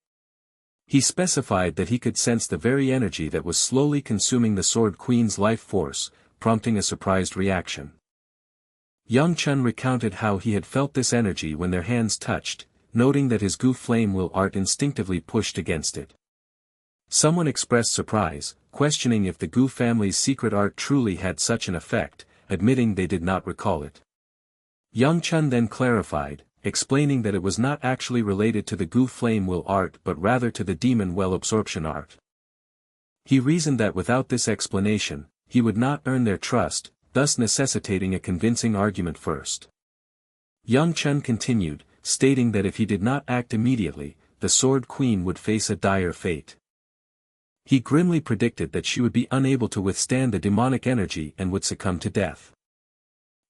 He specified that he could sense the very energy that was slowly consuming the Sword Queen's life force, prompting a surprised reaction. Yangcheon recounted how he had felt this energy when their hands touched, noting that his Gu flame will art instinctively pushed against it. Someone expressed surprise, questioning if the Gu family's secret art truly had such an effect, admitting they did not recall it. Yangcheon then clarified, explaining that it was not actually related to the Gu flame will art but rather to the demon well absorption art. He reasoned that without this explanation, he would not earn their trust, thus necessitating a convincing argument first. Yangcheon continued, stating that if he did not act immediately, the Sword Queen would face a dire fate. He grimly predicted that she would be unable to withstand the demonic energy and would succumb to death.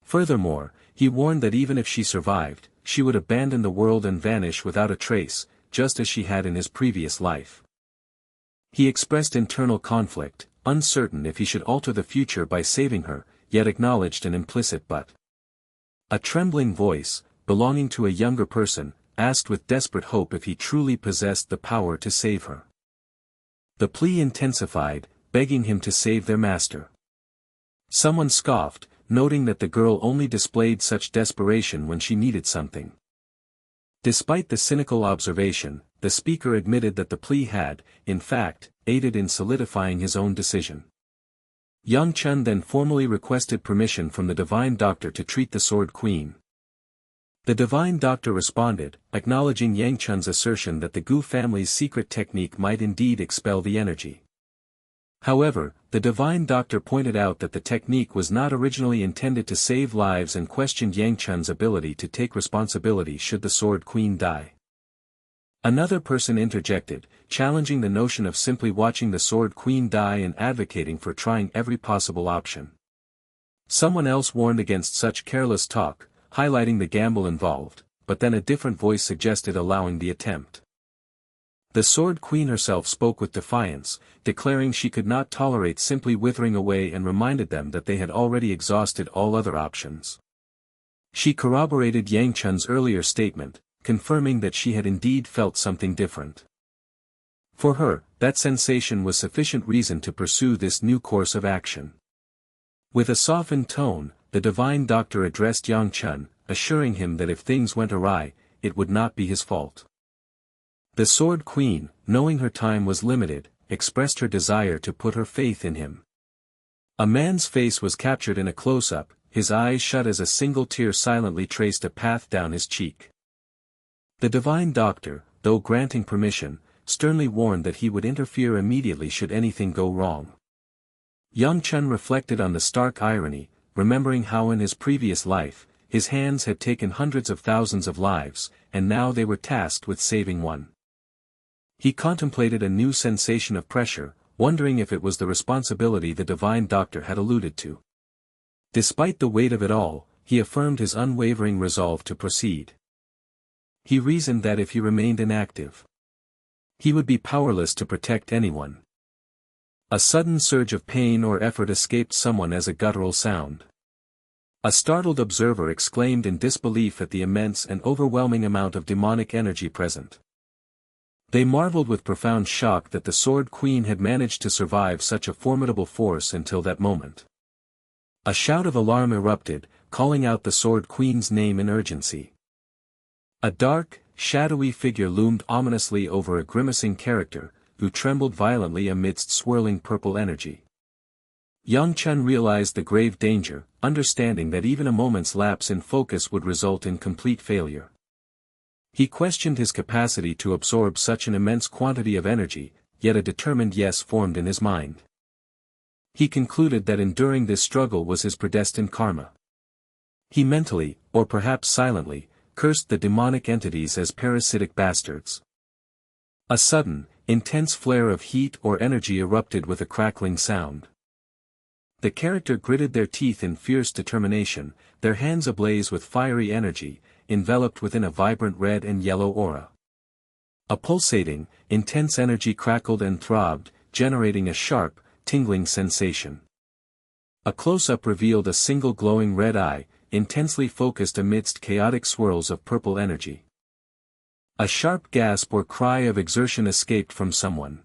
Furthermore, he warned that even if she survived, she would abandon the world and vanish without a trace, just as she had in his previous life. He expressed internal conflict, uncertain if he should alter the future by saving her, yet acknowledged an implicit but. A trembling voice, belonging to a younger person, asked with desperate hope if he truly possessed the power to save her. The plea intensified, begging him to save their master. Someone scoffed, noting that the girl only displayed such desperation when she needed something. Despite the cynical observation, the speaker admitted that the plea had, in fact, aided in solidifying his own decision. Yangcheon then formally requested permission from the divine doctor to treat the Sword Queen. The divine doctor responded, acknowledging Yangcheon's assertion that the Gu family's secret technique might indeed expel the energy. However, the divine doctor pointed out that the technique was not originally intended to save lives and questioned Yangcheon's ability to take responsibility should the Sword Queen die. Another person interjected, challenging the notion of simply watching the Sword Queen die and advocating for trying every possible option. Someone else warned against such careless talk, highlighting the gamble involved, but then a different voice suggested allowing the attempt. The Sword Queen herself spoke with defiance, declaring she could not tolerate simply withering away and reminded them that they had already exhausted all other options. She corroborated Yangcheon's earlier statement, confirming that she had indeed felt something different. For her, that sensation was sufficient reason to pursue this new course of action. With a softened tone, the divine doctor addressed Yangcheon, assuring him that if things went awry, it would not be his fault. The Sword Queen, knowing her time was limited, expressed her desire to put her faith in him. A man's face was captured in a close-up, his eyes shut as a single tear silently traced a path down his cheek. The divine doctor, though granting permission, sternly warned that he would interfere immediately should anything go wrong. Yangcheon reflected on the stark irony, remembering how in his previous life, his hands had taken hundreds of thousands of lives, and now they were tasked with saving one. He contemplated a new sensation of pressure, wondering if it was the responsibility the divine doctor had alluded to. Despite the weight of it all, he affirmed his unwavering resolve to proceed. He reasoned that if he remained inactive, he would be powerless to protect anyone. A sudden surge of pain or effort escaped someone as a guttural sound. A startled observer exclaimed in disbelief at the immense and overwhelming amount of demonic energy present. They marveled with profound shock that the Sword Queen had managed to survive such a formidable force until that moment. A shout of alarm erupted, calling out the Sword Queen's name in urgency. A dark, shadowy figure loomed ominously over a grimacing character, who trembled violently amidst swirling purple energy. Yangcheon realized the grave danger, understanding that even a moment's lapse in focus would result in complete failure. He questioned his capacity to absorb such an immense quantity of energy, yet a determined yes formed in his mind. He concluded that enduring this struggle was his predestined karma. He mentally, or perhaps silently, cursed the demonic entities as parasitic bastards. A sudden, intense flare of heat or energy erupted with a crackling sound. The character gritted their teeth in fierce determination, their hands ablaze with fiery energy, enveloped within a vibrant red and yellow aura. A pulsating, intense energy crackled and throbbed, generating a sharp, tingling sensation. A close-up revealed a single glowing red eye, intensely focused amidst chaotic swirls of purple energy. A sharp gasp or cry of exertion escaped from someone.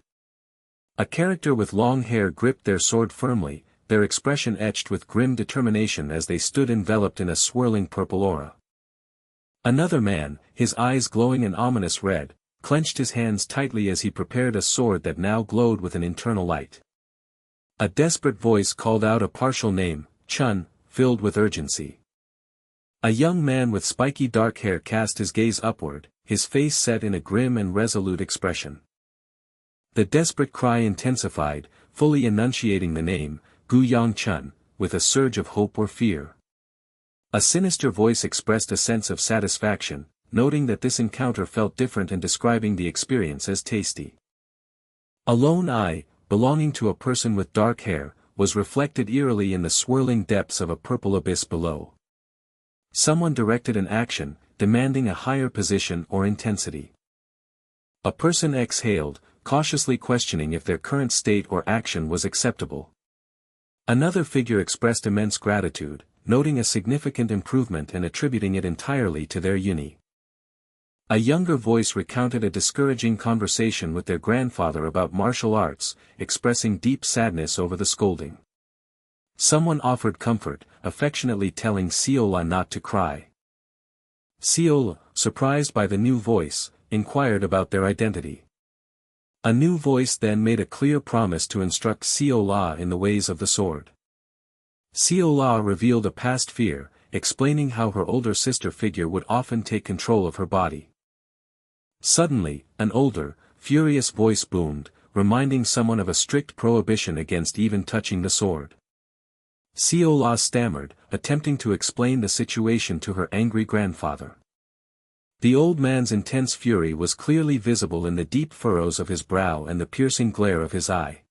A character with long hair gripped their sword firmly, their expression etched with grim determination as they stood enveloped in a swirling purple aura. Another man, his eyes glowing an ominous red, clenched his hands tightly as he prepared a sword that now glowed with an internal light. A desperate voice called out a partial name, Chun, filled with urgency. A young man with spiky dark hair cast his gaze upward, his face set in a grim and resolute expression. The desperate cry intensified, fully enunciating the name, Gu Yangcheon, with a surge of hope or fear. A sinister voice expressed a sense of satisfaction, noting that this encounter felt different and describing the experience as tasty. A lone eye, belonging to a person with dark hair, was reflected eerily in the swirling depths of a purple abyss below. Someone directed an action, demanding a higher position or intensity. A person exhaled, cautiously questioning if their current state or action was acceptable. Another figure expressed immense gratitude, noting a significant improvement and attributing it entirely to their uni. A younger voice recounted a discouraging conversation with their grandfather about martial arts, expressing deep sadness over the scolding. Someone offered comfort, affectionately telling Seol-ah not to cry. Seol-ah, surprised by the new voice, inquired about their identity. A new voice then made a clear promise to instruct Seol-ah in the ways of the sword. Seol-ah revealed a past fear, explaining how her older sister figure would often take control of her body. Suddenly, an older, furious voice boomed, reminding someone of a strict prohibition against even touching the sword. Seol-ah stammered, attempting to explain the situation to her angry grandfather. The old man's intense fury was clearly visible in the deep furrows of his brow and the piercing glare of his eye.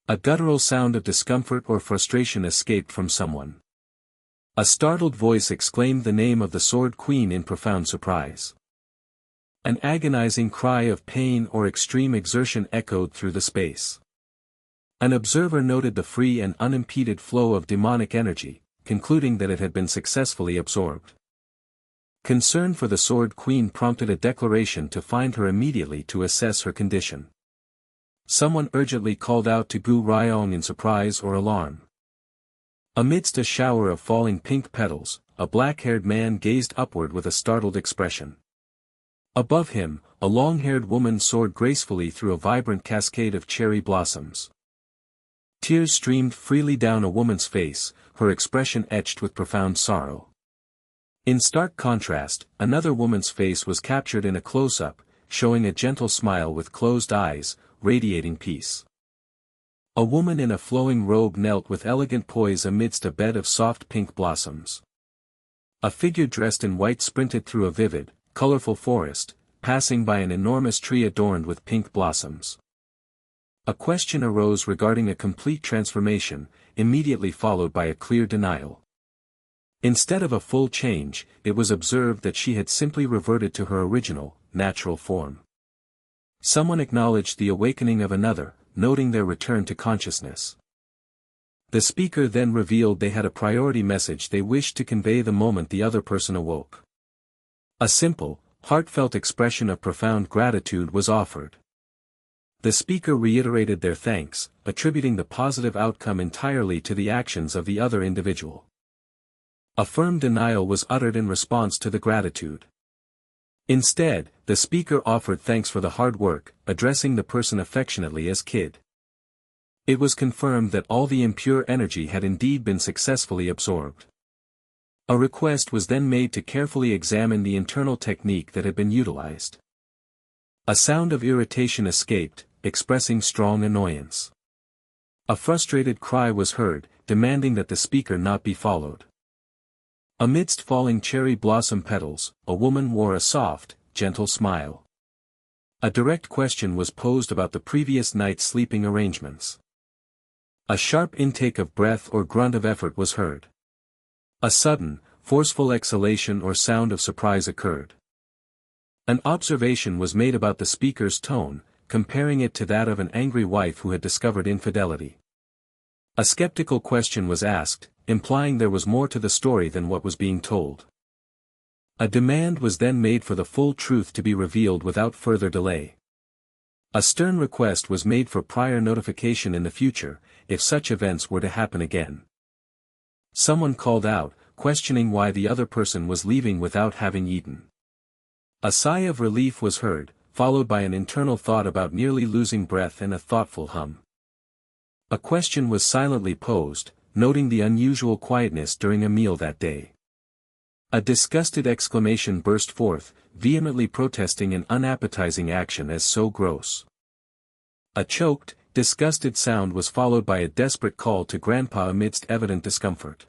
A guttural sound of discomfort or frustration escaped from someone. A startled voice exclaimed the name of the Sword Queen in profound surprise. An agonizing cry of pain or extreme exertion echoed through the space. An observer noted the free and unimpeded flow of demonic energy, concluding that it had been successfully absorbed. Concern for the Sword Queen prompted a declaration to find her immediately to assess her condition. Someone urgently called out to Gu Ryong in surprise or alarm. Amidst a shower of falling pink petals, a black-haired man gazed upward with a startled expression. Above him, a long-haired woman soared gracefully through a vibrant cascade of cherry blossoms. Tears streamed freely down a woman's face, her expression etched with profound sorrow. In stark contrast, another woman's face was captured in a close-up, showing a gentle smile with closed eyes, radiating peace. A woman in a flowing robe knelt with elegant poise amidst a bed of soft pink blossoms. A figure dressed in white sprinted through a vivid, colorful forest, passing by an enormous tree adorned with pink blossoms. A question arose regarding a complete transformation, immediately followed by a clear denial. Instead of a full change, it was observed that she had simply reverted to her original, natural form. Someone acknowledged the awakening of another, noting their return to consciousness. The speaker then revealed they had a priority message they wished to convey the moment the other person awoke. A simple, heartfelt expression of profound gratitude was offered. The speaker reiterated their thanks, attributing the positive outcome entirely to the actions of the other individual. A firm denial was uttered in response to the gratitude. Instead, the speaker offered thanks for the hard work, addressing the person affectionately as kid. It was confirmed that all the impure energy had indeed been successfully absorbed. A request was then made to carefully examine the internal technique that had been utilized. A sound of irritation escaped, expressing strong annoyance. A frustrated cry was heard, demanding that the speaker not be followed. Amidst falling cherry blossom petals, a woman wore a soft, gentle smile. A direct question was posed about the previous night's sleeping arrangements. A sharp intake of breath or grunt of effort was heard. A sudden, forceful exhalation or sound of surprise occurred. An observation was made about the speaker's tone, comparing it to that of an angry wife who had discovered infidelity. A skeptical question was asked, implying there was more to the story than what was being told. A demand was then made for the full truth to be revealed without further delay. A stern request was made for prior notification in the future, if such events were to happen again. Someone called out, questioning why the other person was leaving without having eaten. A sigh of relief was heard, followed by an internal thought about nearly losing breath and a thoughtful hum. A question was silently posed, noting the unusual quietness during a meal that day. A disgusted exclamation burst forth, vehemently protesting an unappetizing action as so gross. A choked, disgusted sound was followed by a desperate call to Grandpa amidst evident discomfort.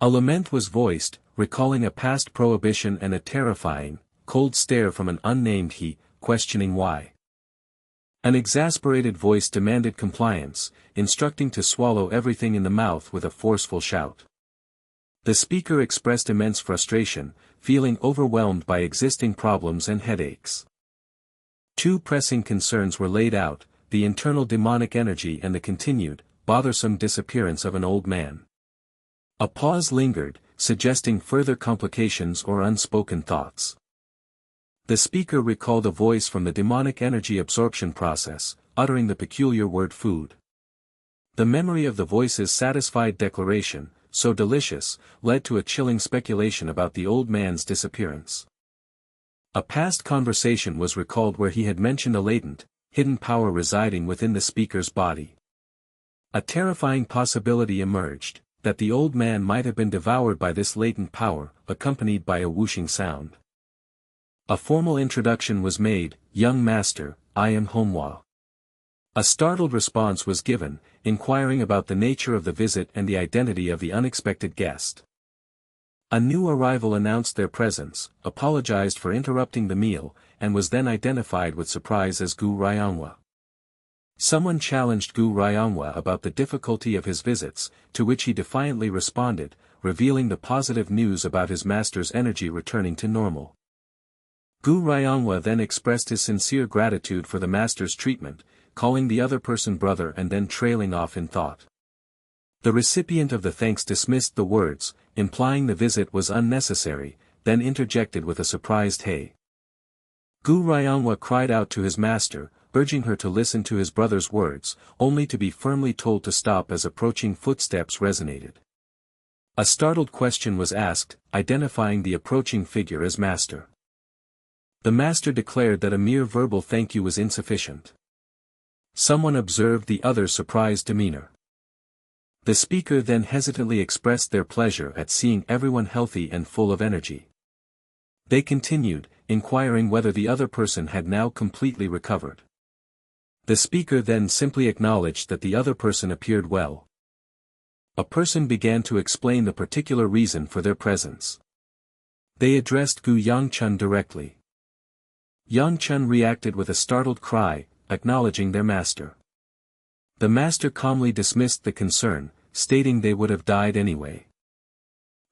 A lament was voiced, recalling a past prohibition and a terrifying, cold stare from an unnamed he, questioning why. An exasperated voice demanded compliance, instructing to swallow everything in the mouth with a forceful shout. The speaker expressed immense frustration, feeling overwhelmed by existing problems and headaches. Two pressing concerns were laid out, the internal demonic energy and the continued, bothersome disappearance of an old man. A pause lingered, suggesting further complications or unspoken thoughts. The speaker recalled a voice from the demonic energy absorption process, uttering the peculiar word food. The memory of the voice's satisfied declaration, so delicious, led to a chilling speculation about the old man's disappearance. A past conversation was recalled where he had mentioned a latent, hidden power residing within the speaker's body. A terrifying possibility emerged, that the old man might have been devoured by this latent power, accompanied by a whooshing sound. A formal introduction was made, "Young master, I am Manhwa." A startled response was given, inquiring about the nature of the visit and the identity of the unexpected guest. A new arrival announced their presence, apologized for interrupting the meal, and was then identified with surprise as Gu Ryangwa. Someone challenged Gu Ryangwa about the difficulty of his visits, to which he defiantly responded, revealing the positive news about his master's energy returning to normal. Gu Ryangwa then expressed his sincere gratitude for the master's treatment, calling the other person brother and then trailing off in thought. The recipient of the thanks dismissed the words, implying the visit was unnecessary, then interjected with a surprised hey. Gu Ryangwa cried out to his master, urging her to listen to his brother's words, only to be firmly told to stop as approaching footsteps resonated. A startled question was asked, identifying the approaching figure as Master. The Master declared that a mere verbal thank you was insufficient. Someone observed the other's surprised demeanor. The speaker then hesitantly expressed their pleasure at seeing everyone healthy and full of energy. They continued, inquiring whether the other person had now completely recovered. The speaker then simply acknowledged that the other person appeared well. A person began to explain the particular reason for their presence. They addressed Gu Yangcheon directly. Yangcheon reacted with a startled cry, acknowledging their master. The master calmly dismissed the concern, stating they would have died anyway.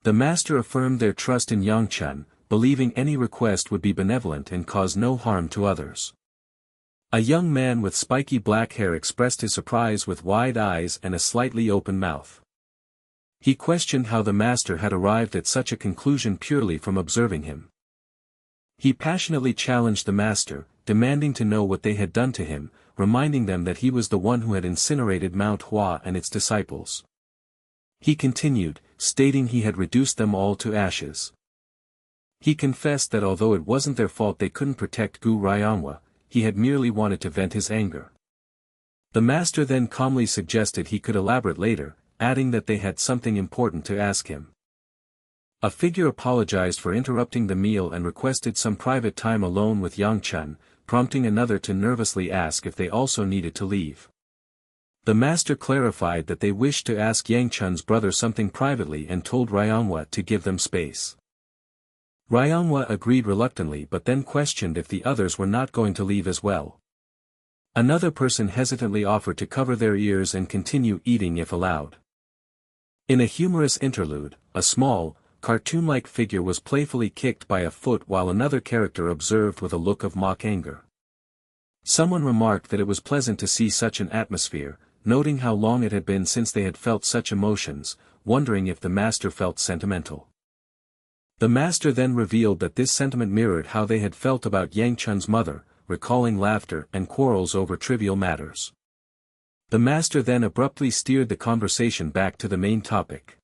The master affirmed their trust in Yangcheon, believing any request would be benevolent and cause no harm to others. A young man with spiky black hair expressed his surprise with wide eyes and a slightly open mouth. He questioned how the master had arrived at such a conclusion purely from observing him. He passionately challenged the master, demanding to know what they had done to him, reminding them that he was the one who had incinerated Manhwa and its disciples. He continued, stating he had reduced them all to ashes. He confessed that although it wasn't their fault they couldn't protect Gu Ryanwa, he had merely wanted to vent his anger. The master then calmly suggested he could elaborate later, adding that they had something important to ask him. A figure apologized for interrupting the meal and requested some private time alone with Yangcheon, prompting another to nervously ask if they also needed to leave. The master clarified that they wished to ask Yangcheon's brother something privately and told Ryanwa to give them space. Ryanwa agreed reluctantly but then questioned if the others were not going to leave as well. Another person hesitantly offered to cover their ears and continue eating if allowed. In a humorous interlude, a small, cartoon-like figure was playfully kicked by a foot while another character observed with a look of mock anger. Someone remarked that it was pleasant to see such an atmosphere, noting how long it had been since they had felt such emotions, wondering if the master felt sentimental. The master then revealed that this sentiment mirrored how they had felt about Yangcheon's mother, recalling laughter and quarrels over trivial matters. The master then abruptly steered the conversation back to the main topic.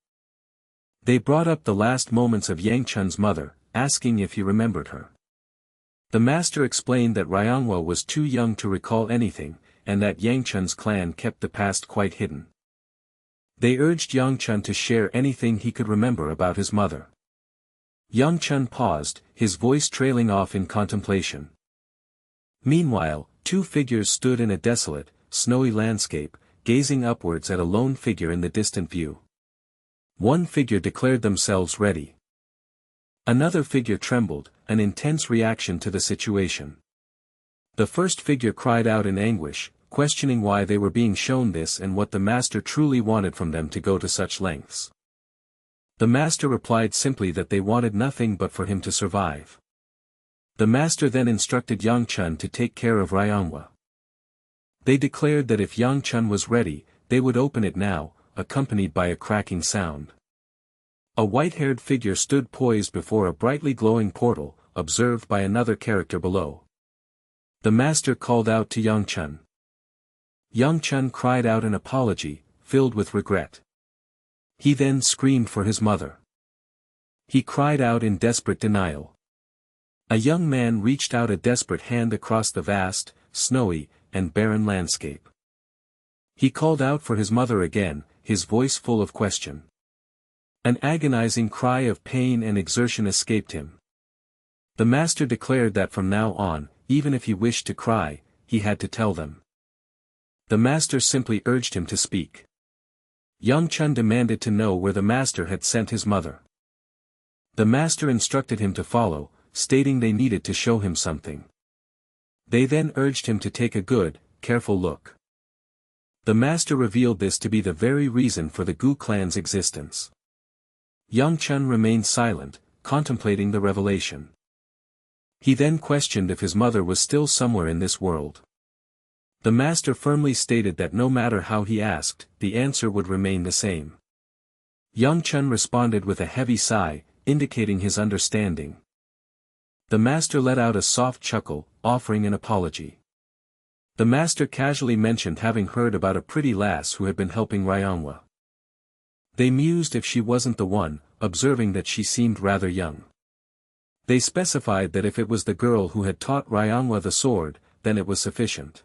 They brought up the last moments of Yangcheon's mother, asking if he remembered her. The master explained that Ryanwa was too young to recall anything, and that Yangcheon's clan kept the past quite hidden. They urged Yangcheon to share anything he could remember about his mother. Yangcheon paused, his voice trailing off in contemplation. Meanwhile, two figures stood in a desolate, snowy landscape, gazing upwards at a lone figure in the distant view. One figure declared themselves ready. Another figure trembled, an intense reaction to the situation. The first figure cried out in anguish, questioning why they were being shown this and what the master truly wanted from them to go to such lengths. The master replied simply that they wanted nothing but for him to survive. The master then instructed Yangcheon to take care of Ryanwa. They declared that if Yangcheon was ready, they would open it now, accompanied by a cracking sound. A white-haired figure stood poised before a brightly glowing portal, observed by another character below. The master called out to Yangcheon. Yangcheon cried out an apology, filled with regret. He then screamed for his mother. He cried out in desperate denial. A young man reached out a desperate hand across the vast, snowy, and barren landscape. He called out for his mother again, his voice full of question. An agonizing cry of pain and exertion escaped him. The master declared that from now on, even if he wished to cry, he had to tell them. The master simply urged him to speak. Yangcheon demanded to know where the master had sent his mother. The master instructed him to follow, stating they needed to show him something. They then urged him to take a good, careful look. The master revealed this to be the very reason for the Gu clan's existence. Yangcheon remained silent, contemplating the revelation. He then questioned if his mother was still somewhere in this world. The master firmly stated that no matter how he asked, the answer would remain the same. Yangcheon responded with a heavy sigh, indicating his understanding. The master let out a soft chuckle, offering an apology. The master casually mentioned having heard about a pretty lass who had been helping Ryangwa. They mused if she wasn't the one, observing that she seemed rather young. They specified that if it was the girl who had taught Ryangwa the sword, then it was sufficient.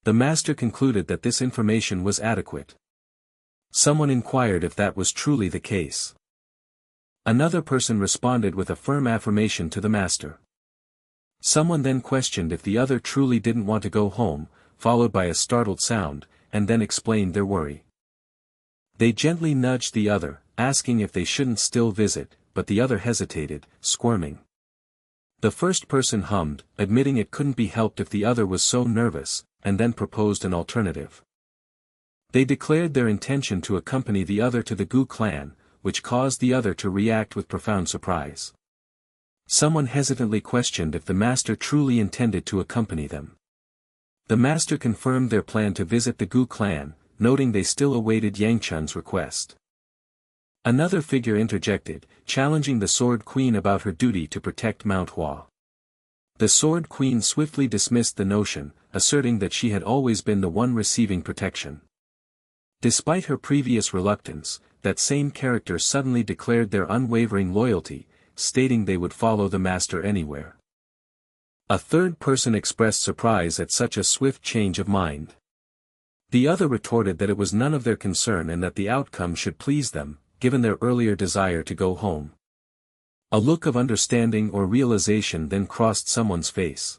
The master concluded that this information was adequate. Someone inquired if that was truly the case. Another person responded with a firm affirmation to the master. Someone then questioned if the other truly didn't want to go home, followed by a startled sound, and then explained their worry. They gently nudged the other, asking if they shouldn't still visit, but the other hesitated, squirming. The first person hummed, admitting it couldn't be helped if the other was so nervous, and then proposed an alternative. They declared their intention to accompany the other to the Gu clan, which caused the other to react with profound surprise. Someone hesitantly questioned if the master truly intended to accompany them. The master confirmed their plan to visit the Gu clan, noting they still awaited Yangcheon's request. Another figure interjected, challenging the Sword Queen about her duty to protect Manhwa. The Sword Queen swiftly dismissed the notion, asserting that she had always been the one receiving protection. Despite her previous reluctance, that same character suddenly declared their unwavering loyalty, stating they would follow the master anywhere. A third person expressed surprise at such a swift change of mind. The other retorted that it was none of their concern and that the outcome should please them, given their earlier desire to go home. A look of understanding or realization then crossed someone's face.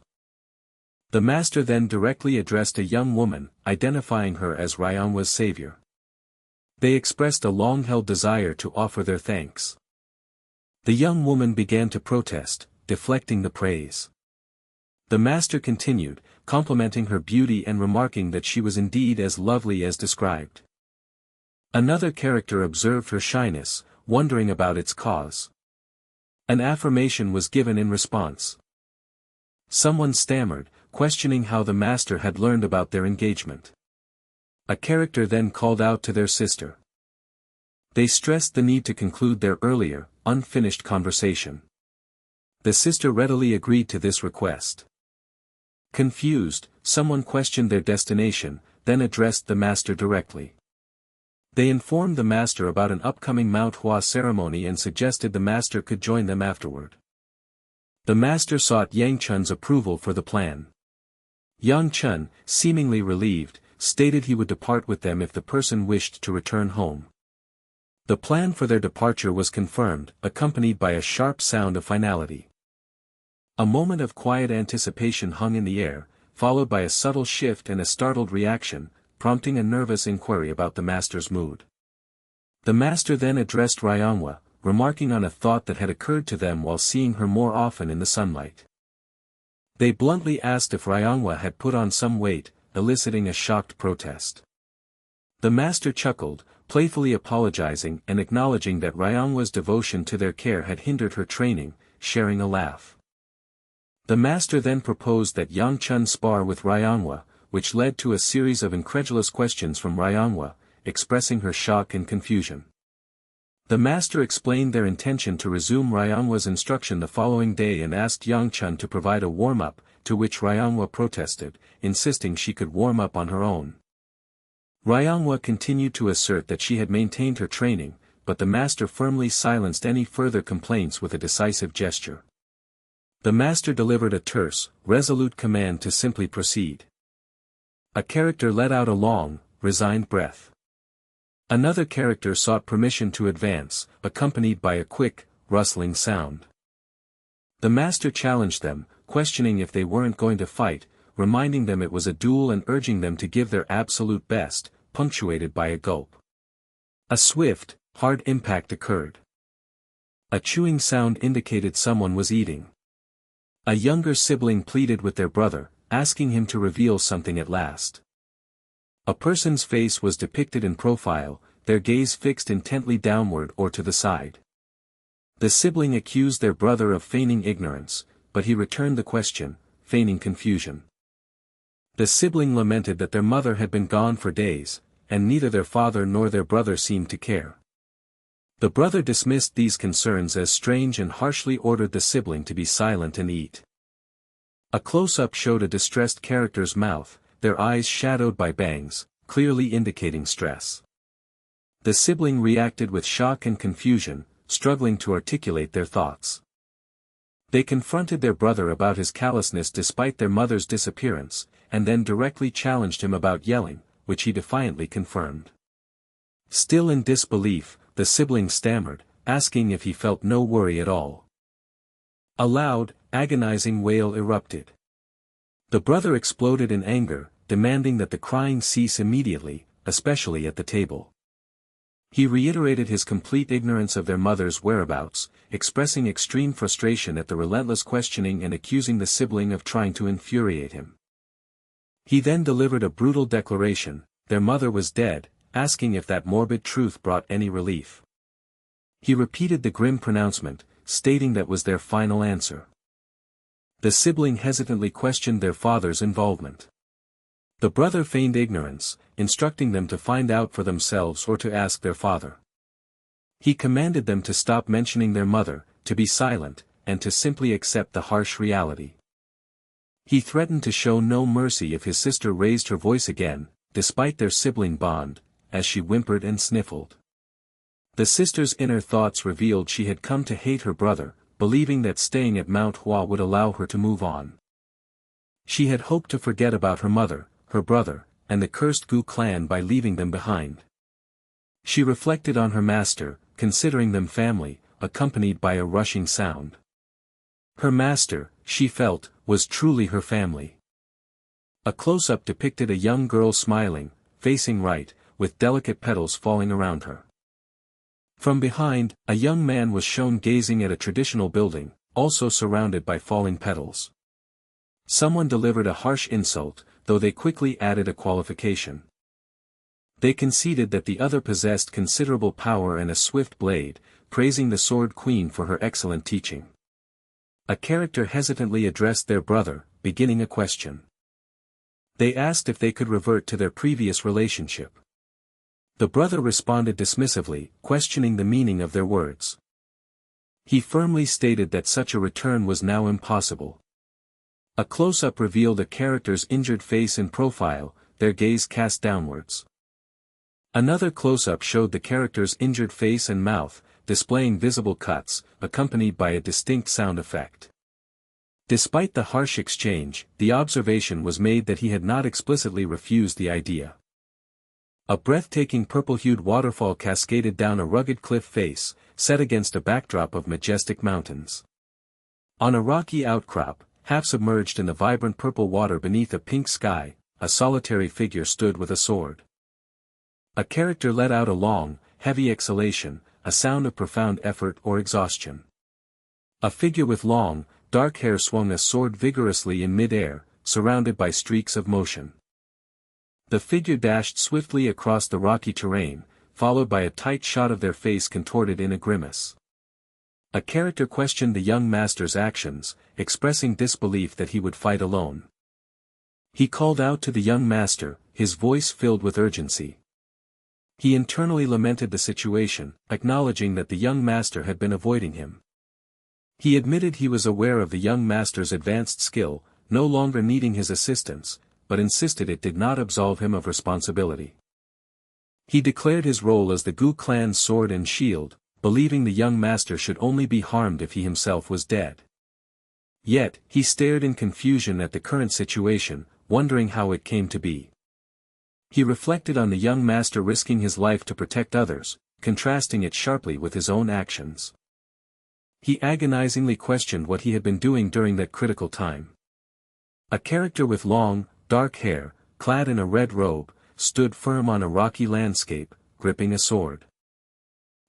The master then directly addressed a young woman, identifying her as Ryangwa's savior. They expressed a long-held desire to offer their thanks. The young woman began to protest, deflecting the praise. The master continued, complimenting her beauty and remarking that she was indeed as lovely as described. Another character observed her shyness, wondering about its cause. An affirmation was given in response. Someone stammered, questioning how the master had learned about their engagement. A character then called out to their sister. They stressed the need to conclude their earlier, unfinished conversation. The sister readily agreed to this request. Confused, someone questioned their destination, then addressed the master directly. They informed the master about an upcoming Manhwa ceremony and suggested the master could join them afterward. The master sought Yangcheon's approval for the plan. Yangcheon, seemingly relieved, stated he would depart with them if the person wished to return home. The plan for their departure was confirmed, accompanied by a sharp sound of finality. A moment of quiet anticipation hung in the air, followed by a subtle shift and a startled reaction, prompting a nervous inquiry about the master's mood. The master then addressed Ryangwa, remarking on a thought that had occurred to them while seeing her more often in the sunlight. They bluntly asked if Ryangwa had put on some weight, eliciting a shocked protest. The master chuckled, playfully apologizing and acknowledging that Ryangwa's devotion to their care had hindered her training, sharing a laugh. The master then proposed that Yangcheon spar with Ryangwa, which led to a series of incredulous questions from Ryangwa, expressing her shock and confusion. The master explained their intention to resume Ryangwa's instruction the following day and asked Yangcheon to provide a warm-up, to which Ryangwa protested, insisting she could warm up on her own. Ryangwa continued to assert that she had maintained her training, but the master firmly silenced any further complaints with a decisive gesture. The master delivered a terse, resolute command to simply proceed. A character let out a long, resigned breath. Another character sought permission to advance, accompanied by a quick, rustling sound. The master challenged them, questioning if they weren't going to fight, reminding them it was a duel and urging them to give their absolute best, punctuated by a gulp. A swift, hard impact occurred. A chewing sound indicated someone was eating. A younger sibling pleaded with their brother, asking him to reveal something at last. A person's face was depicted in profile, their gaze fixed intently downward or to the side. The sibling accused their brother of feigning ignorance, but he returned the question, feigning confusion. The sibling lamented that their mother had been gone for days, and neither their father nor their brother seemed to care. The brother dismissed these concerns as strange and harshly ordered the sibling to be silent and eat. A close-up showed a distressed character's mouth, their eyes shadowed by bangs, clearly indicating stress. The sibling reacted with shock and confusion, struggling to articulate their thoughts. They confronted their brother about his callousness despite their mother's disappearance, and then directly challenged him about yelling, which he defiantly confirmed. Still in disbelief, the sibling stammered, asking if he felt no worry at all. A loud, agonizing wail erupted. The brother exploded in anger, demanding that the crying cease immediately, especially at the table. He reiterated his complete ignorance of their mother's whereabouts, expressing extreme frustration at the relentless questioning and accusing the sibling of trying to infuriate him. He then delivered a brutal declaration: their mother was dead, asking if that morbid truth brought any relief. He repeated the grim pronouncement, stating that was their final answer. The sibling hesitantly questioned their father's involvement. The brother feigned ignorance, instructing them to find out for themselves or to ask their father. He commanded them to stop mentioning their mother, to be silent, and to simply accept the harsh reality. He threatened to show no mercy if his sister raised her voice again, despite their sibling bond, as she whimpered and sniffled. The sister's inner thoughts revealed she had come to hate her brother, believing that staying at Manhwa would allow her to move on. She had hoped to forget about her mother, her brother, and the cursed Gu clan by leaving them behind. She reflected on her master, considering them family, accompanied by a rushing sound. Her master, she felt, was truly her family. A close-up depicted a young girl smiling, facing right, with delicate petals falling around her. From behind, a young man was shown gazing at a traditional building, also surrounded by falling petals. Someone delivered a harsh insult, though they quickly added a qualification. They conceded that the other possessed considerable power and a swift blade, praising the Sword Queen for her excellent teaching. A character hesitantly addressed their brother, beginning a question. They asked if they could revert to their previous relationship. The brother responded dismissively, questioning the meaning of their words. He firmly stated that such a return was now impossible. A close-up revealed a character's injured face in profile, their gaze cast downwards. Another close-up showed the character's injured face and mouth, displaying visible cuts, accompanied by a distinct sound effect. Despite the harsh exchange, the observation was made that he had not explicitly refused the idea. A breathtaking purple-hued waterfall cascaded down a rugged cliff face, set against a backdrop of majestic mountains. On a rocky outcrop, half submerged in the vibrant purple water beneath a pink sky, a solitary figure stood with a sword. A character let out a long, heavy exhalation, a sound of profound effort or exhaustion. A figure with long, dark hair swung a sword vigorously in mid-air, surrounded by streaks of motion. The figure dashed swiftly across the rocky terrain, followed by a tight shot of their face contorted in a grimace. A character questioned the young master's actions, expressing disbelief that he would fight alone. He called out to the young master, his voice filled with urgency. He internally lamented the situation, acknowledging that the young master had been avoiding him. He admitted he was aware of the young master's advanced skill, no longer needing his assistance, but insisted it did not absolve him of responsibility. He declared his role as the Gu clan's sword and shield, believing the young master should only be harmed if he himself was dead. Yet, he stared in confusion at the current situation, wondering how it came to be. He reflected on the young master risking his life to protect others, contrasting it sharply with his own actions. He agonizingly questioned what he had been doing during that critical time. A character with long, dark hair, clad in a red robe, stood firm on a rocky landscape, gripping a sword.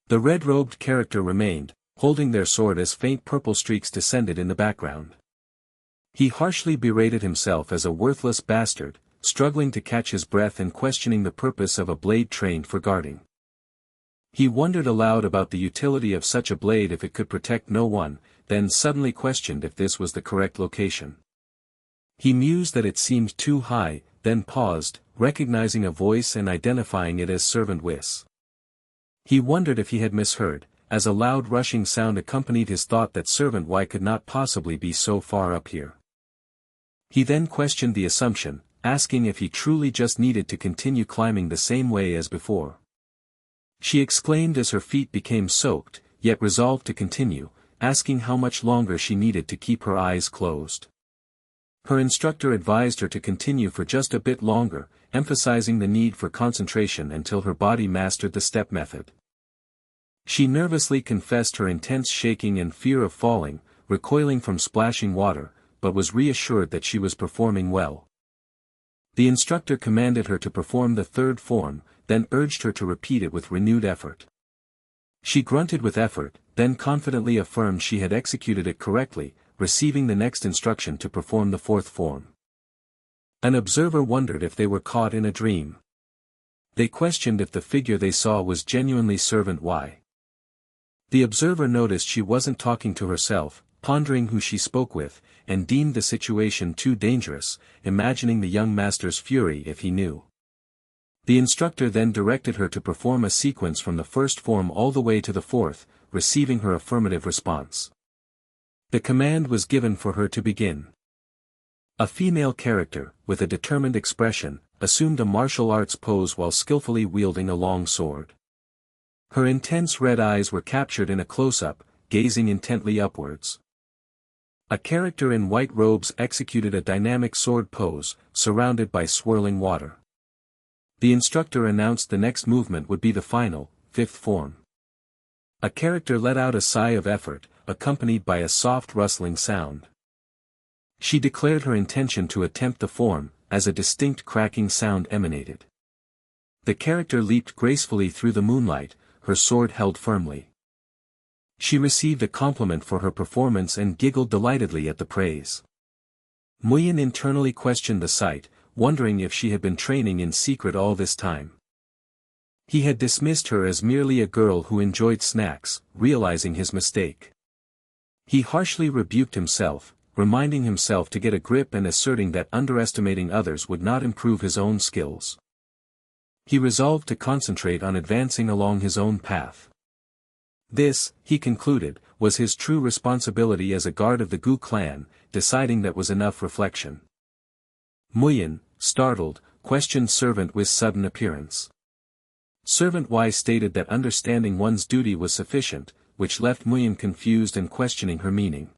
The red-robed character remained, holding their sword as faint purple streaks descended in the background. He harshly berated himself as a worthless bastard, struggling to catch his breath and questioning the purpose of a blade trained for guarding. He wondered aloud about the utility of such a blade if it could protect no one, then suddenly questioned if this was the correct location. He mused that it seemed too high, then paused, recognizing a voice and identifying it as Servant Whis. He wondered if he had misheard, as a loud rushing sound accompanied his thought that Servant Wi could not possibly be so far up here. He then questioned the assumption, asking if he truly just needed to continue climbing the same way as before. She exclaimed as her feet became soaked, yet resolved to continue, asking how much longer she needed to keep her eyes closed. Her instructor advised her to continue for just a bit longer, emphasizing the need for concentration until her body mastered the step method. She nervously confessed her intense shaking and fear of falling, recoiling from splashing water, but was reassured that she was performing well. The instructor commanded her to perform the third form, then urged her to repeat it with renewed effort. She grunted with effort, then confidently affirmed she had executed it correctly, receiving the next instruction to perform the fourth form. An observer wondered if they were caught in a dream. They questioned if the figure they saw was genuinely Servant Wi. The observer noticed she wasn't talking to herself, pondering who she spoke with, and deemed the situation too dangerous, imagining the young master's fury if he knew. The instructor then directed her to perform a sequence from the first form all the way to the fourth, receiving her affirmative response. The command was given for her to begin. A female character, with a determined expression, assumed a martial arts pose while skillfully wielding a long sword. Her intense red eyes were captured in a close-up, gazing intently upwards. A character in white robes executed a dynamic sword pose, surrounded by swirling water. The instructor announced the next movement would be the final, fifth form. A character let out a sigh of effort, accompanied by a soft rustling sound. She declared her intention to attempt the form, as a distinct cracking sound emanated. The character leaped gracefully through the moonlight, her sword held firmly. She received a compliment for her performance and giggled delightedly at the praise. Muyin internally questioned the sight, wondering if she had been training in secret all this time. He had dismissed her as merely a girl who enjoyed snacks, realizing his mistake. He harshly rebuked himself, reminding himself to get a grip and asserting that underestimating others would not improve his own skills. He resolved to concentrate on advancing along his own path. This, he concluded, was his true responsibility as a guard of the Gu clan, deciding that was enough reflection. Muyin, startled, questioned Servant Wi's sudden appearance. Servant Wi stated that understanding one's duty was sufficient, which left Muyin confused and questioning her meaning.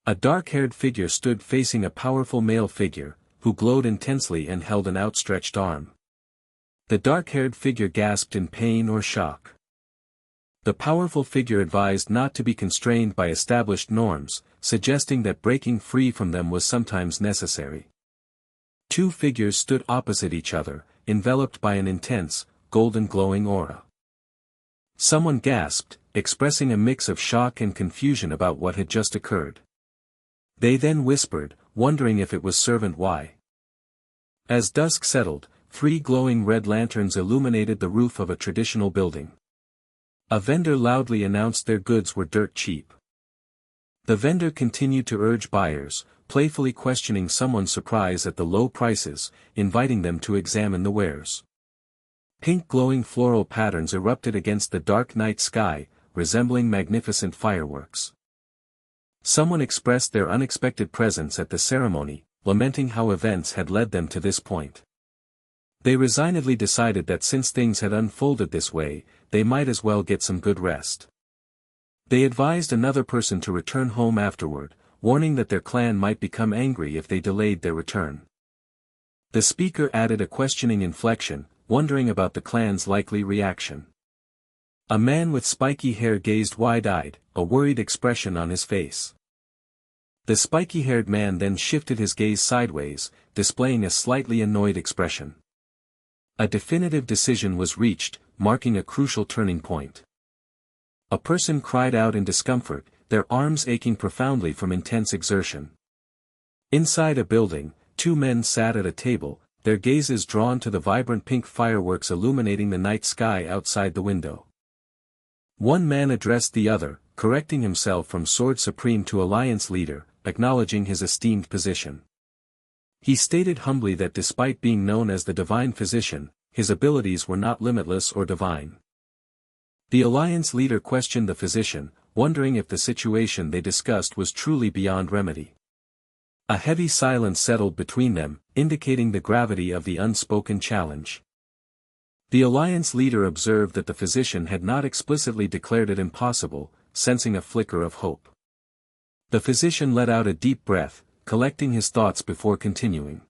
A dark-haired figure stood facing a powerful male figure, who glowed intensely and held an outstretched arm. The dark-haired figure gasped in pain or shock. The powerful figure advised not to be constrained by established norms, suggesting that breaking free from them was sometimes necessary. Two figures stood opposite each other, enveloped by an intense, golden glowing aura. Someone gasped, expressing a mix of shock and confusion about what had just occurred. They then whispered, wondering if it was Servant Wi. As dusk settled, 3 glowing red lanterns illuminated the roof of a traditional building. A vendor loudly announced their goods were dirt cheap. The vendor continued to urge buyers, playfully questioning someone's surprise at the low prices, inviting them to examine the wares. Pink glowing floral patterns erupted against the dark night sky, resembling magnificent fireworks. Someone expressed their unexpected presence at the ceremony, lamenting how events had led them to this point. They resignedly decided that since things had unfolded this way, they might as well get some good rest. They advised another person to return home afterward, warning that their clan might become angry if they delayed their return. The speaker added a questioning inflection, wondering about the clan's likely reaction. A man with spiky hair gazed wide-eyed, a worried expression on his face. The spiky-haired man then shifted his gaze sideways, displaying a slightly annoyed expression. A definitive decision was reached, marking a crucial turning point. A person cried out in discomfort, their arms aching profoundly from intense exertion. Inside a building, 2 men sat at a table, their gazes drawn to the vibrant pink fireworks illuminating the night sky outside the window. One man addressed the other, correcting himself from Sword Supreme to Alliance Leader, acknowledging his esteemed position. He stated humbly that despite being known as the Divine Physician, his abilities were not limitless or divine. The Alliance Leader questioned the physician, wondering if the situation they discussed was truly beyond remedy. A heavy silence settled between them, indicating the gravity of the unspoken challenge. The alliance leader observed that the physician had not explicitly declared it impossible, sensing a flicker of hope. The physician let out a deep breath, collecting his thoughts before continuing.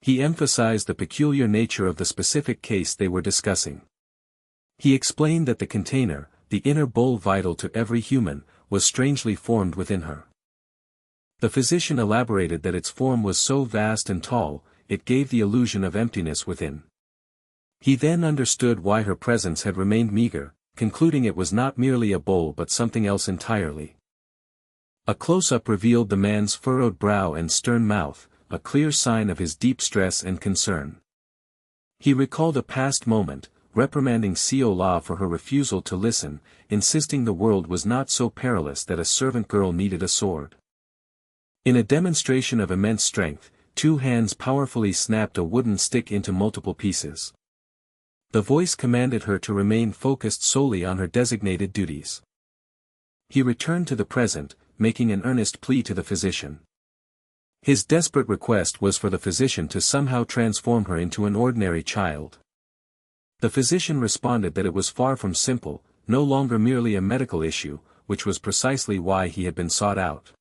He emphasized the peculiar nature of the specific case they were discussing. He explained that the container, the inner bowl vital to every human, was strangely formed within her. The physician elaborated that its form was so vast and tall, it gave the illusion of emptiness within. He then understood why her presence had remained meager, concluding it was not merely a bowl but something else entirely. A close-up revealed the man's furrowed brow and stern mouth, a clear sign of his deep stress and concern. He recalled a past moment, reprimanding Seol-ah for her refusal to listen, insisting the world was not so perilous that a servant girl needed a sword. In a demonstration of immense strength, two hands powerfully snapped a wooden stick into multiple pieces. The voice commanded her to remain focused solely on her designated duties. He returned to the present, making an earnest plea to the physician. His desperate request was for the physician to somehow transform her into an ordinary child. The physician responded that it was far from simple, no longer merely a medical issue, which was precisely why he had been sought out.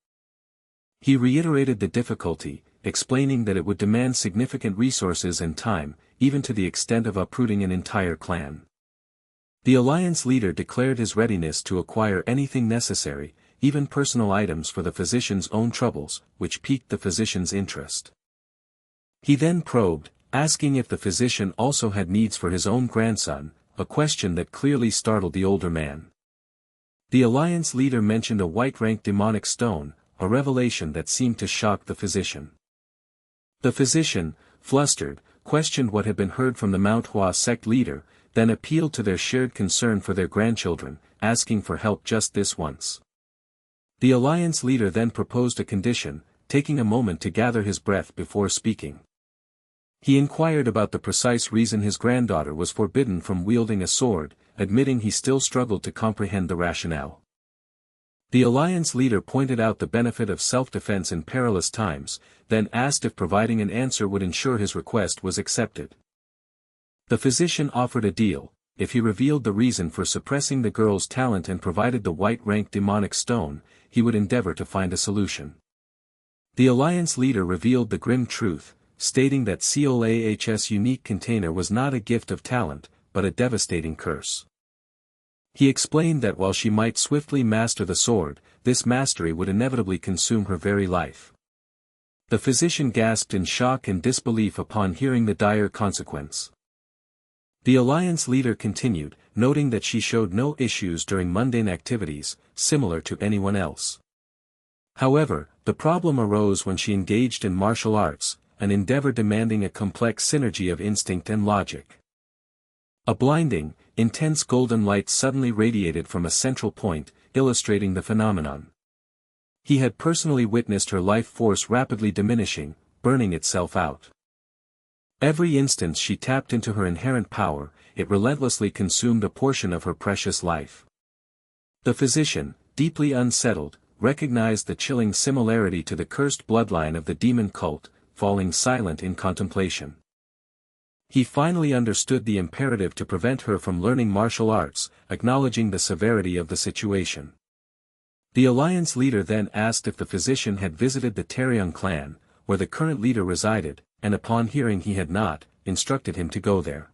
He reiterated the difficulty, explaining that it would demand significant resources and time, even to the extent of uprooting an entire clan. The alliance leader declared his readiness to acquire anything necessary, even personal items for the physician's own troubles, which piqued the physician's interest. He then probed, asking if the physician also had needs for his own grandson, a question that clearly startled the older man. The alliance leader mentioned a white-ranked demonic stone, a revelation that seemed to shock the physician. The physician, flustered, questioned what had been heard from the Manhwa sect leader, then appealed to their shared concern for their grandchildren, asking for help just this once. The alliance leader then proposed a condition, taking a moment to gather his breath before speaking. He inquired about the precise reason his granddaughter was forbidden from wielding a sword, admitting he still struggled to comprehend the rationale. The alliance leader pointed out the benefit of self-defense in perilous times, then asked if providing an answer would ensure his request was accepted. The physician offered a deal: if he revealed the reason for suppressing the girl's talent and provided the white-ranked demonic stone, he would endeavor to find a solution. The alliance leader revealed the grim truth, stating that Seol-ah's unique container was not a gift of talent, but a devastating curse. He explained that while she might swiftly master the sword, this mastery would inevitably consume her very life. The physician gasped in shock and disbelief upon hearing the dire consequence. The alliance leader continued, noting that she showed no issues during mundane activities, similar to anyone else. However, the problem arose when she engaged in martial arts, an endeavor demanding a complex synergy of instinct and logic. A blinding, intense golden light suddenly radiated from a central point, illustrating the phenomenon. He had personally witnessed her life force rapidly diminishing, burning itself out. Every instant she tapped into her inherent power, it relentlessly consumed a portion of her precious life. The physician, deeply unsettled, recognized the chilling similarity to the cursed bloodline of the demon cult, falling silent in contemplation. He finally understood the imperative to prevent her from learning martial arts, acknowledging the severity of the situation. The alliance leader then asked if the physician had visited the Taryong clan, where the current leader resided, and upon hearing he had not, instructed him to go there.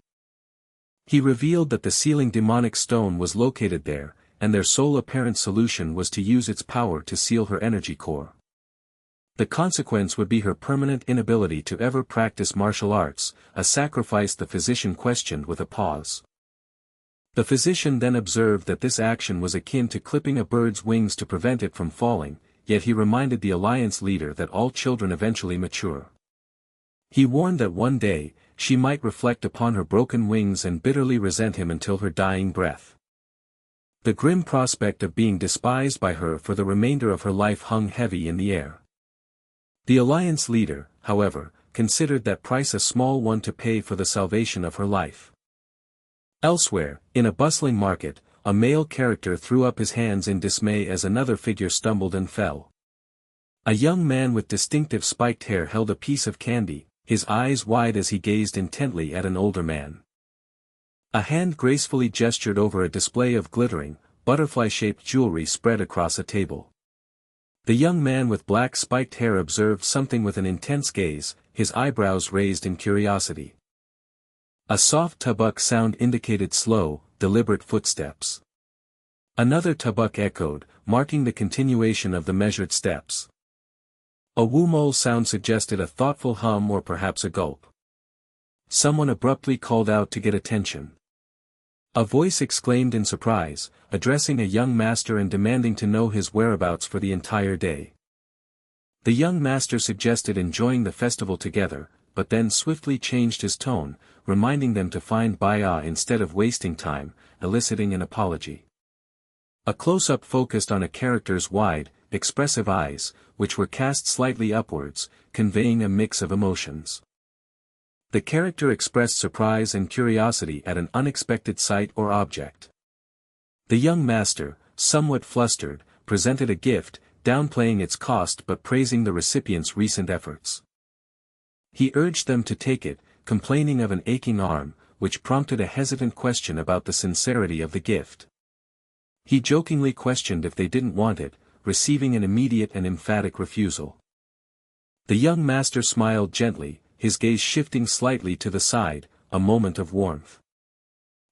He revealed that the sealing demonic stone was located there, and their sole apparent solution was to use its power to seal her energy core. The consequence would be her permanent inability to ever practice martial arts, a sacrifice the physician questioned with a pause. The physician then observed that this action was akin to clipping a bird's wings to prevent it from falling, yet he reminded the alliance leader that all children eventually mature. He warned that one day, she might reflect upon her broken wings and bitterly resent him until her dying breath. The grim prospect of being despised by her for the remainder of her life hung heavy in the air. The alliance leader, however, considered that price a small one to pay for the salvation of her life. Elsewhere, in a bustling market, a male character threw up his hands in dismay as another figure stumbled and fell. A young man with distinctive spiked hair held a piece of candy, his eyes wide as he gazed intently at an older man. A hand gracefully gestured over a display of glittering, butterfly-shaped jewelry spread across a table. The young man with black spiked hair observed something with an intense gaze, his eyebrows raised in curiosity. A soft tabuk sound indicated slow, deliberate footsteps. Another tabuk echoed, marking the continuation of the measured steps. A woo-mole sound suggested a thoughtful hum or perhaps a gulp. Someone abruptly called out to get attention. A voice exclaimed in surprise, addressing a young master and demanding to know his whereabouts for the entire day. The young master suggested enjoying the festival together, but then swiftly changed his tone, reminding them to find Baya instead of wasting time, eliciting an apology. A close-up focused on a character's wide, expressive eyes, which were cast slightly upwards, conveying a mix of emotions. The character expressed surprise and curiosity at an unexpected sight or object. The young master, somewhat flustered, presented a gift, downplaying its cost but praising the recipient's recent efforts. He urged them to take it, complaining of an aching arm, which prompted a hesitant question about the sincerity of the gift. He jokingly questioned if they didn't want it, receiving an immediate and emphatic refusal. The young master smiled gently, his gaze shifting slightly to the side, a moment of warmth.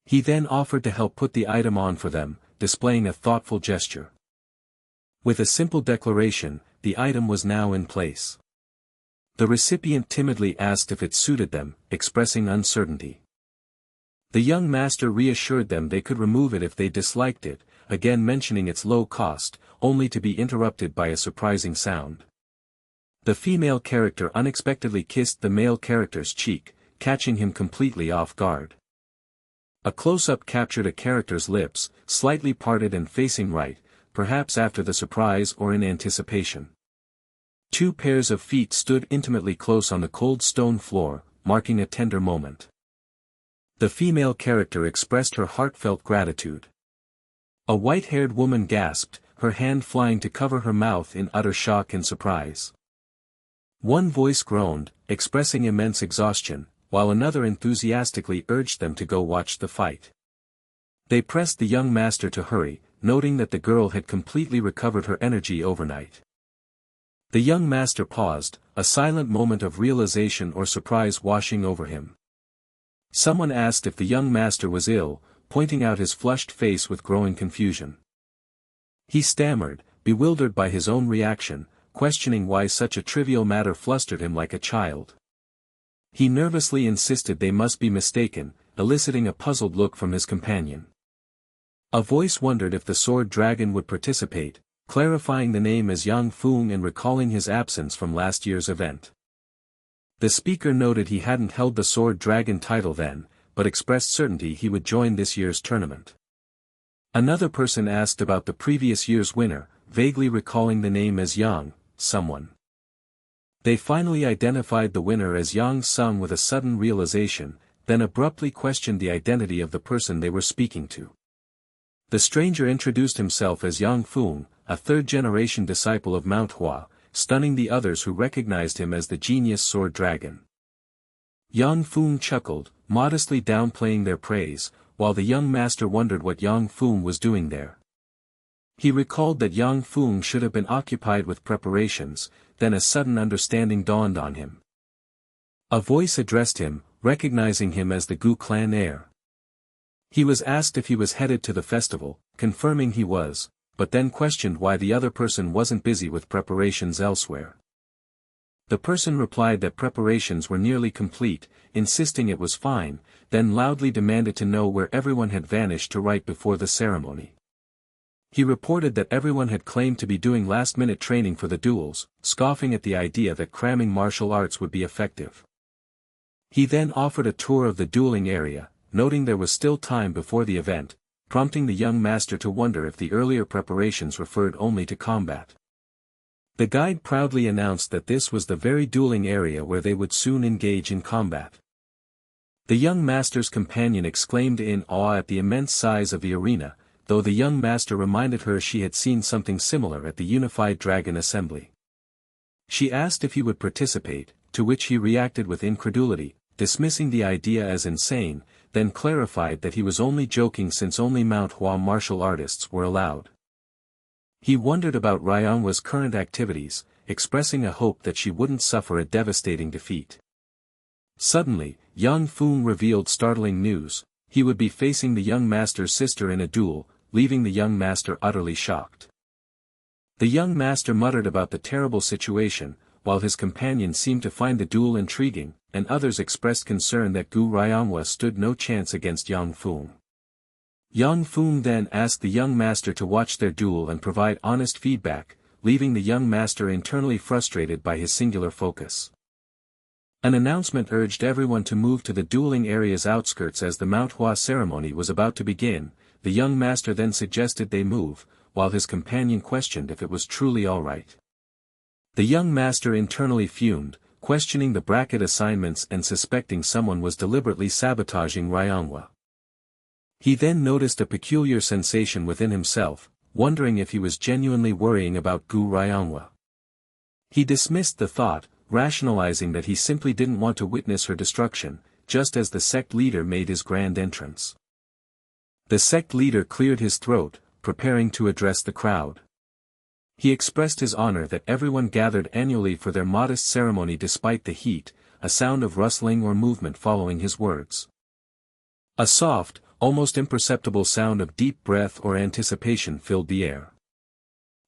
He then offered to help put the item on for them, displaying a thoughtful gesture. With a simple declaration, the item was now in place. The recipient timidly asked if it suited them, expressing uncertainty. The young master reassured them they could remove it if they disliked it, again mentioning its low cost, only to be interrupted by a surprising sound. The female character unexpectedly kissed the male character's cheek, catching him completely off guard. A close-up captured a character's lips, slightly parted and facing right, perhaps after the surprise or in anticipation. Two pairs of feet stood intimately close on the cold stone floor, marking a tender moment. The female character expressed her heartfelt gratitude. A white-haired woman gasped, her hand flying to cover her mouth in utter shock and surprise. One voice groaned, expressing immense exhaustion, while another enthusiastically urged them to go watch the fight. They pressed the young master to hurry, noting that the girl had completely recovered her energy overnight. The young master paused, a silent moment of realization or surprise washing over him. Someone asked if the young master was ill, pointing out his flushed face with growing confusion. He stammered, bewildered by his own reaction, questioning why such a trivial matter flustered him like a child. He nervously insisted they must be mistaken, eliciting a puzzled look from his companion. A voice wondered if the sword dragon would participate, clarifying the name as Yang Fung and recalling his absence from last year's event. The speaker noted he hadn't held the sword dragon title then, but expressed certainty he would join this year's tournament. Another person asked about the previous year's winner, vaguely recalling the name as Yang, someone. They finally identified the winner as Yang Sung with a sudden realization, then abruptly questioned the identity of the person they were speaking to. The stranger introduced himself as Yang Fung, a third-generation disciple of Manhwa, stunning the others who recognized him as the genius sword dragon. Yang Fung chuckled, modestly downplaying their praise, while the young master wondered what Yang Fung was doing there. He recalled that Yang Fung should have been occupied with preparations, then a sudden understanding dawned on him. A voice addressed him, recognizing him as the Gu clan heir. He was asked if he was headed to the festival, confirming he was, but then questioned why the other person wasn't busy with preparations elsewhere. The person replied that preparations were nearly complete, insisting it was fine, then loudly demanded to know where everyone had vanished to right before the ceremony. He reported that everyone had claimed to be doing last-minute training for the duels, scoffing at the idea that cramming martial arts would be effective. He then offered a tour of the dueling area, noting there was still time before the event, prompting the young master to wonder if the earlier preparations referred only to combat. The guide proudly announced that this was the very dueling area where they would soon engage in combat. The young master's companion exclaimed in awe at the immense size of the arena, though the young master reminded her she had seen something similar at the Unified Dragon Assembly. She asked if he would participate, to which he reacted with incredulity, dismissing the idea as insane, then clarified that he was only joking since only Manhwa martial artists were allowed. He wondered about Ryangwa's current activities, expressing a hope that she wouldn't suffer a devastating defeat. Suddenly, Yang Foong revealed startling news: he would be facing the young master's sister in a duel, leaving the young master utterly shocked. The young master muttered about the terrible situation, while his companion seemed to find the duel intriguing, and others expressed concern that Gu Ryangwa stood no chance against Yang Foong. Yang Foong then asked the young master to watch their duel and provide honest feedback, leaving the young master internally frustrated by his singular focus. An announcement urged everyone to move to the dueling area's outskirts as the Manhwa ceremony was about to begin. The young master then suggested they move, while his companion questioned if it was truly alright. The young master internally fumed, questioning the bracket assignments and suspecting someone was deliberately sabotaging Ryangwa. He then noticed a peculiar sensation within himself, wondering if he was genuinely worrying about Gu Ryangwa. He dismissed the thought, rationalizing that he simply didn't want to witness her destruction, just as the sect leader made his grand entrance. The sect leader cleared his throat, preparing to address the crowd. He expressed his honor that everyone gathered annually for their modest ceremony despite the heat, a sound of rustling or movement following his words. A soft, almost imperceptible sound of deep breath or anticipation filled the air.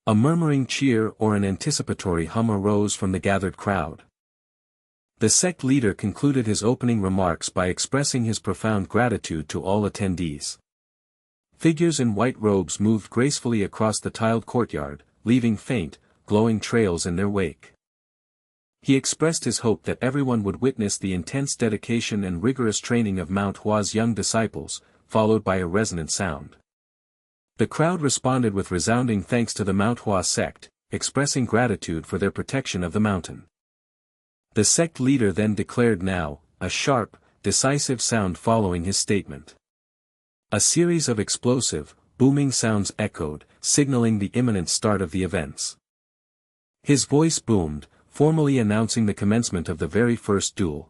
A murmuring cheer or an anticipatory hum arose from the gathered crowd. The sect leader concluded his opening remarks by expressing his profound gratitude to all attendees. Figures in white robes moved gracefully across the tiled courtyard, leaving faint, glowing trails in their wake. He expressed his hope that everyone would witness the intense dedication and rigorous training of Manhwa's young disciples, followed by a resonant sound. The crowd responded with resounding thanks to the Manhwa sect, expressing gratitude for their protection of the mountain. The sect leader then declared now, a sharp, decisive sound following his statement. A series of explosive, booming sounds echoed, signaling the imminent start of the events. His voice boomed, formally announcing the commencement of the very first duel.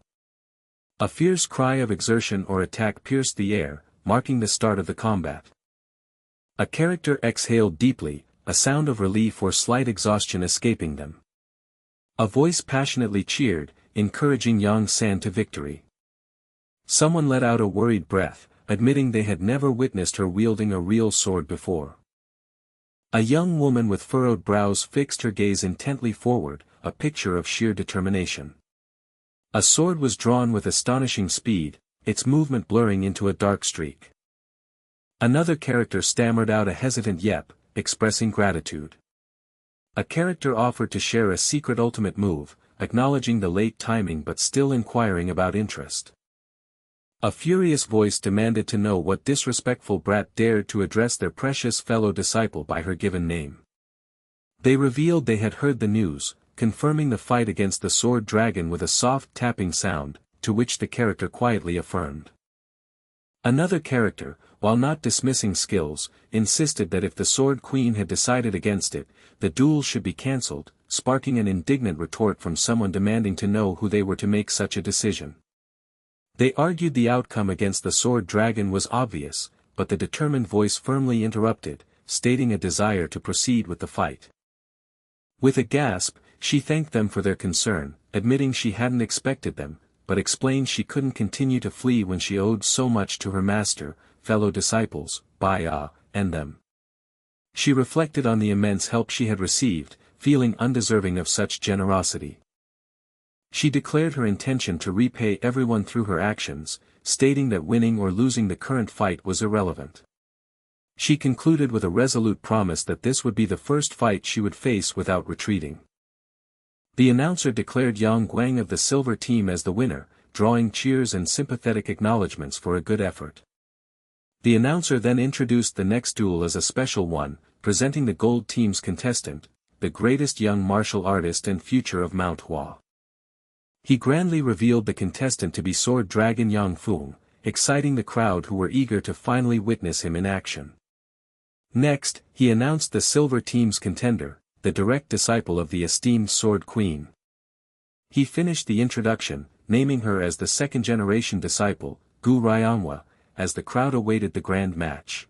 A fierce cry of exertion or attack pierced the air, marking the start of the combat. A character exhaled deeply, a sound of relief or slight exhaustion escaping them. A voice passionately cheered, encouraging Yang San to victory. Someone let out a worried breath, admitting they had never witnessed her wielding a real sword before. A young woman with furrowed brows fixed her gaze intently forward, a picture of sheer determination. A sword was drawn with astonishing speed, its movement blurring into a dark streak. Another character stammered out a hesitant yep, expressing gratitude. A character offered to share a secret ultimate move, acknowledging the late timing but still inquiring about interest. A furious voice demanded to know what disrespectful brat dared to address their precious fellow disciple by her given name. They revealed they had heard the news, confirming the fight against the sword dragon with a soft tapping sound, to which the character quietly affirmed. Another character, while not dismissing skills, insisted that if the sword queen had decided against it, the duel should be cancelled, sparking an indignant retort from someone demanding to know who they were to make such a decision. They argued the outcome against the sword dragon was obvious, but the determined voice firmly interrupted, stating a desire to proceed with the fight. With a gasp, she thanked them for their concern, admitting she hadn't expected them, but explained she couldn't continue to flee when she owed so much to her master, fellow disciples, Baya, and them. She reflected on the immense help she had received, feeling undeserving of such generosity. She declared her intention to repay everyone through her actions, stating that winning or losing the current fight was irrelevant. She concluded with a resolute promise that this would be the first fight she would face without retreating. The announcer declared Yang Guang of the silver team as the winner, drawing cheers and sympathetic acknowledgments for a good effort. The announcer then introduced the next duel as a special one, presenting the gold team's contestant, the greatest young martial artist and future of Manhwa. He grandly revealed the contestant to be Sword Dragon Yang Foong, exciting the crowd who were eager to finally witness him in action. Next, he announced the silver team's contender, the direct disciple of the esteemed Sword Queen. He finished the introduction, naming her as the second-generation disciple, Gu Ryongwa, as the crowd awaited the grand match.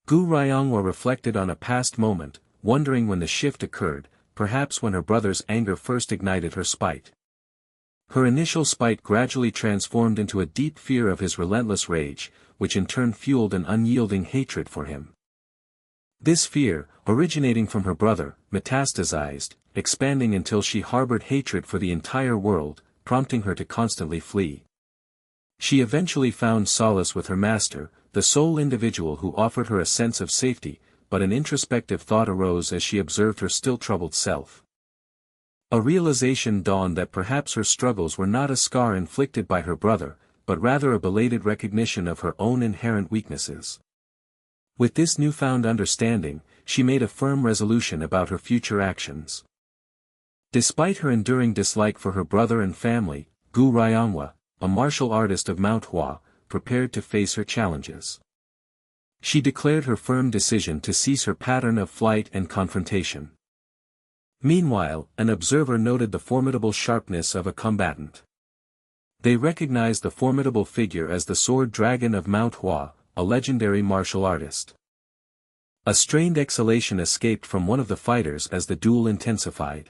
Gu Ryongwa reflected on a past moment, wondering when the shift occurred, perhaps when her brother's anger first ignited her spite. Her initial spite gradually transformed into a deep fear of his relentless rage, which in turn fueled an unyielding hatred for him. This fear, originating from her brother, metastasized, expanding until she harbored hatred for the entire world, prompting her to constantly flee. She eventually found solace with her master, the sole individual who offered her a sense of safety, but an introspective thought arose as she observed her still troubled self. A realization dawned that perhaps her struggles were not a scar inflicted by her brother, but rather a belated recognition of her own inherent weaknesses. With this newfound understanding, she made a firm resolution about her future actions. Despite her enduring dislike for her brother and family, Gu Ryongwa, a martial artist of Manhwa, prepared to face her challenges. She declared her firm decision to cease her pattern of flight and confrontation. Meanwhile, an observer noted the formidable sharpness of a combatant. They recognized the formidable figure as the Sword Dragon of Manhwa, a legendary martial artist. A strained exhalation escaped from one of the fighters as the duel intensified.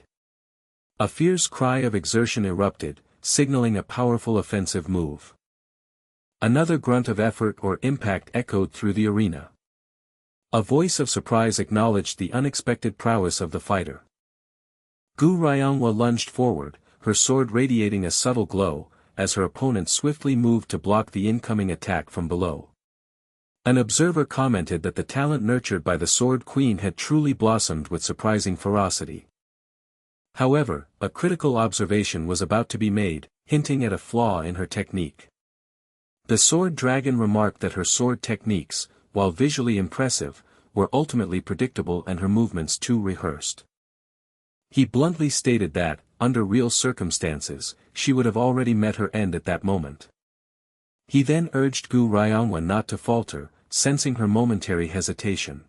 A fierce cry of exertion erupted, signaling a powerful offensive move. Another grunt of effort or impact echoed through the arena. A voice of surprise acknowledged the unexpected prowess of the fighter. Gu Ryongwa lunged forward, her sword radiating a subtle glow, as her opponent swiftly moved to block the incoming attack from below. An observer commented that the talent nurtured by the Sword Queen had truly blossomed with surprising ferocity. However, a critical observation was about to be made, hinting at a flaw in her technique. The Sword Dragon remarked that her sword techniques, while visually impressive, were ultimately predictable and her movements too rehearsed. He bluntly stated that, under real circumstances, she would have already met her end at that moment. He then urged Gu Ryongwa not to falter, sensing her momentary hesitation.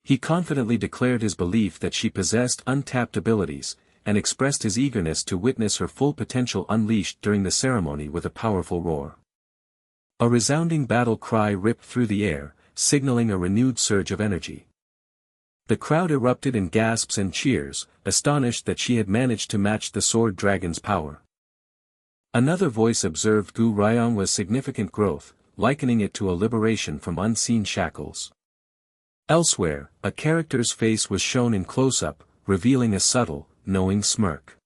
He confidently declared his belief that she possessed untapped abilities, and expressed his eagerness to witness her full potential unleashed during the ceremony with a powerful roar. A resounding battle cry ripped through the air, signaling a renewed surge of energy. The crowd erupted in gasps and cheers, astonished that she had managed to match the Sword Dragon's power. Another voice observed Gu Ryongwa's significant growth, likening it to a liberation from unseen shackles. Elsewhere, a character's face was shown in close-up, revealing a subtle, knowing smirk.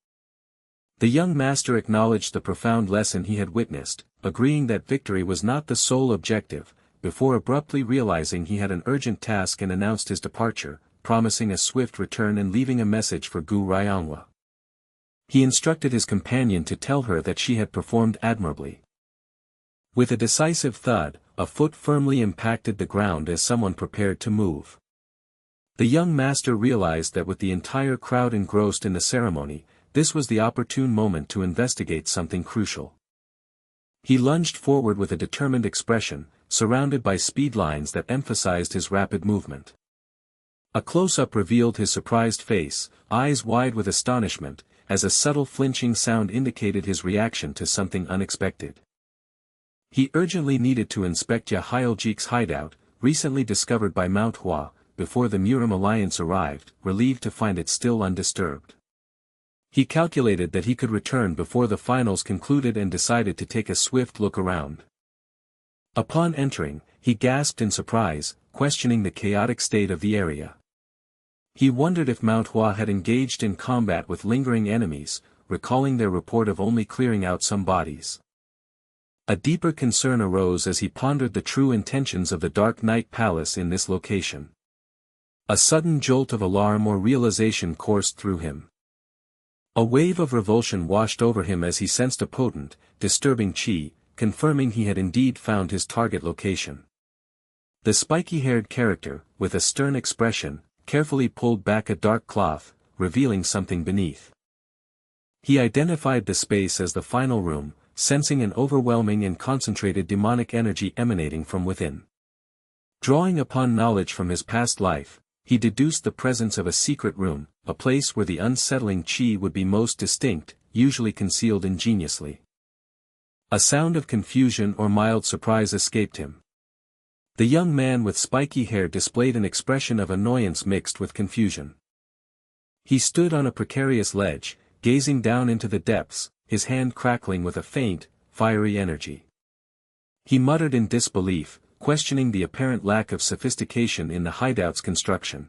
The young master acknowledged the profound lesson he had witnessed, agreeing that victory was not the sole objective, before abruptly realizing he had an urgent task and announced his departure, promising a swift return and leaving a message for Gu Ryongwa. He instructed his companion to tell her that she had performed admirably. With a decisive thud, a foot firmly impacted the ground as someone prepared to move. The young master realized that with the entire crowd engrossed in the ceremony, this was the opportune moment to investigate something crucial. He lunged forward with a determined expression, surrounded by speed lines that emphasized his rapid movement. A close-up revealed his surprised face, eyes wide with astonishment, as a subtle flinching sound indicated his reaction to something unexpected. He urgently needed to inspect Yahyuljik's hideout, recently discovered by Manhwa, before the Murim alliance arrived, relieved to find it still undisturbed. He calculated that he could return before the finals concluded and decided to take a swift look around. Upon entering, he gasped in surprise, questioning the chaotic state of the area. He wondered if Manhwa had engaged in combat with lingering enemies, recalling their report of only clearing out some bodies. A deeper concern arose as he pondered the true intentions of the Dark Knight Palace in this location. A sudden jolt of alarm or realization coursed through him. A wave of revulsion washed over him as he sensed a potent, disturbing chi, confirming he had indeed found his target location. The spiky-haired character, with a stern expression, carefully pulled back a dark cloth, revealing something beneath. He identified the space as the final room, sensing an overwhelming and concentrated demonic energy emanating from within. Drawing upon knowledge from his past life, he deduced the presence of a secret room, a place where the unsettling chi would be most distinct, usually concealed ingeniously. A sound of confusion or mild surprise escaped him. The young man with spiky hair displayed an expression of annoyance mixed with confusion. He stood on a precarious ledge, gazing down into the depths, his hand crackling with a faint, fiery energy. He muttered in disbelief, questioning the apparent lack of sophistication in the hideout's construction.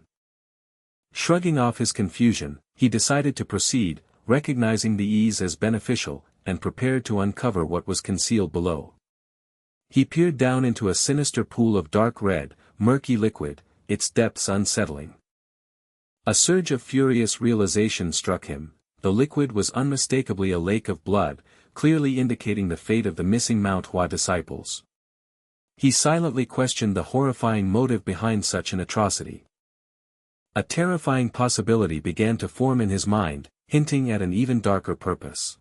Shrugging off his confusion, he decided to proceed, recognizing the ease as beneficial, and prepared to uncover what was concealed below. He peered down into a sinister pool of dark red, murky liquid, its depths unsettling. A surge of furious realization struck him. The liquid was unmistakably a lake of blood, clearly indicating the fate of the missing Manhwa disciples. He silently questioned the horrifying motive behind such an atrocity. A terrifying possibility began to form in his mind, hinting at an even darker purpose.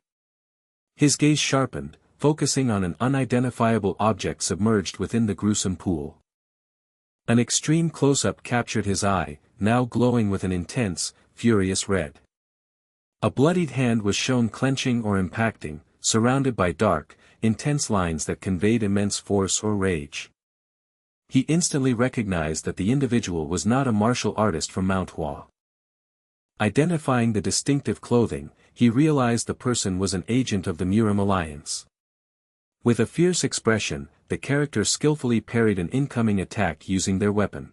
His gaze sharpened, focusing on an unidentifiable object submerged within the gruesome pool. An extreme close-up captured his eye, now glowing with an intense, furious red. A bloodied hand was shown clenching or impacting, surrounded by dark, intense lines that conveyed immense force or rage. He instantly recognized that the individual was not a martial artist from Manhwa. Identifying the distinctive clothing, he realized the person was an agent of the Murim alliance. With a fierce expression, the character skillfully parried an incoming attack using their weapon.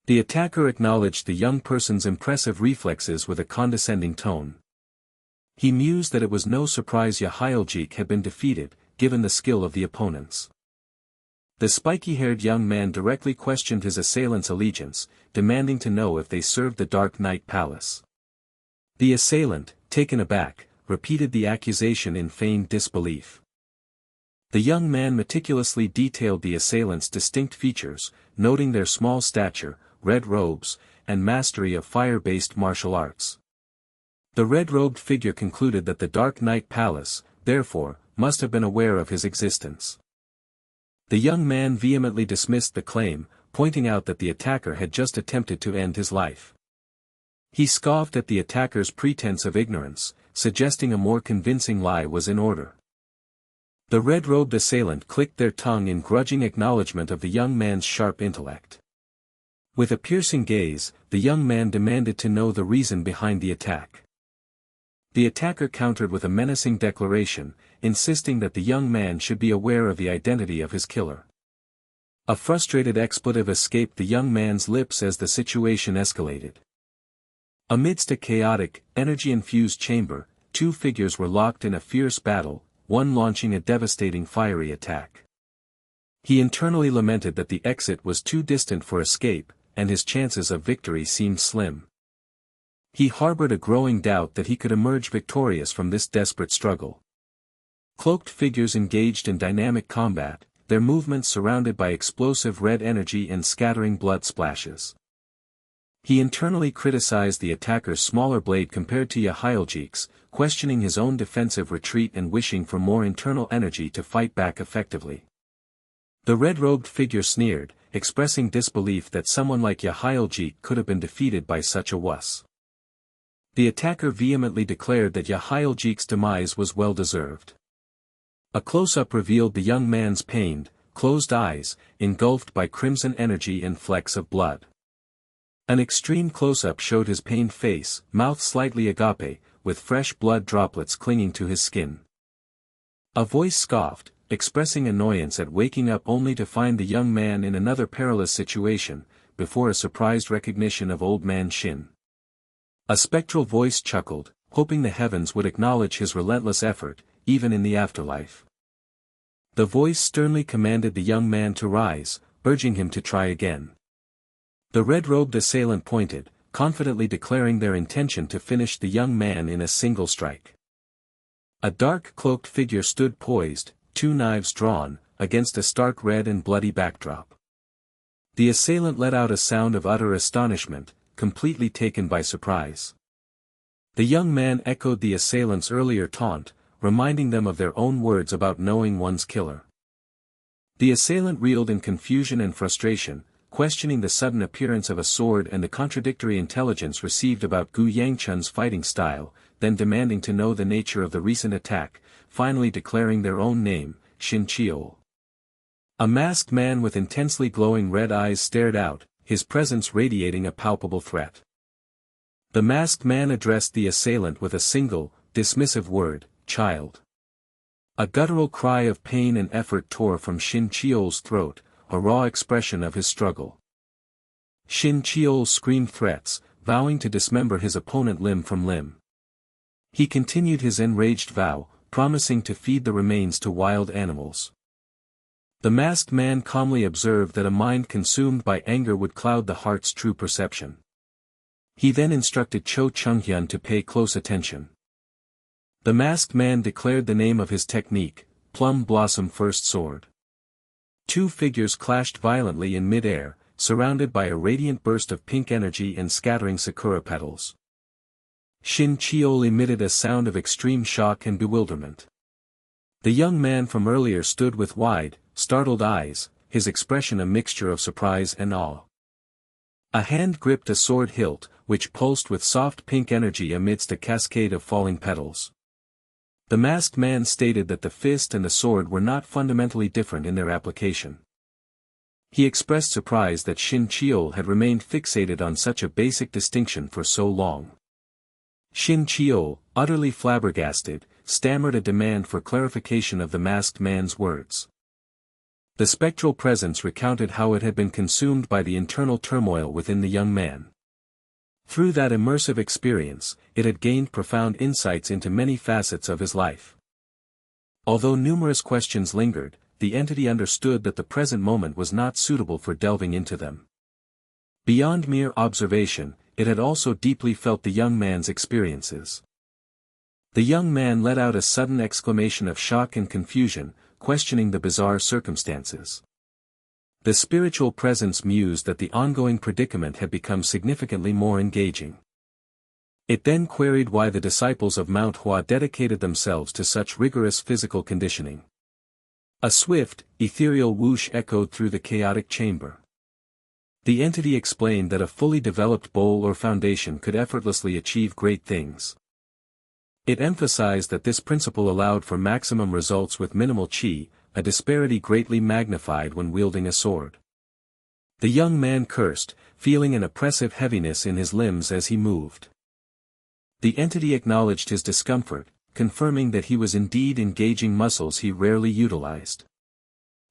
The attacker acknowledged the young person's impressive reflexes with a condescending tone. He mused that it was no surprise Yangcheon had been defeated, given the skill of the opponents. The spiky-haired young man directly questioned his assailant's allegiance, demanding to know if they served the Dark Knight Palace. The assailant, taken aback, repeated the accusation in feigned disbelief. The young man meticulously detailed the assailant's distinct features, noting their small stature, red robes, and mastery of fire-based martial arts. The red-robed figure concluded that the Dark Knight Palace, therefore, must have been aware of his existence. The young man vehemently dismissed the claim, pointing out that the attacker had just attempted to end his life. He scoffed at the attacker's pretense of ignorance, suggesting a more convincing lie was in order. The red-robed assailant clicked their tongue in grudging acknowledgement of the young man's sharp intellect. With a piercing gaze, the young man demanded to know the reason behind the attack. The attacker countered with a menacing declaration, insisting that the young man should be aware of the identity of his killer. A frustrated expletive escaped the young man's lips as the situation escalated. Amidst a chaotic, energy-infused chamber, two figures were locked in a fierce battle, one launching a devastating fiery attack. He internally lamented that the exit was too distant for escape, and his chances of victory seemed slim. He harbored a growing doubt that he could emerge victorious from this desperate struggle. Cloaked figures engaged in dynamic combat, their movements surrounded by explosive red energy and scattering blood splashes. He internally criticized the attacker's smaller blade compared to Yangcheon's, questioning his own defensive retreat and wishing for more internal energy to fight back effectively. The red-robed figure sneered, expressing disbelief that someone like Yangcheon could have been defeated by such a wuss. The attacker vehemently declared that Yangcheon's demise was well-deserved. A close-up revealed the young man's pained, closed eyes, engulfed by crimson energy and flecks of blood. An extreme close-up showed his pained face, mouth slightly agape, with fresh blood droplets clinging to his skin. A voice scoffed, expressing annoyance at waking up only to find the young man in another perilous situation, before a surprised recognition of Old Man Shin. A spectral voice chuckled, hoping the heavens would acknowledge his relentless effort, even in the afterlife. The voice sternly commanded the young man to rise, urging him to try again. The red-robed assailant pointed, confidently declaring their intention to finish the young man in a single strike. A dark cloaked figure stood poised, two knives drawn, against a stark red and bloody backdrop. The assailant let out a sound of utter astonishment, completely taken by surprise. The young man echoed the assailant's earlier taunt, reminding them of their own words about knowing one's killer. The assailant reeled in confusion and frustration, questioning the sudden appearance of a sword and the contradictory intelligence received about Gu Yangcheon's fighting style, then demanding to know the nature of the recent attack, finally declaring their own name, Shin Cheol. A masked man with intensely glowing red eyes stared out, his presence radiating a palpable threat. The masked man addressed the assailant with a single, dismissive word, child. A guttural cry of pain and effort tore from Shin Cheol's throat, a raw expression of his struggle. Shin Cheol screamed threats, vowing to dismember his opponent limb from limb. He continued his enraged vow, promising to feed the remains to wild animals. The masked man calmly observed that a mind consumed by anger would cloud the heart's true perception. He then instructed Cho Chung-hyun to pay close attention. The masked man declared the name of his technique, Plum Blossom First Sword. Two figures clashed violently in mid-air, surrounded by a radiant burst of pink energy and scattering sakura petals. Shin Cheol emitted a sound of extreme shock and bewilderment. The young man from earlier stood with wide, startled eyes, his expression a mixture of surprise and awe. A hand gripped a sword hilt, which pulsed with soft pink energy amidst a cascade of falling petals. The masked man stated that the fist and the sword were not fundamentally different in their application. He expressed surprise that Shin Cheol had remained fixated on such a basic distinction for so long. Shin Cheol, utterly flabbergasted, stammered a demand for clarification of the masked man's words. The spectral presence recounted how it had been consumed by the internal turmoil within the young man. Through that immersive experience, it had gained profound insights into many facets of his life. Although numerous questions lingered, the entity understood that the present moment was not suitable for delving into them. Beyond mere observation, it had also deeply felt the young man's experiences. The young man let out a sudden exclamation of shock and confusion, questioning the bizarre circumstances. The spiritual presence mused that the ongoing predicament had become significantly more engaging. It then queried why the disciples of Manhwa dedicated themselves to such rigorous physical conditioning. A swift, ethereal whoosh echoed through the chaotic chamber. The entity explained that a fully developed bowl or foundation could effortlessly achieve great things. It emphasized that this principle allowed for maximum results with minimal chi, a disparity greatly magnified when wielding a sword. The young man cursed, feeling an oppressive heaviness in his limbs as he moved. The entity acknowledged his discomfort, confirming that he was indeed engaging muscles he rarely utilized.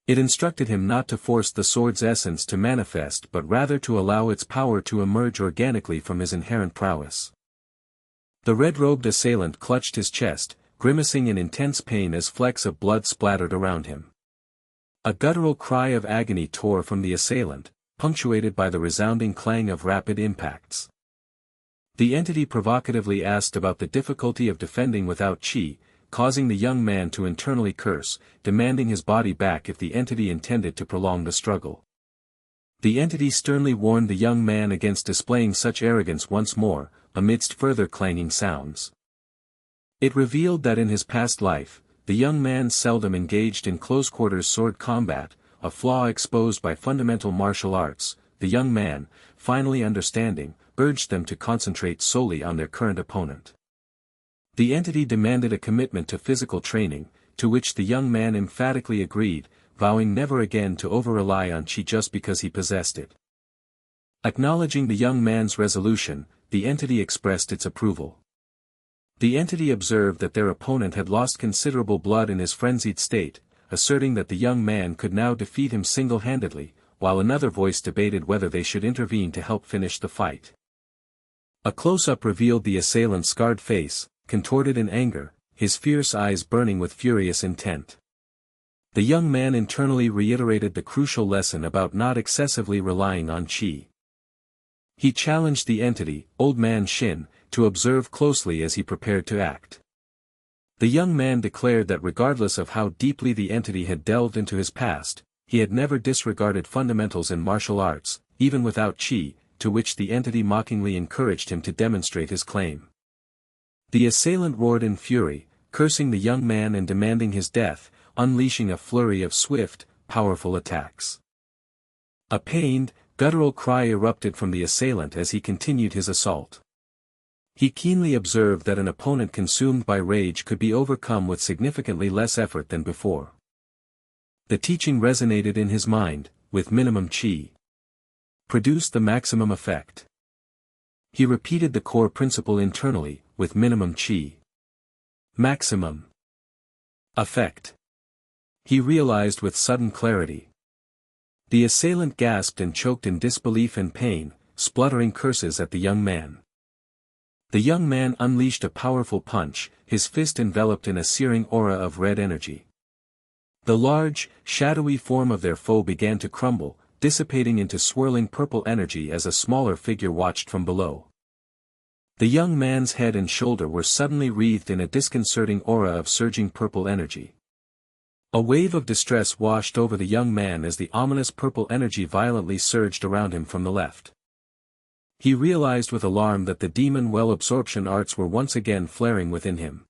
It instructed him not to force the sword's essence to manifest but rather to allow its power to emerge organically from his inherent prowess. The red-robed assailant clutched his chest, grimacing in intense pain as flecks of blood splattered around him. A guttural cry of agony tore from the assailant, punctuated by the resounding clang of rapid impacts. The entity provocatively asked about the difficulty of defending without chi, causing the young man to internally curse, demanding his body back if the entity intended to prolong the struggle. The entity sternly warned the young man against displaying such arrogance once more, amidst further clanging sounds. It revealed that in his past life, the young man seldom engaged in close-quarters sword combat, a flaw exposed by fundamental martial arts. The young man, finally understanding, urged them to concentrate solely on their current opponent. The entity demanded a commitment to physical training, to which the young man emphatically agreed, vowing never again to over-rely on chi just because he possessed it. Acknowledging the young man's resolution, the entity expressed its approval. The entity observed that their opponent had lost considerable blood in his frenzied state, asserting that the young man could now defeat him single-handedly, while another voice debated whether they should intervene to help finish the fight. A close-up revealed the assailant's scarred face, contorted in anger, his fierce eyes burning with furious intent. The young man internally reiterated the crucial lesson about not excessively relying on chi. He challenged the entity, Old Man Shin, to observe closely as he prepared to act. The young man declared that regardless of how deeply the entity had delved into his past, he had never disregarded fundamentals in martial arts, even without chi, to which the entity mockingly encouraged him to demonstrate his claim. The assailant roared in fury, cursing the young man and demanding his death, unleashing a flurry of swift, powerful attacks. A pained, guttural cry erupted from the assailant as he continued his assault. He keenly observed that an opponent consumed by rage could be overcome with significantly less effort than before. The teaching resonated in his mind, with minimum chi. Produced the maximum effect. He repeated the core principle internally, with minimum chi. Maximum effect. He realized with sudden clarity. The assailant gasped and choked in disbelief and pain, spluttering curses at the young man. The young man unleashed a powerful punch, his fist enveloped in a searing aura of red energy. The large, shadowy form of their foe began to crumble, dissipating into swirling purple energy as a smaller figure watched from below. The young man's head and shoulder were suddenly wreathed in a disconcerting aura of surging purple energy. A wave of distress washed over the young man as the ominous purple energy violently surged around him from the left. He realized with alarm that the demon well-absorption arts were once again flaring within him.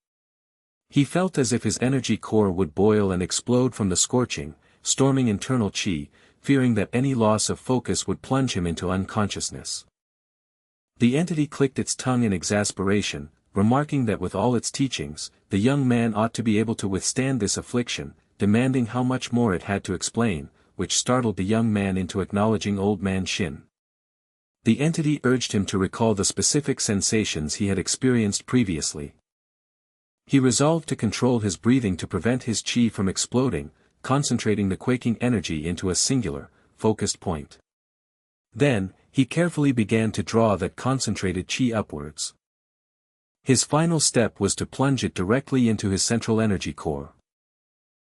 He felt as if his energy core would boil and explode from the scorching, storming internal chi, fearing that any loss of focus would plunge him into unconsciousness. The entity clicked its tongue in exasperation, remarking that with all its teachings, the young man ought to be able to withstand this affliction, demanding how much more it had to explain, which startled the young man into acknowledging Old Man Shin. The entity urged him to recall the specific sensations he had experienced previously. He resolved to control his breathing to prevent his chi from exploding, concentrating the quaking energy into a singular, focused point. Then, he carefully began to draw that concentrated chi upwards. His final step was to plunge it directly into his central energy core.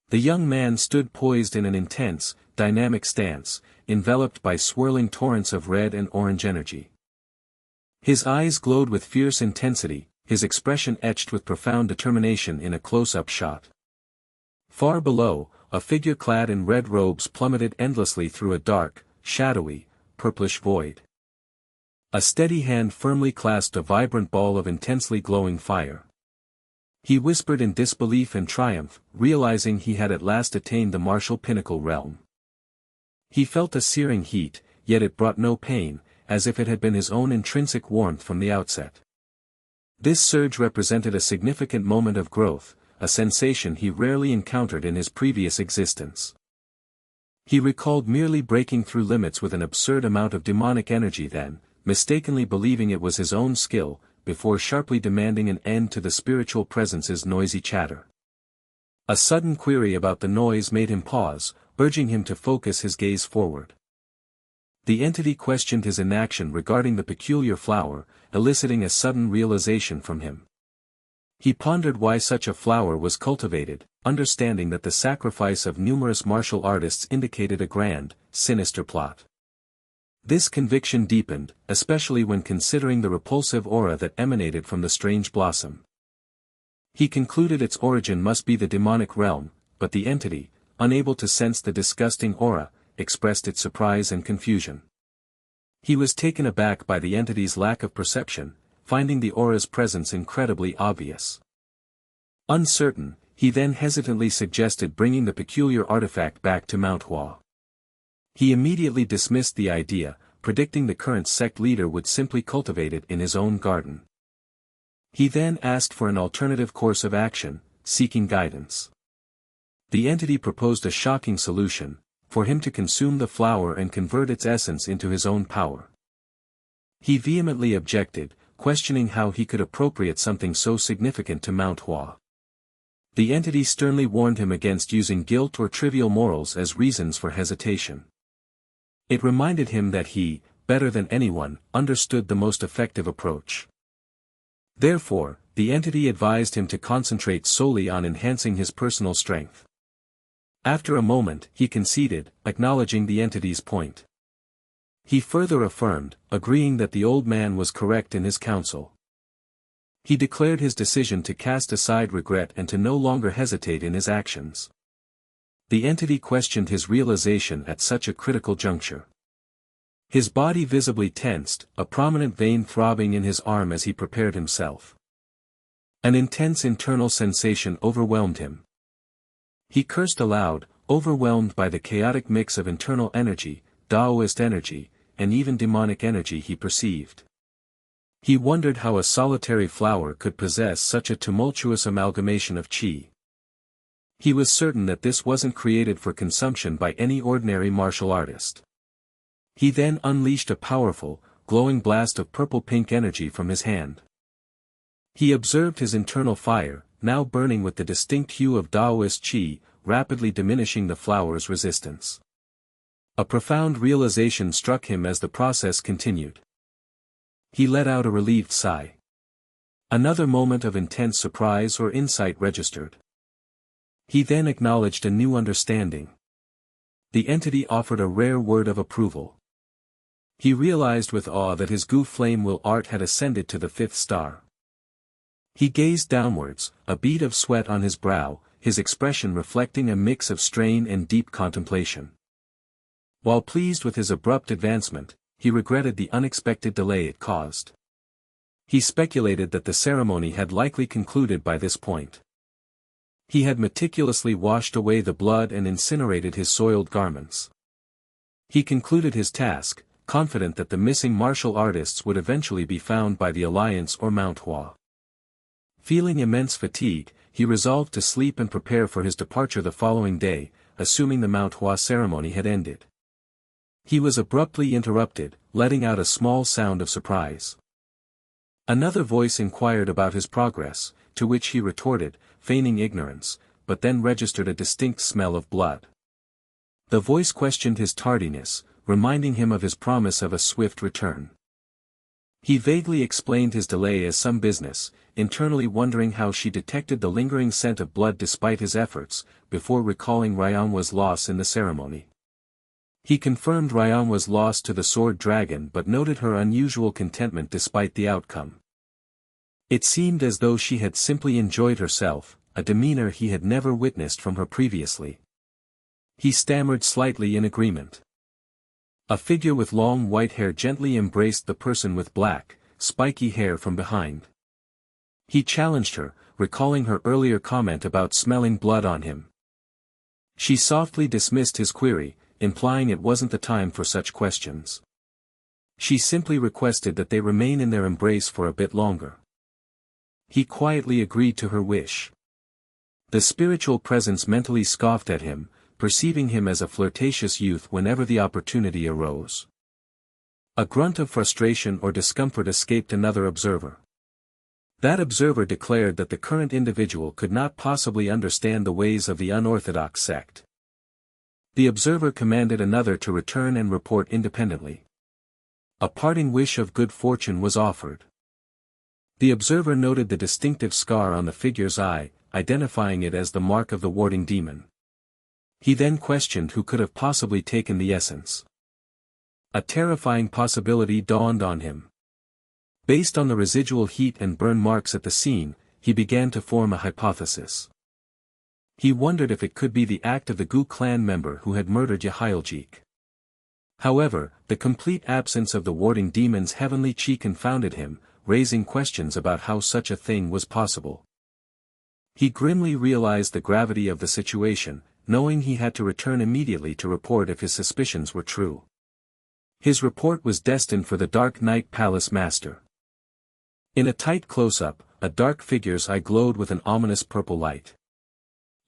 The young man stood poised in an intense, dynamic stance, enveloped by swirling torrents of red and orange energy. His eyes glowed with fierce intensity, his expression etched with profound determination in a close-up shot. Far below, a figure clad in red robes plummeted endlessly through a dark, shadowy, purplish void. A steady hand firmly clasped a vibrant ball of intensely glowing fire. He whispered in disbelief and triumph, realizing he had at last attained the martial pinnacle realm. He felt a searing heat, yet it brought no pain, as if it had been his own intrinsic warmth from the outset. This surge represented a significant moment of growth, a sensation he rarely encountered in his previous existence. He recalled merely breaking through limits with an absurd amount of demonic energy then, mistakenly believing it was his own skill, before sharply demanding an end to the spiritual presence's noisy chatter. A sudden query about the noise made him pause, urging him to focus his gaze forward. The entity questioned his inaction regarding the peculiar flower, eliciting a sudden realization from him. He pondered why such a flower was cultivated, understanding that the sacrifice of numerous martial artists indicated a grand, sinister plot. This conviction deepened, especially when considering the repulsive aura that emanated from the strange blossom. He concluded its origin must be the demonic realm, but the entity, unable to sense the disgusting aura, expressed its surprise and confusion. He was taken aback by the entity's lack of perception, finding the aura's presence incredibly obvious. Uncertain, he then hesitantly suggested bringing the peculiar artifact back to Manhwa. He immediately dismissed the idea, predicting the current sect leader would simply cultivate it in his own garden. He then asked for an alternative course of action, seeking guidance. The entity proposed a shocking solution, for him to consume the flower and convert its essence into his own power. He vehemently objected, questioning how he could appropriate something so significant to Manhwa. The entity sternly warned him against using guilt or trivial morals as reasons for hesitation. It reminded him that he, better than anyone, understood the most effective approach. Therefore, the entity advised him to concentrate solely on enhancing his personal strength. After a moment, he conceded, acknowledging the entity's point. He further affirmed, agreeing that the old man was correct in his counsel. He declared his decision to cast aside regret and to no longer hesitate in his actions. The entity questioned his realization at such a critical juncture. His body visibly tensed, a prominent vein throbbing in his arm as he prepared himself. An intense internal sensation overwhelmed him. He cursed aloud, overwhelmed by the chaotic mix of internal energy, Taoist energy, and even demonic energy he perceived. He wondered how a solitary flower could possess such a tumultuous amalgamation of qi. He was certain that this wasn't created for consumption by any ordinary martial artist. He then unleashed a powerful, glowing blast of purple-pink energy from his hand. He observed his internal fire, now burning with the distinct hue of Taoist qi, rapidly diminishing the flower's resistance. A profound realization struck him as the process continued. He let out a relieved sigh. Another moment of intense surprise or insight registered. He then acknowledged a new understanding. The entity offered a rare word of approval. He realized with awe that his Gu flame will art had ascended to the 5th star. He gazed downwards, a bead of sweat on his brow, his expression reflecting a mix of strain and deep contemplation. While pleased with his abrupt advancement, he regretted the unexpected delay it caused. He speculated that the ceremony had likely concluded by this point. He had meticulously washed away the blood and incinerated his soiled garments. He concluded his task, confident that the missing martial artists would eventually be found by the Alliance or Manhwa. Feeling immense fatigue, he resolved to sleep and prepare for his departure the following day, assuming the Manhwa ceremony had ended. He was abruptly interrupted, letting out a small sound of surprise. Another voice inquired about his progress, to which he retorted, feigning ignorance, but then registered a distinct smell of blood. The voice questioned his tardiness, reminding him of his promise of a swift return. He vaguely explained his delay as some business, internally wondering how she detected the lingering scent of blood despite his efforts, before recalling Ryanhwa's loss in the ceremony. He confirmed Ryanhwa's loss to the sword dragon but noted her unusual contentment despite the outcome. It seemed as though she had simply enjoyed herself, a demeanor he had never witnessed from her previously. He stammered slightly in agreement. A figure with long white hair gently embraced the person with black, spiky hair from behind. He challenged her, recalling her earlier comment about smelling blood on him. She softly dismissed his query, implying it wasn't the time for such questions. She simply requested that they remain in their embrace for a bit longer. He quietly agreed to her wish. The spiritual presence mentally scoffed at him, perceiving him as a flirtatious youth whenever the opportunity arose. A grunt of frustration or discomfort escaped another observer. That observer declared that the current individual could not possibly understand the ways of the unorthodox sect. The observer commanded another to return and report independently. A parting wish of good fortune was offered. The observer noted the distinctive scar on the figure's eye, identifying it as the mark of the warding demon. He then questioned who could have possibly taken the essence. A terrifying possibility dawned on him. Based on the residual heat and burn marks at the scene, he began to form a hypothesis. He wondered if it could be the act of the Gu clan member who had murdered Yahyljik. However, the complete absence of the warding demon's heavenly chi confounded him, raising questions about how such a thing was possible. He grimly realized the gravity of the situation, knowing he had to return immediately to report if his suspicions were true. His report was destined for the Dark Knight Palace Master. In a tight close-up, a dark figure's eye glowed with an ominous purple light.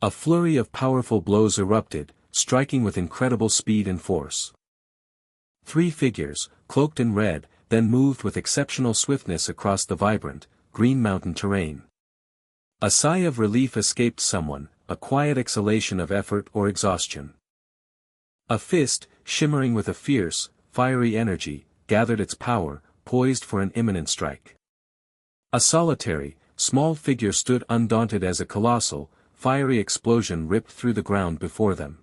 A flurry of powerful blows erupted, striking with incredible speed and force. 3 figures, cloaked in red, then moved with exceptional swiftness across the vibrant, green mountain terrain. A sigh of relief escaped someone, a quiet exhalation of effort or exhaustion. A fist, shimmering with a fierce, fiery energy, gathered its power, poised for an imminent strike. A solitary, small figure stood undaunted as a colossal, fiery explosion ripped through the ground before them.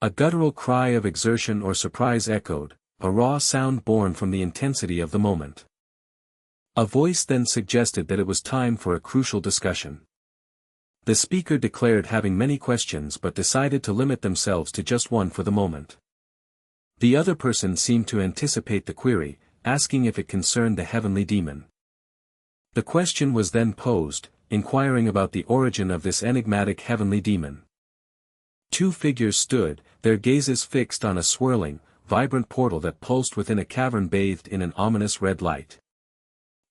A guttural cry of exertion or surprise echoed, a raw sound born from the intensity of the moment. A voice then suggested that it was time for a crucial discussion. The speaker declared having many questions but decided to limit themselves to just one for the moment. The other person seemed to anticipate the query, asking if it concerned the heavenly demon. The question was then posed, inquiring about the origin of this enigmatic heavenly demon. 2 figures stood, their gazes fixed on a swirling, vibrant portal that pulsed within a cavern bathed in an ominous red light.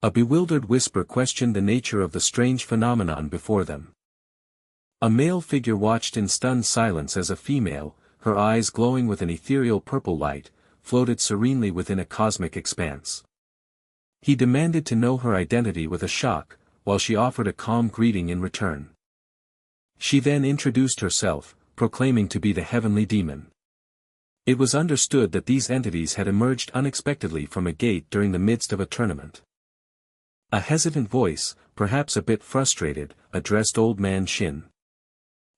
A bewildered whisper questioned the nature of the strange phenomenon before them. A male figure watched in stunned silence as a female, her eyes glowing with an ethereal purple light, floated serenely within a cosmic expanse. He demanded to know her identity with a shock, while she offered a calm greeting in return. She then introduced herself, proclaiming to be the heavenly demon. It was understood that these entities had emerged unexpectedly from a gate during the midst of a tournament. A hesitant voice, perhaps a bit frustrated, addressed Old Man Shin.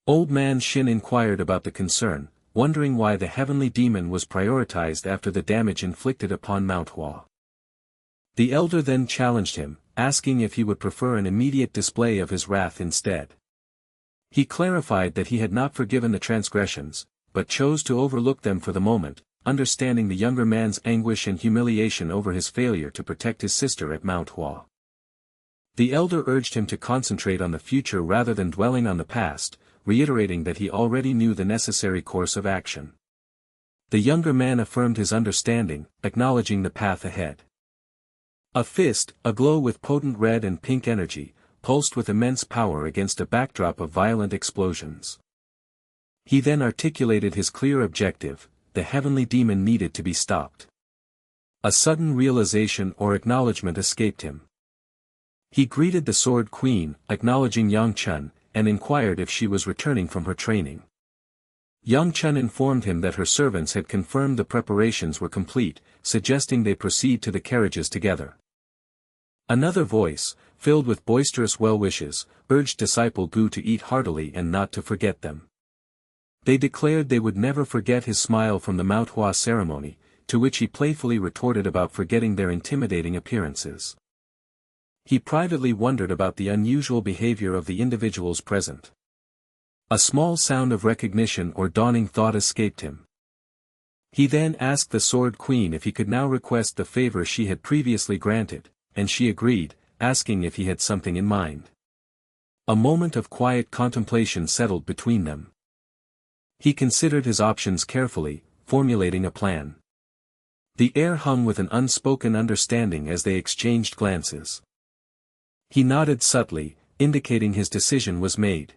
Old Man Shin inquired about the concern, wondering why the heavenly demon was prioritized after the damage inflicted upon Manhwa. The elder then challenged him, asking if he would prefer an immediate display of his wrath instead. He clarified that he had not forgiven the transgressions, but chose to overlook them for the moment, understanding the younger man's anguish and humiliation over his failure to protect his sister at Manhwa. The elder urged him to concentrate on the future rather than dwelling on the past, reiterating that he already knew the necessary course of action. The younger man affirmed his understanding, acknowledging the path ahead. A fist, aglow with potent red and pink energy, pulsed with immense power against a backdrop of violent explosions. He then articulated his clear objective: the heavenly demon needed to be stopped. A sudden realization or acknowledgement escaped him. He greeted the Sword Queen, acknowledging Yangcheon, and inquired if she was returning from her training. Yangcheon informed him that her servants had confirmed the preparations were complete, suggesting they proceed to the carriages together. Another voice, filled with boisterous well-wishes, urged disciple Gu to eat heartily and not to forget them. They declared they would never forget his smile from the Manhwa ceremony, to which he playfully retorted about forgetting their intimidating appearances. He privately wondered about the unusual behavior of the individuals present. A small sound of recognition or dawning thought escaped him. He then asked the Sword Queen if he could now request the favor she had previously granted, and she agreed, asking if he had something in mind. A moment of quiet contemplation settled between them. He considered his options carefully, formulating a plan. The air hung with an unspoken understanding as they exchanged glances. He nodded subtly, indicating his decision was made.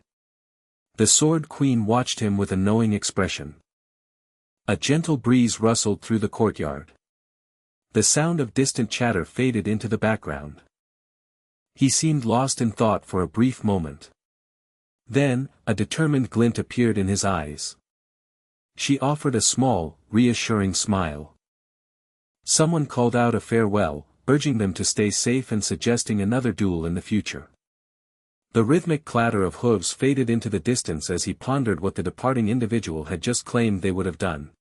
The Sword Queen watched him with a knowing expression. A gentle breeze rustled through the courtyard. The sound of distant chatter faded into the background. He seemed lost in thought for a brief moment. Then, a determined glint appeared in his eyes. She offered a small, reassuring smile. Someone called out a farewell, urging them to stay safe and suggesting another duel in the future. The rhythmic clatter of hooves faded into the distance as he pondered what the departing individual had just claimed they would have done.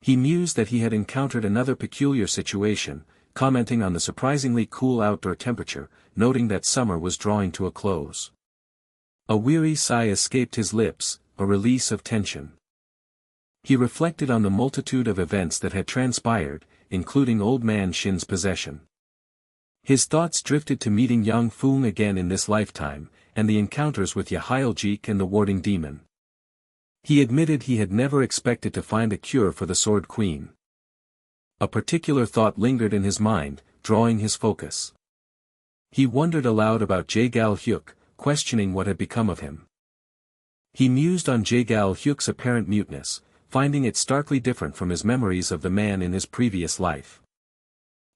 He mused that he had encountered another peculiar situation, commenting on the surprisingly cool outdoor temperature, noting that summer was drawing to a close. A weary sigh escaped his lips, a release of tension. He reflected on the multitude of events that had transpired, including Old Man Shin's possession. His thoughts drifted to meeting Yang Fung again in this lifetime, and the encounters with Yahyljik and the warding demon. He admitted he had never expected to find a cure for the Sword Queen. A particular thought lingered in his mind, drawing his focus. He wondered aloud about Jae-gal-hyuk, questioning what had become of him. He mused on Jae-gal-hyuk's apparent muteness, finding it starkly different from his memories of the man in his previous life.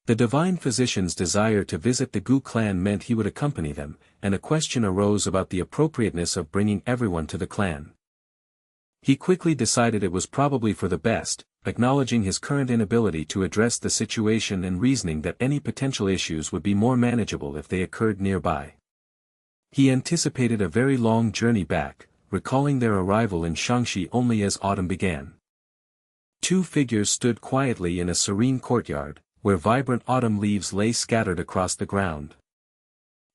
The divine physician's desire to visit the Gu clan meant he would accompany them, and a question arose about the appropriateness of bringing everyone to the clan. He quickly decided it was probably for the best, acknowledging his current inability to address the situation and reasoning that any potential issues would be more manageable if they occurred nearby. He anticipated a very long journey back, recalling their arrival in Shangxi only as autumn began. Two figures stood quietly in a serene courtyard, where vibrant autumn leaves lay scattered across the ground.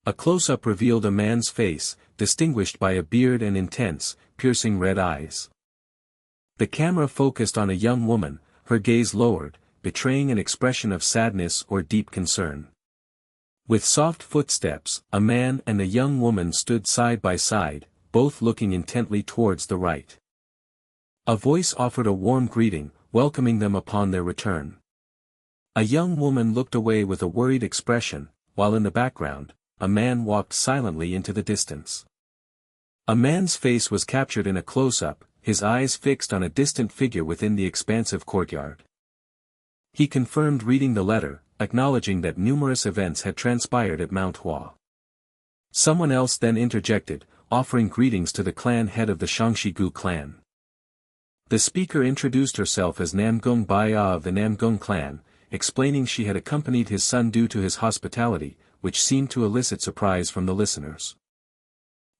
A close-up revealed a man's face, distinguished by a beard and intense, piercing red eyes. The camera focused on a young woman, her gaze lowered, betraying an expression of sadness or deep concern. With soft footsteps, a man and a young woman stood side by side, both looking intently towards the right. A voice offered a warm greeting, welcoming them upon their return. A young woman looked away with a worried expression, while in the background, a man walked silently into the distance. A man's face was captured in a close-up, his eyes fixed on a distant figure within the expansive courtyard. He confirmed reading the letter, acknowledging that numerous events had transpired at Manhwa. Someone else then interjected, offering greetings to the clan head of the Shangshi-gu clan. The speaker introduced herself as Namgung Baya of the Namgung clan, explaining she had accompanied his son due to his hospitality, which seemed to elicit surprise from the listeners.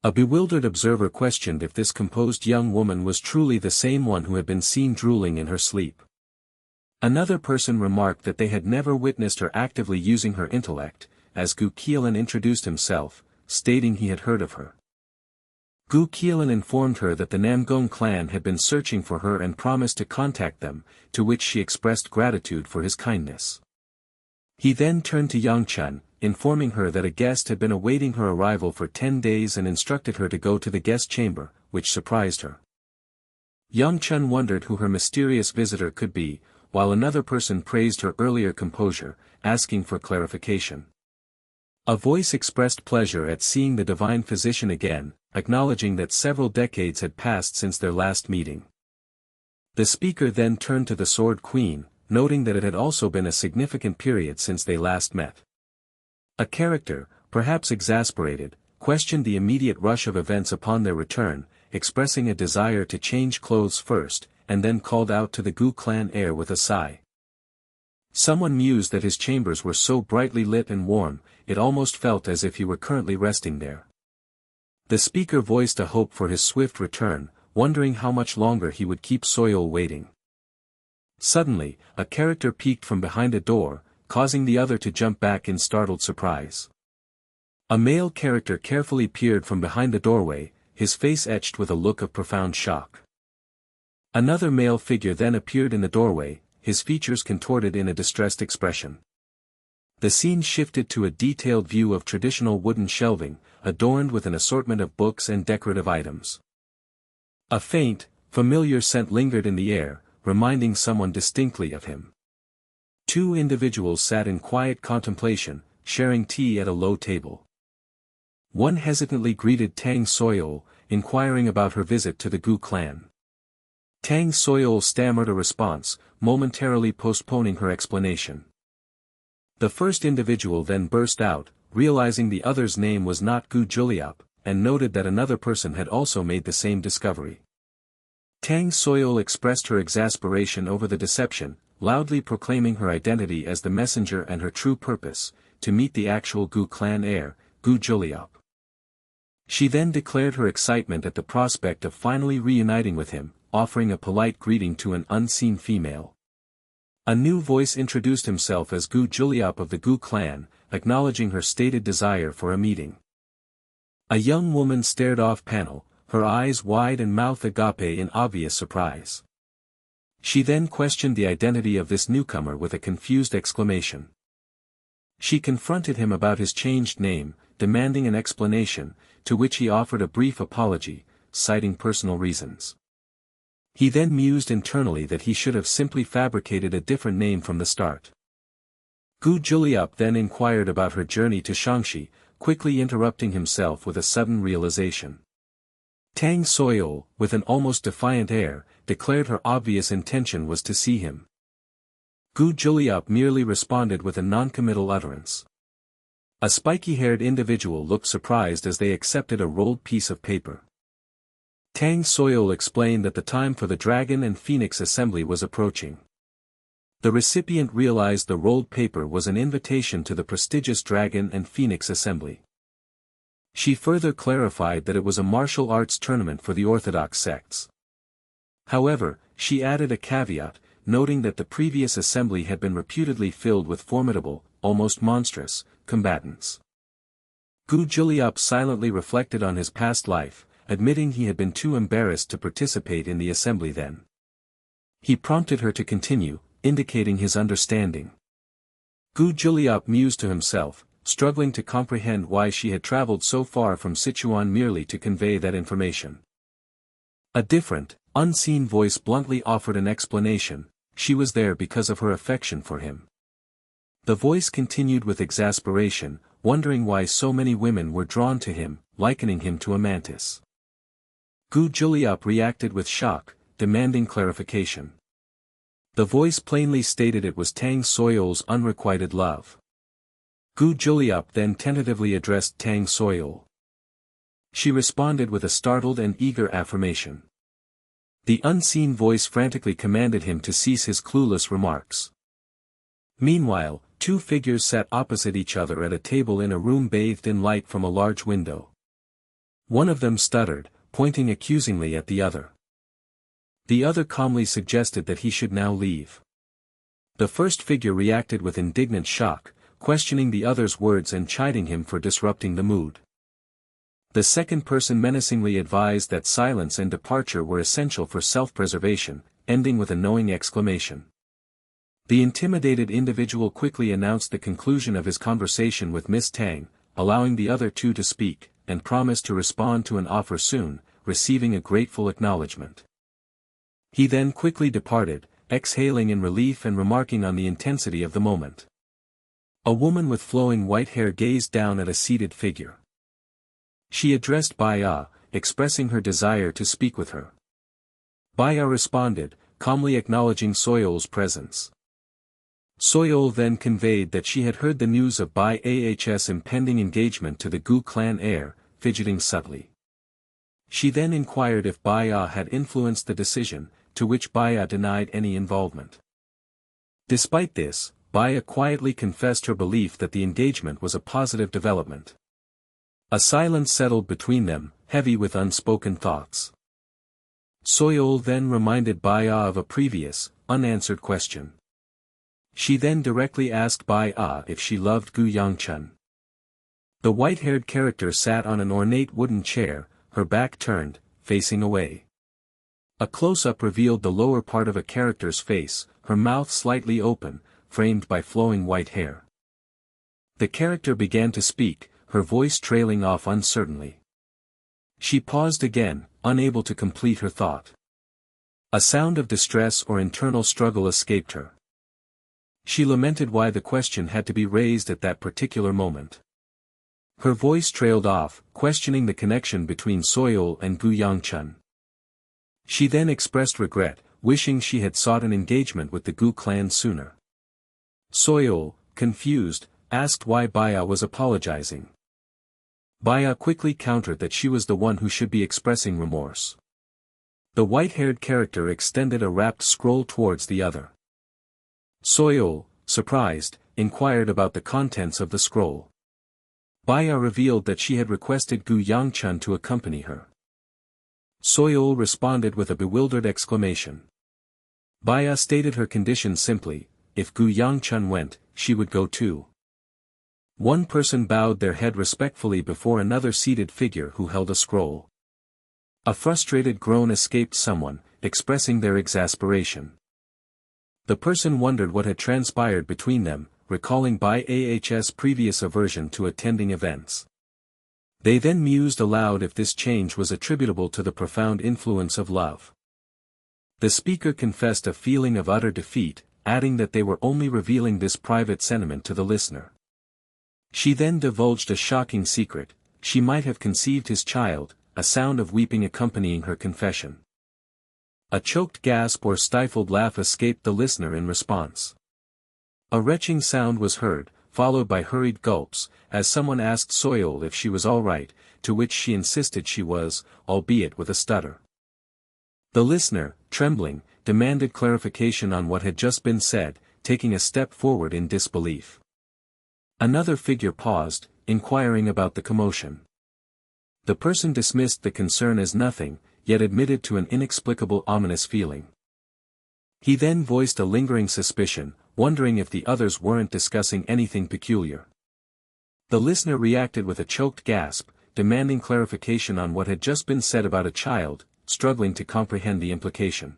A bewildered observer questioned if this composed young woman was truly the same one who had been seen drooling in her sleep. Another person remarked that they had never witnessed her actively using her intellect, as Gu Keelan introduced himself, stating he had heard of her. Gu Keelan informed her that the Namgung clan had been searching for her and promised to contact them, to which she expressed gratitude for his kindness. He then turned to Yangcheon, informing her that a guest had been awaiting her arrival for 10 days and instructed her to go to the guest chamber, which surprised her. Yangcheon wondered who her mysterious visitor could be, while another person praised her earlier composure, asking for clarification. A voice expressed pleasure at seeing the divine physician again, acknowledging that several decades had passed since their last meeting. The speaker then turned to the Sword Queen, noting that it had also been a significant period since they last met. A character, perhaps exasperated, questioned the immediate rush of events upon their return, expressing a desire to change clothes first, and then called out to the Gu clan heir with a sigh. Someone mused that his chambers were so brightly lit and warm, it almost felt as if he were currently resting there. The speaker voiced a hope for his swift return, wondering how much longer he would keep Seol waiting. Suddenly, a character peeked from behind a door, causing the other to jump back in startled surprise. A male character carefully peered from behind the doorway, his face etched with a look of profound shock. Another male figure then appeared in the doorway, his features contorted in a distressed expression. The scene shifted to a detailed view of traditional wooden shelving, adorned with an assortment of books and decorative items. A faint, familiar scent lingered in the air, reminding someone distinctly of him. Two individuals sat in quiet contemplation, sharing tea at a low table. One hesitantly greeted Tang Seol, inquiring about her visit to the Gu clan. Tang Seol stammered a response, momentarily postponing her explanation. The first individual then burst out, realizing the other's name was not Gu Juliup, and noted that another person had also made the same discovery. Tang Seol expressed her exasperation over the deception, loudly proclaiming her identity as the messenger and her true purpose, to meet the actual Gu clan heir, Gu Juliup. She then declared her excitement at the prospect of finally reuniting with him, offering a polite greeting to an unseen female. A new voice introduced himself as Gu Juliup of the Gu clan, acknowledging her stated desire for a meeting. A young woman stared off panel, her eyes wide and mouth agape in obvious surprise. She then questioned the identity of this newcomer with a confused exclamation. She confronted him about his changed name, demanding an explanation, to which he offered a brief apology, citing personal reasons. He then mused internally that he should have simply fabricated a different name from the start. Gu Juliup then inquired about her journey to Shangshi, quickly interrupting himself with a sudden realization. Tang Seol, with an almost defiant air, declared her obvious intention was to see him. Gu Juliup merely responded with a noncommittal utterance. A spiky-haired individual looked surprised as they accepted a rolled piece of paper. Tang Seol explained that the time for the Dragon and Phoenix Assembly was approaching. The recipient realized the rolled paper was an invitation to the prestigious Dragon and Phoenix Assembly. She further clarified that it was a martial arts tournament for the orthodox sects. However, she added a caveat, noting that the previous assembly had been reputedly filled with formidable, almost monstrous, combatants. Gu Juliup silently reflected on his past life, admitting he had been too embarrassed to participate in the assembly then. He prompted her to continue, indicating his understanding. Gu Juliup mused to himself, struggling to comprehend why she had traveled so far from Sichuan merely to convey that information. A different, unseen voice bluntly offered an explanation, She was there because of her affection for him. The voice continued with exasperation, wondering why so many women were drawn to him, likening him to a mantis. Gu Juliop reacted with shock, demanding clarification. The voice plainly stated it was Tang Soyol's unrequited love. Gu Juliop then tentatively addressed Tang Soyol. She responded with a startled and eager affirmation. The unseen voice frantically commanded him to cease his clueless remarks. Meanwhile, two figures sat opposite each other at a table in a room bathed in light from a large window. One of them stuttered, pointing accusingly at the other. The other calmly suggested that he should now leave. The first figure reacted with indignant shock, questioning the other's words and chiding him for disrupting the mood. The second person menacingly advised that silence and departure were essential for self-preservation, ending with a knowing exclamation. The intimidated individual quickly announced the conclusion of his conversation with Miss Tang, allowing the other two to speak, and promised to respond to an offer soon, receiving a grateful acknowledgement. He then quickly departed, exhaling in relief and remarking on the intensity of the moment. A woman with flowing white hair gazed down at a seated figure. She addressed Baya, expressing her desire to speak with her. Baya responded, calmly acknowledging Soyol's presence. Soyol then conveyed that she had heard the news of Bai's impending engagement to the Gu clan heir, fidgeting subtly. She then inquired if Baya had influenced the decision, to which Baya denied any involvement. Despite this, Baya quietly confessed her belief that the engagement was a positive development. A silence settled between them, heavy with unspoken thoughts. Soyol then reminded Baya of a previous, unanswered question. She then directly asked Baya if she loved Gu Yangcheon. The white-haired character sat on an ornate wooden chair, her back turned, facing away. A close-up revealed the lower part of a character's face, her mouth slightly open, framed by flowing white hair. The character began to speak, her voice trailing off uncertainly. She paused again, unable to complete her thought. A sound of distress or internal struggle escaped her. She lamented why the question had to be raised at that particular moment. Her voice trailed off, questioning the connection between Soyol and Gu Yangcheon. She then expressed regret, wishing she had sought an engagement with the Gu clan sooner. Soyol, confused, asked why Baya was apologizing. Baya quickly countered that she was the one who should be expressing remorse. The white-haired character extended a wrapped scroll towards the other. Soyol, surprised, inquired about the contents of the scroll. Baya revealed that she had requested Gu Yangcheon to accompany her. Soyol responded with a bewildered exclamation. Baya stated her condition simply: if Gu Yangcheon went, she would go too. One person bowed their head respectfully before another seated figure who held a scroll. A frustrated groan escaped someone, expressing their exasperation. The person wondered what had transpired between them, recalling Bai's previous aversion to attending events. They then mused aloud if this change was attributable to the profound influence of love. The speaker confessed a feeling of utter defeat, adding that they were only revealing this private sentiment to the listener. She then divulged a shocking secret: she might have conceived his child, a sound of weeping accompanying her confession. A choked gasp or stifled laugh escaped the listener in response. A retching sound was heard, followed by hurried gulps, as someone asked Soyol if she was all right, to which she insisted she was, albeit with a stutter. The listener, trembling, demanded clarification on what had just been said, taking a step forward in disbelief. Another figure paused, inquiring about the commotion. The person dismissed the concern as nothing, yet admitted to an inexplicable ominous feeling. He then voiced a lingering suspicion, wondering if the others weren't discussing anything peculiar. The listener reacted with a choked gasp, demanding clarification on what had just been said about a child, struggling to comprehend the implication.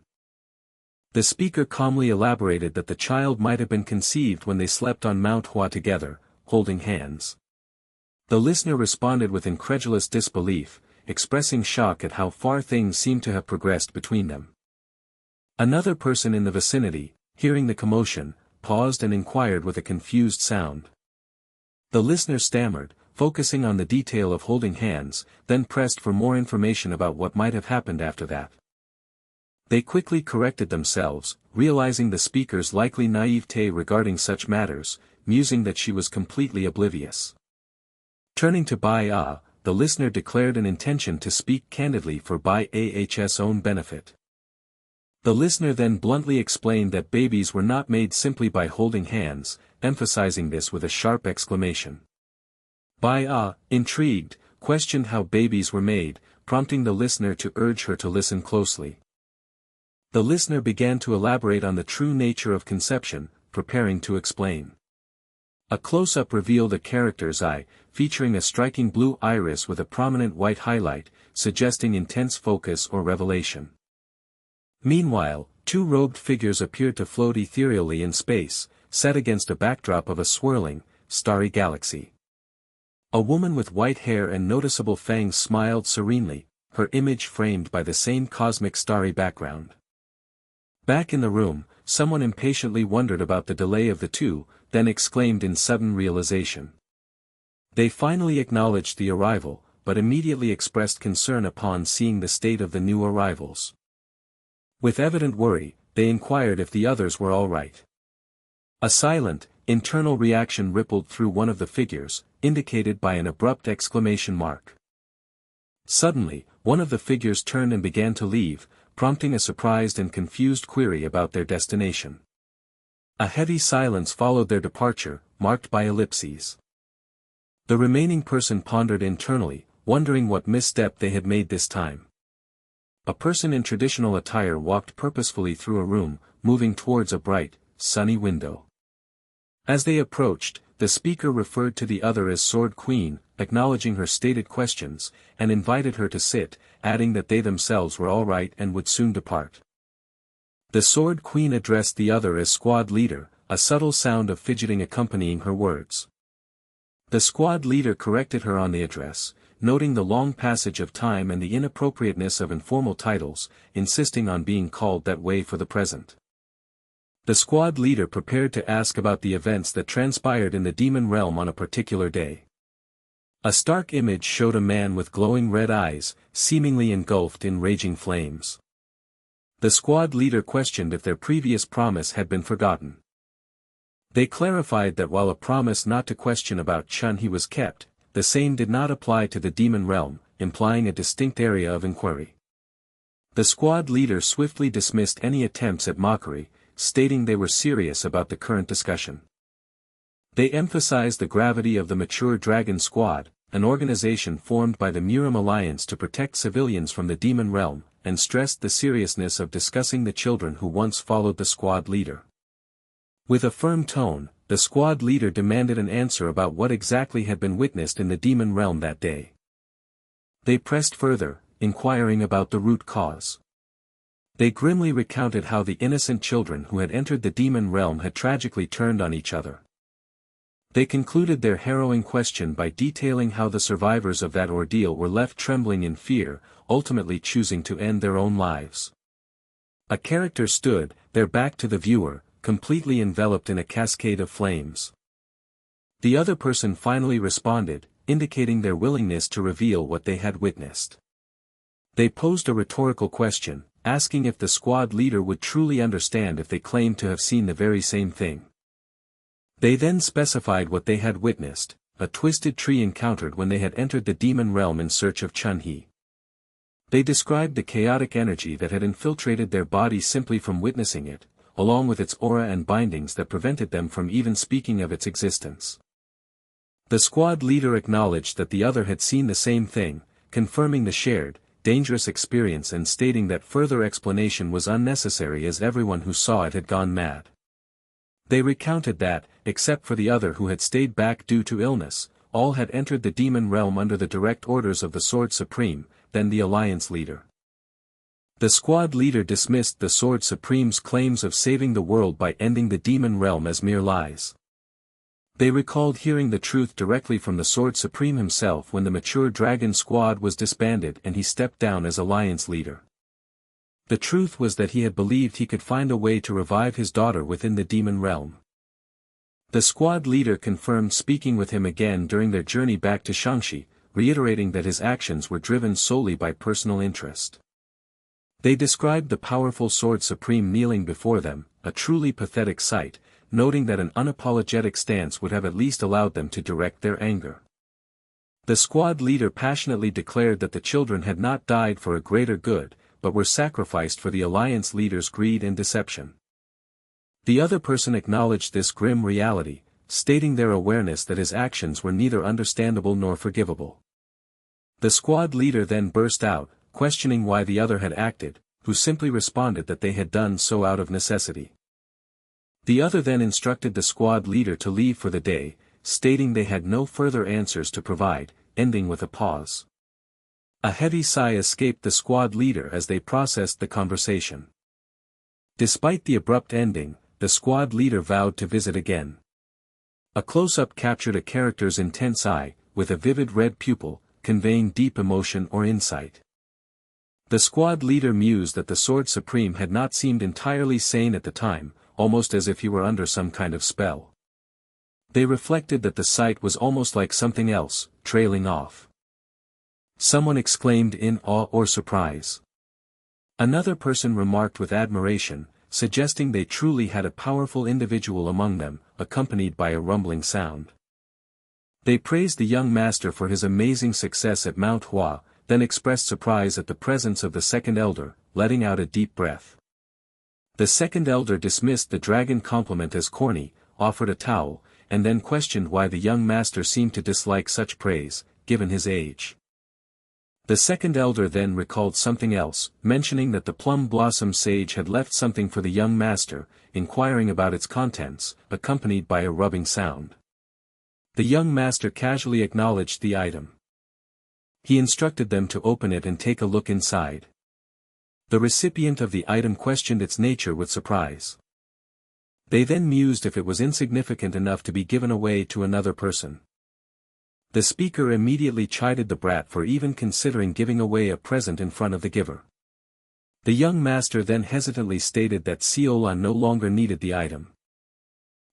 The speaker calmly elaborated that the child might have been conceived when they slept on Mount Hua together, holding hands. The listener responded with incredulous disbelief, expressing shock at how far things seemed to have progressed between them. Another person in the vicinity, hearing the commotion, paused and inquired with a confused sound. The listener stammered, focusing on the detail of holding hands, then pressed for more information about what might have happened after that. They quickly corrected themselves, realizing the speaker's likely naivete regarding such matters, musing that she was completely oblivious. Turning to Bai Ah, the listener declared an intention to speak candidly for Bai Ah's own benefit. The listener then bluntly explained that babies were not made simply by holding hands, emphasizing this with a sharp exclamation. Bai Ah, intrigued, questioned how babies were made, prompting the listener to urge her to listen closely. The listener began to elaborate on the true nature of conception, preparing to explain. A close-up revealed a character's eye, featuring a striking blue iris with a prominent white highlight, suggesting intense focus or revelation. Meanwhile, two robed figures appeared to float ethereally in space, set against a backdrop of a swirling, starry galaxy. A woman with white hair and noticeable fangs smiled serenely, her image framed by the same cosmic starry background. Back in the room, someone impatiently wondered about the delay of the two, then exclaimed in sudden realization. They finally acknowledged the arrival, but immediately expressed concern upon seeing the state of the new arrivals. With evident worry, they inquired if the others were all right. A silent, internal reaction rippled through one of the figures, indicated by an abrupt exclamation mark. Suddenly, one of the figures turned and began to leave, prompting a surprised and confused query about their destination. A heavy silence followed their departure, marked by ellipses. The remaining person pondered internally, wondering what misstep they had made this time. A person in traditional attire walked purposefully through a room, moving towards a bright, sunny window. As they approached, the speaker referred to the other as Sword Queen, acknowledging her stated questions, and invited her to sit, adding that they themselves were all right and would soon depart. The Sword Queen addressed the other as Squad Leader, a subtle sound of fidgeting accompanying her words. The Squad Leader corrected her on the address, noting the long passage of time and the inappropriateness of informal titles, insisting on being called that way for the present. The Squad Leader prepared to ask about the events that transpired in the demon realm on a particular day. A stark image showed a man with glowing red eyes, seemingly engulfed in raging flames. The Squad Leader questioned if their previous promise had been forgotten. They clarified that while a promise not to question about Chun-Hee was kept, the same did not apply to the demon realm, implying a distinct area of inquiry. The Squad Leader swiftly dismissed any attempts at mockery, stating they were serious about the current discussion. They emphasized the gravity of the Mature Dragon Squad, an organization formed by the Murim Alliance to protect civilians from the demon realm, and stressed the seriousness of discussing the children who once followed the Squad Leader. With a firm tone, the Squad Leader demanded an answer about what exactly had been witnessed in the demon realm that day. They pressed further, inquiring about the root cause. They grimly recounted how the innocent children who had entered the demon realm had tragically turned on each other. They concluded their harrowing question by detailing how the survivors of that ordeal were left trembling in fear, ultimately choosing to end their own lives. A character stood, their back to the viewer, completely enveloped in a cascade of flames. The other person finally responded, indicating their willingness to reveal what they had witnessed. They posed a rhetorical question, asking if the Squad Leader would truly understand if they claimed to have seen the very same thing. They then specified what they had witnessed, a twisted tree encountered when they had entered the demon realm in search of Chun-Hee. They described the chaotic energy that had infiltrated their body simply from witnessing it, along with its aura and bindings that prevented them from even speaking of its existence. The Squad Leader acknowledged that the other had seen the same thing, confirming the shared, dangerous experience and stating that further explanation was unnecessary as everyone who saw it had gone mad. They recounted that, except for the other who had stayed back due to illness, all had entered the demon realm under the direct orders of the Sword Supreme, then the Alliance leader. The Squad Leader dismissed the Sword Supreme's claims of saving the world by ending the demon realm as mere lies. They recalled hearing the truth directly from the Sword Supreme himself when the Mature Dragon Squad was disbanded and he stepped down as Alliance leader. The truth was that he had believed he could find a way to revive his daughter within the demon realm. The squad leader confirmed speaking with him again during their journey back to Shangxi, reiterating that his actions were driven solely by personal interest. They described the powerful Sword Supreme kneeling before them, a truly pathetic sight, noting that an unapologetic stance would have at least allowed them to direct their anger. The squad leader passionately declared that the children had not died for a greater good, but were sacrificed for the alliance leader's greed and deception. The other person acknowledged this grim reality, stating their awareness that his actions were neither understandable nor forgivable. The squad leader then burst out, questioning why the other had acted, who simply responded that they had done so out of necessity. The other then instructed the squad leader to leave for the day, stating they had no further answers to provide, ending with a pause. A heavy sigh escaped the squad leader as they processed the conversation. Despite the abrupt ending, the squad leader vowed to visit again. A close-up captured a character's intense eye, with a vivid red pupil, conveying deep emotion or insight. The squad leader mused that the Sword Supreme had not seemed entirely sane at the time, almost as if he were under some kind of spell. They reflected that the sight was almost like something else, trailing off. Someone exclaimed in awe or surprise. Another person remarked with admiration, suggesting they truly had a powerful individual among them, accompanied by a rumbling sound. They praised the young master for his amazing success at Manhwa, then expressed surprise at the presence of the second elder, letting out a deep breath. The second elder dismissed the dragon compliment as corny, offered a towel, and then questioned why the young master seemed to dislike such praise, given his age. The second elder then recalled something else, mentioning that the plum blossom sage had left something for the young master, inquiring about its contents, accompanied by a rubbing sound. The young master casually acknowledged the item. He instructed them to open it and take a look inside. The recipient of the item questioned its nature with surprise. They then mused if it was insignificant enough to be given away to another person. The speaker immediately chided the brat for even considering giving away a present in front of the giver. The young master then hesitantly stated that Seol-ah no longer needed the item.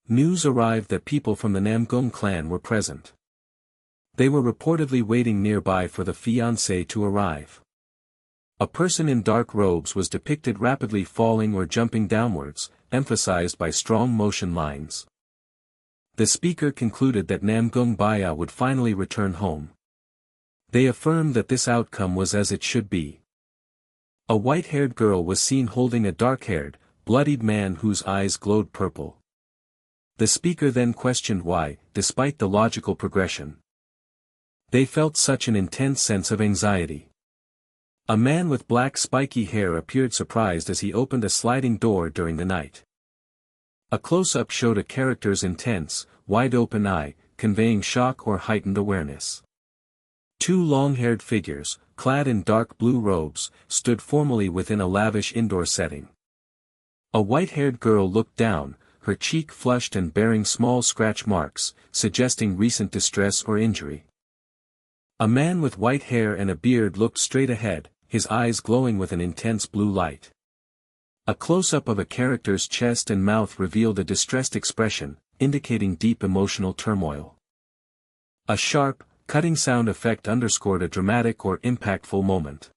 News arrived that people from the Namgung clan were present. They were reportedly waiting nearby for the fiancé to arrive. A person in dark robes was depicted rapidly falling or jumping downwards, emphasized by strong motion lines. The speaker concluded that Namgung Baya would finally return home. They affirmed that this outcome was as it should be. A white-haired girl was seen holding a dark-haired, bloodied man whose eyes glowed purple. The speaker then questioned why, despite the logical progression, they felt such an intense sense of anxiety. A man with black spiky hair appeared surprised as he opened a sliding door during the night. A close-up showed a character's intense, wide-open eye, conveying shock or heightened awareness. Two long-haired figures, clad in dark blue robes, stood formally within a lavish indoor setting. A white-haired girl looked down, her cheek flushed and bearing small scratch marks, suggesting recent distress or injury. A man with white hair and a beard looked straight ahead, his eyes glowing with an intense blue light. A close-up of a character's chest and mouth revealed a distressed expression, indicating deep emotional turmoil. A sharp, cutting sound effect underscored a dramatic or impactful moment.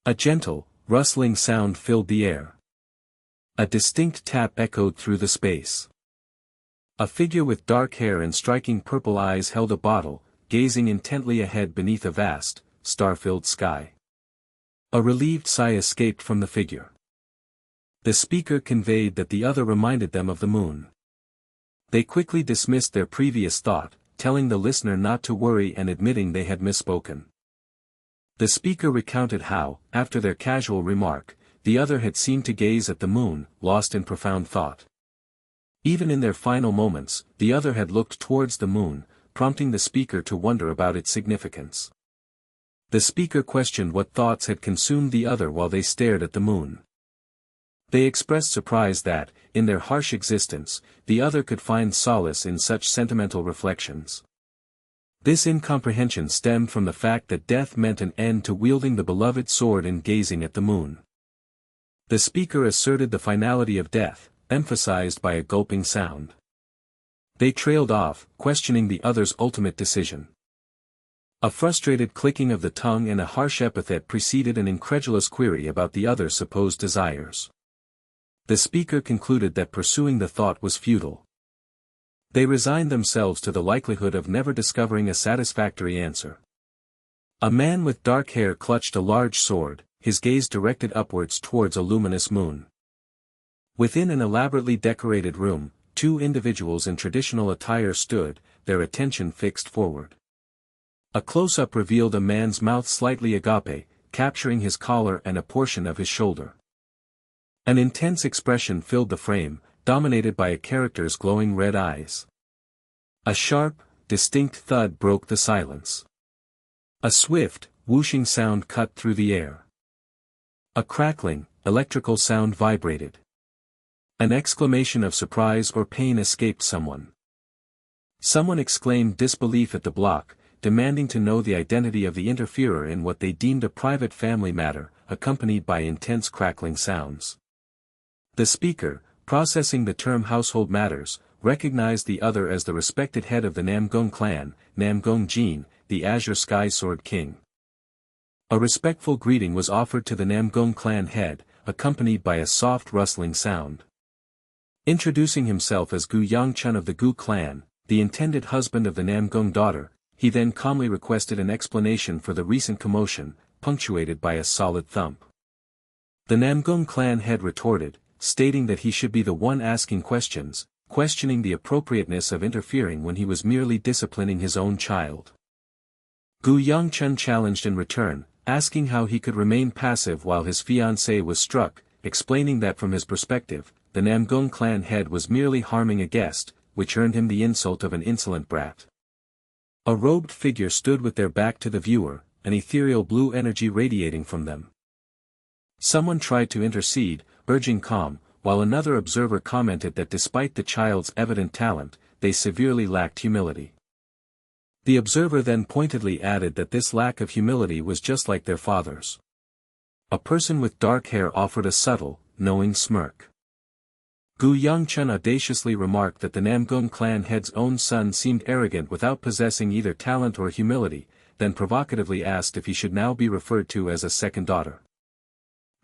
A gentle, rustling sound filled the air. A distinct tap echoed through the space. A figure with dark hair and striking purple eyes held a bottle, gazing intently ahead beneath a vast, star-filled sky. A relieved sigh escaped from the figure. The speaker conveyed that the other reminded them of the moon. They quickly dismissed their previous thought, telling the listener not to worry and admitting they had misspoken. The speaker recounted how, after their casual remark, the other had seemed to gaze at the moon, lost in profound thought. Even in their final moments, the other had looked towards the moon, prompting the speaker to wonder about its significance. The speaker questioned what thoughts had consumed the other while they stared at the moon. They expressed surprise that, in their harsh existence, the other could find solace in such sentimental reflections. This incomprehension stemmed from the fact that death meant an end to wielding the beloved sword and gazing at the moon. The speaker asserted the finality of death, emphasized by a gulping sound. They trailed off, questioning the other's ultimate decision. A frustrated clicking of the tongue and a harsh epithet preceded an incredulous query about the other's supposed desires. The speaker concluded that pursuing the thought was futile. They resigned themselves to the likelihood of never discovering a satisfactory answer. A man with dark hair clutched a large sword, his gaze directed upwards towards a luminous moon. Within an elaborately decorated room, two individuals in traditional attire stood, their attention fixed forward. A close-up revealed a man's mouth slightly agape, capturing his collar and a portion of his shoulder. An intense expression filled the frame, dominated by a character's glowing red eyes. A sharp, distinct thud broke the silence. A swift, whooshing sound cut through the air. A crackling, electrical sound vibrated. An exclamation of surprise or pain escaped someone. Someone exclaimed disbelief at the block, demanding to know the identity of the interferer in what they deemed a private family matter, accompanied by intense crackling sounds. The speaker, processing the term household matters, recognized the other as the respected head of the Namgung clan, Namgung Jin, the Azure Sky Sword King. A respectful greeting was offered to the Namgung clan head, accompanied by a soft rustling sound. Introducing himself as Gu Yangcheon of the Gu clan, the intended husband of the Namgung daughter, he then calmly requested an explanation for the recent commotion, punctuated by a solid thump. The Namgung clan head retorted, stating that he should be the one asking questions, questioning the appropriateness of interfering when he was merely disciplining his own child. Gu Yangcheon challenged in return, asking how he could remain passive while his fiancée was struck, explaining that from his perspective, the Namgung clan head was merely harming a guest, which earned him the insult of an insolent brat. A robed figure stood with their back to the viewer, an ethereal blue energy radiating from them. Someone tried to intercede, urging calm, while another observer commented that despite the child's evident talent, they severely lacked humility. The observer then pointedly added that this lack of humility was just like their father's. A person with dark hair offered a subtle, knowing smirk. Gu Yangcheon audaciously remarked that the Namgung clan head's own son seemed arrogant without possessing either talent or humility, then provocatively asked if he should now be referred to as a second daughter.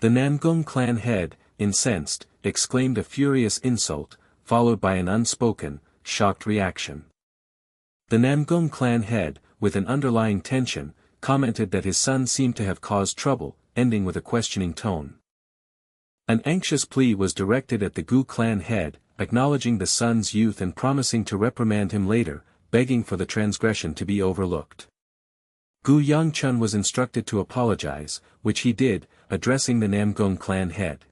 The Namgung clan head, incensed, exclaimed a furious insult, followed by an unspoken, shocked reaction. The Namgung clan head, with an underlying tension, commented that his son seemed to have caused trouble, ending with a questioning tone. An anxious plea was directed at the Gu clan head, acknowledging the son's youth and promising to reprimand him later, begging for the transgression to be overlooked. Gu Yangcheon was instructed to apologize, which he did, addressing the Namgung clan head.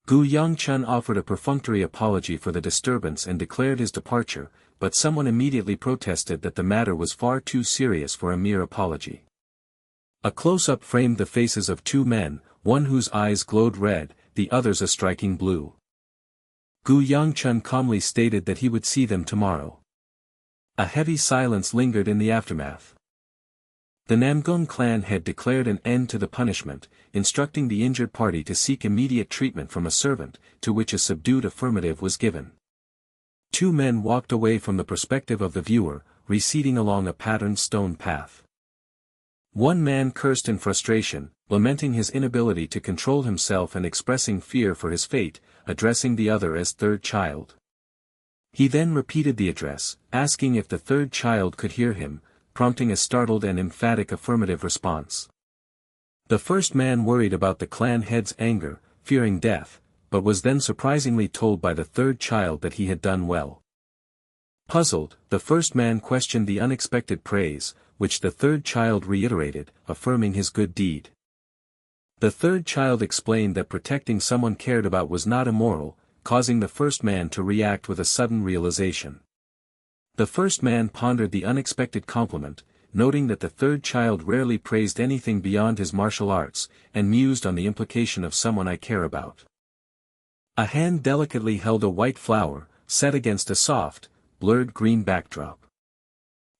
Gu Yangcheon offered a perfunctory apology for the disturbance and declared his departure, but someone immediately protested that the matter was far too serious for a mere apology. A close-up framed the faces of two men, one whose eyes glowed red, the other's a striking blue. Gu Yangcheon calmly stated that he would see them tomorrow. A heavy silence lingered in the aftermath. The Namgung clan had declared an end to the punishment, instructing the injured party to seek immediate treatment from a servant, to which a subdued affirmative was given. Two men walked away from the perspective of the viewer, receding along a patterned stone path. One man cursed in frustration, lamenting his inability to control himself and expressing fear for his fate, addressing the other as third child. He then repeated the address, asking if the third child could hear him, prompting a startled and emphatic affirmative response. The first man worried about the clan head's anger, fearing death, but was then surprisingly told by the third child that he had done well. Puzzled, the first man questioned the unexpected praise, which the third child reiterated, affirming his good deed. The third child explained that protecting someone cared about was not immoral, causing the first man to react with a sudden realization. The first man pondered the unexpected compliment, noting that the third child rarely praised anything beyond his martial arts, and mused on the implication of someone I care about. A hand delicately held a white flower, set against a soft, blurred green backdrop.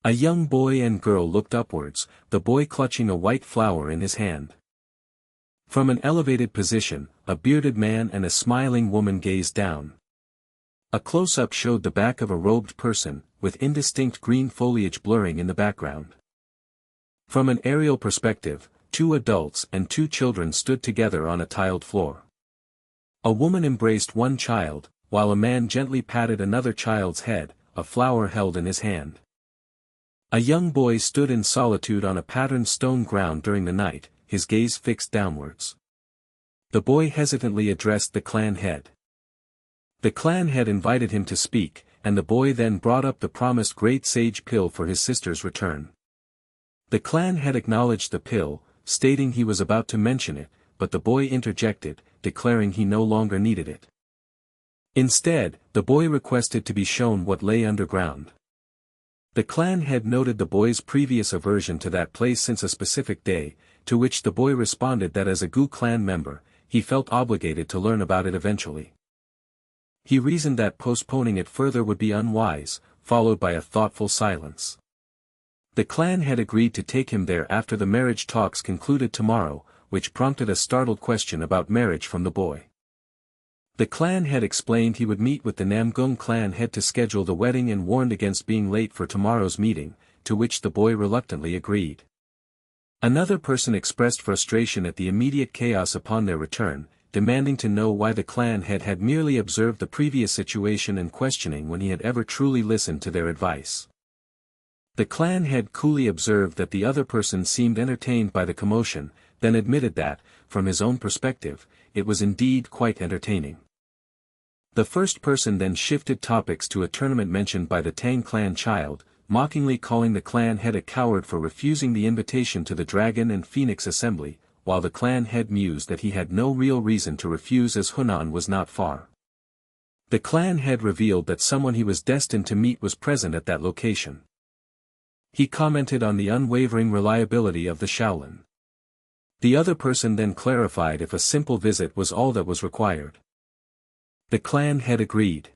A young boy and girl looked upwards, the boy clutching a white flower in his hand. From an elevated position, a bearded man and a smiling woman gazed down. A close-up showed the back of a robed person, with indistinct green foliage blurring in the background. From an aerial perspective, 2 adults and 2 children stood together on a tiled floor. A woman embraced one child, while a man gently patted another child's head, a flower held in his hand. A young boy stood in solitude on a patterned stone ground during the night, his gaze fixed downwards. The boy hesitantly addressed the clan head. The clan head invited him to speak, and the boy then brought up the promised great sage pill for his sister's return. The clan head acknowledged the pill, stating he was about to mention it, but the boy interjected, declaring he no longer needed it. Instead, the boy requested to be shown what lay underground. The clan head noted the boy's previous aversion to that place since a specific day, to which the boy responded that as a Gu clan member, he felt obligated to learn about it eventually. He reasoned that postponing it further would be unwise, followed by a thoughtful silence. The clan had agreed to take him there after the marriage talks concluded tomorrow, which prompted a startled question about marriage from the boy. The clan head explained he would meet with the Namgung clan head to schedule the wedding and warned against being late for tomorrow's meeting, to which the boy reluctantly agreed. Another person expressed frustration at the immediate chaos upon their return, demanding to know why the clan head had merely observed the previous situation and questioning when he had ever truly listened to their advice. The clan head coolly observed that the other person seemed entertained by the commotion, then admitted that, from his own perspective, it was indeed quite entertaining. The first person then shifted topics to a tournament mentioned by the Tang clan child, mockingly calling the clan head a coward for refusing the invitation to the Dragon and Phoenix Assembly, while the clan head mused that he had no real reason to refuse as Hunan was not far. The clan head revealed that someone he was destined to meet was present at that location. He commented on the unwavering reliability of the Shaolin. The other person then clarified if a simple visit was all that was required. The clan head agreed.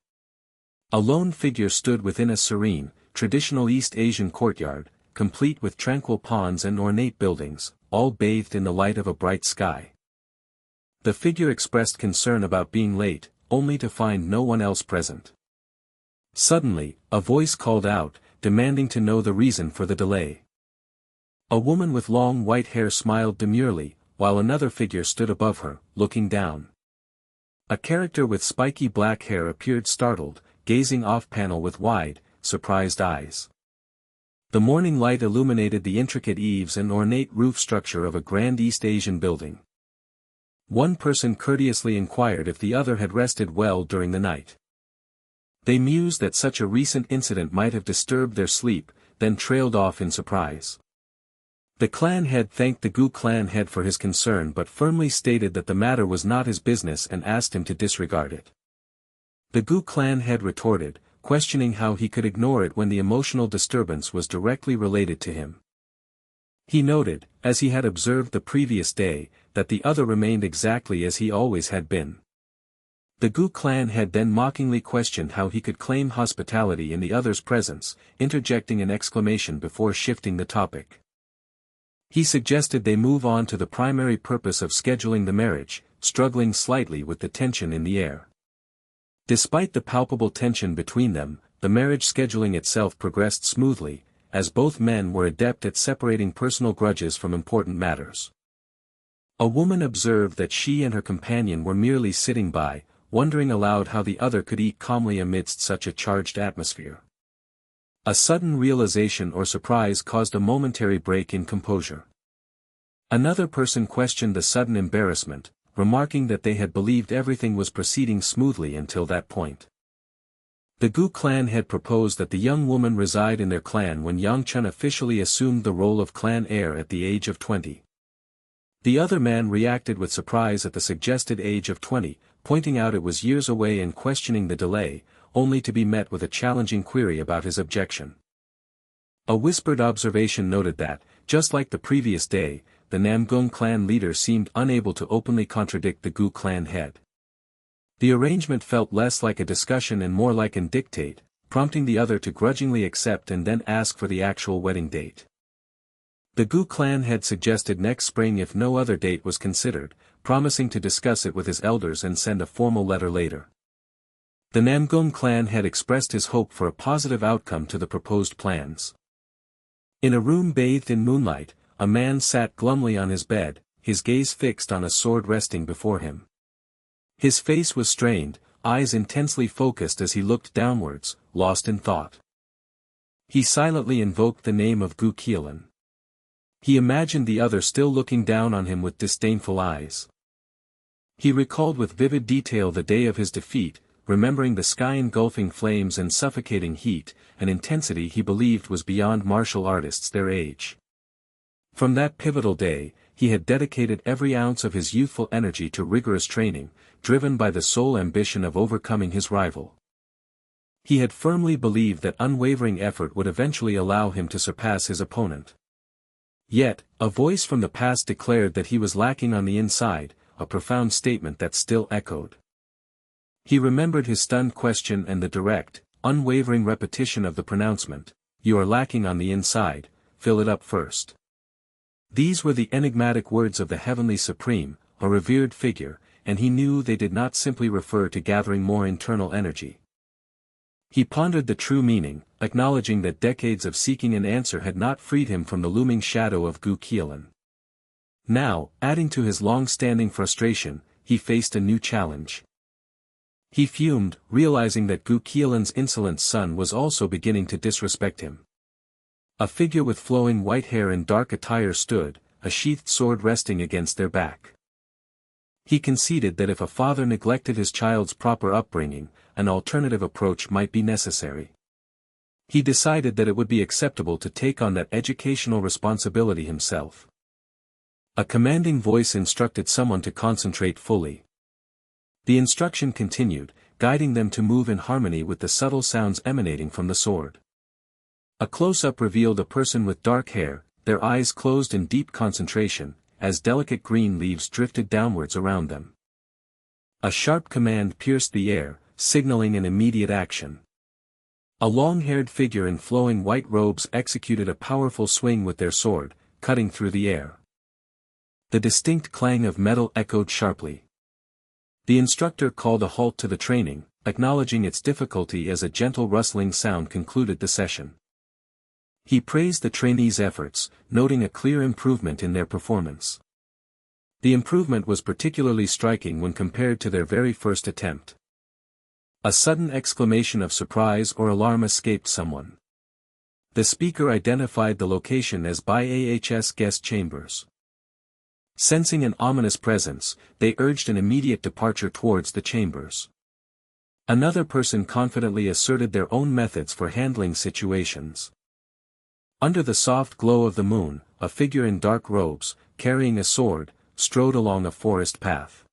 A lone figure stood within a serene, traditional East Asian courtyard, complete with tranquil ponds and ornate buildings, all bathed in the light of a bright sky. The figure expressed concern about being late, only to find no one else present. Suddenly, a voice called out, demanding to know the reason for the delay. A woman with long white hair smiled demurely, while another figure stood above her, looking down. A character with spiky black hair appeared startled, gazing off-panel with wide, surprised eyes. The morning light illuminated the intricate eaves and ornate roof structure of a grand East Asian building. One person courteously inquired if the other had rested well during the night. They mused that such a recent incident might have disturbed their sleep, then trailed off in surprise. The clan head thanked the Gu clan head for his concern but firmly stated that the matter was not his business and asked him to disregard it. The Gu clan head retorted, questioning how he could ignore it when the emotional disturbance was directly related to him. He noted, as he had observed the previous day, that the other remained exactly as he always had been. The Gu clan head then mockingly questioned how he could claim hospitality in the other's presence, interjecting an exclamation before shifting the topic. He suggested they move on to the primary purpose of scheduling the marriage, struggling slightly with the tension in the air. Despite the palpable tension between them, the marriage scheduling itself progressed smoothly, as both men were adept at separating personal grudges from important matters. A woman observed that she and her companion were merely sitting by, wondering aloud how the other could eat calmly amidst such a charged atmosphere. A sudden realization or surprise caused a momentary break in composure. Another person questioned the sudden embarrassment, remarking that they had believed everything was proceeding smoothly until that point. The Gu clan had proposed that the young woman reside in their clan when Yangcheon officially assumed the role of clan heir at the age of 20. The other man reacted with surprise at the suggested age of 20, pointing out it was years away and questioning the delay, only to be met with a challenging query about his objection. A whispered observation noted that, just like the previous day, the Namgung clan leader seemed unable to openly contradict the Gu clan head. The arrangement felt less like a discussion and more like an dictate, prompting the other to grudgingly accept and then ask for the actual wedding date. The Gu clan had suggested next spring if no other date was considered, promising to discuss it with his elders and send a formal letter later. The Namgung clan had expressed his hope for a positive outcome to the proposed plans. In a room bathed in moonlight, a man sat glumly on his bed, his gaze fixed on a sword resting before him. His face was strained, eyes intensely focused as he looked downwards, lost in thought. He silently invoked the name of Gu Qiulan. He imagined the other still looking down on him with disdainful eyes. He recalled with vivid detail the day of his defeat, remembering the sky engulfing flames and suffocating heat, an intensity he believed was beyond martial artists their age. From that pivotal day, he had dedicated every ounce of his youthful energy to rigorous training, driven by the sole ambition of overcoming his rival. He had firmly believed that unwavering effort would eventually allow him to surpass his opponent. Yet, a voice from the past declared that he was lacking on the inside, a profound statement that still echoed. He remembered his stunned question and the direct, unwavering repetition of the pronouncement, "You are lacking on the inside, fill it up first." These were the enigmatic words of the Heavenly Supreme, a revered figure, and he knew they did not simply refer to gathering more internal energy. He pondered the true meaning, acknowledging that decades of seeking an answer had not freed him from the looming shadow of Gu Qiulan. Now, adding to his long-standing frustration, he faced a new challenge. He fumed, realizing that Gu Qiulan's insolent son was also beginning to disrespect him. A figure with flowing white hair and dark attire stood, a sheathed sword resting against their back. He conceded that if a father neglected his child's proper upbringing, an alternative approach might be necessary. He decided that it would be acceptable to take on that educational responsibility himself. A commanding voice instructed someone to concentrate fully. The instruction continued, guiding them to move in harmony with the subtle sounds emanating from the sword. A close-up revealed a person with dark hair, their eyes closed in deep concentration, as delicate green leaves drifted downwards around them. A sharp command pierced the air, signaling an immediate action. A long-haired figure in flowing white robes executed a powerful swing with their sword, cutting through the air. The distinct clang of metal echoed sharply. The instructor called a halt to the training, acknowledging its difficulty as a gentle rustling sound concluded the session. He praised the trainees' efforts, noting a clear improvement in their performance. The improvement was particularly striking when compared to their very first attempt. A sudden exclamation of surprise or alarm escaped someone. The speaker identified the location as BIAHS guest chambers. Sensing an ominous presence, they urged an immediate departure towards the chambers. Another person confidently asserted their own methods for handling situations. Under the soft glow of the moon, a figure in dark robes, carrying a sword, strode along a forest path.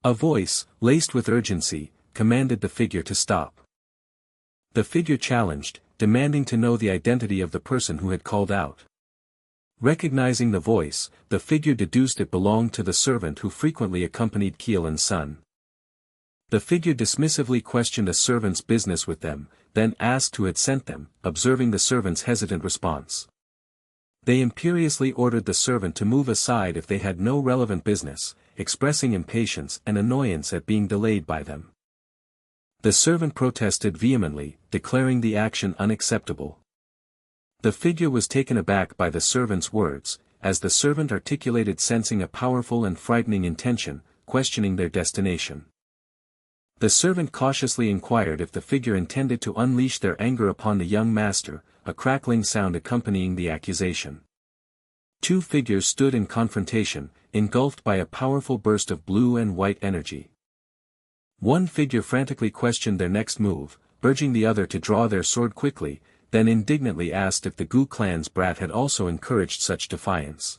A voice, laced with urgency, commanded the figure to stop. The figure challenged, demanding to know the identity of the person who had called out. Recognizing the voice, the figure deduced it belonged to the servant who frequently accompanied Qiulan's son. The figure dismissively questioned a servant's business with them, then asked who had sent them, observing the servant's hesitant response. They imperiously ordered the servant to move aside if they had no relevant business, expressing impatience and annoyance at being delayed by them. The servant protested vehemently, declaring the action unacceptable. The figure was taken aback by the servant's words, as the servant articulated, sensing a powerful and frightening intention, questioning their destination. The servant cautiously inquired if the figure intended to unleash their anger upon the young master, a crackling sound accompanying the accusation. Two figures stood in confrontation, engulfed by a powerful burst of blue and white energy. One figure frantically questioned their next move, urging the other to draw their sword quickly, then indignantly asked if the Gu clan's brat had also encouraged such defiance.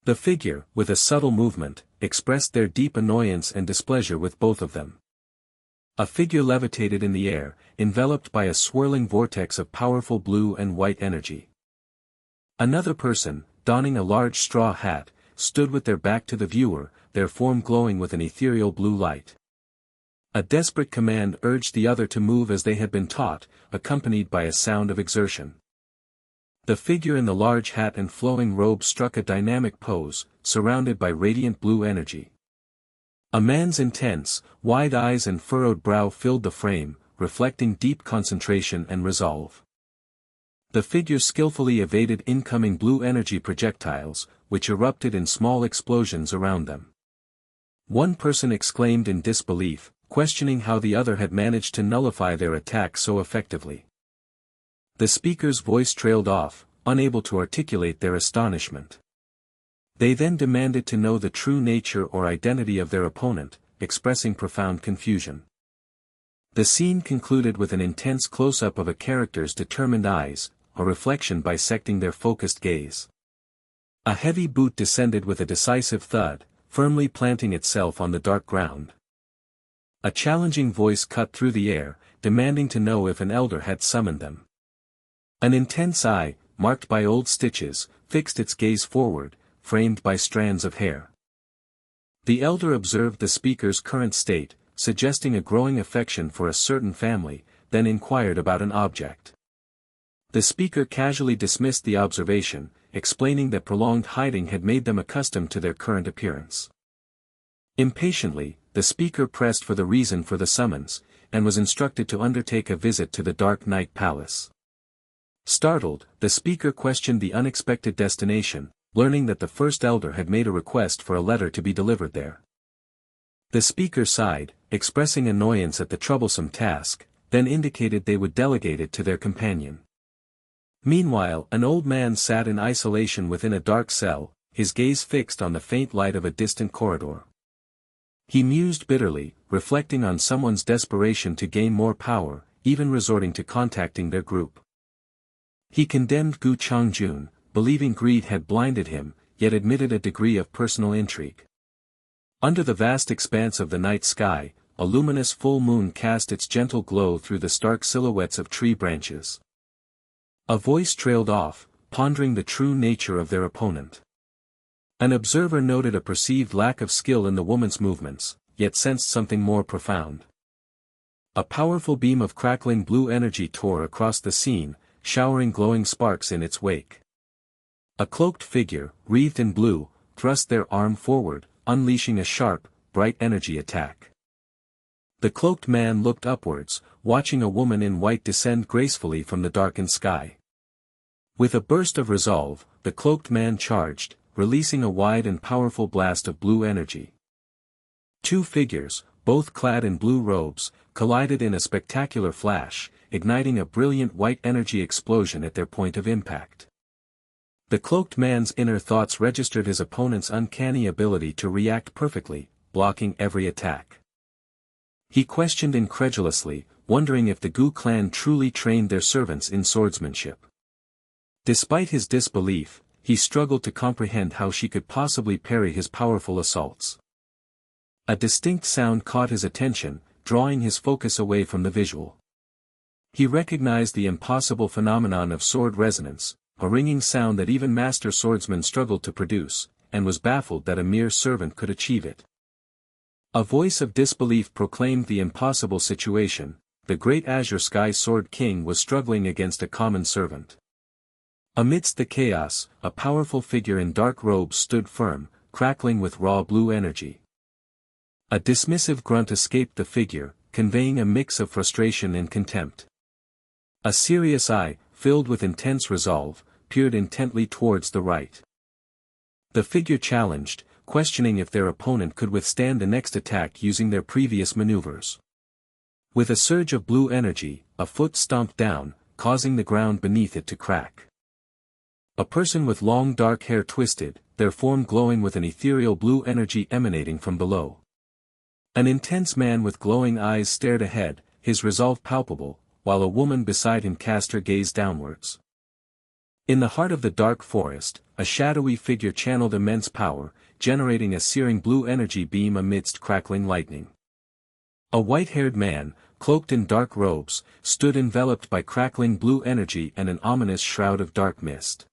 The figure, with a subtle movement, expressed their deep annoyance and displeasure with both of them. A figure levitated in the air, enveloped by a swirling vortex of powerful blue and white energy. Another person, donning a large straw hat, stood with their back to the viewer, their form glowing with an ethereal blue light. A desperate command urged the other to move as they had been taught, accompanied by a sound of exertion. The figure in the large hat and flowing robe struck a dynamic pose, surrounded by radiant blue energy. A man's intense, wide eyes and furrowed brow filled the frame, reflecting deep concentration and resolve. The figure skillfully evaded incoming blue energy projectiles, which erupted in small explosions around them. One person exclaimed in disbelief, questioning how the other had managed to nullify their attack so effectively. The speaker's voice trailed off, unable to articulate their astonishment. They then demanded to know the true nature or identity of their opponent, expressing profound confusion. The scene concluded with an intense close-up of a character's determined eyes, a reflection bisecting their focused gaze. A heavy boot descended with a decisive thud, firmly planting itself on the dark ground. A challenging voice cut through the air, demanding to know if an elder had summoned them. An intense eye, marked by old stitches, fixed its gaze forward, framed by strands of hair. The elder observed the speaker's current state, suggesting a growing affection for a certain family, then inquired about an object. The speaker casually dismissed the observation, explaining that prolonged hiding had made them accustomed to their current appearance. Impatiently, the speaker pressed for the reason for the summons, and was instructed to undertake a visit to the Dark Night Palace. Startled, the speaker questioned the unexpected destination, learning that the first elder had made a request for a letter to be delivered there. The speaker sighed, expressing annoyance at the troublesome task, then indicated they would delegate it to their companion. Meanwhile, an old man sat in isolation within a dark cell, his gaze fixed on the faint light of a distant corridor. He mused bitterly, reflecting on someone's desperation to gain more power, even resorting to contacting their group. He condemned Gu Changjun, believing greed had blinded him, yet admitted a degree of personal intrigue. Under the vast expanse of the night sky, a luminous full moon cast its gentle glow through the stark silhouettes of tree branches. A voice trailed off, pondering the true nature of their opponent. An observer noted a perceived lack of skill in the woman's movements, yet sensed something more profound. A powerful beam of crackling blue energy tore across the scene, showering glowing sparks in its wake. A cloaked figure, wreathed in blue, thrust their arm forward, unleashing a sharp, bright energy attack. The cloaked man looked upwards, watching a woman in white descend gracefully from the darkened sky. With a burst of resolve, the cloaked man charged, releasing a wide and powerful blast of blue energy. Two figures, both clad in blue robes, collided in a spectacular flash, igniting a brilliant white energy explosion at their point of impact. The cloaked man's inner thoughts registered his opponent's uncanny ability to react perfectly, blocking every attack. He questioned incredulously, wondering if the Gu clan truly trained their servants in swordsmanship. Despite his disbelief, he struggled to comprehend how she could possibly parry his powerful assaults. A distinct sound caught his attention, drawing his focus away from the visual. He recognized the impossible phenomenon of sword resonance, a ringing sound that even master swordsmen struggled to produce, and was baffled that a mere servant could achieve it. A voice of disbelief proclaimed the impossible situation: the great Azure Sky Sword King was struggling against a common servant. Amidst the chaos, a powerful figure in dark robes stood firm, crackling with raw blue energy. A dismissive grunt escaped the figure, conveying a mix of frustration and contempt. A serious eye, filled with intense resolve, peered intently towards the right. The figure challenged, questioning if their opponent could withstand the next attack using their previous maneuvers. With a surge of blue energy, a foot stomped down, causing the ground beneath it to crack. A person with long dark hair twisted, their form glowing with an ethereal blue energy emanating from below. An intense man with glowing eyes stared ahead, his resolve palpable, while a woman beside him cast her gaze downwards. In the heart of the dark forest, a shadowy figure channeled immense power, generating a searing blue energy beam amidst crackling lightning. A white-haired man, cloaked in dark robes, stood enveloped by crackling blue energy and an ominous shroud of dark mist.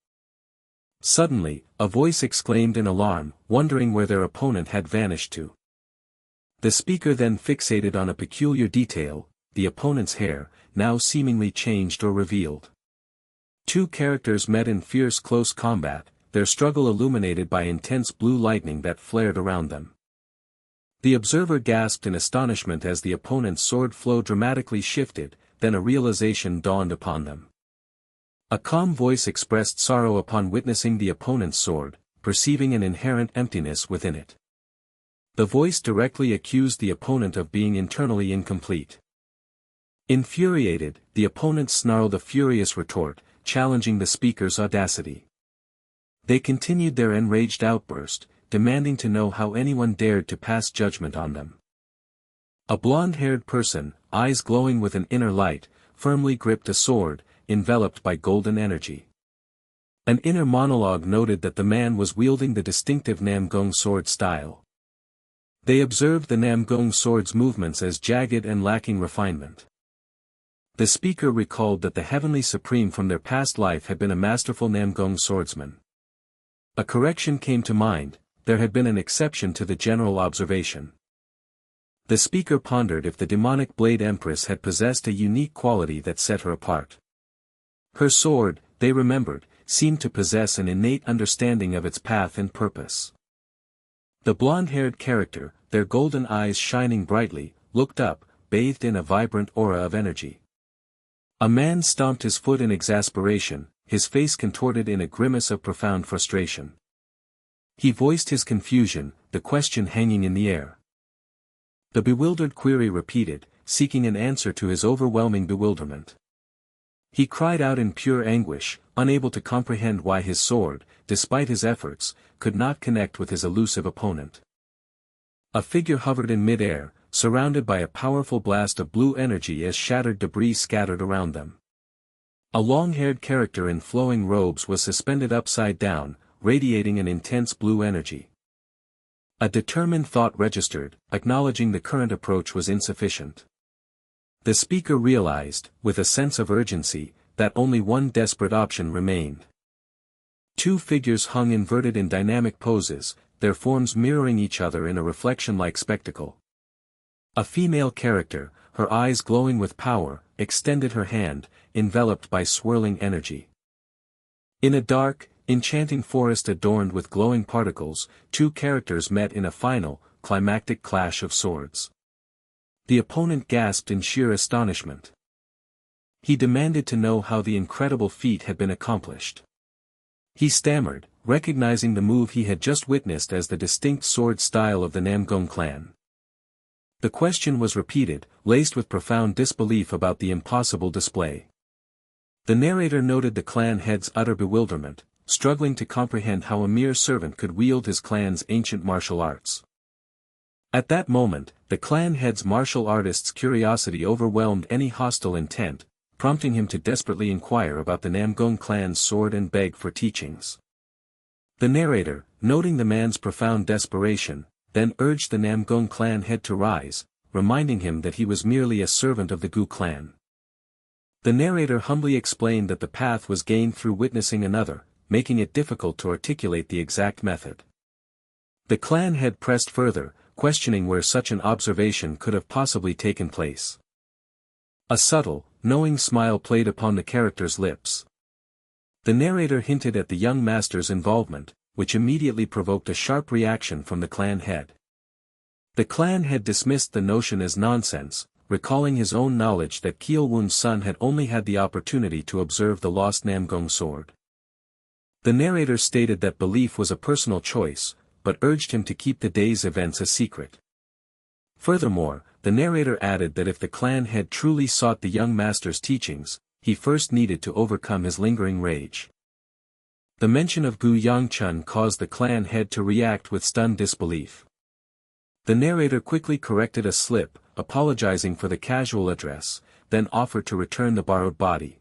Suddenly, a voice exclaimed in alarm, wondering where their opponent had vanished to. The speaker then fixated on a peculiar detail: the opponent's hair, now seemingly changed or revealed. Two characters met in fierce close combat, their struggle illuminated by intense blue lightning that flared around them. The observer gasped in astonishment as the opponent's sword flow dramatically shifted, then a realization dawned upon them. A calm voice expressed sorrow upon witnessing the opponent's sword, perceiving an inherent emptiness within it. The voice directly accused the opponent of being internally incomplete. Infuriated, the opponent snarled a furious retort, challenging the speaker's audacity. They continued their enraged outburst, demanding to know how anyone dared to pass judgment on them. A blonde-haired person, eyes glowing with an inner light, firmly gripped a sword, enveloped by golden energy. An inner monologue noted that the man was wielding the distinctive Namgong sword style. They observed the Namgong sword's movements as jagged and lacking refinement. The speaker recalled that the Heavenly Supreme from their past life had been a masterful Namgong swordsman. A correction came to mind, there had been an exception to the general observation. The speaker pondered if the demonic Blade Empress had possessed a unique quality that set her apart. Her sword, they remembered, seemed to possess an innate understanding of its path and purpose. The blonde-haired character, their golden eyes shining brightly, looked up, bathed in a vibrant aura of energy. A man stomped his foot in exasperation, his face contorted in a grimace of profound frustration. He voiced his confusion, the question hanging in the air. The bewildered query repeated, seeking an answer to his overwhelming bewilderment. He cried out in pure anguish, unable to comprehend why his sword, despite his efforts, could not connect with his elusive opponent. A figure hovered in mid-air, surrounded by a powerful blast of blue energy as shattered debris scattered around them. A long-haired character in flowing robes was suspended upside down, radiating an intense blue energy. A determined thought registered, acknowledging the current approach was insufficient. The speaker realized, with a sense of urgency, that only one desperate option remained. Two figures hung inverted in dynamic poses, their forms mirroring each other in a reflection-like spectacle. A female character, her eyes glowing with power, extended her hand, enveloped by swirling energy. In a dark, enchanting forest adorned with glowing particles, two characters met in a final, climactic clash of swords. The opponent gasped in sheer astonishment. He demanded to know how the incredible feat had been accomplished. He stammered, recognizing the move he had just witnessed as the distinct sword style of the Namgong clan. The question was repeated, laced with profound disbelief about the impossible display. The narrator noted the clan head's utter bewilderment, struggling to comprehend how a mere servant could wield his clan's ancient martial arts. At that moment, the clan head's martial artist's curiosity overwhelmed any hostile intent, prompting him to desperately inquire about the Namgong clan's sword and beg for teachings. The narrator, noting the man's profound desperation, then urged the Namgong clan head to rise, reminding him that he was merely a servant of the Gu clan. The narrator humbly explained that the path was gained through witnessing another, making it difficult to articulate the exact method. The clan head pressed further, questioning where such an observation could have possibly taken place. A subtle, knowing smile played upon the character's lips. The narrator hinted at the young master's involvement, which immediately provoked a sharp reaction from the clan head. The clan head dismissed the notion as nonsense, recalling his own knowledge that Kiel-won's son had only had the opportunity to observe the lost Namgong sword. The narrator stated that belief was a personal choice, but urged him to keep the day's events a secret. Furthermore, the narrator added that if the clan head truly sought the young master's teachings, he first needed to overcome his lingering rage. The mention of Gu Yangcheon caused the clan head to react with stunned disbelief. The narrator quickly corrected a slip, apologizing for the casual address, then offered to return the borrowed body.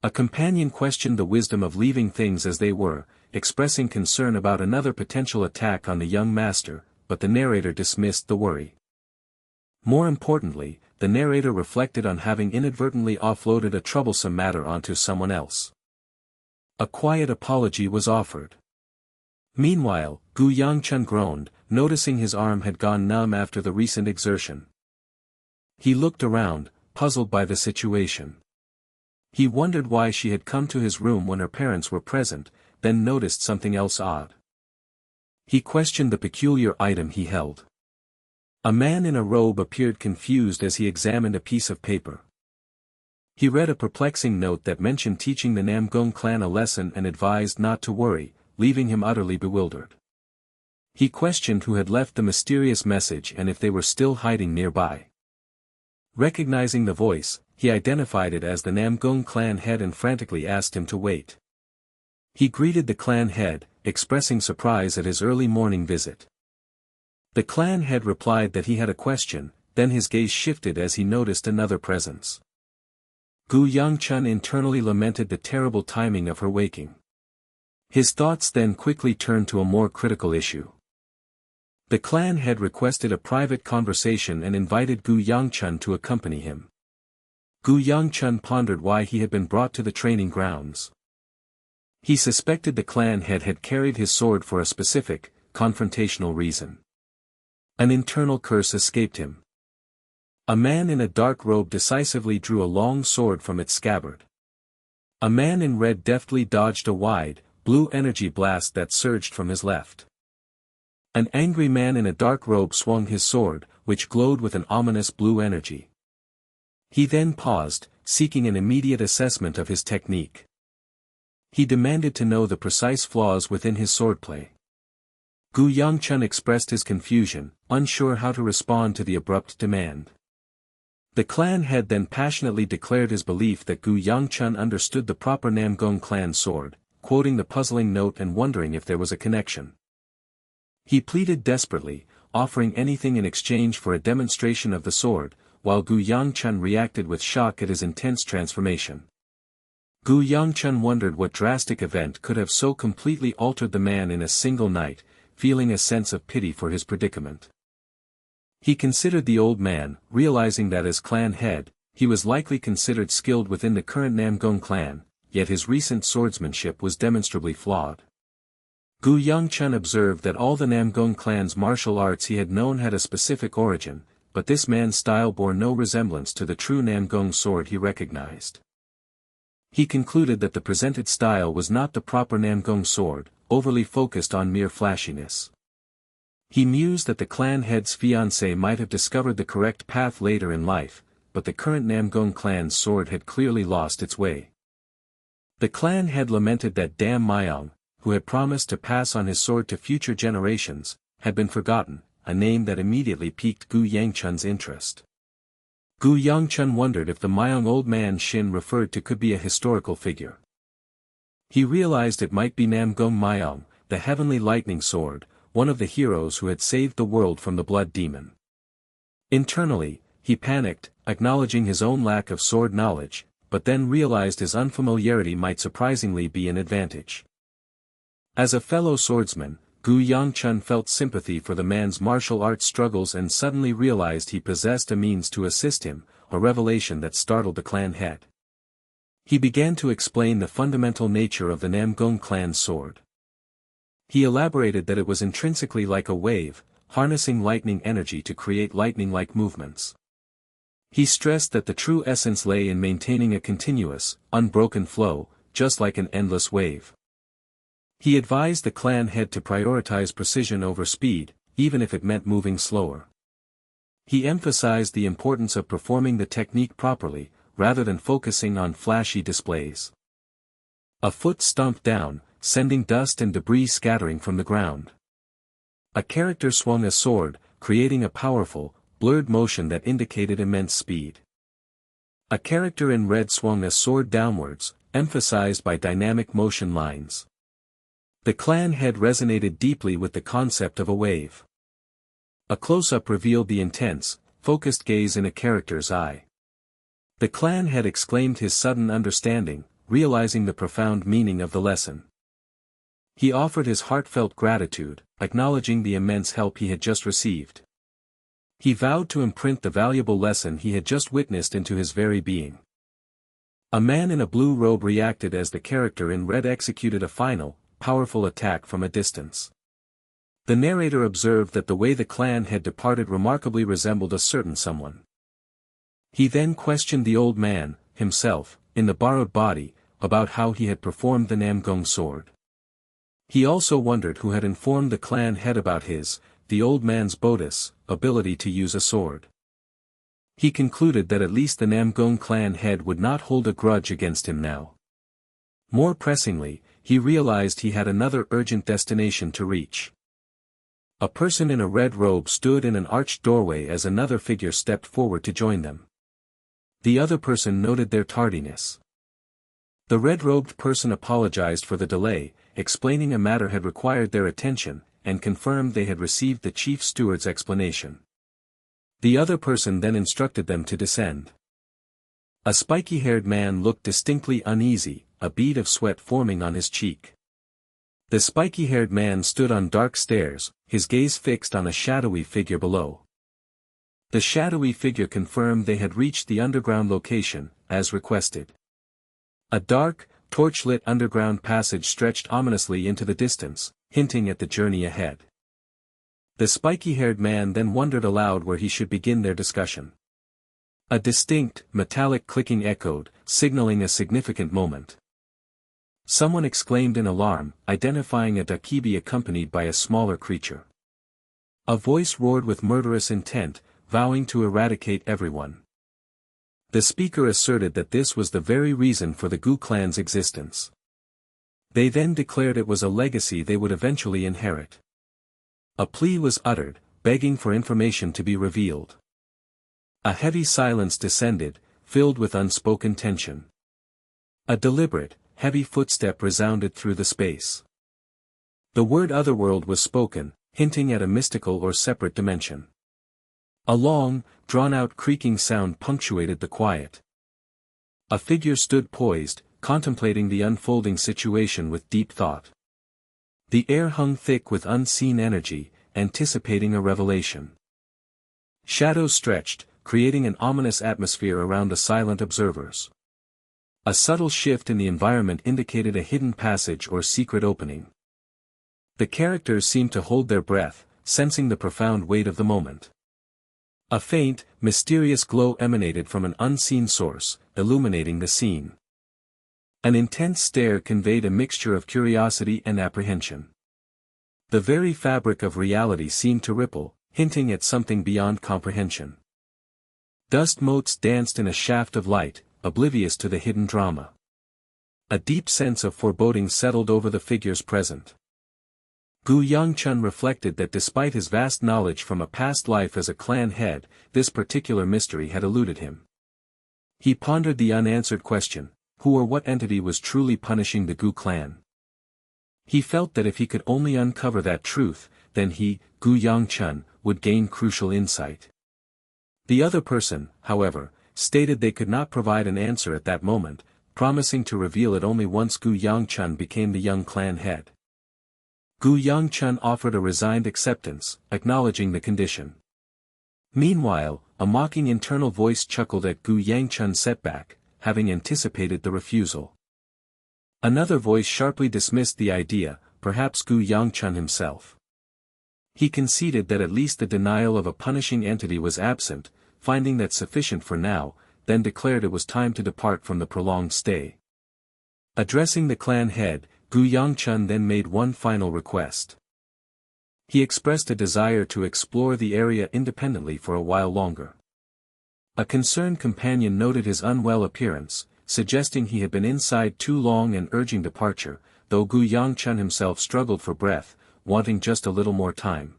A companion questioned the wisdom of leaving things as they were, expressing concern about another potential attack on the young master, but the narrator dismissed the worry. More importantly, the narrator reflected on having inadvertently offloaded a troublesome matter onto someone else. A quiet apology was offered. Meanwhile, Gu Yangcheon groaned, noticing his arm had gone numb after the recent exertion. He looked around, puzzled by the situation. He wondered why she had come to his room when her parents were present, then noticed something else odd. He questioned the peculiar item he held. A man in a robe appeared confused as he examined a piece of paper. He read a perplexing note that mentioned teaching the Namgung clan a lesson and advised not to worry, leaving him utterly bewildered. He questioned who had left the mysterious message and if they were still hiding nearby. Recognizing the voice, he identified it as the Namgung clan head and frantically asked him to wait. He greeted the clan head, expressing surprise at his early morning visit. The clan head replied that he had a question, then his gaze shifted as he noticed another presence. Yangcheon internally lamented the terrible timing of her waking. His thoughts then quickly turned to a more critical issue. The clan head requested a private conversation and invited Yangcheon to accompany him. Yangcheon pondered why he had been brought to the training grounds. He suspected the clan head had carried his sword for a specific, confrontational reason. An internal curse escaped him. A man in a dark robe decisively drew a long sword from its scabbard. A man in red deftly dodged a wide, blue energy blast that surged from his left. An angry man in a dark robe swung his sword, which glowed with an ominous blue energy. He then paused, seeking an immediate assessment of his technique. He demanded to know the precise flaws within his swordplay. Yangcheon expressed his confusion, unsure how to respond to the abrupt demand. The clan head then passionately declared his belief that Yangcheon understood the proper Namgung clan sword, quoting the puzzling note and wondering if there was a connection. He pleaded desperately, offering anything in exchange for a demonstration of the sword, while Yangcheon reacted with shock at his intense transformation. Yangcheon wondered what drastic event could have so completely altered the man in a single night, feeling a sense of pity for his predicament. He considered the old man, realizing that as clan head, he was likely considered skilled within the current Namgung clan, yet his recent swordsmanship was demonstrably flawed. Yangcheon observed that all the Namgung clan's martial arts he had known had a specific origin, but this man's style bore no resemblance to the true Namgung sword he recognized. He concluded that the presented style was not the proper Namgung sword, overly focused on mere flashiness. He mused that the clan head's fiancé might have discovered the correct path later in life, but the current Namgung clan's sword had clearly lost its way. The clan head lamented that damn Myung, who had promised to pass on his sword to future generations, had been forgotten, a name that immediately piqued Yangcheon's interest. Yangcheon wondered if the Myung old man Shin referred to could be a historical figure. He realized it might be Namgung Myung, the heavenly lightning sword, one of the heroes who had saved the world from the blood demon. Internally, he panicked, acknowledging his own lack of sword knowledge, but then realized his unfamiliarity might surprisingly be an advantage. As a fellow swordsman, Yangcheon felt sympathy for the man's martial arts struggles and suddenly realized he possessed a means to assist him, a revelation that startled the clan head. He began to explain the fundamental nature of the Namgung clan sword. He elaborated that it was intrinsically like a wave, harnessing lightning energy to create lightning-like movements. He stressed that the true essence lay in maintaining a continuous, unbroken flow, just like an endless wave. He advised the clan head to prioritize precision over speed, even if it meant moving slower. He emphasized the importance of performing the technique properly, rather than focusing on flashy displays. A foot stomped down, sending dust and debris scattering from the ground. A character swung a sword, creating a powerful, blurred motion that indicated immense speed. A character in red swung a sword downwards, emphasized by dynamic motion lines. The clan head resonated deeply with the concept of a wave. A close-up revealed the intense, focused gaze in a character's eye. The clan head exclaimed his sudden understanding, realizing the profound meaning of the lesson. He offered his heartfelt gratitude, acknowledging the immense help he had just received. He vowed to imprint the valuable lesson he had just witnessed into his very being. A man in a blue robe reacted as the character in red executed a final, powerful attack from a distance. The narrator observed that the way the clan had departed remarkably resembled a certain someone. He then questioned the old man, himself, in the borrowed body, about how he had performed the Namgung sword. He also wondered who had informed the clan head about the old man's Bodis, ability to use a sword. He concluded that at least the Namgung clan head would not hold a grudge against him now. More pressingly, he realized he had another urgent destination to reach. A person in a red robe stood in an arched doorway as another figure stepped forward to join them. The other person noted their tardiness. The red-robed person apologized for the delay, explaining a matter had required their attention, and confirmed they had received the chief steward's explanation. The other person then instructed them to descend. A spiky-haired man looked distinctly uneasy, a bead of sweat forming on his cheek. The spiky-haired man stood on dark stairs, his gaze fixed on a shadowy figure below. The shadowy figure confirmed they had reached the underground location, as requested. A dark, torch-lit underground passage stretched ominously into the distance, hinting at the journey ahead. The spiky-haired man then wondered aloud where he should begin their discussion. A distinct, metallic clicking echoed, signaling a significant moment. Someone exclaimed in alarm, identifying a dakibi accompanied by a smaller creature. A voice roared with murderous intent, vowing to eradicate everyone. The speaker asserted that this was the very reason for the Gu clan's existence. They then declared it was a legacy they would eventually inherit. A plea was uttered, begging for information to be revealed. A heavy silence descended, filled with unspoken tension. A deliberate, heavy footstep resounded through the space. The word otherworld was spoken, hinting at a mystical or separate dimension. A long, drawn-out creaking sound punctuated the quiet. A figure stood poised, contemplating the unfolding situation with deep thought. The air hung thick with unseen energy, anticipating a revelation. Shadows stretched, creating an ominous atmosphere around the silent observers. A subtle shift in the environment indicated a hidden passage or secret opening. The characters seemed to hold their breath, sensing the profound weight of the moment. A faint, mysterious glow emanated from an unseen source, illuminating the scene. An intense stare conveyed a mixture of curiosity and apprehension. The very fabric of reality seemed to ripple, hinting at something beyond comprehension. Dust motes danced in a shaft of light, oblivious to the hidden drama. A deep sense of foreboding settled over the figures present. Gu Yangcheon reflected that despite his vast knowledge from a past life as a clan head, this particular mystery had eluded him. He pondered the unanswered question, who or what entity was truly punishing the Gu clan? He felt that if he could only uncover that truth, then he, Gu Yangcheon, would gain crucial insight. The other person, however, stated they could not provide an answer at that moment, promising to reveal it only once Gu Yangcheon became the young clan head. Gu Yangcheon offered a resigned acceptance, acknowledging the condition. Meanwhile, a mocking internal voice chuckled at Gu Yangcheon's setback, having anticipated the refusal. Another voice sharply dismissed the idea, perhaps Gu Yangcheon himself. He conceded that at least the denial of a punishing entity was absent, finding that sufficient for now, then declared it was time to depart from the prolonged stay. Addressing the clan head, Gu Yangcheon then made one final request. He expressed a desire to explore the area independently for a while longer. A concerned companion noted his unwell appearance, suggesting he had been inside too long and urging departure, though Gu Yangcheon himself struggled for breath, wanting just a little more time.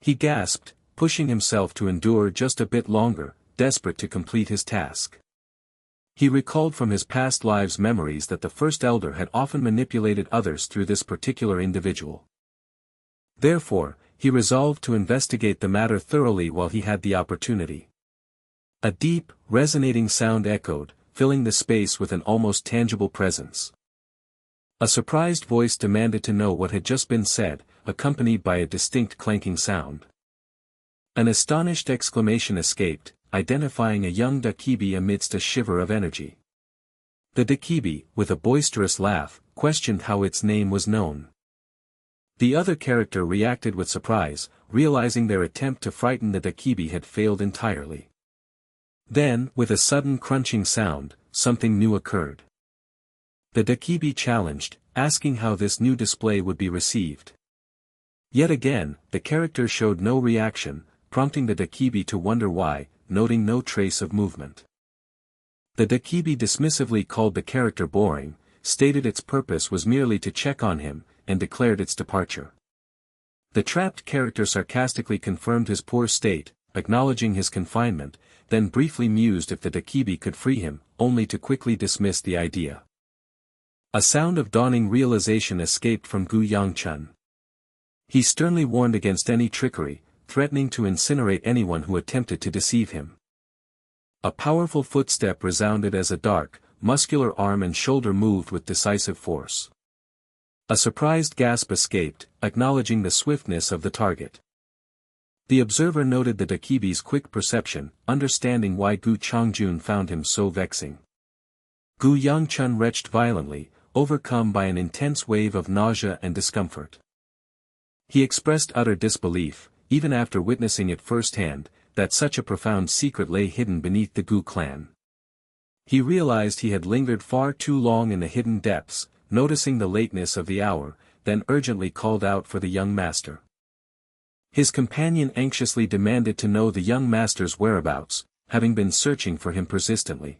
He gasped, pushing himself to endure just a bit longer, desperate to complete his task. He recalled from his past lives memories that the First Elder had often manipulated others through this particular individual. Therefore, he resolved to investigate the matter thoroughly while he had the opportunity. A deep, resonating sound echoed, filling the space with an almost tangible presence. A surprised voice demanded to know what had just been said, accompanied by a distinct clanking sound. An astonished exclamation escaped, identifying a young dakibi amidst a shiver of energy. The dakibi, with a boisterous laugh, questioned how its name was known. The other character reacted with surprise, realizing their attempt to frighten the dakibi had failed entirely. Then, with a sudden crunching sound, something new occurred. The Dakibi challenged, asking how this new display would be received. Yet again, the character showed no reaction, prompting the Dakibi to wonder why, noting no trace of movement. The Dakibi dismissively called the character boring, stated its purpose was merely to check on him, and declared its departure. The trapped character sarcastically confirmed his poor state, acknowledging his confinement, then briefly mused if the Dakibi could free him, only to quickly dismiss the idea. A sound of dawning realization escaped from Gu Yangcheon. He sternly warned against any trickery, threatening to incinerate anyone who attempted to deceive him. A powerful footstep resounded as a dark, muscular arm and shoulder moved with decisive force. A surprised gasp escaped, acknowledging the swiftness of the target. The observer noted the Dakibi's quick perception, understanding why Gu Changjun found him so vexing. Gu Yangcheon retched violently, overcome by an intense wave of nausea and discomfort. He expressed utter disbelief, even after witnessing it firsthand, that such a profound secret lay hidden beneath the Gu clan. He realized he had lingered far too long in the hidden depths, noticing the lateness of the hour, then urgently called out for the young master. His companion anxiously demanded to know the young master's whereabouts, having been searching for him persistently.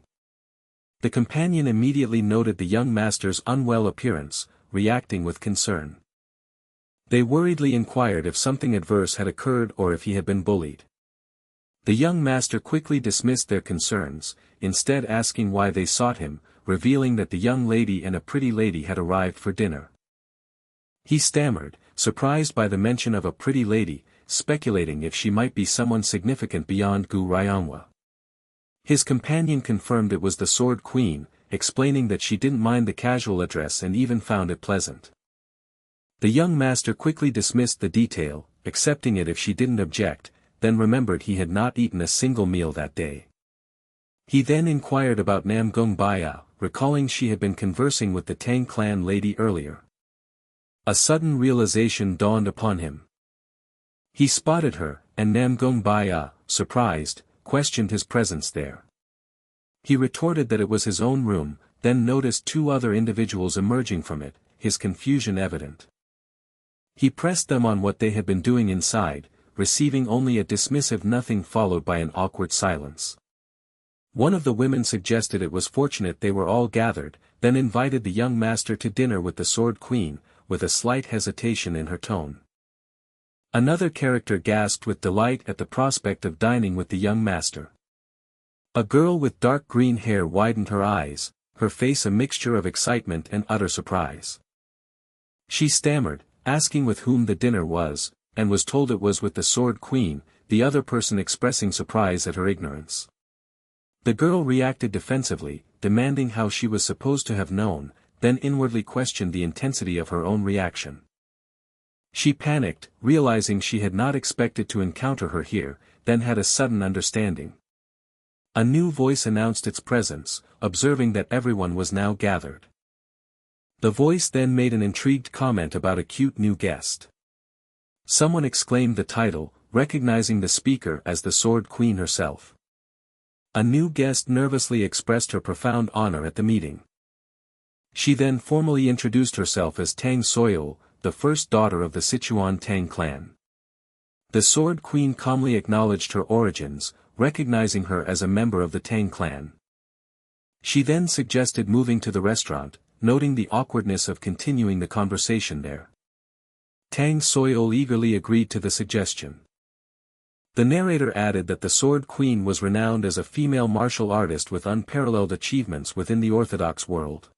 The companion immediately noted the young master's unwell appearance, reacting with concern. They worriedly inquired if something adverse had occurred or if he had been bullied. The young master quickly dismissed their concerns, instead asking why they sought him, revealing that the young lady and a pretty lady had arrived for dinner. He stammered, surprised by the mention of a pretty lady, speculating if she might be someone significant beyond Gu Ryanhwa. His companion confirmed it was the Sword Queen, explaining that she didn't mind the casual address and even found it pleasant. The young master quickly dismissed the detail, accepting it if she didn't object, then remembered he had not eaten a single meal that day. He then inquired about Namgung Baya, recalling she had been conversing with the Tang clan lady earlier. A sudden realization dawned upon him. He spotted her, and Namgung Baya, surprised, questioned his presence there. He retorted that it was his own room, then noticed two other individuals emerging from it, his confusion evident. He pressed them on what they had been doing inside, receiving only a dismissive nothing followed by an awkward silence. One of the women suggested it was fortunate they were all gathered, then invited the young master to dinner with the Sword Queen, with a slight hesitation in her tone. Another character gasped with delight at the prospect of dining with the young master. A girl with dark green hair widened her eyes, her face a mixture of excitement and utter surprise. She stammered, asking with whom the dinner was, and was told it was with the Sword Queen, the other person expressing surprise at her ignorance. The girl reacted defensively, demanding how she was supposed to have known, then inwardly questioned the intensity of her own reaction. She panicked, realizing she had not expected to encounter her here, then had a sudden understanding. A new voice announced its presence, observing that everyone was now gathered. The voice then made an intrigued comment about a cute new guest. Someone exclaimed the title, recognizing the speaker as the Sword Queen herself. A new guest nervously expressed her profound honor at the meeting. She then formally introduced herself as Tang Soil, the first daughter of the Sichuan Tang clan. The Sword Queen calmly acknowledged her origins, recognizing her as a member of the Tang clan. She then suggested moving to the restaurant, noting the awkwardness of continuing the conversation there. Tang Soil eagerly agreed to the suggestion. The narrator added that the Sword Queen was renowned as a female martial artist with unparalleled achievements within the Orthodox world.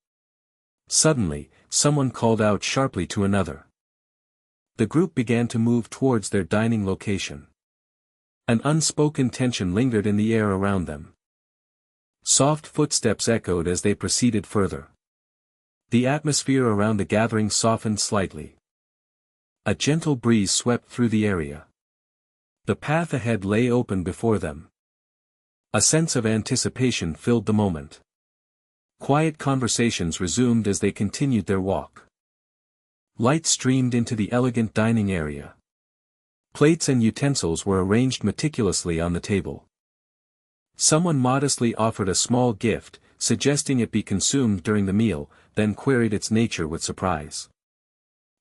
Suddenly, someone called out sharply to another. The group began to move towards their dining location. An unspoken tension lingered in the air around them. Soft footsteps echoed as they proceeded further. The atmosphere around the gathering softened slightly. A gentle breeze swept through the area. The path ahead lay open before them. A sense of anticipation filled the moment. Quiet conversations resumed as they continued their walk. Light streamed into the elegant dining area. Plates and utensils were arranged meticulously on the table. Someone modestly offered a small gift, suggesting it be consumed during the meal, then queried its nature with surprise.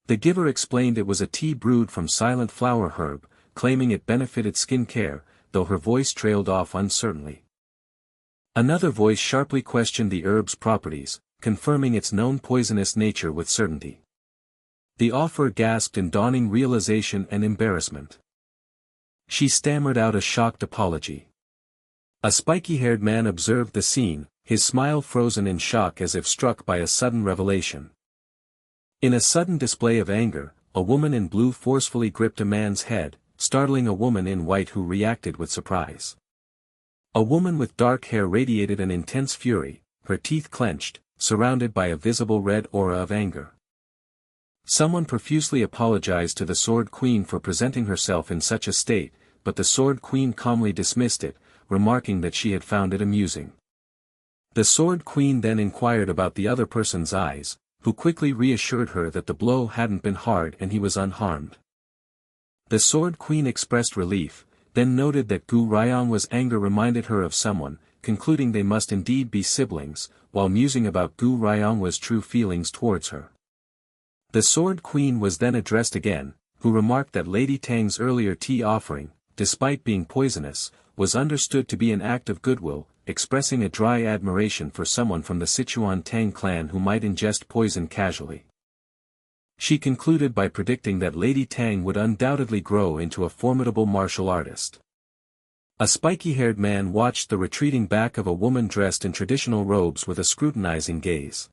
The giver explained it was a tea brewed from silent flower herb, claiming it benefited skin care, though her voice trailed off uncertainly. Another voice sharply questioned the herb's properties, confirming its known poisonous nature with certainty. The offerer gasped in dawning realization and embarrassment. She stammered out a shocked apology. A spiky-haired man observed the scene, his smile frozen in shock as if struck by a sudden revelation. In a sudden display of anger, a woman in blue forcefully gripped a man's head, startling a woman in white who reacted with surprise. A woman with dark hair radiated an intense fury, her teeth clenched, surrounded by a visible red aura of anger. Someone profusely apologized to the Sword Queen for presenting herself in such a state, but the Sword Queen calmly dismissed it, remarking that she had found it amusing. The Sword Queen then inquired about the other person's eyes, who quickly reassured her that the blow hadn't been hard and he was unharmed. The Sword Queen expressed relief, then noted that Gu Ryongwa's anger reminded her of someone, concluding they must indeed be siblings, while musing about Gu Ryongwa's true feelings towards her. The Sword Queen was then addressed again, who remarked that Lady Tang's earlier tea offering, despite being poisonous, was understood to be an act of goodwill, expressing a dry admiration for someone from the Sichuan Tang clan who might ingest poison casually. She concluded by predicting that Lady Tang would undoubtedly grow into a formidable martial artist. A spiky-haired man watched the retreating back of a woman dressed in traditional robes with a scrutinizing gaze.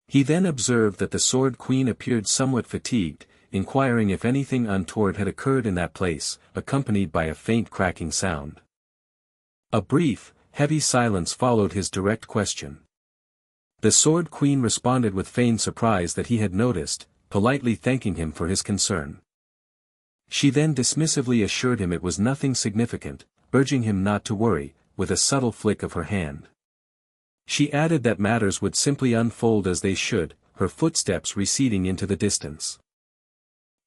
He then observed that the Sword Queen appeared somewhat fatigued, inquiring if anything untoward had occurred in that place, accompanied by a faint cracking sound. A brief, heavy silence followed his direct question. The Sword Queen responded with feigned surprise that he had noticed, politely thanking him for his concern. She then dismissively assured him it was nothing significant, urging him not to worry, with a subtle flick of her hand. She added that matters would simply unfold as they should, her footsteps receding into the distance.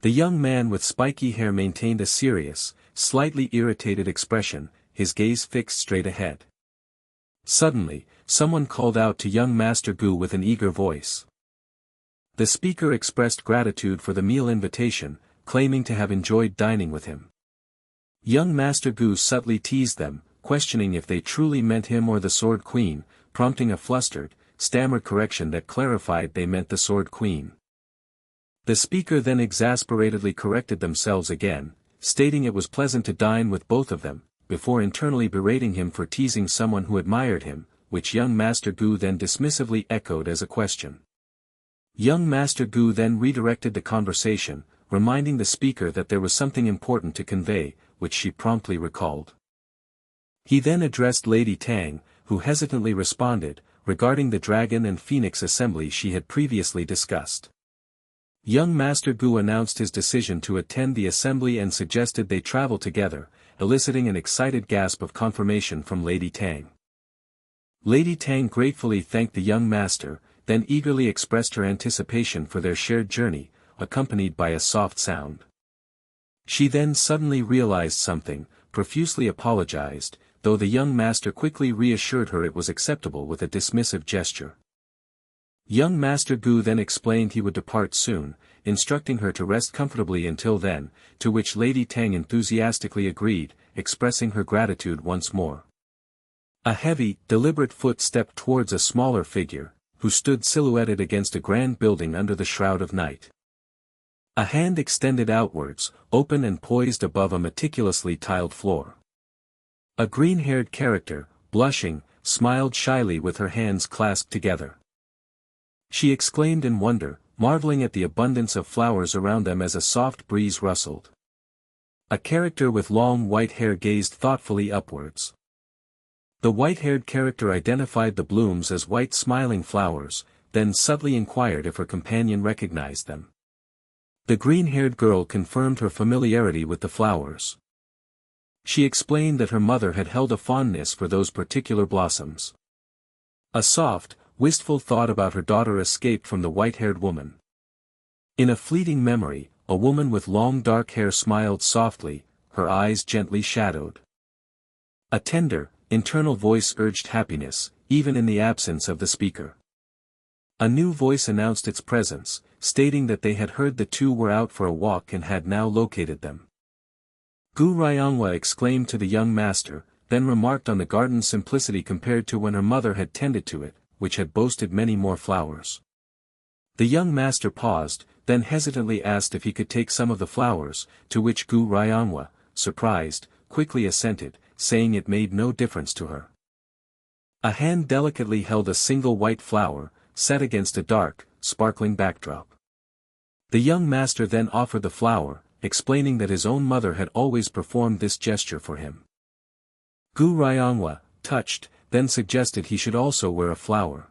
The young man with spiky hair maintained a serious, slightly irritated expression, his gaze fixed straight ahead. Suddenly, someone called out to young Master Gu with an eager voice. The speaker expressed gratitude for the meal invitation, claiming to have enjoyed dining with him. Young Master Gu subtly teased them, questioning if they truly meant him or the Sword Queen, prompting a flustered, stammered correction that clarified they meant the Sword Queen. The speaker then exasperatedly corrected themselves again, stating it was pleasant to dine with both of them, before internally berating him for teasing someone who admired him, which young Master Gu then dismissively echoed as a question. Young Master Gu then redirected the conversation, reminding the speaker that there was something important to convey, which she promptly recalled. He then addressed Lady Tang, who hesitantly responded, regarding the dragon and phoenix assembly she had previously discussed. Young Master Gu announced his decision to attend the assembly and suggested they travel together, eliciting an excited gasp of confirmation from Lady Tang. Lady Tang gratefully thanked the young master, then eagerly expressed her anticipation for their shared journey, accompanied by a soft sound. She then suddenly realized something, profusely apologized, though the young master quickly reassured her it was acceptable with a dismissive gesture. Young Master Gu then explained he would depart soon, instructing her to rest comfortably until then, to which Lady Tang enthusiastically agreed, expressing her gratitude once more. A heavy, deliberate foot stepped towards a smaller figure, who stood silhouetted against a grand building under the shroud of night. A hand extended outwards, open and poised above a meticulously tiled floor. A green-haired character, blushing, smiled shyly with her hands clasped together. She exclaimed in wonder, marveling at the abundance of flowers around them as a soft breeze rustled. A character with long white hair gazed thoughtfully upwards. The white-haired character identified the blooms as white smiling flowers, then subtly inquired if her companion recognized them. The green-haired girl confirmed her familiarity with the flowers. She explained that her mother had held a fondness for those particular blossoms. A soft, wistful thought about her daughter escaped from the white-haired woman. In a fleeting memory, a woman with long dark hair smiled softly, her eyes gently shadowed. A tender, internal voice urged happiness, even in the absence of the speaker. A new voice announced its presence, stating that they had heard the two were out for a walk and had now located them. Gu Ryongwa exclaimed to the young master, then remarked on the garden's simplicity compared to when her mother had tended to it, which had boasted many more flowers. The young master paused, then hesitantly asked if he could take some of the flowers, to which Gu Ryongwa, surprised, quickly assented, saying it made no difference to her. A hand delicately held a single white flower, set against a dark, sparkling backdrop. The young master then offered the flower, explaining that his own mother had always performed this gesture for him. Gu Ryongwa, touched, then suggested he should also wear a flower.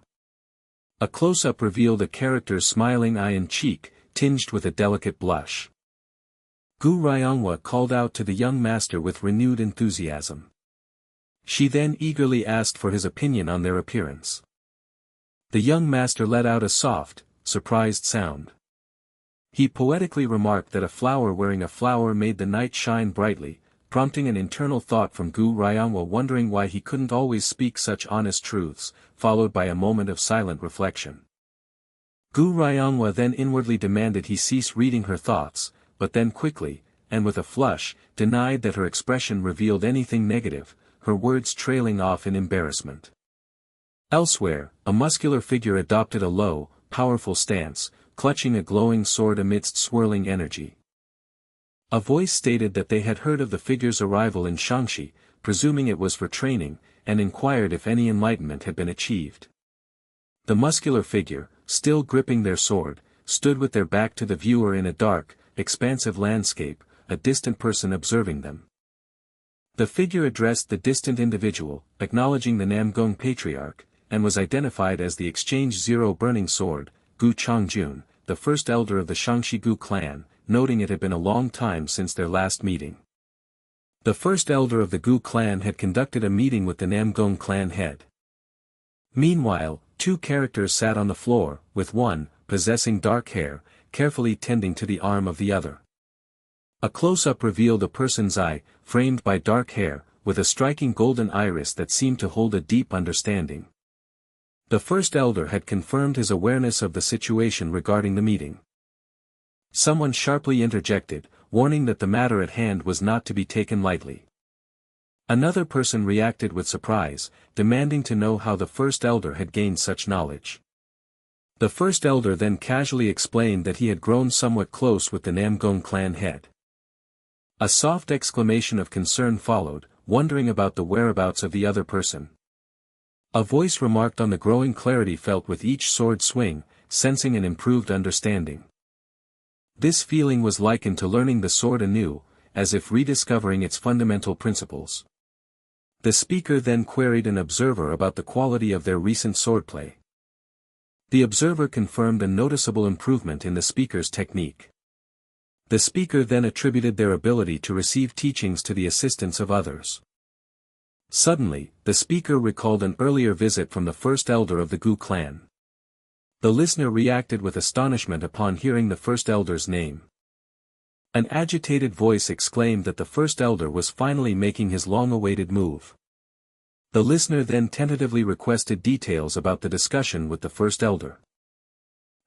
A close-up revealed a character's smiling eye and cheek, tinged with a delicate blush. Gu Ryongwa called out to the young master with renewed enthusiasm. She then eagerly asked for his opinion on their appearance. The young master let out a soft, surprised sound. He poetically remarked that a flower wearing a flower made the night shine brightly, prompting an internal thought from Gu Ryongwa wondering why he couldn't always speak such honest truths, followed by a moment of silent reflection. Gu Ryongwa then inwardly demanded he cease reading her thoughts, but then quickly, and with a flush, denied that her expression revealed anything negative, her words trailing off in embarrassment. Elsewhere, a muscular figure adopted a low, powerful stance, clutching a glowing sword amidst swirling energy. A voice stated that they had heard of the figure's arrival in Shaanxi, presuming it was for training, and inquired if any enlightenment had been achieved. The muscular figure, still gripping their sword, stood with their back to the viewer in a dark, expansive landscape, a distant person observing them. The figure addressed the distant individual, acknowledging the Namgong patriarch, and was identified as the Exchange Zero Burning Sword, Gu Chongjun, the first elder of the Shaanxi Gu clan, noting it had been a long time since their last meeting. The first elder of the Gu clan had conducted a meeting with the Namgong clan head. Meanwhile, two characters sat on the floor, with one, possessing dark hair, carefully tending to the arm of the other. A close-up revealed a person's eye, framed by dark hair, with a striking golden iris that seemed to hold a deep understanding. The first elder had confirmed his awareness of the situation regarding the meeting. Someone sharply interjected, warning that the matter at hand was not to be taken lightly. Another person reacted with surprise, demanding to know how the first elder had gained such knowledge. The first elder then casually explained that he had grown somewhat close with the Namgong clan head. A soft exclamation of concern followed, wondering about the whereabouts of the other person. A voice remarked on the growing clarity felt with each sword swing, sensing an improved understanding. This feeling was likened to learning the sword anew, as if rediscovering its fundamental principles. The speaker then queried an observer about the quality of their recent swordplay. The observer confirmed a noticeable improvement in the speaker's technique. The speaker then attributed their ability to receive teachings to the assistance of others. Suddenly, the speaker recalled an earlier visit from the first elder of the Gu clan. The listener reacted with astonishment upon hearing the first elder's name. An agitated voice exclaimed that the first elder was finally making his long-awaited move. The listener then tentatively requested details about the discussion with the first elder.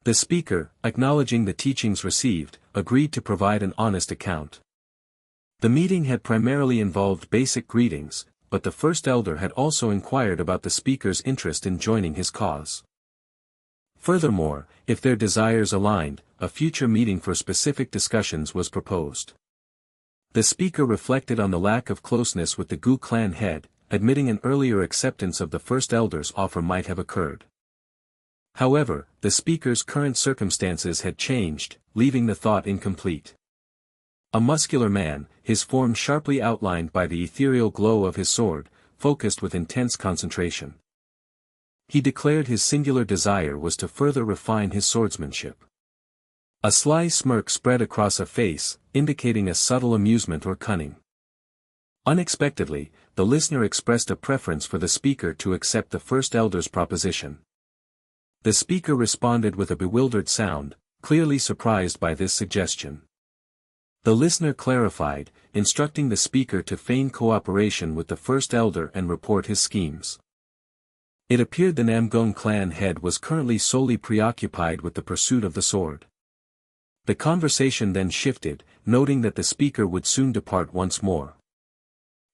The speaker, acknowledging the teachings received, agreed to provide an honest account. The meeting had primarily involved basic greetings, but the first elder had also inquired about the speaker's interest in joining his cause. Furthermore, if their desires aligned, a future meeting for specific discussions was proposed. The speaker reflected on the lack of closeness with the Gu clan head, admitting an earlier acceptance of the first elder's offer might have occurred. However, the speaker's current circumstances had changed, leaving the thought incomplete. A muscular man, his form sharply outlined by the ethereal glow of his sword, focused with intense concentration. He declared his singular desire was to further refine his swordsmanship. A sly smirk spread across a face, indicating a subtle amusement or cunning. Unexpectedly, the listener expressed a preference for the speaker to accept the first elder's proposition. The speaker responded with a bewildered sound, clearly surprised by this suggestion. The listener clarified, instructing the speaker to feign cooperation with the first elder and report his schemes. It appeared the Namgung clan head was currently solely preoccupied with the pursuit of the sword. The conversation then shifted, noting that the speaker would soon depart once more.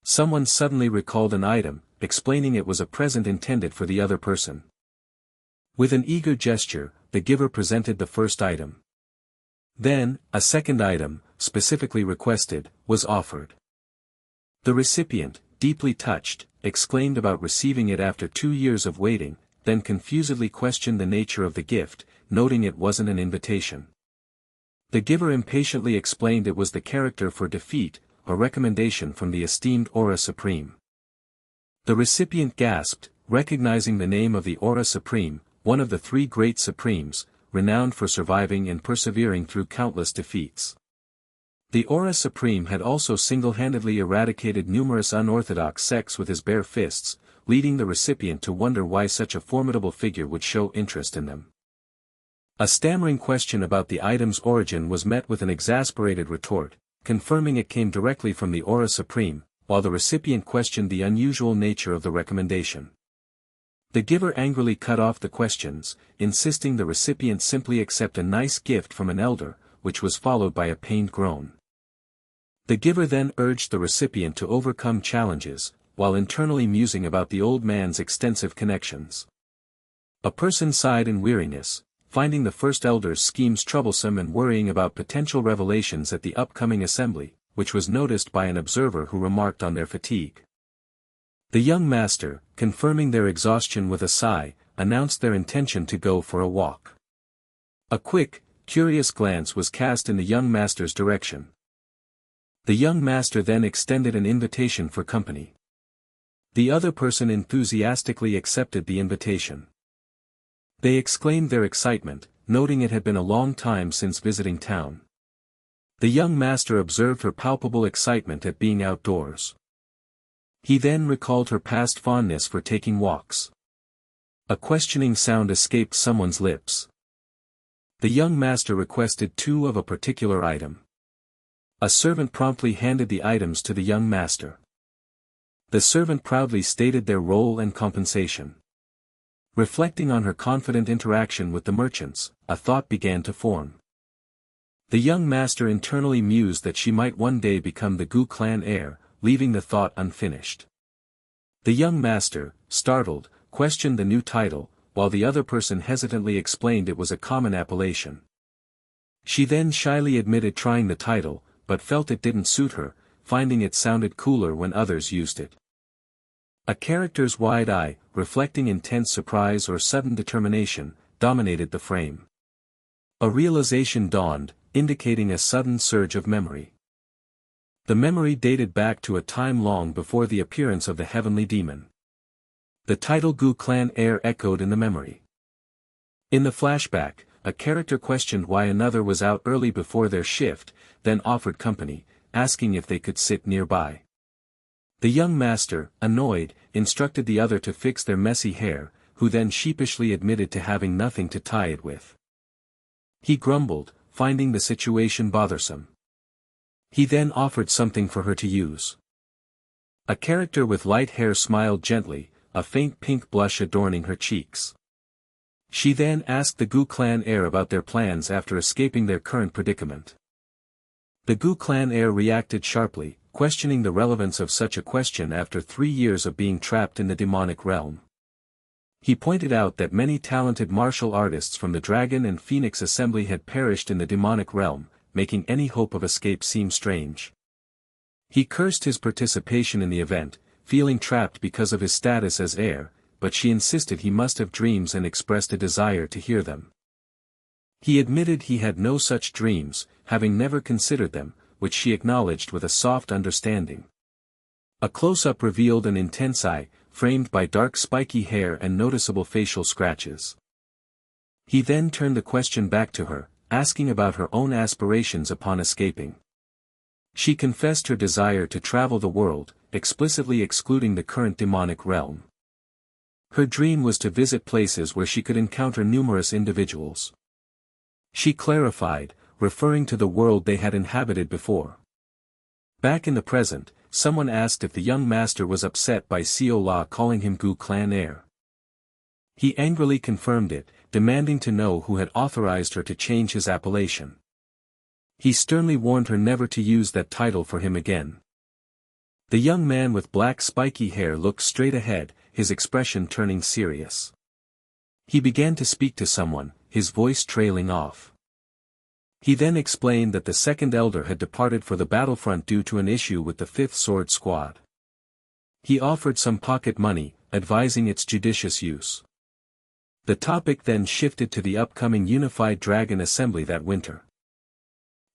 Someone suddenly recalled an item, explaining it was a present intended for the other person. With an eager gesture, the giver presented the first item. Then, a second item, specifically requested, was offered. The recipient, deeply touched, exclaimed about receiving it after 2 years of waiting, then confusedly questioned the nature of the gift, noting it wasn't an invitation. The giver impatiently explained it was the character for defeat, a recommendation from the esteemed Aura Supreme. The recipient gasped, recognizing the name of the Aura Supreme, one of the 3 great supremes, renowned for surviving and persevering through countless defeats. The Aura Supreme had also single-handedly eradicated numerous unorthodox sects with his bare fists, leading the recipient to wonder why such a formidable figure would show interest in them. A stammering question about the item's origin was met with an exasperated retort, confirming it came directly from the Aura Supreme, while the recipient questioned the unusual nature of the recommendation. The giver angrily cut off the questions, insisting the recipient simply accept a nice gift from an elder, which was followed by a pained groan. The giver then urged the recipient to overcome challenges, while internally musing about the old man's extensive connections. A person sighed in weariness, finding the first elder's schemes troublesome and worrying about potential revelations at the upcoming assembly, which was noticed by an observer who remarked on their fatigue. The young master, confirming their exhaustion with a sigh, announced their intention to go for a walk. A quick, curious glance was cast in the young master's direction. The young master then extended an invitation for company. The other person enthusiastically accepted the invitation. They exclaimed their excitement, noting it had been a long time since visiting town. The young master observed her palpable excitement at being outdoors. He then recalled her past fondness for taking walks. A questioning sound escaped someone's lips. The young master requested 2 of a particular item. A servant promptly handed the items to the young master. The servant proudly stated their role and compensation. Reflecting on her confident interaction with the merchants, a thought began to form. The young master internally mused that she might one day become the Gu clan heir, leaving the thought unfinished. The young master, startled, questioned the new title, while the other person hesitantly explained it was a common appellation. She then shyly admitted trying the title, but felt it didn't suit her, finding it sounded cooler when others used it. A character's wide eye, reflecting intense surprise or sudden determination, dominated the frame. A realization dawned, indicating a sudden surge of memory. The memory dated back to a time long before the appearance of the heavenly demon. The title Gu clan heir echoed in the memory. In the flashback, a character questioned why another was out early before their shift, then offered company, asking if they could sit nearby. The young master, annoyed, instructed the other to fix their messy hair, who then sheepishly admitted to having nothing to tie it with. He grumbled, finding the situation bothersome. He then offered something for her to use. A character with light hair smiled gently, a faint pink blush adorning her cheeks. She then asked the Gu clan heir about their plans after escaping their current predicament. The Gu clan heir reacted sharply, questioning the relevance of such a question after 3 years of being trapped in the demonic realm. He pointed out that many talented martial artists from the Dragon and Phoenix Assembly had perished in the demonic realm, making any hope of escape seem strange. He cursed his participation in the event, feeling trapped because of his status as heir, but she insisted he must have dreams and expressed a desire to hear them. He admitted he had no such dreams, having never considered them, which she acknowledged with a soft understanding. A close-up revealed an intense eye, framed by dark spiky hair and noticeable facial scratches. He then turned the question back to her, asking about her own aspirations upon escaping. She confessed her desire to travel the world, explicitly excluding the current demonic realm. Her dream was to visit places where she could encounter numerous individuals. She clarified, referring to the world they had inhabited before. Back in the present, someone asked if the young master was upset by Seol-ah calling him Gu clan heir. He angrily confirmed it, demanding to know who had authorized her to change his appellation. He sternly warned her never to use that title for him again. The young man with black spiky hair looked straight ahead, his expression turning serious. He began to speak to someone, his voice trailing off. He then explained that the second elder had departed for the battlefront due to an issue with the 5th Sword Squad. He offered some pocket money, advising its judicious use. The topic then shifted to the upcoming Unified Dragon Assembly that winter.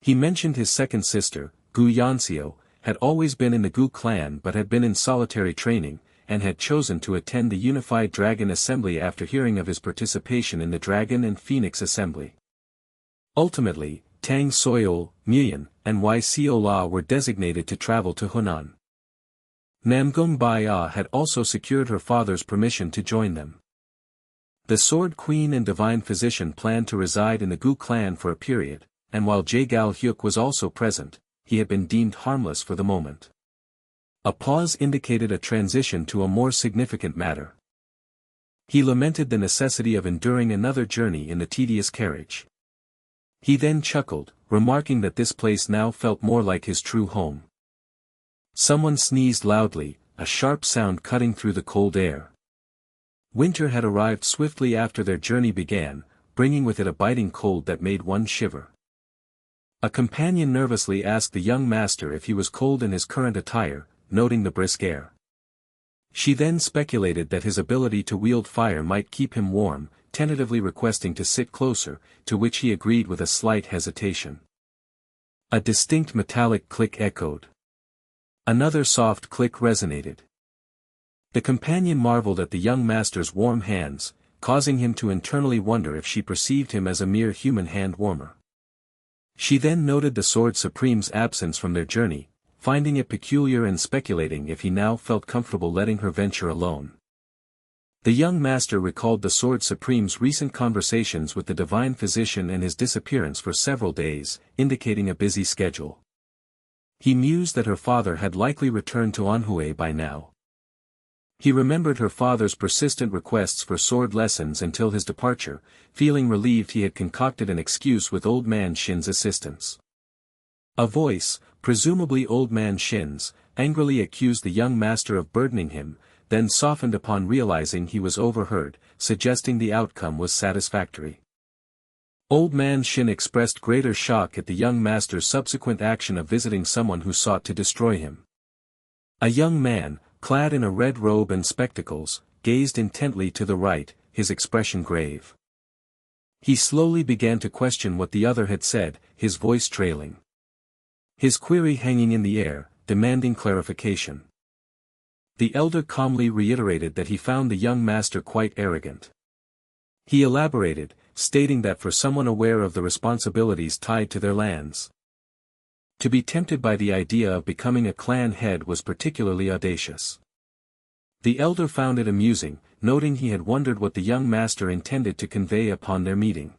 He mentioned his second sister, Gu Yanseo, had always been in the Gu clan but had been in solitary training, and had chosen to attend the Unified Dragon Assembly after hearing of his participation in the Dragon and Phoenix Assembly. Ultimately, Tang Soil, Murim, and Seol-ah were designated to travel to Hunan. Namgung Bai-ah had also secured her father's permission to join them. The Sword Queen and Divine Physician planned to reside in the Gu clan for a period, and while Jae-gal Hyuk was also present, he had been deemed harmless for the moment. A pause indicated a transition to a more significant matter. He lamented the necessity of enduring another journey in the tedious carriage. He then chuckled, remarking that this place now felt more like his true home. Someone sneezed loudly, a sharp sound cutting through the cold air. Winter had arrived swiftly after their journey began, bringing with it a biting cold that made one shiver. A companion nervously asked the young master if he was cold in his current attire, noting the brisk air. She then speculated that his ability to wield fire might keep him warm, tentatively requesting to sit closer, to which he agreed with a slight hesitation. A distinct metallic click echoed. Another soft click resonated. The companion marveled at the young master's warm hands, causing him to internally wonder if she perceived him as a mere human hand warmer. She then noted the Sword Supreme's absence from their journey, finding it peculiar and speculating if he now felt comfortable letting her venture alone. The young master recalled the Sword Supreme's recent conversations with the Divine Physician and his disappearance for several days, indicating a busy schedule. He mused that her father had likely returned to Anhui by now. He remembered her father's persistent requests for sword lessons until his departure, feeling relieved he had concocted an excuse with Old Man Shin's assistance. A voice, presumably Old Man Shin's, angrily accused the young master of burdening him, then softened upon realizing he was overheard, suggesting the outcome was satisfactory. Old Man Shin expressed greater shock at the young master's subsequent action of visiting someone who sought to destroy him. A young man, clad in a red robe and spectacles, gazed intently to the right, his expression grave. He slowly began to question what the other had said, his voice trailing. His query hanging in the air, demanding clarification. The elder calmly reiterated that he found the young master quite arrogant. He elaborated, stating that for someone aware of the responsibilities tied to their lands, to be tempted by the idea of becoming a clan head was particularly audacious. The elder found it amusing, noting he had wondered what the young master intended to convey upon their meeting.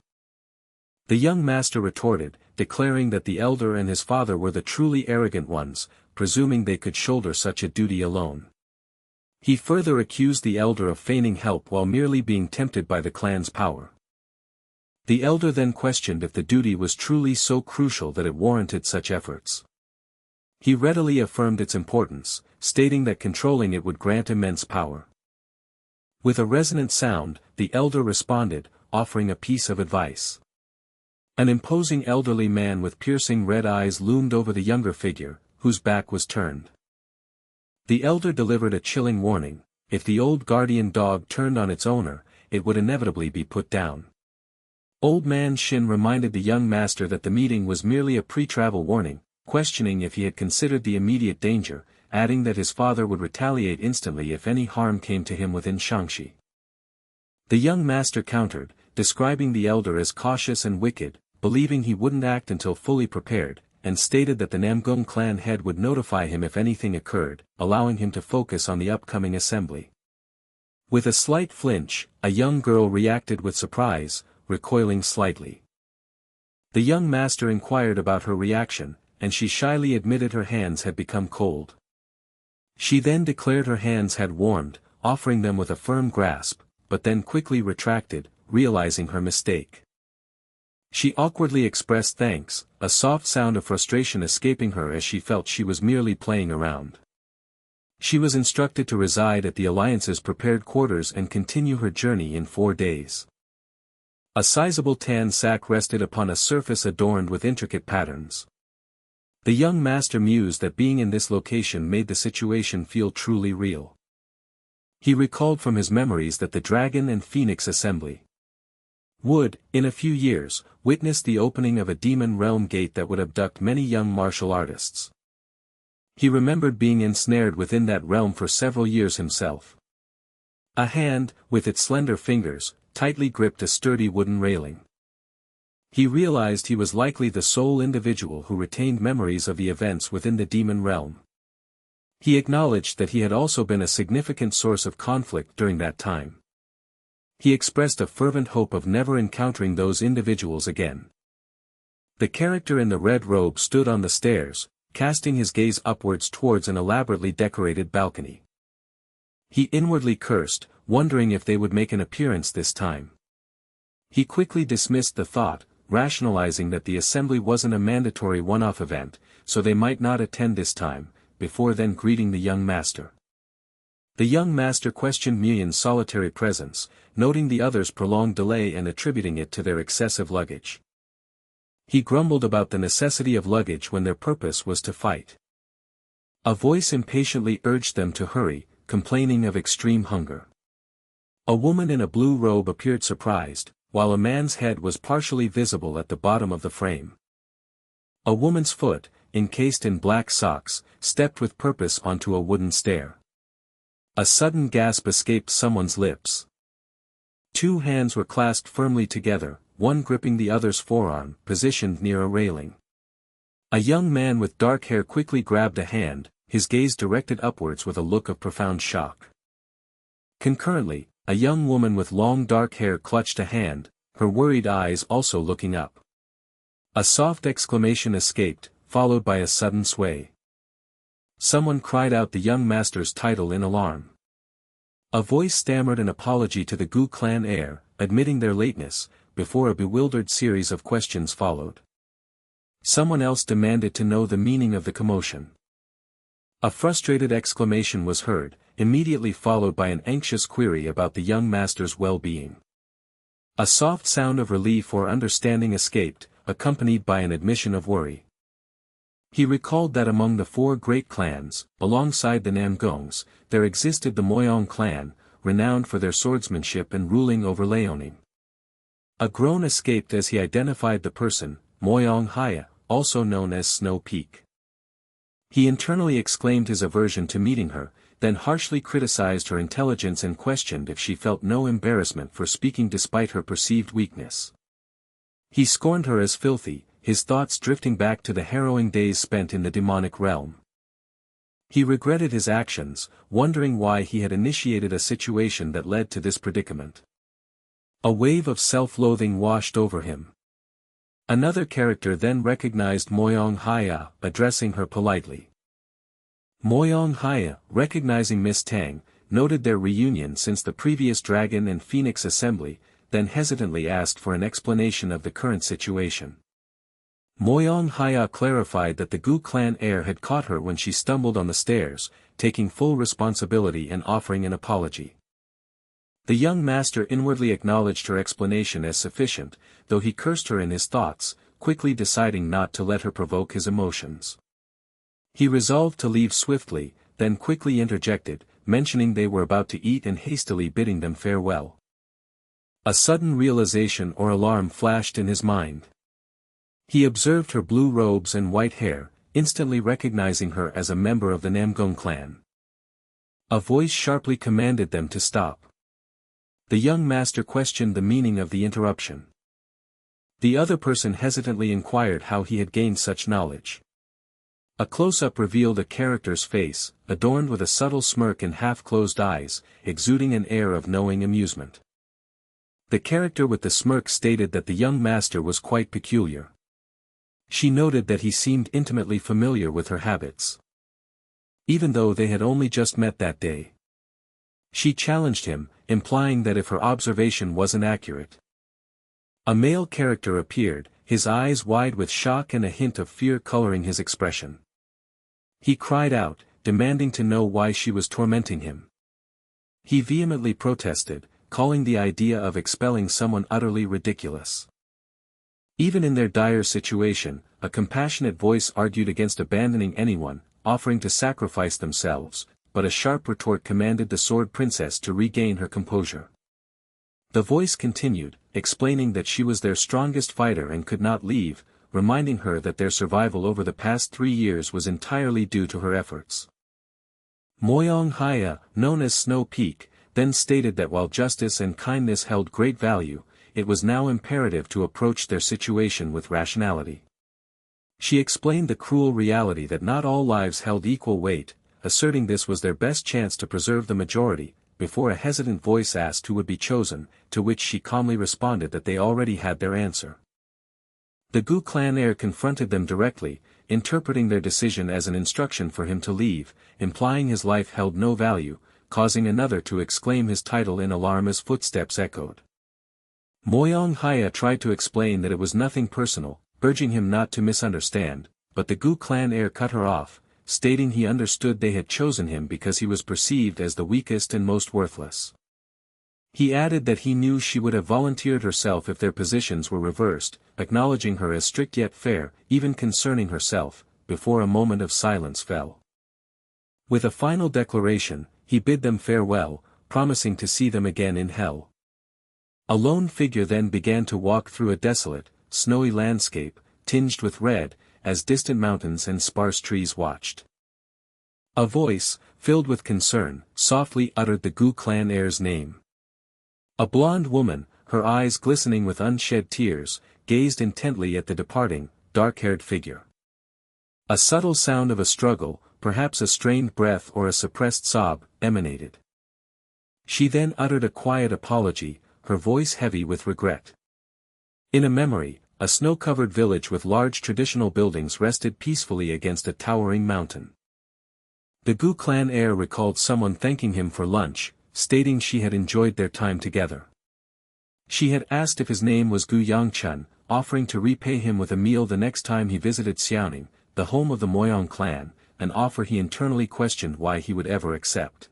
The young master retorted, declaring that the elder and his father were the truly arrogant ones, presuming they could shoulder such a duty alone. He further accused the elder of feigning help while merely being tempted by the clan's power. The elder then questioned if the duty was truly so crucial that it warranted such efforts. He readily affirmed its importance, stating that controlling it would grant immense power. With a resonant sound, the elder responded, offering a piece of advice. An imposing elderly man with piercing red eyes loomed over the younger figure, whose back was turned. The elder delivered a chilling warning: if the old guardian dog turned on its owner, it would inevitably be put down. Old Man Shin reminded the young master that the meeting was merely a pre-travel warning, questioning if he had considered the immediate danger, adding that his father would retaliate instantly if any harm came to him within Shangxi. The young master countered, describing the elder as cautious and wicked, believing he wouldn't act until fully prepared, and stated that the Namgung clan head would notify him if anything occurred, allowing him to focus on the upcoming assembly. With a slight flinch, a young girl reacted with surprise, recoiling slightly. The young master inquired about her reaction, and she shyly admitted her hands had become cold. She then declared her hands had warmed, offering them with a firm grasp, but then quickly retracted, realizing her mistake. She awkwardly expressed thanks, a soft sound of frustration escaping her as she felt she was merely playing around. She was instructed to reside at the Alliance's prepared quarters and continue her journey in 4 days. A sizable tan sack rested upon a surface adorned with intricate patterns. The young master mused that being in this location made the situation feel truly real. He recalled from his memories that the Dragon and Phoenix Assembly would, in a few years, witness the opening of a demon realm gate that would abduct many young martial artists. He remembered being ensnared within that realm for several years himself. A hand, with its slender fingers, tightly gripped a sturdy wooden railing. He realized he was likely the sole individual who retained memories of the events within the demon realm. He acknowledged that he had also been a significant source of conflict during that time. He expressed a fervent hope of never encountering those individuals again. The character in the red robe stood on the stairs, casting his gaze upwards towards an elaborately decorated balcony. He inwardly cursed, wondering if they would make an appearance this time. He quickly dismissed the thought, rationalizing that the assembly wasn't a mandatory one-off event, so they might not attend this time, before then greeting the young master. The young master questioned Muyin's solitary presence, noting the others' prolonged delay and attributing it to their excessive luggage. He grumbled about the necessity of luggage when their purpose was to fight. A voice impatiently urged them to hurry, complaining of extreme hunger. A woman in a blue robe appeared surprised, while a man's head was partially visible at the bottom of the frame. A woman's foot, encased in black socks, stepped with purpose onto a wooden stair. A sudden gasp escaped someone's lips. 2 hands were clasped firmly together, one gripping the other's forearm, positioned near a railing. A young man with dark hair quickly grabbed a hand, his gaze directed upwards with a look of profound shock. Concurrently, a young woman with long dark hair clutched a hand, her worried eyes also looking up. A soft exclamation escaped, followed by a sudden sway. Someone cried out the young master's title in alarm. A voice stammered an apology to the Gu clan heir, admitting their lateness, before a bewildered series of questions followed. Someone else demanded to know the meaning of the commotion. A frustrated exclamation was heard, immediately followed by an anxious query about the young master's well-being. A soft sound of relief or understanding escaped, accompanied by an admission of worry. He recalled that among the 4 great clans, alongside the Namgongs, there existed the Moyong clan, renowned for their swordsmanship and ruling over Liaoning. A groan escaped as he identified the person, Moyong Haya, also known as Snow Peak. He internally exclaimed his aversion to meeting her, then harshly criticized her intelligence and questioned if she felt no embarrassment for speaking despite her perceived weakness. He scorned her as filthy, his thoughts drifting back to the harrowing days spent in the demonic realm. He regretted his actions, wondering why he had initiated a situation that led to this predicament. A wave of self-loathing washed over him. Another character then recognized Moyong Haya, addressing her politely. Moyong Haya, recognizing Miss Tang, noted their reunion since the previous Dragon and Phoenix Assembly, then hesitantly asked for an explanation of the current situation. Moyong Haya clarified that the Gu clan heir had caught her when she stumbled on the stairs, taking full responsibility and offering an apology. The young master inwardly acknowledged her explanation as sufficient, though he cursed her in his thoughts, quickly deciding not to let her provoke his emotions. He resolved to leave swiftly, then quickly interjected, mentioning they were about to eat and hastily bidding them farewell. A sudden realization or alarm flashed in his mind. He observed her blue robes and white hair, instantly recognizing her as a member of the Namgong clan. A voice sharply commanded them to stop. The young master questioned the meaning of the interruption. The other person hesitantly inquired how he had gained such knowledge. A close-up revealed a character's face, adorned with a subtle smirk and half-closed eyes, exuding an air of knowing amusement. The character with the smirk stated that the young master was quite peculiar. She noted that he seemed intimately familiar with her habits. Even though they had only just met that day. She challenged him, implying that if her observation wasn't accurate. A male character appeared, his eyes wide with shock and a hint of fear coloring his expression. He cried out, demanding to know why she was tormenting him. He vehemently protested, calling the idea of expelling someone utterly ridiculous. Even in their dire situation, a compassionate voice argued against abandoning anyone, offering to sacrifice themselves, but a sharp retort commanded the sword princess to regain her composure. The voice continued, explaining that she was their strongest fighter and could not leave, reminding her that their survival over the past 3 years was entirely due to her efforts. Moyong Haya, known as Snow Peak, then stated that while justice and kindness held great value, it was now imperative to approach their situation with rationality. She explained the cruel reality that not all lives held equal weight, asserting this was their best chance to preserve the majority, before a hesitant voice asked who would be chosen, to which she calmly responded that they already had their answer. The Gu clan heir confronted them directly, interpreting their decision as an instruction for him to leave, implying his life held no value, causing another to exclaim his title in alarm as footsteps echoed. Moyong Haya tried to explain that it was nothing personal, urging him not to misunderstand, but the Gu clan heir cut her off, stating he understood they had chosen him because he was perceived as the weakest and most worthless. He added that he knew she would have volunteered herself if their positions were reversed, acknowledging her as strict yet fair, even concerning herself, before a moment of silence fell. With a final declaration, he bid them farewell, promising to see them again in hell. A lone figure then began to walk through a desolate, snowy landscape, tinged with red, as distant mountains and sparse trees watched. A voice, filled with concern, softly uttered the Gu clan heir's name. A blonde woman, her eyes glistening with unshed tears, gazed intently at the departing, dark-haired figure. A subtle sound of a struggle, perhaps a strained breath or a suppressed sob, emanated. She then uttered a quiet apology, her voice heavy with regret. In a memory, a snow-covered village with large traditional buildings rested peacefully against a towering mountain. The Gu clan heir recalled someone thanking him for lunch, stating she had enjoyed their time together. She had asked if his name was Gu Yangcheon, offering to repay him with a meal the next time he visited Xiaoning, the home of the Moyong clan, an offer he internally questioned why he would ever accept.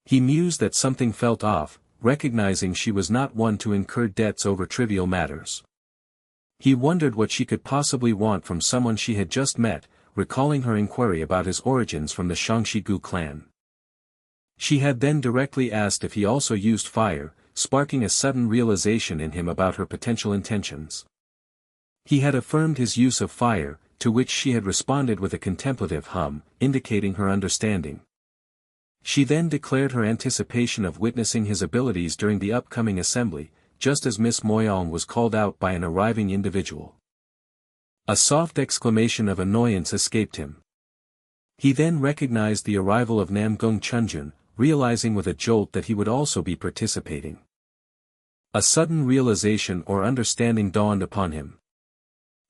He mused that something felt off, recognizing she was not one to incur debts over trivial matters. He wondered what she could possibly want from someone she had just met, recalling her inquiry about his origins from the Shangxi Gu clan. She had then directly asked if he also used fire, sparking a sudden realization in him about her potential intentions. He had affirmed his use of fire, to which she had responded with a contemplative hum, indicating her understanding. She then declared her anticipation of witnessing his abilities during the upcoming assembly, just as Miss Moyong was called out by an arriving individual. A soft exclamation of annoyance escaped him. He then recognized the arrival of Namgung Chunjun, realizing with a jolt that he would also be participating. A sudden realization or understanding dawned upon him.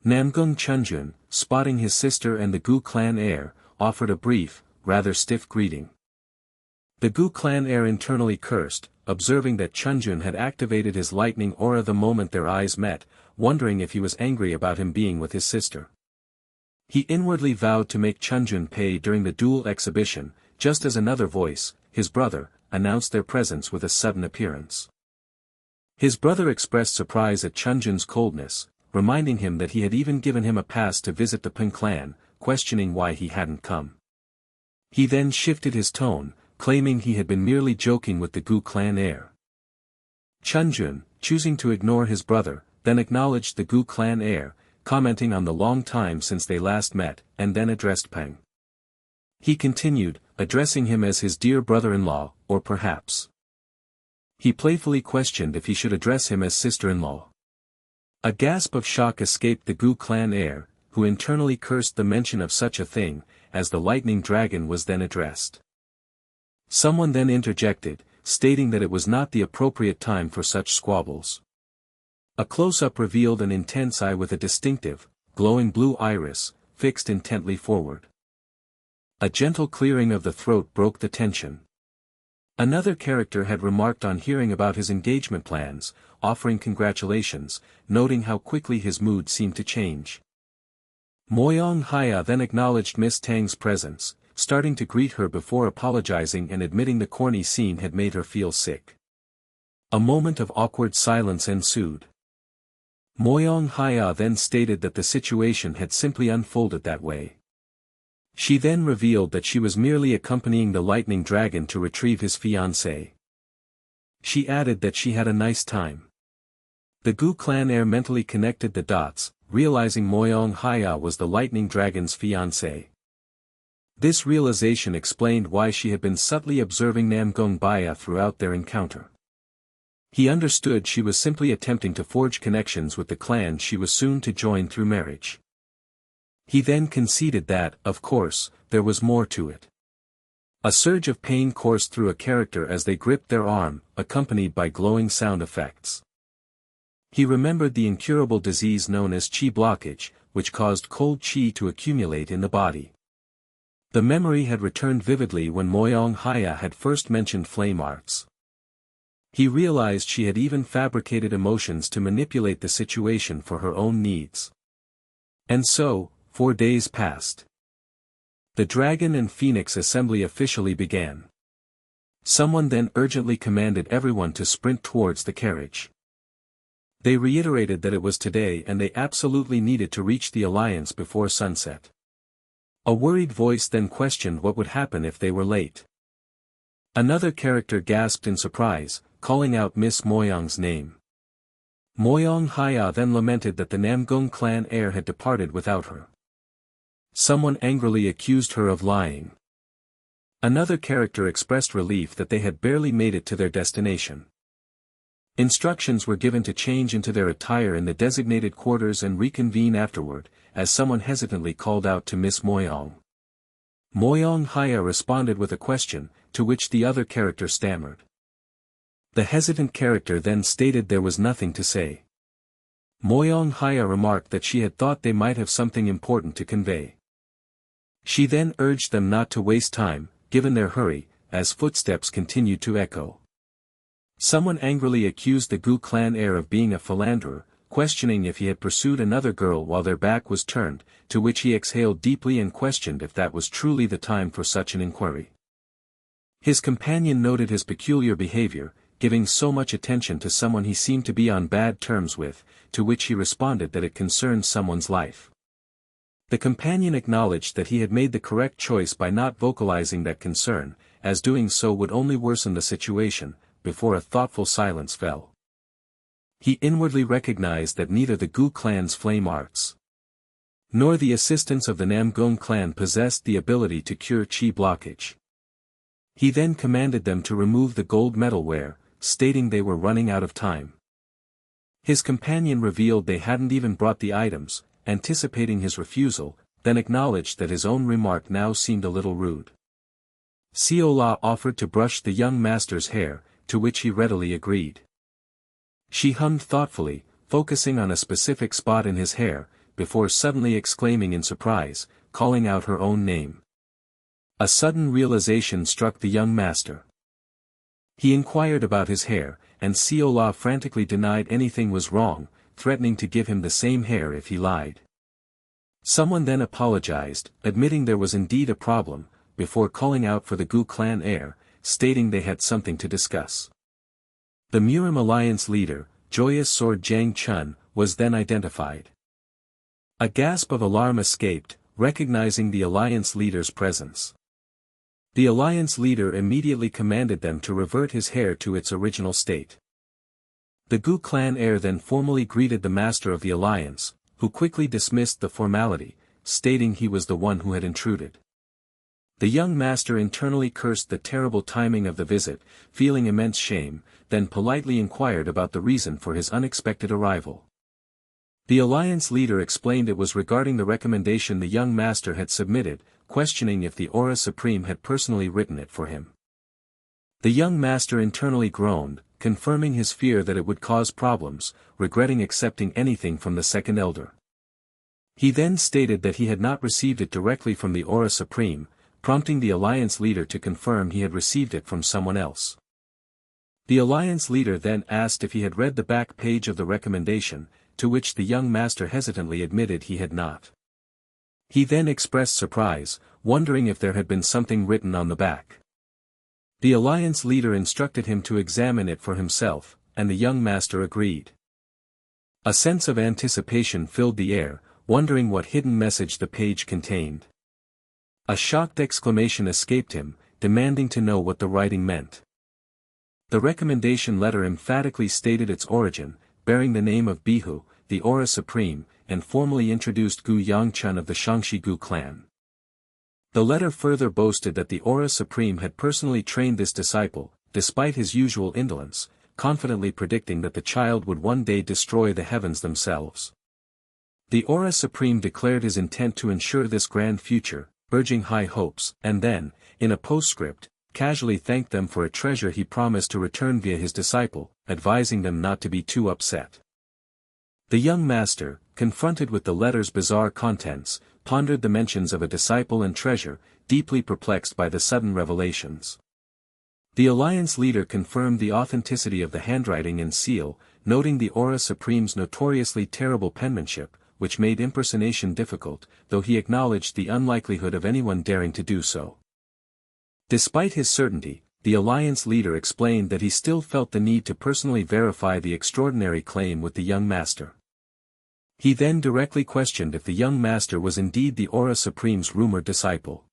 Namgung Chunjun, spotting his sister and the Gu clan heir, offered a brief, rather stiff greeting. The Gu clan heir internally cursed, observing that Chunjun had activated his lightning aura the moment their eyes met, wondering if he was angry about him being with his sister. He inwardly vowed to make Chunjun pay during the duel exhibition, just as another voice, his brother, announced their presence with a sudden appearance. His brother expressed surprise at Chunjun's coldness, reminding him that he had even given him a pass to visit the Peng clan, questioning why he hadn't come. He then shifted his tone, claiming he had been merely joking with the Gu clan heir. Chunjun, choosing to ignore his brother, then acknowledged the Gu clan heir, commenting on the long time since they last met, and then addressed Peng. He continued, addressing him as his dear brother-in-law, or perhaps. He playfully questioned if he should address him as sister-in-law. A gasp of shock escaped the Gu clan heir, who internally cursed the mention of such a thing, as the lightning dragon was then addressed. Someone then interjected, stating that it was not the appropriate time for such squabbles. A close-up revealed an intense eye with a distinctive, glowing blue iris, fixed intently forward. A gentle clearing of the throat broke the tension. Another character had remarked on hearing about his engagement plans, offering congratulations, noting how quickly his mood seemed to change. Moyong Haya then acknowledged Miss Tang's presence, starting to greet her before apologizing and admitting the corny scene had made her feel sick. A moment of awkward silence ensued. Moyong Haya then stated that the situation had simply unfolded that way. She then revealed that she was merely accompanying the lightning dragon to retrieve his fiancée. She added that she had a nice time. The Gu clan heir mentally connected the dots, realizing Moyong Haya was the lightning dragon's fiancée. This realization explained why she had been subtly observing Namgung Baya throughout their encounter. He understood she was simply attempting to forge connections with the clan she was soon to join through marriage. He then conceded that, of course, there was more to it. A surge of pain coursed through a character as they gripped their arm, accompanied by glowing sound effects. He remembered the incurable disease known as qi blockage, which caused cold qi to accumulate in the body. The memory had returned vividly when Moyong Haya had first mentioned flame arts. He realized she had even fabricated emotions to manipulate the situation for her own needs. And so, 4 days passed. The Dragon and Phoenix assembly officially began. Someone then urgently commanded everyone to sprint towards the carriage. They reiterated that it was today and they absolutely needed to reach the alliance before sunset. A worried voice then questioned what would happen if they were late. Another character gasped in surprise, calling out Miss Moyong's name. Moyong Haya then lamented that the Namgung clan heir had departed without her. Someone angrily accused her of lying. Another character expressed relief that they had barely made it to their destination. Instructions were given to change into their attire in the designated quarters and reconvene afterward, as someone hesitantly called out to Miss Moyong. Moyong Haya responded with a question, to which the other character stammered. The hesitant character then stated there was nothing to say. Moyong Haya remarked that she had thought they might have something important to convey. She then urged them not to waste time, given their hurry, as footsteps continued to echo. Someone angrily accused the Gu clan heir of being a philanderer, questioning if he had pursued another girl while their back was turned, to which he exhaled deeply and questioned if that was truly the time for such an inquiry. His companion noted his peculiar behavior, giving so much attention to someone he seemed to be on bad terms with, to which he responded that it concerned someone's life. The companion acknowledged that he had made the correct choice by not vocalizing that concern, as doing so would only worsen the situation, before a thoughtful silence fell. He inwardly recognized that neither the Gu clan's flame arts, nor the assistance of the Namgung clan possessed the ability to cure qi blockage. He then commanded them to remove the gold metalware, stating they were running out of time. His companion revealed they hadn't even brought the items, anticipating his refusal, then acknowledged that his own remark now seemed a little rude. Seol-ah offered to brush the young master's hair, to which he readily agreed. She hummed thoughtfully, focusing on a specific spot in his hair, before suddenly exclaiming in surprise, calling out her own name. A sudden realization struck the young master. He inquired about his hair, and Seol-ah frantically denied anything was wrong, threatening to give him the same hair if he lied. Someone then apologized, admitting there was indeed a problem, before calling out for the Gu clan heir, stating they had something to discuss. The Murim alliance leader, Joyous Sword Yangcheon, was then identified. A gasp of alarm escaped, recognizing the alliance leader's presence. The alliance leader immediately commanded them to revert his hair to its original state. The Gu clan heir then formally greeted the master of the alliance, who quickly dismissed the formality, stating he was the one who had intruded. The young master internally cursed the terrible timing of the visit, feeling immense shame, then politely inquired about the reason for his unexpected arrival. The alliance leader explained it was regarding the recommendation the young master had submitted, questioning if the Aura Supreme had personally written it for him. The young master internally groaned, confirming his fear that it would cause problems, regretting accepting anything from the second elder. He then stated that he had not received it directly from the Aura Supreme, prompting the alliance leader to confirm he had received it from someone else. The alliance leader then asked if he had read the back page of the recommendation, to which the young master hesitantly admitted he had not. He then expressed surprise, wondering if there had been something written on the back. The alliance leader instructed him to examine it for himself, and the young master agreed. A sense of anticipation filled the air, wondering what hidden message the page contained. A shocked exclamation escaped him, demanding to know what the writing meant. The recommendation letter emphatically stated its origin, bearing the name of Bihu, the Aura Supreme, and formally introduced Gu Yangcheon of the Shangshi-gu clan. The letter further boasted that the Aura Supreme had personally trained this disciple, despite his usual indolence, confidently predicting that the child would one day destroy the heavens themselves. The Aura Supreme declared his intent to ensure this grand future, urging high hopes, and then, in a postscript, casually thanked them for a treasure he promised to return via his disciple, advising them not to be too upset. The young master, confronted with the letter's bizarre contents, pondered the mentions of a disciple and treasure, deeply perplexed by the sudden revelations. The alliance leader confirmed the authenticity of the handwriting and seal, noting the Aura Supreme's notoriously terrible penmanship, which made impersonation difficult, though he acknowledged the unlikelihood of anyone daring to do so. Despite his certainty, the alliance leader explained that he still felt the need to personally verify the extraordinary claim with the young master. He then directly questioned if the young master was indeed the Aura Supreme's rumored disciple.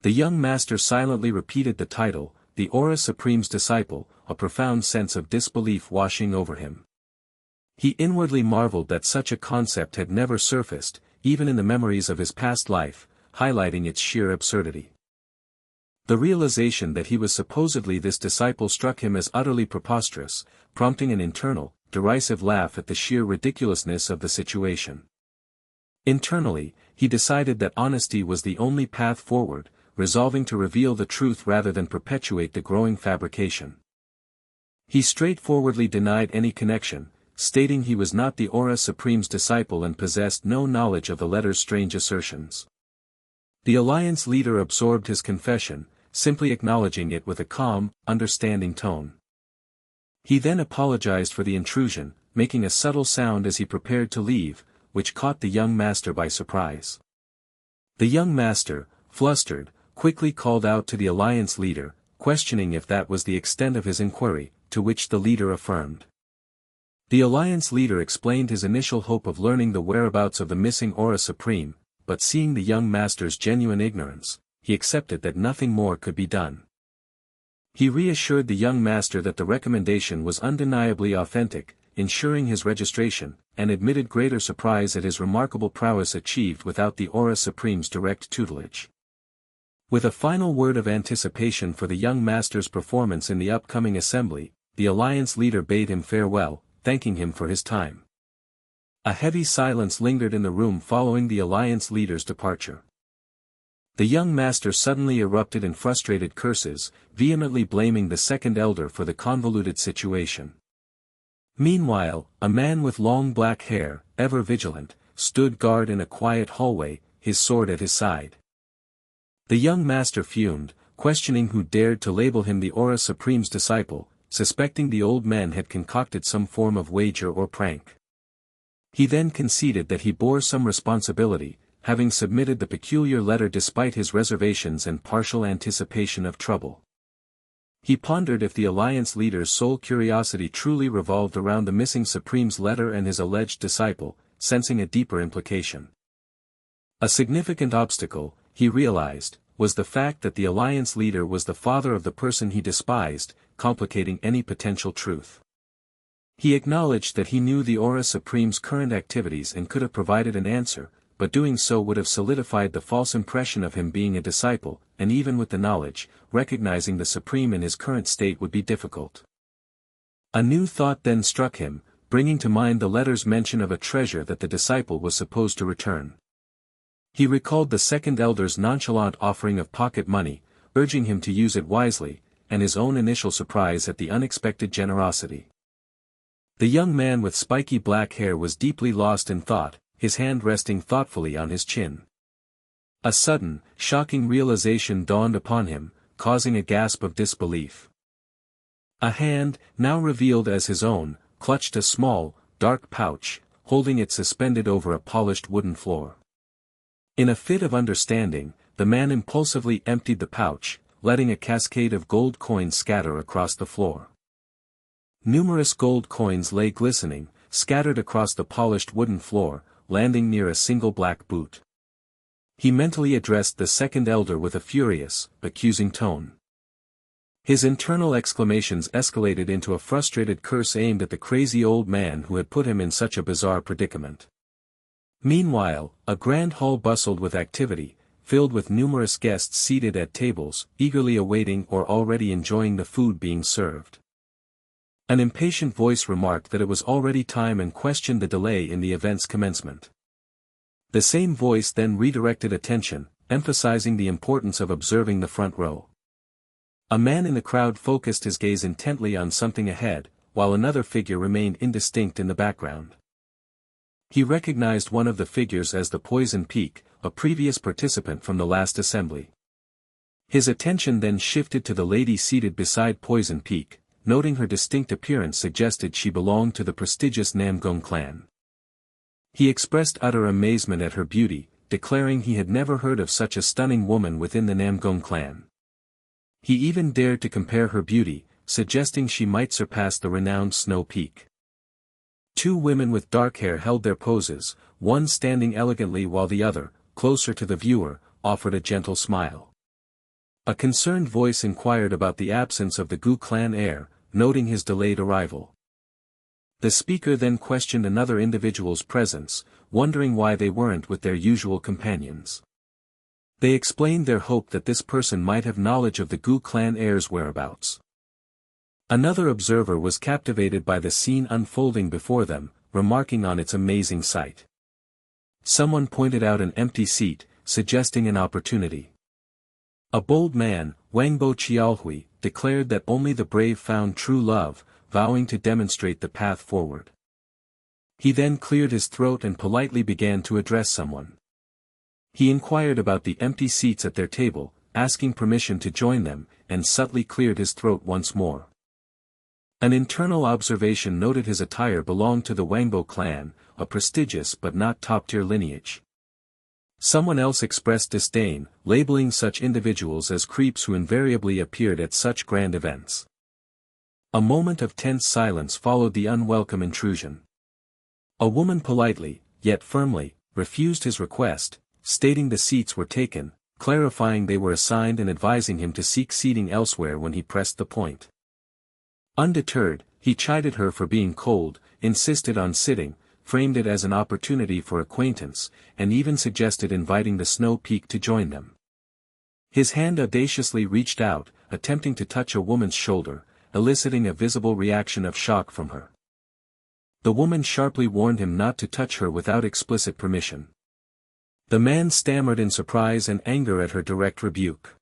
The young master silently repeated the title, the Aura Supreme's disciple, a profound sense of disbelief washing over him. He inwardly marveled that such a concept had never surfaced, even in the memories of his past life, highlighting its sheer absurdity. The realization that he was supposedly this disciple struck him as utterly preposterous, prompting an internal, derisive laugh at the sheer ridiculousness of the situation. Internally, he decided that honesty was the only path forward, resolving to reveal the truth rather than perpetuate the growing fabrication. He straightforwardly denied any connection, stating he was not the Aura Supreme's disciple and possessed no knowledge of the letter's strange assertions. The alliance leader absorbed his confession, simply acknowledging it with a calm, understanding tone. He then apologized for the intrusion, making a subtle sound as he prepared to leave, which caught the young master by surprise. The young master, flustered, quickly called out to the alliance leader, questioning if that was the extent of his inquiry, to which the leader affirmed. The alliance leader explained his initial hope of learning the whereabouts of the missing Aura Supreme, but seeing the young master's genuine ignorance, he accepted that nothing more could be done. He reassured the young master that the recommendation was undeniably authentic, ensuring his registration, and admitted greater surprise at his remarkable prowess achieved without the Aura Supreme's direct tutelage. With a final word of anticipation for the young master's performance in the upcoming assembly, the alliance leader bade him farewell, thanking him for his time. A heavy silence lingered in the room following the alliance leader's departure. The young master suddenly erupted in frustrated curses, vehemently blaming the second elder for the convoluted situation. Meanwhile, a man with long black hair, ever vigilant, stood guard in a quiet hallway, his sword at his side. The young master fumed, questioning who dared to label him the Aura Supreme's disciple, suspecting the old man had concocted some form of wager or prank. He then conceded that he bore some responsibility, having submitted the peculiar letter despite his reservations and partial anticipation of trouble. He pondered if the alliance leader's sole curiosity truly revolved around the missing Supreme's letter and his alleged disciple, sensing a deeper implication. A significant obstacle, he realized, was the fact that the alliance leader was the father of the person he despised, complicating any potential truth. He acknowledged that he knew the Aura Supreme's current activities and could have provided an answer, but doing so would have solidified the false impression of him being a disciple, and even with the knowledge, recognizing the Supreme in his current state would be difficult. A new thought then struck him, bringing to mind the letter's mention of a treasure that the disciple was supposed to return. He recalled the second elder's nonchalant offering of pocket money, urging him to use it wisely, and his own initial surprise at the unexpected generosity. The young man with spiky black hair was deeply lost in thought, his hand resting thoughtfully on his chin. A sudden, shocking realization dawned upon him, causing a gasp of disbelief. A hand, now revealed as his own, clutched a small, dark pouch, holding it suspended over a polished wooden floor. In a fit of understanding, the man impulsively emptied the pouch, letting a cascade of gold coins scatter across the floor. Numerous gold coins lay glistening, scattered across the polished wooden floor, landing near a single black boot. He mentally addressed the second elder with a furious, accusing tone. His internal exclamations escalated into a frustrated curse aimed at the crazy old man who had put him in such a bizarre predicament. Meanwhile, a grand hall bustled with activity, filled with numerous guests seated at tables, eagerly awaiting or already enjoying the food being served. An impatient voice remarked that it was already time and questioned the delay in the event's commencement. The same voice then redirected attention, emphasizing the importance of observing the front row. A man in the crowd focused his gaze intently on something ahead, while another figure remained indistinct in the background. He recognized one of the figures as the Poison Peak, a previous participant from the last assembly. His attention then shifted to the lady seated beside Poison Peak, noting her distinct appearance suggested she belonged to the prestigious Namgung clan. He expressed utter amazement at her beauty, declaring he had never heard of such a stunning woman within the Namgung clan. He even dared to compare her beauty, suggesting she might surpass the renowned Snow Peak. Two women with dark hair held their poses, one standing elegantly while the other, closer to the viewer, offered a gentle smile. A concerned voice inquired about the absence of the Gu clan heir, noting his delayed arrival. The speaker then questioned another individual's presence, wondering why they weren't with their usual companions. They explained their hope that this person might have knowledge of the Gu clan heir's whereabouts. Another observer was captivated by the scene unfolding before them, remarking on its amazing sight. Someone pointed out an empty seat, suggesting an opportunity. A bold man, Wangbo Chiaohui, declared that only the brave found true love, vowing to demonstrate the path forward. He then cleared his throat and politely began to address someone. He inquired about the empty seats at their table, asking permission to join them, and subtly cleared his throat once more. An internal observation noted his attire belonged to the Wangbo clan, a prestigious but not top-tier lineage. Someone else expressed disdain, labeling such individuals as creeps who invariably appeared at such grand events. A moment of tense silence followed the unwelcome intrusion. A woman politely, yet firmly, refused his request, stating the seats were taken, clarifying they were assigned and advising him to seek seating elsewhere when he pressed the point. Undeterred, he chided her for being cold, insisted on sitting, framed it as an opportunity for acquaintance, and even suggested inviting the Snow Peak to join them. His hand audaciously reached out, attempting to touch a woman's shoulder, eliciting a visible reaction of shock from her. The woman sharply warned him not to touch her without explicit permission. The man stammered in surprise and anger at her direct rebuke.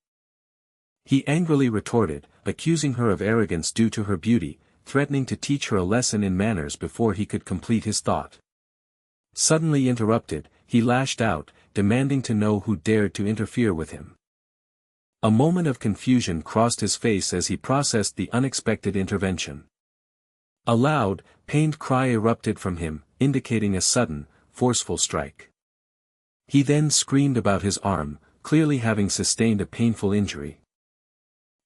He angrily retorted, accusing her of arrogance due to her beauty, threatening to teach her a lesson in manners before he could complete his thought. Suddenly interrupted, he lashed out, demanding to know who dared to interfere with him. A moment of confusion crossed his face as he processed the unexpected intervention. A loud, pained cry erupted from him, indicating a sudden, forceful strike. He then screamed about his arm, clearly having sustained a painful injury.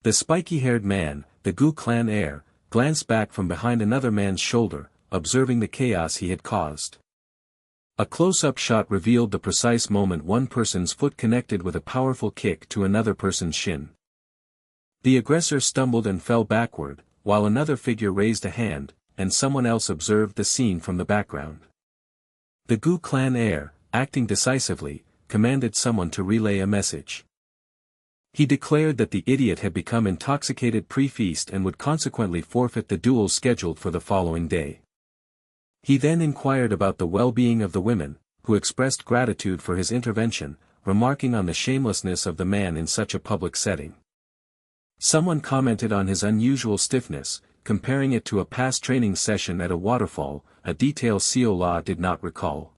The spiky-haired man, the Gu clan heir, glanced back from behind another man's shoulder, observing the chaos he had caused. A close-up shot revealed the precise moment one person's foot connected with a powerful kick to another person's shin. The aggressor stumbled and fell backward, while another figure raised a hand, and someone else observed the scene from the background. The Gu clan heir, acting decisively, commanded someone to relay a message. He declared that the idiot had become intoxicated pre-feast and would consequently forfeit the duel scheduled for the following day. He then inquired about the well-being of the women, who expressed gratitude for his intervention, remarking on the shamelessness of the man in such a public setting. Someone commented on his unusual stiffness, comparing it to a past training session at a waterfall, a detail Seol-ah did not recall.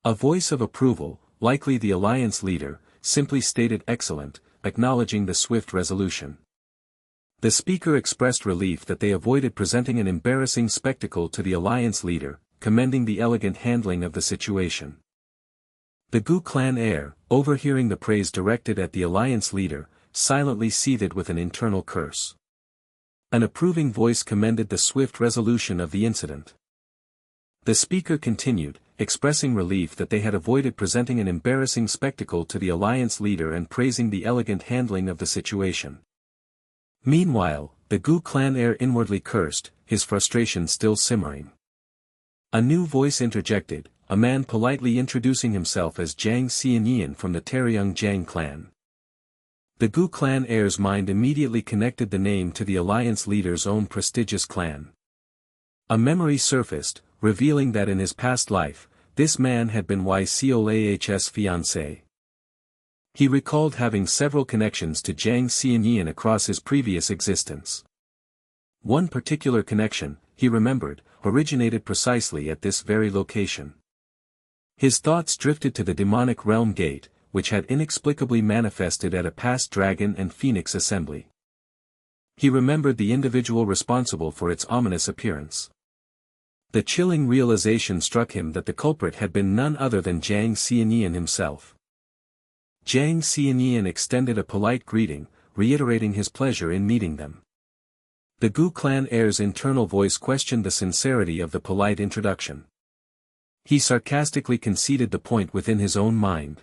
A voice of approval, likely the alliance leader, simply stated excellent, acknowledging the swift resolution. The speaker expressed relief that they avoided presenting an embarrassing spectacle to the alliance leader, commending the elegant handling of the situation. The Gu clan heir, overhearing the praise directed at the alliance leader, silently seethed with an internal curse. An approving voice commended the swift resolution of the incident. The speaker continued, expressing relief that they had avoided presenting an embarrassing spectacle to the alliance leader and praising the elegant handling of the situation. Meanwhile, the Gu clan heir inwardly cursed, his frustration still simmering. A new voice interjected, a man politely introducing himself as Jang Xianyan from the Taeryung Jang clan. The Gu clan heir's mind immediately connected the name to the alliance leader's own prestigious clan. A memory surfaced, revealing that in his past life, this man had been Seol-ah's fiancé. He recalled having several connections to Jang Xianyan across his previous existence. One particular connection, he remembered, originated precisely at this very location. His thoughts drifted to the demonic realm gate, which had inexplicably manifested at a past dragon and phoenix assembly. He remembered the individual responsible for its ominous appearance. The chilling realization struck him that the culprit had been none other than Jang Xianyan himself. Jang Xianyan extended a polite greeting, reiterating his pleasure in meeting them. The Gu clan heir's internal voice questioned the sincerity of the polite introduction. He sarcastically conceded the point within his own mind.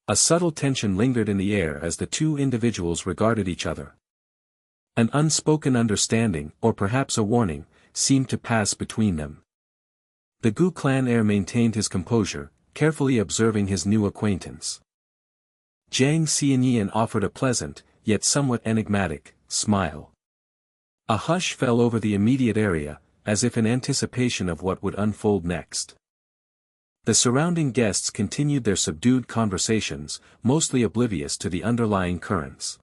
A subtle tension lingered in the air as the two individuals regarded each other. An unspoken understanding, or perhaps a warning, seemed to pass between them. The Gu clan heir maintained his composure, carefully observing his new acquaintance. Jang Xianyan offered a pleasant, yet somewhat enigmatic, smile. A hush fell over the immediate area, as if in anticipation of what would unfold next. The surrounding guests continued their subdued conversations, mostly oblivious to the underlying currents.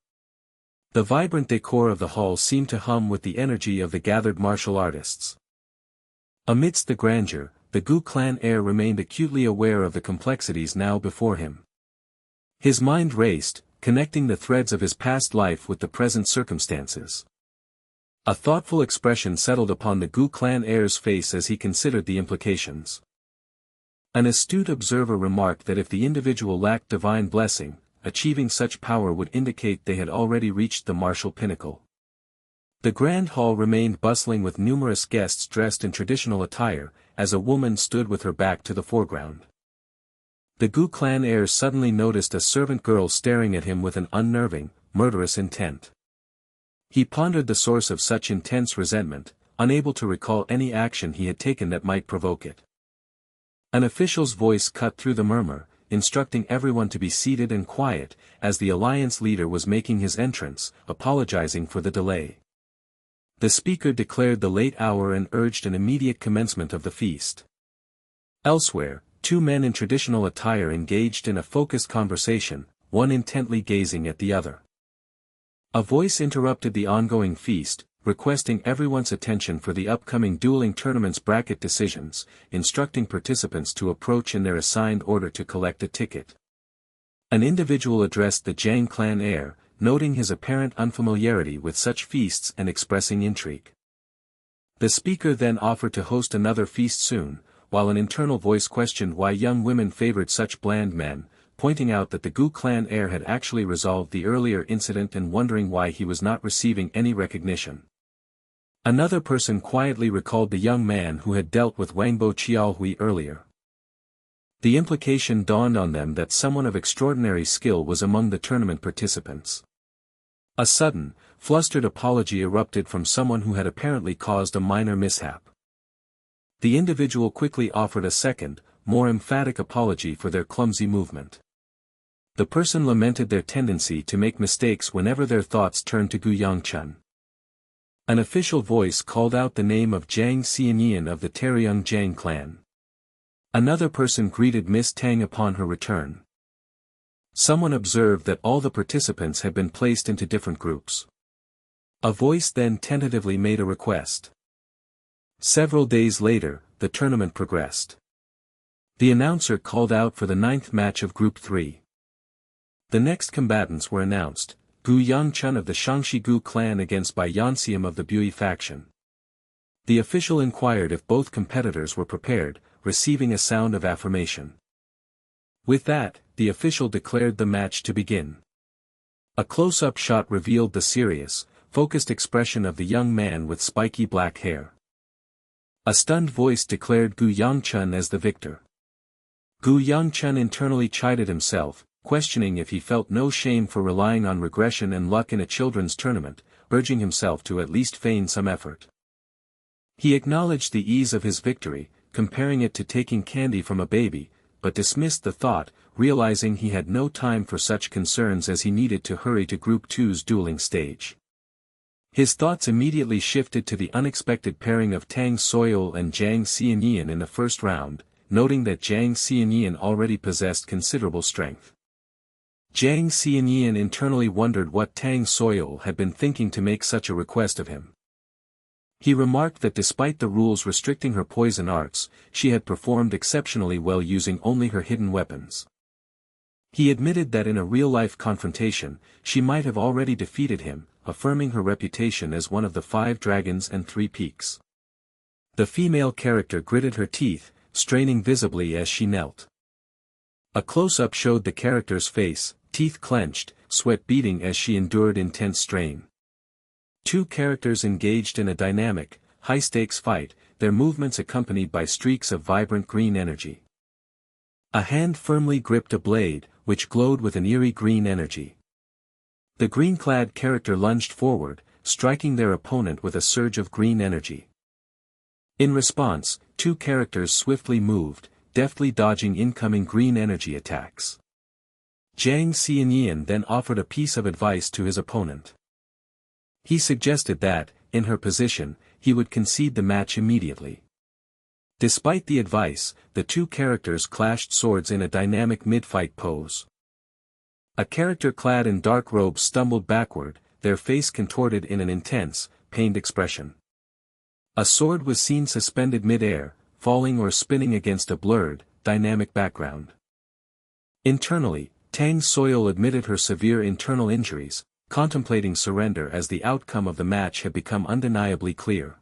The vibrant decor of the hall seemed to hum with the energy of the gathered martial artists. Amidst the grandeur, the Gu clan heir remained acutely aware of the complexities now before him. His mind raced, connecting the threads of his past life with the present circumstances. A thoughtful expression settled upon the Gu clan heir's face as he considered the implications. An astute observer remarked that if the individual lacked divine blessing, achieving such power would indicate they had already reached the martial pinnacle. The grand hall remained bustling with numerous guests dressed in traditional attire, as a woman stood with her back to the foreground. The Gu clan heir suddenly noticed a servant girl staring at him with an unnerving, murderous intent. He pondered the source of such intense resentment, unable to recall any action he had taken that might provoke it. An official's voice cut through the murmur, instructing everyone to be seated and quiet, as the alliance leader was making his entrance, apologizing for the delay. The speaker declared the late hour and urged an immediate commencement of the feast. Elsewhere, two men in traditional attire engaged in a focused conversation, one intently gazing at the other. A voice interrupted the ongoing feast, requesting everyone's attention for the upcoming dueling tournament's bracket decisions, instructing participants to approach in their assigned order to collect a ticket. An individual addressed the Jang clan heir, noting his apparent unfamiliarity with such feasts and expressing intrigue. The speaker then offered to host another feast soon, while an internal voice questioned why young women favored such bland men, pointing out that the Gu clan heir had actually resolved the earlier incident and wondering why he was not receiving any recognition. Another person quietly recalled the young man who had dealt with Wangbo Seol-ah Wi earlier. The implication dawned on them that someone of extraordinary skill was among the tournament participants. A sudden, flustered apology erupted from someone who had apparently caused a minor mishap. The individual quickly offered a second, more emphatic apology for their clumsy movement. The person lamented their tendency to make mistakes whenever their thoughts turned to Gu Yangcheon. An official voice called out the name of Jang Xianyan of the Taeryung Jang clan. Another person greeted Miss Tang upon her return. Someone observed that all the participants had been placed into different groups. A voice then tentatively made a request. Several days later, the tournament progressed. The announcer called out for the 9th match of Group 3. The next combatants were announced, Gu Yangcheon of the Shangshi-gu clan against Bai Yanseom of the Bui faction. The official inquired if both competitors were prepared, receiving a sound of affirmation. With that, the official declared the match to begin. A close-up shot revealed the serious, focused expression of the young man with spiky black hair. A stunned voice declared Gu Yangcheon as the victor. Gu Yangcheon internally chided himself, questioning if he felt no shame for relying on regression and luck in a children's tournament, urging himself to at least feign some effort. He acknowledged the ease of his victory, comparing it to taking candy from a baby, but dismissed the thought, realizing he had no time for such concerns as he needed to hurry to Group 2's dueling stage. His thoughts immediately shifted to the unexpected pairing of Tang Soil and Jang Xianyan in the first round, noting that Jang Xianyan already possessed considerable strength. Jang Xianyan internally wondered what Tang Soil had been thinking to make such a request of him. He remarked that despite the rules restricting her poison arts, she had performed exceptionally well using only her hidden weapons. He admitted that in a real-life confrontation, she might have already defeated him, affirming her reputation as one of the 5 dragons and 3 peaks. The female character gritted her teeth, straining visibly as she knelt. A close-up showed the character's face, teeth clenched, sweat beading as she endured intense strain. 2 characters engaged in a dynamic, high-stakes fight, their movements accompanied by streaks of vibrant green energy. A hand firmly gripped a blade, which glowed with an eerie green energy. The green-clad character lunged forward, striking their opponent with a surge of green energy. In response, 2 characters swiftly moved, deftly dodging incoming green energy attacks. Jang Xianyan then offered a piece of advice to his opponent. He suggested that, in her position, he would concede the match immediately. Despite the advice, the 2 characters clashed swords in a dynamic mid-fight pose. A character clad in dark robes stumbled backward, their face contorted in an intense, pained expression. A sword was seen suspended mid-air, falling or spinning against a blurred, dynamic background. Internally, Tang Soil admitted her severe internal injuries, contemplating surrender as the outcome of the match had become undeniably clear.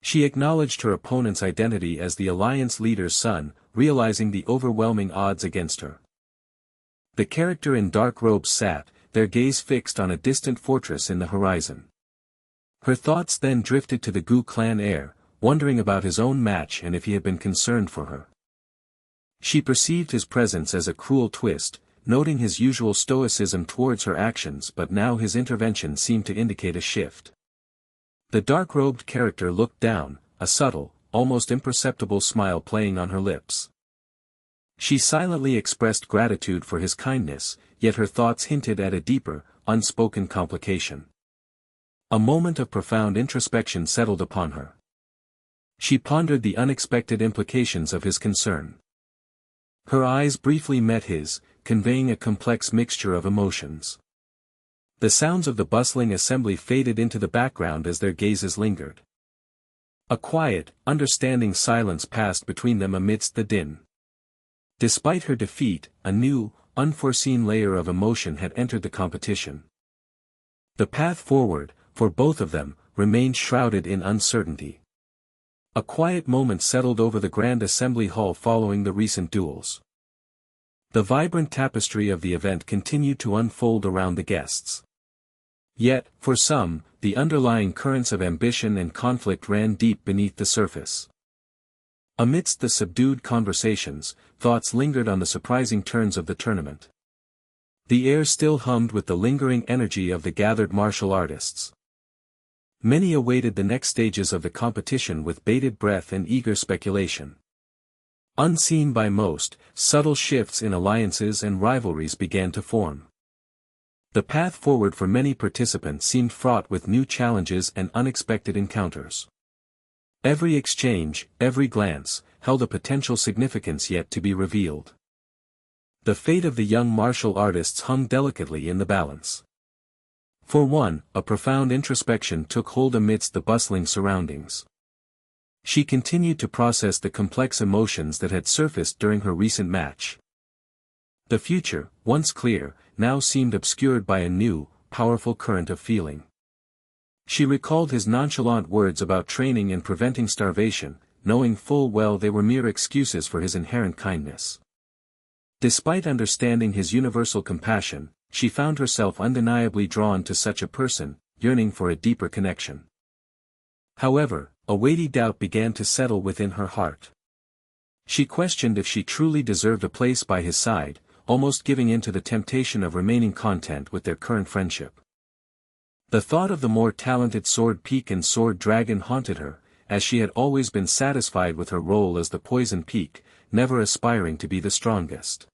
She acknowledged her opponent's identity as the Alliance leader's son, realizing the overwhelming odds against her. The character in dark robes sat, their gaze fixed on a distant fortress in the horizon. Her thoughts then drifted to the Gu clan heir, wondering about his own match and if he had been concerned for her. She perceived his presence as a cruel twist, noting his usual stoicism towards her actions, but now his intervention seemed to indicate a shift. The dark-robed character looked down, a subtle, almost imperceptible smile playing on her lips. She silently expressed gratitude for his kindness, yet her thoughts hinted at a deeper, unspoken complication. A moment of profound introspection settled upon her. She pondered the unexpected implications of his concern. Her eyes briefly met his, conveying a complex mixture of emotions. The sounds of the bustling assembly faded into the background as their gazes lingered. A quiet, understanding silence passed between them amidst the din. Despite her defeat, a new, unforeseen layer of emotion had entered the competition. The path forward, for both of them, remained shrouded in uncertainty. A quiet moment settled over the Grand Assembly Hall following the recent duels. The vibrant tapestry of the event continued to unfold around the guests. Yet, for some, the underlying currents of ambition and conflict ran deep beneath the surface. Amidst the subdued conversations, thoughts lingered on the surprising turns of the tournament. The air still hummed with the lingering energy of the gathered martial artists. Many awaited the next stages of the competition with bated breath and eager speculation. Unseen by most, subtle shifts in alliances and rivalries began to form. The path forward for many participants seemed fraught with new challenges and unexpected encounters. Every exchange, every glance, held a potential significance yet to be revealed. The fate of the young martial artists hung delicately in the balance. For one, a profound introspection took hold amidst the bustling surroundings. She continued to process the complex emotions that had surfaced during her recent match. The future, once clear, now seemed obscured by a new, powerful current of feeling. She recalled his nonchalant words about training and preventing starvation, knowing full well they were mere excuses for his inherent kindness. Despite understanding his universal compassion, she found herself undeniably drawn to such a person, yearning for a deeper connection. However, a weighty doubt began to settle within her heart. She questioned if she truly deserved a place by his side, almost giving in to the temptation of remaining content with their current friendship. The thought of the more talented Sword Peak and Sword Dragon haunted her, as she had always been satisfied with her role as the Poison Peak, never aspiring to be the strongest.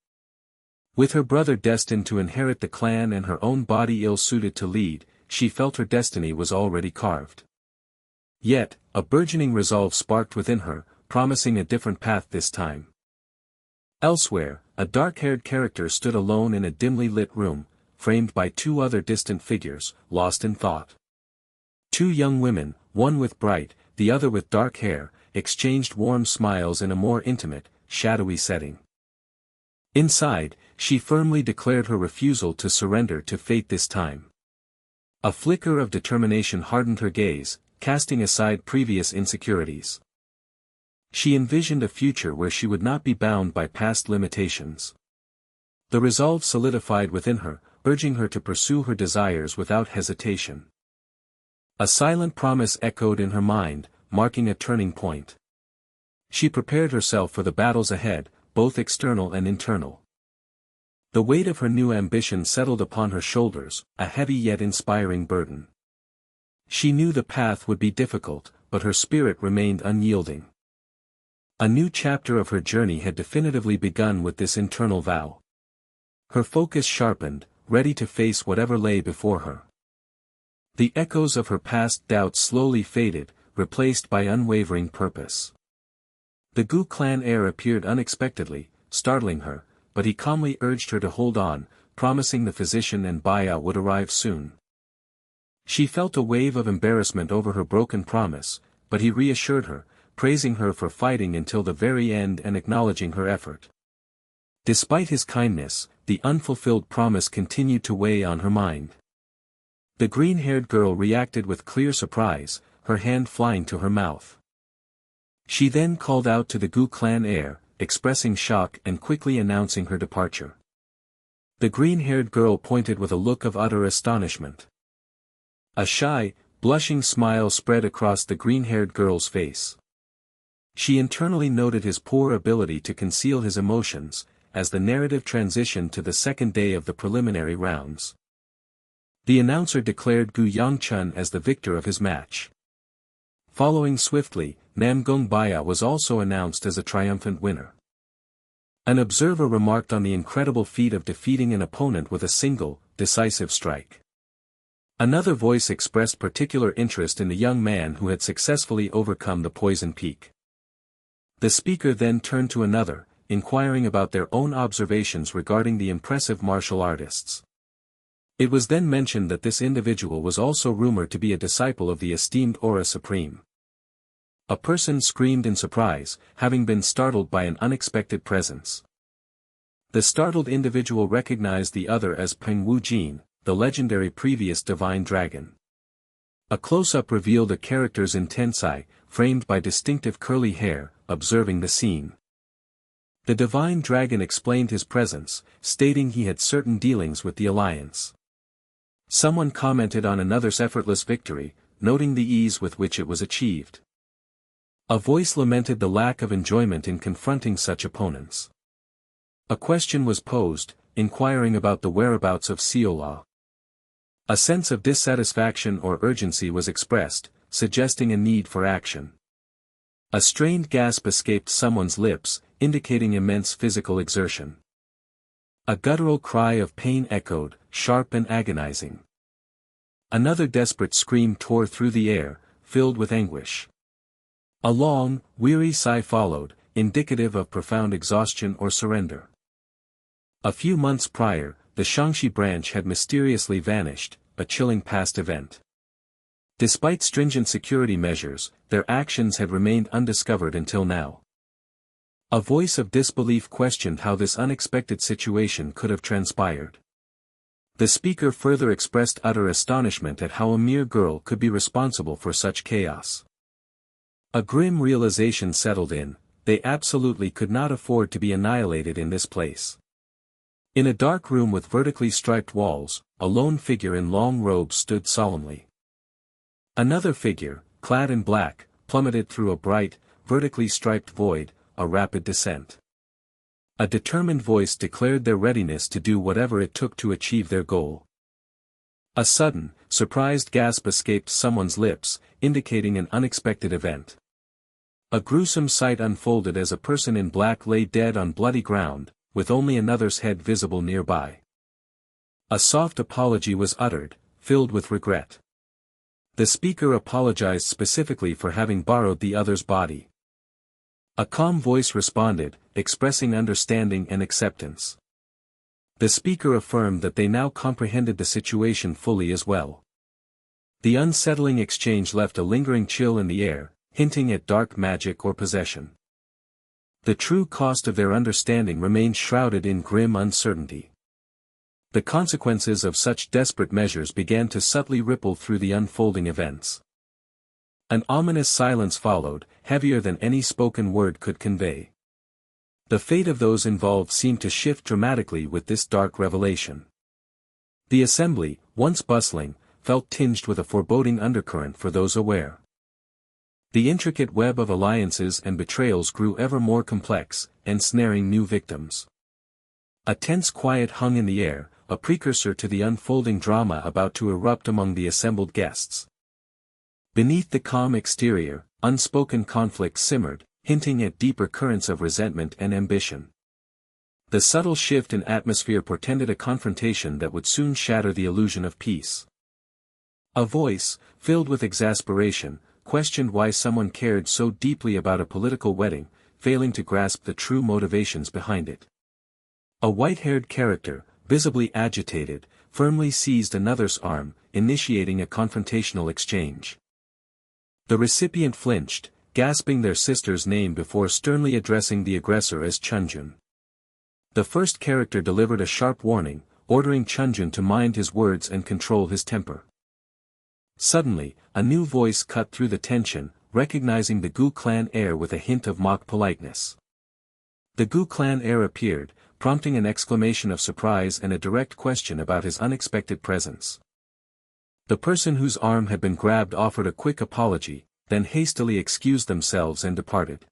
With her brother destined to inherit the clan and her own body ill-suited to lead, she felt her destiny was already carved. Yet, a burgeoning resolve sparked within her, promising a different path this time. Elsewhere, a dark-haired character stood alone in a dimly lit room, framed by two other distant figures, lost in thought. Two young women, one with bright, the other with dark hair, exchanged warm smiles in a more intimate, shadowy setting. Inside, she firmly declared her refusal to surrender to fate this time. A flicker of determination hardened her gaze, casting aside previous insecurities. She envisioned a future where she would not be bound by past limitations. The resolve solidified within her, urging her to pursue her desires without hesitation. A silent promise echoed in her mind, marking a turning point. She prepared herself for the battles ahead, both external and internal. The weight of her new ambition settled upon her shoulders, a heavy yet inspiring burden. She knew the path would be difficult, but her spirit remained unyielding. A new chapter of her journey had definitively begun with this internal vow. Her focus sharpened, ready to face whatever lay before her. The echoes of her past doubts slowly faded, replaced by unwavering purpose. The Gu clan heir appeared unexpectedly, startling her, but he calmly urged her to hold on, promising the physician and Baya would arrive soon. She felt a wave of embarrassment over her broken promise, but he reassured her, praising her for fighting until the very end and acknowledging her effort. Despite his kindness, the unfulfilled promise continued to weigh on her mind. The green-haired girl reacted with clear surprise, her hand flying to her mouth. She then called out to the Gu clan heir, expressing shock and quickly announcing her departure. The green-haired girl pointed with a look of utter astonishment. A shy, blushing smile spread across the green-haired girl's face. She internally noted his poor ability to conceal his emotions, as the narrative transitioned to the second day of the preliminary rounds. The announcer declared Gu Yangcheon as the victor of his match. Following swiftly, Namgung Baya was also announced as a triumphant winner. An observer remarked on the incredible feat of defeating an opponent with a single, decisive strike. Another voice expressed particular interest in the young man who had successfully overcome the Poison Peak. The speaker then turned to another, inquiring about their own observations regarding the impressive martial artists. It was then mentioned that this individual was also rumored to be a disciple of the esteemed Aura Supreme. A person screamed in surprise, having been startled by an unexpected presence. The startled individual recognized the other as Peng Wu-jin, the legendary previous divine dragon. A close-up revealed a character's intense eye, framed by distinctive curly hair, observing the scene. The divine dragon explained his presence, stating he had certain dealings with the alliance. Someone commented on another's effortless victory, noting the ease with which it was achieved. A voice lamented the lack of enjoyment in confronting such opponents. A question was posed, inquiring about the whereabouts of Seol-ah. A sense of dissatisfaction or urgency was expressed, suggesting a need for action. A strained gasp escaped someone's lips, indicating immense physical exertion. A guttural cry of pain echoed, sharp and agonizing. Another desperate scream tore through the air, filled with anguish. A long, weary sigh followed, indicative of profound exhaustion or surrender. A few months prior, the Shangxi branch had mysteriously vanished, a chilling past event. Despite stringent security measures, their actions had remained undiscovered until now. A voice of disbelief questioned how this unexpected situation could have transpired. The speaker further expressed utter astonishment at how a mere girl could be responsible for such chaos. A grim realization settled in: they absolutely could not afford to be annihilated in this place. In a dark room with vertically striped walls, a lone figure in long robes stood solemnly. Another figure, clad in black, plummeted through a bright, vertically striped void, a rapid descent. A determined voice declared their readiness to do whatever it took to achieve their goal. A sudden, surprised gasp escaped someone's lips, indicating an unexpected event. A gruesome sight unfolded as a person in black lay dead on bloody ground, with only another's head visible nearby. A soft apology was uttered, filled with regret. The speaker apologized specifically for having borrowed the other's body. A calm voice responded, expressing understanding and acceptance. The speaker affirmed that they now comprehended the situation fully as well. The unsettling exchange left a lingering chill in the air, hinting at dark magic or possession. The true cost of their understanding remained shrouded in grim uncertainty. The consequences of such desperate measures began to subtly ripple through the unfolding events. An ominous silence followed, heavier than any spoken word could convey. The fate of those involved seemed to shift dramatically with this dark revelation. The assembly, once bustling, felt tinged with a foreboding undercurrent for those aware. The intricate web of alliances and betrayals grew ever more complex, ensnaring new victims. A tense quiet hung in the air, a precursor to the unfolding drama about to erupt among the assembled guests. Beneath the calm exterior, unspoken conflict simmered, hinting at deeper currents of resentment and ambition. The subtle shift in atmosphere portended a confrontation that would soon shatter the illusion of peace. A voice, filled with exasperation, questioned why someone cared so deeply about a political wedding, failing to grasp the true motivations behind it. A white-haired character, visibly agitated, firmly seized another's arm, initiating a confrontational exchange. The recipient flinched, gasping their sister's name before sternly addressing the aggressor as Chunjun. The first character delivered a sharp warning, ordering Chunjun to mind his words and control his temper. Suddenly, a new voice cut through the tension, recognizing the Gu clan heir with a hint of mock politeness. The Gu clan heir appeared, prompting an exclamation of surprise and a direct question about his unexpected presence. The person whose arm had been grabbed offered a quick apology, then hastily excused themselves and departed.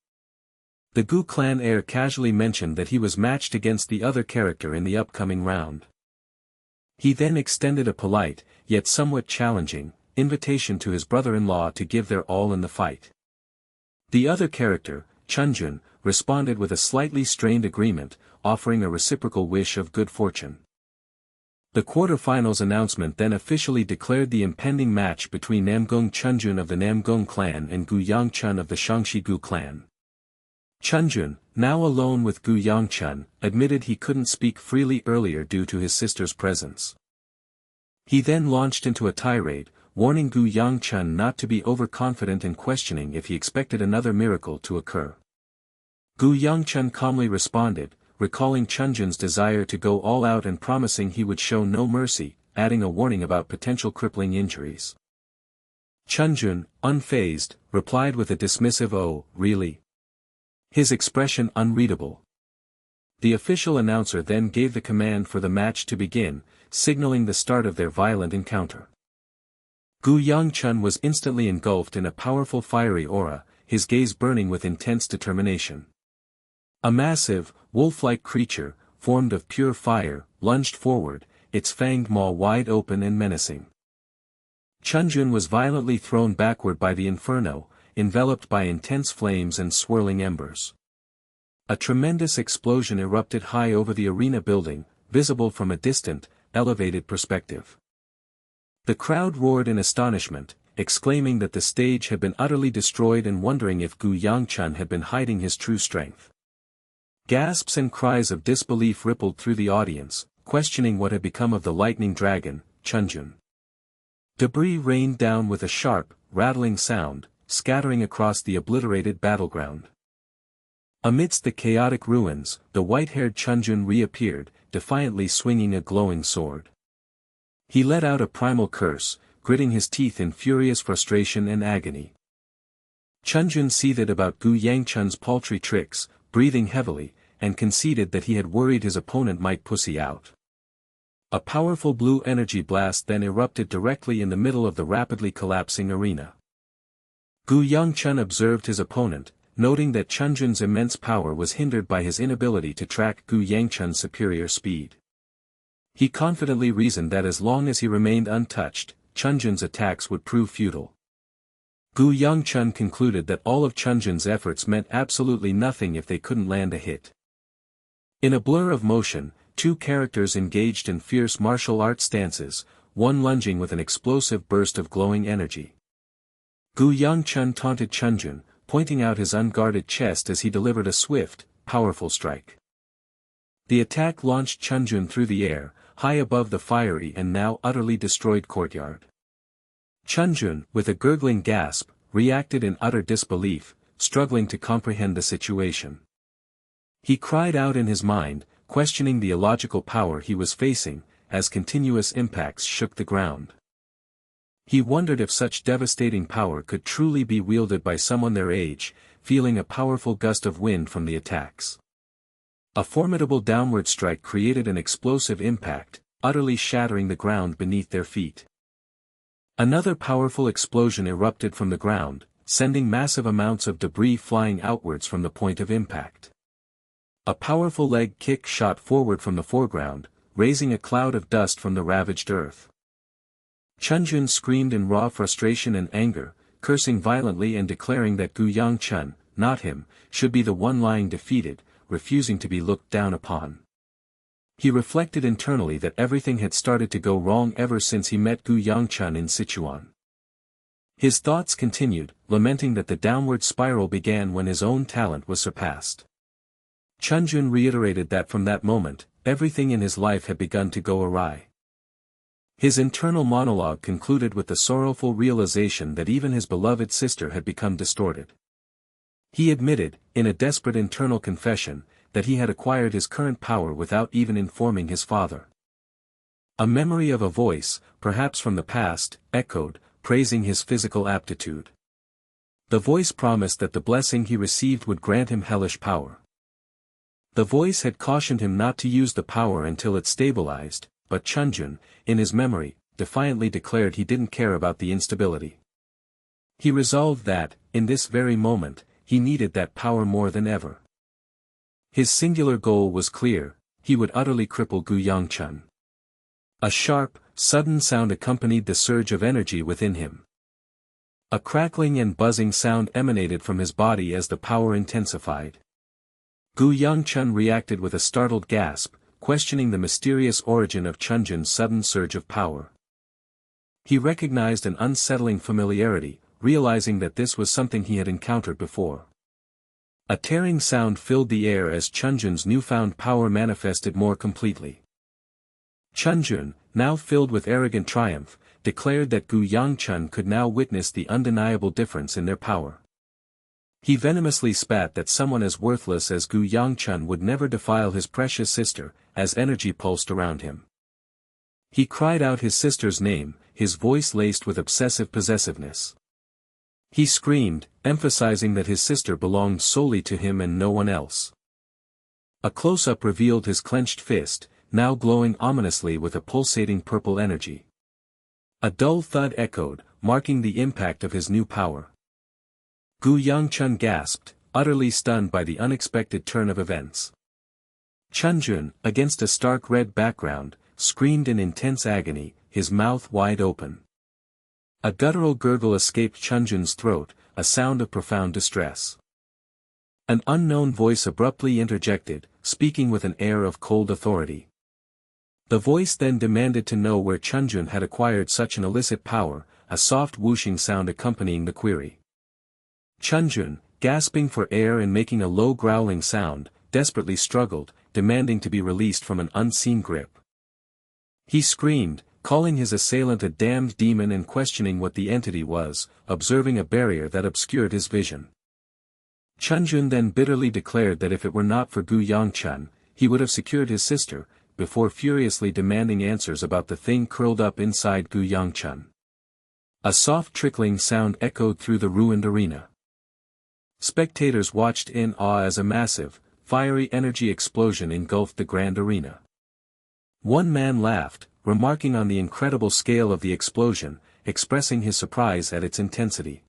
The Gu clan heir casually mentioned that he was matched against the other character in the upcoming round. He then extended a polite, yet somewhat challenging, invitation to his brother-in-law to give their all in the fight. The other character, Chunjun, responded with a slightly strained agreement, offering a reciprocal wish of good fortune. The quarterfinals announcement then officially declared the impending match between Namgung Chunjun of the Namgung clan and Gu Yangcheon of the Shangshi Gu clan. Chunjun, now alone with Gu Yangcheon, admitted he couldn't speak freely earlier due to his sister's presence. He then launched into a tirade, warning Gu Yangcheon not to be overconfident and questioning if he expected another miracle to occur. Gu Yangcheon calmly responded, recalling Chunjun's desire to go all out and promising he would show no mercy, adding a warning about potential crippling injuries. Chunjun, unfazed, replied with a dismissive "Oh, really?" His expression unreadable. The official announcer then gave the command for the match to begin, signaling the start of their violent encounter. Gu Yangcheon was instantly engulfed in a powerful fiery aura, his gaze burning with intense determination. A massive, wolf-like creature, formed of pure fire, lunged forward, its fanged maw wide open and menacing. Chunjun was violently thrown backward by the inferno, enveloped by intense flames and swirling embers. A tremendous explosion erupted high over the arena building, visible from a distant, elevated perspective. The crowd roared in astonishment, exclaiming that the stage had been utterly destroyed and wondering if Gu Yangcheon had been hiding his true strength. Gasps and cries of disbelief rippled through the audience, questioning what had become of the lightning dragon, Chunjun. Debris rained down with a sharp, rattling sound, scattering across the obliterated battleground. Amidst the chaotic ruins, the white-haired Chunjun reappeared, defiantly swinging a glowing sword. He let out a primal curse, gritting his teeth in furious frustration and agony. Chunjun seethed about Gu Yangcheon's paltry tricks, breathing heavily, and conceded that he had worried his opponent might pussy out. A powerful blue energy blast then erupted directly in the middle of the rapidly collapsing arena. Gu Yangcheon observed his opponent, noting that Chunjun's immense power was hindered by his inability to track Gu Yangcheon's superior speed. He confidently reasoned that as long as he remained untouched, Chunjun's attacks would prove futile. Gu Yangcheon concluded that all of Chunjun's efforts meant absolutely nothing if they couldn't land a hit. In a blur of motion, two characters engaged in fierce martial arts stances, one lunging with an explosive burst of glowing energy. Gu Yangcheon taunted Chunjun, pointing out his unguarded chest as he delivered a swift, powerful strike. The attack launched Chunjun through the air, high above the fiery and now utterly destroyed courtyard. Chunjun, with a gurgling gasp, reacted in utter disbelief, struggling to comprehend the situation. He cried out in his mind, questioning the illogical power he was facing, as continuous impacts shook the ground. He wondered if such devastating power could truly be wielded by someone their age, feeling a powerful gust of wind from the attacks. A formidable downward strike created an explosive impact, utterly shattering the ground beneath their feet. Another powerful explosion erupted from the ground, sending massive amounts of debris flying outwards from the point of impact. A powerful leg kick shot forward from the foreground, raising a cloud of dust from the ravaged earth. Chunjun screamed in raw frustration and anger, cursing violently and declaring that Gu Yangcheon, not him, should be the one lying defeated, refusing to be looked down upon. He reflected internally that everything had started to go wrong ever since he met Gu Yangcheon in Sichuan. His thoughts continued, lamenting that the downward spiral began when his own talent was surpassed. Chunjun reiterated that from that moment, everything in his life had begun to go awry. His internal monologue concluded with the sorrowful realization that even his beloved sister had become distorted. He admitted, in a desperate internal confession, that he had acquired his current power without even informing his father. A memory of a voice, perhaps from the past, echoed, praising his physical aptitude. The voice promised that the blessing he received would grant him hellish power. The voice had cautioned him not to use the power until it stabilized, but Chunjun, in his memory, defiantly declared he didn't care about the instability. He resolved that, in this very moment, he needed that power more than ever. His singular goal was clear: he would utterly cripple Gu Yangcheon. A sharp, sudden sound accompanied the surge of energy within him. A crackling and buzzing sound emanated from his body as the power intensified. Gu Yangcheon reacted with a startled gasp, questioning the mysterious origin of Chunjun's sudden surge of power. He recognized an unsettling familiarity, realizing that this was something he had encountered before. A tearing sound filled the air as Chunjun's newfound power manifested more completely. Chunjun, now filled with arrogant triumph, declared that Gu Yangcheon could now witness the undeniable difference in their power. He venomously spat that someone as worthless as Gu Yangcheon would never defile his precious sister, as energy pulsed around him. He cried out his sister's name, his voice laced with obsessive possessiveness. He screamed, emphasizing that his sister belonged solely to him and no one else. A close-up revealed his clenched fist, now glowing ominously with a pulsating purple energy. A dull thud echoed, marking the impact of his new power. Gu Yangcheon gasped, utterly stunned by the unexpected turn of events. Chunjun, against a stark red background, screamed in intense agony, his mouth wide open. A guttural gurgle escaped Chunjun's throat, a sound of profound distress. An unknown voice abruptly interjected, speaking with an air of cold authority. The voice then demanded to know where Chunjun had acquired such an illicit power, a soft whooshing sound accompanying the query. Chunjun, gasping for air and making a low growling sound, desperately struggled, demanding to be released from an unseen grip. He screamed, calling his assailant a damned demon and questioning what the entity was, observing a barrier that obscured his vision. Chunjun then bitterly declared that if it were not for Gu Yangcheon, he would have secured his sister, before furiously demanding answers about the thing curled up inside Gu Yangcheon. A soft trickling sound echoed through the ruined arena. Spectators watched in awe as a massive, fiery energy explosion engulfed the grand arena. One man laughed, remarking on the incredible scale of the explosion, expressing his surprise at its intensity.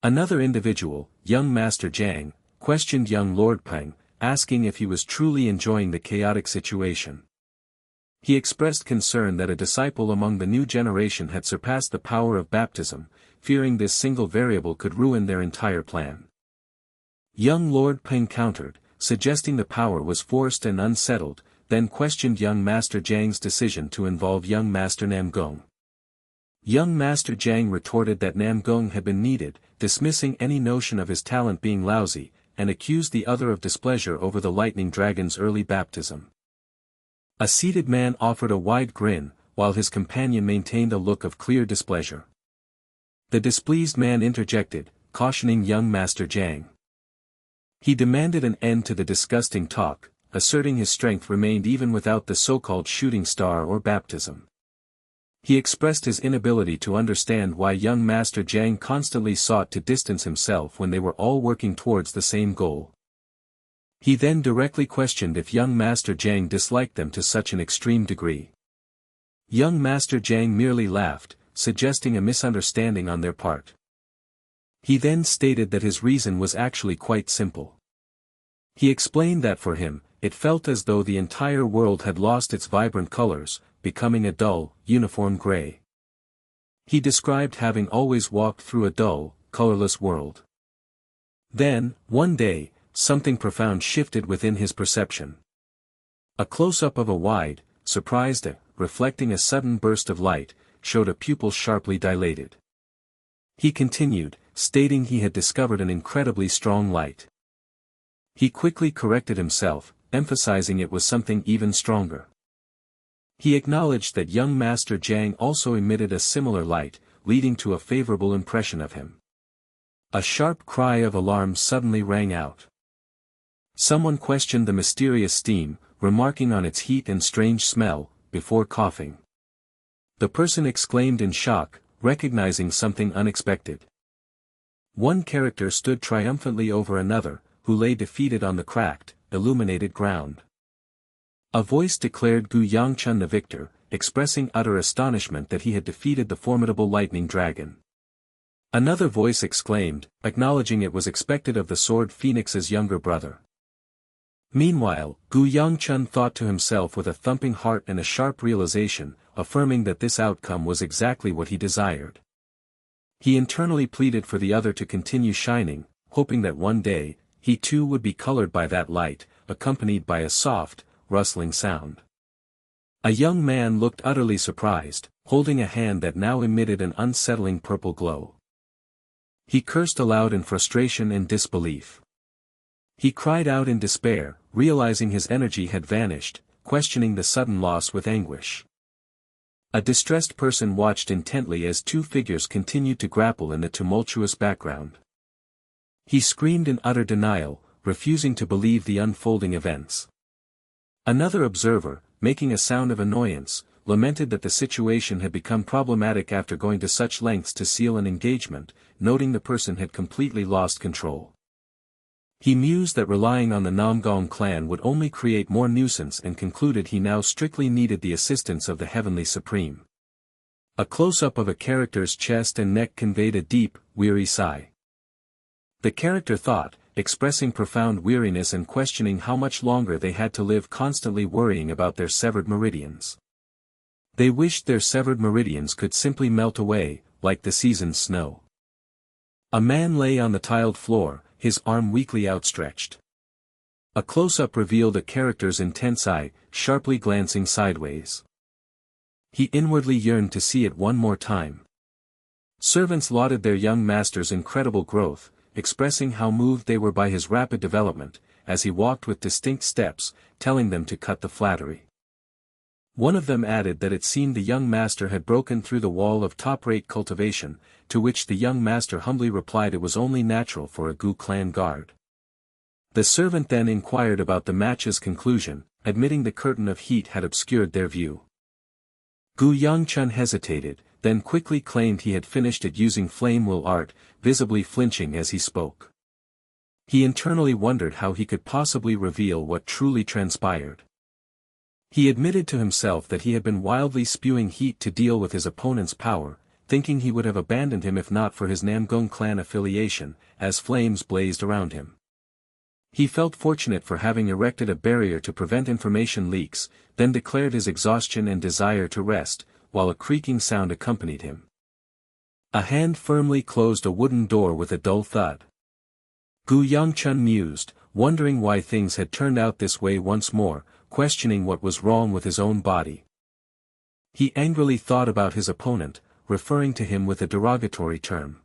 Another individual, young Master Jiang, questioned young Lord Peng, asking if he was truly enjoying the chaotic situation. He expressed concern that a disciple among the new generation had surpassed the power of baptism, fearing this single variable could ruin their entire plan. Young Lord Peng countered, suggesting the power was forced and unsettled, then questioned young Master Jiang's decision to involve young Master Namgong. Young Master Jiang retorted that Namgong had been needed, dismissing any notion of his talent being lousy, and accused the other of displeasure over the lightning dragon's early baptism. A seated man offered a wide grin, while his companion maintained a look of clear displeasure. The displeased man interjected, cautioning young Master Jiang. He demanded an end to the disgusting talk, asserting his strength remained even without the so-called shooting star or baptism. He expressed his inability to understand why young Master Jiang constantly sought to distance himself when they were all working towards the same goal. He then directly questioned if young Master Jiang disliked them to such an extreme degree. Young Master Jiang merely laughed, suggesting a misunderstanding on their part. He then stated that his reason was actually quite simple. He explained that for him, it felt as though the entire world had lost its vibrant colors, becoming a dull, uniform gray. He described having always walked through a dull, colorless world. Then, one day, something profound shifted within his perception. A close-up of a wide, surprised eye, reflecting a sudden burst of light, showed a pupil sharply dilated. He continued, stating he had discovered an incredibly strong light. He quickly corrected himself, emphasizing it was something even stronger. He acknowledged that young Master Jiang also emitted a similar light, leading to a favorable impression of him. A sharp cry of alarm suddenly rang out. Someone questioned the mysterious steam, remarking on its heat and strange smell, before coughing. The person exclaimed in shock, recognizing something unexpected. One character stood triumphantly over another, who lay defeated on the cracked, illuminated ground. A voice declared Gu Yangcheon the victor, expressing utter astonishment that he had defeated the formidable lightning dragon. Another voice exclaimed, acknowledging it was expected of the Sword Phoenix's younger brother. Meanwhile, Gu Yangcheon thought to himself with a thumping heart and a sharp realization, affirming that this outcome was exactly what he desired. He internally pleaded for the other to continue shining, hoping that one day, he too would be colored by that light, accompanied by a soft, rustling sound. A young man looked utterly surprised, holding a hand that now emitted an unsettling purple glow. He cursed aloud in frustration and disbelief. He cried out in despair, realizing his energy had vanished, questioning the sudden loss with anguish. A distressed person watched intently as two figures continued to grapple in the tumultuous background. He screamed in utter denial, refusing to believe the unfolding events. Another observer, making a sound of annoyance, lamented that the situation had become problematic after going to such lengths to seal an engagement, noting the person had completely lost control. He mused that relying on the Namgong clan would only create more nuisance and concluded he now strictly needed the assistance of the Heavenly Supreme. A close-up of a character's chest and neck conveyed a deep, weary sigh. The character thought, expressing profound weariness and questioning how much longer they had to live constantly worrying about their severed meridians. They wished their severed meridians could simply melt away, like the season's snow. A man lay on the tiled floor, his arm weakly outstretched. A close-up revealed a character's intense eye, sharply glancing sideways. He inwardly yearned to see it one more time. Servants lauded their young master's incredible growth, expressing how moved they were by his rapid development, as he walked with distinct steps, telling them to cut the flattery. One of them added that it seemed the young master had broken through the wall of top-rate cultivation, to which the young master humbly replied it was only natural for a Gu clan guard. The servant then inquired about the match's conclusion, admitting the curtain of heat had obscured their view. Gu Yangcheon hesitated, then quickly claimed he had finished it using flame will art, visibly flinching as he spoke. He internally wondered how he could possibly reveal what truly transpired. He admitted to himself that he had been wildly spewing heat to deal with his opponent's power, thinking he would have abandoned him if not for his Namgung clan affiliation, as flames blazed around him. He felt fortunate for having erected a barrier to prevent information leaks, then declared his exhaustion and desire to rest, while a creaking sound accompanied him. A hand firmly closed a wooden door with a dull thud. Gu Yangcheon mused, wondering why things had turned out this way once more, questioning what was wrong with his own body. He angrily thought about his opponent, referring to him with a derogatory term.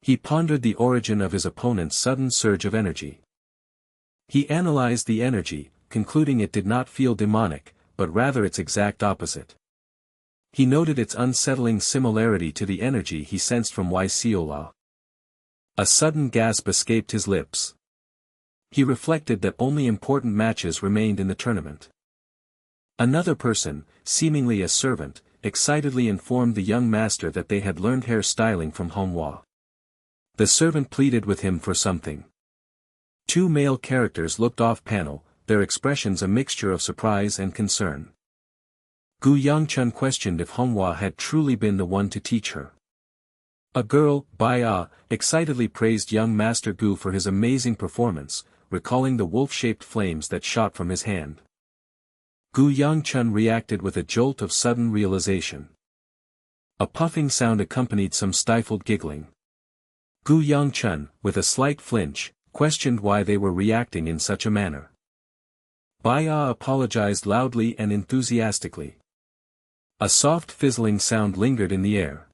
He pondered the origin of his opponent's sudden surge of energy. He analyzed the energy, concluding it did not feel demonic, but rather its exact opposite. He noted its unsettling similarity to the energy he sensed from Seol-ah. A sudden gasp escaped his lips. He reflected that only important matches remained in the tournament. Another person, seemingly a servant, excitedly informed the young master that they had learned hair styling from Manhwa. The servant pleaded with him for something. Two male characters looked off-panel, their expressions a mixture of surprise and concern. Gu Yangcheon questioned if Manhwa had truly been the one to teach her. A girl, Bai-ah, excitedly praised young Master Gu for his amazing performance, recalling the wolf-shaped flames that shot from his hand. Gu Yangcheon reacted with a jolt of sudden realization. A puffing sound accompanied some stifled giggling. Gu Yangcheon, with a slight flinch, questioned why they were reacting in such a manner. Bai-ah apologized loudly and enthusiastically. A soft fizzling sound lingered in the air.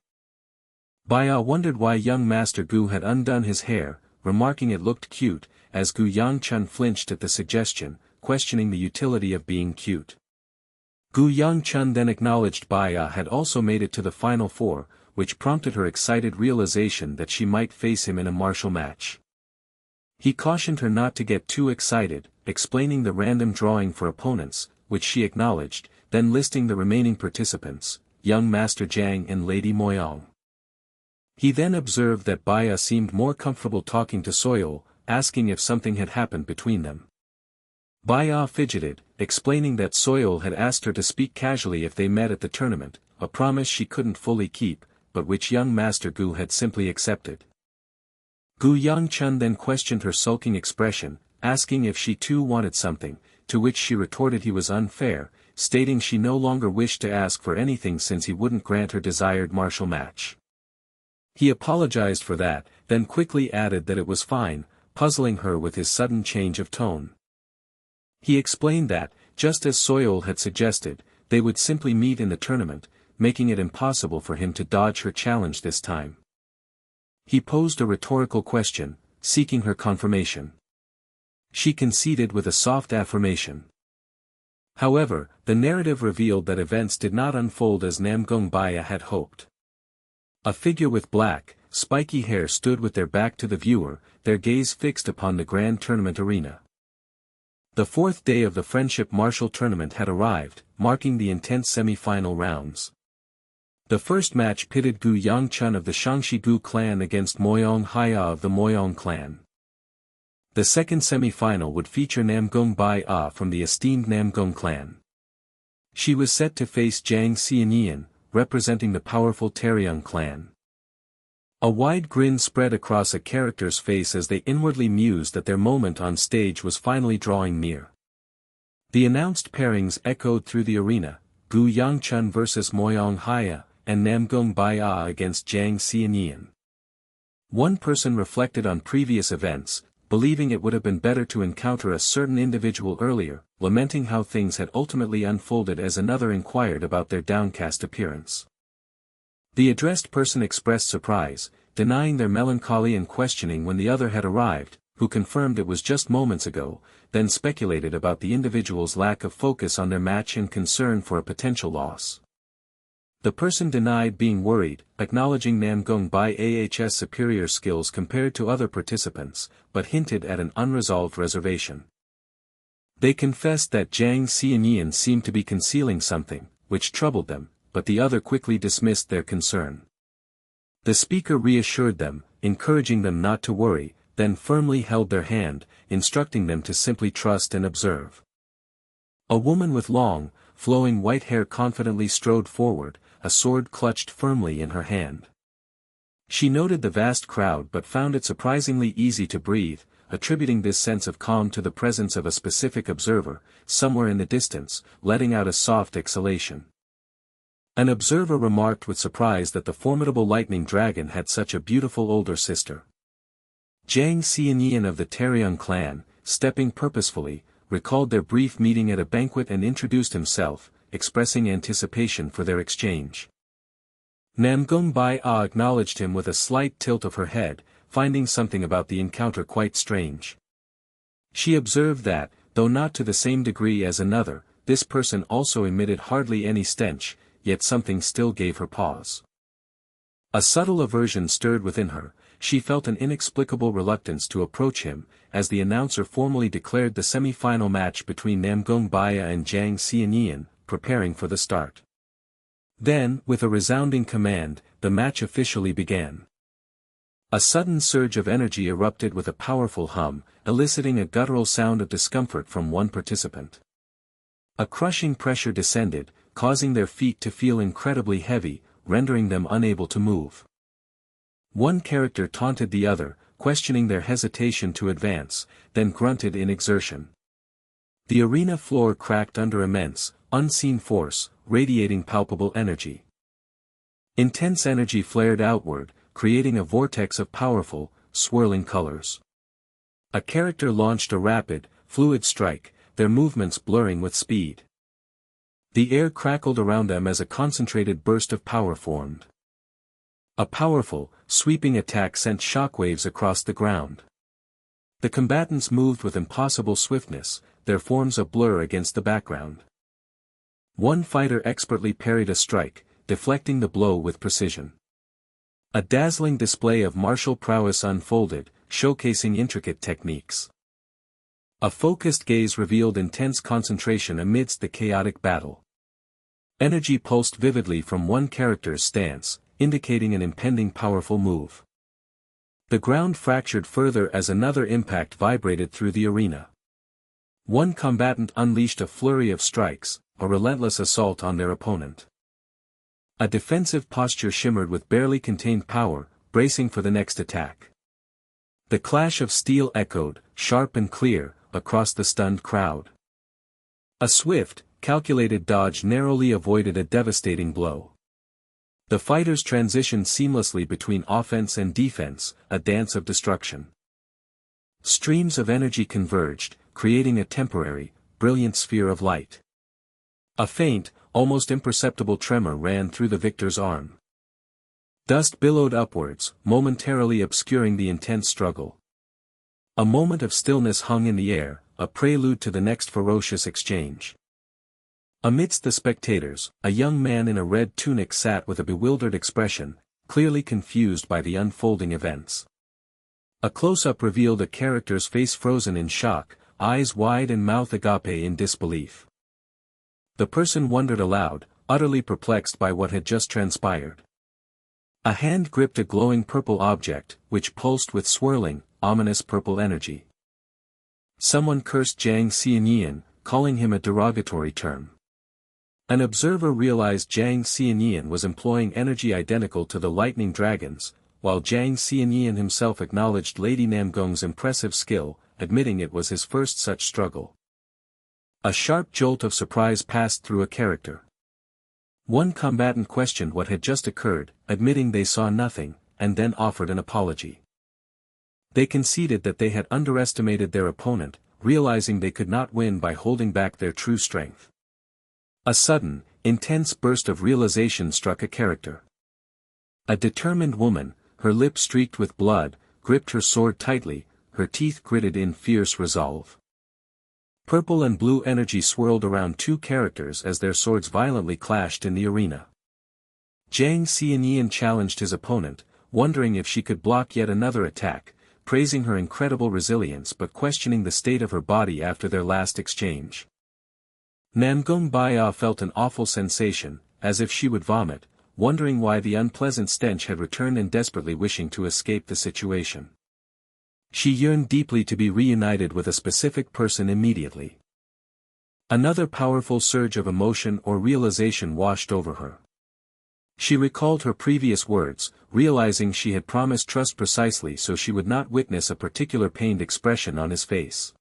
Bai-ah wondered why young Master Gu had undone his hair, remarking it looked cute, as Gu Yangcheon flinched at the suggestion, questioning the utility of being cute. Gu Yangcheon then acknowledged Bai-ah had also made it to the final four, which prompted her excited realization that she might face him in a martial match. He cautioned her not to get too excited, explaining the random drawing for opponents, which she acknowledged, then listing the remaining participants, young Master Jiang and Lady Moyong. He then observed that Bai-ah seemed more comfortable talking to Seol, asking if something had happened between them. Bai-ah fidgeted, explaining that Seol had asked her to speak casually if they met at the tournament, a promise she couldn't fully keep, but which young Master Gu had simply accepted. Gu Yangcheon then questioned her sulking expression, asking if she too wanted something, to which she retorted he was unfair, stating she no longer wished to ask for anything since he wouldn't grant her desired martial match. He apologized for that, then quickly added that it was fine, puzzling her with his sudden change of tone. He explained that, just as Seol had suggested, they would simply meet in the tournament, making it impossible for him to dodge her challenge this time. He posed a rhetorical question, seeking her confirmation. She conceded with a soft affirmation. However, the narrative revealed that events did not unfold as Namgung Bai-ah had hoped. A figure with black, spiky hair stood with their back to the viewer, their gaze fixed upon the grand tournament arena. The fourth day of the Friendship Martial Tournament had arrived, marking the intense semi-final rounds. The first match pitted Gu Yangcheon of the Shangshi Gu clan against Moyong Haya of the Moyong clan. The second semi-final would feature Namgung Bai-ah from the esteemed Namgung clan. She was set to face Jiang Xianyan, representing the powerful Taryong clan. A wide grin spread across a character's face as they inwardly mused that their moment on stage was finally drawing near. The announced pairings echoed through the arena, Gu Yangcheon vs Moyong Haya, and Namgung Bai-ah against Jiang Xianyan. One person reflected on previous events, believing it would have been better to encounter a certain individual earlier, lamenting how things had ultimately unfolded as another inquired about their downcast appearance. The addressed person expressed surprise, denying their melancholy and questioning when the other had arrived, who confirmed it was just moments ago, then speculated about the individual's lack of focus on their match and concern for a potential loss. The person denied being worried, acknowledging Namgung-Bai-ah's superior skills compared to other participants, but hinted at an unresolved reservation. They confessed that Jang Xianyan seemed to be concealing something, which troubled them, but the other quickly dismissed their concern. The speaker reassured them, encouraging them not to worry, then firmly held their hand, instructing them to simply trust and observe. A woman with long, flowing white hair confidently strode forward, a sword clutched firmly in her hand. She noted the vast crowd but found it surprisingly easy to breathe, attributing this sense of calm to the presence of a specific observer, somewhere in the distance, letting out a soft exhalation. An observer remarked with surprise that the formidable lightning dragon had such a beautiful older sister. Jang Xianyan of the Taeryung clan, stepping purposefully, recalled their brief meeting at a banquet and introduced himself, expressing anticipation for their exchange. Namgung-Bai-ah acknowledged him with a slight tilt of her head, finding something about the encounter quite strange. She observed that, though not to the same degree as another, this person also emitted hardly any stench, yet something still gave her pause. A subtle aversion stirred within her. She felt an inexplicable reluctance to approach him, as the announcer formally declared the semi-final match between Namgung-Bai-ah and Jang Xianyan, preparing for the start. Then, with a resounding command, the match officially began. A sudden surge of energy erupted with a powerful hum, eliciting a guttural sound of discomfort from one participant. A crushing pressure descended, causing their feet to feel incredibly heavy, rendering them unable to move. One character taunted the other, questioning their hesitation to advance, then grunted in exertion. The arena floor cracked under immense, unseen force, radiating palpable energy. Intense energy flared outward, creating a vortex of powerful, swirling colors. A character launched a rapid, fluid strike, their movements blurring with speed. The air crackled around them as a concentrated burst of power formed. A powerful, sweeping attack sent shockwaves across the ground. The combatants moved with impossible swiftness, their forms a blur against the background. One fighter expertly parried a strike, deflecting the blow with precision. A dazzling display of martial prowess unfolded, showcasing intricate techniques. A focused gaze revealed intense concentration amidst the chaotic battle. Energy pulsed vividly from one character's stance, indicating an impending powerful move. The ground fractured further as another impact vibrated through the arena. One combatant unleashed a flurry of strikes, a relentless assault on their opponent. A defensive posture shimmered with barely contained power, bracing for the next attack. The clash of steel echoed, sharp and clear, across the stunned crowd. A swift, calculated dodge narrowly avoided a devastating blow. The fighters transitioned seamlessly between offense and defense, a dance of destruction. Streams of energy converged, creating a temporary, brilliant sphere of light. A faint, almost imperceptible tremor ran through the victor's arm. Dust billowed upwards, momentarily obscuring the intense struggle. A moment of stillness hung in the air, a prelude to the next ferocious exchange. Amidst the spectators, a young man in a red tunic sat with a bewildered expression, clearly confused by the unfolding events. A close-up revealed a character's face frozen in shock, eyes wide and mouth agape in disbelief. The person wondered aloud, utterly perplexed by what had just transpired. A hand gripped a glowing purple object, which pulsed with swirling, ominous purple energy. Someone cursed Jang Xianyan, calling him a derogatory term. An observer realized Jang Xianyan was employing energy identical to the lightning dragons, while Jang Xianyan himself acknowledged Lady Namgung's impressive skill, admitting it was his first such struggle. A sharp jolt of surprise passed through a character. One combatant questioned what had just occurred, admitting they saw nothing, and then offered an apology. They conceded that they had underestimated their opponent, realizing they could not win by holding back their true strength. A sudden, intense burst of realization struck a character. A determined woman, her lips streaked with blood, gripped her sword tightly, her teeth gritted in fierce resolve. Purple and blue energy swirled around two characters as their swords violently clashed in the arena. Jang Xianyan challenged his opponent, wondering if she could block yet another attack, praising her incredible resilience but questioning the state of her body after their last exchange. Namgung Baya felt an awful sensation, as if she would vomit, wondering why the unpleasant stench had returned and desperately wishing to escape the situation. She yearned deeply to be reunited with a specific person immediately. Another powerful surge of emotion or realization washed over her. She recalled her previous words, realizing she had promised trust precisely so she would not witness a particular pained expression on his face.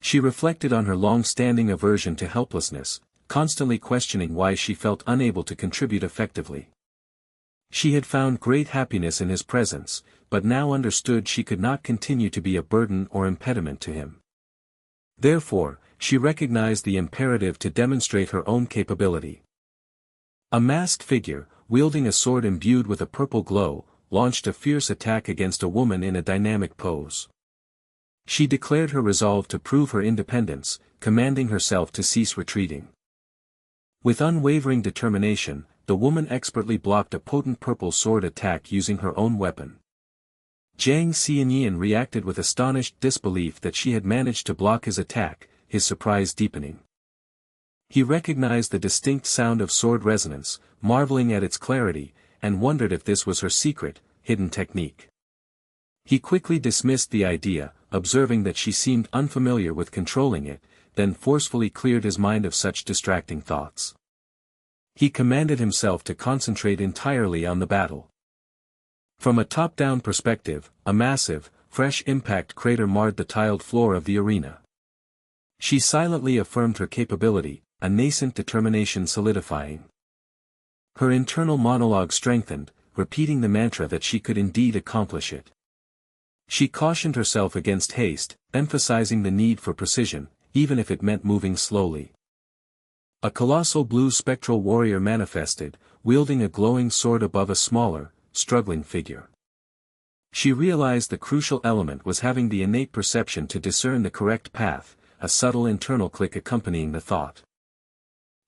She reflected on her long-standing aversion to helplessness, constantly questioning why she felt unable to contribute effectively. She had found great happiness in his presence, but now understood she could not continue to be a burden or impediment to him. Therefore, she recognized the imperative to demonstrate her own capability. A masked figure, wielding a sword imbued with a purple glow, launched a fierce attack against a woman in a dynamic pose. She declared her resolve to prove her independence, commanding herself to cease retreating. With unwavering determination, the woman expertly blocked a potent purple sword attack using her own weapon. Jang Xianyan reacted with astonished disbelief that she had managed to block his attack, his surprise deepening. He recognized the distinct sound of sword resonance, marveling at its clarity, and wondered if this was her secret, hidden technique. He quickly dismissed the idea, observing that she seemed unfamiliar with controlling it, then forcefully cleared his mind of such distracting thoughts. He commanded himself to concentrate entirely on the battle. From a top-down perspective, a massive, fresh impact crater marred the tiled floor of the arena. She silently affirmed her capability, a nascent determination solidifying. Her internal monologue strengthened, repeating the mantra that she could indeed accomplish it. She cautioned herself against haste, emphasizing the need for precision, even if it meant moving slowly. A colossal blue spectral warrior manifested, wielding a glowing sword above a smaller, struggling figure. She realized the crucial element was having the innate perception to discern the correct path, a subtle internal click accompanying the thought.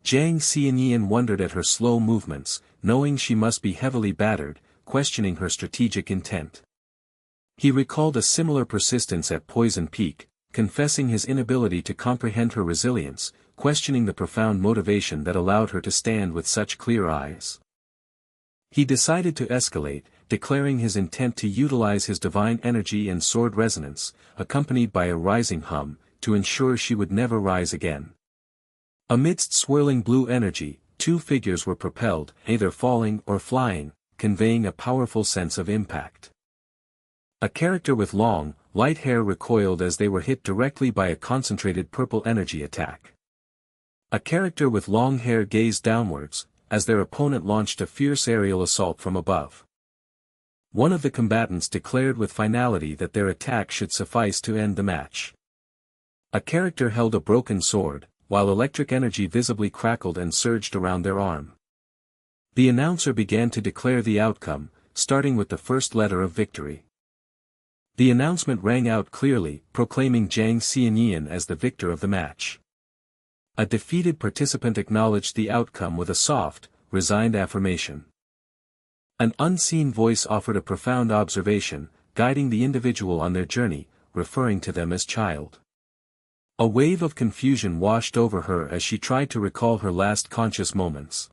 Jang Xianyan wondered at her slow movements, knowing she must be heavily battered, questioning her strategic intent. He recalled a similar persistence at Poison Peak, confessing his inability to comprehend her resilience, questioning the profound motivation that allowed her to stand with such clear eyes. He decided to escalate, declaring his intent to utilize his divine energy and sword resonance, accompanied by a rising hum, to ensure she would never rise again. Amidst swirling blue energy, two figures were propelled, either falling or flying, conveying a powerful sense of impact. A character with long, light hair recoiled as they were hit directly by a concentrated purple energy attack. A character with long hair gazed downwards, as their opponent launched a fierce aerial assault from above. One of the combatants declared with finality that their attack should suffice to end the match. A character held a broken sword, while electric energy visibly crackled and surged around their arm. The announcer began to declare the outcome, starting with the first letter of victory. The announcement rang out clearly, proclaiming Jang Xianyan as the victor of the match. A defeated participant acknowledged the outcome with a soft, resigned affirmation. An unseen voice offered a profound observation, guiding the individual on their journey, referring to them as child. A wave of confusion washed over her as she tried to recall her last conscious moments.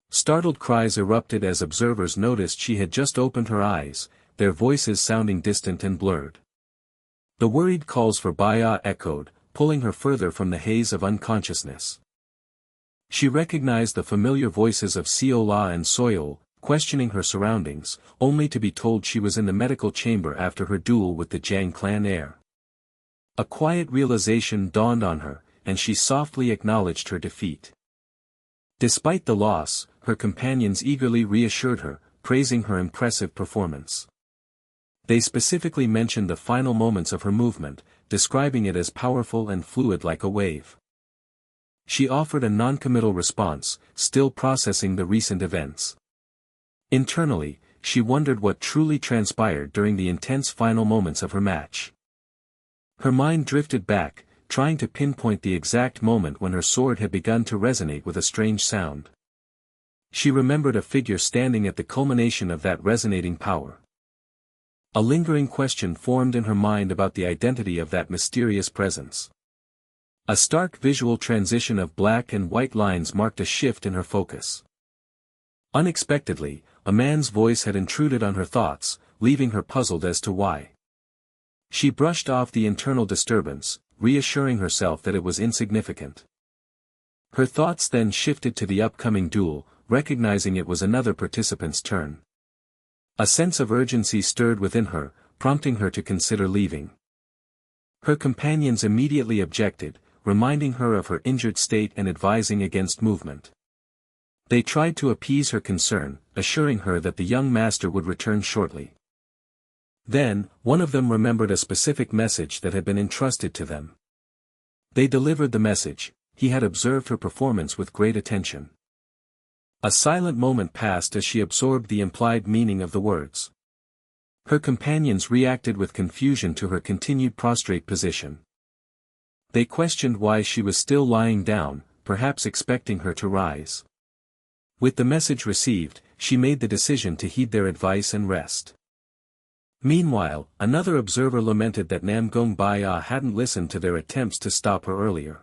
Startled cries erupted as observers noticed she had just opened her eyes, their voices sounding distant and blurred. The worried calls for Baya echoed, pulling her further from the haze of unconsciousness. She recognized the familiar voices of Seol-ah and Soil, questioning her surroundings, only to be told she was in the medical chamber after her duel with the Jang clan heir. A quiet realization dawned on her, and she softly acknowledged her defeat. Despite the loss, her companions eagerly reassured her, praising her impressive performance. They specifically mentioned the final moments of her movement, describing it as powerful and fluid like a wave. She offered a non-committal response, still processing the recent events. Internally, she wondered what truly transpired during the intense final moments of her match. Her mind drifted back, trying to pinpoint the exact moment when her sword had begun to resonate with a strange sound. She remembered a figure standing at the culmination of that resonating power. A lingering question formed in her mind about the identity of that mysterious presence. A stark visual transition of black and white lines marked a shift in her focus. Unexpectedly, a man's voice had intruded on her thoughts, leaving her puzzled as to why. She brushed off the internal disturbance, reassuring herself that it was insignificant. Her thoughts then shifted to the upcoming duel, recognizing it was another participant's turn. A sense of urgency stirred within her, prompting her to consider leaving. Her companions immediately objected, reminding her of her injured state and advising against movement. They tried to appease her concern, assuring her that the young master would return shortly. Then, one of them remembered a specific message that had been entrusted to them. They delivered the message. He had observed her performance with great attention. A silent moment passed as she absorbed the implied meaning of the words. Her companions reacted with confusion to her continued prostrate position. They questioned why she was still lying down, perhaps expecting her to rise. With the message received, she made the decision to heed their advice and rest. Meanwhile, another observer lamented that Namgong-bya hadn't listened to their attempts to stop her earlier.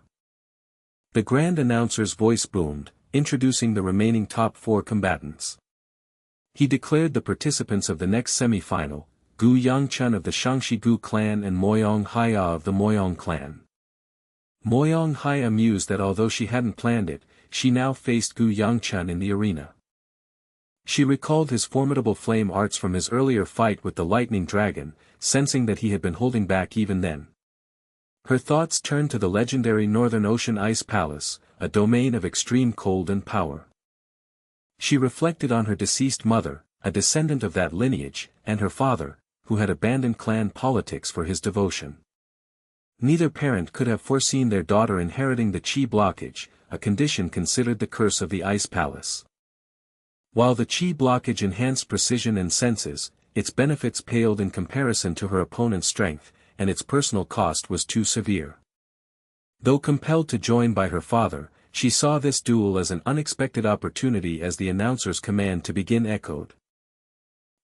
The grand announcer's voice boomed, introducing the remaining top 4 combatants. He declared the participants of the next semi-final, Gu Yangcheon of the Shangshi-gu clan and Moyong-hya of the Moyong clan. Moyong-hya mused that although she hadn't planned it, she now faced Gu Yangcheon in the arena. She recalled his formidable flame arts from his earlier fight with the lightning dragon, sensing that he had been holding back even then. Her thoughts turned to the legendary Northern Ocean Ice Palace, a domain of extreme cold and power. She reflected on her deceased mother, a descendant of that lineage, and her father, who had abandoned clan politics for his devotion. Neither parent could have foreseen their daughter inheriting the chi blockage, a condition considered the curse of the Ice Palace. While the chi blockage enhanced precision and senses, its benefits paled in comparison to her opponent's strength, and its personal cost was too severe. Though compelled to join by her father, she saw this duel as an unexpected opportunity as the announcer's command to begin echoed.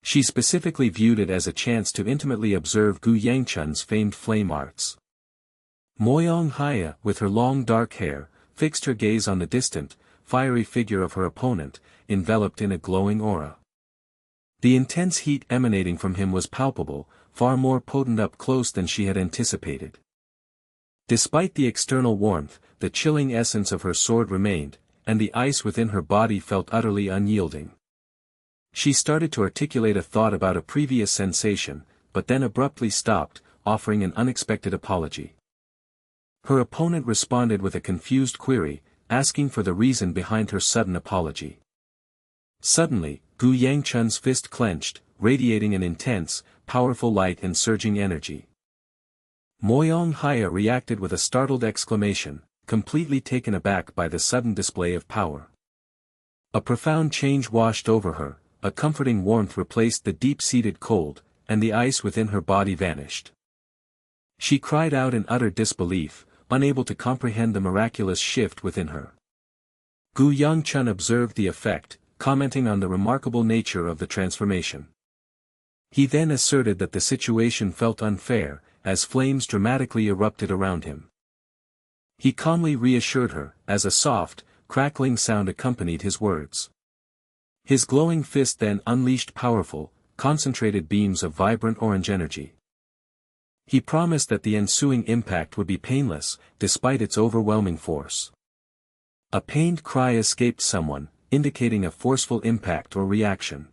She specifically viewed it as a chance to intimately observe Gu Yangcheon's famed flame arts. Moyong-hya, with her long dark hair, fixed her gaze on the distant, fiery figure of her opponent, enveloped in a glowing aura. The intense heat emanating from him was palpable, far more potent up close than she had anticipated. Despite the external warmth, the chilling essence of her sword remained, and the ice within her body felt utterly unyielding. She started to articulate a thought about a previous sensation, but then abruptly stopped, offering an unexpected apology. Her opponent responded with a confused query, asking for the reason behind her sudden apology. Suddenly, Gu Yangcheon's fist clenched, radiating an intense, powerful light and surging energy. Moyong-hya reacted with a startled exclamation, completely taken aback by the sudden display of power. A profound change washed over her, a comforting warmth replaced the deep-seated cold, and the ice within her body vanished. She cried out in utter disbelief, unable to comprehend the miraculous shift within her. Gu Yangcheon observed the effect, commenting on the remarkable nature of the transformation. He then asserted that the situation felt unfair, as flames dramatically erupted around him. He calmly reassured her, as a soft, crackling sound accompanied his words. His glowing fist then unleashed powerful, concentrated beams of vibrant orange energy. He promised that the ensuing impact would be painless, despite its overwhelming force. A pained cry escaped someone, indicating a forceful impact or reaction.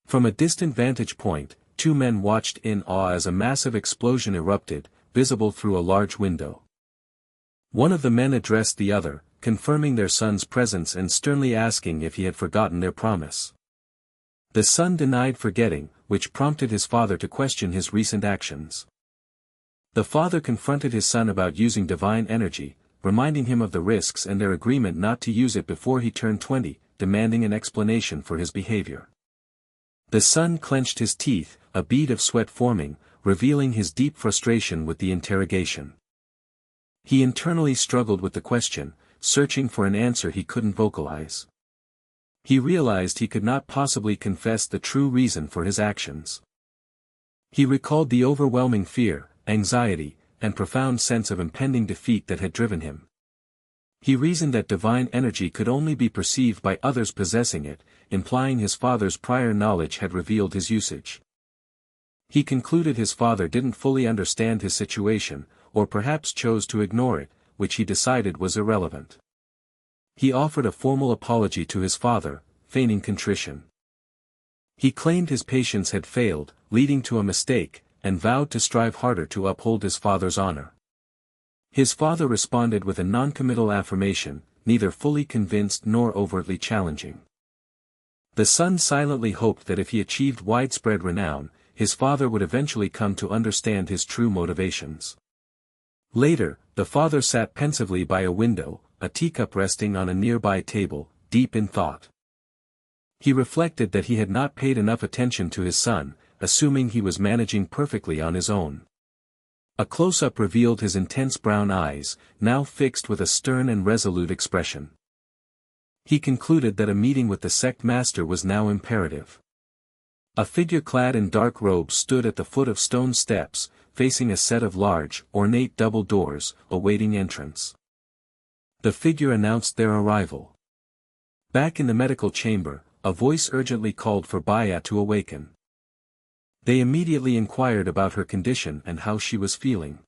From a distant vantage point, 2 men watched in awe as a massive explosion erupted, visible through a large window. One of the men addressed the other, confirming their son's presence and sternly asking if he had forgotten their promise. The son denied forgetting, which prompted his father to question his recent actions. The father confronted his son about using divine energy, reminding him of the risks and their agreement not to use it before he turned 20, demanding an explanation for his behavior. The Sun clenched his teeth, a bead of sweat forming, revealing his deep frustration with the interrogation. He internally struggled with the question, searching for an answer he couldn't vocalize. He realized he could not possibly confess the true reason for his actions. He recalled the overwhelming fear, anxiety, and profound sense of impending defeat that had driven him. He reasoned that divine energy could only be perceived by others possessing it, implying his father's prior knowledge had revealed his usage. He concluded his father didn't fully understand his situation, or perhaps chose to ignore it, which he decided was irrelevant. He offered a formal apology to his father, feigning contrition. He claimed his patience had failed, leading to a mistake, and vowed to strive harder to uphold his father's honor. His father responded with a non-committal affirmation, neither fully convinced nor overtly challenging. The son silently hoped that if he achieved widespread renown, his father would eventually come to understand his true motivations. Later, the father sat pensively by a window, a teacup resting on a nearby table, deep in thought. He reflected that he had not paid enough attention to his son, assuming he was managing perfectly on his own. A close-up revealed his intense brown eyes, now fixed with a stern and resolute expression. He concluded that a meeting with the sect master was now imperative. A figure clad in dark robes stood at the foot of stone steps, facing a set of large, ornate double doors, awaiting entrance. The figure announced their arrival. Back in the medical chamber, a voice urgently called for Baya to awaken. They immediately inquired about her condition and how she was feeling.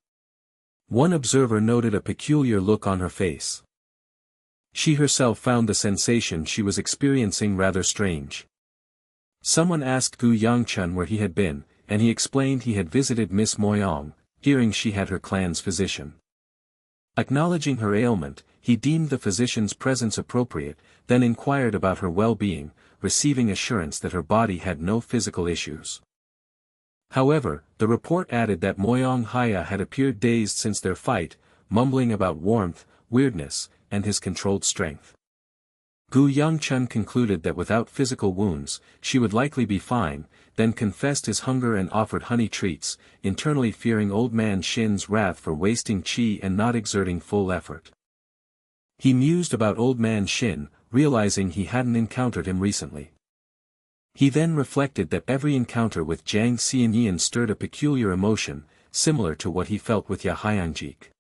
One observer noted a peculiar look on her face. She herself found the sensation she was experiencing rather strange. Someone asked Gu Yangcheon where he had been, and he explained he had visited Miss Moyong, hearing she had her clan's physician. Acknowledging her ailment, he deemed the physician's presence appropriate, then inquired about her well-being, receiving assurance that her body had no physical issues. However, the report added that Moyong Haya had appeared dazed since their fight, mumbling about warmth, weirdness, and his controlled strength. Gu Yangcheon concluded that without physical wounds, she would likely be fine, then confessed his hunger and offered honey treats, internally fearing Old Man Shin's wrath for wasting qi and not exerting full effort. He mused about Old Man Shin, realizing he hadn't encountered him recently. He then reflected that every encounter with Jang Xianyan stirred a peculiar emotion, similar to what he felt with Yahyangik.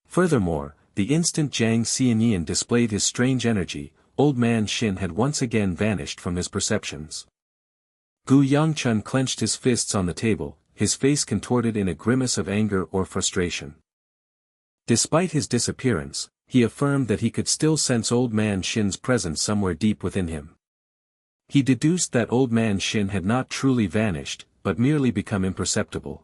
Furthermore, the instant Jang Xianyan displayed his strange energy, Old Man Shin had once again vanished from his perceptions. Gu Yangcheon clenched his fists on the table, his face contorted in a grimace of anger or frustration. Despite his disappearance, he affirmed that he could still sense Old Man Shin's presence somewhere deep within him. He deduced that Old Man Shin had not truly vanished, but merely become imperceptible.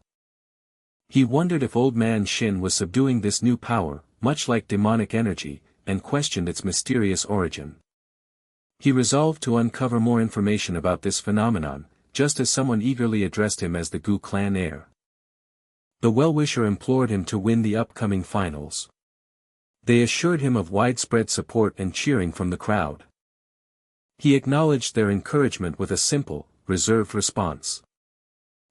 He wondered if Old Man Shin was subduing this new power, much like demonic energy, and questioned its mysterious origin. He resolved to uncover more information about this phenomenon, just as someone eagerly addressed him as the Gu clan heir. The well-wisher implored him to win the upcoming finals. They assured him of widespread support and cheering from the crowd. He acknowledged their encouragement with a simple, reserved response.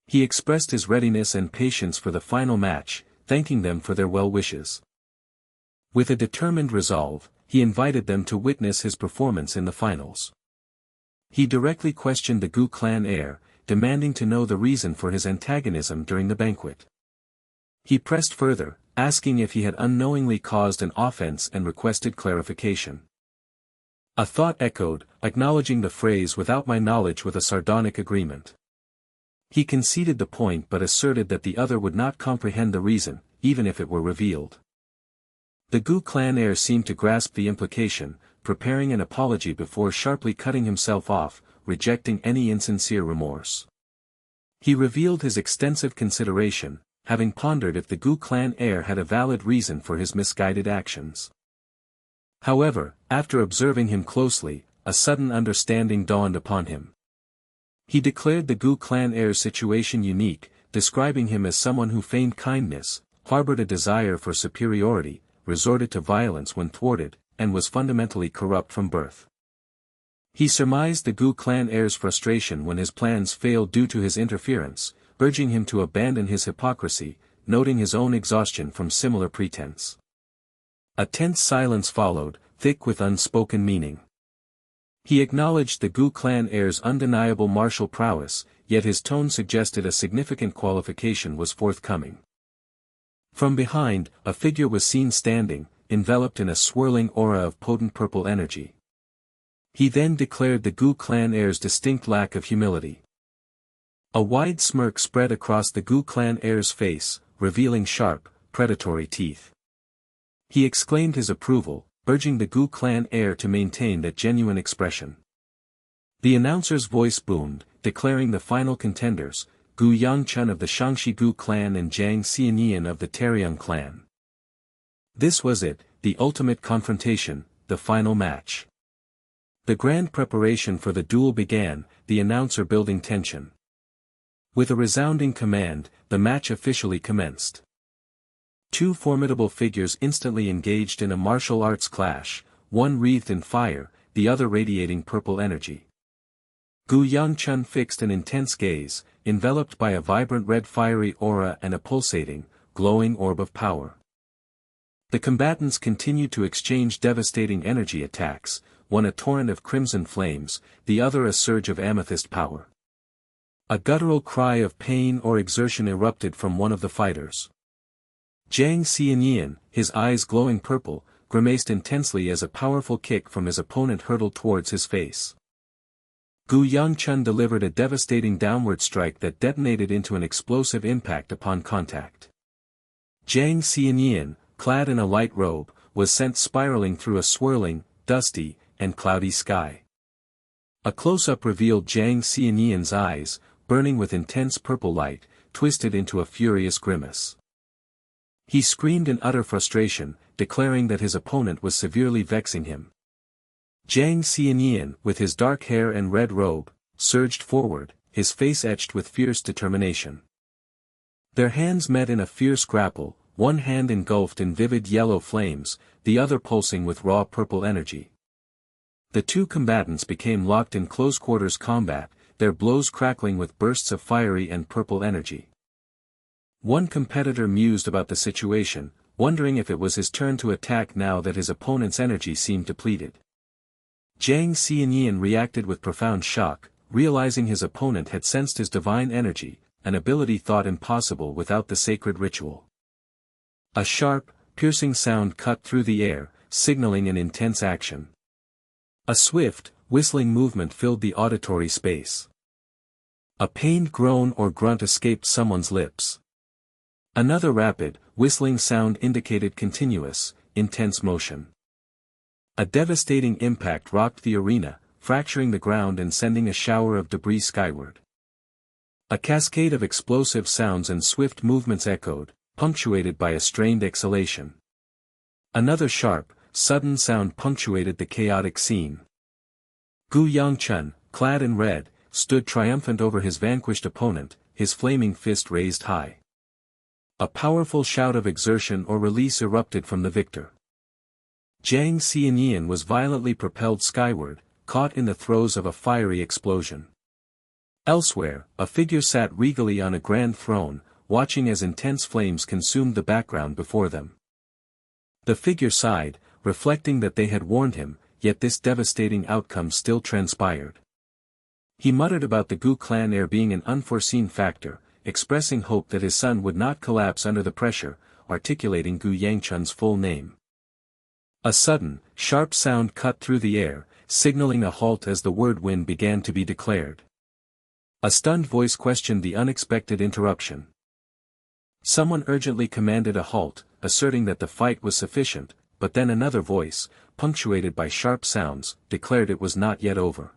He expressed his readiness and patience for the final match, thanking them for their well wishes. With a determined resolve, he invited them to witness his performance in the finals. He directly questioned the Gu clan heir, demanding to know the reason for his antagonism during the banquet. He pressed further, asking if he had unknowingly caused an offense and requested clarification. A thought echoed, acknowledging the phrase "without my knowledge" with a sardonic agreement. He conceded the point but asserted that the other would not comprehend the reason, even if it were revealed. The Gu clan heir seemed to grasp the implication, preparing an apology before sharply cutting himself off, rejecting any insincere remorse. He revealed his extensive consideration, having pondered if the Gu clan heir had a valid reason for his misguided actions. However, after observing him closely, a sudden understanding dawned upon him. He declared the Gu clan heir's situation unique, describing him as someone who feigned kindness, harbored a desire for superiority, resorted to violence when thwarted, and was fundamentally corrupt from birth. He surmised the Gu clan heir's frustration when his plans failed due to his interference, urging him to abandon his hypocrisy, noting his own exhaustion from similar pretense. A tense silence followed, thick with unspoken meaning. He acknowledged the Gu clan heir's undeniable martial prowess, yet his tone suggested a significant qualification was forthcoming. From behind, a figure was seen standing, enveloped in a swirling aura of potent purple energy. He then declared the Gu clan heir's distinct lack of humility. A wide smirk spread across the Gu clan heir's face, revealing sharp, predatory teeth. He exclaimed his approval, urging the Gu clan heir to maintain that genuine expression. The announcer's voice boomed, declaring the final contenders, Gu Yangcheon of the Shangxi Gu clan and Zhang Xianyan of the Taeryong clan. This was it, the ultimate confrontation, the final match. The grand preparation for the duel began, the announcer building tension. With a resounding command, the match officially commenced. Two formidable figures instantly engaged in a martial arts clash, one wreathed in fire, the other radiating purple energy. Gu Yangcheon fixed an intense gaze, enveloped by a vibrant red fiery aura and a pulsating, glowing orb of power. The combatants continued to exchange devastating energy attacks, one a torrent of crimson flames, the other a surge of amethyst power. A guttural cry of pain or exertion erupted from one of the fighters. Zhang Xianyan, his eyes glowing purple, grimaced intensely as a powerful kick from his opponent hurtled towards his face. Gu Yangcheon delivered a devastating downward strike that detonated into an explosive impact upon contact. Zhang Xianyan, clad in a light robe, was sent spiraling through a swirling, dusty, and cloudy sky. A close-up revealed Zhang Xianyan's eyes, burning with intense purple light, twisted into a furious grimace. He screamed in utter frustration, declaring that his opponent was severely vexing him. Zhang Xianyan, with his dark hair and red robe, surged forward, his face etched with fierce determination. Their hands met in a fierce grapple, one hand engulfed in vivid yellow flames, the other pulsing with raw purple energy. The two combatants became locked in close-quarters combat, their blows crackling with bursts of fiery and purple energy. One competitor mused about the situation, wondering if it was his turn to attack now that his opponent's energy seemed depleted. Zhang Xianyan reacted with profound shock, realizing his opponent had sensed his divine energy, an ability thought impossible without the sacred ritual. A sharp, piercing sound cut through the air, signaling an intense action. A swift, whistling movement filled the auditory space. A pained groan or grunt escaped someone's lips. Another rapid, whistling sound indicated continuous, intense motion. A devastating impact rocked the arena, fracturing the ground and sending a shower of debris skyward. A cascade of explosive sounds and swift movements echoed, punctuated by a strained exhalation. Another sharp, sudden sound punctuated the chaotic scene. Gu Yangcheon, clad in red, stood triumphant over his vanquished opponent, his flaming fist raised high. A powerful shout of exertion or release erupted from the victor. Zhang Xianyan was violently propelled skyward, caught in the throes of a fiery explosion. Elsewhere, a figure sat regally on a grand throne, watching as intense flames consumed the background before them. The figure sighed, reflecting that they had warned him, yet this devastating outcome still transpired. He muttered about the Gu clan heir being an unforeseen factor, expressing hope that his son would not collapse under the pressure, articulating Gu Yangcheon's full name. A sudden, sharp sound cut through the air, signaling a halt as the word win began to be declared. A stunned voice questioned the unexpected interruption. Someone urgently commanded a halt, asserting that the fight was sufficient, but then another voice, punctuated by sharp sounds, declared it was not yet over.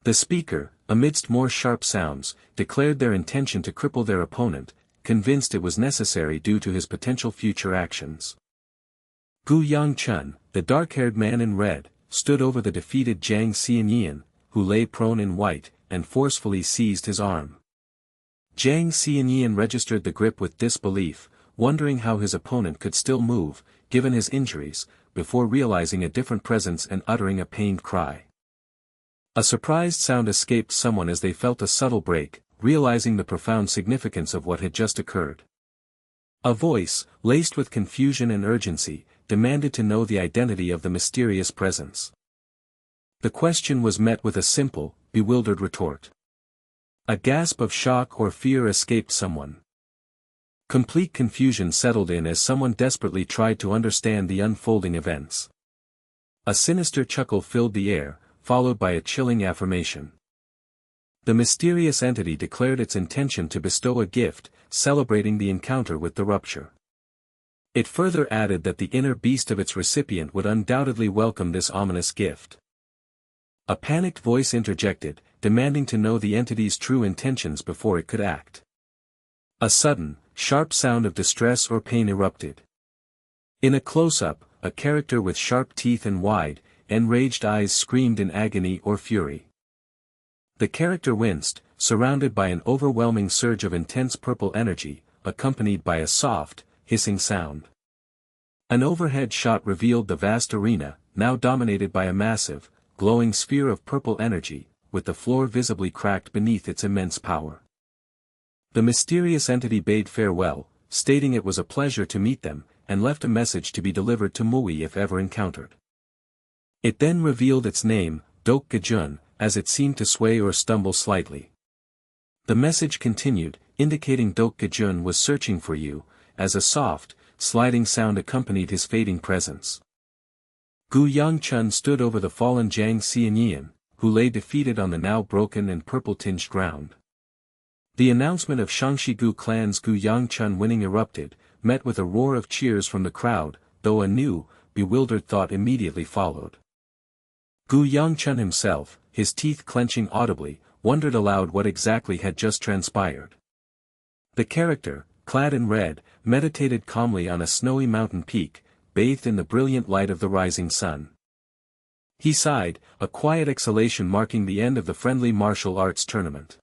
The speaker, amidst more sharp sounds, declared their intention to cripple their opponent, convinced it was necessary due to his potential future actions. Gu Yangcheon, the dark-haired man in red, stood over the defeated Zhang Xianyan, who lay prone in white, and forcefully seized his arm. Zhang Xianyan registered the grip with disbelief, wondering how his opponent could still move, given his injuries, before realizing a different presence and uttering a pained cry. A surprised sound escaped someone as they felt a subtle break, realizing the profound significance of what had just occurred. A voice, laced with confusion and urgency, demanded to know the identity of the mysterious presence. The question was met with a simple, bewildered retort. A gasp of shock or fear escaped someone. Complete confusion settled in as someone desperately tried to understand the unfolding events. A sinister chuckle filled the air, followed by a chilling affirmation. The mysterious entity declared its intention to bestow a gift, celebrating the encounter with the rupture. It further added that the inner beast of its recipient would undoubtedly welcome this ominous gift. A panicked voice interjected, demanding to know the entity's true intentions before it could act. A sudden, sharp sound of distress or pain erupted. In a close-up, a character with sharp teeth and wide, enraged eyes screamed in agony or fury. The character winced, surrounded by an overwhelming surge of intense purple energy, accompanied by a soft, hissing sound. An overhead shot revealed the vast arena, now dominated by a massive, glowing sphere of purple energy, with the floor visibly cracked beneath its immense power. The mysterious entity bade farewell, stating it was a pleasure to meet them, and left a message to be delivered to Mui if ever encountered. It then revealed its name, Dok Gajun, as it seemed to sway or stumble slightly. The message continued, indicating Dok Gajun was searching for you, as a soft, sliding sound accompanied his fading presence. Gu Yangcheon stood over the fallen Jang Xianyan, who lay defeated on the now broken and purple-tinged ground. The announcement of Shangshi-gu clan's Gu Yangcheon winning erupted, met with a roar of cheers from the crowd, though a new, bewildered thought immediately followed. Gu Yangcheon himself, his teeth clenching audibly, wondered aloud what exactly had just transpired. The character, clad in red, meditated calmly on a snowy mountain peak, bathed in the brilliant light of the rising sun. He sighed, a quiet exhalation marking the end of the friendly martial arts tournament.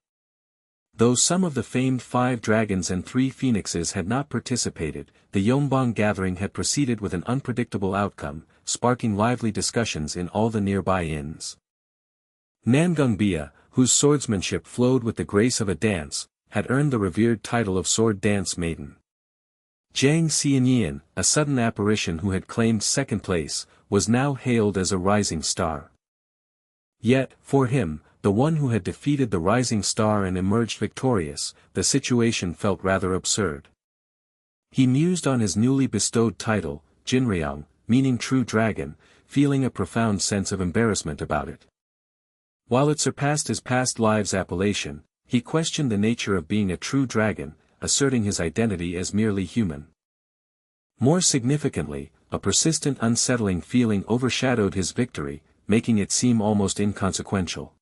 Though some of the famed 5 dragons and 3 phoenixes had not participated, the Yongbang gathering had proceeded with an unpredictable outcome, sparking lively discussions in all the nearby inns. Nangungbia, whose swordsmanship flowed with the grace of a dance, had earned the revered title of Sword Dance Maiden. Jang Xianyan, a sudden apparition who had claimed second place, was now hailed as a rising star. Yet, for him, the one who had defeated the rising star and emerged victorious, the situation felt rather absurd. He mused on his newly bestowed title, Jinryang, meaning true dragon, feeling a profound sense of embarrassment about it. While it surpassed his past lives' appellation, he questioned the nature of being a true dragon, asserting his identity as merely human. More significantly, a persistent unsettling feeling overshadowed his victory, making it seem almost inconsequential.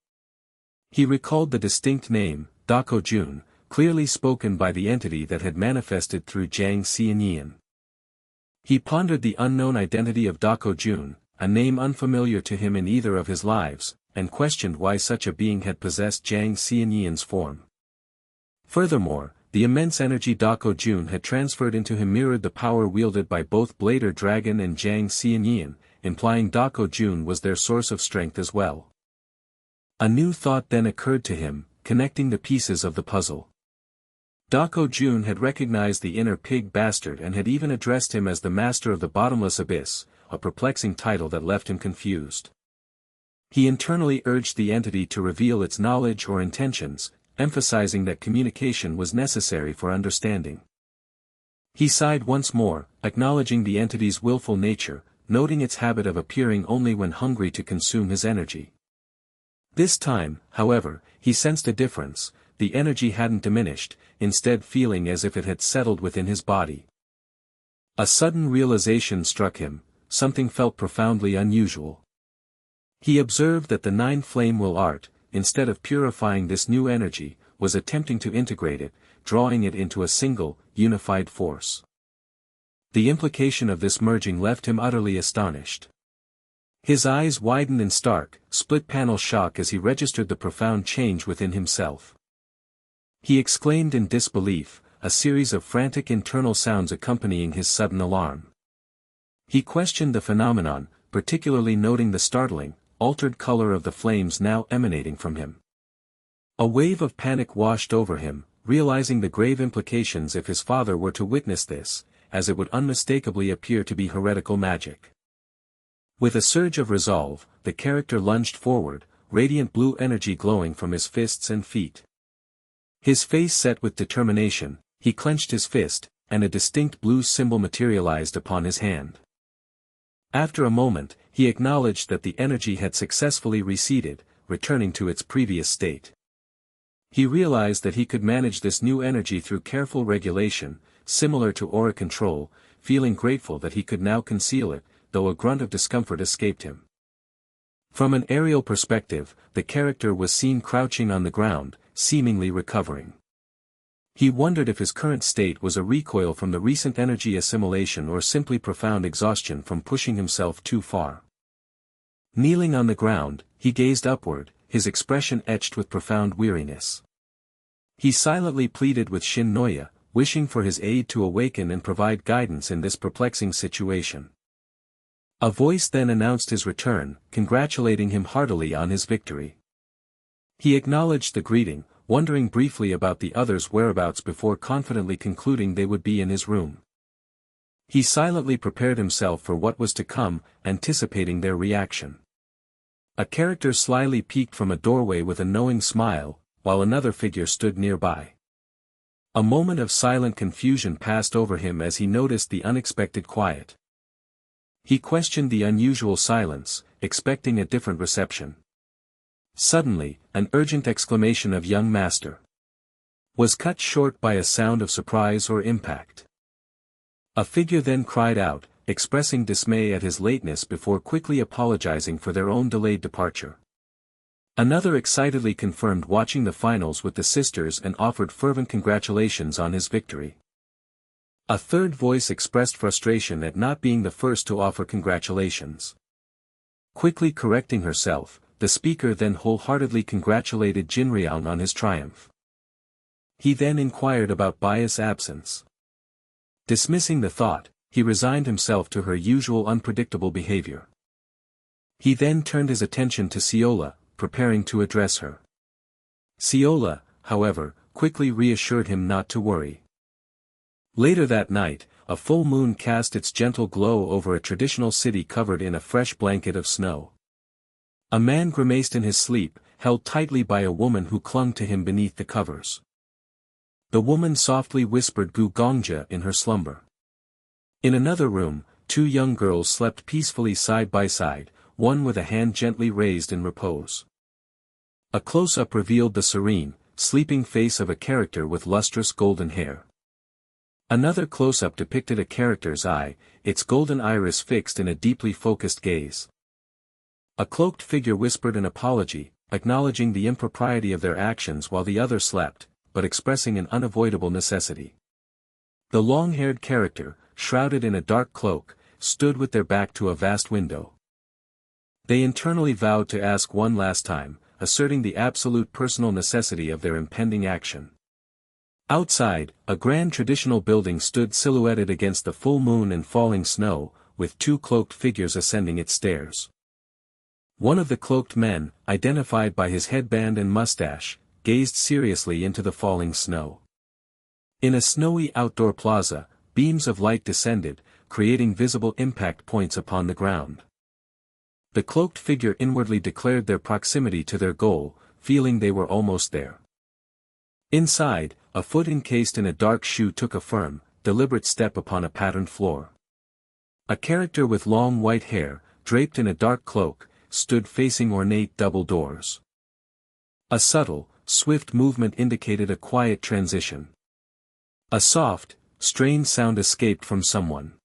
He recalled the distinct name, Dako Jun, clearly spoken by the entity that had manifested through Jang Xianyan. He pondered the unknown identity of Dako Jun, a name unfamiliar to him in either of his lives, and questioned why such a being had possessed Jang Xianyan's form. Furthermore, the immense energy Dako Jun had transferred into him mirrored the power wielded by both Blader Dragon and Jang Xianyan, implying Dako Jun was their source of strength as well. A new thought then occurred to him, connecting the pieces of the puzzle. Dako Jun had recognized the inner pig bastard and had even addressed him as the master of the bottomless abyss, a perplexing title that left him confused. He internally urged the entity to reveal its knowledge or intentions, emphasizing that communication was necessary for understanding. He sighed once more, acknowledging the entity's willful nature, noting its habit of appearing only when hungry to consume his energy. This time, however, he sensed a difference. The energy hadn't diminished, instead feeling as if it had settled within his body. A sudden realization struck him, something felt profoundly unusual. He observed that the 9 flame will art, instead of purifying this new energy, was attempting to integrate it, drawing it into a single, unified force. The implication of this merging left him utterly astonished. His eyes widened in stark, split-panel shock as he registered the profound change within himself. He exclaimed in disbelief, a series of frantic internal sounds accompanying his sudden alarm. He questioned the phenomenon, particularly noting the startling, altered color of the flames now emanating from him. A wave of panic washed over him, realizing the grave implications if his father were to witness this, as it would unmistakably appear to be heretical magic. With a surge of resolve, the character lunged forward, radiant blue energy glowing from his fists and feet. His face set with determination, he clenched his fist, and a distinct blue symbol materialized upon his hand. After a moment, he acknowledged that the energy had successfully receded, returning to its previous state. He realized that he could manage this new energy through careful regulation, similar to aura control, feeling grateful that he could now conceal it, though a grunt of discomfort escaped him. From an aerial perspective, the character was seen crouching on the ground, seemingly recovering. He wondered if his current state was a recoil from the recent energy assimilation or simply profound exhaustion from pushing himself too far. Kneeling on the ground, he gazed upward, his expression etched with profound weariness. He silently pleaded with Shin Noya, wishing for his aid to awaken and provide guidance in this perplexing situation. A voice then announced his return, congratulating him heartily on his victory. He acknowledged the greeting, wondering briefly about the others' whereabouts before confidently concluding they would be in his room. He silently prepared himself for what was to come, anticipating their reaction. A character slyly peeked from a doorway with a knowing smile, while another figure stood nearby. A moment of silent confusion passed over him as he noticed the unexpected quiet. He questioned the unusual silence, expecting a different reception. Suddenly, an urgent exclamation of "Young Master!" was cut short by a sound of surprise or impact. A figure then cried out, expressing dismay at his lateness before quickly apologizing for their own delayed departure. Another excitedly confirmed watching the finals with the sisters and offered fervent congratulations on his victory. A third voice expressed frustration at not being the first to offer congratulations. Quickly correcting herself, the speaker then wholeheartedly congratulated Jinryang on his triumph. He then inquired about Bai's absence. Dismissing the thought, he resigned himself to her usual unpredictable behavior. He then turned his attention to Seol-ah, preparing to address her. Seol-ah, however, quickly reassured him not to worry. Later that night, a full moon cast its gentle glow over a traditional city covered in a fresh blanket of snow. A man grimaced in his sleep, held tightly by a woman who clung to him beneath the covers. The woman softly whispered "Gu Gongja" in her slumber. In another room, two young girls slept peacefully side by side, one with a hand gently raised in repose. A close-up revealed the serene, sleeping face of a character with lustrous golden hair. Another close-up depicted a character's eye, its golden iris fixed in a deeply focused gaze. A cloaked figure whispered an apology, acknowledging the impropriety of their actions while the other slept, but expressing an unavoidable necessity. The long-haired character, shrouded in a dark cloak, stood with their back to a vast window. They internally vowed to ask one last time, asserting the absolute personal necessity of their impending action. Outside, a grand traditional building stood silhouetted against the full moon and falling snow, with two cloaked figures ascending its stairs. One of the cloaked men, identified by his headband and mustache, gazed seriously into the falling snow. In a snowy outdoor plaza, beams of light descended, creating visible impact points upon the ground. The cloaked figure inwardly declared their proximity to their goal, feeling they were almost there. Inside, a foot encased in a dark shoe took a firm, deliberate step upon a patterned floor. A character with long white hair, draped in a dark cloak, stood facing ornate double doors. A subtle, swift movement indicated a quiet transition. A soft, strained sound escaped from someone.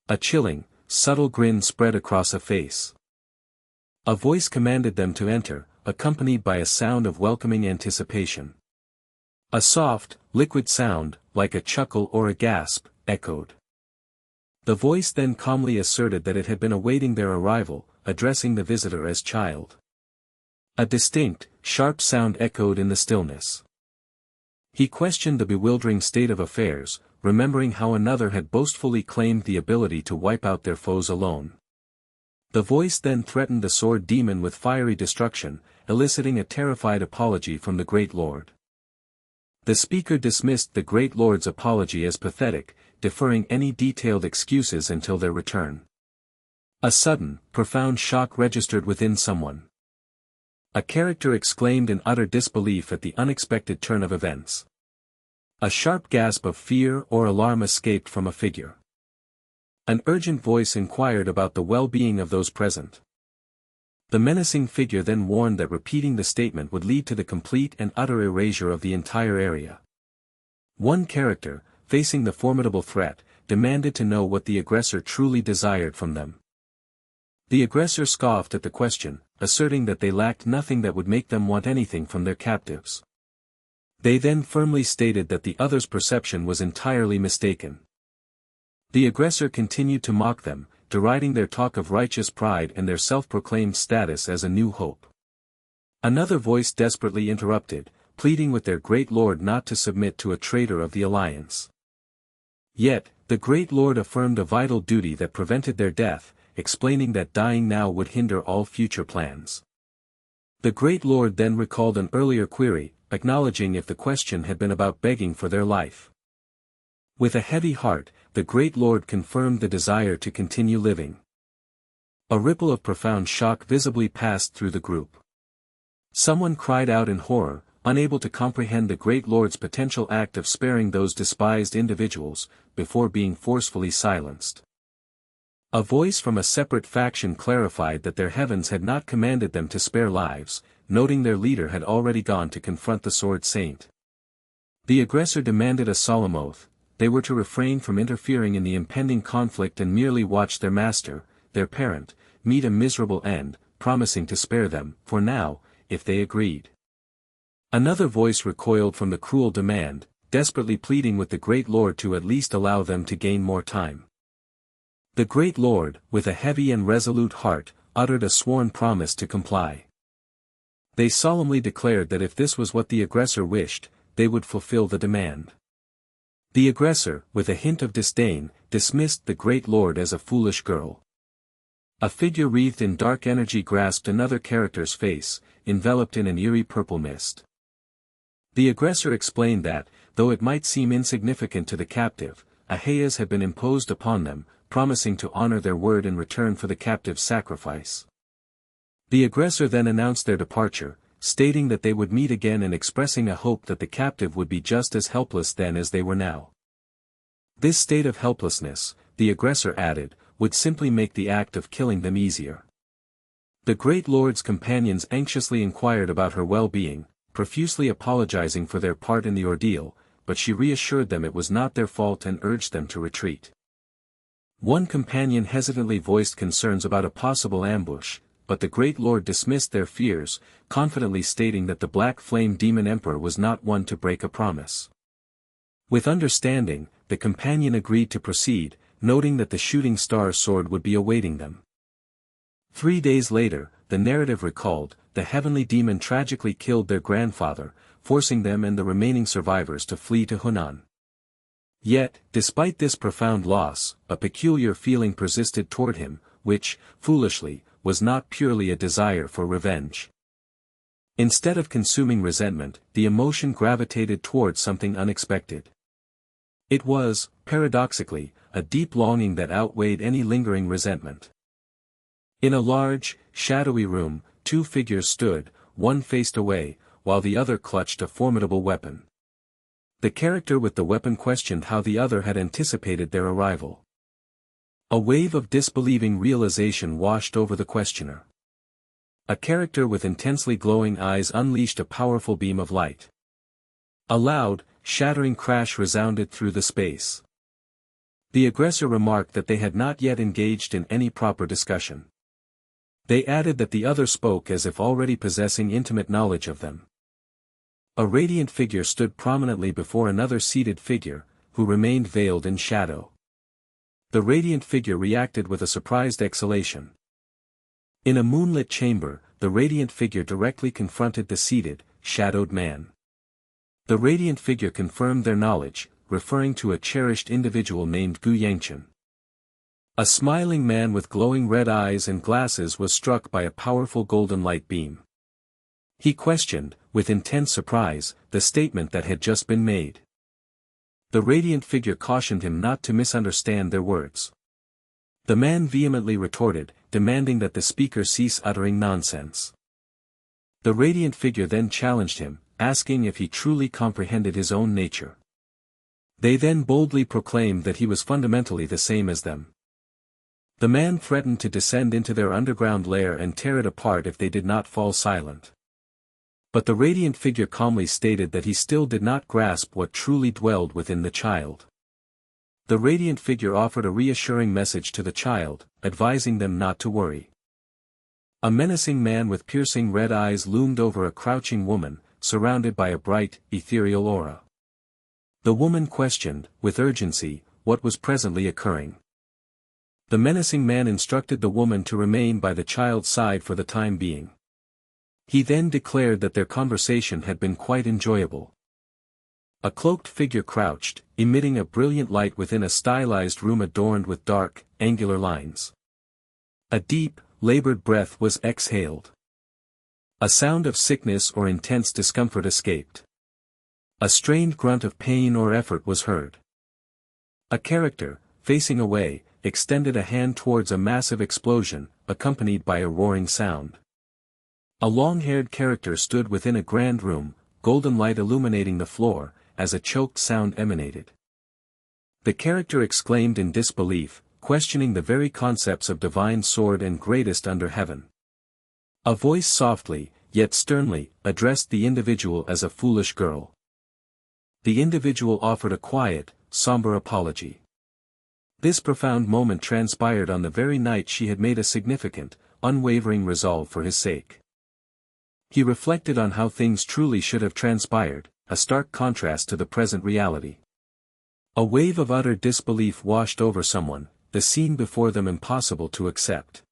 A chilling, subtle grin spread across a face. A voice commanded them to enter, accompanied by a sound of welcoming anticipation. A soft, liquid sound, like a chuckle or a gasp, echoed. The voice then calmly asserted that it had been awaiting their arrival, addressing the visitor as child. A distinct, sharp sound echoed in the stillness. He questioned the bewildering state of affairs, remembering how another had boastfully claimed the ability to wipe out their foes alone. The voice then threatened the sword demon with fiery destruction, eliciting a terrified apology from the Great Lord. The speaker dismissed the Great Lord's apology as pathetic, deferring any detailed excuses until their return. A sudden, profound shock registered within someone. A character exclaimed in utter disbelief at the unexpected turn of events. A sharp gasp of fear or alarm escaped from a figure. An urgent voice inquired about the well-being of those present. The menacing figure then warned that repeating the statement would lead to the complete and utter erasure of the entire area. One character, facing the formidable threat, demanded to know what the aggressor truly desired from them. The aggressor scoffed at the question, asserting that they lacked nothing that would make them want anything from their captives. They then firmly stated that the other's perception was entirely mistaken. The aggressor continued to mock them, deriding their talk of righteous pride and their self-proclaimed status as a new hope. Another voice desperately interrupted, pleading with their Great Lord not to submit to a traitor of the alliance. Yet, the Great Lord affirmed a vital duty that prevented their death, explaining that dying now would hinder all future plans. The Great Lord then recalled an earlier query, acknowledging if the question had been about begging for their life. With a heavy heart, the Great Lord confirmed the desire to continue living. A ripple of profound shock visibly passed through the group. Someone cried out in horror, unable to comprehend the Great Lord's potential act of sparing those despised individuals, before being forcefully silenced. A voice from a separate faction clarified that their heavens had not commanded them to spare lives, noting their leader had already gone to confront the Sword Saint. The aggressor demanded a solemn oath. They were to refrain from interfering in the impending conflict and merely watch their master, their parent, meet a miserable end, promising to spare them, for now, if they agreed. Another voice recoiled from the cruel demand, desperately pleading with the Great Lord to at least allow them to gain more time. The Great Lord, with a heavy and resolute heart, uttered a sworn promise to comply. They solemnly declared that if this was what the aggressor wished, they would fulfill the demand. The aggressor, with a hint of disdain, dismissed the Great Lord as a foolish girl. A figure wreathed in dark energy grasped another character's face, enveloped in an eerie purple mist. The aggressor explained that, though it might seem insignificant to the captive, a hayas had been imposed upon them, promising to honor their word in return for the captive's sacrifice. The aggressor then announced their departure, stating that they would meet again and expressing a hope that the captive would be just as helpless then as they were now. This state of helplessness, the aggressor added, would simply make the act of killing them easier. The Great Lord's companions anxiously inquired about her well-being, profusely apologizing for their part in the ordeal, but she reassured them it was not their fault and urged them to retreat. One companion hesitantly voiced concerns about a possible ambush, but the Great Lord dismissed their fears, confidently stating that the Black Flame Demon Emperor was not one to break a promise. With understanding, the companion agreed to proceed, noting that the shooting star sword would be awaiting them. 3 days later, the narrative recalled, the heavenly demon tragically killed their grandfather, forcing them and the remaining survivors to flee to Hunan. Yet, despite this profound loss, a peculiar feeling persisted toward him, which, foolishly, was not purely a desire for revenge. Instead of consuming resentment, the emotion gravitated toward something unexpected. It was, paradoxically, a deep longing that outweighed any lingering resentment. In a large, shadowy room, 2 figures stood, one faced away, while the other clutched a formidable weapon. The character with the weapon questioned how the other had anticipated their arrival. A wave of disbelieving realization washed over the questioner. A character with intensely glowing eyes unleashed a powerful beam of light. A loud, shattering crash resounded through the space. The aggressor remarked that they had not yet engaged in any proper discussion. They added that the other spoke as if already possessing intimate knowledge of them. A radiant figure stood prominently before another seated figure, who remained veiled in shadow. The radiant figure reacted with a surprised exhalation. In a moonlit chamber, the radiant figure directly confronted the seated, shadowed man. The radiant figure confirmed their knowledge, referring to a cherished individual named Yangcheon. A smiling man with glowing red eyes and glasses was struck by a powerful golden light beam. He questioned, with intense surprise, the statement that had just been made. The radiant figure cautioned him not to misunderstand their words. The man vehemently retorted, demanding that the speaker cease uttering nonsense. The radiant figure then challenged him, asking if he truly comprehended his own nature. They then boldly proclaimed that he was fundamentally the same as them. The man threatened to descend into their underground lair and tear it apart if they did not fall silent. But the radiant figure calmly stated that he still did not grasp what truly dwelled within the child. The radiant figure offered a reassuring message to the child, advising them not to worry. A menacing man with piercing red eyes loomed over a crouching woman, surrounded by a bright, ethereal aura. The woman questioned, with urgency, what was presently occurring. The menacing man instructed the woman to remain by the child's side for the time being. He then declared that their conversation had been quite enjoyable. A cloaked figure crouched, emitting a brilliant light within a stylized room adorned with dark, angular lines. A deep, labored breath was exhaled. A sound of sickness or intense discomfort escaped. A strained grunt of pain or effort was heard. A character, facing away, extended a hand towards a massive explosion, accompanied by a roaring sound. A long-haired character stood within a grand room, golden light illuminating the floor, as a choked sound emanated. The character exclaimed in disbelief, questioning the very concepts of divine sword and greatest under heaven. A voice softly, yet sternly, addressed the individual as a foolish girl. The individual offered a quiet, somber apology. This profound moment transpired on the very night she had made a significant, unwavering resolve for his sake. He reflected on how things truly should have transpired, a stark contrast to the present reality. A wave of utter disbelief washed over someone, the scene before them impossible to accept.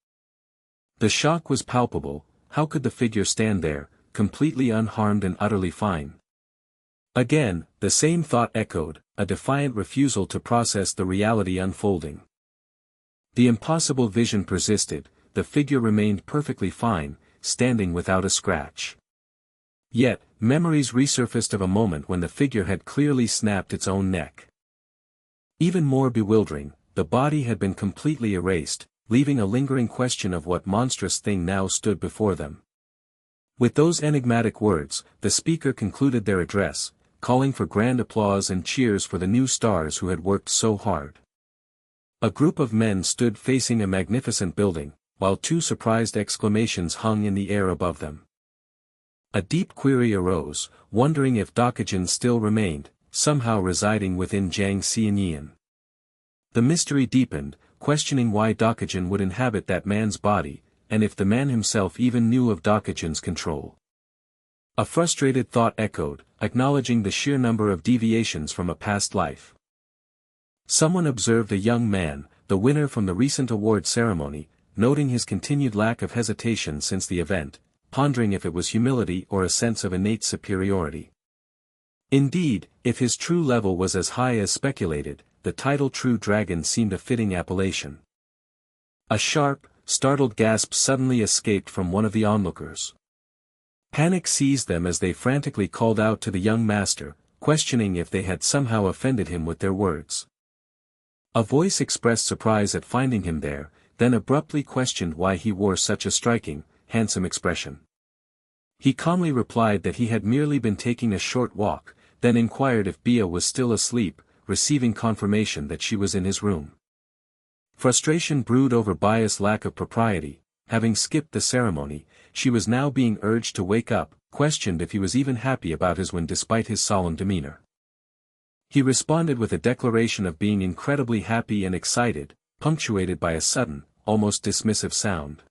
The shock was palpable. How could the figure stand there, completely unharmed and utterly fine? Again, the same thought echoed, a defiant refusal to process the reality unfolding. The impossible vision persisted, the figure remained perfectly fine, standing without a scratch. Yet, memories resurfaced of a moment when the figure had clearly snapped its own neck. Even more bewildering, the body had been completely erased, leaving a lingering question of what monstrous thing now stood before them. With those enigmatic words, the speaker concluded their address, calling for grand applause and cheers for the new stars who had worked so hard. A group of men stood facing a magnificent building, while two surprised exclamations hung in the air above them. A deep query arose, wondering if Dokujin still remained, somehow residing within Jangcheon. The mystery deepened, questioning why Dokujin would inhabit that man's body, and if the man himself even knew of Dokujin's control. A frustrated thought echoed, acknowledging the sheer number of deviations from a past life. Someone observed a young man, the winner from the recent award ceremony, noting his continued lack of hesitation since the event, pondering if it was humility or a sense of innate superiority. Indeed, if his true level was as high as speculated, the title True Dragon seemed a fitting appellation. A sharp, startled gasp suddenly escaped from one of the onlookers. Panic seized them as they frantically called out to the young master, questioning if they had somehow offended him with their words. A voice expressed surprise at finding him there, then abruptly questioned why he wore such a striking, handsome expression. He calmly replied that he had merely been taking a short walk, then inquired if Bia was still asleep, receiving confirmation that she was in his room. Frustration brewed over Bia's lack of propriety. Having skipped the ceremony, she was now being urged to wake up, questioned if he was even happy about his win despite his solemn demeanor. He responded with a declaration of being incredibly happy and excited, punctuated by a sudden, almost dismissive sound.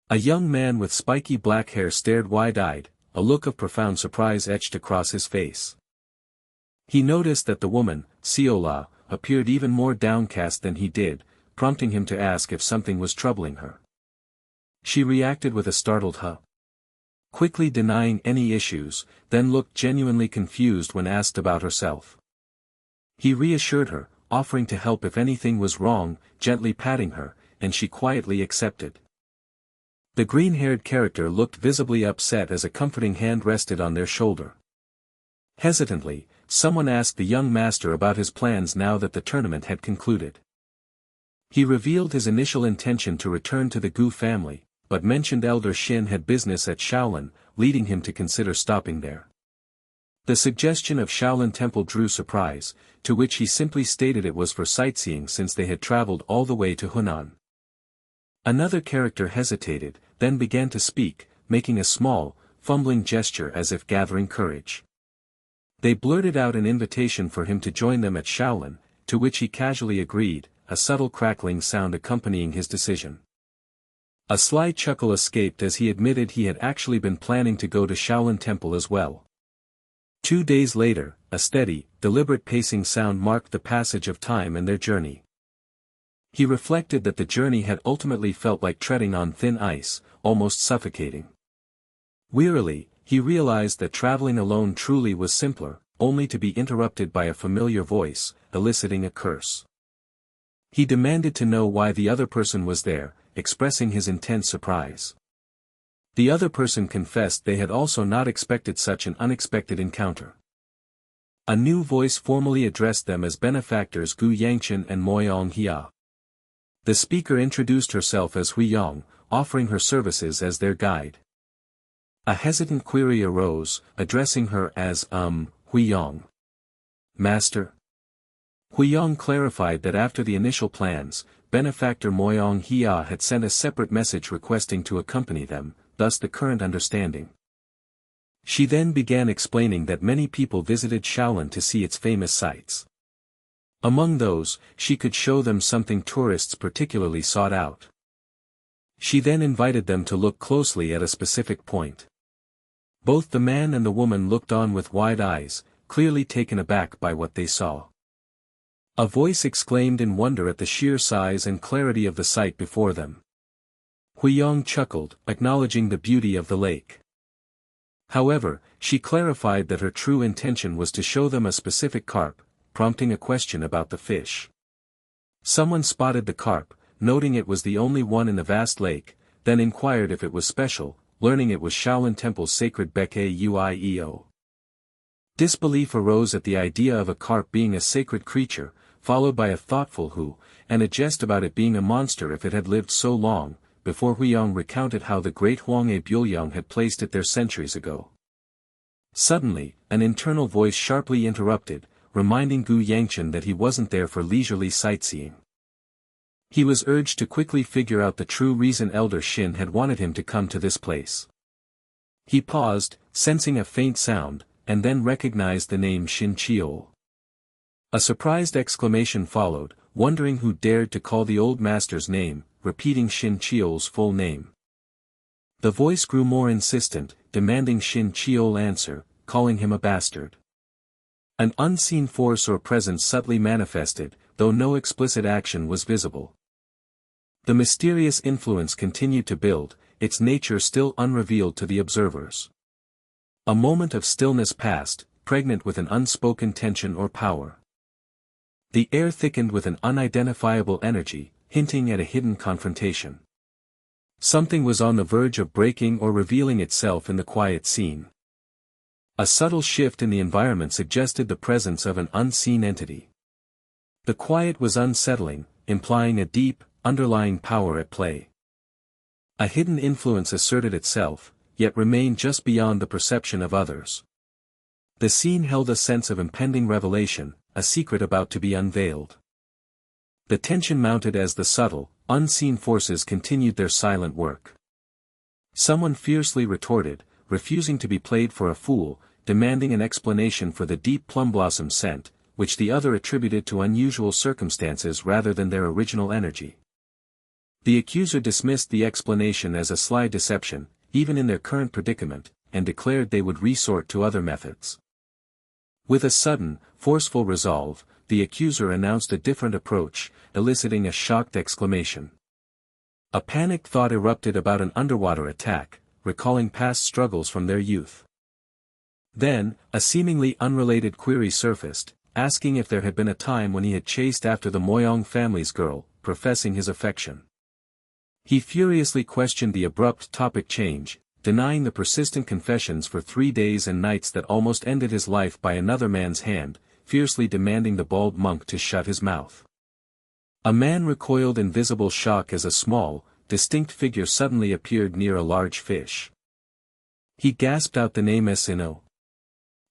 A young man with spiky black hair stared wide-eyed, a look of profound surprise etched across his face. He noticed that the woman, Seol-ah, appeared even more downcast than he did, prompting him to ask if something was troubling her. She reacted with a startled huh. Quickly denying any issues, then looked genuinely confused when asked about herself. He reassured her, offering to help if anything was wrong, gently patting her, and she quietly accepted. The green-haired character looked visibly upset as a comforting hand rested on their shoulder. Hesitantly, someone asked the young master about his plans now that the tournament had concluded. He revealed his initial intention to return to the Gu family, but mentioned Elder Shin had business at Shaolin, leading him to consider stopping there. The suggestion of Shaolin Temple drew surprise, to which he simply stated it was for sightseeing since they had traveled all the way to Hunan. Another character hesitated, then began to speak, making a small, fumbling gesture as if gathering courage. They blurted out an invitation for him to join them at Shaolin, to which he casually agreed, a subtle crackling sound accompanying his decision. A sly chuckle escaped as he admitted he had actually been planning to go to Shaolin Temple as well. 2 days later, a steady, deliberate pacing sound marked the passage of time and their journey. He reflected that the journey had ultimately felt like treading on thin ice, almost suffocating. Wearily, he realized that traveling alone truly was simpler, only to be interrupted by a familiar voice, eliciting a curse. He demanded to know why the other person was there, expressing his intense surprise. The other person confessed they had also not expected such an unexpected encounter. A new voice formally addressed them as benefactors Gu Yangcheon and Moyong Hia. The speaker introduced herself as Huiyang, offering her services as their guide. A hesitant query arose, addressing her as, Huiyang. Master? Huiyang clarified that after the initial plans, benefactor Moyong Hia had sent a separate message requesting to accompany them, thus the current understanding. She then began explaining that many people visited Shaolin to see its famous sights. Among those, she could show them something tourists particularly sought out. She then invited them to look closely at a specific point. Both the man and the woman looked on with wide eyes, clearly taken aback by what they saw. A voice exclaimed in wonder at the sheer size and clarity of the sight before them. Huiyang chuckled, acknowledging the beauty of the lake. However, she clarified that her true intention was to show them a specific carp, prompting a question about the fish. Someone spotted the carp, noting it was the only one in the vast lake, then inquired if it was special, learning it was Shaolin Temple's sacred Baekei-Uieo. Disbelief arose at the idea of a carp being a sacred creature, followed by a thoughtful who, and a jest about it being a monster if it had lived so long, before Huiyang recounted how the great Hwanghae Bulyang had placed it there centuries ago. Suddenly, an internal voice sharply interrupted, reminding Gu Yangcheon that he wasn't there for leisurely sightseeing. He was urged to quickly figure out the true reason Elder Shin had wanted him to come to this place. He paused, sensing a faint sound, and then recognized the name Shin Cheol. A surprised exclamation followed, wondering who dared to call the old master's name, repeating Shin Cheol's full name. The voice grew more insistent, demanding Shin Cheol answer, calling him a bastard. An unseen force or presence subtly manifested, though no explicit action was visible. The mysterious influence continued to build, its nature still unrevealed to the observers. A moment of stillness passed, pregnant with an unspoken tension or power. The air thickened with an unidentifiable energy, hinting at a hidden confrontation. Something was on the verge of breaking or revealing itself in the quiet scene. A subtle shift in the environment suggested the presence of an unseen entity. The quiet was unsettling, implying a deep, underlying power at play. A hidden influence asserted itself, yet remained just beyond the perception of others. The scene held a sense of impending revelation, a secret about to be unveiled. The tension mounted as the subtle, unseen forces continued their silent work. Someone fiercely retorted, refusing to be played for a fool, demanding an explanation for the deep plum blossom scent, which the other attributed to unusual circumstances rather than their original energy. The accuser dismissed the explanation as a sly deception, even in their current predicament, and declared they would resort to other methods. With a sudden, forceful resolve, the accuser announced a different approach, eliciting a shocked exclamation. A panicked thought erupted about an underwater attack, recalling past struggles from their youth. Then, a seemingly unrelated query surfaced, asking if there had been a time when he had chased after the Moyong family's girl, professing his affection. He furiously questioned the abrupt topic change, denying the persistent confessions for 3 days and nights that almost ended his life by another man's hand, fiercely demanding the bald monk to shut his mouth. A man recoiled in visible shock as a small, distinct figure suddenly appeared near a large fish. He gasped out the name Sino.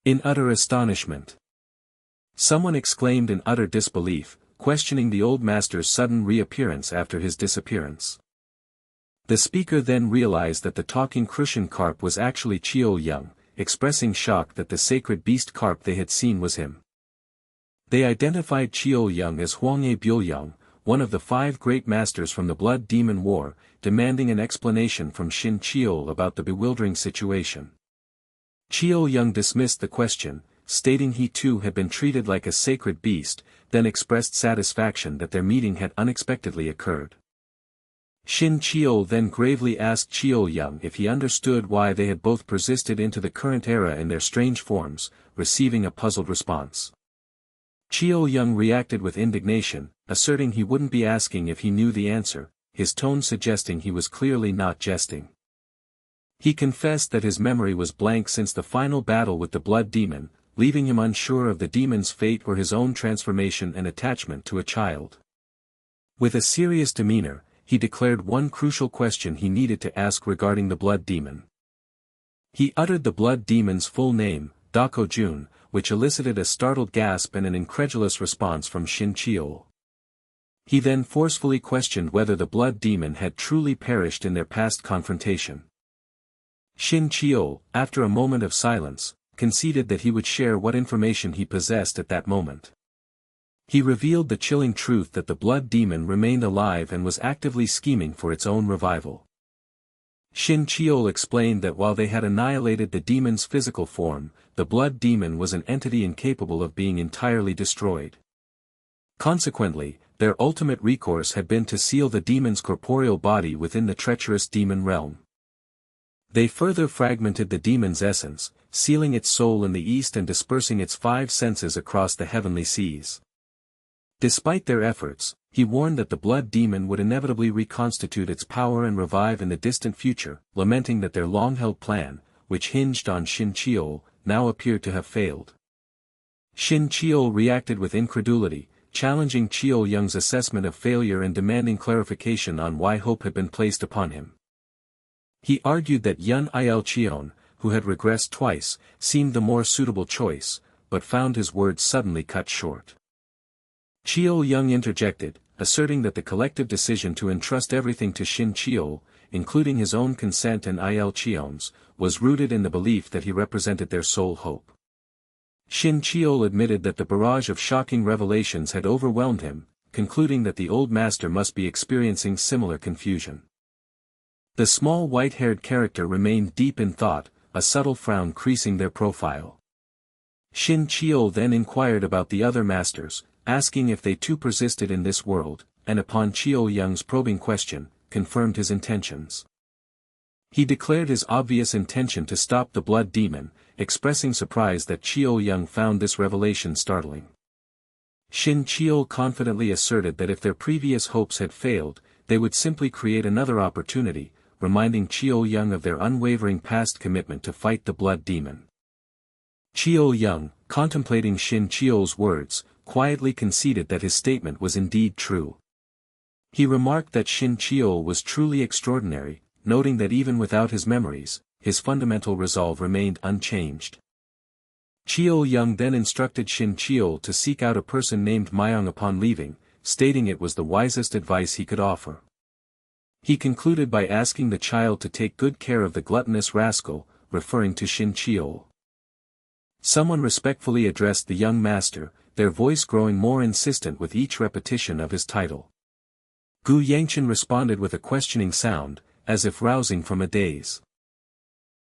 In utter astonishment. Someone exclaimed in utter disbelief, questioning the old master's sudden reappearance after his disappearance. The speaker then realized that the talking crucian carp was actually Seol-ah, expressing shock that the sacred beast carp they had seen was him. They identified Seol-ah as Hwanghae Byul-yang, one of the 5 great masters from the Blood Demon War, demanding an explanation from Shin Cheol about the bewildering situation. Seol-ah dismissed the question, stating he too had been treated like a sacred beast, then expressed satisfaction that their meeting had unexpectedly occurred. Shin Cheol then gravely asked Seol-ah if he understood why they had both persisted into the current era in their strange forms, receiving a puzzled response. Seol-ah reacted with indignation, asserting he wouldn't be asking if he knew the answer, his tone suggesting he was clearly not jesting. He confessed that his memory was blank since the final battle with the Blood Demon, leaving him unsure of the demon's fate or his own transformation and attachment to a child. With a serious demeanor, he declared one crucial question he needed to ask regarding the Blood Demon. He uttered the Blood Demon's full name, Dako Jun, which elicited a startled gasp and an incredulous response from Shin Cheol. He then forcefully questioned whether the Blood Demon had truly perished in their past confrontation. Shin Cheol, after a moment of silence, conceded that he would share what information he possessed at that moment. He revealed the chilling truth that the Blood Demon remained alive and was actively scheming for its own revival. Shin Cheol explained that while they had annihilated the demon's physical form, the Blood Demon was an entity incapable of being entirely destroyed. Consequently, their ultimate recourse had been to seal the demon's corporeal body within the treacherous demon realm. They further fragmented the demon's essence, sealing its soul in the east and dispersing its 5 senses across the heavenly seas. Despite their efforts, he warned that the Blood Demon would inevitably reconstitute its power and revive in the distant future, lamenting that their long-held plan, which hinged on Shin Cheol, now appeared to have failed. Shin Cheol reacted with incredulity, challenging Seol-ah's assessment of failure and demanding clarification on why hope had been placed upon him. He argued that Yun Il-cheon, who had regressed twice, seemed the more suitable choice, but found his words suddenly cut short. Seol-ah interjected, asserting that the collective decision to entrust everything to Shin Cheol, including his own consent and Il-cheon's, was rooted in the belief that he represented their sole hope. Shin Cheol admitted that the barrage of shocking revelations had overwhelmed him, concluding that the old master must be experiencing similar confusion. The small white-haired character remained deep in thought, a subtle frown creasing their profile. Shin Cheol then inquired about the other masters, asking if they too persisted in this world, and upon Seol-ah's probing question, confirmed his intentions. He declared his obvious intention to stop the Blood Demon, expressing surprise that Seol-ah found this revelation startling. Shin Cheol confidently asserted that if their previous hopes had failed, they would simply create another opportunity, reminding Seol-ah of their unwavering past commitment to fight the Blood Demon. Seol-ah, contemplating Shin Cheol's words, quietly conceded that his statement was indeed true. He remarked that Shin Cheol was truly extraordinary, noting that even without his memories, his fundamental resolve remained unchanged. Seol-ah then instructed Shin Cheol to seek out a person named Myung upon leaving, stating it was the wisest advice he could offer. He concluded by asking the child to take good care of the gluttonous rascal, referring to Shin Cheol. Someone respectfully addressed the young master, their voice growing more insistent with each repetition of his title. Gu Yangcheon responded with a questioning sound, as if rousing from a daze.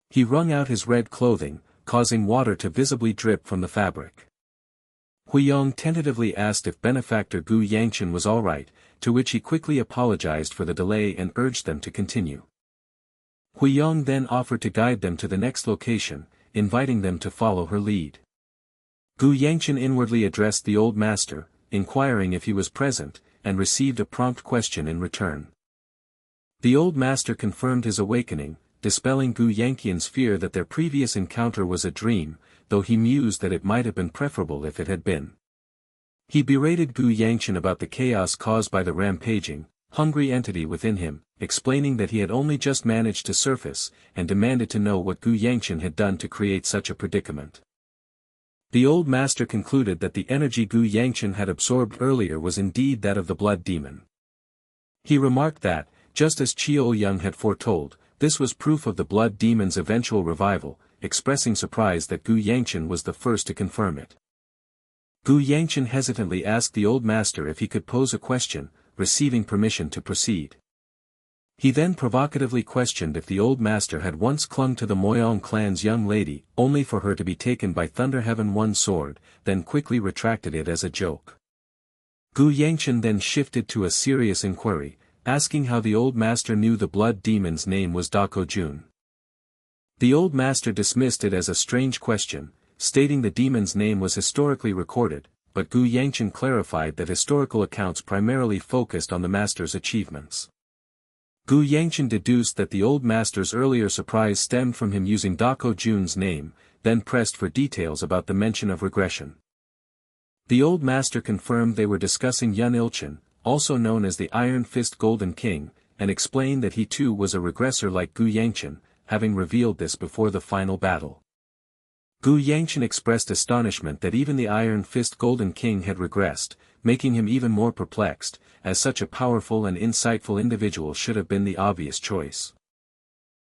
He wrung out his red clothing, causing water to visibly drip from the fabric. Huiyong tentatively asked if benefactor Gu Yangcheon was alright, to which he quickly apologized for the delay and urged them to continue. Huiyong then offered to guide them to the next location, inviting them to follow her lead. Gu Yangcheon inwardly addressed the old master, inquiring if he was present, and received a prompt question in return. The old master confirmed his awakening, dispelling Gu Yangcheon's fear that their previous encounter was a dream, though he mused that it might have been preferable if it had been. He berated Gu Yangcheon about the chaos caused by the rampaging, hungry entity within him, explaining that he had only just managed to surface, and demanded to know what Gu Yangcheon had done to create such a predicament. The old master concluded that the energy Gu Yangcheon had absorbed earlier was indeed that of the blood demon. He remarked that, just as Seol-ah had foretold, this was proof of the blood demon's eventual revival, expressing surprise that Gu Yangcheon was the first to confirm it. Gu Yangcheon hesitantly asked the old master if he could pose a question, receiving permission to proceed. He then provocatively questioned if the old master had once clung to the Moyong clan's young lady, only for her to be taken by Thunder Heaven One's sword, then quickly retracted it as a joke. Gu Yangcheon then shifted to a serious inquiry, asking how the old master knew the blood demon's name was Dako Jun. The old master dismissed it as a strange question, stating the demon's name was historically recorded, but Gu Yangcheon clarified that historical accounts primarily focused on the master's achievements. Gu Yangcheon deduced that the old master's earlier surprise stemmed from him using Dako Jun's name, then pressed for details about the mention of regression. The old master confirmed they were discussing Yangcheon, also known as the Iron Fist Golden King, and explained that he too was a regressor like Gu Yangcheon, having revealed this before the final battle. Gu Yangcheon expressed astonishment that even the Iron Fist Golden King had regressed, making him even more perplexed, as such a powerful and insightful individual should have been the obvious choice.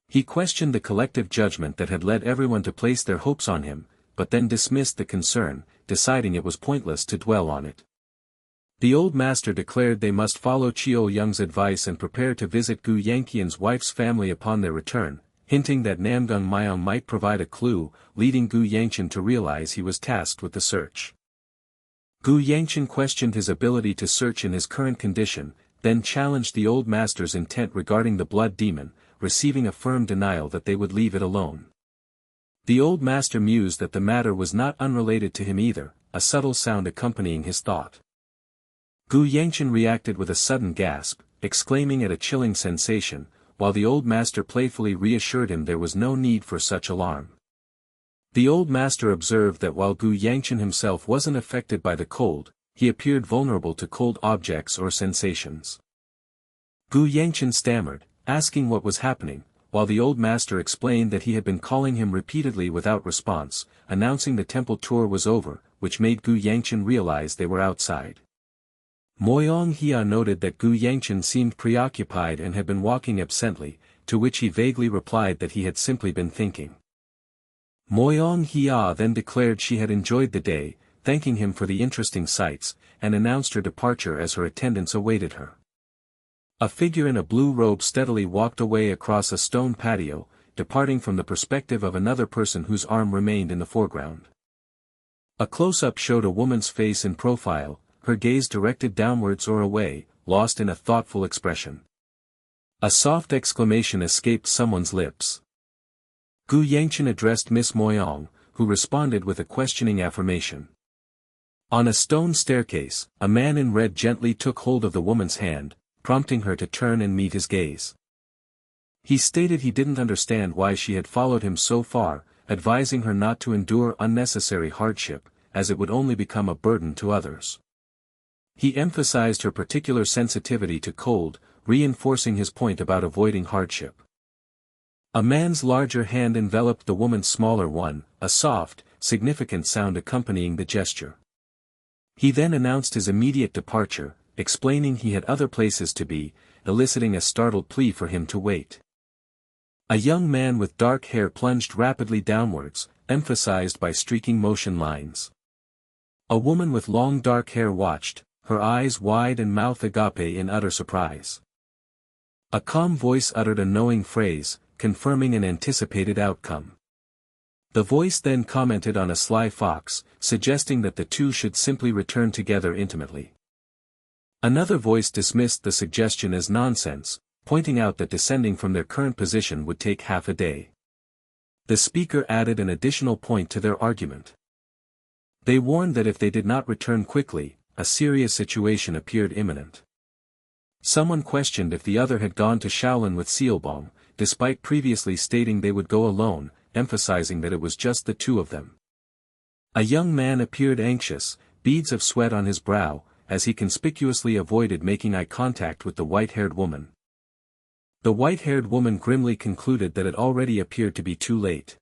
He questioned the collective judgment that had led everyone to place their hopes on him, but then dismissed the concern, deciding it was pointless to dwell on it. The old master declared they must follow Seol-ah's advice and prepare to visit Gu Yangcheon's wife's family upon their return, hinting that Namgung Myong might provide a clue, leading Gu Yangcheon to realize he was tasked with the search. Gu Yangcheon questioned his ability to search in his current condition, then challenged the old master's intent regarding the blood demon, receiving a firm denial that they would leave it alone. The old master mused that the matter was not unrelated to him either, a subtle sound accompanying his thought. Gu Yangcheon reacted with a sudden gasp, exclaiming at a chilling sensation, while the old master playfully reassured him there was no need for such alarm. The old master observed that while Gu Yangcheon himself wasn't affected by the cold, he appeared vulnerable to cold objects or sensations. Gu Yangcheon stammered, asking what was happening, while the old master explained that he had been calling him repeatedly without response, announcing the temple tour was over, which made Gu Yangcheon realize they were outside. Moyong Hia noted that Gu Yangcheon seemed preoccupied and had been walking absently, to which he vaguely replied that he had simply been thinking. Moyong Hia then declared she had enjoyed the day, thanking him for the interesting sights, and announced her departure as her attendants awaited her. A figure in a blue robe steadily walked away across a stone patio, departing from the perspective of another person whose arm remained in the foreground. A close-up showed a woman's face in profile, her gaze directed downwards or away, lost in a thoughtful expression. A soft exclamation escaped someone's lips. Gu Yangcheon addressed Miss Moyong, who responded with a questioning affirmation. On a stone staircase, a man in red gently took hold of the woman's hand, prompting her to turn and meet his gaze. He stated he didn't understand why she had followed him so far, advising her not to endure unnecessary hardship, as it would only become a burden to others. He emphasized her particular sensitivity to cold, reinforcing his point about avoiding hardship. A man's larger hand enveloped the woman's smaller one, a soft, significant sound accompanying the gesture. He then announced his immediate departure, explaining he had other places to be, eliciting a startled plea for him to wait. A young man with dark hair plunged rapidly downwards, emphasized by streaking motion lines. A woman with long dark hair watched, her eyes wide and mouth agape in utter surprise. A calm voice uttered a knowing phrase, confirming an anticipated outcome. The voice then commented on a sly fox, suggesting that the two should simply return together intimately. Another voice dismissed the suggestion as nonsense, pointing out that descending from their current position would take half a day. The speaker added an additional point to their argument. They warned that if they did not return quickly, a serious situation appeared imminent. Someone questioned if the other had gone to Shaolin with Seolbong, despite previously stating they would go alone, emphasizing that it was just the two of them. A young man appeared anxious, beads of sweat on his brow, as he conspicuously avoided making eye contact with the white-haired woman. The white-haired woman grimly concluded that it already appeared to be too late.